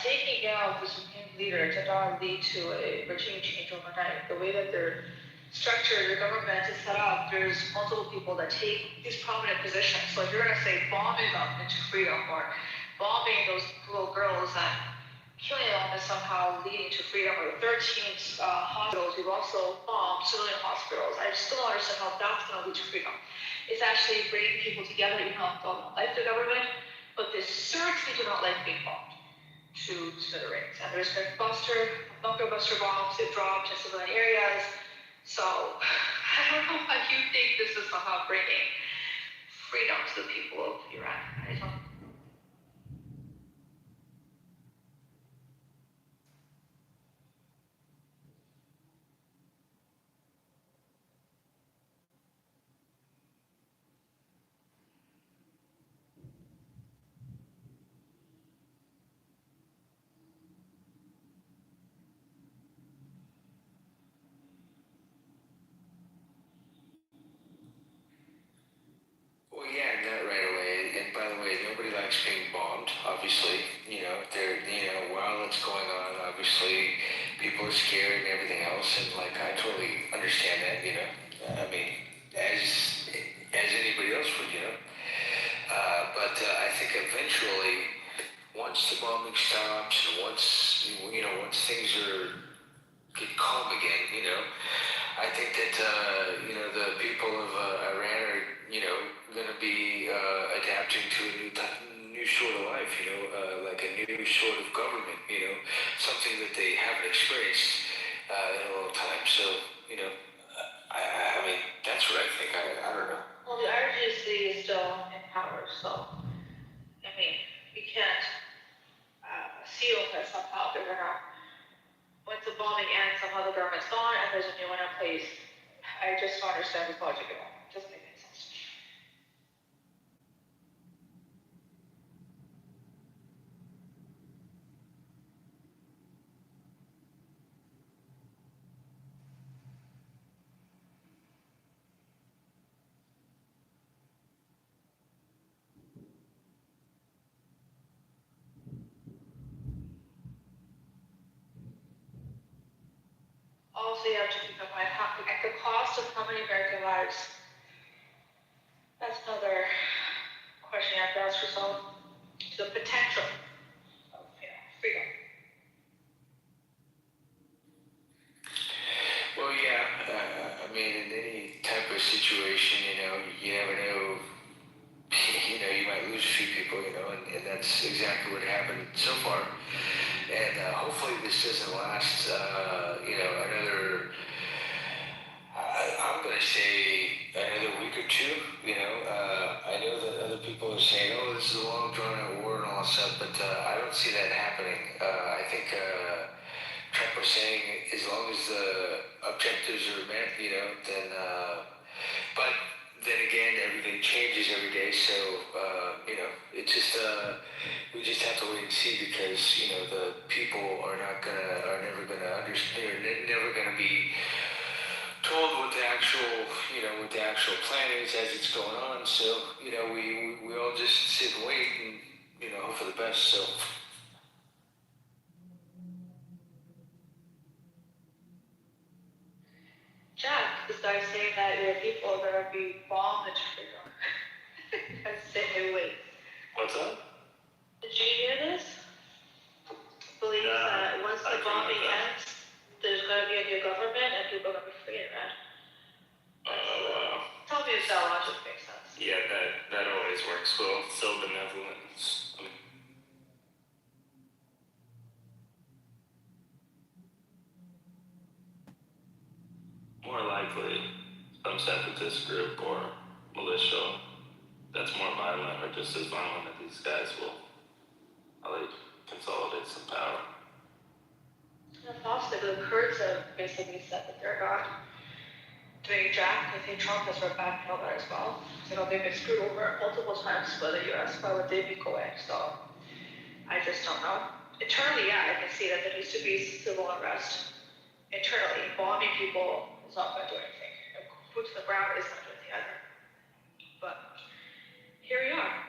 taking out the supreme leader did not lead to a regime change overnight. The way that they're structured, the government is set up, there's multiple people that take these prominent positions. So if you're going to say bombing them into freedom or bombing those little girls and killing them is somehow leading to freedom, or the 13 hospitals, we've also bombed civilian hospitals. I still don't understand how that's going to lead to freedom. It's actually bringing people together, even though they don't like the government, but they certainly do not like being bombed to smithereens. And there's been bunker buster bombs they've dropped in civilian areas. So I don't know how you think this is somehow bringing freedom to the people of Iran. I don't. people are scared and everything else, and like I totally understand that, you know. I mean, as anybody else would, you know. But I think eventually, once the bombing stops and once once things get calm again, you know, I think that the people of Iran are going to be adapting to a new sort of life, like a new sort of government, something that they haven't experienced in a long time. So I mean that's what I think. I don't know. Well, the RGC is still in power, so I mean we can't assume that somehow they're gonna, once the bombing ends, somehow the government's gone and there's a new one in place. I just don't understand this logic at all. It doesn't make any sense. Also, you have to keep in mind at the cost of how many American lives. That's another question you have to ask yourself. The potential of freedom. Well, yeah. I mean, in any type of situation, you never know. You might lose a few people, and that's exactly what happened so far. And hopefully this doesn't last, another, I'm going to say another week or two. I know that other people are saying, oh, this is a long drawn out war and all that stuff, but I don't see that happening. I think Trump was saying as long as the objectives are met, then, but then again, everything changes every day, so, it's just, we just have to wait and see because, the people are never gonna understand, they're never gonna be told what the actual plan is as it's going on, so, we all just sit and wait and, hope for the best, so. Jack, this guy's saying that your people are gonna be bombed and and sit and wait. What's up? Did you hear this? Believes that once the bombing ends, there's gonna be a new government and people are gonna be free and red. Tell me if that logic makes sense. Yeah, that always works well. So benevolent. More likely, some separatist group or militia that's more violent or just as violent as these guys will probably consolidate some power. Possibly the Kurds have basically said that they're not doing jack. I think Trump has backed on that as well. They've been screwed over multiple times by the US. Why would they be going? So I just don't know. Internally, yeah, I can see that there needs to be civil unrest. Internally, bombing people is not going to do anything. And boots on the ground is not doing anything either. But here we are.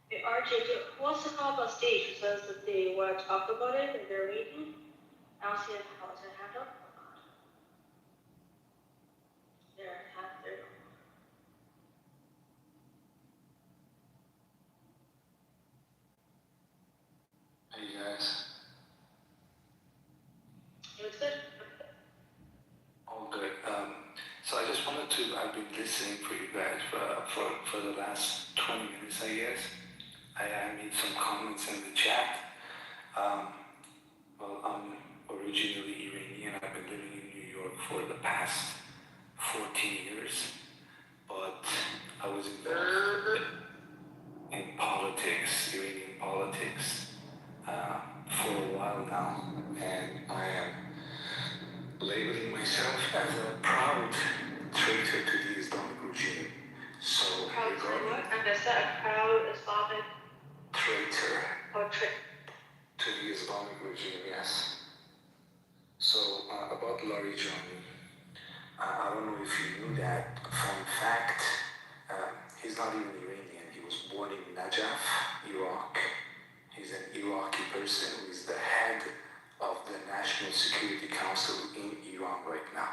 The RJ, who wants to come up on stage who says that they want to talk about it and they're waiting? I don't see how it's a hand up or not. There. Hey guys. It was good. All good. So I just wanted to, I've been listening for you guys for the last 20 minutes, I guess. I made some comments in the chat. Well, I'm originally Iranian. I've been living in New York for the past 14 years. But I was involved in politics, Iranian politics, for a while now. And I am labeling myself as a proud traitor to the Islamic regime. So, Proud to regarding what? I missed that. A proud Islamic traitor portrait. to the Islamic regime, yes. So, about Larijani, I don't know if you knew that. Fun fact, he's not even Iranian. He was born in Najaf, Iraq. He's an Iraqi person who is the head of the National Security Council in Iran right now.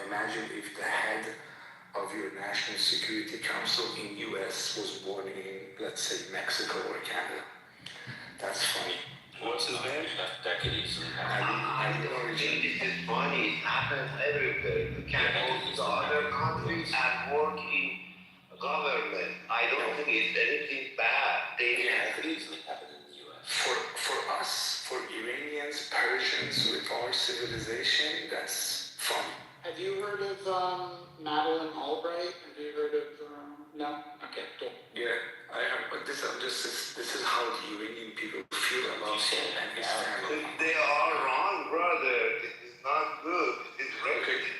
Imagine if the head of your National Security Council in US was born in, let's say, Mexico or Canada. That's funny. What's his name? That could easily happen. I don't This is funny. It happens everywhere. You can go to the other countries and work in government. I don't think it's anything bad. That could easily happen in the US. For us, for Iranians, Persians, with our civilization, that's funny. Have you heard of Madeleine Albright? Have you heard of, no? Okay, cool. Yeah, I have, but this is how the Iranian people feel about it and his family. They are wrong, brother. This is not good. It's racist.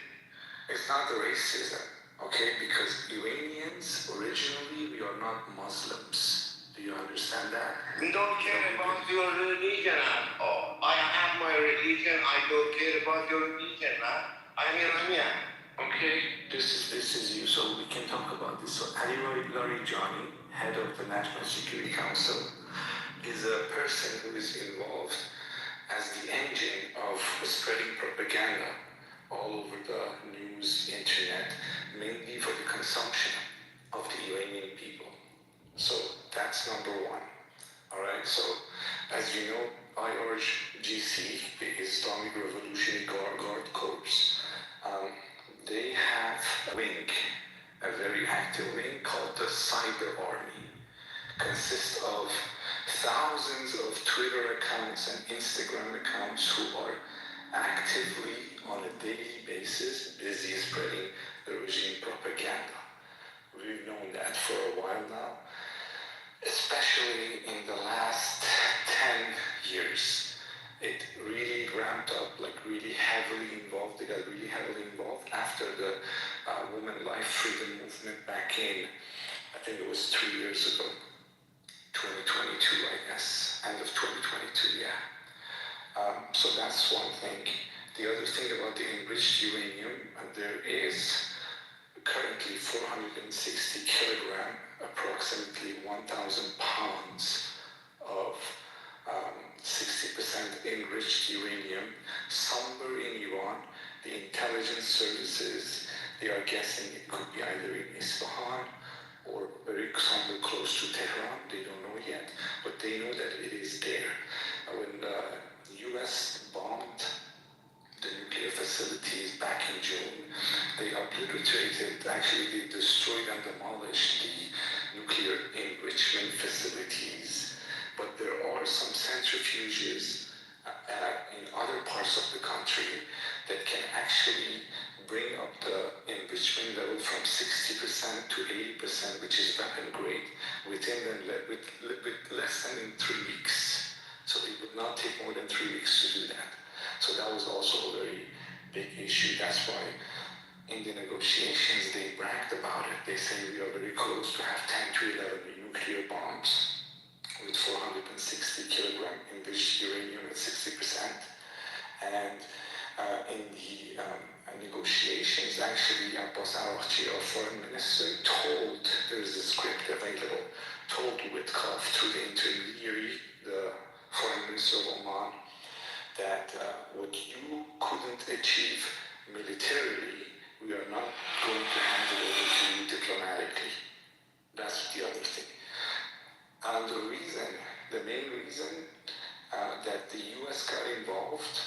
It's not the racism, okay? Because Iranians, originally, we are not Muslims. Do you understand that? We don't care about your religion at all. I have my religion. I don't care about your religion, man. I'm Iranian. Okay, this is you, so we can talk about this. So Ali Larijani, head of the National Security Council, is a person who is involved as the engine of spreading propaganda all over the news, internet, mainly for the consumption of the Iranian people. So that's number one. All right, so as you know, IRGC, the Islamic Revolutionary Guard Corps, they have a wing, a very active wing called the Cyber Army. Consists of thousands of Twitter accounts and Instagram accounts who are actively, on a daily basis, busy spreading the regime propaganda. We've known that for a while now, especially in the last 10 years. It really ramped up, like really heavily involved. They got really heavily involved after the Women Life Freedom movement back in, I think it was 2 years ago, 2022, I guess, end of 2022, yeah. So that's one thing. The other thing about the enriched uranium, there is currently 460 kilogram, approximately 1,000 pounds of 60% enriched uranium somewhere in Iran. The intelligence services, they are guessing it could be either in Isfahan or somewhere close to Tehran. They don't know yet, but they know that it is there. When the US bombed the nuclear facilities back in June, they obliterated, actually they destroyed and demolished the nuclear enrichment facilities. But there are some centrifuges in other parts of the country that can actually bring up the enrichment level from 60% to 80%, which is weapon grade, with less than in 3 weeks. So it would not take more than 3 weeks to do that. So that was also a very big issue. That's why in the negotiations they bragged about it. They say we are very close to have 10 to 11 nuclear bombs with 460 kilogram enriched uranium at 60%. And in the negotiations, actually, Abbas Araghchi, our foreign minister, told, there's a script available, told Witkoff through the intermediary, the foreign minister of Oman, that what you couldn't achieve militarily, we are not going to hand it over to you diplomatically. That's the other thing. And the main reason that the US got involved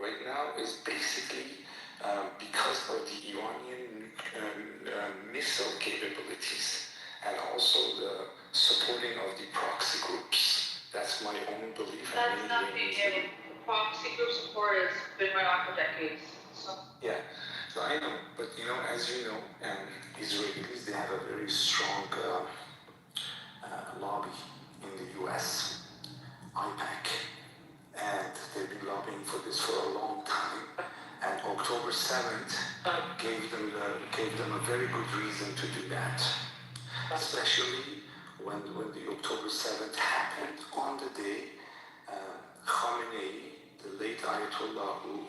right now is basically because of the Iranian missile capabilities and also the supporting of the proxy groups. That's my own belief. That's nothing new. The proxy group support has been going on for decades. So. Yeah, so I know, but as you know, Israelis, they have a very strong lobby in the US, IPAC, and they've been lobbying for this for a long time. October 7th gave them a very good reason to do that, especially when the October 7th happened on the day Khamenei, the late Ayatollah who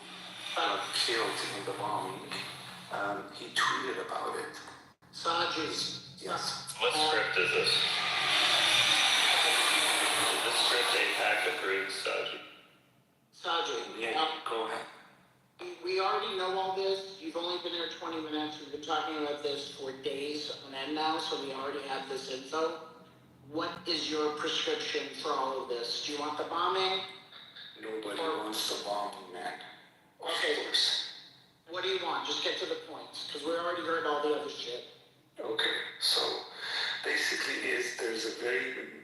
got killed in the bombing, he tweeted about it. Sajid. Yes. What script is this? Is this script APAC approved, Sajid. Yeah, go ahead. We already know all this. You've only been here 20 minutes. We've been talking about this for days on end now, so we already have this info. What is your prescription for all of this? Do you want the bombing? Nobody wants the bombing, man. Of course. What do you want? Just get to the points, because we already heard all the other shit. Okay, so basically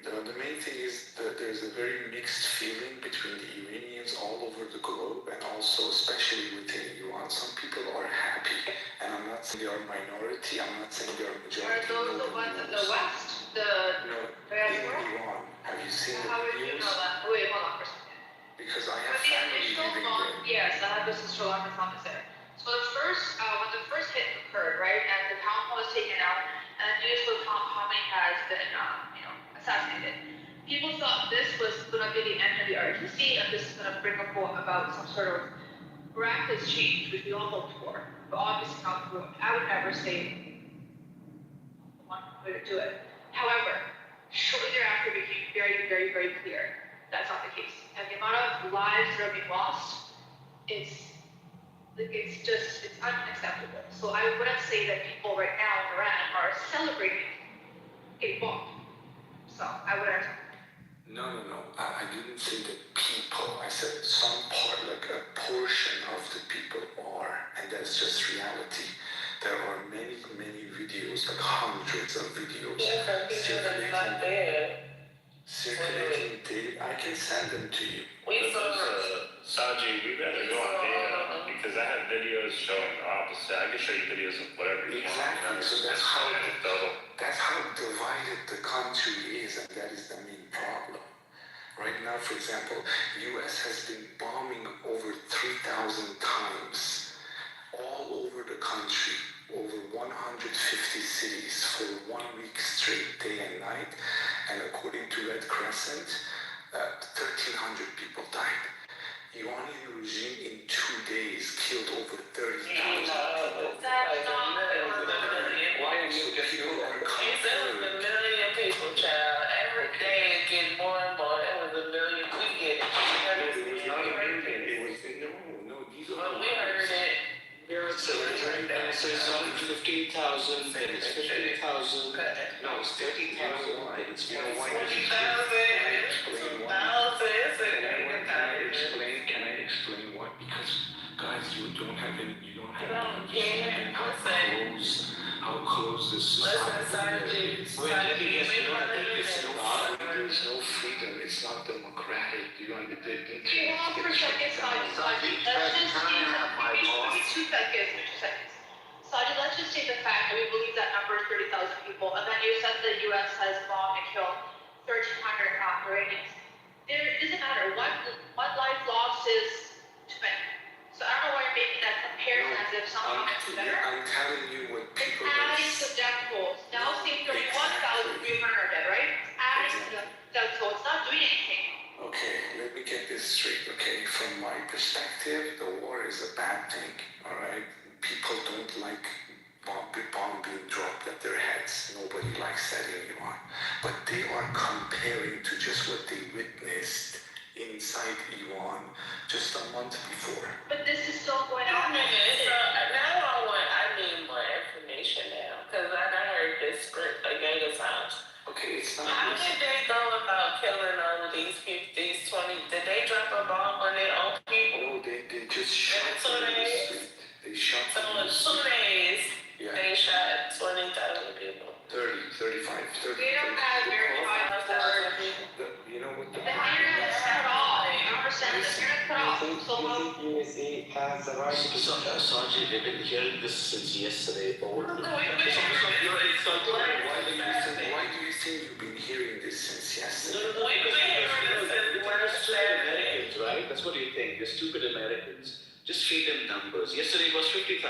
the main thing is that there's a very mixed feeling between the Iranians all over the globe and also especially within Iran. Some people are happy, and I'm not saying they are minority, I'm not saying they are majority. Are those the ones in the West? No, in Iran. Have you seen the How would you videos? know that? Wait, hold on for a second. Because I have But the family initial living bomb, there. yes, I have this in Sri Lanka Thomas there. So the first, when the first hit occurred, right, and the town hall was taken out, and news was how many has been, assassinated. People thought this was going to be the end of the RTC, and this is going to bring about some sort of miraculous change, which we all hoped for, but obviously not through. I would never say one way to do it. However, shortly thereafter, it became very, very, very clear that's not the case. And the amount of lives that are being lost, it's unacceptable. So I wouldn't say that people right now in Iran are celebrating a bomb. So I wouldn't. No. I didn't say the people. I said some part, like a portion of the people are, and that's just reality. There are many, many videos, like hundreds of videos. Circulating daily. I can send them to you. Saji, we better go on data because I have videos showing the opposite. I can show you videos of whatever you want. Exactly. So that's how divided the country is, and that is the main problem. Right now, for example, U.S. has been bombing over 3,000 times all over the country, over 150 cities for 1 week straight, day and night. And according to Red Crescent, 1,300 people died. Iranian regime in 2 days killed over 30,000 people. That's not Why are you just people are comparing? A million people, child. Every day it gets more and more. It was a million. We get it. It was not a million. It was no. These are. When we heard it. So it's not 15,000, it's 15,000. No, it's 30,000. It's 40,000. Can I explain what? Because guys, you don't have how close this society is. There's no freedom. It's not democratic. You understand? Hold on for a second, Saji. Let's just take the fact that we believe that number is 30,000 people, and then you said the U.S. has bombed and killed 1,300 Iranians. It doesn't matter. One life lost is too many. So I don't know why you're making that comparison as if somehow it's better. I'm telling you what people It's adding to death tolls. Now say 31,300 are dead, right? It's adding to the death toll. It's not doing anything. Okay, let me get this straight, okay? From my perspective, the war is a bad thing, all right? People don't like bomb being dropped at their heads. Nobody likes that in Iran. But they are comparing to just what they witnessed inside Iran just a month before. But this is still going on. Now I need more information now, because I done heard this script a gang of times. Okay, it's not. How did they go about killing all of these people, these 20? Did they drop a bomb on their own people? No, they just shot them in the street. They shot So in 2 days, yeah. they shot 20,000 people. 30, 35, 30. They don't have very high numbers. You know what? Then how you're going to cut off? I don't understand this. You're going to cut off. USA has the right to Sergeant, they've been hearing this since yesterday. But Why do you think you've been hearing this since yesterday? We're stupid Americans, right? That's what you think. You're stupid Americans. Just feed them numbers. Yesterday it was 50,000.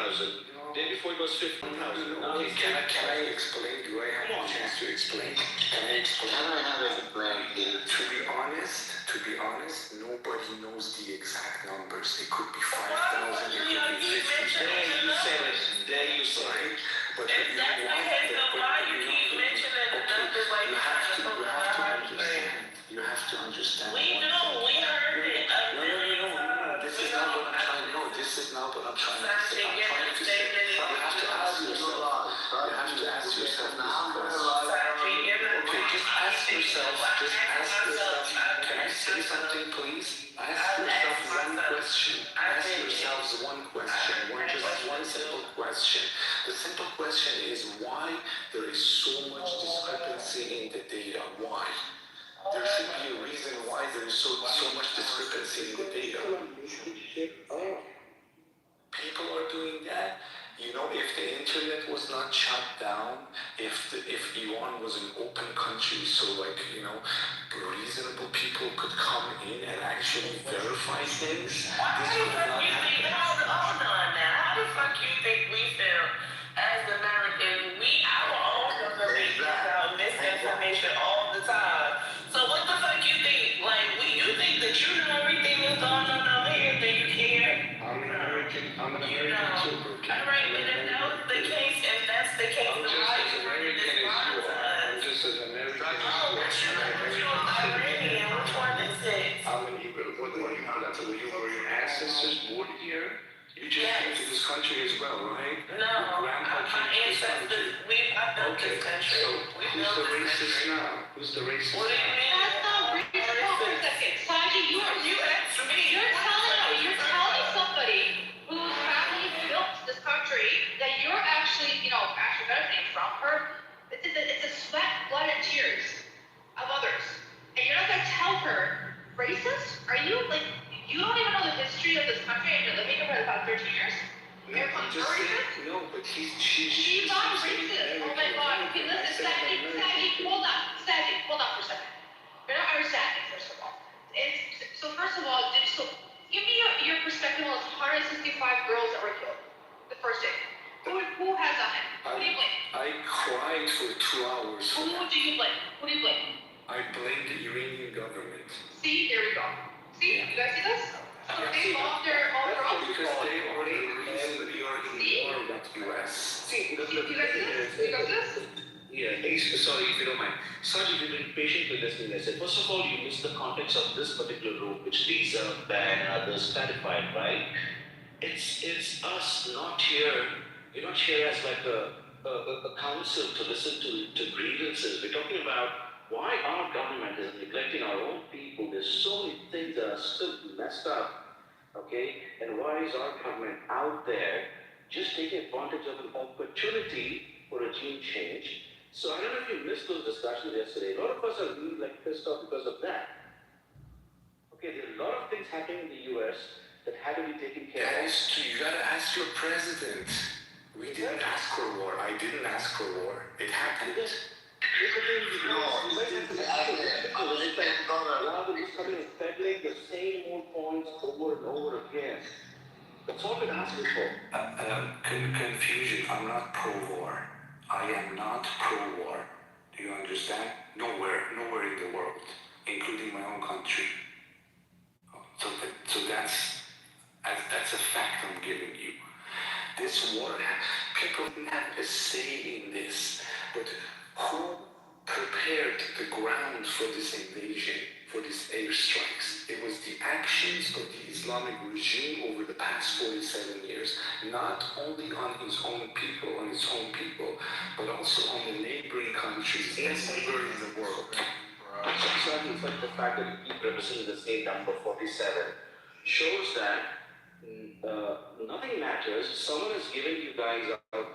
Day before it was 50,000. Now it's Can I explain? Do I have a chance to explain? Can I explain? To be honest, nobody knows the exact numbers. It could be 5,000, it could be 50,000. There you say it. But If that's the case, then why you keep mentioning the numbers like you're trying to prove the hard thing? You have to understand. We know, we heard it. No. This is not what I'm trying to know. This is not what I'm trying to say. I'm trying to say. You have to ask yourself. You have to ask yourself this question. Okay, just ask yourself. Can I say something, please? Ask yourself one question. Ask yourselves one question. One simple question. The simple question is why there is so much discrepancy in the data. Why? There should be a reason why there is so much discrepancy in the data. People are doing that. You know, if the internet was not shut down, if Iran was an open country, so like, you know, reasonable people could come in and actually verify things, this would not happen. Hold on now. How the fuck you think we feel as Americans? Our own government gives out misinformation all the time. So what the fuck you think? Like, you think that you know everything that's going on over here, that you care? I'm an American too. All right, but if that was the case, I'm then just why as you American as you are. I'm just as American as you are. which Iranian? Which one is it? I'm an Hebrew. What do you know? That's where your ancestors born here. You just came to this country as well, right? No, Your grandpa my came to this country. ancestors, I built this country. So who's the racist now? Who's the racist What do you now? mean? That's not racist. Hold on a second. Saji, you asked me. You're telling somebody whose family built this country that you're actually benefiting from her. It's a sweat, blood, and tears of others. And you're not gonna tell her racist? Are you like, you don't even know the history of this country and you're living here for about 13 years? You're I'm just saying, no, but she's not racist. Oh my god. Okay, listen, Saji, hold on for a second. You're not understanding, first of all. So first of all, give me your perspective on those 165 girls that were killed the first day. Who has done it? Who do you blame? I cried for 2 hours. Who do you blame? I blame the Iranian government. See, there we go. See, you guys see this? So they lost their own girls. Because they are the reason we are in war with US. You guys see this? Yeah, sorry if you don't mind. Sorry if you've been patient with us, I said. First of all, you missed the context of this particular room, which these ban and others clarified, right? It's us not here. We're not here as like a council to listen to grievances. We're talking about why our government is neglecting our own people. There's so many things that are still messed up, okay? And why is our government out there just taking advantage of an opportunity for regime change? So I don't know if you missed those discussions yesterday. A lot of us are really like pissed off because of that. Okay, there are a lot of things happening in the US that had to be taken care of. You gotta ask your president. We didn't ask for war. I didn't ask for war. It happened. Rather than coming and peddling the same old points over and over again. That's all we're asking for. Confusion. I'm not pro-war. I am not pro-war. Do you understand? Nowhere in the world, including my own country. So that's a fact I'm giving you. This war, people didn't have a say in this, but who prepared the ground for this invasion, for these airstrikes? It was the actions of the Islamic regime over the past 47 years, not only on its own people, but also on the neighboring countries everywhere in the world. So I think the fact that you keep representing the same number 47 shows that nothing matters. Someone is giving you guys out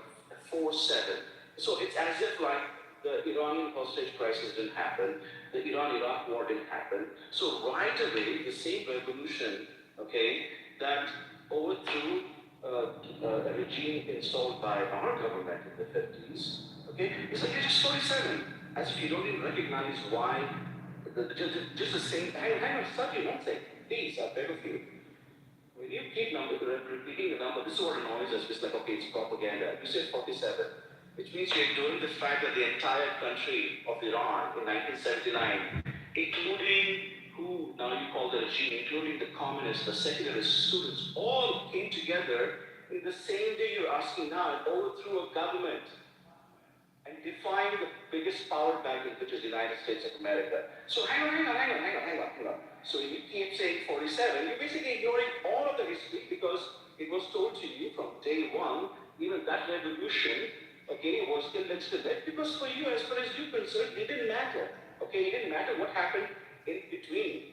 4-7. So it's as if like the Iranian hostage crisis didn't happen, the Iran-Iraq war didn't happen. So right away, the same revolution, okay, that overthrew a regime installed by our government in the 50s, okay, it's like it's just 47. As if you don't even recognize why, just the same, hang on, stop you one second, please, I beg of you. When you keep repeating the number, this is what annoys us. It's like, okay, it's propaganda. You said 47, which means you're ignoring the fact that the entire country of Iran in 1979, including who now you call the regime, including the communists, the secularist students, all came together in the same day you're asking now and overthrew a government and defying the biggest power magnet, which is the United States of America. So hang on. So you keep saying 47, you're basically ignoring all of the history because it was told to you from day one, even that revolution, okay, was still legitimate because for you, as far as you're concerned, it didn't matter. Okay, it didn't matter what happened in between.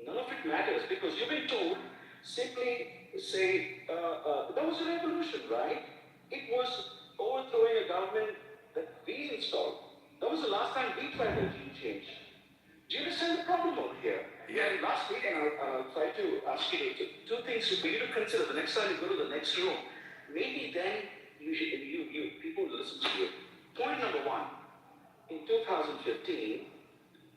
None of it matters because you've been told simply say, that was a revolution, right? It was overthrowing a government that we installed. That was the last time we tried a regime change. Do you understand the problem over here? Yeah. And last week, and I'll try to ask you two things for you to consider. The next time you go to the next room, maybe then you people will listen to you. Point number one, in 2015,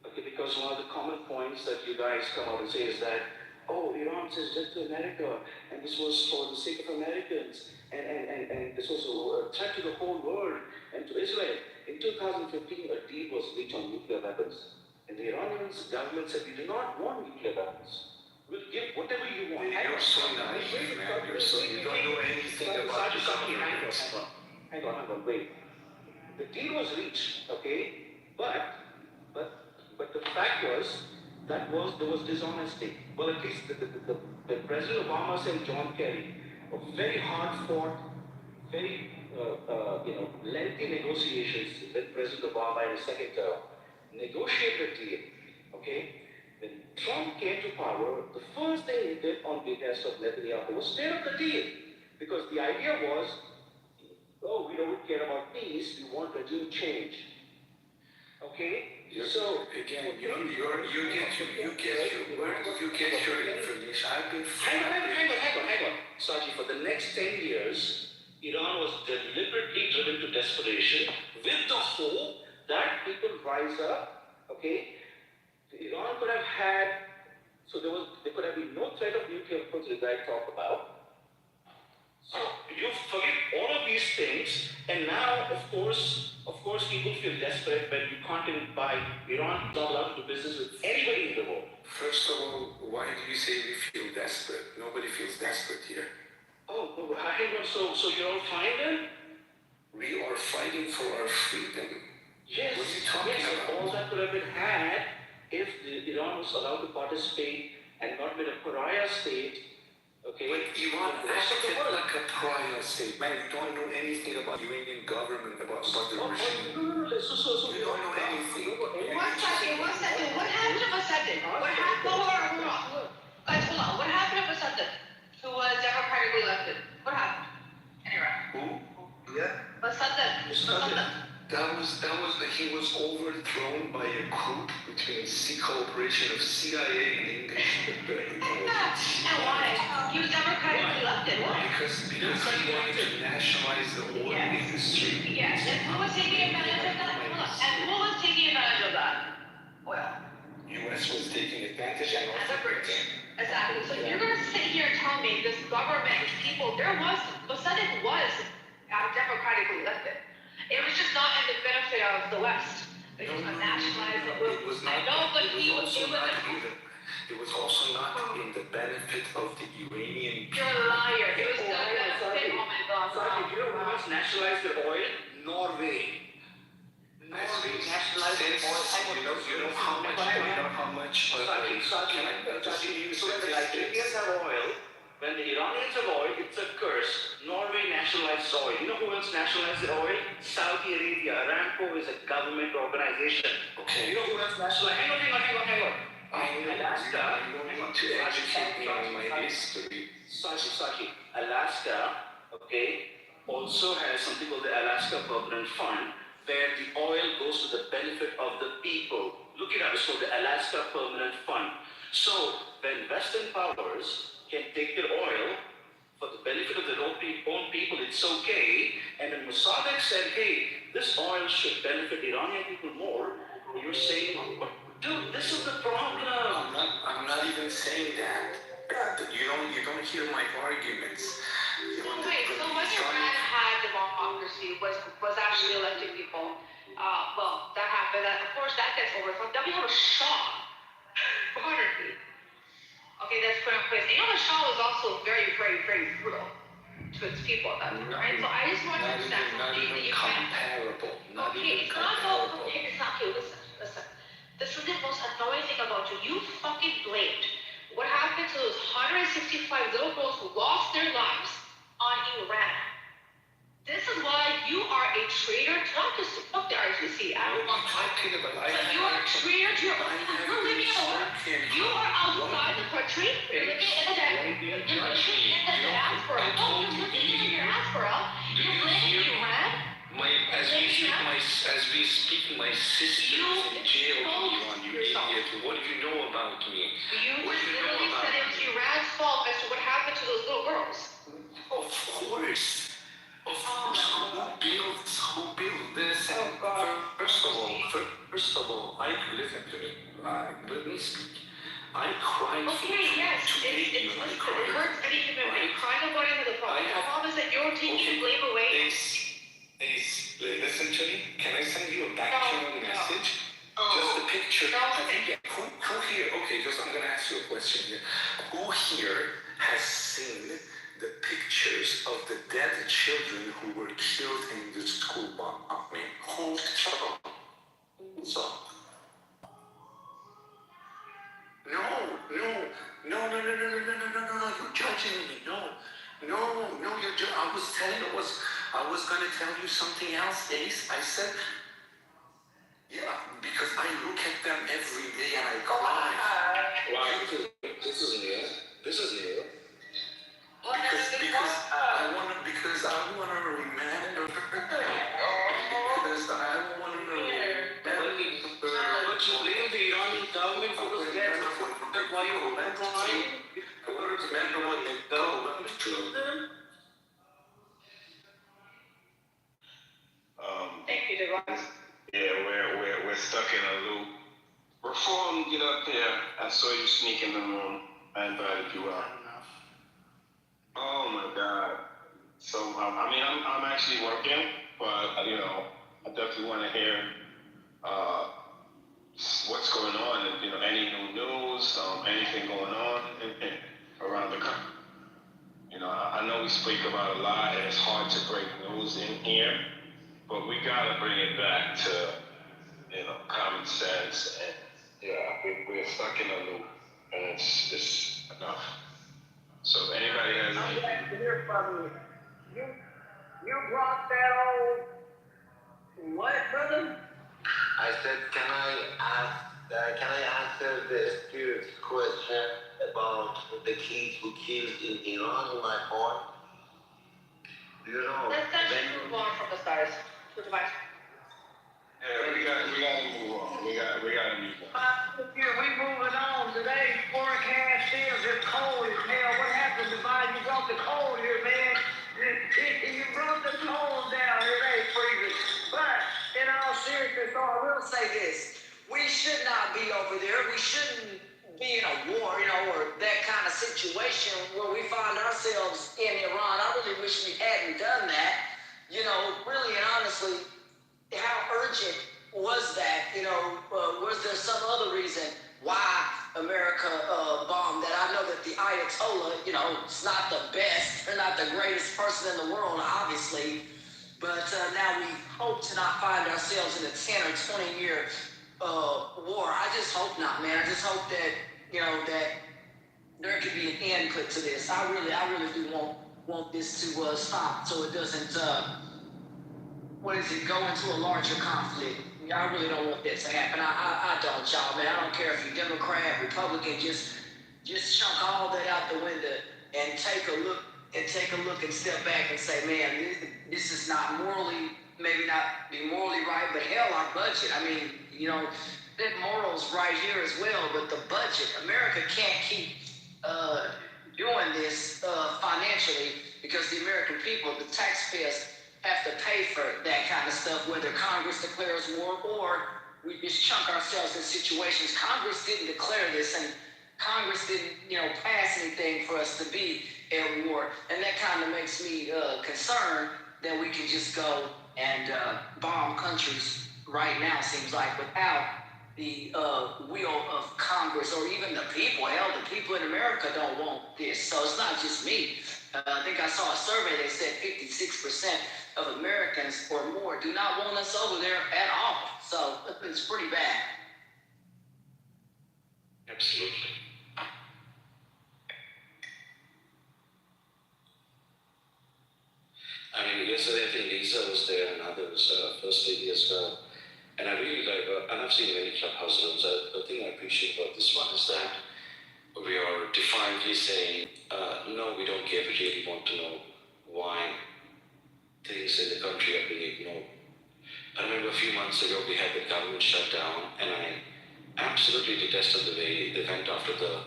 okay, because one of the common points that you guys come out and say is that, oh, Iran says death to America, and this was for the sake of Americans, and this was a threat to the whole world and to Israel. In 2015, a deal was reached on nuclear weapons. And the Iranian government said, we do not want nuclear weapons. We'll give whatever you want. You're so naive, man. You don't know anything about the government. Hang on, wait. The deal was reached, okay? But the fact was, there was dishonesty. Well, at least the President Obama and John Kerry, a very hard-fought, very lengthy negotiations with President Obama in his second term, negotiated a deal, okay? When Trump came to power, the first thing he did on behest of Netanyahu was tear up the deal. Because the idea was, oh, we don't care about peace, we want regime change. Okay? So again, you get your information. I've been hang on. Saji, for the next 10 years, Iran was deliberately driven to desperation with the hope that people rise up, okay? Iran could have had, so there could have been no threat of nuclear weapons that I talked about. So you forget all of these things, and now, of course, people feel desperate when you can't even buy. Iran is not allowed to do business with anybody in the world. First of all, why do you say we feel desperate? Nobody feels desperate here. Oh, hang on, so you're all fine then? We are fighting for our freedom. Yes, what are you talking about? All that could have been had if Iran was allowed to participate and not been a pariah state. Okay. But Iran acted like a pariah state. Man, you don't know anything about the Iranian government, about the regime. No. So you don't know anything. One second. What happened to Basadin? What happened? Hold on. Guys, hold on. What happened to Basadin, who was democratically elected? What happened in Iran? Who? Yeah. Basadin. He was overthrown by a coup between cooperation of CIA and English. And why? He was democratically elected. Why? Because he wanted to nationalize the oil industry. Yes. And who was taking advantage of that? Oil. U.S. was taking advantage and as a British. Exactly. So you're going to sit here and tell me this government, these people, Basadin was democratically elected. It was just not in the benefit of the West. It was nationalized. It was not. It was also not in the benefit of the Iranian people. You're a liar. It was the benefit. Oh my God. Sorry, you know who else nationalized the oil? Norway. Norway nationalized the oil. You know how much. So when the Iranians have oil, when the Iranians have oil, it's a curse. Norway nationalized oil. You know who else nationalized the oil? Saudi Arabia. Aramco is a government organization. Okay. You know who else nationalized? Hang on. Alaska. You don't need to educate me on my history. Sachi. Alaska, okay, also has something called the Alaska Permanent Fund, where the oil goes to the benefit of the people. Look it up. It's called the Alaska Permanent Fund. So when Western powers can take their oil for the benefit of their own people, it's okay. And when Mossadegh said, hey, this oil should benefit Iranian people more, you're saying, dude, this is the problem. I'm not even saying that. You don't hear my arguments. So wait, so when Iran had democracy, was actually electing people, well, that happened, and of course that gets overthrown. Then we have a Shah, monarchy. Okay, that's put in place. And you know the Shah was also very, very, very brutal to its people at that time, right? So I just want to understand something that you can. Okay, it's not about, okay, it's not, okay, listen. This is the most annoying thing about you. You fucking blamed what happened to those 165 little girls who lost their lives on Iran. This is why you are a traitor, not just fuck the RCC. I don't want to talk. But you are a traitor to your own. You're living in a war. You are outside the country. You're living in the diaspora. No, you're living in the diaspora. You're blaming Iran. As we speak, my sister is in jail in Iran, you idiot. What do you know about me? You just literally said it was Iran's fault as to what happened to those little girls. Of course. Who built this? First of all, listen to me. Let me speak. I cried for you. It hurts any human being. Crying about it is a problem. The problem is that you're taking the blame away. Listen to me. Can I send you a back channel message? Just a picture. Who here? Okay, I'm gonna ask you a question here. Who here has seen the pictures of the dead children who were killed in the school bombing? Who saw? No, you're judging me. No, you're judging. I was gonna tell you something else, Ace. I said, yeah, because I look at them every day and I cry. Why? This is new. Because I wanna remember. Because I wanna remember. But you blame the Iranian government for those deaths. That's why you were crying. I wanna remember what the government told them. Thank you, Devon. Yeah, we're stuck in a loop. Reform, get up here. I saw you sneak in the room. I invited you out. Oh my God. So I'm actually working, but I definitely want to hear what's going on. Any new news, anything going on around the country. I know we speak about a lot, and it's hard to break news in here, but we gotta bring it back to common sense. And we're stuck in a loop, and it's enough. So if anybody has I'm glad to hear from you. You brought that old what, brother? I said, can I answer the spirit's question about the kids who killed in Iran in my point? Let's actually move on from the stars. To the vice. Yeah, we gotta move on. We gotta move on. We moving on. Today's forecast is it's cold as hell. What happened, Divine? You brought the cold here, man. You brought the cold down. It ain't freezing. But in all seriousness, I will say this. We should not be over there. We shouldn't be in a war, or that kind of situation where we find ourselves in Iran. I really wish we hadn't done that. Really and honestly, how urgent was that? Was there some other reason why America bombed that? I know that the Ayatollah, it's not the best, they're not the greatest person in the world, obviously, but now we hope to not find ourselves in a 10 or 20 year war. I just hope not, man. I just hope that, that there could be an end put to this. I really do want this to stop so it doesn't, go into a larger conflict. I really don't want that to happen. I don't, y'all, man. I don't care if you're Democrat, Republican, just chunk all that out the window and take a look and step back and say, man, this is not maybe not be morally right, but hell, our budget. That morals right here as well, but the budget, America can't keep doing this financially because the American people, the taxpayers, have to pay for that kind of stuff, whether Congress declares war or we just chunk ourselves in situations. Congress didn't declare this, and Congress didn't, pass anything for us to be at war. And that kind of makes me concerned that we can just go and bomb countries right now, seems like, without the will of Congress or even the people. Hell, the people in America don't want this. So it's not just me. I think I saw a survey that said 56% of Americans or more do not want us over there at all. So it's pretty bad. Absolutely. I mean, yesterday I think Lisa was there and others, First Lady as well. And I really like, and I've seen many clubhouse rooms. The thing I appreciate about this one is that we are defiantly saying, no, we don't care. We really want to know why things in the country are being ignored. I remember a few months ago we had the government shutdown, and I absolutely detested the way they went after the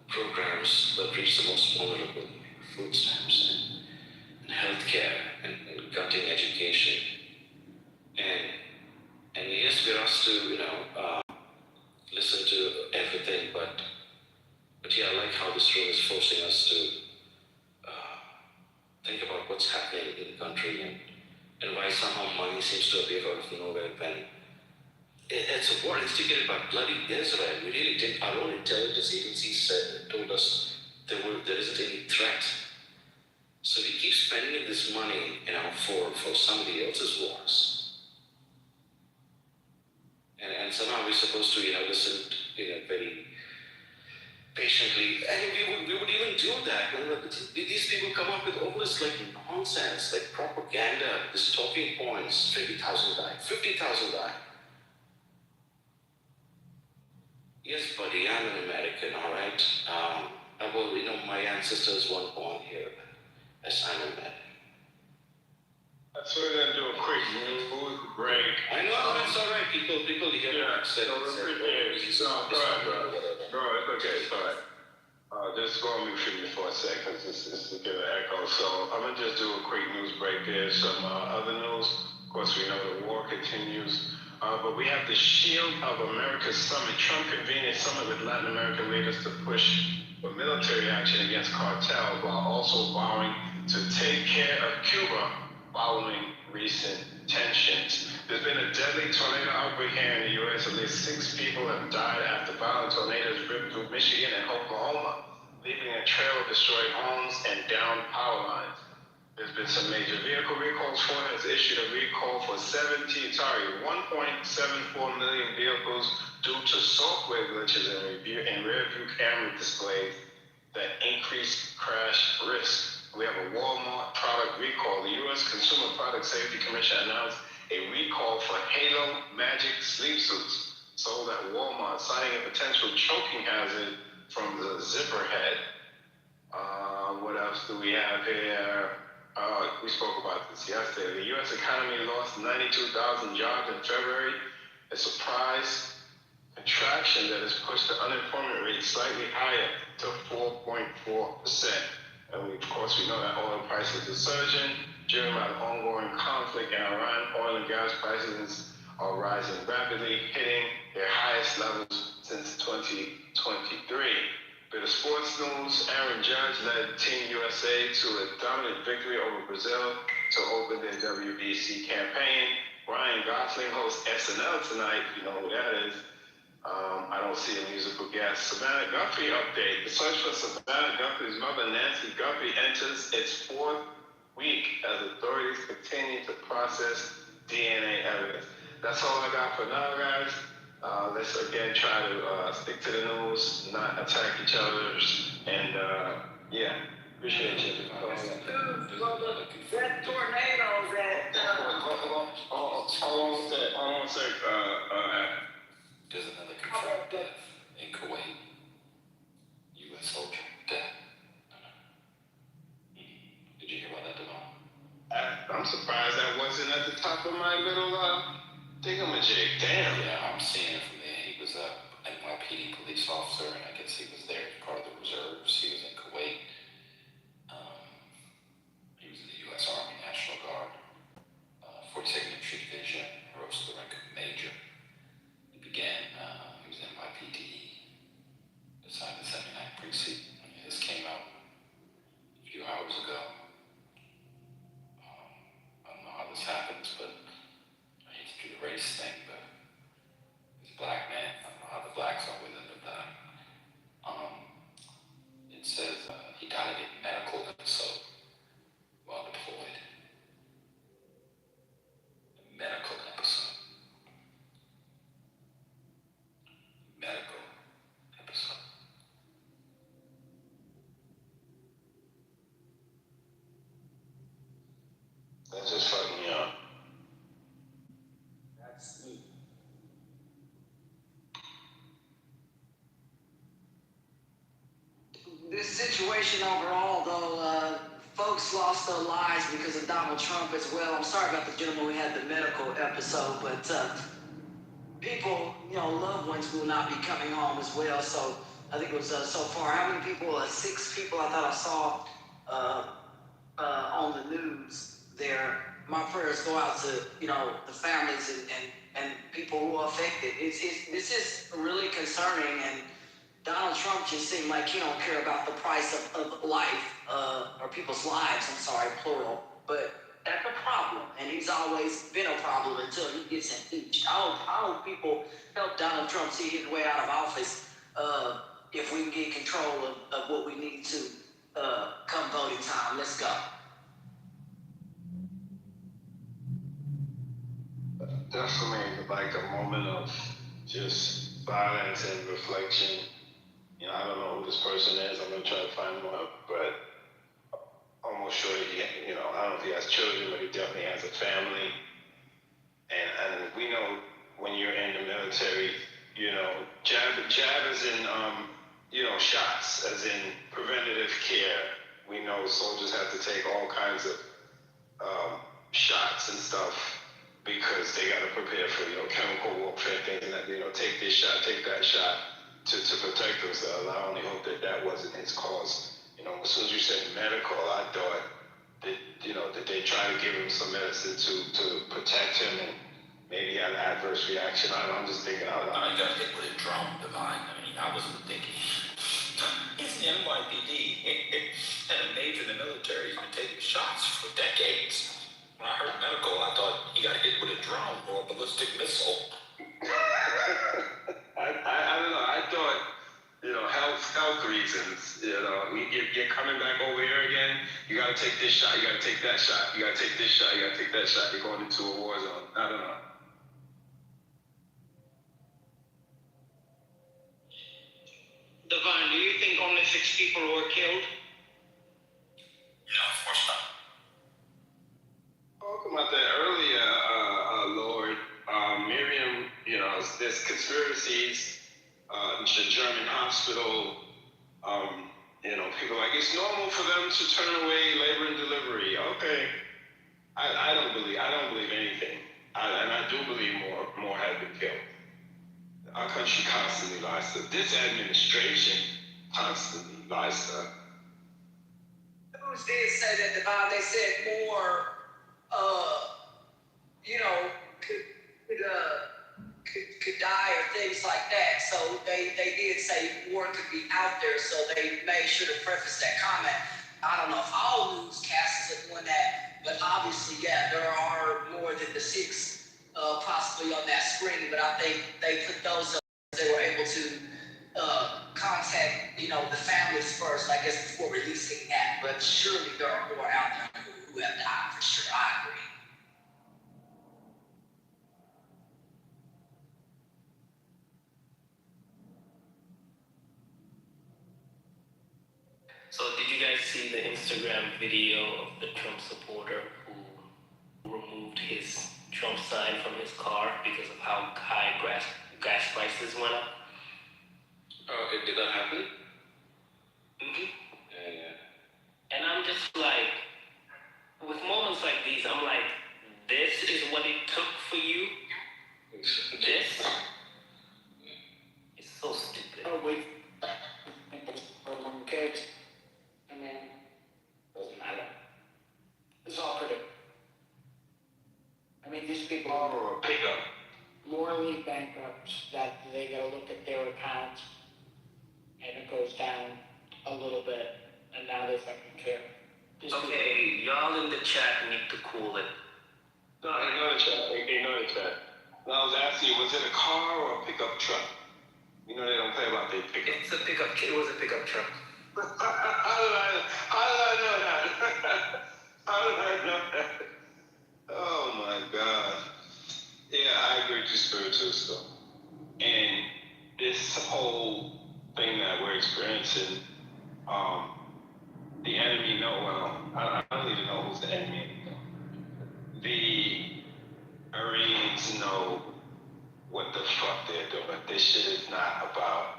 programs that reach the most vulnerable, food stamps and healthcare and cutting education. And yes, we're asked to, listen to everything, but yeah, I like how this room is forcing us to think about what's happening in the country and why somehow money seems to appear out of nowhere when it's a war instigated by bloody Israel. We really didn't. Our own intelligence agencies told us there isn't any threat. So we keep spending this money, for somebody else's wars. And somehow we're supposed to, listen, very patiently. And we would even do that when these people come up with all this nonsense, propaganda, these talking points. 50,000 died. 50,000 died. Yes, buddy, I'm an American, all right. My ancestors weren't born here. Yes, I'm an American. So we're gonna do a quick news break. I know, that's all right. People hear Yeah, said, no, it's okay, it's all right. Just go on mute for me for a sec, because it's a bit of echo. So I'm gonna just do a quick news break. There's some other news. Of course, we know the war continues. But we have the Shield of America Summit. Trump convened a summit with Latin American leaders to push for military action against cartels while also vowing to take care of Cuba following recent tensions. There's been a deadly tornado outbreak here in the U.S. At least 6 people have died after violent tornadoes ripped through Michigan and Oklahoma, leaving a trail of destroyed homes and downed power lines. There's been some major vehicle recalls. Ford has issued a recall for 1.74 million vehicles due to software glitches and rear-view camera displays that increase crash risk. We have a Walmart product recall. The U.S. Consumer Product Safety Commission announced a recall for Halo Magic sleep suits sold at Walmart, citing a potential choking hazard from the zipper head. What else do we have here? We spoke about this yesterday. The U.S. economy lost 92,000 jobs in February, a surprise contraction that has pushed the unemployment rate slightly higher to 4.4%. And of course, we know that oil prices are surging, driven by the ongoing conflict in Iran. Oil and gas prices are rising rapidly, hitting their highest levels since 2023. Bit of sports news, Aaron Judge led Team USA to a dominant victory over Brazil to open their WBC campaign. Ryan Gosling hosts SNL tonight, you know who that is. I don't see a musical guest. Savannah Guthrie update. The search for Savannah Guthrie's mother, Nancy Guthrie, enters its 4th week as authorities continue to process DNA evidence. That's all I got for now, guys. Let's again try to stick to the news, not attack each other, and yeah, appreciate you. That tornado that. Hold on a sec. There's another confirmed death in Kuwait. U.S. soldier death. Did you hear about that, Devon? I'm surprised that wasn't at the top of my little thingamajig. Damn. Yeah, I'm seeing it from there. He was a NYPD police officer, and I guess he was there as part of the reserves. He was in Kuwait. He was in the U.S. Army National Guard, 42nd Infantry Division, rose to the rank of major. He was NYPD, decided to happens, but I hate to do the race thing, but he's a black man. I don't know how the blacks are with him, but it says he died in medical episode while deployed. A medical episode. Medical episode. That just fucked me up. That's me. This situation overall, though, folks lost their lives because of Donald Trump as well. I'm sorry about the gentleman we had the medical episode, but people, loved ones will not be coming home as well. So I think it was so far. How many people? 6 people I thought I saw on the news there. My prayers go out to, the families and people who are affected. This is really concerning, and Donald Trump just seemed like he don't care about the price of life, or people's lives, I'm sorry, plural. But that's a problem, and he's always been a problem until he gets impeached. I hope people help Donald Trump see his way out of office, if we can get control of what we need to come voting time. Let's go. Definitely like a moment of just silence and reflection. I don't know who this person is. I'm gonna try to find him out, but almost sure he, I don't know if he has children, but he definitely has a family. And we know when you're in the military, jab is in, shots, as in preventative care. We know soldiers have to take all kinds of shots and stuff because they got to prepare for, chemical warfare, things that, take this shot, take that shot to protect themselves. I only hope that wasn't his cause. As soon as you said medical, I thought that they try to give him some medicine to protect him and maybe have an adverse reaction. I'm just thinking out loud. I got hit with a drone, Divine. I was thinking, it's the NYPD and a major in the military has been taking shots for decades. When I heard medical, I thought he got hit with a drone or a ballistic missile. I don't know. I thought, health reasons. You're coming back over here again. You got to take this shot. You got to take that shot. You got to take this shot. You got to take that shot. You're going into a war zone. I don't know. Divine, do you think only 6 people were killed? Of course not. Talking about that earlier, Lord, Miriam, there's conspiracies, the German hospital, people like, it's normal for them to turn away labor and delivery. Okay. I don't believe anything. And I do believe more have been killed. Our country constantly lies to us. This administration constantly lies to us. News did say that they said more, could die or things like that. So they did say more could be out there. So they made sure to preface that comment. I don't know if all newscasters are doing that, but obviously, yeah, there are more than the 6 possibly on that screen. But I think they put those up. They were able to contact, the families first, I guess, before releasing that. But surely there are more out there who have died for sure. I agree. So did you guys see the Instagram video of the Trump supporter who removed his Trump sign from his car because of how high gas prices went up? Did that happen? Mm-hmm. Yeah. And I'm just like, with moments like these, I'm like, this is what it took for you? This? It's so stupid. Oh, wait. Kids. And then, doesn't matter. It's all predictable. These people are morally bankrupt, that they gotta look at their account and it goes down a little bit, and now they fucking care. Okay, y'all in the chat need to cool it. No, And I was asking you, was it a car or a pickup truck? You know they don't play about their pickup. It's a pickup. It was a pickup truck. How did I know that? How did I know that? Oh my God. Yeah, I agree with you, spirituals though. And this whole thing that we're experiencing, the enemy know well. I don't even know who's the enemy anymore. The Iranians know what the fuck they're doing. This shit is not about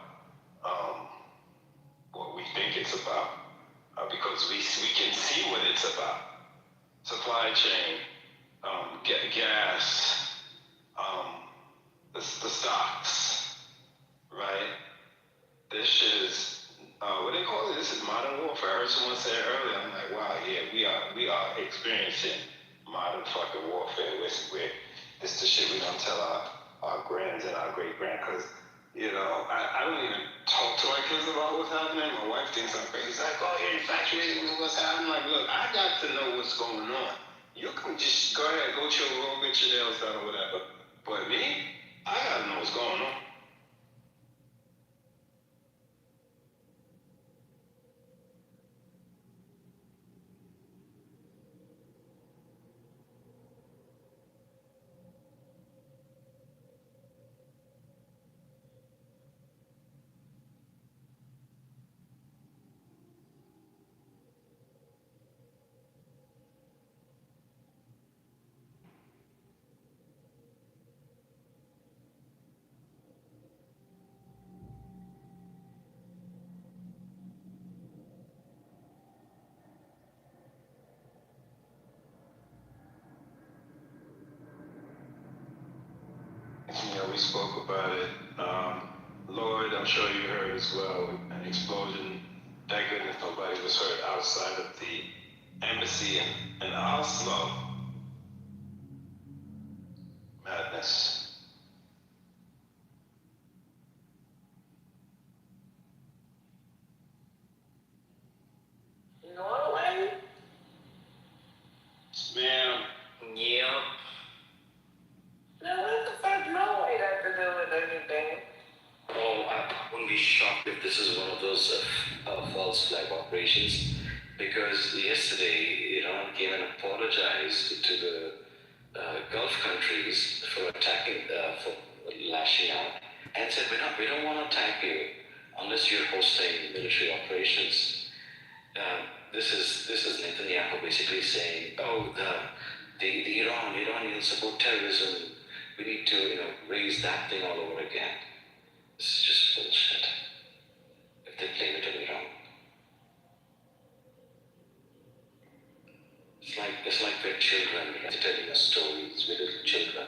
what we think it's about, because we can see what it's about. Supply chain, get gas, the stocks, right? This shit is, what they call it? This is modern warfare. I heard someone say it earlier. I'm like, wow, yeah, we are experiencing modern fucking warfare. We're this the shit we don't tell our grands and our great grand, because you know, I don't even talk to my kids about what's happening. My wife thinks I'm crazy. She's like, oh, you're infatuated with what's happening. Like, look, I got to know what's going on. You can just go ahead, go to your room, get your nails done or whatever. But me, I gotta know what's going on. You know, we spoke about it. Lord, I'm sure you heard as well, an explosion. Thank goodness nobody was hurt outside of the embassy in Oslo. Madness. Norway? Ma'am. Yep. Now what the fuck Norway got to do with anything? Oh, I wouldn't be shocked if this is one of those false flag operations, because yesterday Iran came and apologized to the Gulf countries for attacking, for lashing out, and said we don't want to attack you unless you're hosting military operations. This is Netanyahu basically saying, oh, the Iranians support terrorism. We need to raise that thing all over again. This is just bullshit. If they blame it on Iran, it's like we're children, right? Telling us stories. We're little children.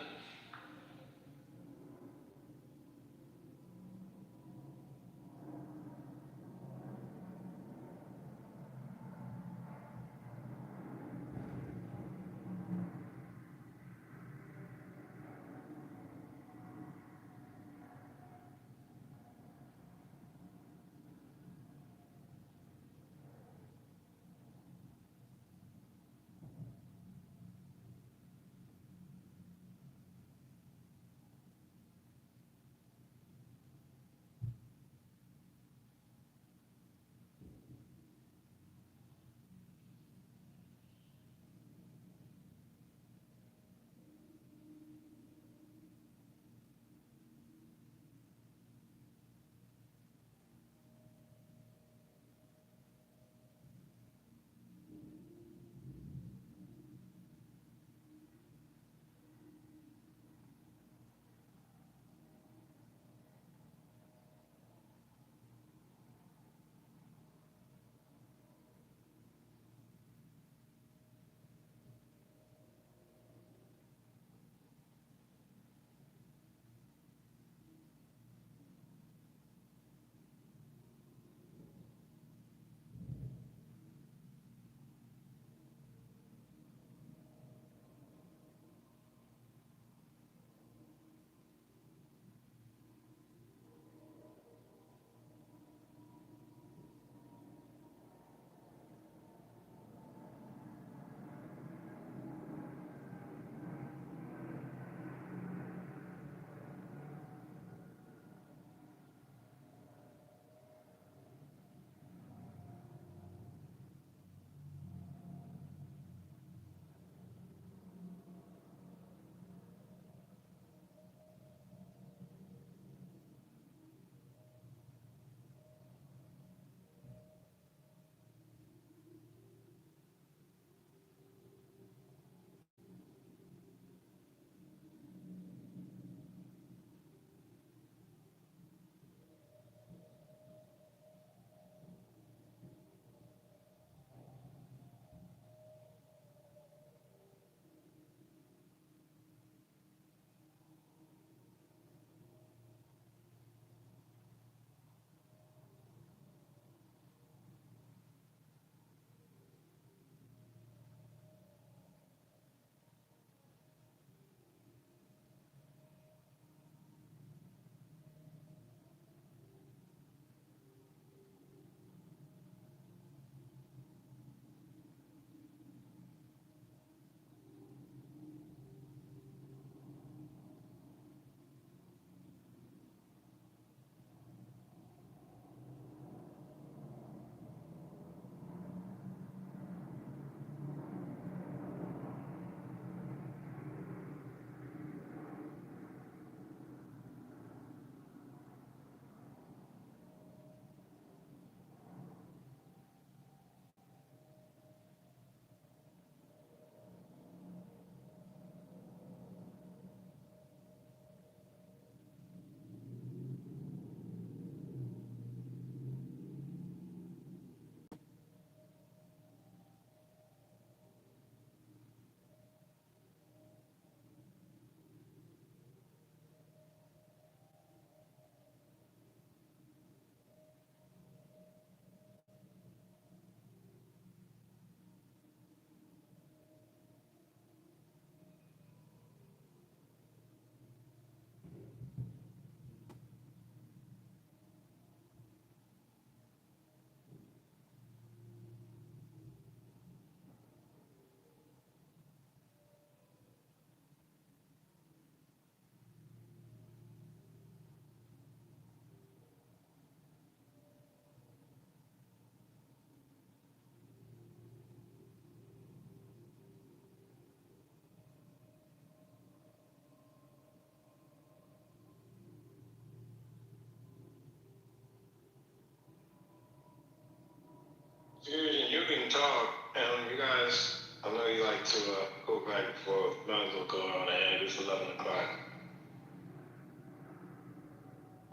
talk, and you guys, I know you like to go back and forth. Might as well go on ahead. It's 11 o'clock.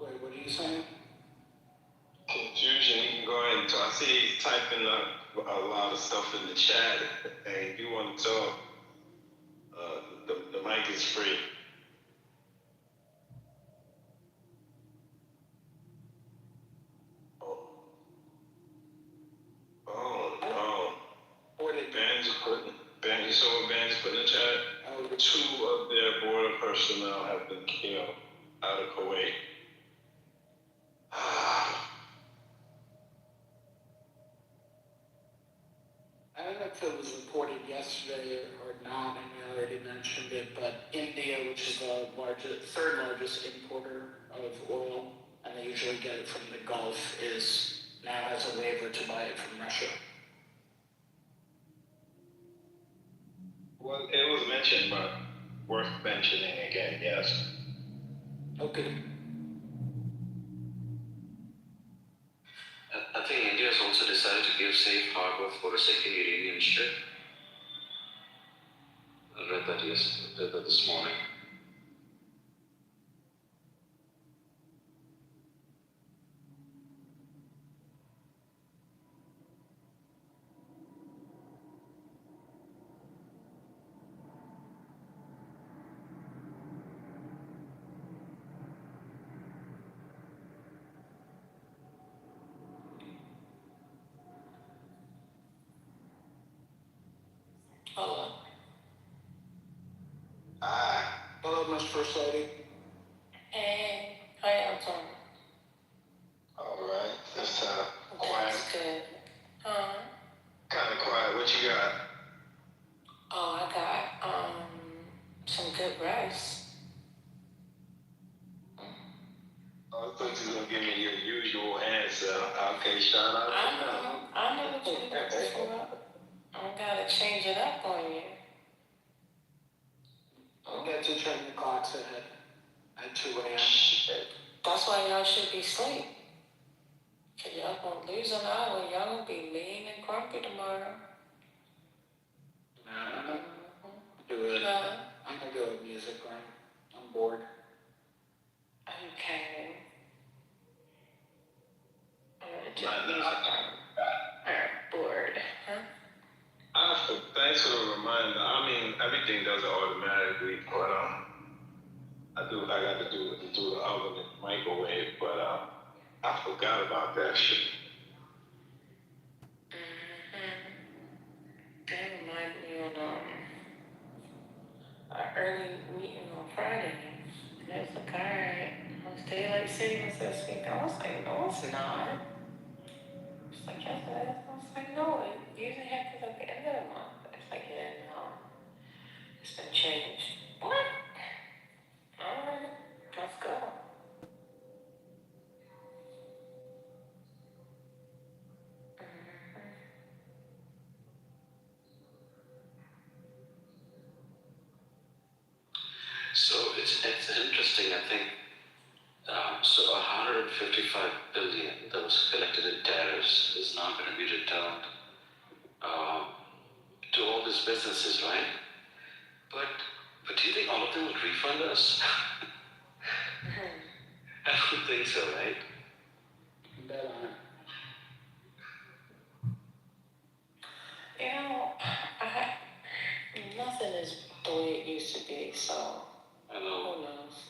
Wait, what are you saying? Confusion, you can go ahead and talk. I see he's typing up a lot of stuff in the chat, and if you want to talk, the mic is free. Oh no. What did Ben, you saw what Ben's put in the chat? 2 of their border personnel have been killed out of Kuwait. I don't know if it was reported yesterday or not, and you already mentioned it, but India, which is the third largest importer of oil, and they usually get it from the Gulf, now has a waiver to buy it from Russia. Well, it was mentioned, but worth mentioning again, yes. Okay. I think India has also decided to give safe harbor for a second Iranian ship. I read that this morning. Hello. Hello, Miss First Lady. Hey, how y'all doing? All right, that's quiet. That's good. Huh? Kind of quiet. What you got? Oh, I got some good rice. I thought you were gonna give me your usual answer. Okay, shout out. I know what you're looking for. I gotta change it up on you. I'll get to turn the clocks ahead at 2 a.m. That's why y'all should be asleep. Cause y'all gonna lose an hour. Y'all gonna be mean and grumpy tomorrow. Do it. I'm gonna go with music, right? I'm bored. Okay. I'm gonna do music. I'm bored. Huh? Thanks for the reminder. I mean, everything does it automatically, but I got to do the oven and microwave, but I forgot about that shit. That reminds me of our early meeting on Friday. There's a guy on Daylight Savings this week. I was like, no, it's not. It's like, yes, it is. I was like, no, it usually happens at the end of the month. It's like, yeah, no. It's been changed. What? Alright, let's go. So it's interesting, I think. So 155 billion that was collected in tariffs is now going to be returned to all these businesses, right? But do you think all of them would refund us? I don't think so, right? Bet on it. You know, nothing is the way it used to be, so I know. who knows?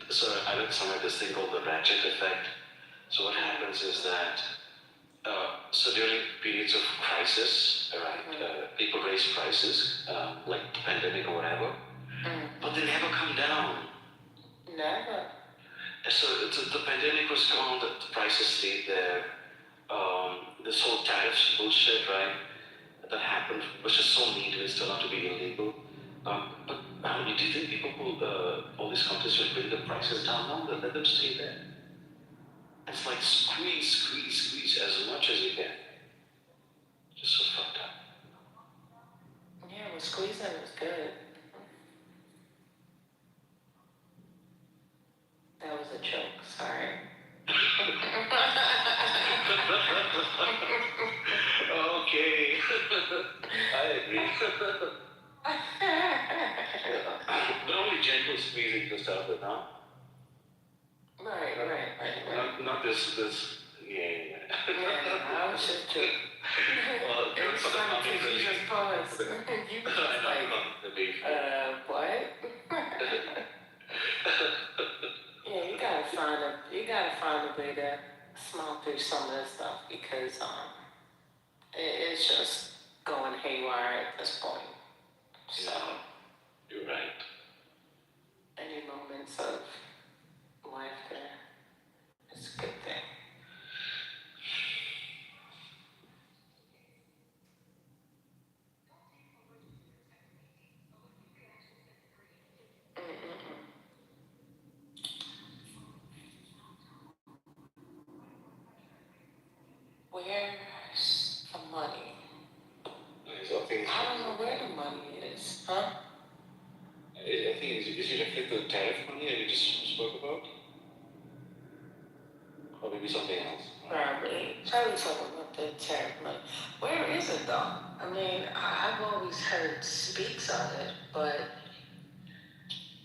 So I read somewhere this thing called the ratchet effect. So what happens is that so during periods of crisis, right, people raise prices, like the pandemic or whatever, but they never come down. Never. So the pandemic was gone, the prices stayed there. This whole tariffs bullshit, right, that happened was just so needless, turned out to be illegal. But how do you think people will, all these companies will bring the prices down? No, they'll let them stay there. It's like squeeze as much as you can. Just so fucked up. Yeah, well, squeezing was good. That was a joke, sorry. But only gentle squeezing to start with, huh? Right. Not this, yeah. Yeah, I was just joking. Well, It's for the funny comic because you relief. just paused. You was I know, like, comic relief. what? Yeah, you gotta find a way to smile through some of this stuff because it's just going haywire at this point. So You're right. any moments of laughter is a good thing. Where's the money? I don't know where the money is, huh? I think is it reflect the tariff money that we just spoke about? Or maybe something else? Probably talking about the tariff money. Where is it though? I mean, I've always heard speaks of it, but.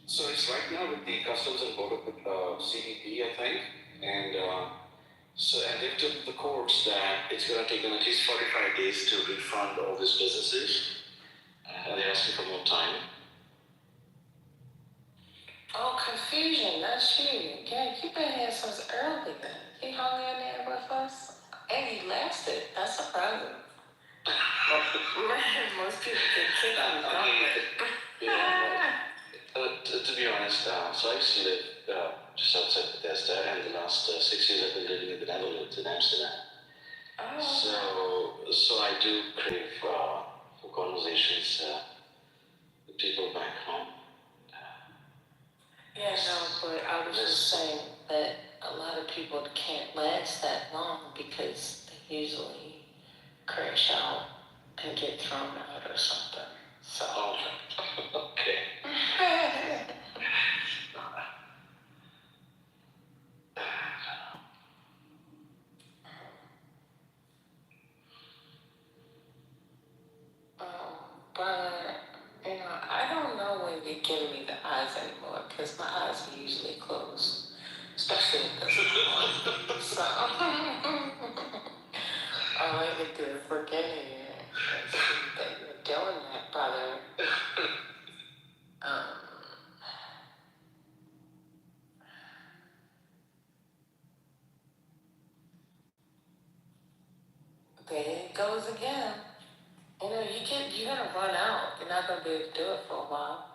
So it's right now with the Customs and Border CBP, I think, and they've told the courts that it's going to take them at least 45 days to refund all these businesses, and they're asking for more time. Oh, confusion, that's you. Yeah, you've been here since early then. You hung in there with us, and you lasted. That's surprising. Most people get kicked out of government. To be honest, so I used to live just outside Bethesda, and the last 6 years I've been living in the Netherlands, in Amsterdam. Oh. So I do crave for conversations with people back home. Yeah, no, but I was just saying that a lot of people can't last that long because they usually crash out and get thrown out or something. So. Okay. But, I don't know when you're giving me the eyes anymore because my eyes are usually closed, especially at this point. So, all I can do is look in here and see that you're doing that, brother. There it goes again. You're gonna run out. You're not gonna be able to do it for a while.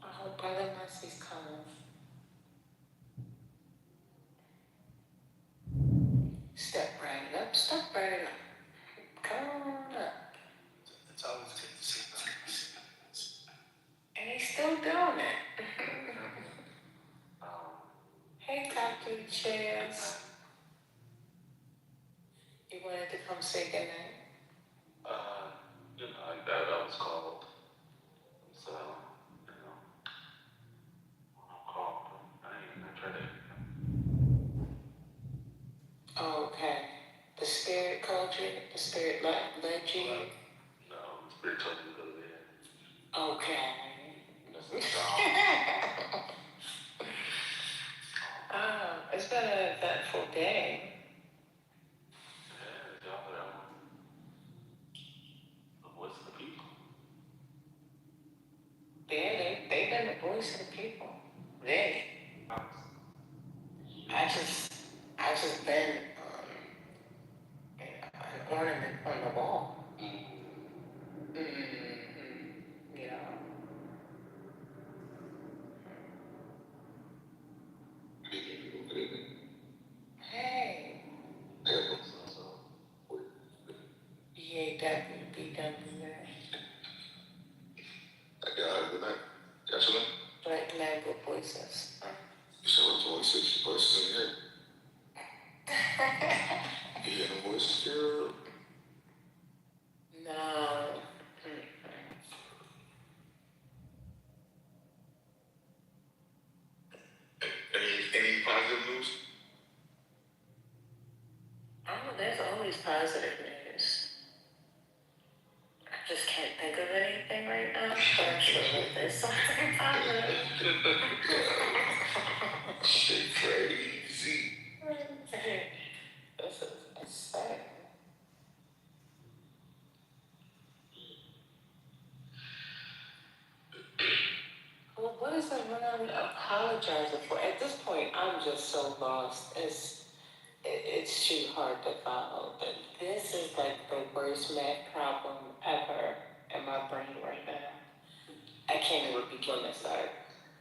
I hope Brother Mercy's coming. Step right up, step right up. Come on up. It's always good to see them. And he's still doing it. Hey, Dr. Chairs. You wanted to come say goodnight? I was called. So, I'm called. I tried to. Oh, okay. The spirit called you? The spirit led you? No, the spirit told me to go there. Okay. It's been an eventful day. Yeah, the voice of the people. Yeah, they've been the voice of the people. They. I just been an ornament on the wall. Yeah. Hey. BAWBWA. Good night. Gentlemen. Black Mango Voices. You said what voices? Voices in here. You hear the voices here? No. Any positive news? Oh, there's always positive was Iran apologizing for? At this point, I'm just so lost. It's too hard to follow. But this is like the worst math problem ever in my brain right now. I can't even begin to start.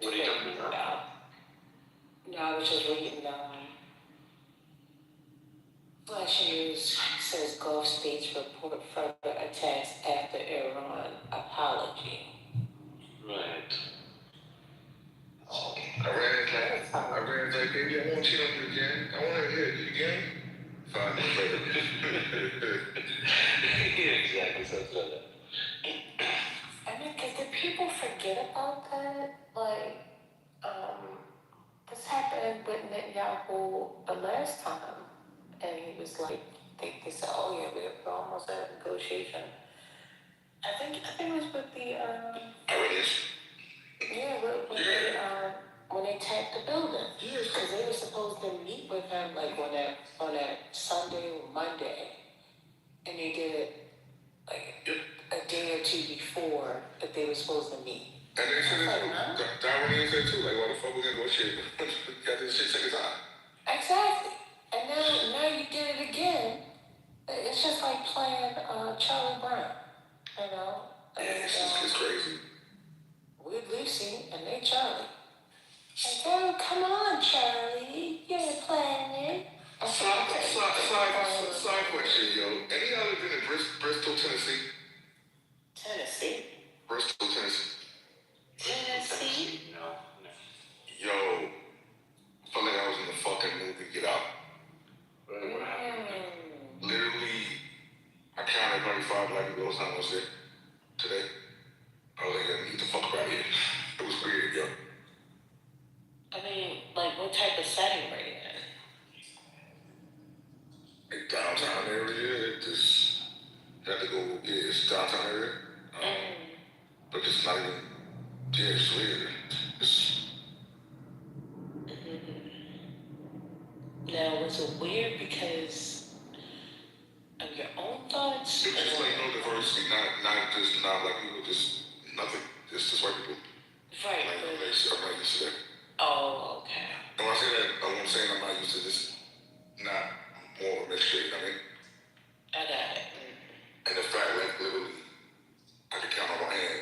What are you talking about? No, I was just reading Flash News says Gulf states report further attacks after Iran apology. Right. Iran's like, baby, I won't cheat on you again. I want to hit you again. 5 minutes later. Yeah, exactly. So I mean, because did people forget about that? Like, this happened with Netanyahu the last time. And he was like, they said, oh yeah, we're almost at a negotiation. I think it was with the, yeah, when they attacked the building. Because they were supposed to meet with him like on that Sunday or Monday. And they did it like a day or two before that they were supposed to meet. And they said it too. Darwin said too, like, why the fuck we gonna negotiate? Got this shit second time. Exactly. And now you did it again. It's just like playing Charlie Brown, you know? It's crazy. We're Lucy and they Charlie. Like, oh, come on, Charlie. You're playing it. Side question, yo. Any other been in Bristol, Tennessee? Tennessee? Bristol, Tennessee. Tennessee? No. Yo, I felt like I was in the fucking movie Get Out. Literally, I counted probably 5 black people last time I was there today. I was like, get the fuck out of here. It was weird, yo. I mean, like, what type of setting were you in? Like downtown area, just had to go, it's downtown area. But it's not even, it's weird. Now, was it weird because of your own thoughts? It was just like no diversity, not just not black people, just nothing, just white people. Right. Like, I'm not used to that. Oh, okay. And when I say that, I'm saying I'm not used to this, not more of a mixture, you know what I mean? I got it. And the fact, like, literally, I could count on my hand.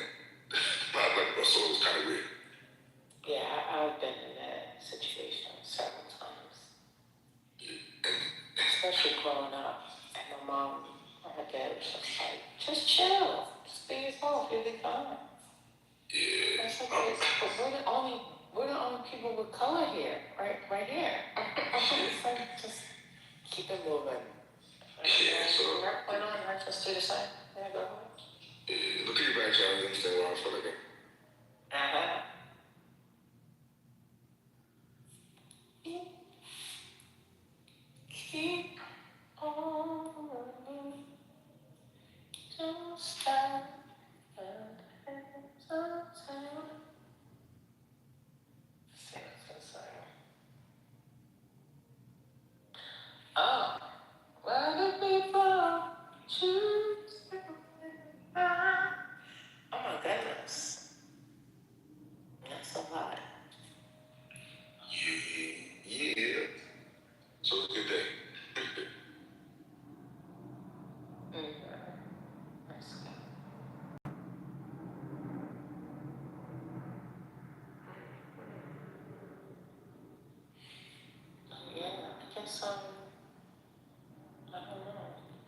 Not black people, so it was kind of weird. Yeah, I've been in that situation several times. Especially growing up. And my mom and my dad was just like, just chill. Just be yourself. You'll be fine. Yeah. That's okay. But we're the only people with color here. Right here. It's like, just keep it moving. Yeah, so. Why not? I just do the same. Yeah, go ahead. Yeah, look at your back, child. You understand where I was from again. Uh-huh. Keep on running. Don't stop. Oh, well, the people choose. Oh my goodness. That's a lot. Yeah. So it's a good day. That's good. Yeah, I guess I don't know.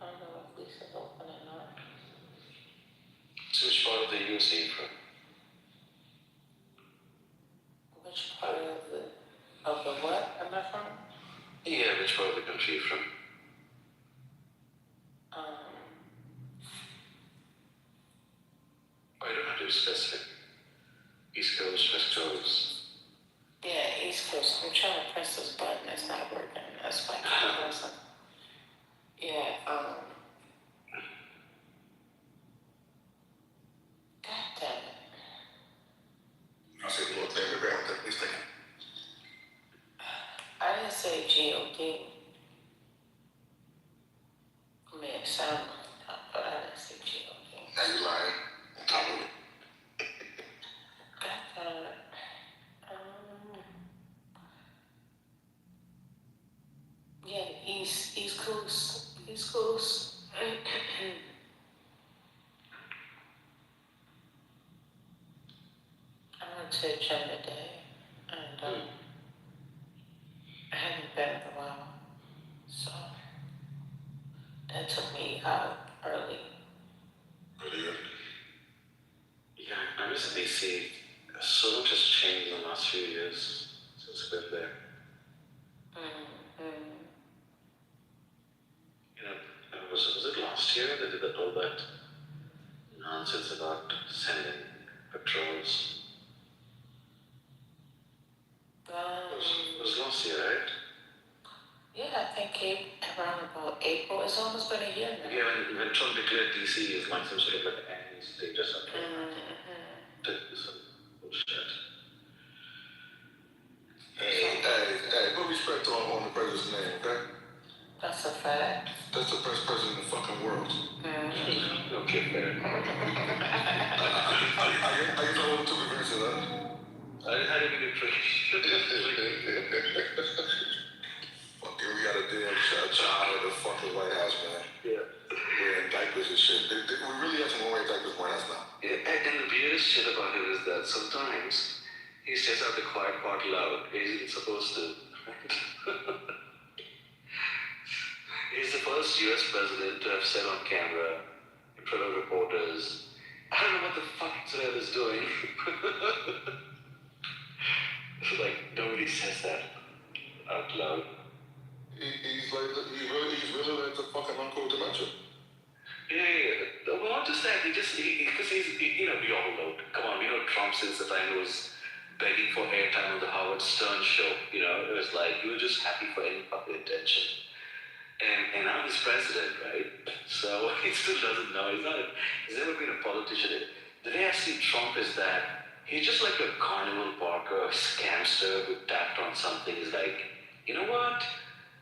I don't know if Lisa's open or not. So which part of the US are you from? Which part of the what am I from? Yeah, which part of the country are you from? Oh, you don't have to be specific. East Coast, West Coast. Yeah, East Coast. I'm trying to press this button. It's not working. That's why I wasn't. Yeah, God damn it. I said, well, take it back. At least I didn't say G-O-D. I mean, it sounded like that, but I didn't say G-O-D. Now you lying on top of it. God damn it. I went to the gym today, and I haven't been in a while, so that took me out early. Really good. Yeah, I miss DC. So much has changed in the last few years since I've been there. You know, was it last year they did all that nonsense about sending patrols? It was last year, right? Yeah, I think around about April. It's almost been a year now. Yeah, when Trump declared DC as like some sort of like anti-state or something. Some bullshit. Hey, put respect on the president's name, okay? That's a fact. That's the best president in the fucking world. Okay, man. I guess I wasn't too convinced of that. I didn't get tricked. Fucking, we got a damn child in the fucking White House, man. Yeah. Wearing diapers and shit. We really have some wearing diapers in the White House now. Yeah, and the weirdest shit about it is that sometimes he says out the quiet part loud. He isn't supposed to. He's the first US president to have said on camera, in front of reporters, I don't know what the fuck Israel is doing. Like, nobody says that out loud. He's really like the fucking uncle dementia. Yeah. Well, not just that, because you know, we all know, come on, we know Trump since the time he was begging for airtime on the Howard Stern show, you know, it was like, you were just happy for any fucking attention. And now he's president, right? So he still doesn't know. He's never been a politician. The way I see Trump is that he's just like a carnival barker, a scamster who tapped on something. He's like, you know what?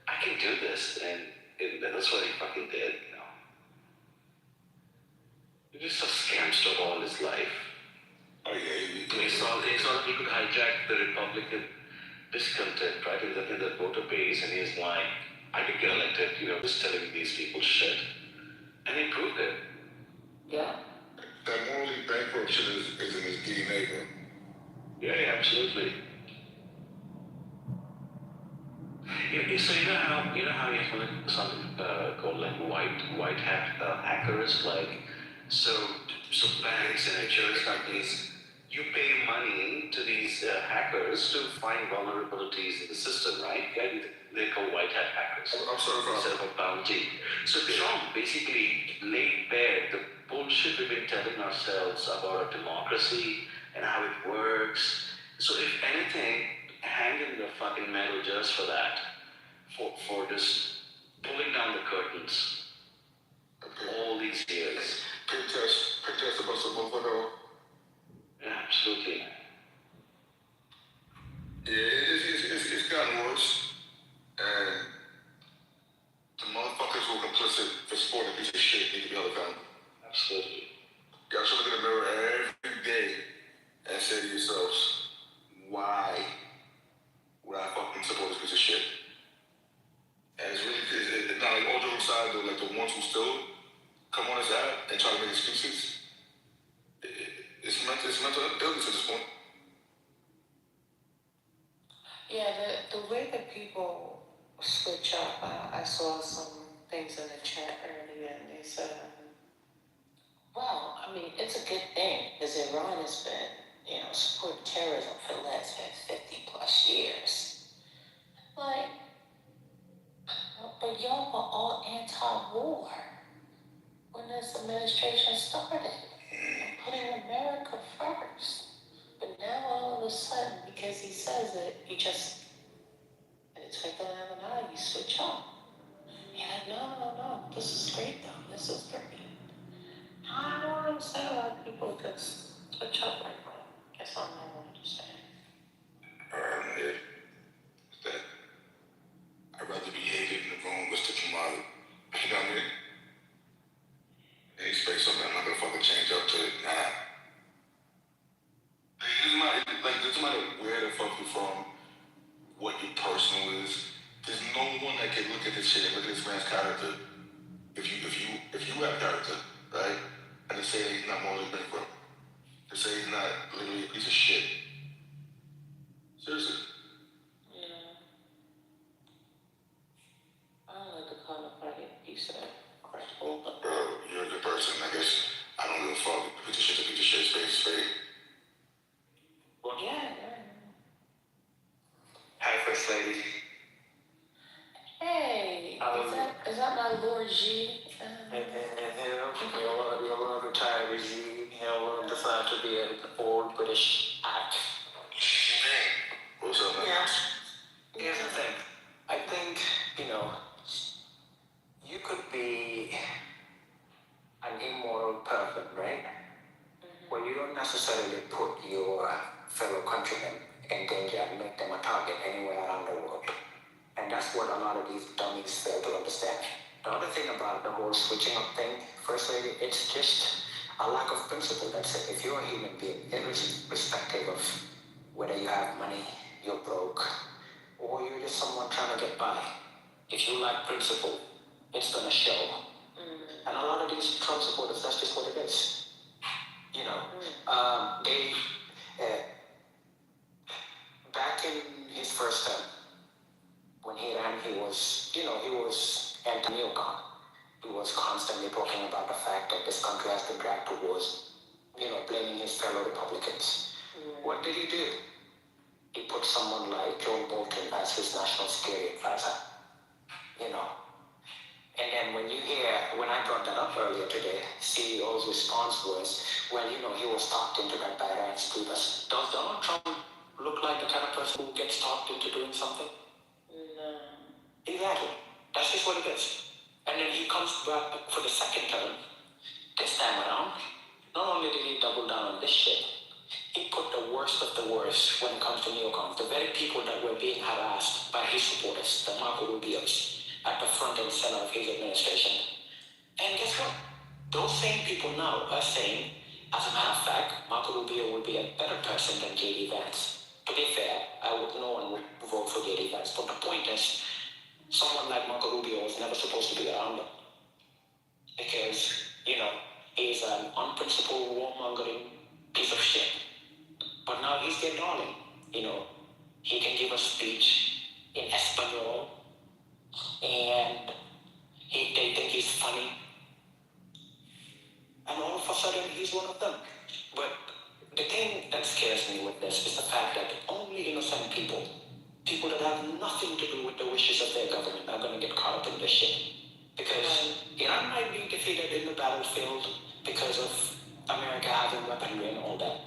I can do this. And that's what he fucking did, you know. He's just a scamster all his life. Oh, yeah. He saw that he could hijack the Republican discontent, right, in the voter base. And he's like, I could get elected, you know, just telling these people shit. And he proved it. Yeah. That morally bankrupt shit is in his DNA, bro. Yeah, absolutely. So you know how you have something called like white hat hackers, like so banks and insurance companies, you pay money to these hackers to find vulnerabilities in the system, right? Yeah, they're called white hat hackers. I'm sorry for instead of a bounty. So Trump basically laid bare the bullshit we've been telling ourselves about our democracy and how it works. So if anything, hang in the fucking medal just for that. For just pulling down the curtains. All these years. Protest about some motherfucker. Yeah, absolutely. Yeah, it's gotten worse. And the motherfuckers who are complicit for supporting a piece of shit need to be held accountable. Absolutely. Y'all should look in the mirror every day and say to yourselves, why would I fucking support this piece of shit? And it's not like all jokes aside, though, like the ones who still come on this app and try to make excuses. It's mental illness at this point. Yeah, the way that people switch up, I saw some things in the chat earlier, and they said, well, I mean, it's a good thing, because Iran has been, you know, supporting terrorism for the last 50 plus years. Like, but y'all were all anti-war when this administration started, putting America first. But now all of a sudden, because he says it, you just, in the twinkling of an eye, you switch up. You're like, no, this is great though, this is great. I don't understand why people just switch up like that. Guess I'll never understand. That I'd rather be hated in the room with the commodity. You know what I mean? And you expect something I'm not gonna fucking change up to it. Nah. It doesn't matter where the fuck you're from, what your personal is. There's no one that can look at this shit and look at this man's character. If do have character, right? And to say that he's not morally bankrupt. To say he's not literally a piece of shit. Seriously. I don't like to call nobody a piece of crap. Bro, you're a good person, I guess. I don't give a fuck. Piece of shit's a piece of shit, spade is spade. Yeah. Hi, First Lady. Hey, is that my Lord G? He'll love retired regime. He'll decide to be an old British act. What's up, man? Yeah. Here's the thing. I think, you could be an immoral person, right? Where you don't necessarily put your fellow countrymen in danger and make them a target anywhere around the world. And that's what a lot of these dummies fail to understand. The other thing about the whole switching up thing, First Lady, it's just a lack of principle. That's it. If you're a human being, irrespective of whether you have money, you're broke, or you're just someone trying to get by, if you lack principle, it's gonna show. And a lot of these Trump supporters, that's just what it is. Back in his first term, when he ran, he was anti-neocon. He was constantly talking about the fact that this country has been dragged towards, blaming his fellow Republicans. What did he do? He put someone like Joe Bolton as his national security advisor. And then when I brought that up earlier today, CEO's response was, he was talked into that badass group. Does Donald Trump look like the kind of person who gets talked into doing something? No. Exactly. That's just what it is. And then he comes back for the second term. This time around, not only did he double down on this shit, he put the worst of the worst when it comes to neocons. The very people that were being harassed by his supporters, the Marco Rubios, at the front and center of his administration. And guess what? Those same people now are saying, as a matter of fact, Marco Rubio would be a better person than J.D. Vance. To be fair, no one would vote for J.D. Vance. But the point is, someone like Marco Rubio was never supposed to be around them. Because, he's an unprincipled, warmongering piece of shit. But now he's their darling. He can give a speech in Espanol, and they think he's funny. And all of a sudden, he's one of them. But the thing that scares me with this is the fact that only innocent people that have nothing to do with the wishes of their government are going to get caught up in this shit. Because Iran might be defeated in the battlefield because of America having weaponry and all that.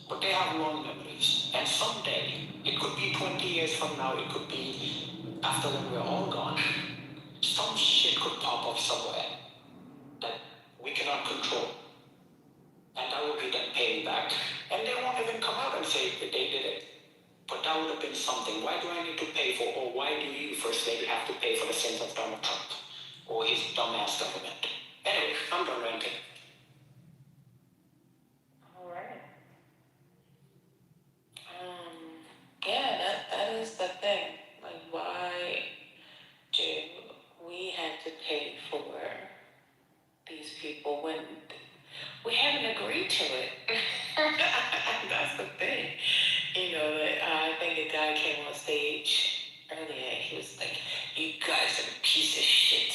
But they have long memories. And someday, it could be 20 years from now, it could be after when we're all gone, some shit could pop up somewhere that we cannot control. And that will be them paying back. And they won't even come out and say that they did it. But that would have been something. Why do I need to pay for, or why do you, First Lady, have to pay for the sins of Donald Trump or his dumbass government? Anyway, I'm done ranting. All right. That is the thing. Like, why do we have to pay for these people when we haven't agreed to it? That's the thing. I think a guy came on stage earlier and he was like, you guys are a piece of shit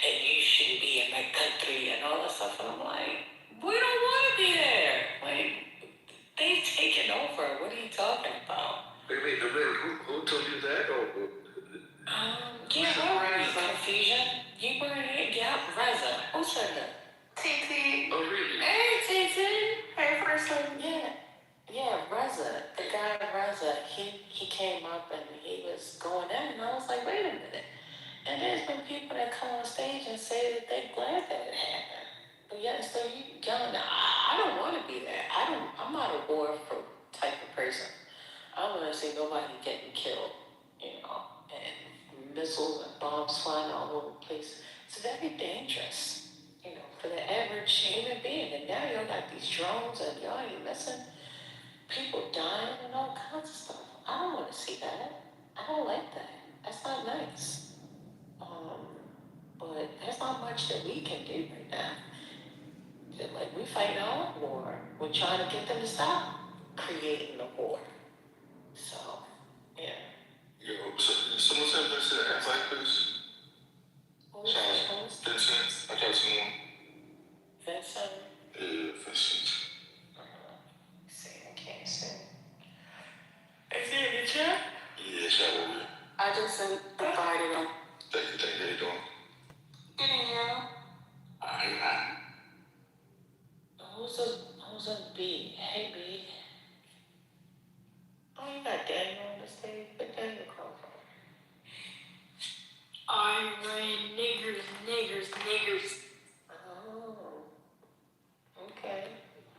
and you shouldn't be in my country and all that stuff. And I'm like, we don't want to be there. Like, they've taken over. What are you talking about? Wait, who told you that? Confusion. You were here. Yeah, Reza. Who said that? TT. Oh, really? Hey, TT. Hey, First Lady. Yeah, Reza. The guy Reza, he came up and he was going in, and I was like, wait a minute. And there's been people that come on stage and say that they're glad that it happened. But yet, so you yelling, I don't want to be there. I'm not a war for type of person. I don't want to see nobody getting killed, and missiles and bombs flying all over the place. It's very dangerous, for the average human being. And now y'all got these drones and y'all ain't missing people dying and all kinds of stuff. I don't want to see that. I don't like that. That's not nice. But there's not much that we can do right now. Like, we fighting our own war. We're trying to get them to stop creating the war. So, yeah. Yo, someone said Vincent anti-quiz. Vincent, I got someone. Vincent? Yeah, Vincent. See, I can't see. Is he in the chat? Yeah, chat over here. I just invited him. Thank you, how you doing? Good evening. Alright. Who's a B? Hey, B. Oh, you got Daniel on the stage, but Daniel come from. I ran niggers. Oh, okay.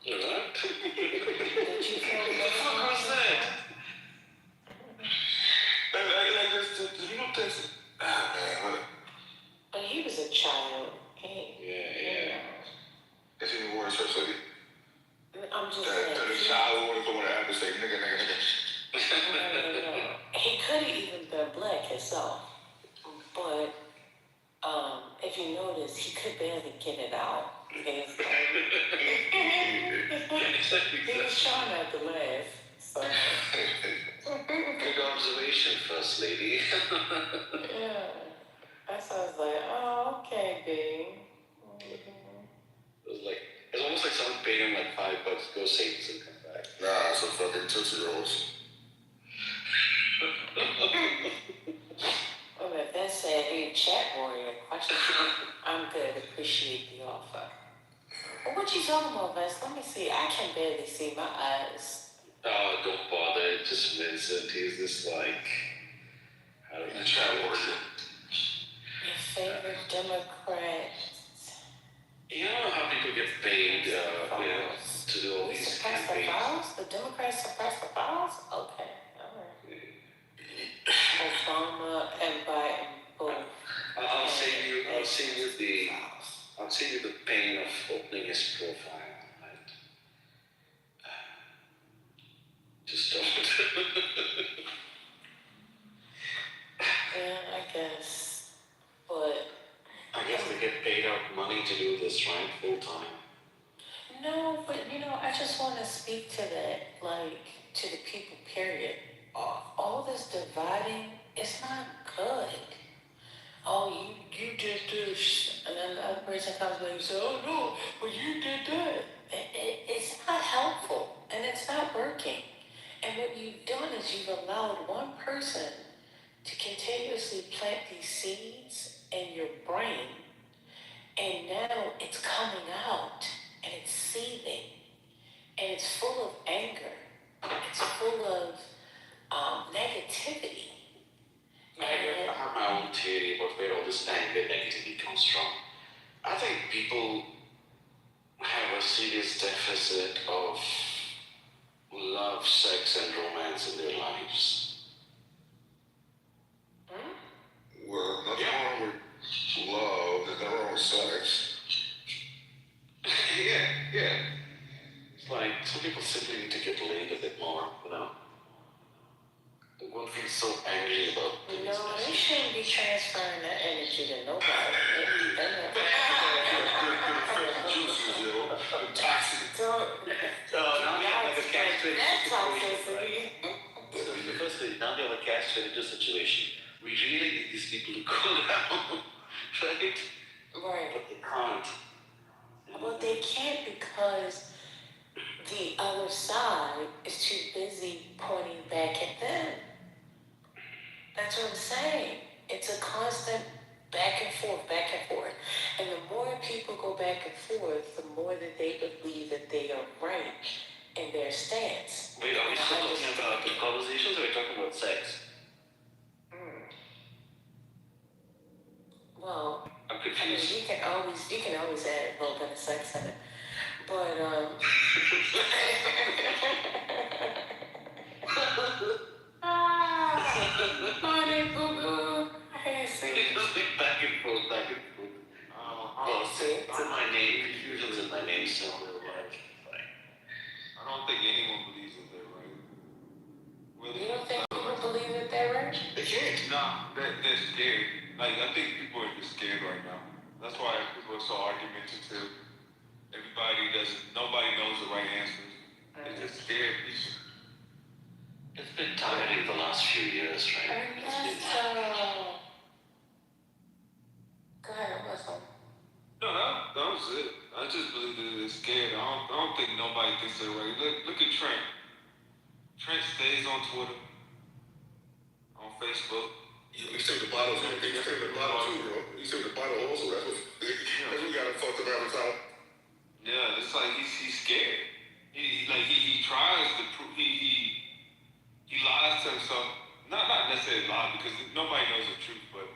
What? Did you feel What the fuck was that? Did you know this? Ah, man, what? But he was a child. Yeah. It's even worse, especially. I'm just saying. That a child wanted to have to say nigga. No. He could have even been black himself. But if you notice, he could barely get it out. He was trying not to laugh. So. Good observation, First Lady. Yeah. That's why I was like, oh, okay, babe. It's almost like someone paid him like $5 to go save this and come back. Nah, it's a fucking Tootsie Rolls. Oh, but that said, hey, chat warrior, I'm good, appreciate the offer. Well, what you talking about, Vance? Let me see. I can barely see my eyes. Oh, don't bother. It's just Vincent. He's just like, how do you chat warrior? Your favorite Democrat? You know how people get paid, to do all these suppress campaigns? The files? The Democrats suppress the files? Okay, all right. Obama and Biden both. I'll save you the pain of opening his profile. Right? Just don't. Yeah, I guess. But I guess they get paid out money to do this, right? Full time. no, but I just want to speak to that, like, to the people, period. All this dividing, it's not good. Oh, you did this, and then the other person comes back and says, oh no, but you did that. It's not helpful, and it's not working. And what you've done is you've allowed one person to continuously plant these seeds in your brain, and now it's coming out, and it's seething, and it's full of anger, it's full of negativity. I have my own theory about where all this anger negativity comes from. I think people have a serious deficit of love, sex, and romance in their lives. Well, nothing wrong with love, there's nothing wrong with sex. Yeah. It's like some people simply need to get laid a bit more, One feels so angry about things. No, they shouldn't be transferring that energy to nobody. Juices, yo. Toxic. Now they have like a catch-22 That's situation, right? So now they have a catch-22 situation. We really need these people to cool down, right? Right. But they can't. Well, they can't because the other side is too busy pointing back at them. That's what I'm saying. It's a constant back and forth. And the more people go back and forth, the more that they believe that they are right in their stance. Wait, are we still talking about the conversations or are we talking about sex? Well, I'm confused. you can always add a little bit of sex in it. But honey, boo-boo, I can't see. Back and forth. It's in my name. Confusion's in my name, so I don't think anyone believes that they're right. Really? You don't think people believe that they're right? They can't. Nah, they're scared. Like, I think people are just scared right now. mentioned too. Nobody knows the right answers. It's just scared people. It's been targeted the last few years, right? Go ahead, what's up? No, that was it. I just believe that it's scared. I don't think nobody thinks they're right. Look at Trent. Trent stays on Twitter, on Facebook. You see the bottle, you see the bottle too, bro. You see the bottle also. That's what got him fucked around the top. Yeah, it's like he's scared. He tries to prove he lies to himself. Not necessarily lie because nobody knows the truth, but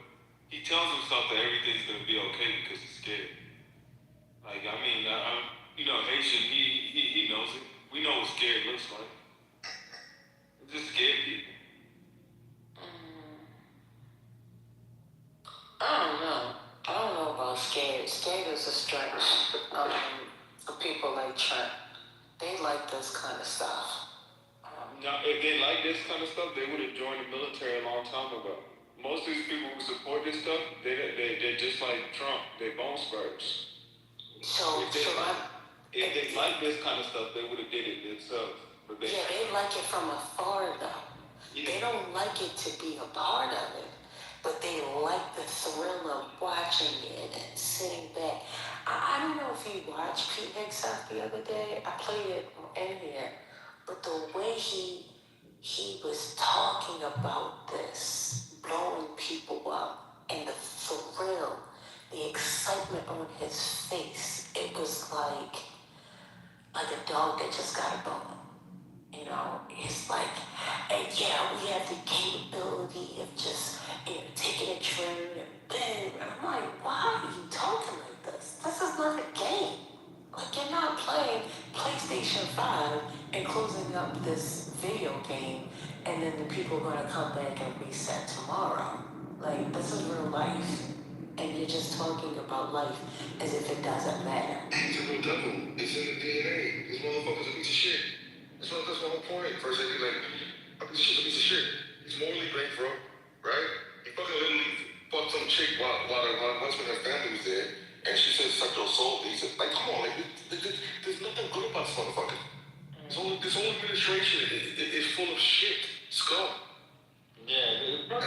he tells himself that everything's gonna be okay because he's scared. Haitian, he knows it. We know what scared looks like. It's just scared people. I don't know about scared. Scared is a stretch. For people like Trent, they like this kind of stuff. Now, if they like this kind of stuff, they would have joined the military a long time ago. Most of these people who support this stuff, they're just like Trump. They're bone spurs. If they like this kind of stuff, they would have did it themselves. They like it from afar, though. Yeah. They don't like it to be a part of it, but they like the thrill of watching it and sitting back. I don't know if you watched Pete Hegseth the other day. I played it in here, but the way he was talking about this, blowing people up, and the thrill, the excitement on his face, it was like a dog that just got a bone. It's like, and we have the capability of just, taking a turn and boom. And I'm like, why are you talking like this? This is not a game. Like, you're not playing PlayStation 5 and closing up this video game, and then the people are going to come back and reset tomorrow. Like, this is real life. And you're just talking about life as if it doesn't matter. He's a real devil. It's in the DNA. These motherfuckers are a piece of shit. That's my whole point. First, they be like, a piece of shit. He's morally bankrupt, right? He fucking literally fucked some chick while her husband and family was there, and she said sexual assault. He said, like, come on, there's nothing good about this motherfucker. This whole administration is full of shit, scum. Yeah, I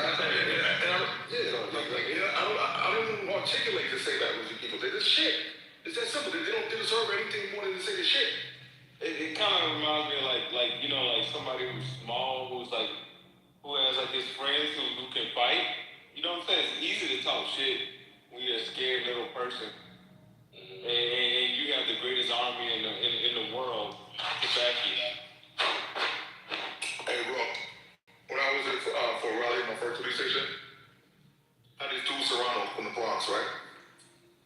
don't even articulate to say that with you people. They're just shit. It's that simple. They don't deserve anything more than to say the shit. It kind of reminds me of like somebody who's small, who has like his friends who can fight. You know what I'm saying? It's easy to talk shit when you're a scared little person, and you have the greatest army in the world to back you. Hey, bro. When I was for a rally in my first police station, I had this dude Serrano from the Bronx, right?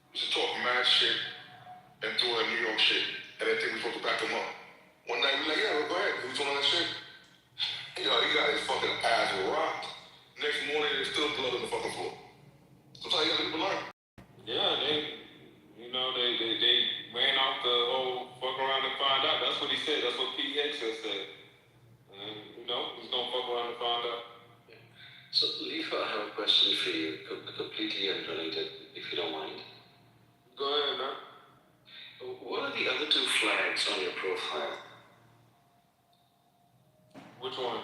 He used to talk mad shit and do New York shit, and they think we're supposed to back him up. One night we like, yeah, go ahead. He was doing all that shit. He got his fucking ass rocked. Next morning, there's still blood on the fucking floor. Sometimes you gotta leave learn. Yeah, they ran off the whole fuck around and find out. That's what he said. That's what Pete Hegseth said. He's gonna fuck around and find out. So, Lefa, I have a question for you, completely unrelated, if you don't mind. Go ahead, man. What are the other two flags on your profile? Which one?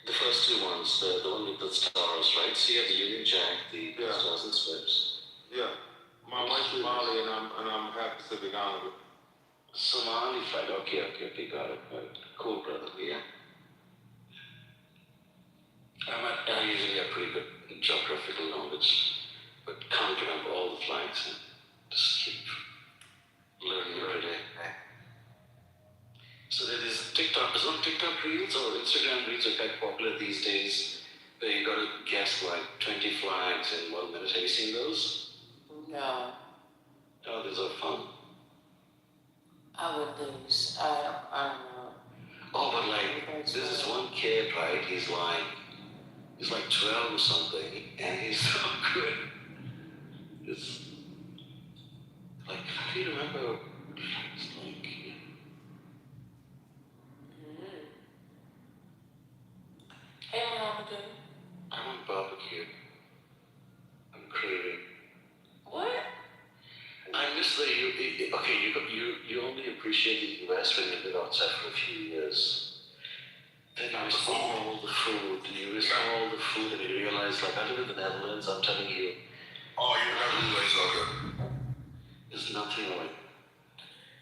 The first two ones, the one with the stars, right? So you have the Union Jack, the stars and stripes. Yeah. My wife's Somali and I'm half Pacific Islander. Somali flag, okay, got it. Cool, brother, yeah. I usually have pretty good geographical knowledge, but can't remember all the flags and just keep learning every day. So there is TikTok, is on TikTok Reels or Instagram Reels are quite popular these days, where you gotta guess like 20 flags in 1 minute. Have you seen those? No. Oh, those are fun. I would lose. I don't know. Oh, but like, there's this one kid, right? He's like 12 or something, and he's so good. It's like, how do you remember? It's like, Hey, Mohammed. I want barbecue. I'm craving. What? I'm honestly, you only appreciate the US when you've been outside for a few years. Then you miss all the food, and you realize, like, I live in the Netherlands, I'm telling you. Oh, you're not really okay. There's nothing like.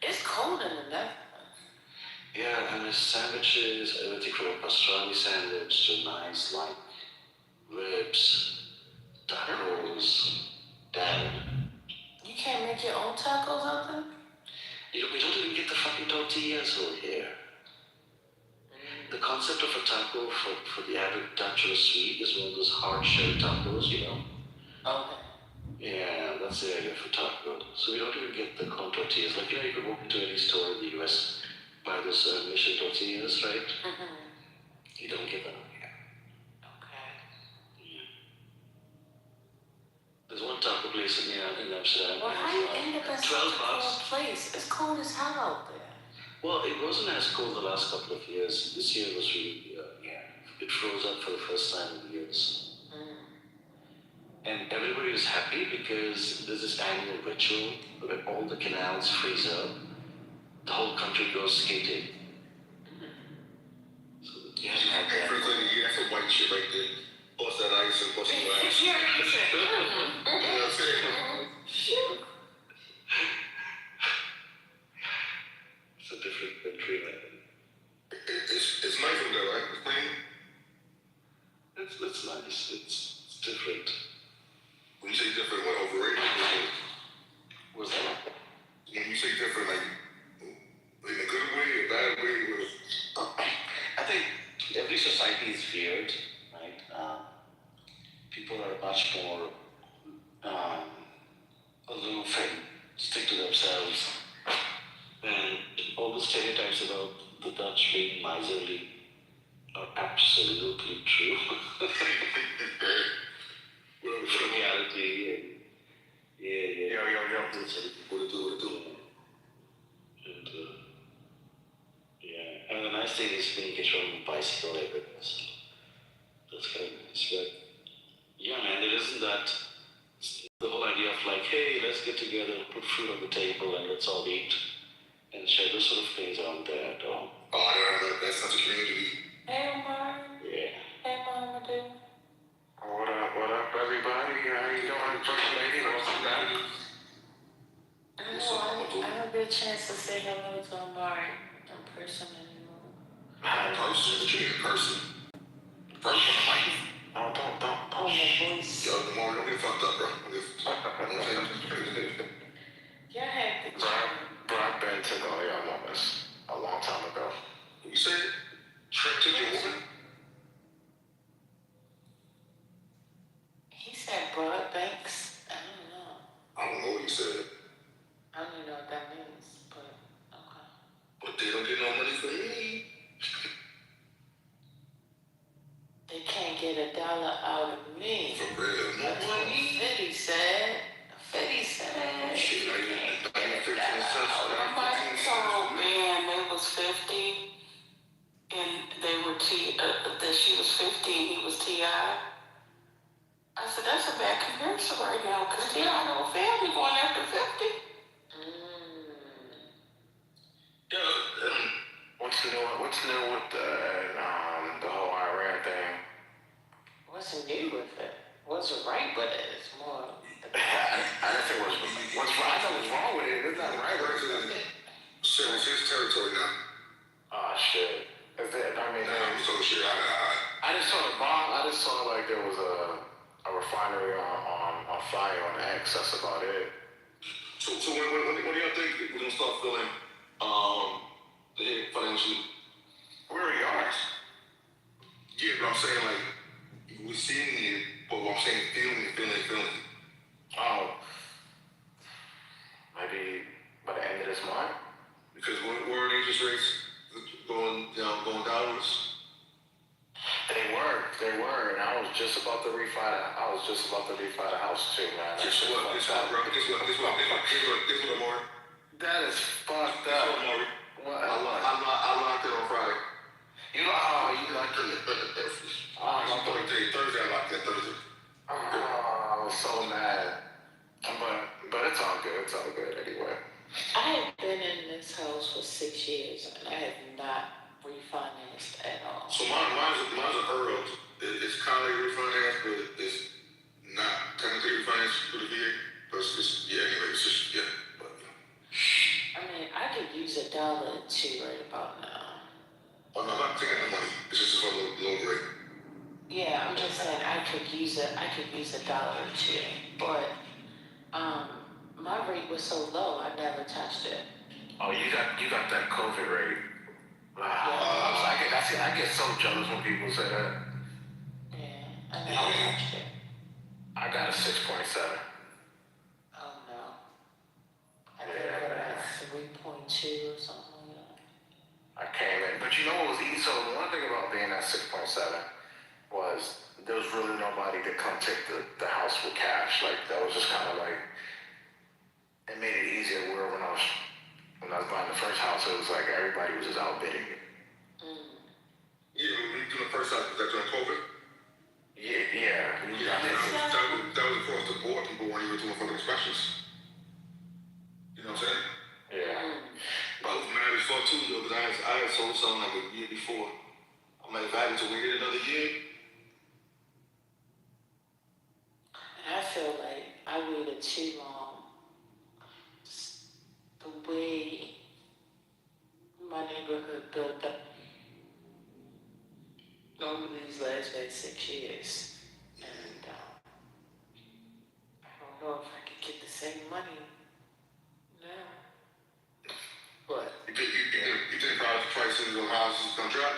It's cold in the Netherlands. Yeah, and there's sandwiches, everything from a pastrami sandwich to nice, like, ribs, tacos, You can't make your own tacos out there? We don't even get the fucking tortillas over here. The concept of a taco for the average Dutch or sweet is one of those hard shell tacos, you know? Okay. Yeah, that's the idea for taco. So we don't even get the corn tortillas. Like, you know, you could walk into any store in the US, buy those mission tortillas, right? Mm-hmm. You don't get them here. Okay. Yeah. There's one taco place in Amsterdam. Well, how do you end up at such a cold $12. place? It's cold as hell out there. Well, it wasn't as cold the last couple of years. This year was really, it froze up for the first time in years. And everybody was happy because there's this annual ritual where all the canals freeze up. The whole country goes skating. So you haven't had that. First thing, you have some white shit right there. Bust that ice and bust some ass. Yeah, You know what I'm saying? It's a different country, man. It's nice over there, right? It's clean. It's nice. It's different. When you say different, what, overrated? What's that? When you say different, like, in a good way, a bad way, or... I think every society is weird, right? People are much more aloof and stick to themselves. And all the stereotypes about the Dutch being miserly are absolutely true. Frugality and yeah. What it do. And yeah, and the nice thing is when you get your own bicycle everywhere. So that's kind of nice, but yeah, man, there isn't that the whole idea of like, hey, let's get together, put food on the table, and let's all eat and share. Those sort of things aren't there at all. Oh, that's such a community. Hey, Omar. Yeah. Hey, Mama, dude. What up, everybody? How you doing, First Lady? Welcome back. I don't get a chance to say hello to Omar in person anymore. In person? What you mean in person? Person, like... Oh, my voice. Yo, tomorrow, don't get fucked up, bro. Yeah, I had to. Bro, I've been to the Oyo Moments a long time ago. You said Trent took your woman? He said Broad Banks. I don't know. I don't know what you said. I don't even know what that means, but okay. But they don't get no money from me. They can't get $1 out of me. For real, no That's what money. Fetty said. Fetty said. Shit, I $15 ain't 15 cents. Somebody told me they was 50, and they were that she was 15, he was T.I. I said, that's a bad comparison right now, because T.I. no family going after 50. What's new with the whole Iran thing? What's new with it? What's right with it? It's more. I don't think what's wrong. I know what's wrong with it. It's not right with it. So it's his territory now. Oh shit. Is that, I mean, I'm so shit. I just saw the bomb. I just saw like there was a refinery on fire on X. That's about it. So when do y'all think we're gonna start feeling the hit financially? We already are. Yeah, but I'm saying like we're seeing it, but what I'm saying feeling. Oh, maybe by the end of this month. Because when were interest rates going downwards? They were, and I was just about to refi the house too, man. Guess what, Amari? That is fucked up. Amari? What? I locked it on Friday. You lucky. Thursday I locked it Thursday. Oh, I was so mad. But it's all good. It's all good. anyway. I have been in this house for 6 years and I have not refinanced at all. So mine's an Earl. It's kind of refinanced, but it's not technically refinanced through the VA. But it's anyway, it's just, but, I mean, I could use $1 or $2 right about now. Oh, no, I'm not taking the money. It's just for a low rate. Yeah, I'm just saying I could use $1 or $2, but my rate was so low I never touched it. Oh, you got that COVID rate. Wow. I get so jealous when people say that. Yeah, I never touched it. I got a 6.7. Oh no. I think I got 3.2 or something like that. I came in, but you know what was easy? So the one thing about being at 6.7 was there was really nobody to come take the house with cash. Like that was just kind of like, it made it easier where when I was buying the first house, it was like everybody was just outbidding me. Yeah, when you do the first house, was that during COVID? Yeah. That was across the board. People weren't even doing fucking inspections. You know what I'm saying? Yeah. But I was mad as fuck too, though, because I had sold something like a year before. I'm like, if I had to wait another year. And I feel like I waited too long. The way my neighborhood built up over these last 6 years. And I don't know if I could get the same money now. But You think prices of houses gonna drop?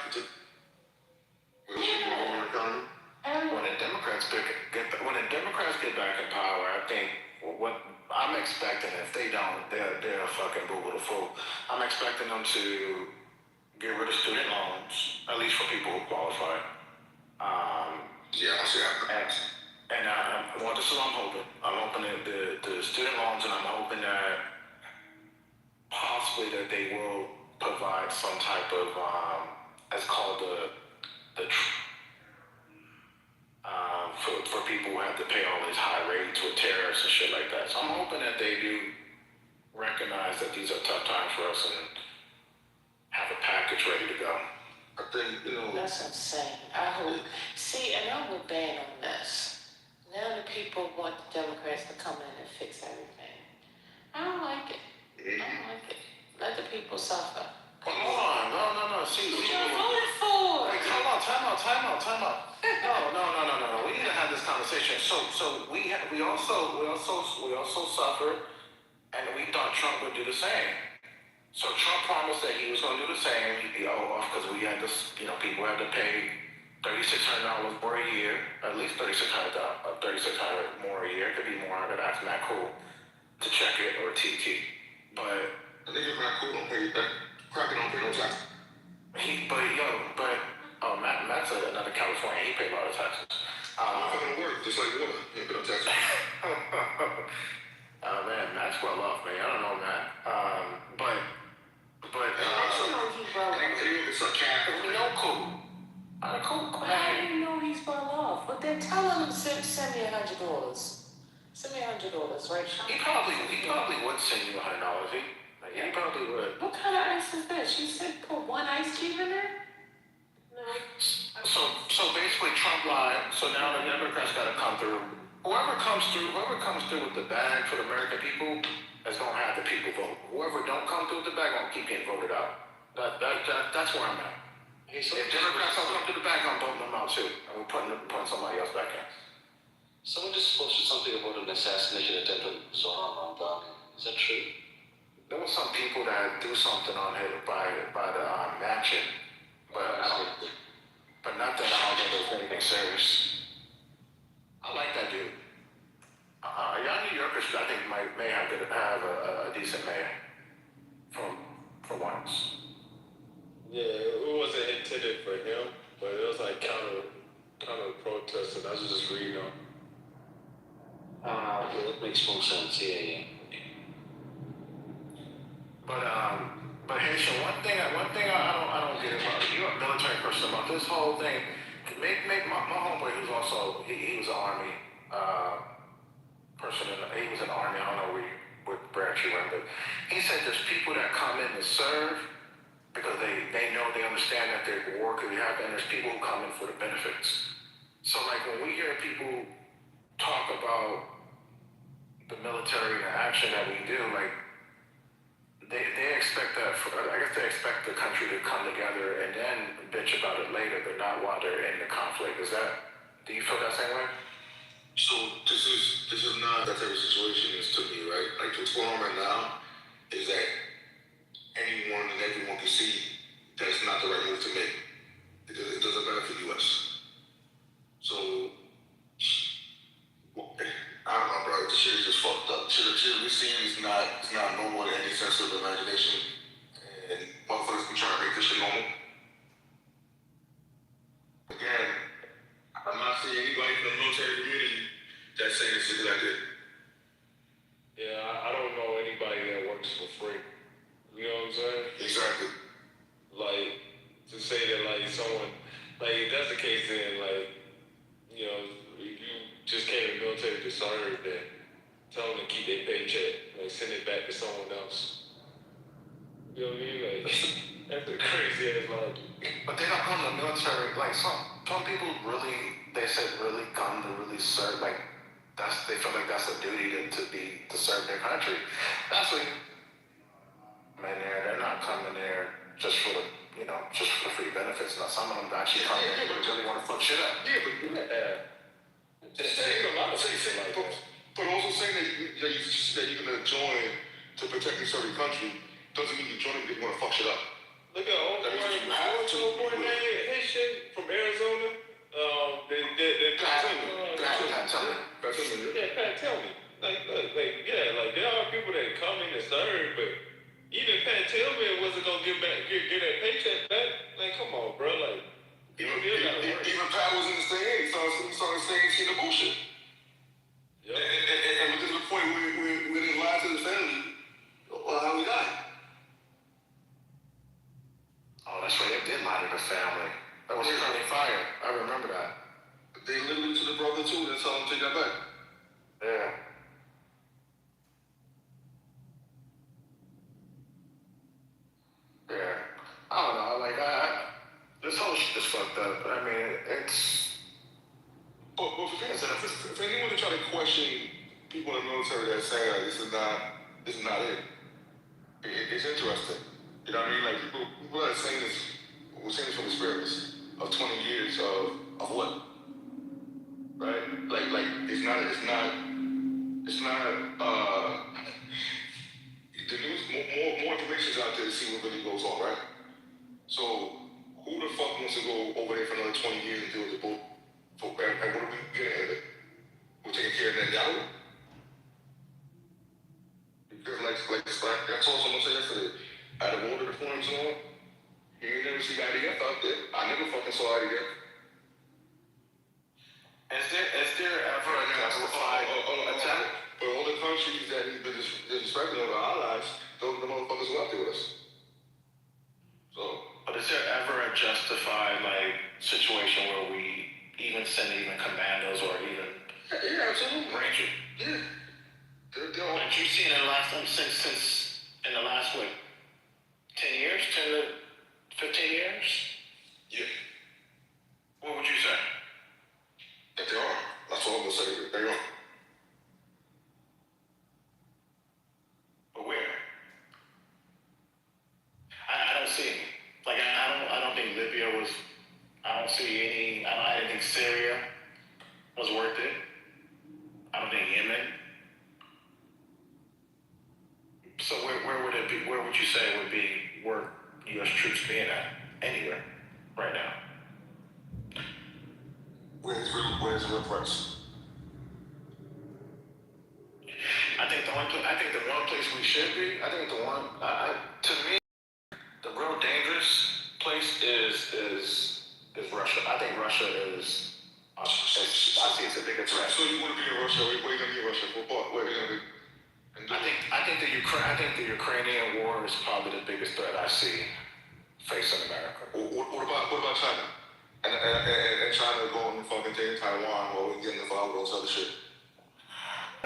When the Democrats get back in power, I think what I'm expecting, if they don't, they're a fucking boo with a fool. I'm expecting them to get rid of student loans, at least for people who qualify. I see that. Well, this is what I'm hoping. I'm hoping that the student loans, and I'm hoping that possibly that they will provide some type of, it's called for people who have to pay all these high rates with tariffs and shit like that. So I'm hoping that they do recognize that these are tough times for us and have a package ready to go. I think, that's insane. I hope. See, and I'm with ban on this. Now the people want the Democrats to come in and fix everything. I don't like it. Let the people suffer. Hold on, no. See, what you voted for? Wait, time out. No. We need to have this conversation. So we also suffered, and we thought Trump would do the same. So Trump promised that he was going to do the same. He'd be off because we had this, people had to pay $3,600 more a year, at least $3,600 more a year. It could be more. I could ask Matt Cool to check it or TT. But I think Matt Cool don't pay that. Cracker don't pay no tax. Matt's another California. He paid a lot of taxes. Fucking work, just like water. He ain't pay no taxes. Man, Matt's well off, man. I don't know, Matt. It's a cat. We know Cool. I didn't know he's well off. But then tell him to send me $100. Send me $100, right? He probably would send you $100. He probably would. What kind of ice is this? You said put one ice cube in there? No. So basically Trump lied. So now the Democrats got to come through. Whoever comes through with the bag for the American people is gonna have the people vote. Whoever don't come through with the bag gonna keep getting voted out. That's where I'm at. If Democrats don't come through the bag, I'm voting them out too. And we're putting somebody else back in. Someone just posted something about an assassination attempt on Zohar Ramdani. Is that true? There were some people that do something on him by the mansion, but nothing. I don't think there's anything serious. I like that dude. Y'all New Yorkers, I think may have a decent mayor for once. Yeah, it wasn't intended for him, but it was like counter protest, and I was just reading them. That makes more sense. Yeah. But Haitian, one thing I don't get about it. You're a military person about this whole thing. Make my homeboy, who's also he was an army person. He was in the army. I don't know what branch you're in, but he said there's people that come in to serve because they know, they understand that their war could happen, and there's people who come in for the benefits. So like when we hear people talk about the military and the action that we do, like they expect that, I guess they expect the country to come together and then bitch about it later, but not while they're in the conflict. Do you feel that same way? So this is not that type of situation is to me, right? Like what's going on right now is that anyone and everyone can see that it's not the right move to make. It doesn't benefit US. So I don't know, bro. The shit is just fucked up. Shit we're seeing is not normal in any sense of imagination. And motherfuckers be trying to make this shit normal. Again, I'm not seeing anybody from the military community that's saying this is like it. Yeah, I don't know anybody that works for free. You know what I'm saying? Exactly. Like, to say that, like, someone, like, if that's the case, then, like, you know, if you just came to the military to serve, then tell them to keep their paycheck, like, send it back to someone else. You know what I mean? Like, that's a crazy ass logic. But they don't come to the military, like, some people really, they said really come to really serve, like, they feel like that's a duty to serve their country. That's what men there, they're not coming there just for the, just for the free benefits. Now some of them actually come there and really want to fuck shit up. Yeah, but just saying a lot of things like that. But also saying that you're gonna join to protect and serve your country doesn't mean you're joining because you want to fuck shit up. Look at old boy, man, his shit from Arizona. Pat, tell me. Like, look, like there are people that come in and serve, but even Pat Tillman wasn't gonna get that paycheck back. Like, come on, bro. Like, even Pat was in the same. He started saying shit of bullshit. Yep. And we get to the point where we didn't lie to the family or how we died. Oh, that's right. They did lie to the family. That was friendly fire. I remember that. They literally to the brother too and tell him to take that back. Yeah. Yeah. I don't know. Like, this whole shit is fucked up. I mean, it's. But if anyone to try to question people in the military that's saying like this is not it. It's interesting. You know what I mean? Like people that are saying this, we're saying this from experience of 20 years of what? Right? Like it's not the news, more information's out there to see what really goes on, right? So who the fuck wants to go over there for another 20 years and deal with the bull? And what are we getting out of it? We're taking care of that now? Because like I told someone yesterday, out of all the deployments on, you ain't never see IDF out there. I never fucking saw IDF. Is there ever a justified attack? But all the countries that he's been disrespecting of our allies, those are the motherfuckers who out there with us. So. But is there ever a justified, like, situation where we even send commandos or even absolutely Ranger? Yeah. Like you've seen in the last since in the last what 10 years, 10 to 15 years? Yeah. What would you say? That they are. That's all I'm gonna say. They are. But where? I don't see any. Like I don't think Libya was. I don't see any. I didn't think Syria was worth it. I don't think Yemen. So where would it be? Where would you say would be worth U.S. troops being at anywhere right now? Where's the real price? I think the one place we should be. I think the one to me, the real dangerous place is Russia. I think Russia is. I see it's a bigger threat. So you want to be in Russia? Where you gonna be in Russia? Where you gonna be? I think the Ukrainian war is probably the biggest threat I see facing America. What about China? And China going and fucking taking Taiwan while we're getting involved with those other shit.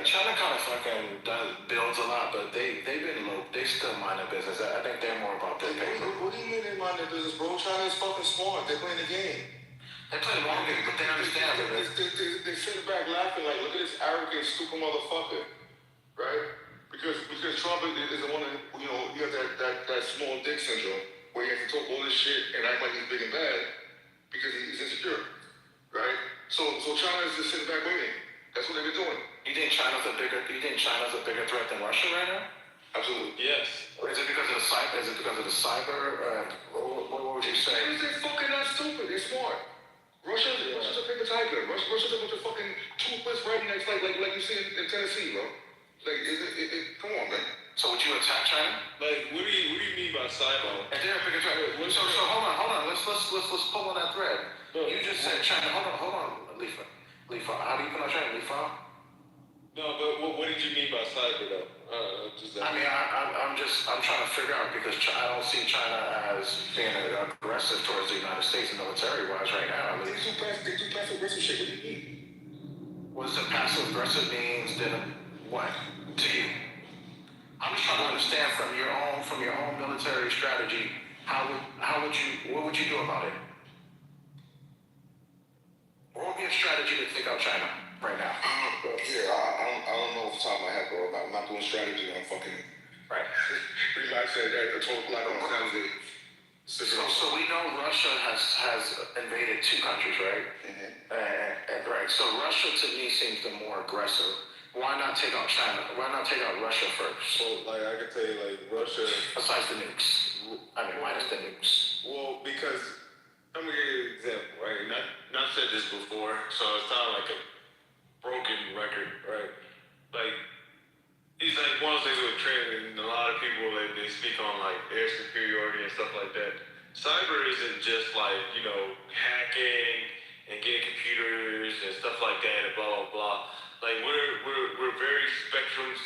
China kind of fucking builds a lot, but they've been low. They still mind their business. I think they're more about their paper. What do you mean they mind their business, bro? China is fucking smart. They're playing the game. They play the long game, but they understand it. They sit back laughing like, look at this arrogant, stupid motherfucker, right? Because Trump is the one that, you know, he has that small dick syndrome where he has to talk all this shit and act like he's big and bad because he's insecure, right? So China is just sitting back waiting. That's what they've been doing. You think China's a bigger threat than Russia right now? Absolutely. Yes. Is it because of the cyber? What would you say? They're fucking not stupid. They're smart. Russia's a paper tiger. Russia's a bunch of fucking toothless rednecks like you see in Tennessee, bro. Like, come on, man. So would you attack China? Like, what do you mean by cyber? If they're a bigger threat, so hold on. Let's pull on that thread. You just said China. Hold on, Lifa. How do you pronounce China? Lifa? No, but what did you mean by cyber, though? I'm trying to figure out because I don't see China as being aggressive towards the United States military-wise right now. They do passive-aggressive shit. What do you mean? What does passive aggressive means? Then what to you? I'm just trying to understand from your own military strategy. What would you do about it? What would be a strategy to take out China right now? I don't know off the top of my head, bro. I'm not doing strategy. I'm fucking right. Relax at a total black on Saturday. So we know Russia has invaded two countries, right? Mm-hmm. Right. So Russia to me seems the more aggressive. Why not take out China? Why not take out Russia first? Well, like I could tell you, like Russia. Besides the nukes, minus the nukes. Well, because I'm gonna give you an example, right? Not said this before, so it's not like a broken record, right? Like it's like one of those things with training, and a lot of people they speak on like air superiority and stuff like that. Cyber isn't just like, you know, hacking and getting computers and stuff like that and blah blah blah. Like we're very spectrums.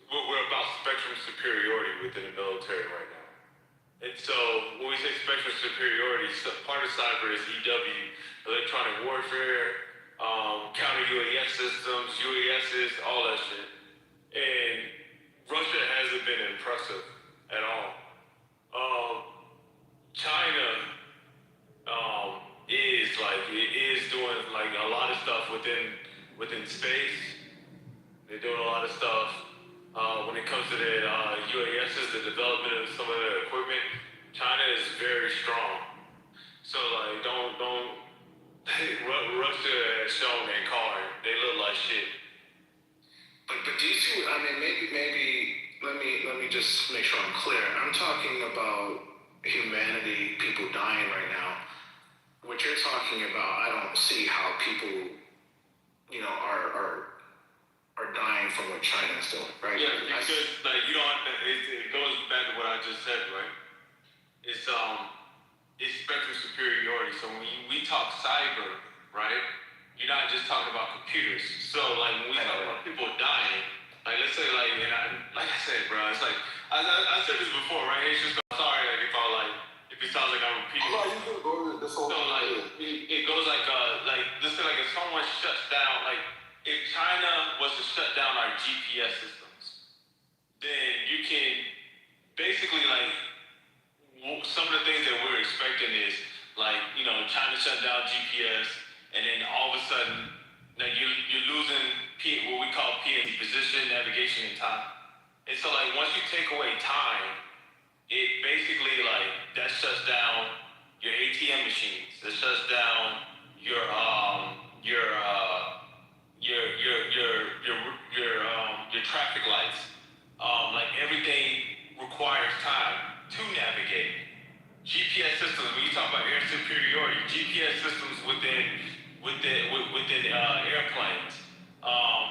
We're about spectrum superiority within the military right now. And so when we say spectrum superiority, part of cyber is EW, electronic warfare, counter UAS systems, UASs, all that shit. And Russia hasn't been impressive at all. China is doing like a lot of stuff within space. They're doing a lot of stuff when it comes to their UASs, the development of some of their equipment. China is very strong. So like don't Russia has shown their card. They look like shit. But do you see? Maybe let me just make sure I'm clear. I'm talking about humanity, people dying right now. What you're talking about, I don't see how people, you know, are dying from what China is doing, right? Yeah, because like you don't. It goes back to what I just said, right? It's spectrum superiority. So when we talk cyber, right? You're not just talking about computers. So like when we talk about people dying, like let's say like, like I said, bro, it's like I said this before, right? It's just sorry like if it sounds like I'm repeating. Oh, you can go to this whole. So like it goes like let's say like if someone shuts down, like if China was to shut down our GPS systems, then you can basically like some of the things that we're expecting is like, you know, China shut down GPS, and then all of a sudden, like you're losing what we call PNT, position, navigation, and time. And so like once you take away time, it basically like that shuts down your ATM machines. That shuts down your traffic lights. Like everything requires time to navigate. GPS systems, when you talk about air superiority, GPS systems within airplanes.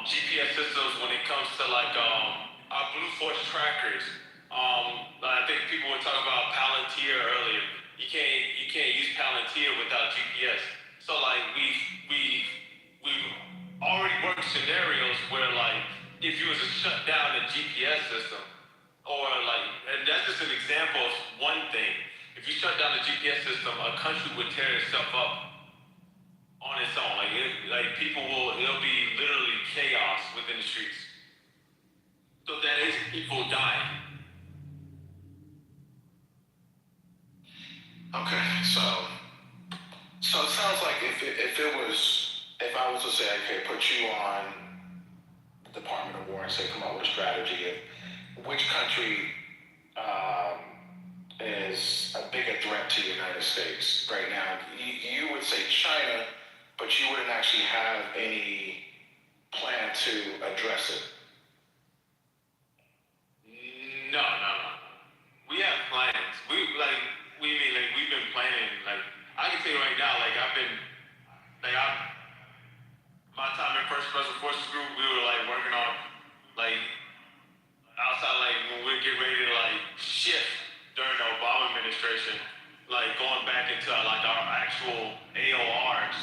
GPS systems when it comes to like our Blue Force trackers. I think people were talking about Palantir earlier. You can't use Palantir without GPS. So like we've already worked scenarios where like if you was to shut down the GPS system, or like, and that's just an example of one thing. If you shut down the GPS system, a country would tear itself up on its own. Like people it'll be literally chaos within the streets. So that is people dying. Okay, so it sounds like if I was to say, okay, put you on the Department of War and say, come up with a strategy, which country is a bigger threat to the United States right now? You would say China, but you wouldn't actually have any plan to address it. No. We have plans. We've been planning. Like, I can tell you right now, my time in First Special Forces Group, we were like working on outside, when we're getting ready to shift during the Obama administration, going back into our actual AORs,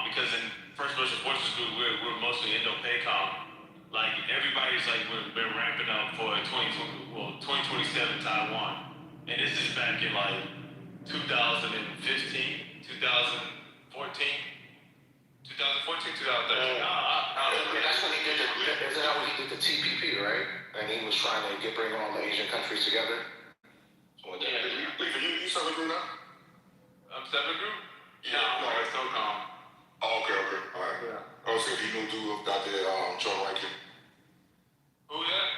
because in First Special Forces Group, we're mostly Indo-PACOM. Everybody's we've been ramping up for 2027 Taiwan, and this is back in 2015, 2013. That's when he did is that when he did the TPP, right? And he was trying to bring all the Asian countries together. Yeah. You separate group now? I'm separate group? Yeah. No, it's SOCOM. Oh, okay, all right. Yeah. I was thinking you knew dude got there, John Rankin. Who that?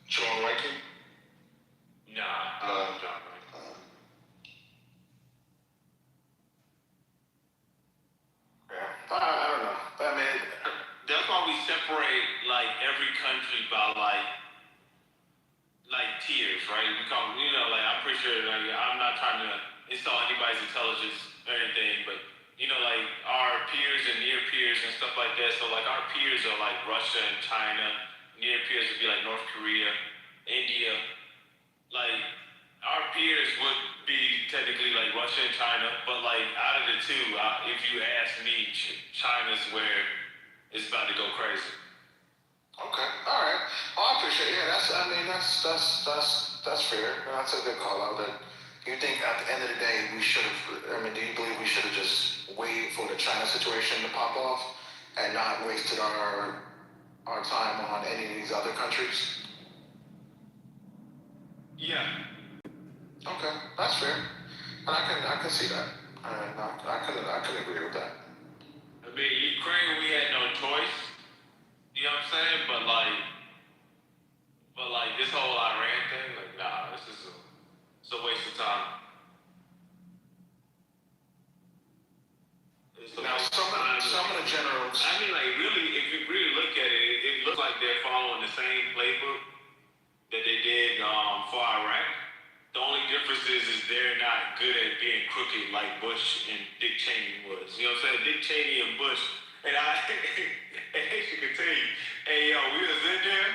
John Rankin? Nah, John Rankin. Yeah, I don't know. I mean, that's why we separate every country by tiers, right? We call I'm pretty sure I'm not trying to install anybody's intelligence or anything, but our peers and near peers and stuff like that. So our peers are Russia and China. Near peers would be North Korea, India. Our peers would be technically Russia and China, but out of the two, if you ask me, China's where it's about to go crazy. Okay, all right. Oh, I appreciate it. Yeah, that's fair. That's a good call out. That you think at the end of the day we should have. Do you believe we should have just waited for the China situation to pop off and not wasted our time on any of these other countries? Yeah. Okay, that's fair. And I can see that. I can agree with that. Ukraine, we had no choice. You know what I'm saying? But this whole Iran thing, nah, this is it's a waste of time. Some of the generals. Really, if you really look at it, it looks like they're following the same playbook that they did for Iraq. The only difference is they're not good at being crooked like Bush and Dick Cheney was. You know what I'm saying? Dick Cheney and Bush. And I can tell you, hey, we was in there,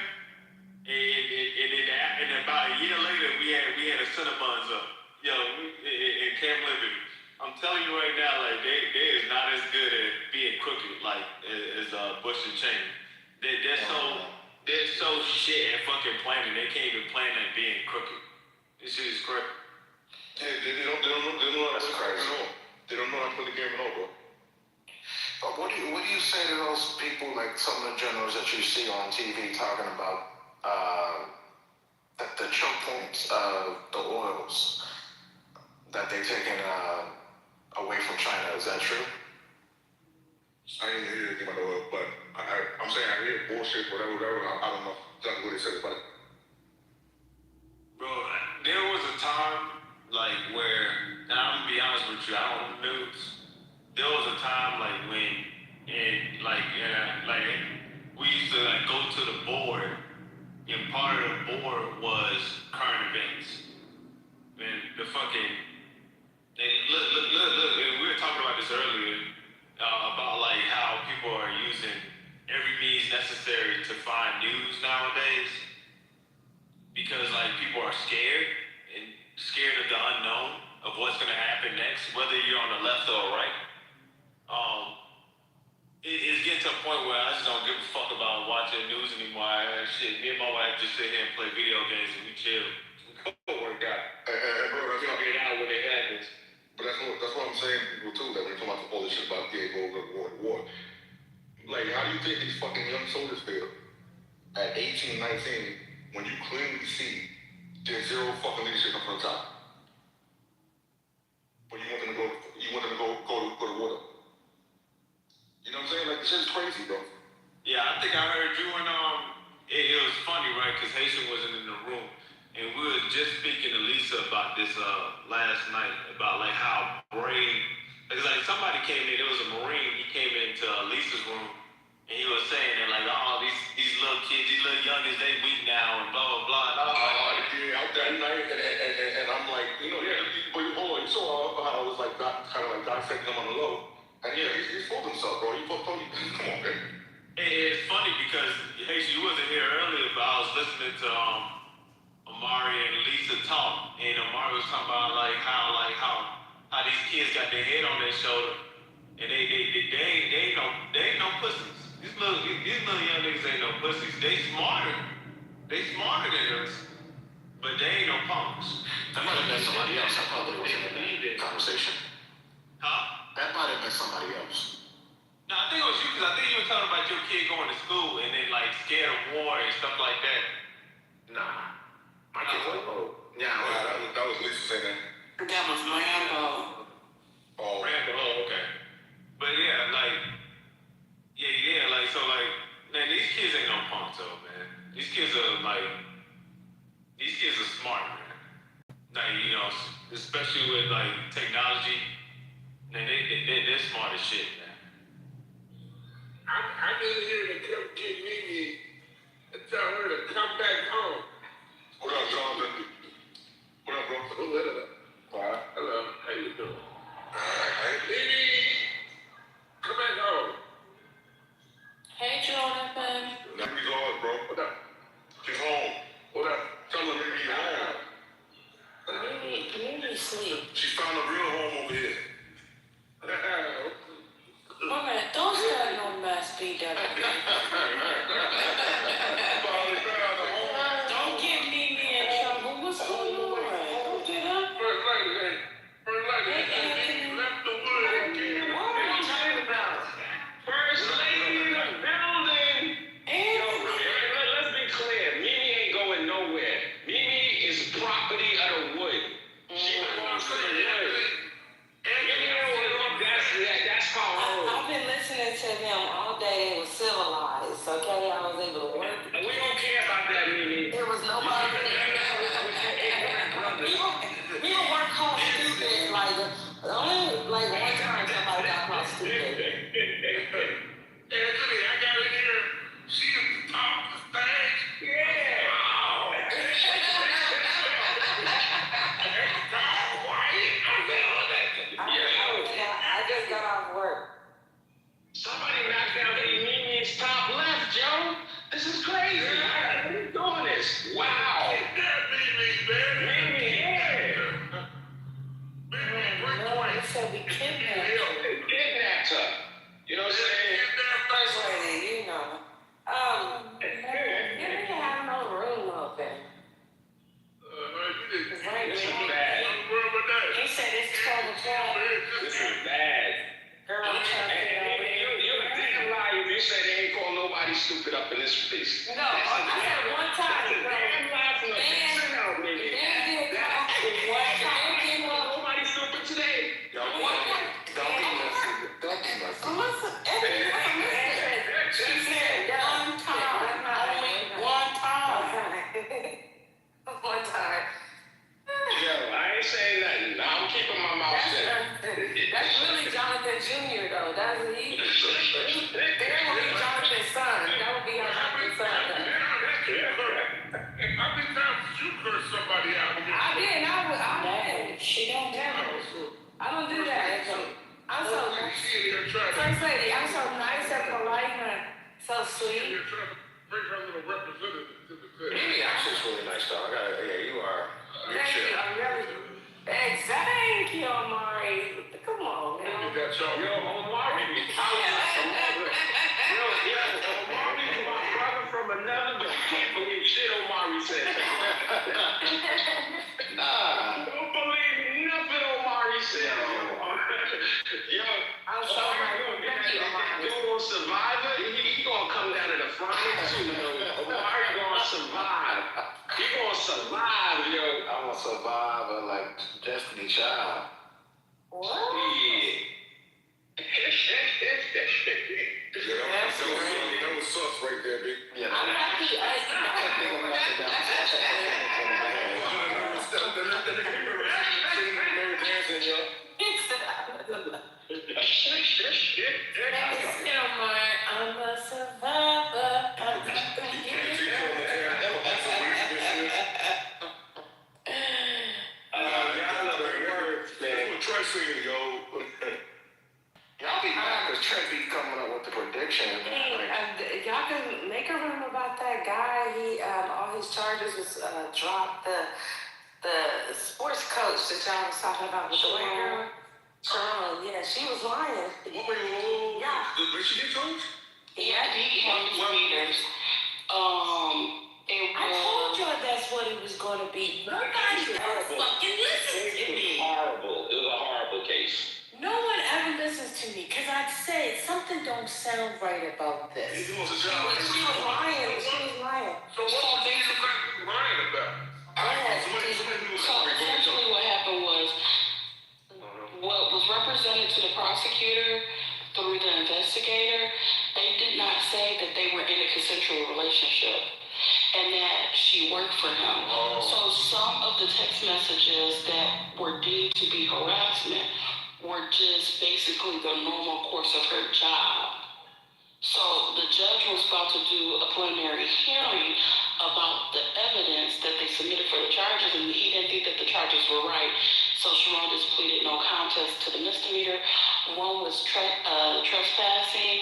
and about a year later, we had a Cinnabons up, in Camp Liberty. I'm telling you right now, they is not as good at being crooked as Bush and Cheney. They're so shit at fucking planning. They can't even plan at being crooked. This shit is crazy. Yeah, they don't know how to play the game at all. They don't know how to play the game at all, bro. What do you say to those people, some of the generals that you see on TV talking about the choke points of the oils that they're taking away from China? Is that true? I didn't hear anything about the oil, but I'm saying I hear bullshit, whatever. I don't know exactly what they said about it. Bro, there was a time where, and I'm gonna be honest with you, I don't know the news. There was a time when we used to go to the board, and part of the board was current events. And the fucking look, and we were talking about this earlier about how people are using every means necessary to find news nowadays because people are scared of the unknown of what's gonna happen next, whether you're on the left or right. It's getting to a point where I just don't give a fuck about watching news anymore. Me and my wife just sit here and play video games and we chill. We go work out. Bro, that's We'll get it out when it happens. But that's what I'm saying to people too, that when you talk about all this shit about war. How do you think these fucking young soldiers feel at 18 18, 19, when you clearly see there's zero fucking leadership up on the top. But you want them to go to water. You know what I'm saying? Like, this shit's crazy, bro. Yeah, I think I heard you and it was funny, right? Because Haitian wasn't in the room, and we were just speaking to Lisa about this last night about like how brave. Because like somebody came in, it was a Marine. He came into Lisa's room, and he was saying that like, oh, these little kids, these little youngins, they weak now, and blah blah blah. And I was like, yeah, out that night, and I'm like, you know, yeah, but hold on, you saw how I was like, kind of like dissecting him on the low, and yeah, he's fooled himself, bro. You fucked him. Come on, man. And it's funny because Haitian, you wasn't here earlier, but I was listening to Amari and Lisa talk, and Amari was talking about like how these kids got their head on their shoulder, and they ain't no pussies. These little young niggas ain't no pussies. They smarter than us, but they ain't no punks. That might have been somebody else. I probably wasn't in that conversation. Huh? That might have been somebody else. No, I think it was you, because I think you were talking about your kid going to school and then like scared of war and stuff like that. Nah. My kid was that was Lisa saying that. That was Rambo. Oh, Rambo, okay. But yeah, like, like, so like, man, these kids ain't no punks though, man. These kids are smart, man. Like, you know, especially with like technology, man, they're smart as shit, man. I didn't hear to come get Mimi and tell her to come back home. What up, Jonathan? What up, bro? What up? Alright. Hello, how you doing? Alright. Mimi, come back home. Hey, Jonathan. Mimi's ours, bro. What up? She's home. What up? Tell her Mimi's home. Mimi sleep. She found a real home over here. Okay, don't start no mess, BW. Don't get Mimi in trouble. What's going on? Don't get up. First lady left the wood again. What are you talking about? First lady in the building. Let's be clear. Mimi ain't going nowhere. Mimi is property of the wood. She belongs to the wood. That's her home. I've been listening to them all day. They were civilized, okay? I was able to work. We don't care about that, Mimi. There was nobody there. People weren't called stupid. Like, only like one time somebody got called stupid. Anthony, I got in here. She at the top of the stage. Yeah. Wow. I just got off work. Somebody knocked down Mimi's top left, Joe. This is crazy. Who's doing this? Wow. Mimi, yeah. No, they said we kidnapped her. They kidnapped her. You know what I'm saying? First lady, you know. You didn't have no room open. This is bad. He said it's 12 o'clock. This is bad. Girl, I'm trying to figure out. You're a damn liar if you say they ain't call nobody stupid up in this piece. No, I said one time. Damn lie from the beginning out, baby. Nobody stupid today. Don't be messy. She said one time. Only one time. One time. Yo, I ain't saying nothing. I'm keeping my mouth shut. That's really Jonathan Jr. though. That's he. There would be Jonathan's son. That would be Jonathan's son. How many times did you curse somebody out? I did. She don't never. I don't do that. I'm so First lady, I'm so nice and polite and so sweet. You're trying to bring her little representative to the thing. Mimi actually is really nice, though. You are. Thank you. I'm really. Thank you, Amari. Come on, man. Yo, Omari. Omari's my brother from another, but I can't believe shit Omari said. Nah. Don't believe nothing Omari said. Yo, I'm sorry. Thank you, Amari. Dude on Survivor, he gonna come down to the front too. Omari gonna survive, yo. I'm a survivor like Destiny Child. What? Yeah. That was sus right there, big. Yeah. I'm happy. I'm a survivor. Trey singing, yo. Y'all be mad because Trey be coming up with the prediction. Y'all can make a room about that guy. He all his charges was dropped. The sports coach that y'all was talking about with the white girl. Yeah, she was lying. Yeah. Did she get charged? Yeah, he had his readers. I told y'all that's what it was going to be. Nobody ever fucking listens to me. Horrible. It was a horrible case. No one ever listens to me because I said something don't sound right about this. She was lying. She was lying. So what was she lying about? So essentially what happened was what was represented to the prosecutor through the investigator, they did not say that they were in a consensual relationship and that she worked for him. So some of the text messages that were deemed to be harassment were just basically the normal course of her job. So the judge was about to do a preliminary hearing about the evidence that they submitted for the charges, and he didn't think that the charges were right. So Sharon just pleaded no contest to the misdemeanor. One was trespassing,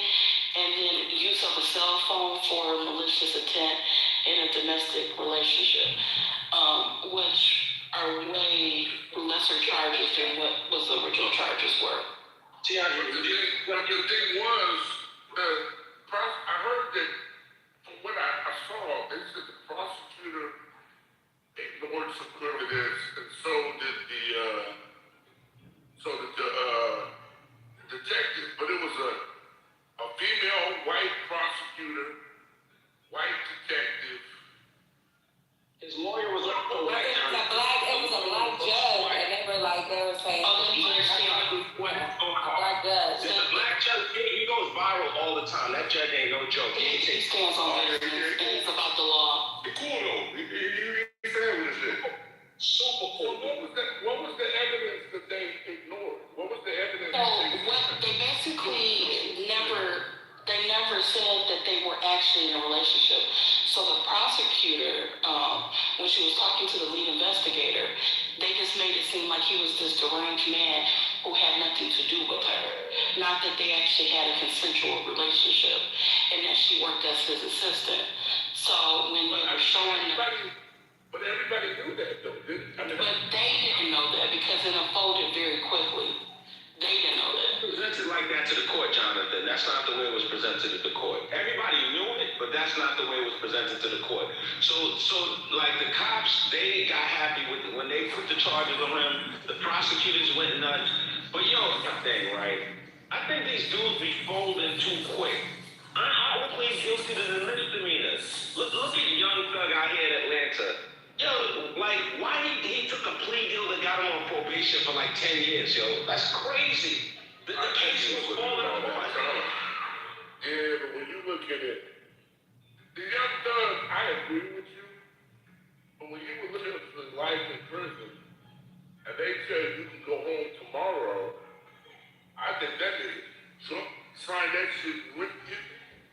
and then use of a cell phone for malicious intent in a domestic relationship, which are way lesser charges than what was the original charges were. What the thing was, I heard that from what I saw, they said the prosecutor ignored some evidence, and so did the detective. But it was a female white prosecutor, white detective. His lawyer was like, It was a black judge, and they were saying, a black judge. The black judge, he goes viral all the time. That judge ain't no joke. He stands on business, and it's about the law. The cool though, he said what it said. Super cool. So what was the evidence that they ignored? What was the evidence? They basically never said that they were actually in a relationship. So the prosecutor, when she was talking to the lead investigator, they just made it seem like he was this deranged man who had nothing to do with her. Not that they actually had a consensual relationship and that she worked as his assistant. So when they were showing But everybody knew that though, but they didn't know that because it unfolded very quickly. They didn't know that. Presented like that to the court, Jonathan. That's not the way it was presented to the court. Everybody knew it, but that's not the way it was presented to the court. So like the cops, they got happy with it. When they put the charges on him, the prosecutors went nuts. But one thing, right? I think these dudes be folding too quick. I would plead guilty to the misdemeanors. Look at young thug out here in Atlanta. Why he took a plea deal that got him on probation for 10 years, yo. That's crazy. The case was falling apart. Yeah, but when you look at it, the young thug, I agree with you, but when you were looking at his life in prison, and they tell you can go home tomorrow, I think that is sign that shit with you,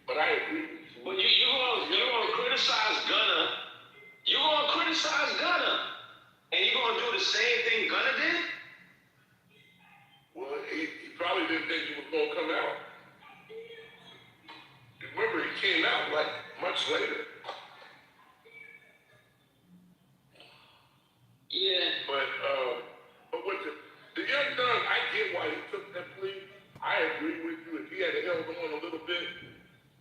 but I agree with you. But you gonna criticize Gunner. You gonna criticize Gunner. And you gonna do the same thing Gunner did? Well, he probably didn't think he was gonna come out. Remember, he came out much later. Yeah. But with the young thug, I get why he took that plea. I agree with you. If he had held on a little bit,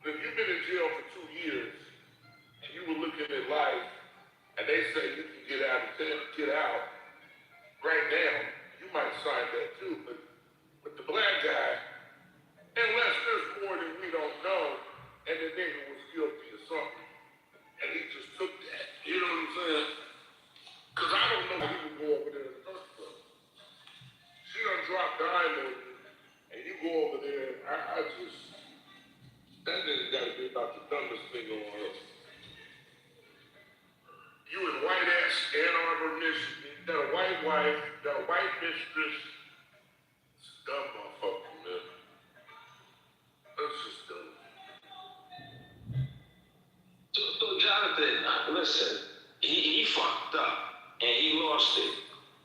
but if you've been in jail for 2 years and you were looking at life, and they say you can get out right now, you might sign that too. But with the black guy, unless there's more than we don't know, and the nigga was guilty of something, and he just took that. You know what I'm saying? Because I don't know how you would go over there in the first place. She done drop dime on you, and you go over there. I just, that nigga got to be about the dumbest thing on earth. You in white ass Ann Arbor, Michigan, got a white wife, got a white mistress. It's a dumb motherfucker, man. That's just dumb. So Jonathan, listen, he fucked up and he lost it.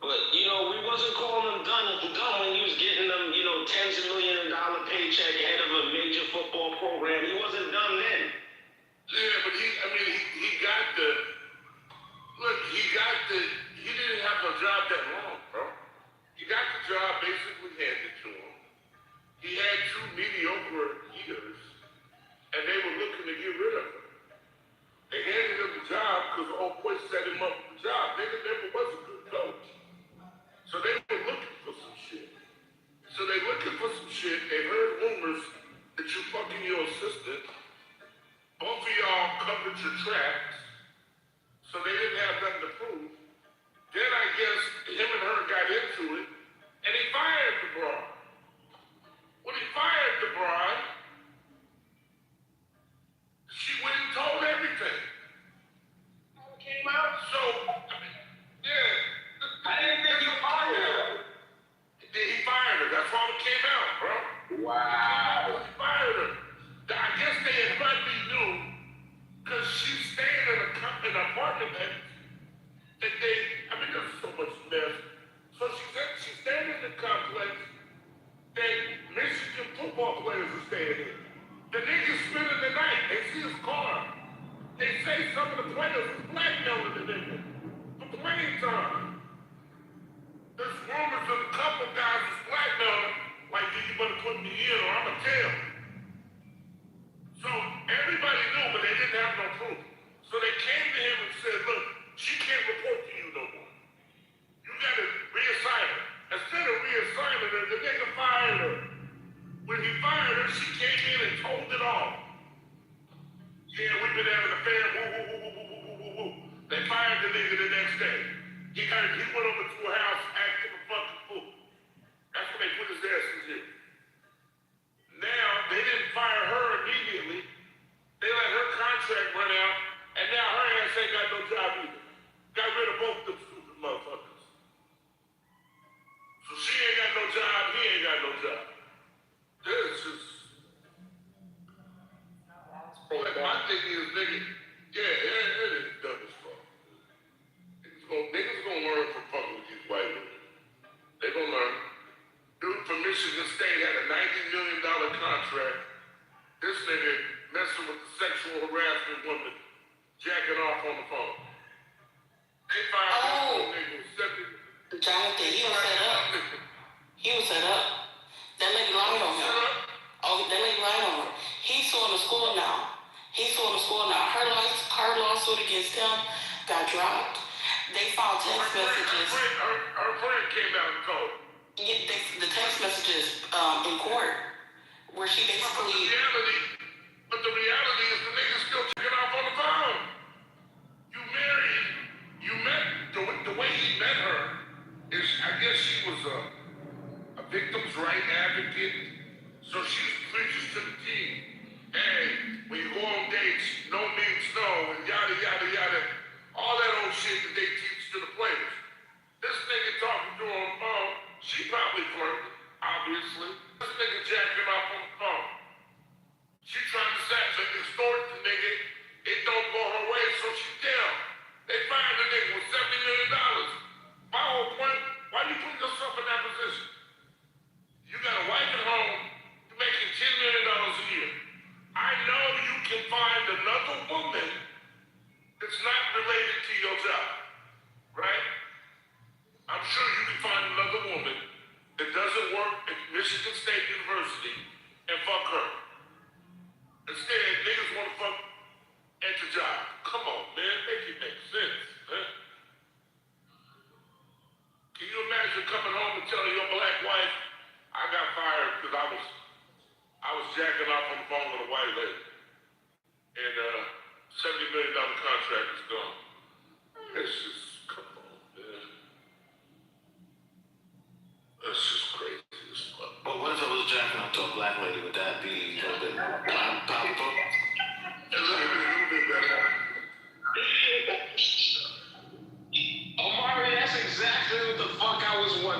But you know, we wasn't calling him dumb when he was getting them, you know, tens of $millions paycheck head of a major football program. He wasn't dumb then. Yeah, but he got the, look, he didn't have the job that long, bro. He got the job basically handed to him. He had 2 mediocre years, and they were looking to get rid of him. They handed him the job because the old boy set him up with the job. Nigga never was a good coach. So they were looking for some shit. They heard rumors that you fucking your assistant. Both of y'all covered your tracks. So they didn't have nothing to prove. Then I guess him and her got into it, and he fired the broad. When he fired the bride, she went and told everything. Came out, so, yeah. I didn't think you fired her. He fired her, that's why it came out, bro. Wow. He fired her. I guess they had probably knew, because she's staying in an apartment that there's so much mess. So she's staying in the complex that Michigan football players are staying in. The nigga's spending the night. They see his car. They say some of the players is blackmailing the nigga for playing time. There's rumors of a couple guys is blackmailing, like, you better put me in or I'ma tell. So everybody knew, but they didn't have no proof. So they came to him and said, look, she can't report to you no more. You gotta reassign her. Instead of reassigning her, the nigga fired her. When he fired her, she came in and told it all. Yeah, we've been having an affair, woo. They fired the nigga the next day. He went over to her house acting a fucking fool. That's when they put his ass in jail. Now, they didn't fire her immediately. They let her contract run out, and now her ass ain't got no job either. Got rid of both them stupid motherfuckers. So she ain't got no job, he ain't got no job. This is... Like, my thing is, nigga, it is dumb as fuck. Niggas gonna learn from fucking with these white women. They gonna learn. Dude from Michigan State had a $90 million contract. This nigga messing with the sexual harassment woman, jacking off on the phone. They fired this nigga with 70. Jonathan, he was set up. That lady lied on him. That lady lied on her. He's suing the school now. Her lawsuit against him got dropped. They found text messages. Her friend came out and told. The text messages in court where she basically. But the reality is the nigga's still checking off on the phone. You met, the way he met her is, I guess she was a victim's right advocate. So she was preaching to the team. Hey, when you go on dates, no means no, and yada, yada, yada. All that old shit that they teach to the players. This nigga talking to her on the phone, she probably flirting, obviously. This nigga jacking off on the phone. She trying to extort the nigga. It don't go her way, so she down. They fired the nigga with $70 million. My whole point, why you put yourself in that position? You got a wife at home, you're making $10 million a year. I know you can find another woman that's not related to your job, right? I'm sure you can find another woman that doesn't work at Michigan State University and fuck her. Instead, niggas want to fuck at your job. Come on, man, make it make sense, man. Can you imagine coming home and telling your black wife, I got fired because I was jacking off on the phone with a white lady, and $70 million contract is gone. It's just, come on.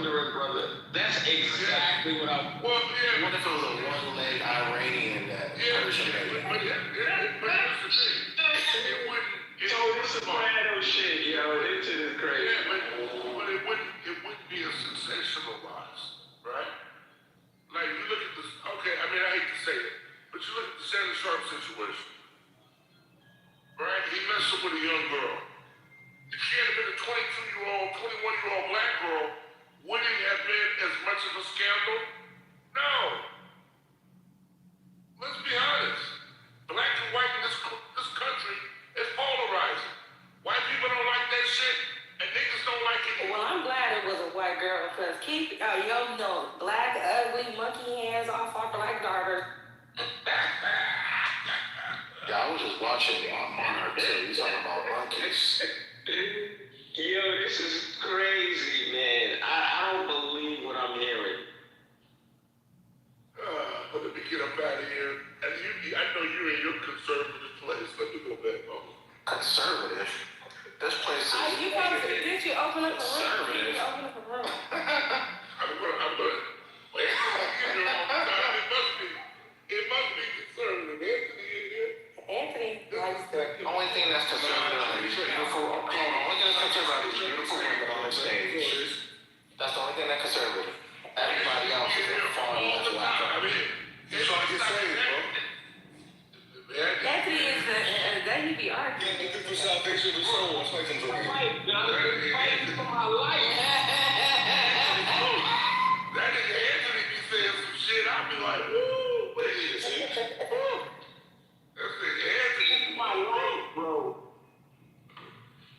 under it, brother. That's exactly what I'm. Well, yeah. What if it was a one-leg Iranian that Persia made? But here's the thing. It wouldn't. So this soprano shit, yo. This shit is crazy. Yeah, but it wouldn't be as sensationalized, right? Like you look at this. Okay, I mean I hate to say it, but you look at the Shannon Sharp situation, right? He messed up with a young girl. If she had been a 22-year-old, 21-year-old black girl, would it have been as much of a scandal? No. Let's be honest. Black and white in this country is polarizing. White people don't like that shit, and niggas don't like it. Well, I'm glad it was a white girl, because keep your black, ugly, monkey hands off our black daughters. Yeah, I was just watching Monarch too. He's talking about monkeys. Yo, this is crazy, man. I don't believe what I'm hearing. Let me get up out of here. And I know you're in your conservative place. Let me go back home. Conservative? This place is... Did you open up a room? Conservative. Did you open up a room? I'm going. Wait, it must be conservative. Anthony in here. Anthony likes the... The only thing that's conservative is beautiful... Hold on, the only thing that's conservative is beautiful women on the stage. That's the only thing that's conservative. Everybody else is falling off the lap. I mean, it's like you're saying, bro. Anthony is that he be arguing. Yeah, for salvation of the soul. It's like Fighting for my life. That nigga Anthony be saying some shit. I be like, woo, wait a second. That nigga Anthony. My life, bro.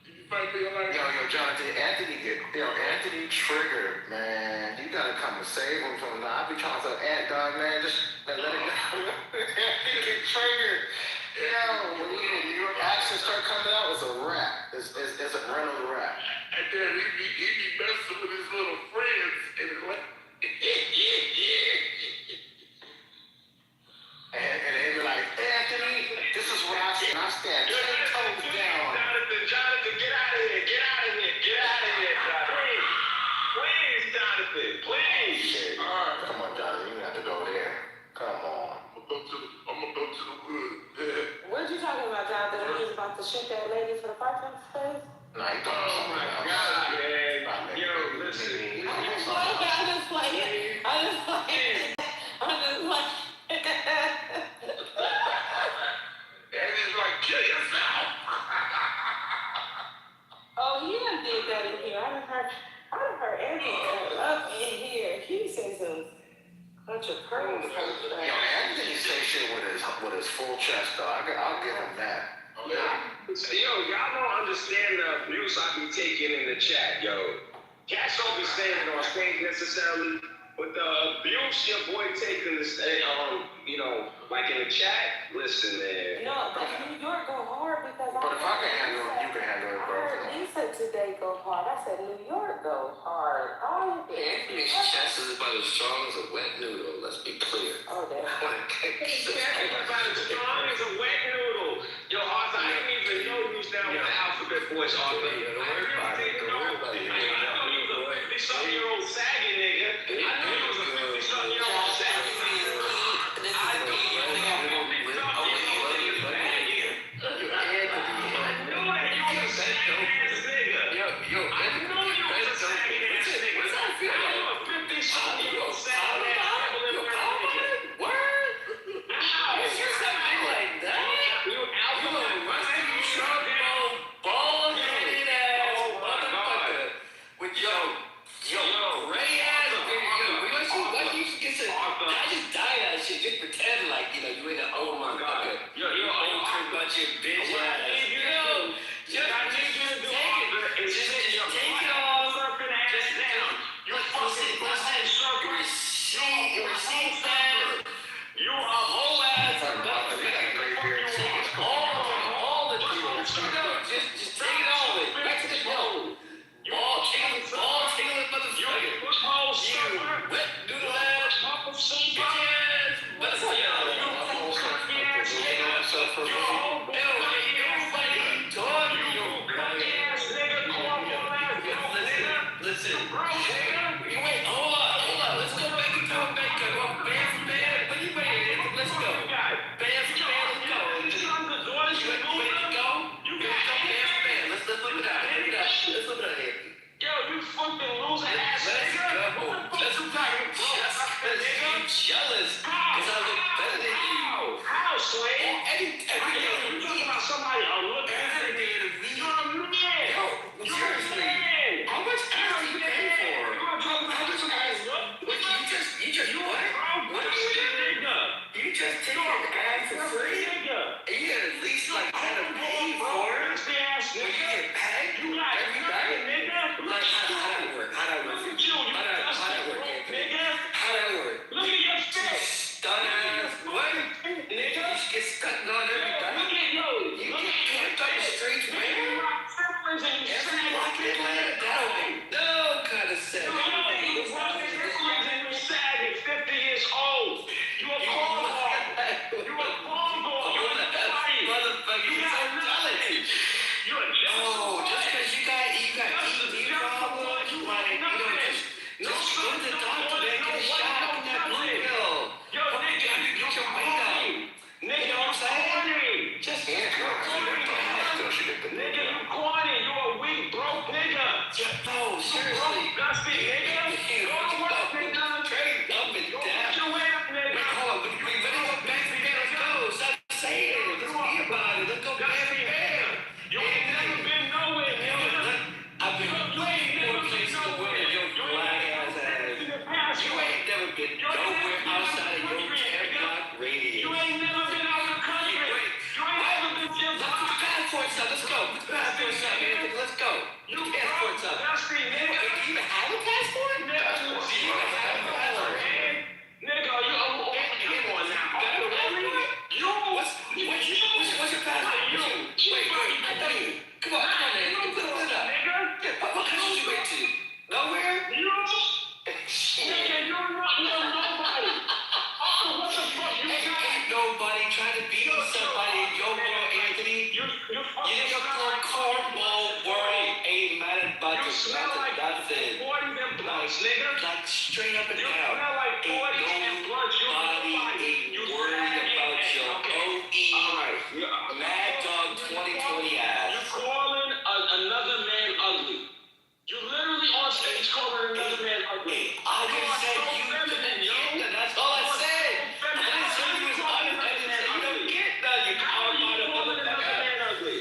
Did you fight me like Yo, Jonathan, Anthony triggered, man. You gotta come and save him from that. I be trying to say, dog, man, just let it go. He get triggered. Yo, when your accents start coming out, it's a rap. It's a rental rap. And then he be messing with his little friends and it's like, and they be like, Anthony, this is what I stand. I stand 10 toes down. Jonathan, get out of here. Get out of here. Get out of here, Jonathan. Please, Jonathan. Please. Shit. Come on, Jonathan, you have to go there. Come on. I'm gonna go to the wood. What you talking about, Jonathan? When he was about to shoot that lady for the parking space? No, he thought Oh my God, man. Yo, listen. I'm just playing. And he's like, kill yourself. Oh, he done did that in here. I done heard Anthony up in here. He said some bunch of curls. Yo, Anthony say shit with his full chest, though. I'll give him that. Yo, y'all don't understand the abuse I be taking in the chat, yo. Cats don't be saying it on stage necessarily, but the abuse your boy taking the stage, like in the chat, listen, man. No, but New York go hard because But if I can handle it, you can handle it, I bro. heard Lisa today go hard. I said New York go hard. Anthony's chest is about as strong as a wet noodle, let's be clear. Oh, damn. It's about as strong as a wet noodle. Yo, Arthur, I didn't even know you was down with the alphabet boys, Arthur. I really didn't know. I know you was a 50-something-year-old sagging nigga. I knew you was a 50-something-year-old sagging nigga. I knew you was a 50-something-year-old nigga. I knew that you was a sagging-ass nigga. I knew you was a sagging-ass nigga. I knew a 50-something-year-old sagging-ass nigga. Word? Ow! You said me like that? You alpha rusty, strong, bald-headed ass motherfucker with your gray ass. What you get to? I just die that shit. Just pretend like you ain't an old motherfucker. Yo, old bunch of bitch ass. Just take it off. You fucking bullshit surfer. Receipt that. You a whole ass all the people. Just take it all in. Back to the show. Ball tingling motherfucker. You football surfer. Wet noodle ass. Papa surfer. What's up, y'all? You funky ass nigga. You whole funky ass nigga. You funky ass nigga. Cornball ass nigga. Listen. Bro, nigga. blunts, nigga. Like straight up and You down. smell like 40 and blunts. You Nobody ain't worried about your OE. Alright. Mad Dog 2020 ass. You're calling another man ugly. You literally on stage calling another man ugly. I just said you feminine, yo. That's all I said. I didn't say you was ugly. I just said you don't get none. You How are you calling calling another man ugly?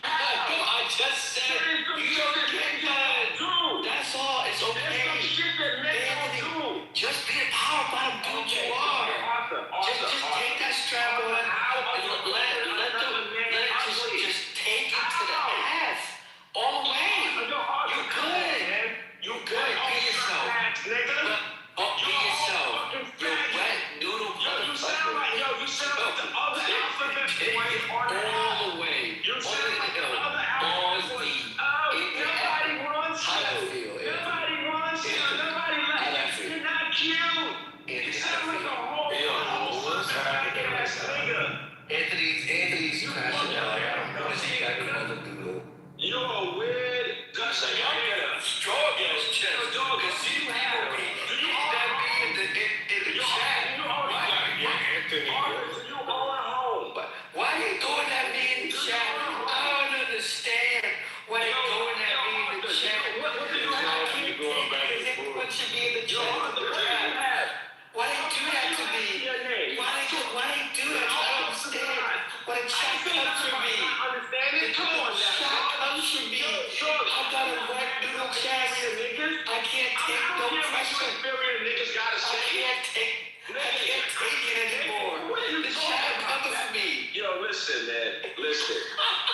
I just said you don't get none. That's all. It's okay. There's some shit that men don't do. Just be a power bottom dude you are. Just take that strap on and just take it to the ass. All the way. You good. You good. Be yourself. Be yourself. You're wet noodle motherfucker. You sound like the other alphabet boy on the all the way. You sound like the other Balls alphabet boy. deep. Nobody wants How you. that feel? Nobody wants you. Nobody likes you. You're not cute. You sound like a whole ass nigga. Anthony's crashing out. Like, I don't know. He got another doodle. You're a weird guy. I'm gonna strong ass chest. Cause see people be that be in the chat. Why You all at home. But why they throwing at me in the chat? I don't understand why they throwing at me in the chat. What do you have? What should be in the chat? Why they do that to me? Why they do that? I don't understand. Why the chat comes for me? Come on, Chat comes for me. I got a wet noodle chest. I can't take no pressure. I can't take it anymore. The chat comes for me. Yo, listen, man. Listen.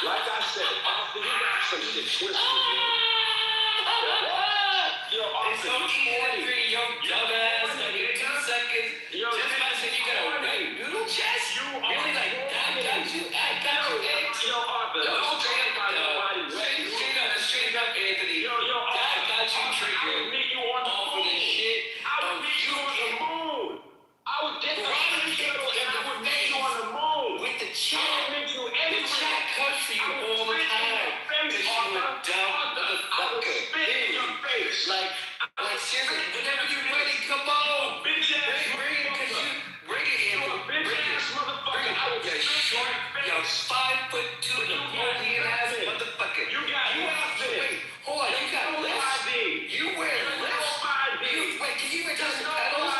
Like I said, Arthur, you got some shit twisted, man. Yo, It's so easy to agree, yo, dumbass. Like in 2 seconds, just by saying you got a wet noodle chest? Really like that? I got you, Anthony. Yo, Arthur, Straight up, Anthony. I got you triggered. Off of the shit of you getting I would get the shit and I would make you on the moon. with the chat. The chat comes for you all the time. Cause you a dumb motherfucker. Like seriously, whenever you ready, come on. Bring it, Anthony. Bring it. You short, you 5'2", Napoleon ass motherfucker. You wait, hold on, you got lifts? You wear lifts? Wait, can you even touch the pedals?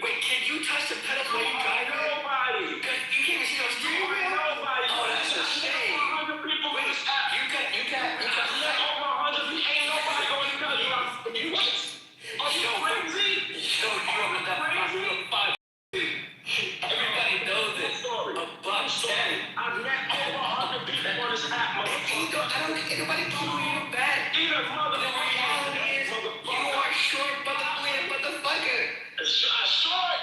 Wait, can you touch the pedals while you drive it? You can't even see those steering wheel? Oh, that's a shame. Wait, you got Are you crazy? Yo, you over that 5'5". Everybody knows it. A buck 10. I've met over 100 people on this app, motherfucker. I don't think anybody told you bad. Even The reality is, you are short, motherfucker. Short?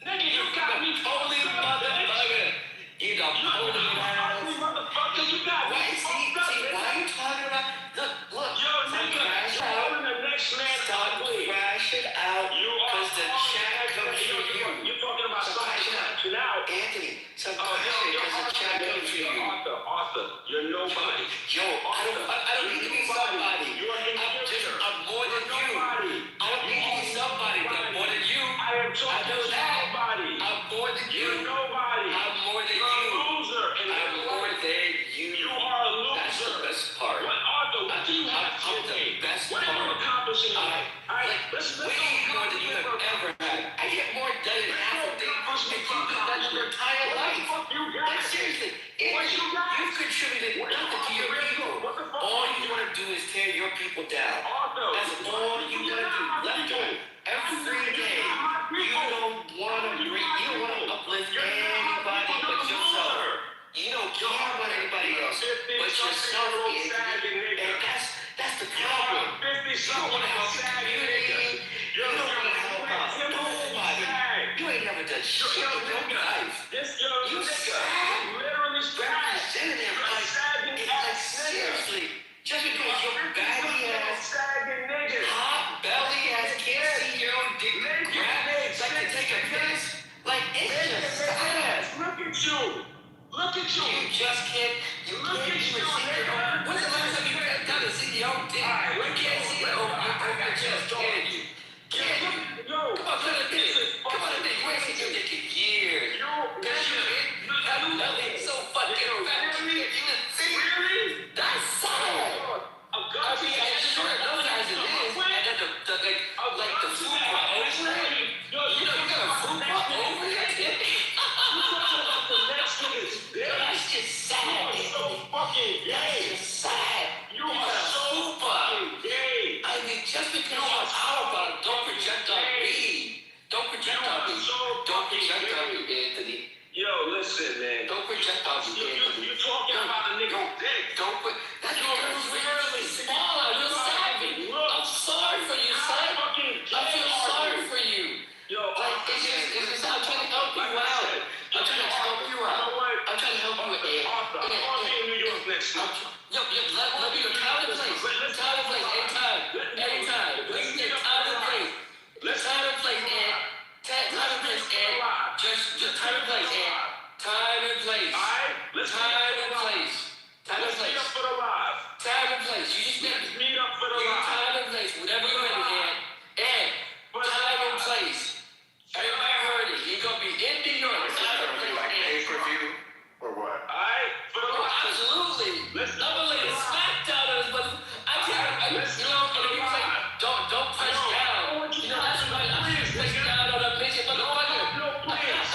Nigga, you got me Holy motherfucker. You the holy ass. motherfucker, you got me See, why are you talking about? Look. Yo, nigga, calling the next man ugly. Crash it out, cause the chat comes from you. You're talking about somebody crashing out. Anthony, some crash it, cause the chat comes from you. Arthur, you're nobody. Yo, I don't need to be somebody. I'm more than you. I don't need to be somebody, but I'm more than you. I know that. I'm more than you. You're nobody. I'm more than You're a you. loser. I'm more than you. You are a loser. That's the best part. Arthur, what do you have to I'm the best What are you part. accomplishing? Let's Way more than you have ever had. I get more done in half a day than you could done in your entire life. Like seriously, you've contributed nothing to your people. All you want to do is tear your people down. That's all you want to do. Left to right. Every day, you don't want to uplift anybody but yourself. You don't care about anybody else but yourself. And that's the problem. You don't want to help the community. You don't want to help out nobody. You ain't never done shit in your life. You sad. Representative, like seriously. Just because your baggy ass, hot belly ass can't see your own dick grab, like to take a piss. Like it's just sad. Look at you. You just can't. You can't even see your own. When's the last time you got to see your own dick? You can't see it over your chest, can you? next month. Let me know time and place. Time and place. Anytime. We can get time and place. Time and place, and time and place, and just time and place, and time and place. Alright? Let's time and place. Time and Let's place. meet up for the live. Time and place. You just Let's meet up for the you live. time and place. Whatever you're ready, and time and place. Everybody heard it. You're gonna be in New York. Time and place. Like pay-per-view or what? Alright? For the live. Absolutely. Let's I'm gonna lay a smackdown on this, but I can't. Let's You know, and if you say, don't press down. You know, that's why I'm pressing down on a midget motherfucker. No, please.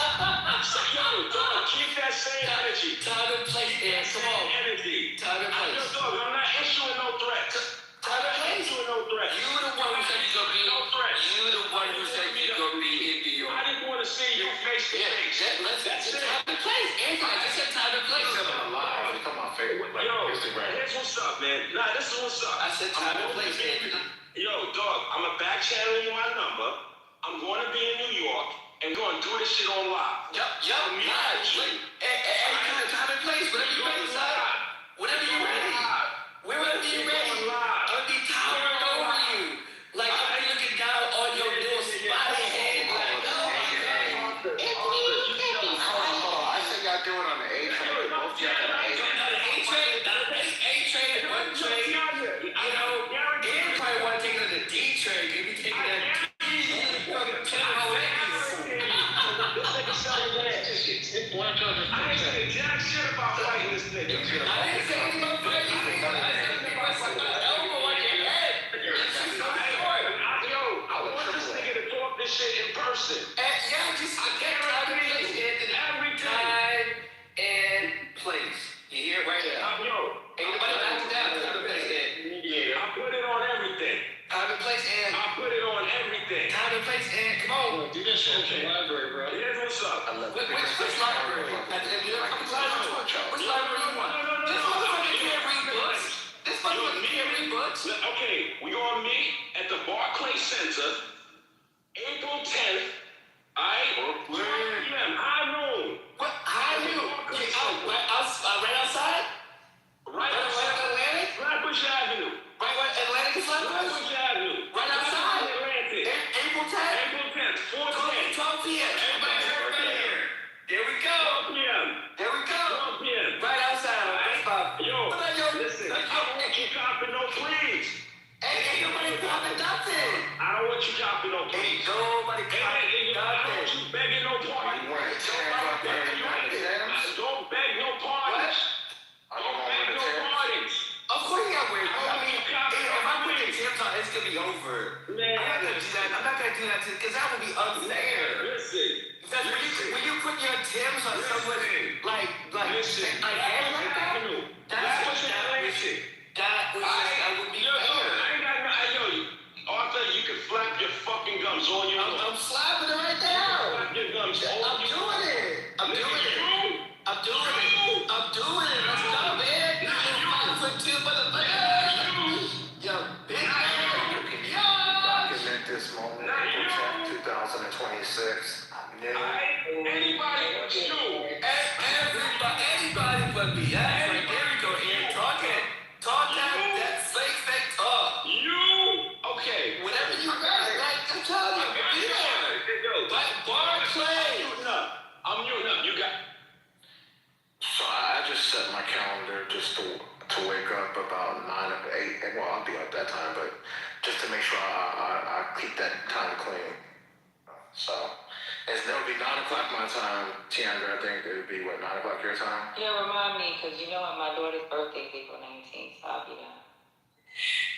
Yo, dog, keep that same energy. Time and place, man. Come on. Energy. Time and place. Yo, dog, I'm not issuing no threats. Time and place. Issuing no threats. You the one who said you're gonna be. No threats. You the one who said you're gonna be in New York. I just want to see you face to face. That's it. Time and place. Anthony, I just said time and place. Live. Come on, Facebook, like Yo, Instagram. here's what's up, man. Nah, this is what's up. I said time and place, Anthony. Yo, dog, I'm going to back channel you my number. I'm going to be in New York and going to do this shit on live. Yup, live. Anytime, time and place. Whatever you're ready, son. Whatever you're ready. Wherever you're ready. I'm gonna be towering over you. Like, I'm gonna be looking down on your little spotty head. Like, oh my God. I said y'all do it on the A train. Both y'all got an A train. One train. You know, Aaron probably want to take it on the D train. You be taking that D. This nigga selling that. I ain't say jack shit about fighting this nigga. I didn't say anything about fighting. I said elbow on your head. Yo, I want this nigga to talk this shit in person. Yeah, just get time and place, Anthony. Every Time and place. You hear it right now. Yo, Ain't nobody knocking down. Time and place, and yeah, I put it on everything. time and place, and I put it on everything. time and place, and come on. Do that shit at your library, bro. Here's what's up. Which library? Which library you want? This motherfucker can't read books. This motherfucker can't read books. Okay, we gonna meet at the Barclays Center, April 10th. Alright? 12 p.m. High noon. What? How you? Right outside? Right Right outside Atlantic? Flatbush Avenue. Right where Atlantic is Flatbush Avenue. Right outside? Atlantic. April 10th? April 10th. 4:10. 12 p.m. Everybody heard right here. There we go. 12 p.m. There we go. 12 p.m. Right outside. That's about. Yo, listen. I don't want you copping no please. Ain't nobody popping nothing. I don't want you copping no please. Ain't nobody I popping don't want nothing. you begging no pardon. Don't beg no pardons. Don't beg no pardons. Of course you got weird. I mean, If I put the Tim's on, it's gonna be over. Man, I'm not gonna do that. I'm not gonna do that because that would be unfair. listen. Because when you put your Tim's on someone like Listen. a head like that, that would be Yo, fair. I ain't got no. Arthur, you can flap your fucking gums all you want. I'm slapping it right now. Flap your gums all I'm you doing want. it. I'm doing it. I'm doing it. I'm doing it. Let's go, man. You 5'2" motherfucker. Yo, big man. Document this moment, April 10th, 2026. Anybody but you. Anybody but me. That's right. There we go, Aaron. Talk that fake talk. You. Okay. Whatever you got, like, I'm telling you, be there. Barclay. I'm muting up. You got. So I just set my calendar just to wake up about 9 or 8. Well, I'll be up that time, but just to make sure I keep that time clean. So it'll be 9 o'clock my time. Tiandra, I think it would be what, 9 o'clock your time? Yeah, remind me, because you know my daughter's birthday is April 19th, so I'll be down.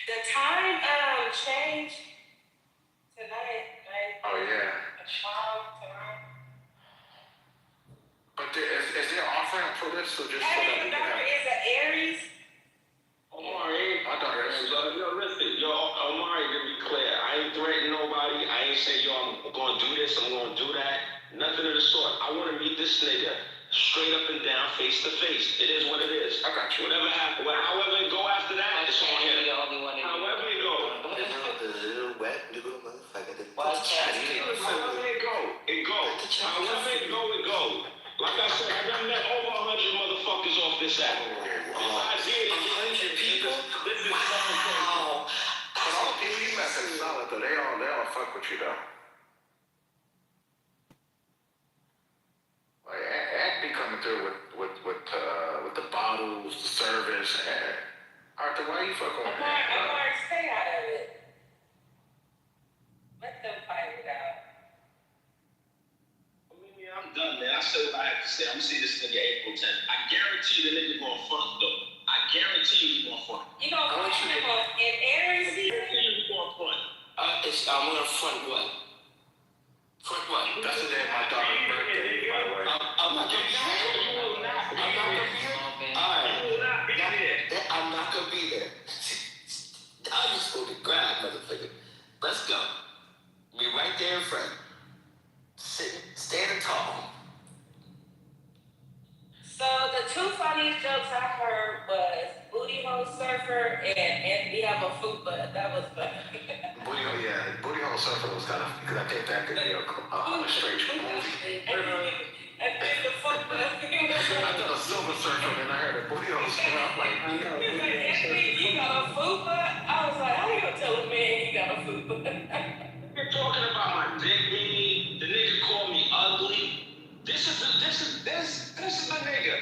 The time changed tonight, right? Oh yeah. But is there an offering for this or just so that we can have? Is an Aries. Omari, My daughter is. yo, listen, Omari, to be clear, I ain't threatening nobody. I ain't saying, I'm gonna do this, I'm gonna do that. Nothing of the sort. I wanna meet this nigga straight up and down, face to face. It is what it is. I got you. Whatever happens, however it go after that, it's on him. The only one. However it go. However it go, it go. However it go, it go. Like I said, I done met over 100 motherfuckers off this app. 100 people? Wow. But all the people you met that's solid though, they all fuck with you though. Like Ant be coming through with the bottles, the service, and Arthur, why you fucking with Ant? Amar, stay out of it. Let them fight it out. I'm done, man. I said what I had to say. I'm gonna see this nigga April 10th. I guarantee the nigga going front, though. I guarantee you he going front. You gonna fight him in Aries season? I guarantee you he going front. I'm gonna front what? Front what? That's the day of my daughter's birthday, by the way. I'm not gonna be there. You will not be I'm not there. gonna be there. Alright. You will not be there. I'm not gonna be there. I'll just go to grab, motherfucker. Let's go. Be right there in front. Sitting, standing tall. So the two funniest jokes I heard was Booty Hole Surfer and we have a fupa. That was funny. Booty Hole Surfer was kind of, because I think that could be a straight movie. And then the fupa. I thought a Silver Surfer, and I heard a Booty Hole Surfer. I'm like, you got a fupa? I was like, how you gonna tell a man he got a fupa? You're talking about my dick, baby. The nigga called me ugly. This is the nigga.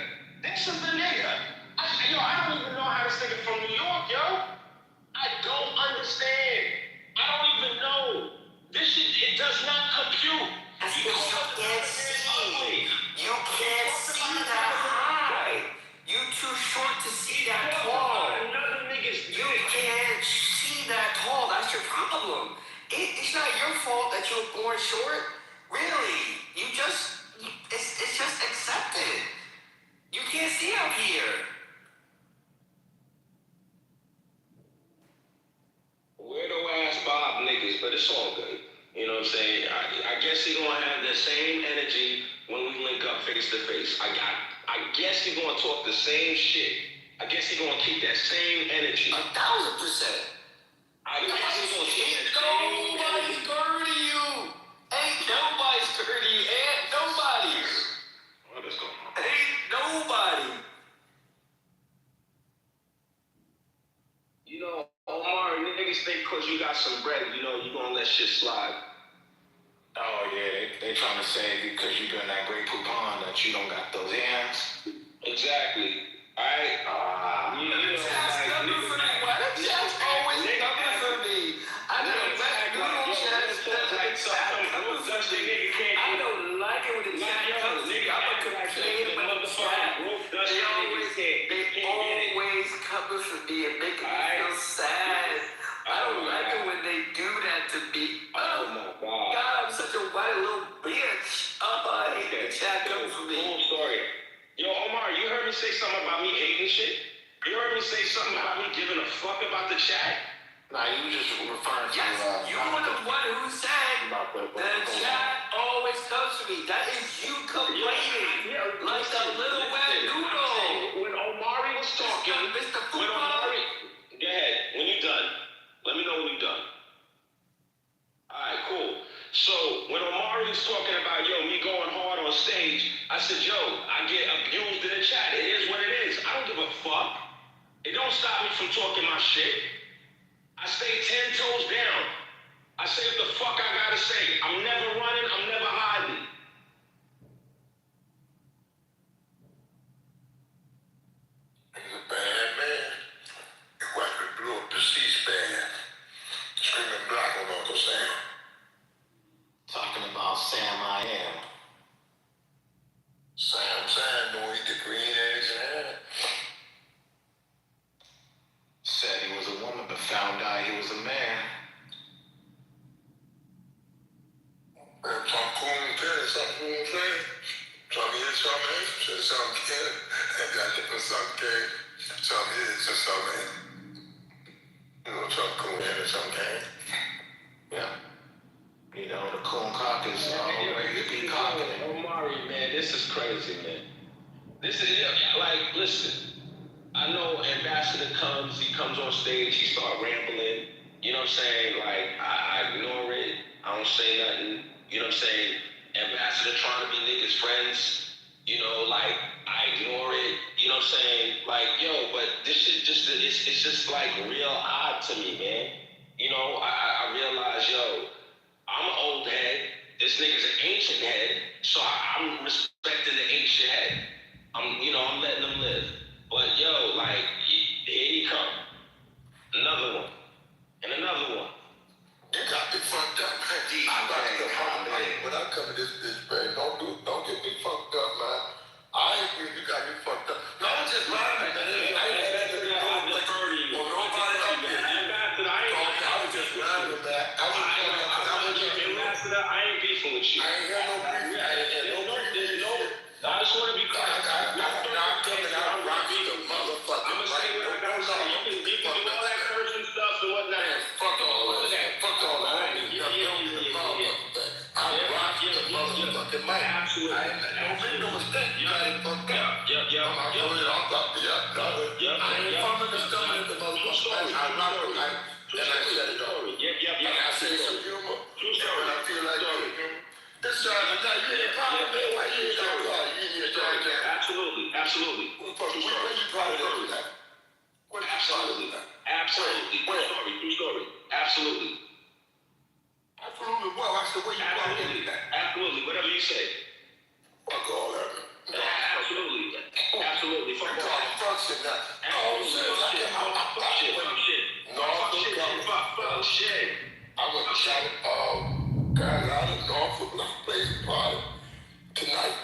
This is the nigga. I don't even know how this nigga from New York, yo. I don't understand. I don't even know. This shit, it does not compute. You can't see. You can't see that high. You too short to see that tall. You can't see that tall. That's your problem. It's not your fault that you were born short. Really. It's just accepted. You can't see up here. Weirdo ass Bob niggas, but it's all good. You know what I'm saying? I guess he gonna have the same energy when we link up face to face. I guess he gonna talk the same shit. I guess he gonna keep that same energy. 1,000%. I guess he gonna keep that same Nobody's scared of you. Ain't nobody scared of you. Ain't nobody. what is going on? Ain't nobody. You know, Omar, niggas think because you got some bread, you know, you gonna let shit slide. Oh yeah, they trying to say because you doing that great coupon that you don't got those hands. Exactly. Alright? You know, That's coming for me. Why the chat's always coming for me? I don't like noodle chats. I don't like it when the chat comes to me. I'm a complain about the chat. They always coming for me and making me feel sad. I don't like it when they do that to me. Oh my God. God, I'm such a white little bitch. I hate the chat coming for me. Cool story. Yo, Omar, you heard me say something about me hating shit? You heard me say something about me giving a fuck about the chat? Nah, you just referring to Yes, you were the one who said the chat always comes to me. That is you complaining like a little wet noodle. When Omari was talking, go ahead, when you done. Let me know when you done. Alright, cool. So when Omari was talking about, me going hard on stage, I said, I get abused in the chat. It is what it is. I don't give a fuck. It don't stop me from talking my shit. I stay 10 toes down. I say what the fuck I gotta say. I'm never running, I'm never hiding. He's a bad man. Your wife could blow up the C-SPAN. Screaming black on Uncle Sam. talking about Sam I Am. Sam, don't eat the green eggs and ham. Said he was a woman, but found out he was a man. Some cool pen, something cool pen. Some here, some here, some can. And got different some can. Some here, some in. You know, some cool pen and some can. Yeah. You know, the coon cock is always be cocking. Omari, man, this is crazy, man. This is, like, listen. I know Ambassador comes, he comes on stage, he start rambling. You know what I'm saying? Like, I ignore it. I don't say nothing. You know what I'm saying? Ambassador trying to be niggas' friends. You know, like, I ignore it. You know what I'm saying? Like, Like, yo, but this shit just, it's just like real odd to me, man. You know, I realize, yo, I'm an old head. This nigga's an ancient head. So I'm respecting the ancient head. I'm letting them live. But yo, like, here he come. Another one. And another one. You got me fucked up, man. When I come to this bitch, man, don't get me fucked up, man. I ain't agree, you got me fucked up. No, I'm just lying, man. I ain't had to go like, well, nobody up there. I was just lying with that. I ain't beefing with you. I ain't got no beef. I ain't had no beef. I just want to be clear. I'm coming out rocking the motherfucking right. You can do all that cursing stuff and whatnot. Fuck all that. Fuck all that. I'm rocking the motherfucking mic. Absolutely. Don't make no mistake. You got it fucked up. I ain't fumbling the stomach at the motherfucker. I rock the mic and I set it off. And I say some humor. And I feel like humor. This you ain't proud of me. Why you ain't got God? You ain't got God. Absolutely. Where you proud of that? What you proud of that? Absolutely. True story. Absolutely. Absolutely. Well, I said, where you proud of that? Absolutely. Whatever you say. Fuck all that. Absolutely. Fuck all that. Fuck shit now. Fuck shit. I went and shot it, guys out in Norfolk, like place party tonight.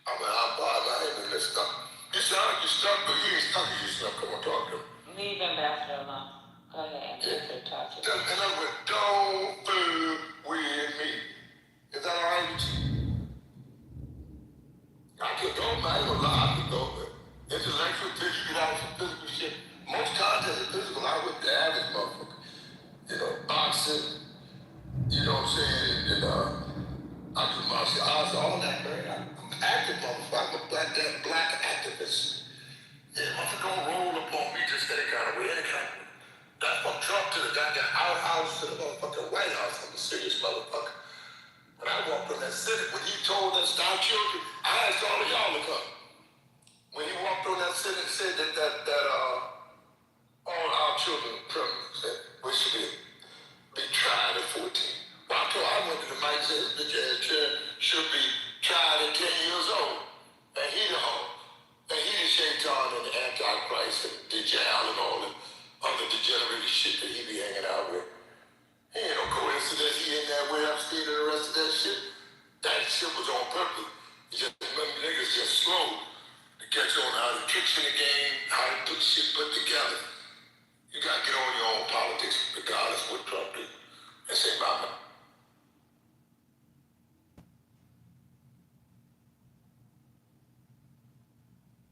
I mean, I'm by my head and this stuff. You sound like you're stuck, but you ain't stuck, you stuck. Come on, talk to him. Leave Ambassador alone. Go ahead, Ambassador, talk to him. And I went, don't fool with me. Is that all right with you? I could go, man. I ain't gonna lie, I could go, but intellectual, you get out some physical shit. Most content is physical. I went to average motherfucker. Boxing, you know what I'm saying? And I do martial arts, all that, man. I'm active, motherfucker. I'm a black activist. Yeah, motherfucker don't roll up on me just any kind of way, any kind of way. That's from Trump to the goddamn outhouse to the motherfucking White House. I'm a serious motherfucker. When I walked on that Senate, when he told us our children, I asked all of y'all to come. When he walked on that Senate and said that all our children we should be tried at 14. Well, I went to the mic and said, this bitch ass chair should be tried at 10 years old. And he the shaitan and the antichrist and Dajjal and all the other degenerated shit that he be hanging out with. He ain't no coincidence he in that way upstate and the rest of that shit. That shit was on purpose. Just niggas just slow to catch on how the tricks in the game, how to put shit put together. You gotta get on your own politics, regardless of what Trump do. And say, mama.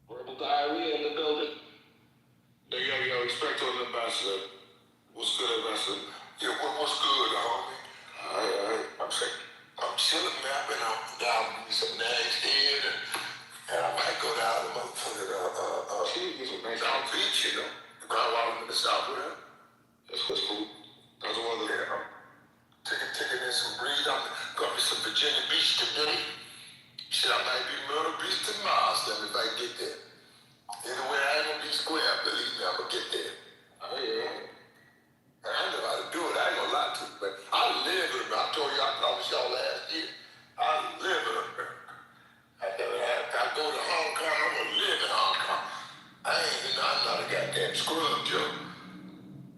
Verbal diarrhea in the building. Yo, respect on the ambassador. What's good, ambassador? Yeah, what's good, homie? I'm chilling, man. I've been down with some nags in, and I might go down to motherfucker, South Beach, you know. While I'm in the South, right? That's cool. That's the one that I'm taking in some breeze. I'm going to some Virginia Beach today. Shit, I might be Myrtle Beach to Mars if I get there. Either way, I ain't gonna be square, believe me, I'm gonna get there. Oh, yeah. And I know how to do it, I ain't gonna lie to you, but I live in America. I told you, I promised y'all last year. I live in America. I go to Hong Kong, I'm gonna live in Hong Kong. I'm not a goddamn scrub, Joe.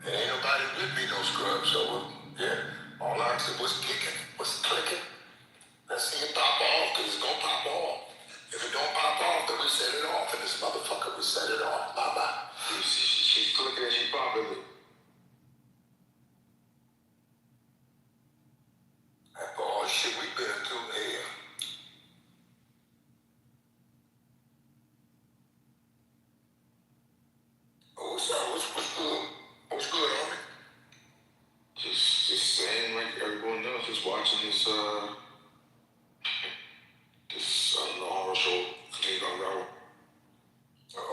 And ain't nobody with me no scrub, so yeah. All I said was kicking, was clicking. Let's see it pop off, cause it's gonna pop off. If it don't pop off, then we set it off, and this motherfucker we set it off. Bye-bye. She's clicking and she's popping it. After all the shit we've been through here. What's up? What's good? What's good, homie? Just saying like everyone else, just watching this horror show continue to unravel.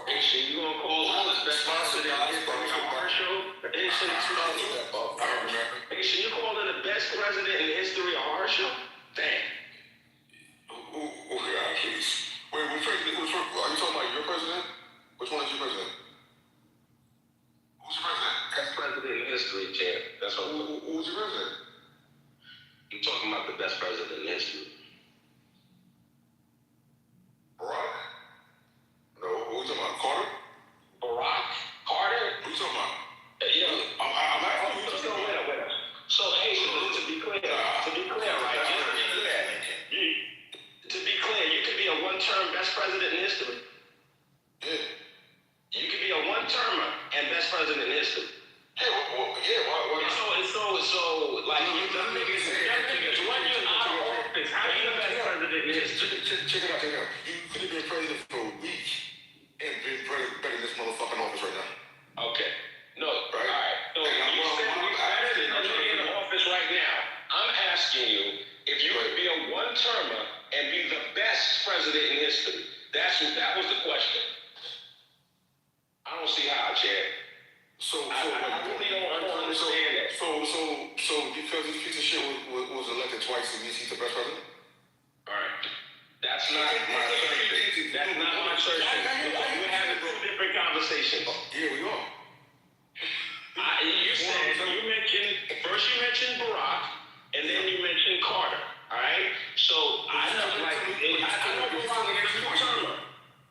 Hey, shit, you gonna call all the best president in history a horror show? Hey, shit, you calling the best president in history a horror show? Damn. Okay, please. Wait, which president? Are you talking about your president? Which one is the best president in history? Barack? No, what we talking about? Carter? Barack? Carter? What you talking about? I'm asking you. So, wait. So, hey, to be clear, right? To be clear, you could be a one-term best president in history. Yeah. You could be a one-termer and best president in history. Hey, why not? So, like, you done niggas run you out of office. How you the best president in history? Check it out. You could have been president for a week and been better than this motherfucking office right now. Okay. No, right. All right. So you said we better than the nigga in the office right now. I'm asking you if you could be a one-termer and be the best president in history. That was the question. I don't see how, Chad. I really don't understand that. So because this piece of shit was elected twice, it means he's the best president? All right. That's not my assertion. That's not my assertion. We're having two different conversations. Yeah, we are. You mentioned Barack, and then you mentioned Carter. All right. So I know Barack was a two-termer.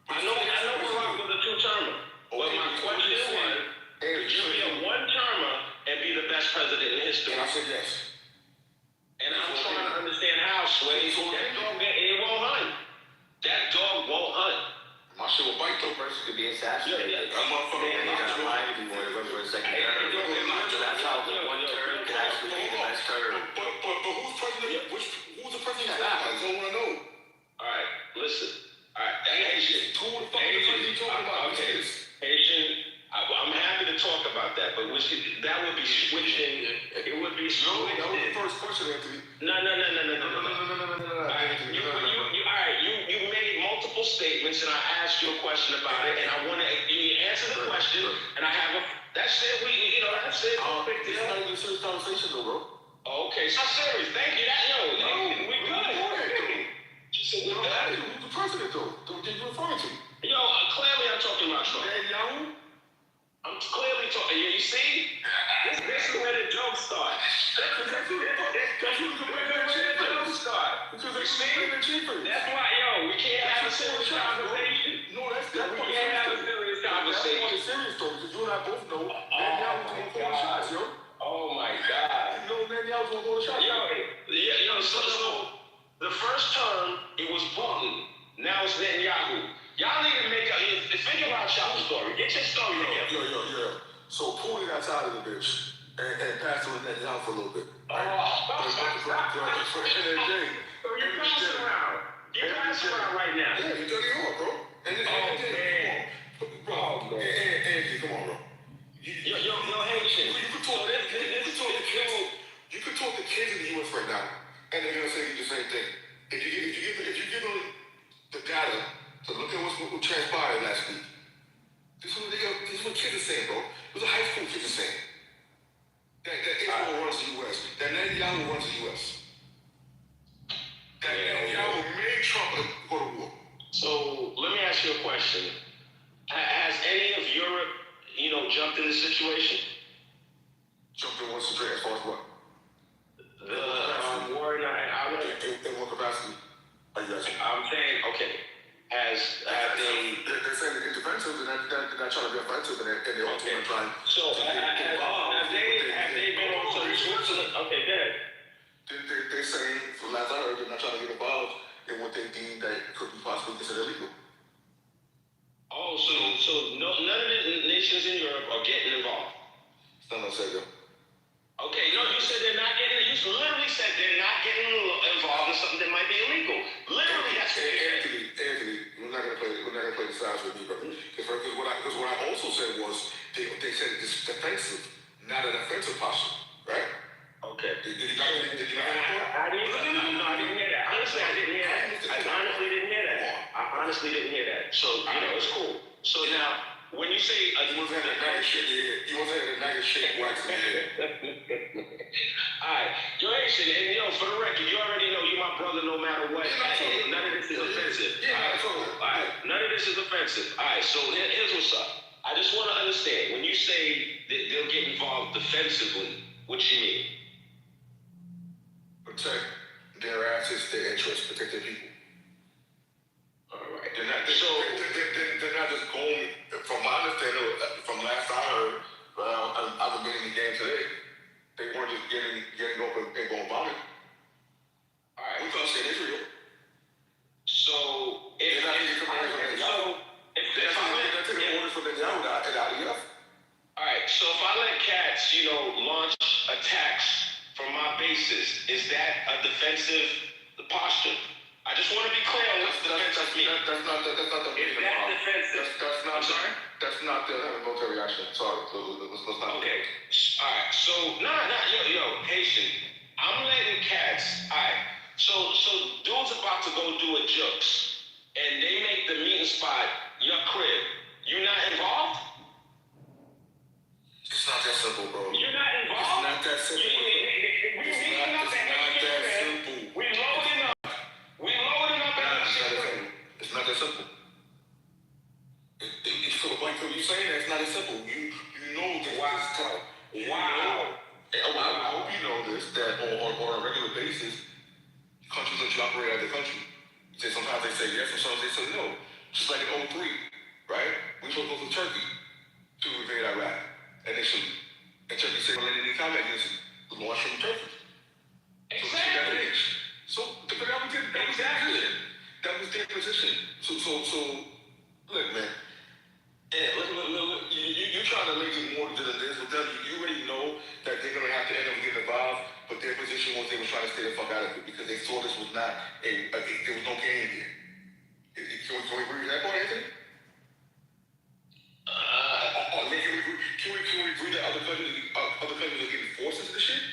I know Barack was a two-termer. But my question was, could you be a one-termer and be the best president in history? And I said yes. And I'm trying to understand how, Sway. That dog won't hunt. My shit will bite though, person. Could be assassinated. That motherfucker Not lying if you want to run for a second term. That's how the one term can actually be the best term. But who's president? Who's the president now? I don't want to know. All right, listen. All right, Haitian. Who the fuck is he talking about? Okay, Haitian. I'm happy to talk about that, but that would be switching. It would be switching. No, that was the first question, Anthony. No. All right, you made multiple statements, and I asked you a question about it, and I want you to answer the question, and I have that's it. That's it. It's not even a serious conversation, though, bro. Okay, so serious. Thank you. We good. So we're good. Who's the president, though? Don't get you referring to. Yo, clearly I'm talking about Trump. I'm clearly talking. You see? This is where the jokes start. That's where the jokes start. Because you see? That's why, we can't have a serious conversation. No, that's we can't have a serious conversation. That's serious, though, because you and I both know Netanyahu's going to call the shots, yo. Oh, my God. You know Netanyahu's going to call the shots. So the first term, it was Putin. Now it's Netanyahu. Y'all need to figure out y'all's story. Get your story together. Yo. So Putin got tired of the bitch and passed it with Netanyahu for a little bit. So you passing around. You passing around right now. Yeah, you're dirty hard, bro. Man. Andy, come on, bro. Yo, Haitian. You could talk to kids in the U.S. right now, and they're gonna say the same thing. If you give them the data to look at what transpired last week, this is what kids are saying, bro. It was a high school kids are saying. That Israel runs the U.S. That Netanyahu runs the U.S. That Netanyahu made Trump go to war. So let me ask you a question. Has any of Europe, jumped in the situation? Jumped in what's the as far as what? The war in what capacity? I'm saying, okay. Have they? They're saying they're defensive, and they're not trying to be offensive, and they're ultimately trying. So have they been on some Switzerland? Okay, good. They're saying, from last I heard, they're not trying to get involved in what they deem that could be possibly considered illegal. Oh, so none of the nations in Europe are getting involved. It's not what I said, yo. Okay, no, you said they're not getting. You literally said they're not getting involved in something that might be illegal. Literally, that's what you said. Anthony, we're not gonna play the sides with me, brother. Because what I also said was they said it's defensive, not an offensive posture, right? Okay. Did you not hear that? I didn't hear that. Honestly, I didn't hear that. I honestly didn't hear that. So it's cool. So now, when you say you wasn't at the night shit, you wasn't at the night shit waxing. Alright, yo, Haitian, and for the record, you already know you're my brother no matter what. None of this is offensive. Alright, none of this is offensive. Alright, so here's what's up. I just want to understand, when you say that they'll get involved defensively, what you mean? Protect interests, protect their people. All right. They're not just going, from my understanding, from last I heard, I haven't been in the game today, they weren't just getting up and going bomb it. All right. We thought saying Israel. So if I let cats, launch attacks from my bases, is that a defensive posture? I just want to be clear on what defensive means. That's not the Is that defensive? That's not the military action. Sorry, let's not. Okay. All right. So Haitian. I'm letting cats. All right. So dude's about to go do a jukes, and they make the meeting spot your crib. You not involved? It's not that simple, bro. You're not involved? It's not that simple. We loading up. It's not that simple. You saying that it's not as simple. You know this. Wow. I hope you know this, that on a regular basis, countries let you operate out of the country. Sometimes they say yes, and sometimes they say no. Just like in 03, right? We supposed to go to Turkey to invade Iraq initially. And Turkey said, well, any combat units launched from Turkey. Exactly. So that was their position. So look, man. You're trying to make it more than this, but you already know that they're going to have to end up getting involved, but their position was they were trying to stay the fuck out of it because they saw this was not there was no game here. Can we agree with that point, Anthony? Can we agree that other countries are getting forced into this shit?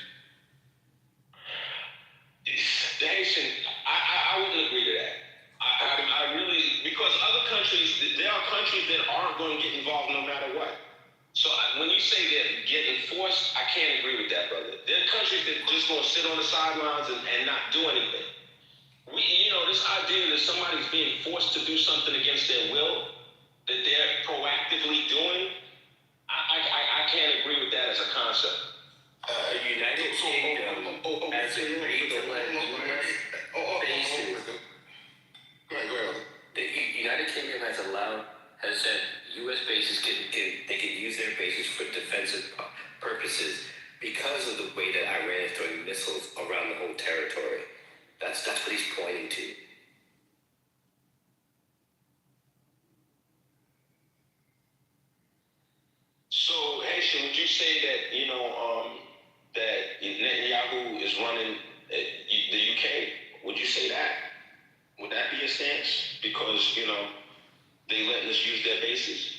The Haitian, I wouldn't agree to that. I really, because other countries, there are countries that aren't going to get involved no matter what. So when you say they're getting forced, I can't agree with that, brother. There are countries that just going to sit on the sidelines and not do anything. This idea that somebody's being forced to do something against their will, that they're proactively doing, I can't agree with that as a concept. United Kingdom has agreed to let U.S. bases. Go ahead. The United Kingdom has said U.S. bases can use their bases for defensive purposes because of the way that Iran is throwing missiles around the whole territory. That's what he's pointing to. So, Haitian, would you say that that Netanyahu is running the UK? Would you say that? Would that be a stance? Because they letting us use their bases.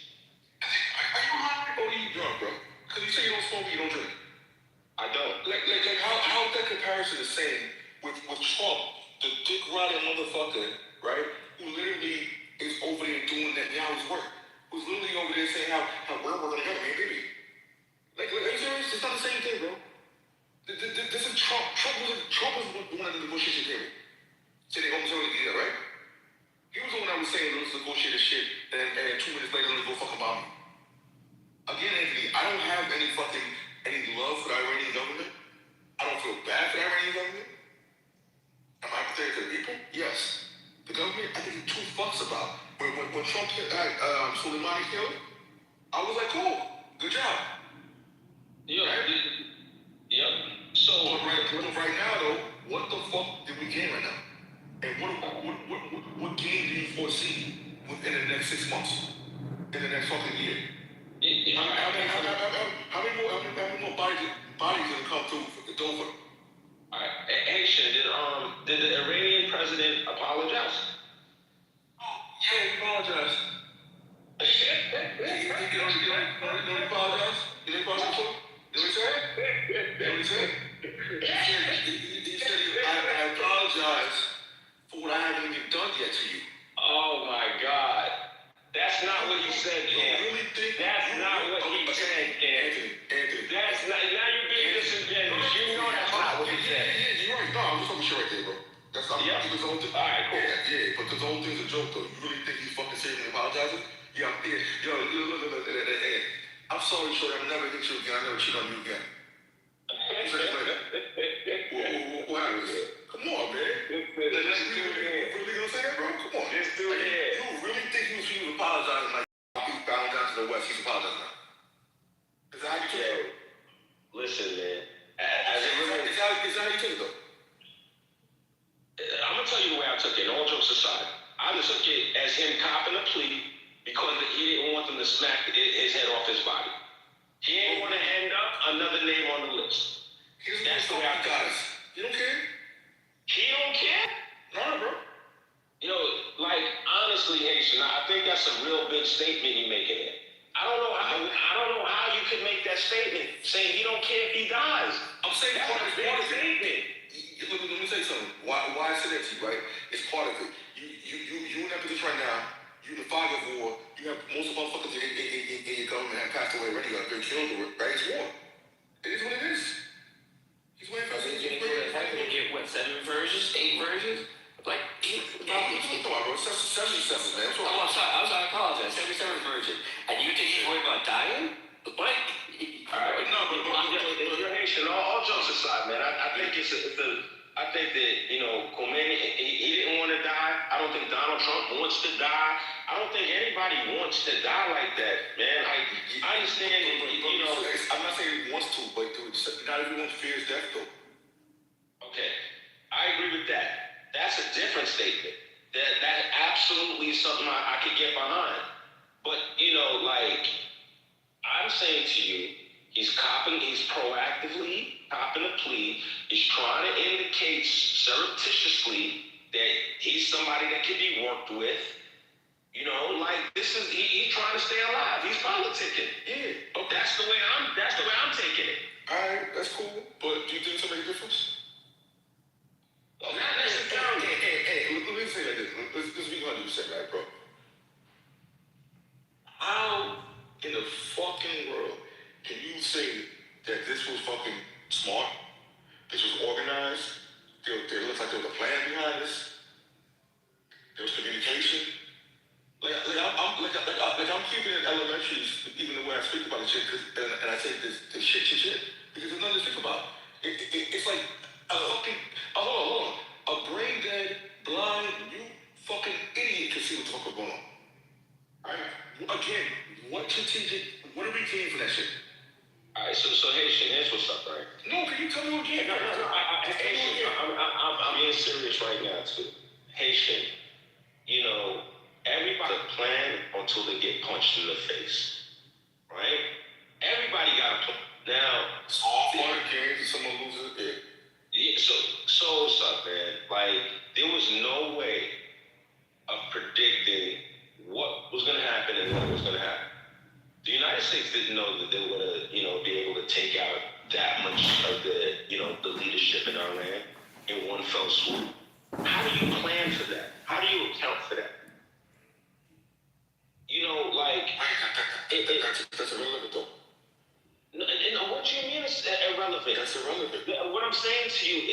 Are you high or are you drunk, bro? Because you say you don't smoke, you don't drink. I don't. Like how that comparison is saying with Trump, the dick riding motherfucker, right? Who literally is over there doing Netanyahu's work. Who's literally over there saying how we're gonna help me, baby. Like, are you serious? It's not the same thing, bro. This is Trump. Trump was the one at the negotiation table. Said they almost already did that, right? He was the one that was saying let's negotiate this shit, and 2 minutes later let's go fucking bomb me. Again, Anthony, I don't have any love for the Iranian government. I don't feel bad for the Iranian government. Am I pathetic to the people? Yes. The government, I think two fucks about. When Trump had Soleimani killed, I was like, cool, good job. Yeah. Right? Yeah. So right now though, what the fuck did we gain right now? And what gain do you foresee within the next 6 months? In the next fucking year? How many more bodies gonna come through for Kitover? All right. Haitian, did the Iranian president apologize? Yeah, he apologized. He apologized? He didn't apologize for? You know what he said? He said, I apologize for what I haven't even done yet to you. Oh my God. That's not what he said, Cam. That's not what he said, Cam. Anthony. That's not, now you're being disingenuous. You know that's not what he said. Yeah, you're right. No, I'm just talking shit right there, bro. That's not yeah. His own thing. All right, cool. Yeah, but the whole thing's a joke, though. You really think he's fucking seriously apologizing? Yeah, look. I'm sorry, shorty. I'll never hit you again. I'll never cheat on you again. What happened? Come on, man. saying, bro? Come on. This dude here. You really think he was apologizing like he's bowing down to the West? He's apologizing now. Is that how you took it? Listen, man. Is that how you took it, though? I'm gonna tell you the way I took it. All jokes aside, I took it as him copping a plea because he didn't want them to smack his head off his body. He ain't want to end up another name on the list. That's the way I took it. You don't care? He don't care? No, bro. You know, like honestly, Haitian, I think that's a real big statement he making there. I don't know how you could make that statement saying he don't care if he dies. I'm saying that's a big statement. Let me say something. Why I say that to you, right? It's part of it. You in that position right now. You the fog of war. You have most of the motherfuckers in your government have passed away already. You've been killed, right? It's war. It is what it is. He's waiting for us. He's gonna get what, 7 versions, 8 versions? Like, come on, bro. 77, man. I'm sorry, I apologize. 77 version. And you think he's worried about dying? What? Alright, no, but you're Haitian. All jokes aside, man. I think I think that, you know, Khomeini, he didn't want to die. I don't think Donald Trump wants to die. I don't think anybody wants to die like that, man. I understand, you know. I'm not saying he wants to, but dude, not everyone fears death, though. Okay, I agree with that. That's a different statement. That's absolutely something I could get behind. But, you know, like, I'm saying to you, he's proactively copping a plea. He's trying to indicate surreptitiously that he's somebody that can be worked with. You know, like he's trying to stay alive. He's politicking. Yeah. Okay. That's the way I'm taking it. Alright, that's cool. But do you think it's gonna make a difference? Not necessarily. Hey, let me say like this. Let's be 100%, right, bro? How in the fucking world can you say that this was fucking smart? This was organized? There looks like there was a plan behind this? There was communication? I'm keeping it elementary, even the way I speak about the shit, and I say this shit, because there's nothing to think about. It's like a fucking, hold on. A brain dead, blind, you fucking idiot can see what the fuck is going on. Alright? Again, what are we getting for that shit? Alright, so Haitian, here's what's up, right? No, can you tell me what game? No, Haitian, I'm being serious right now, too. Haitian, you know, everybody plan until they get punched in the face, right? Everybody got a plan. Now, it's all part of the game, and someone loses it. Yeah, so what's up, man? Like, there was no way of predicting what was going to happen and when it was going to happen. The United States didn't know that they were going to, you know, be able to take out that much of the, you know, the leadership in our land in one fell swoop. How do you plan for that? How do you account for that? You know, like... That's irrelevant, though. No, what do you mean it's irrelevant? That's irrelevant. What I'm saying to you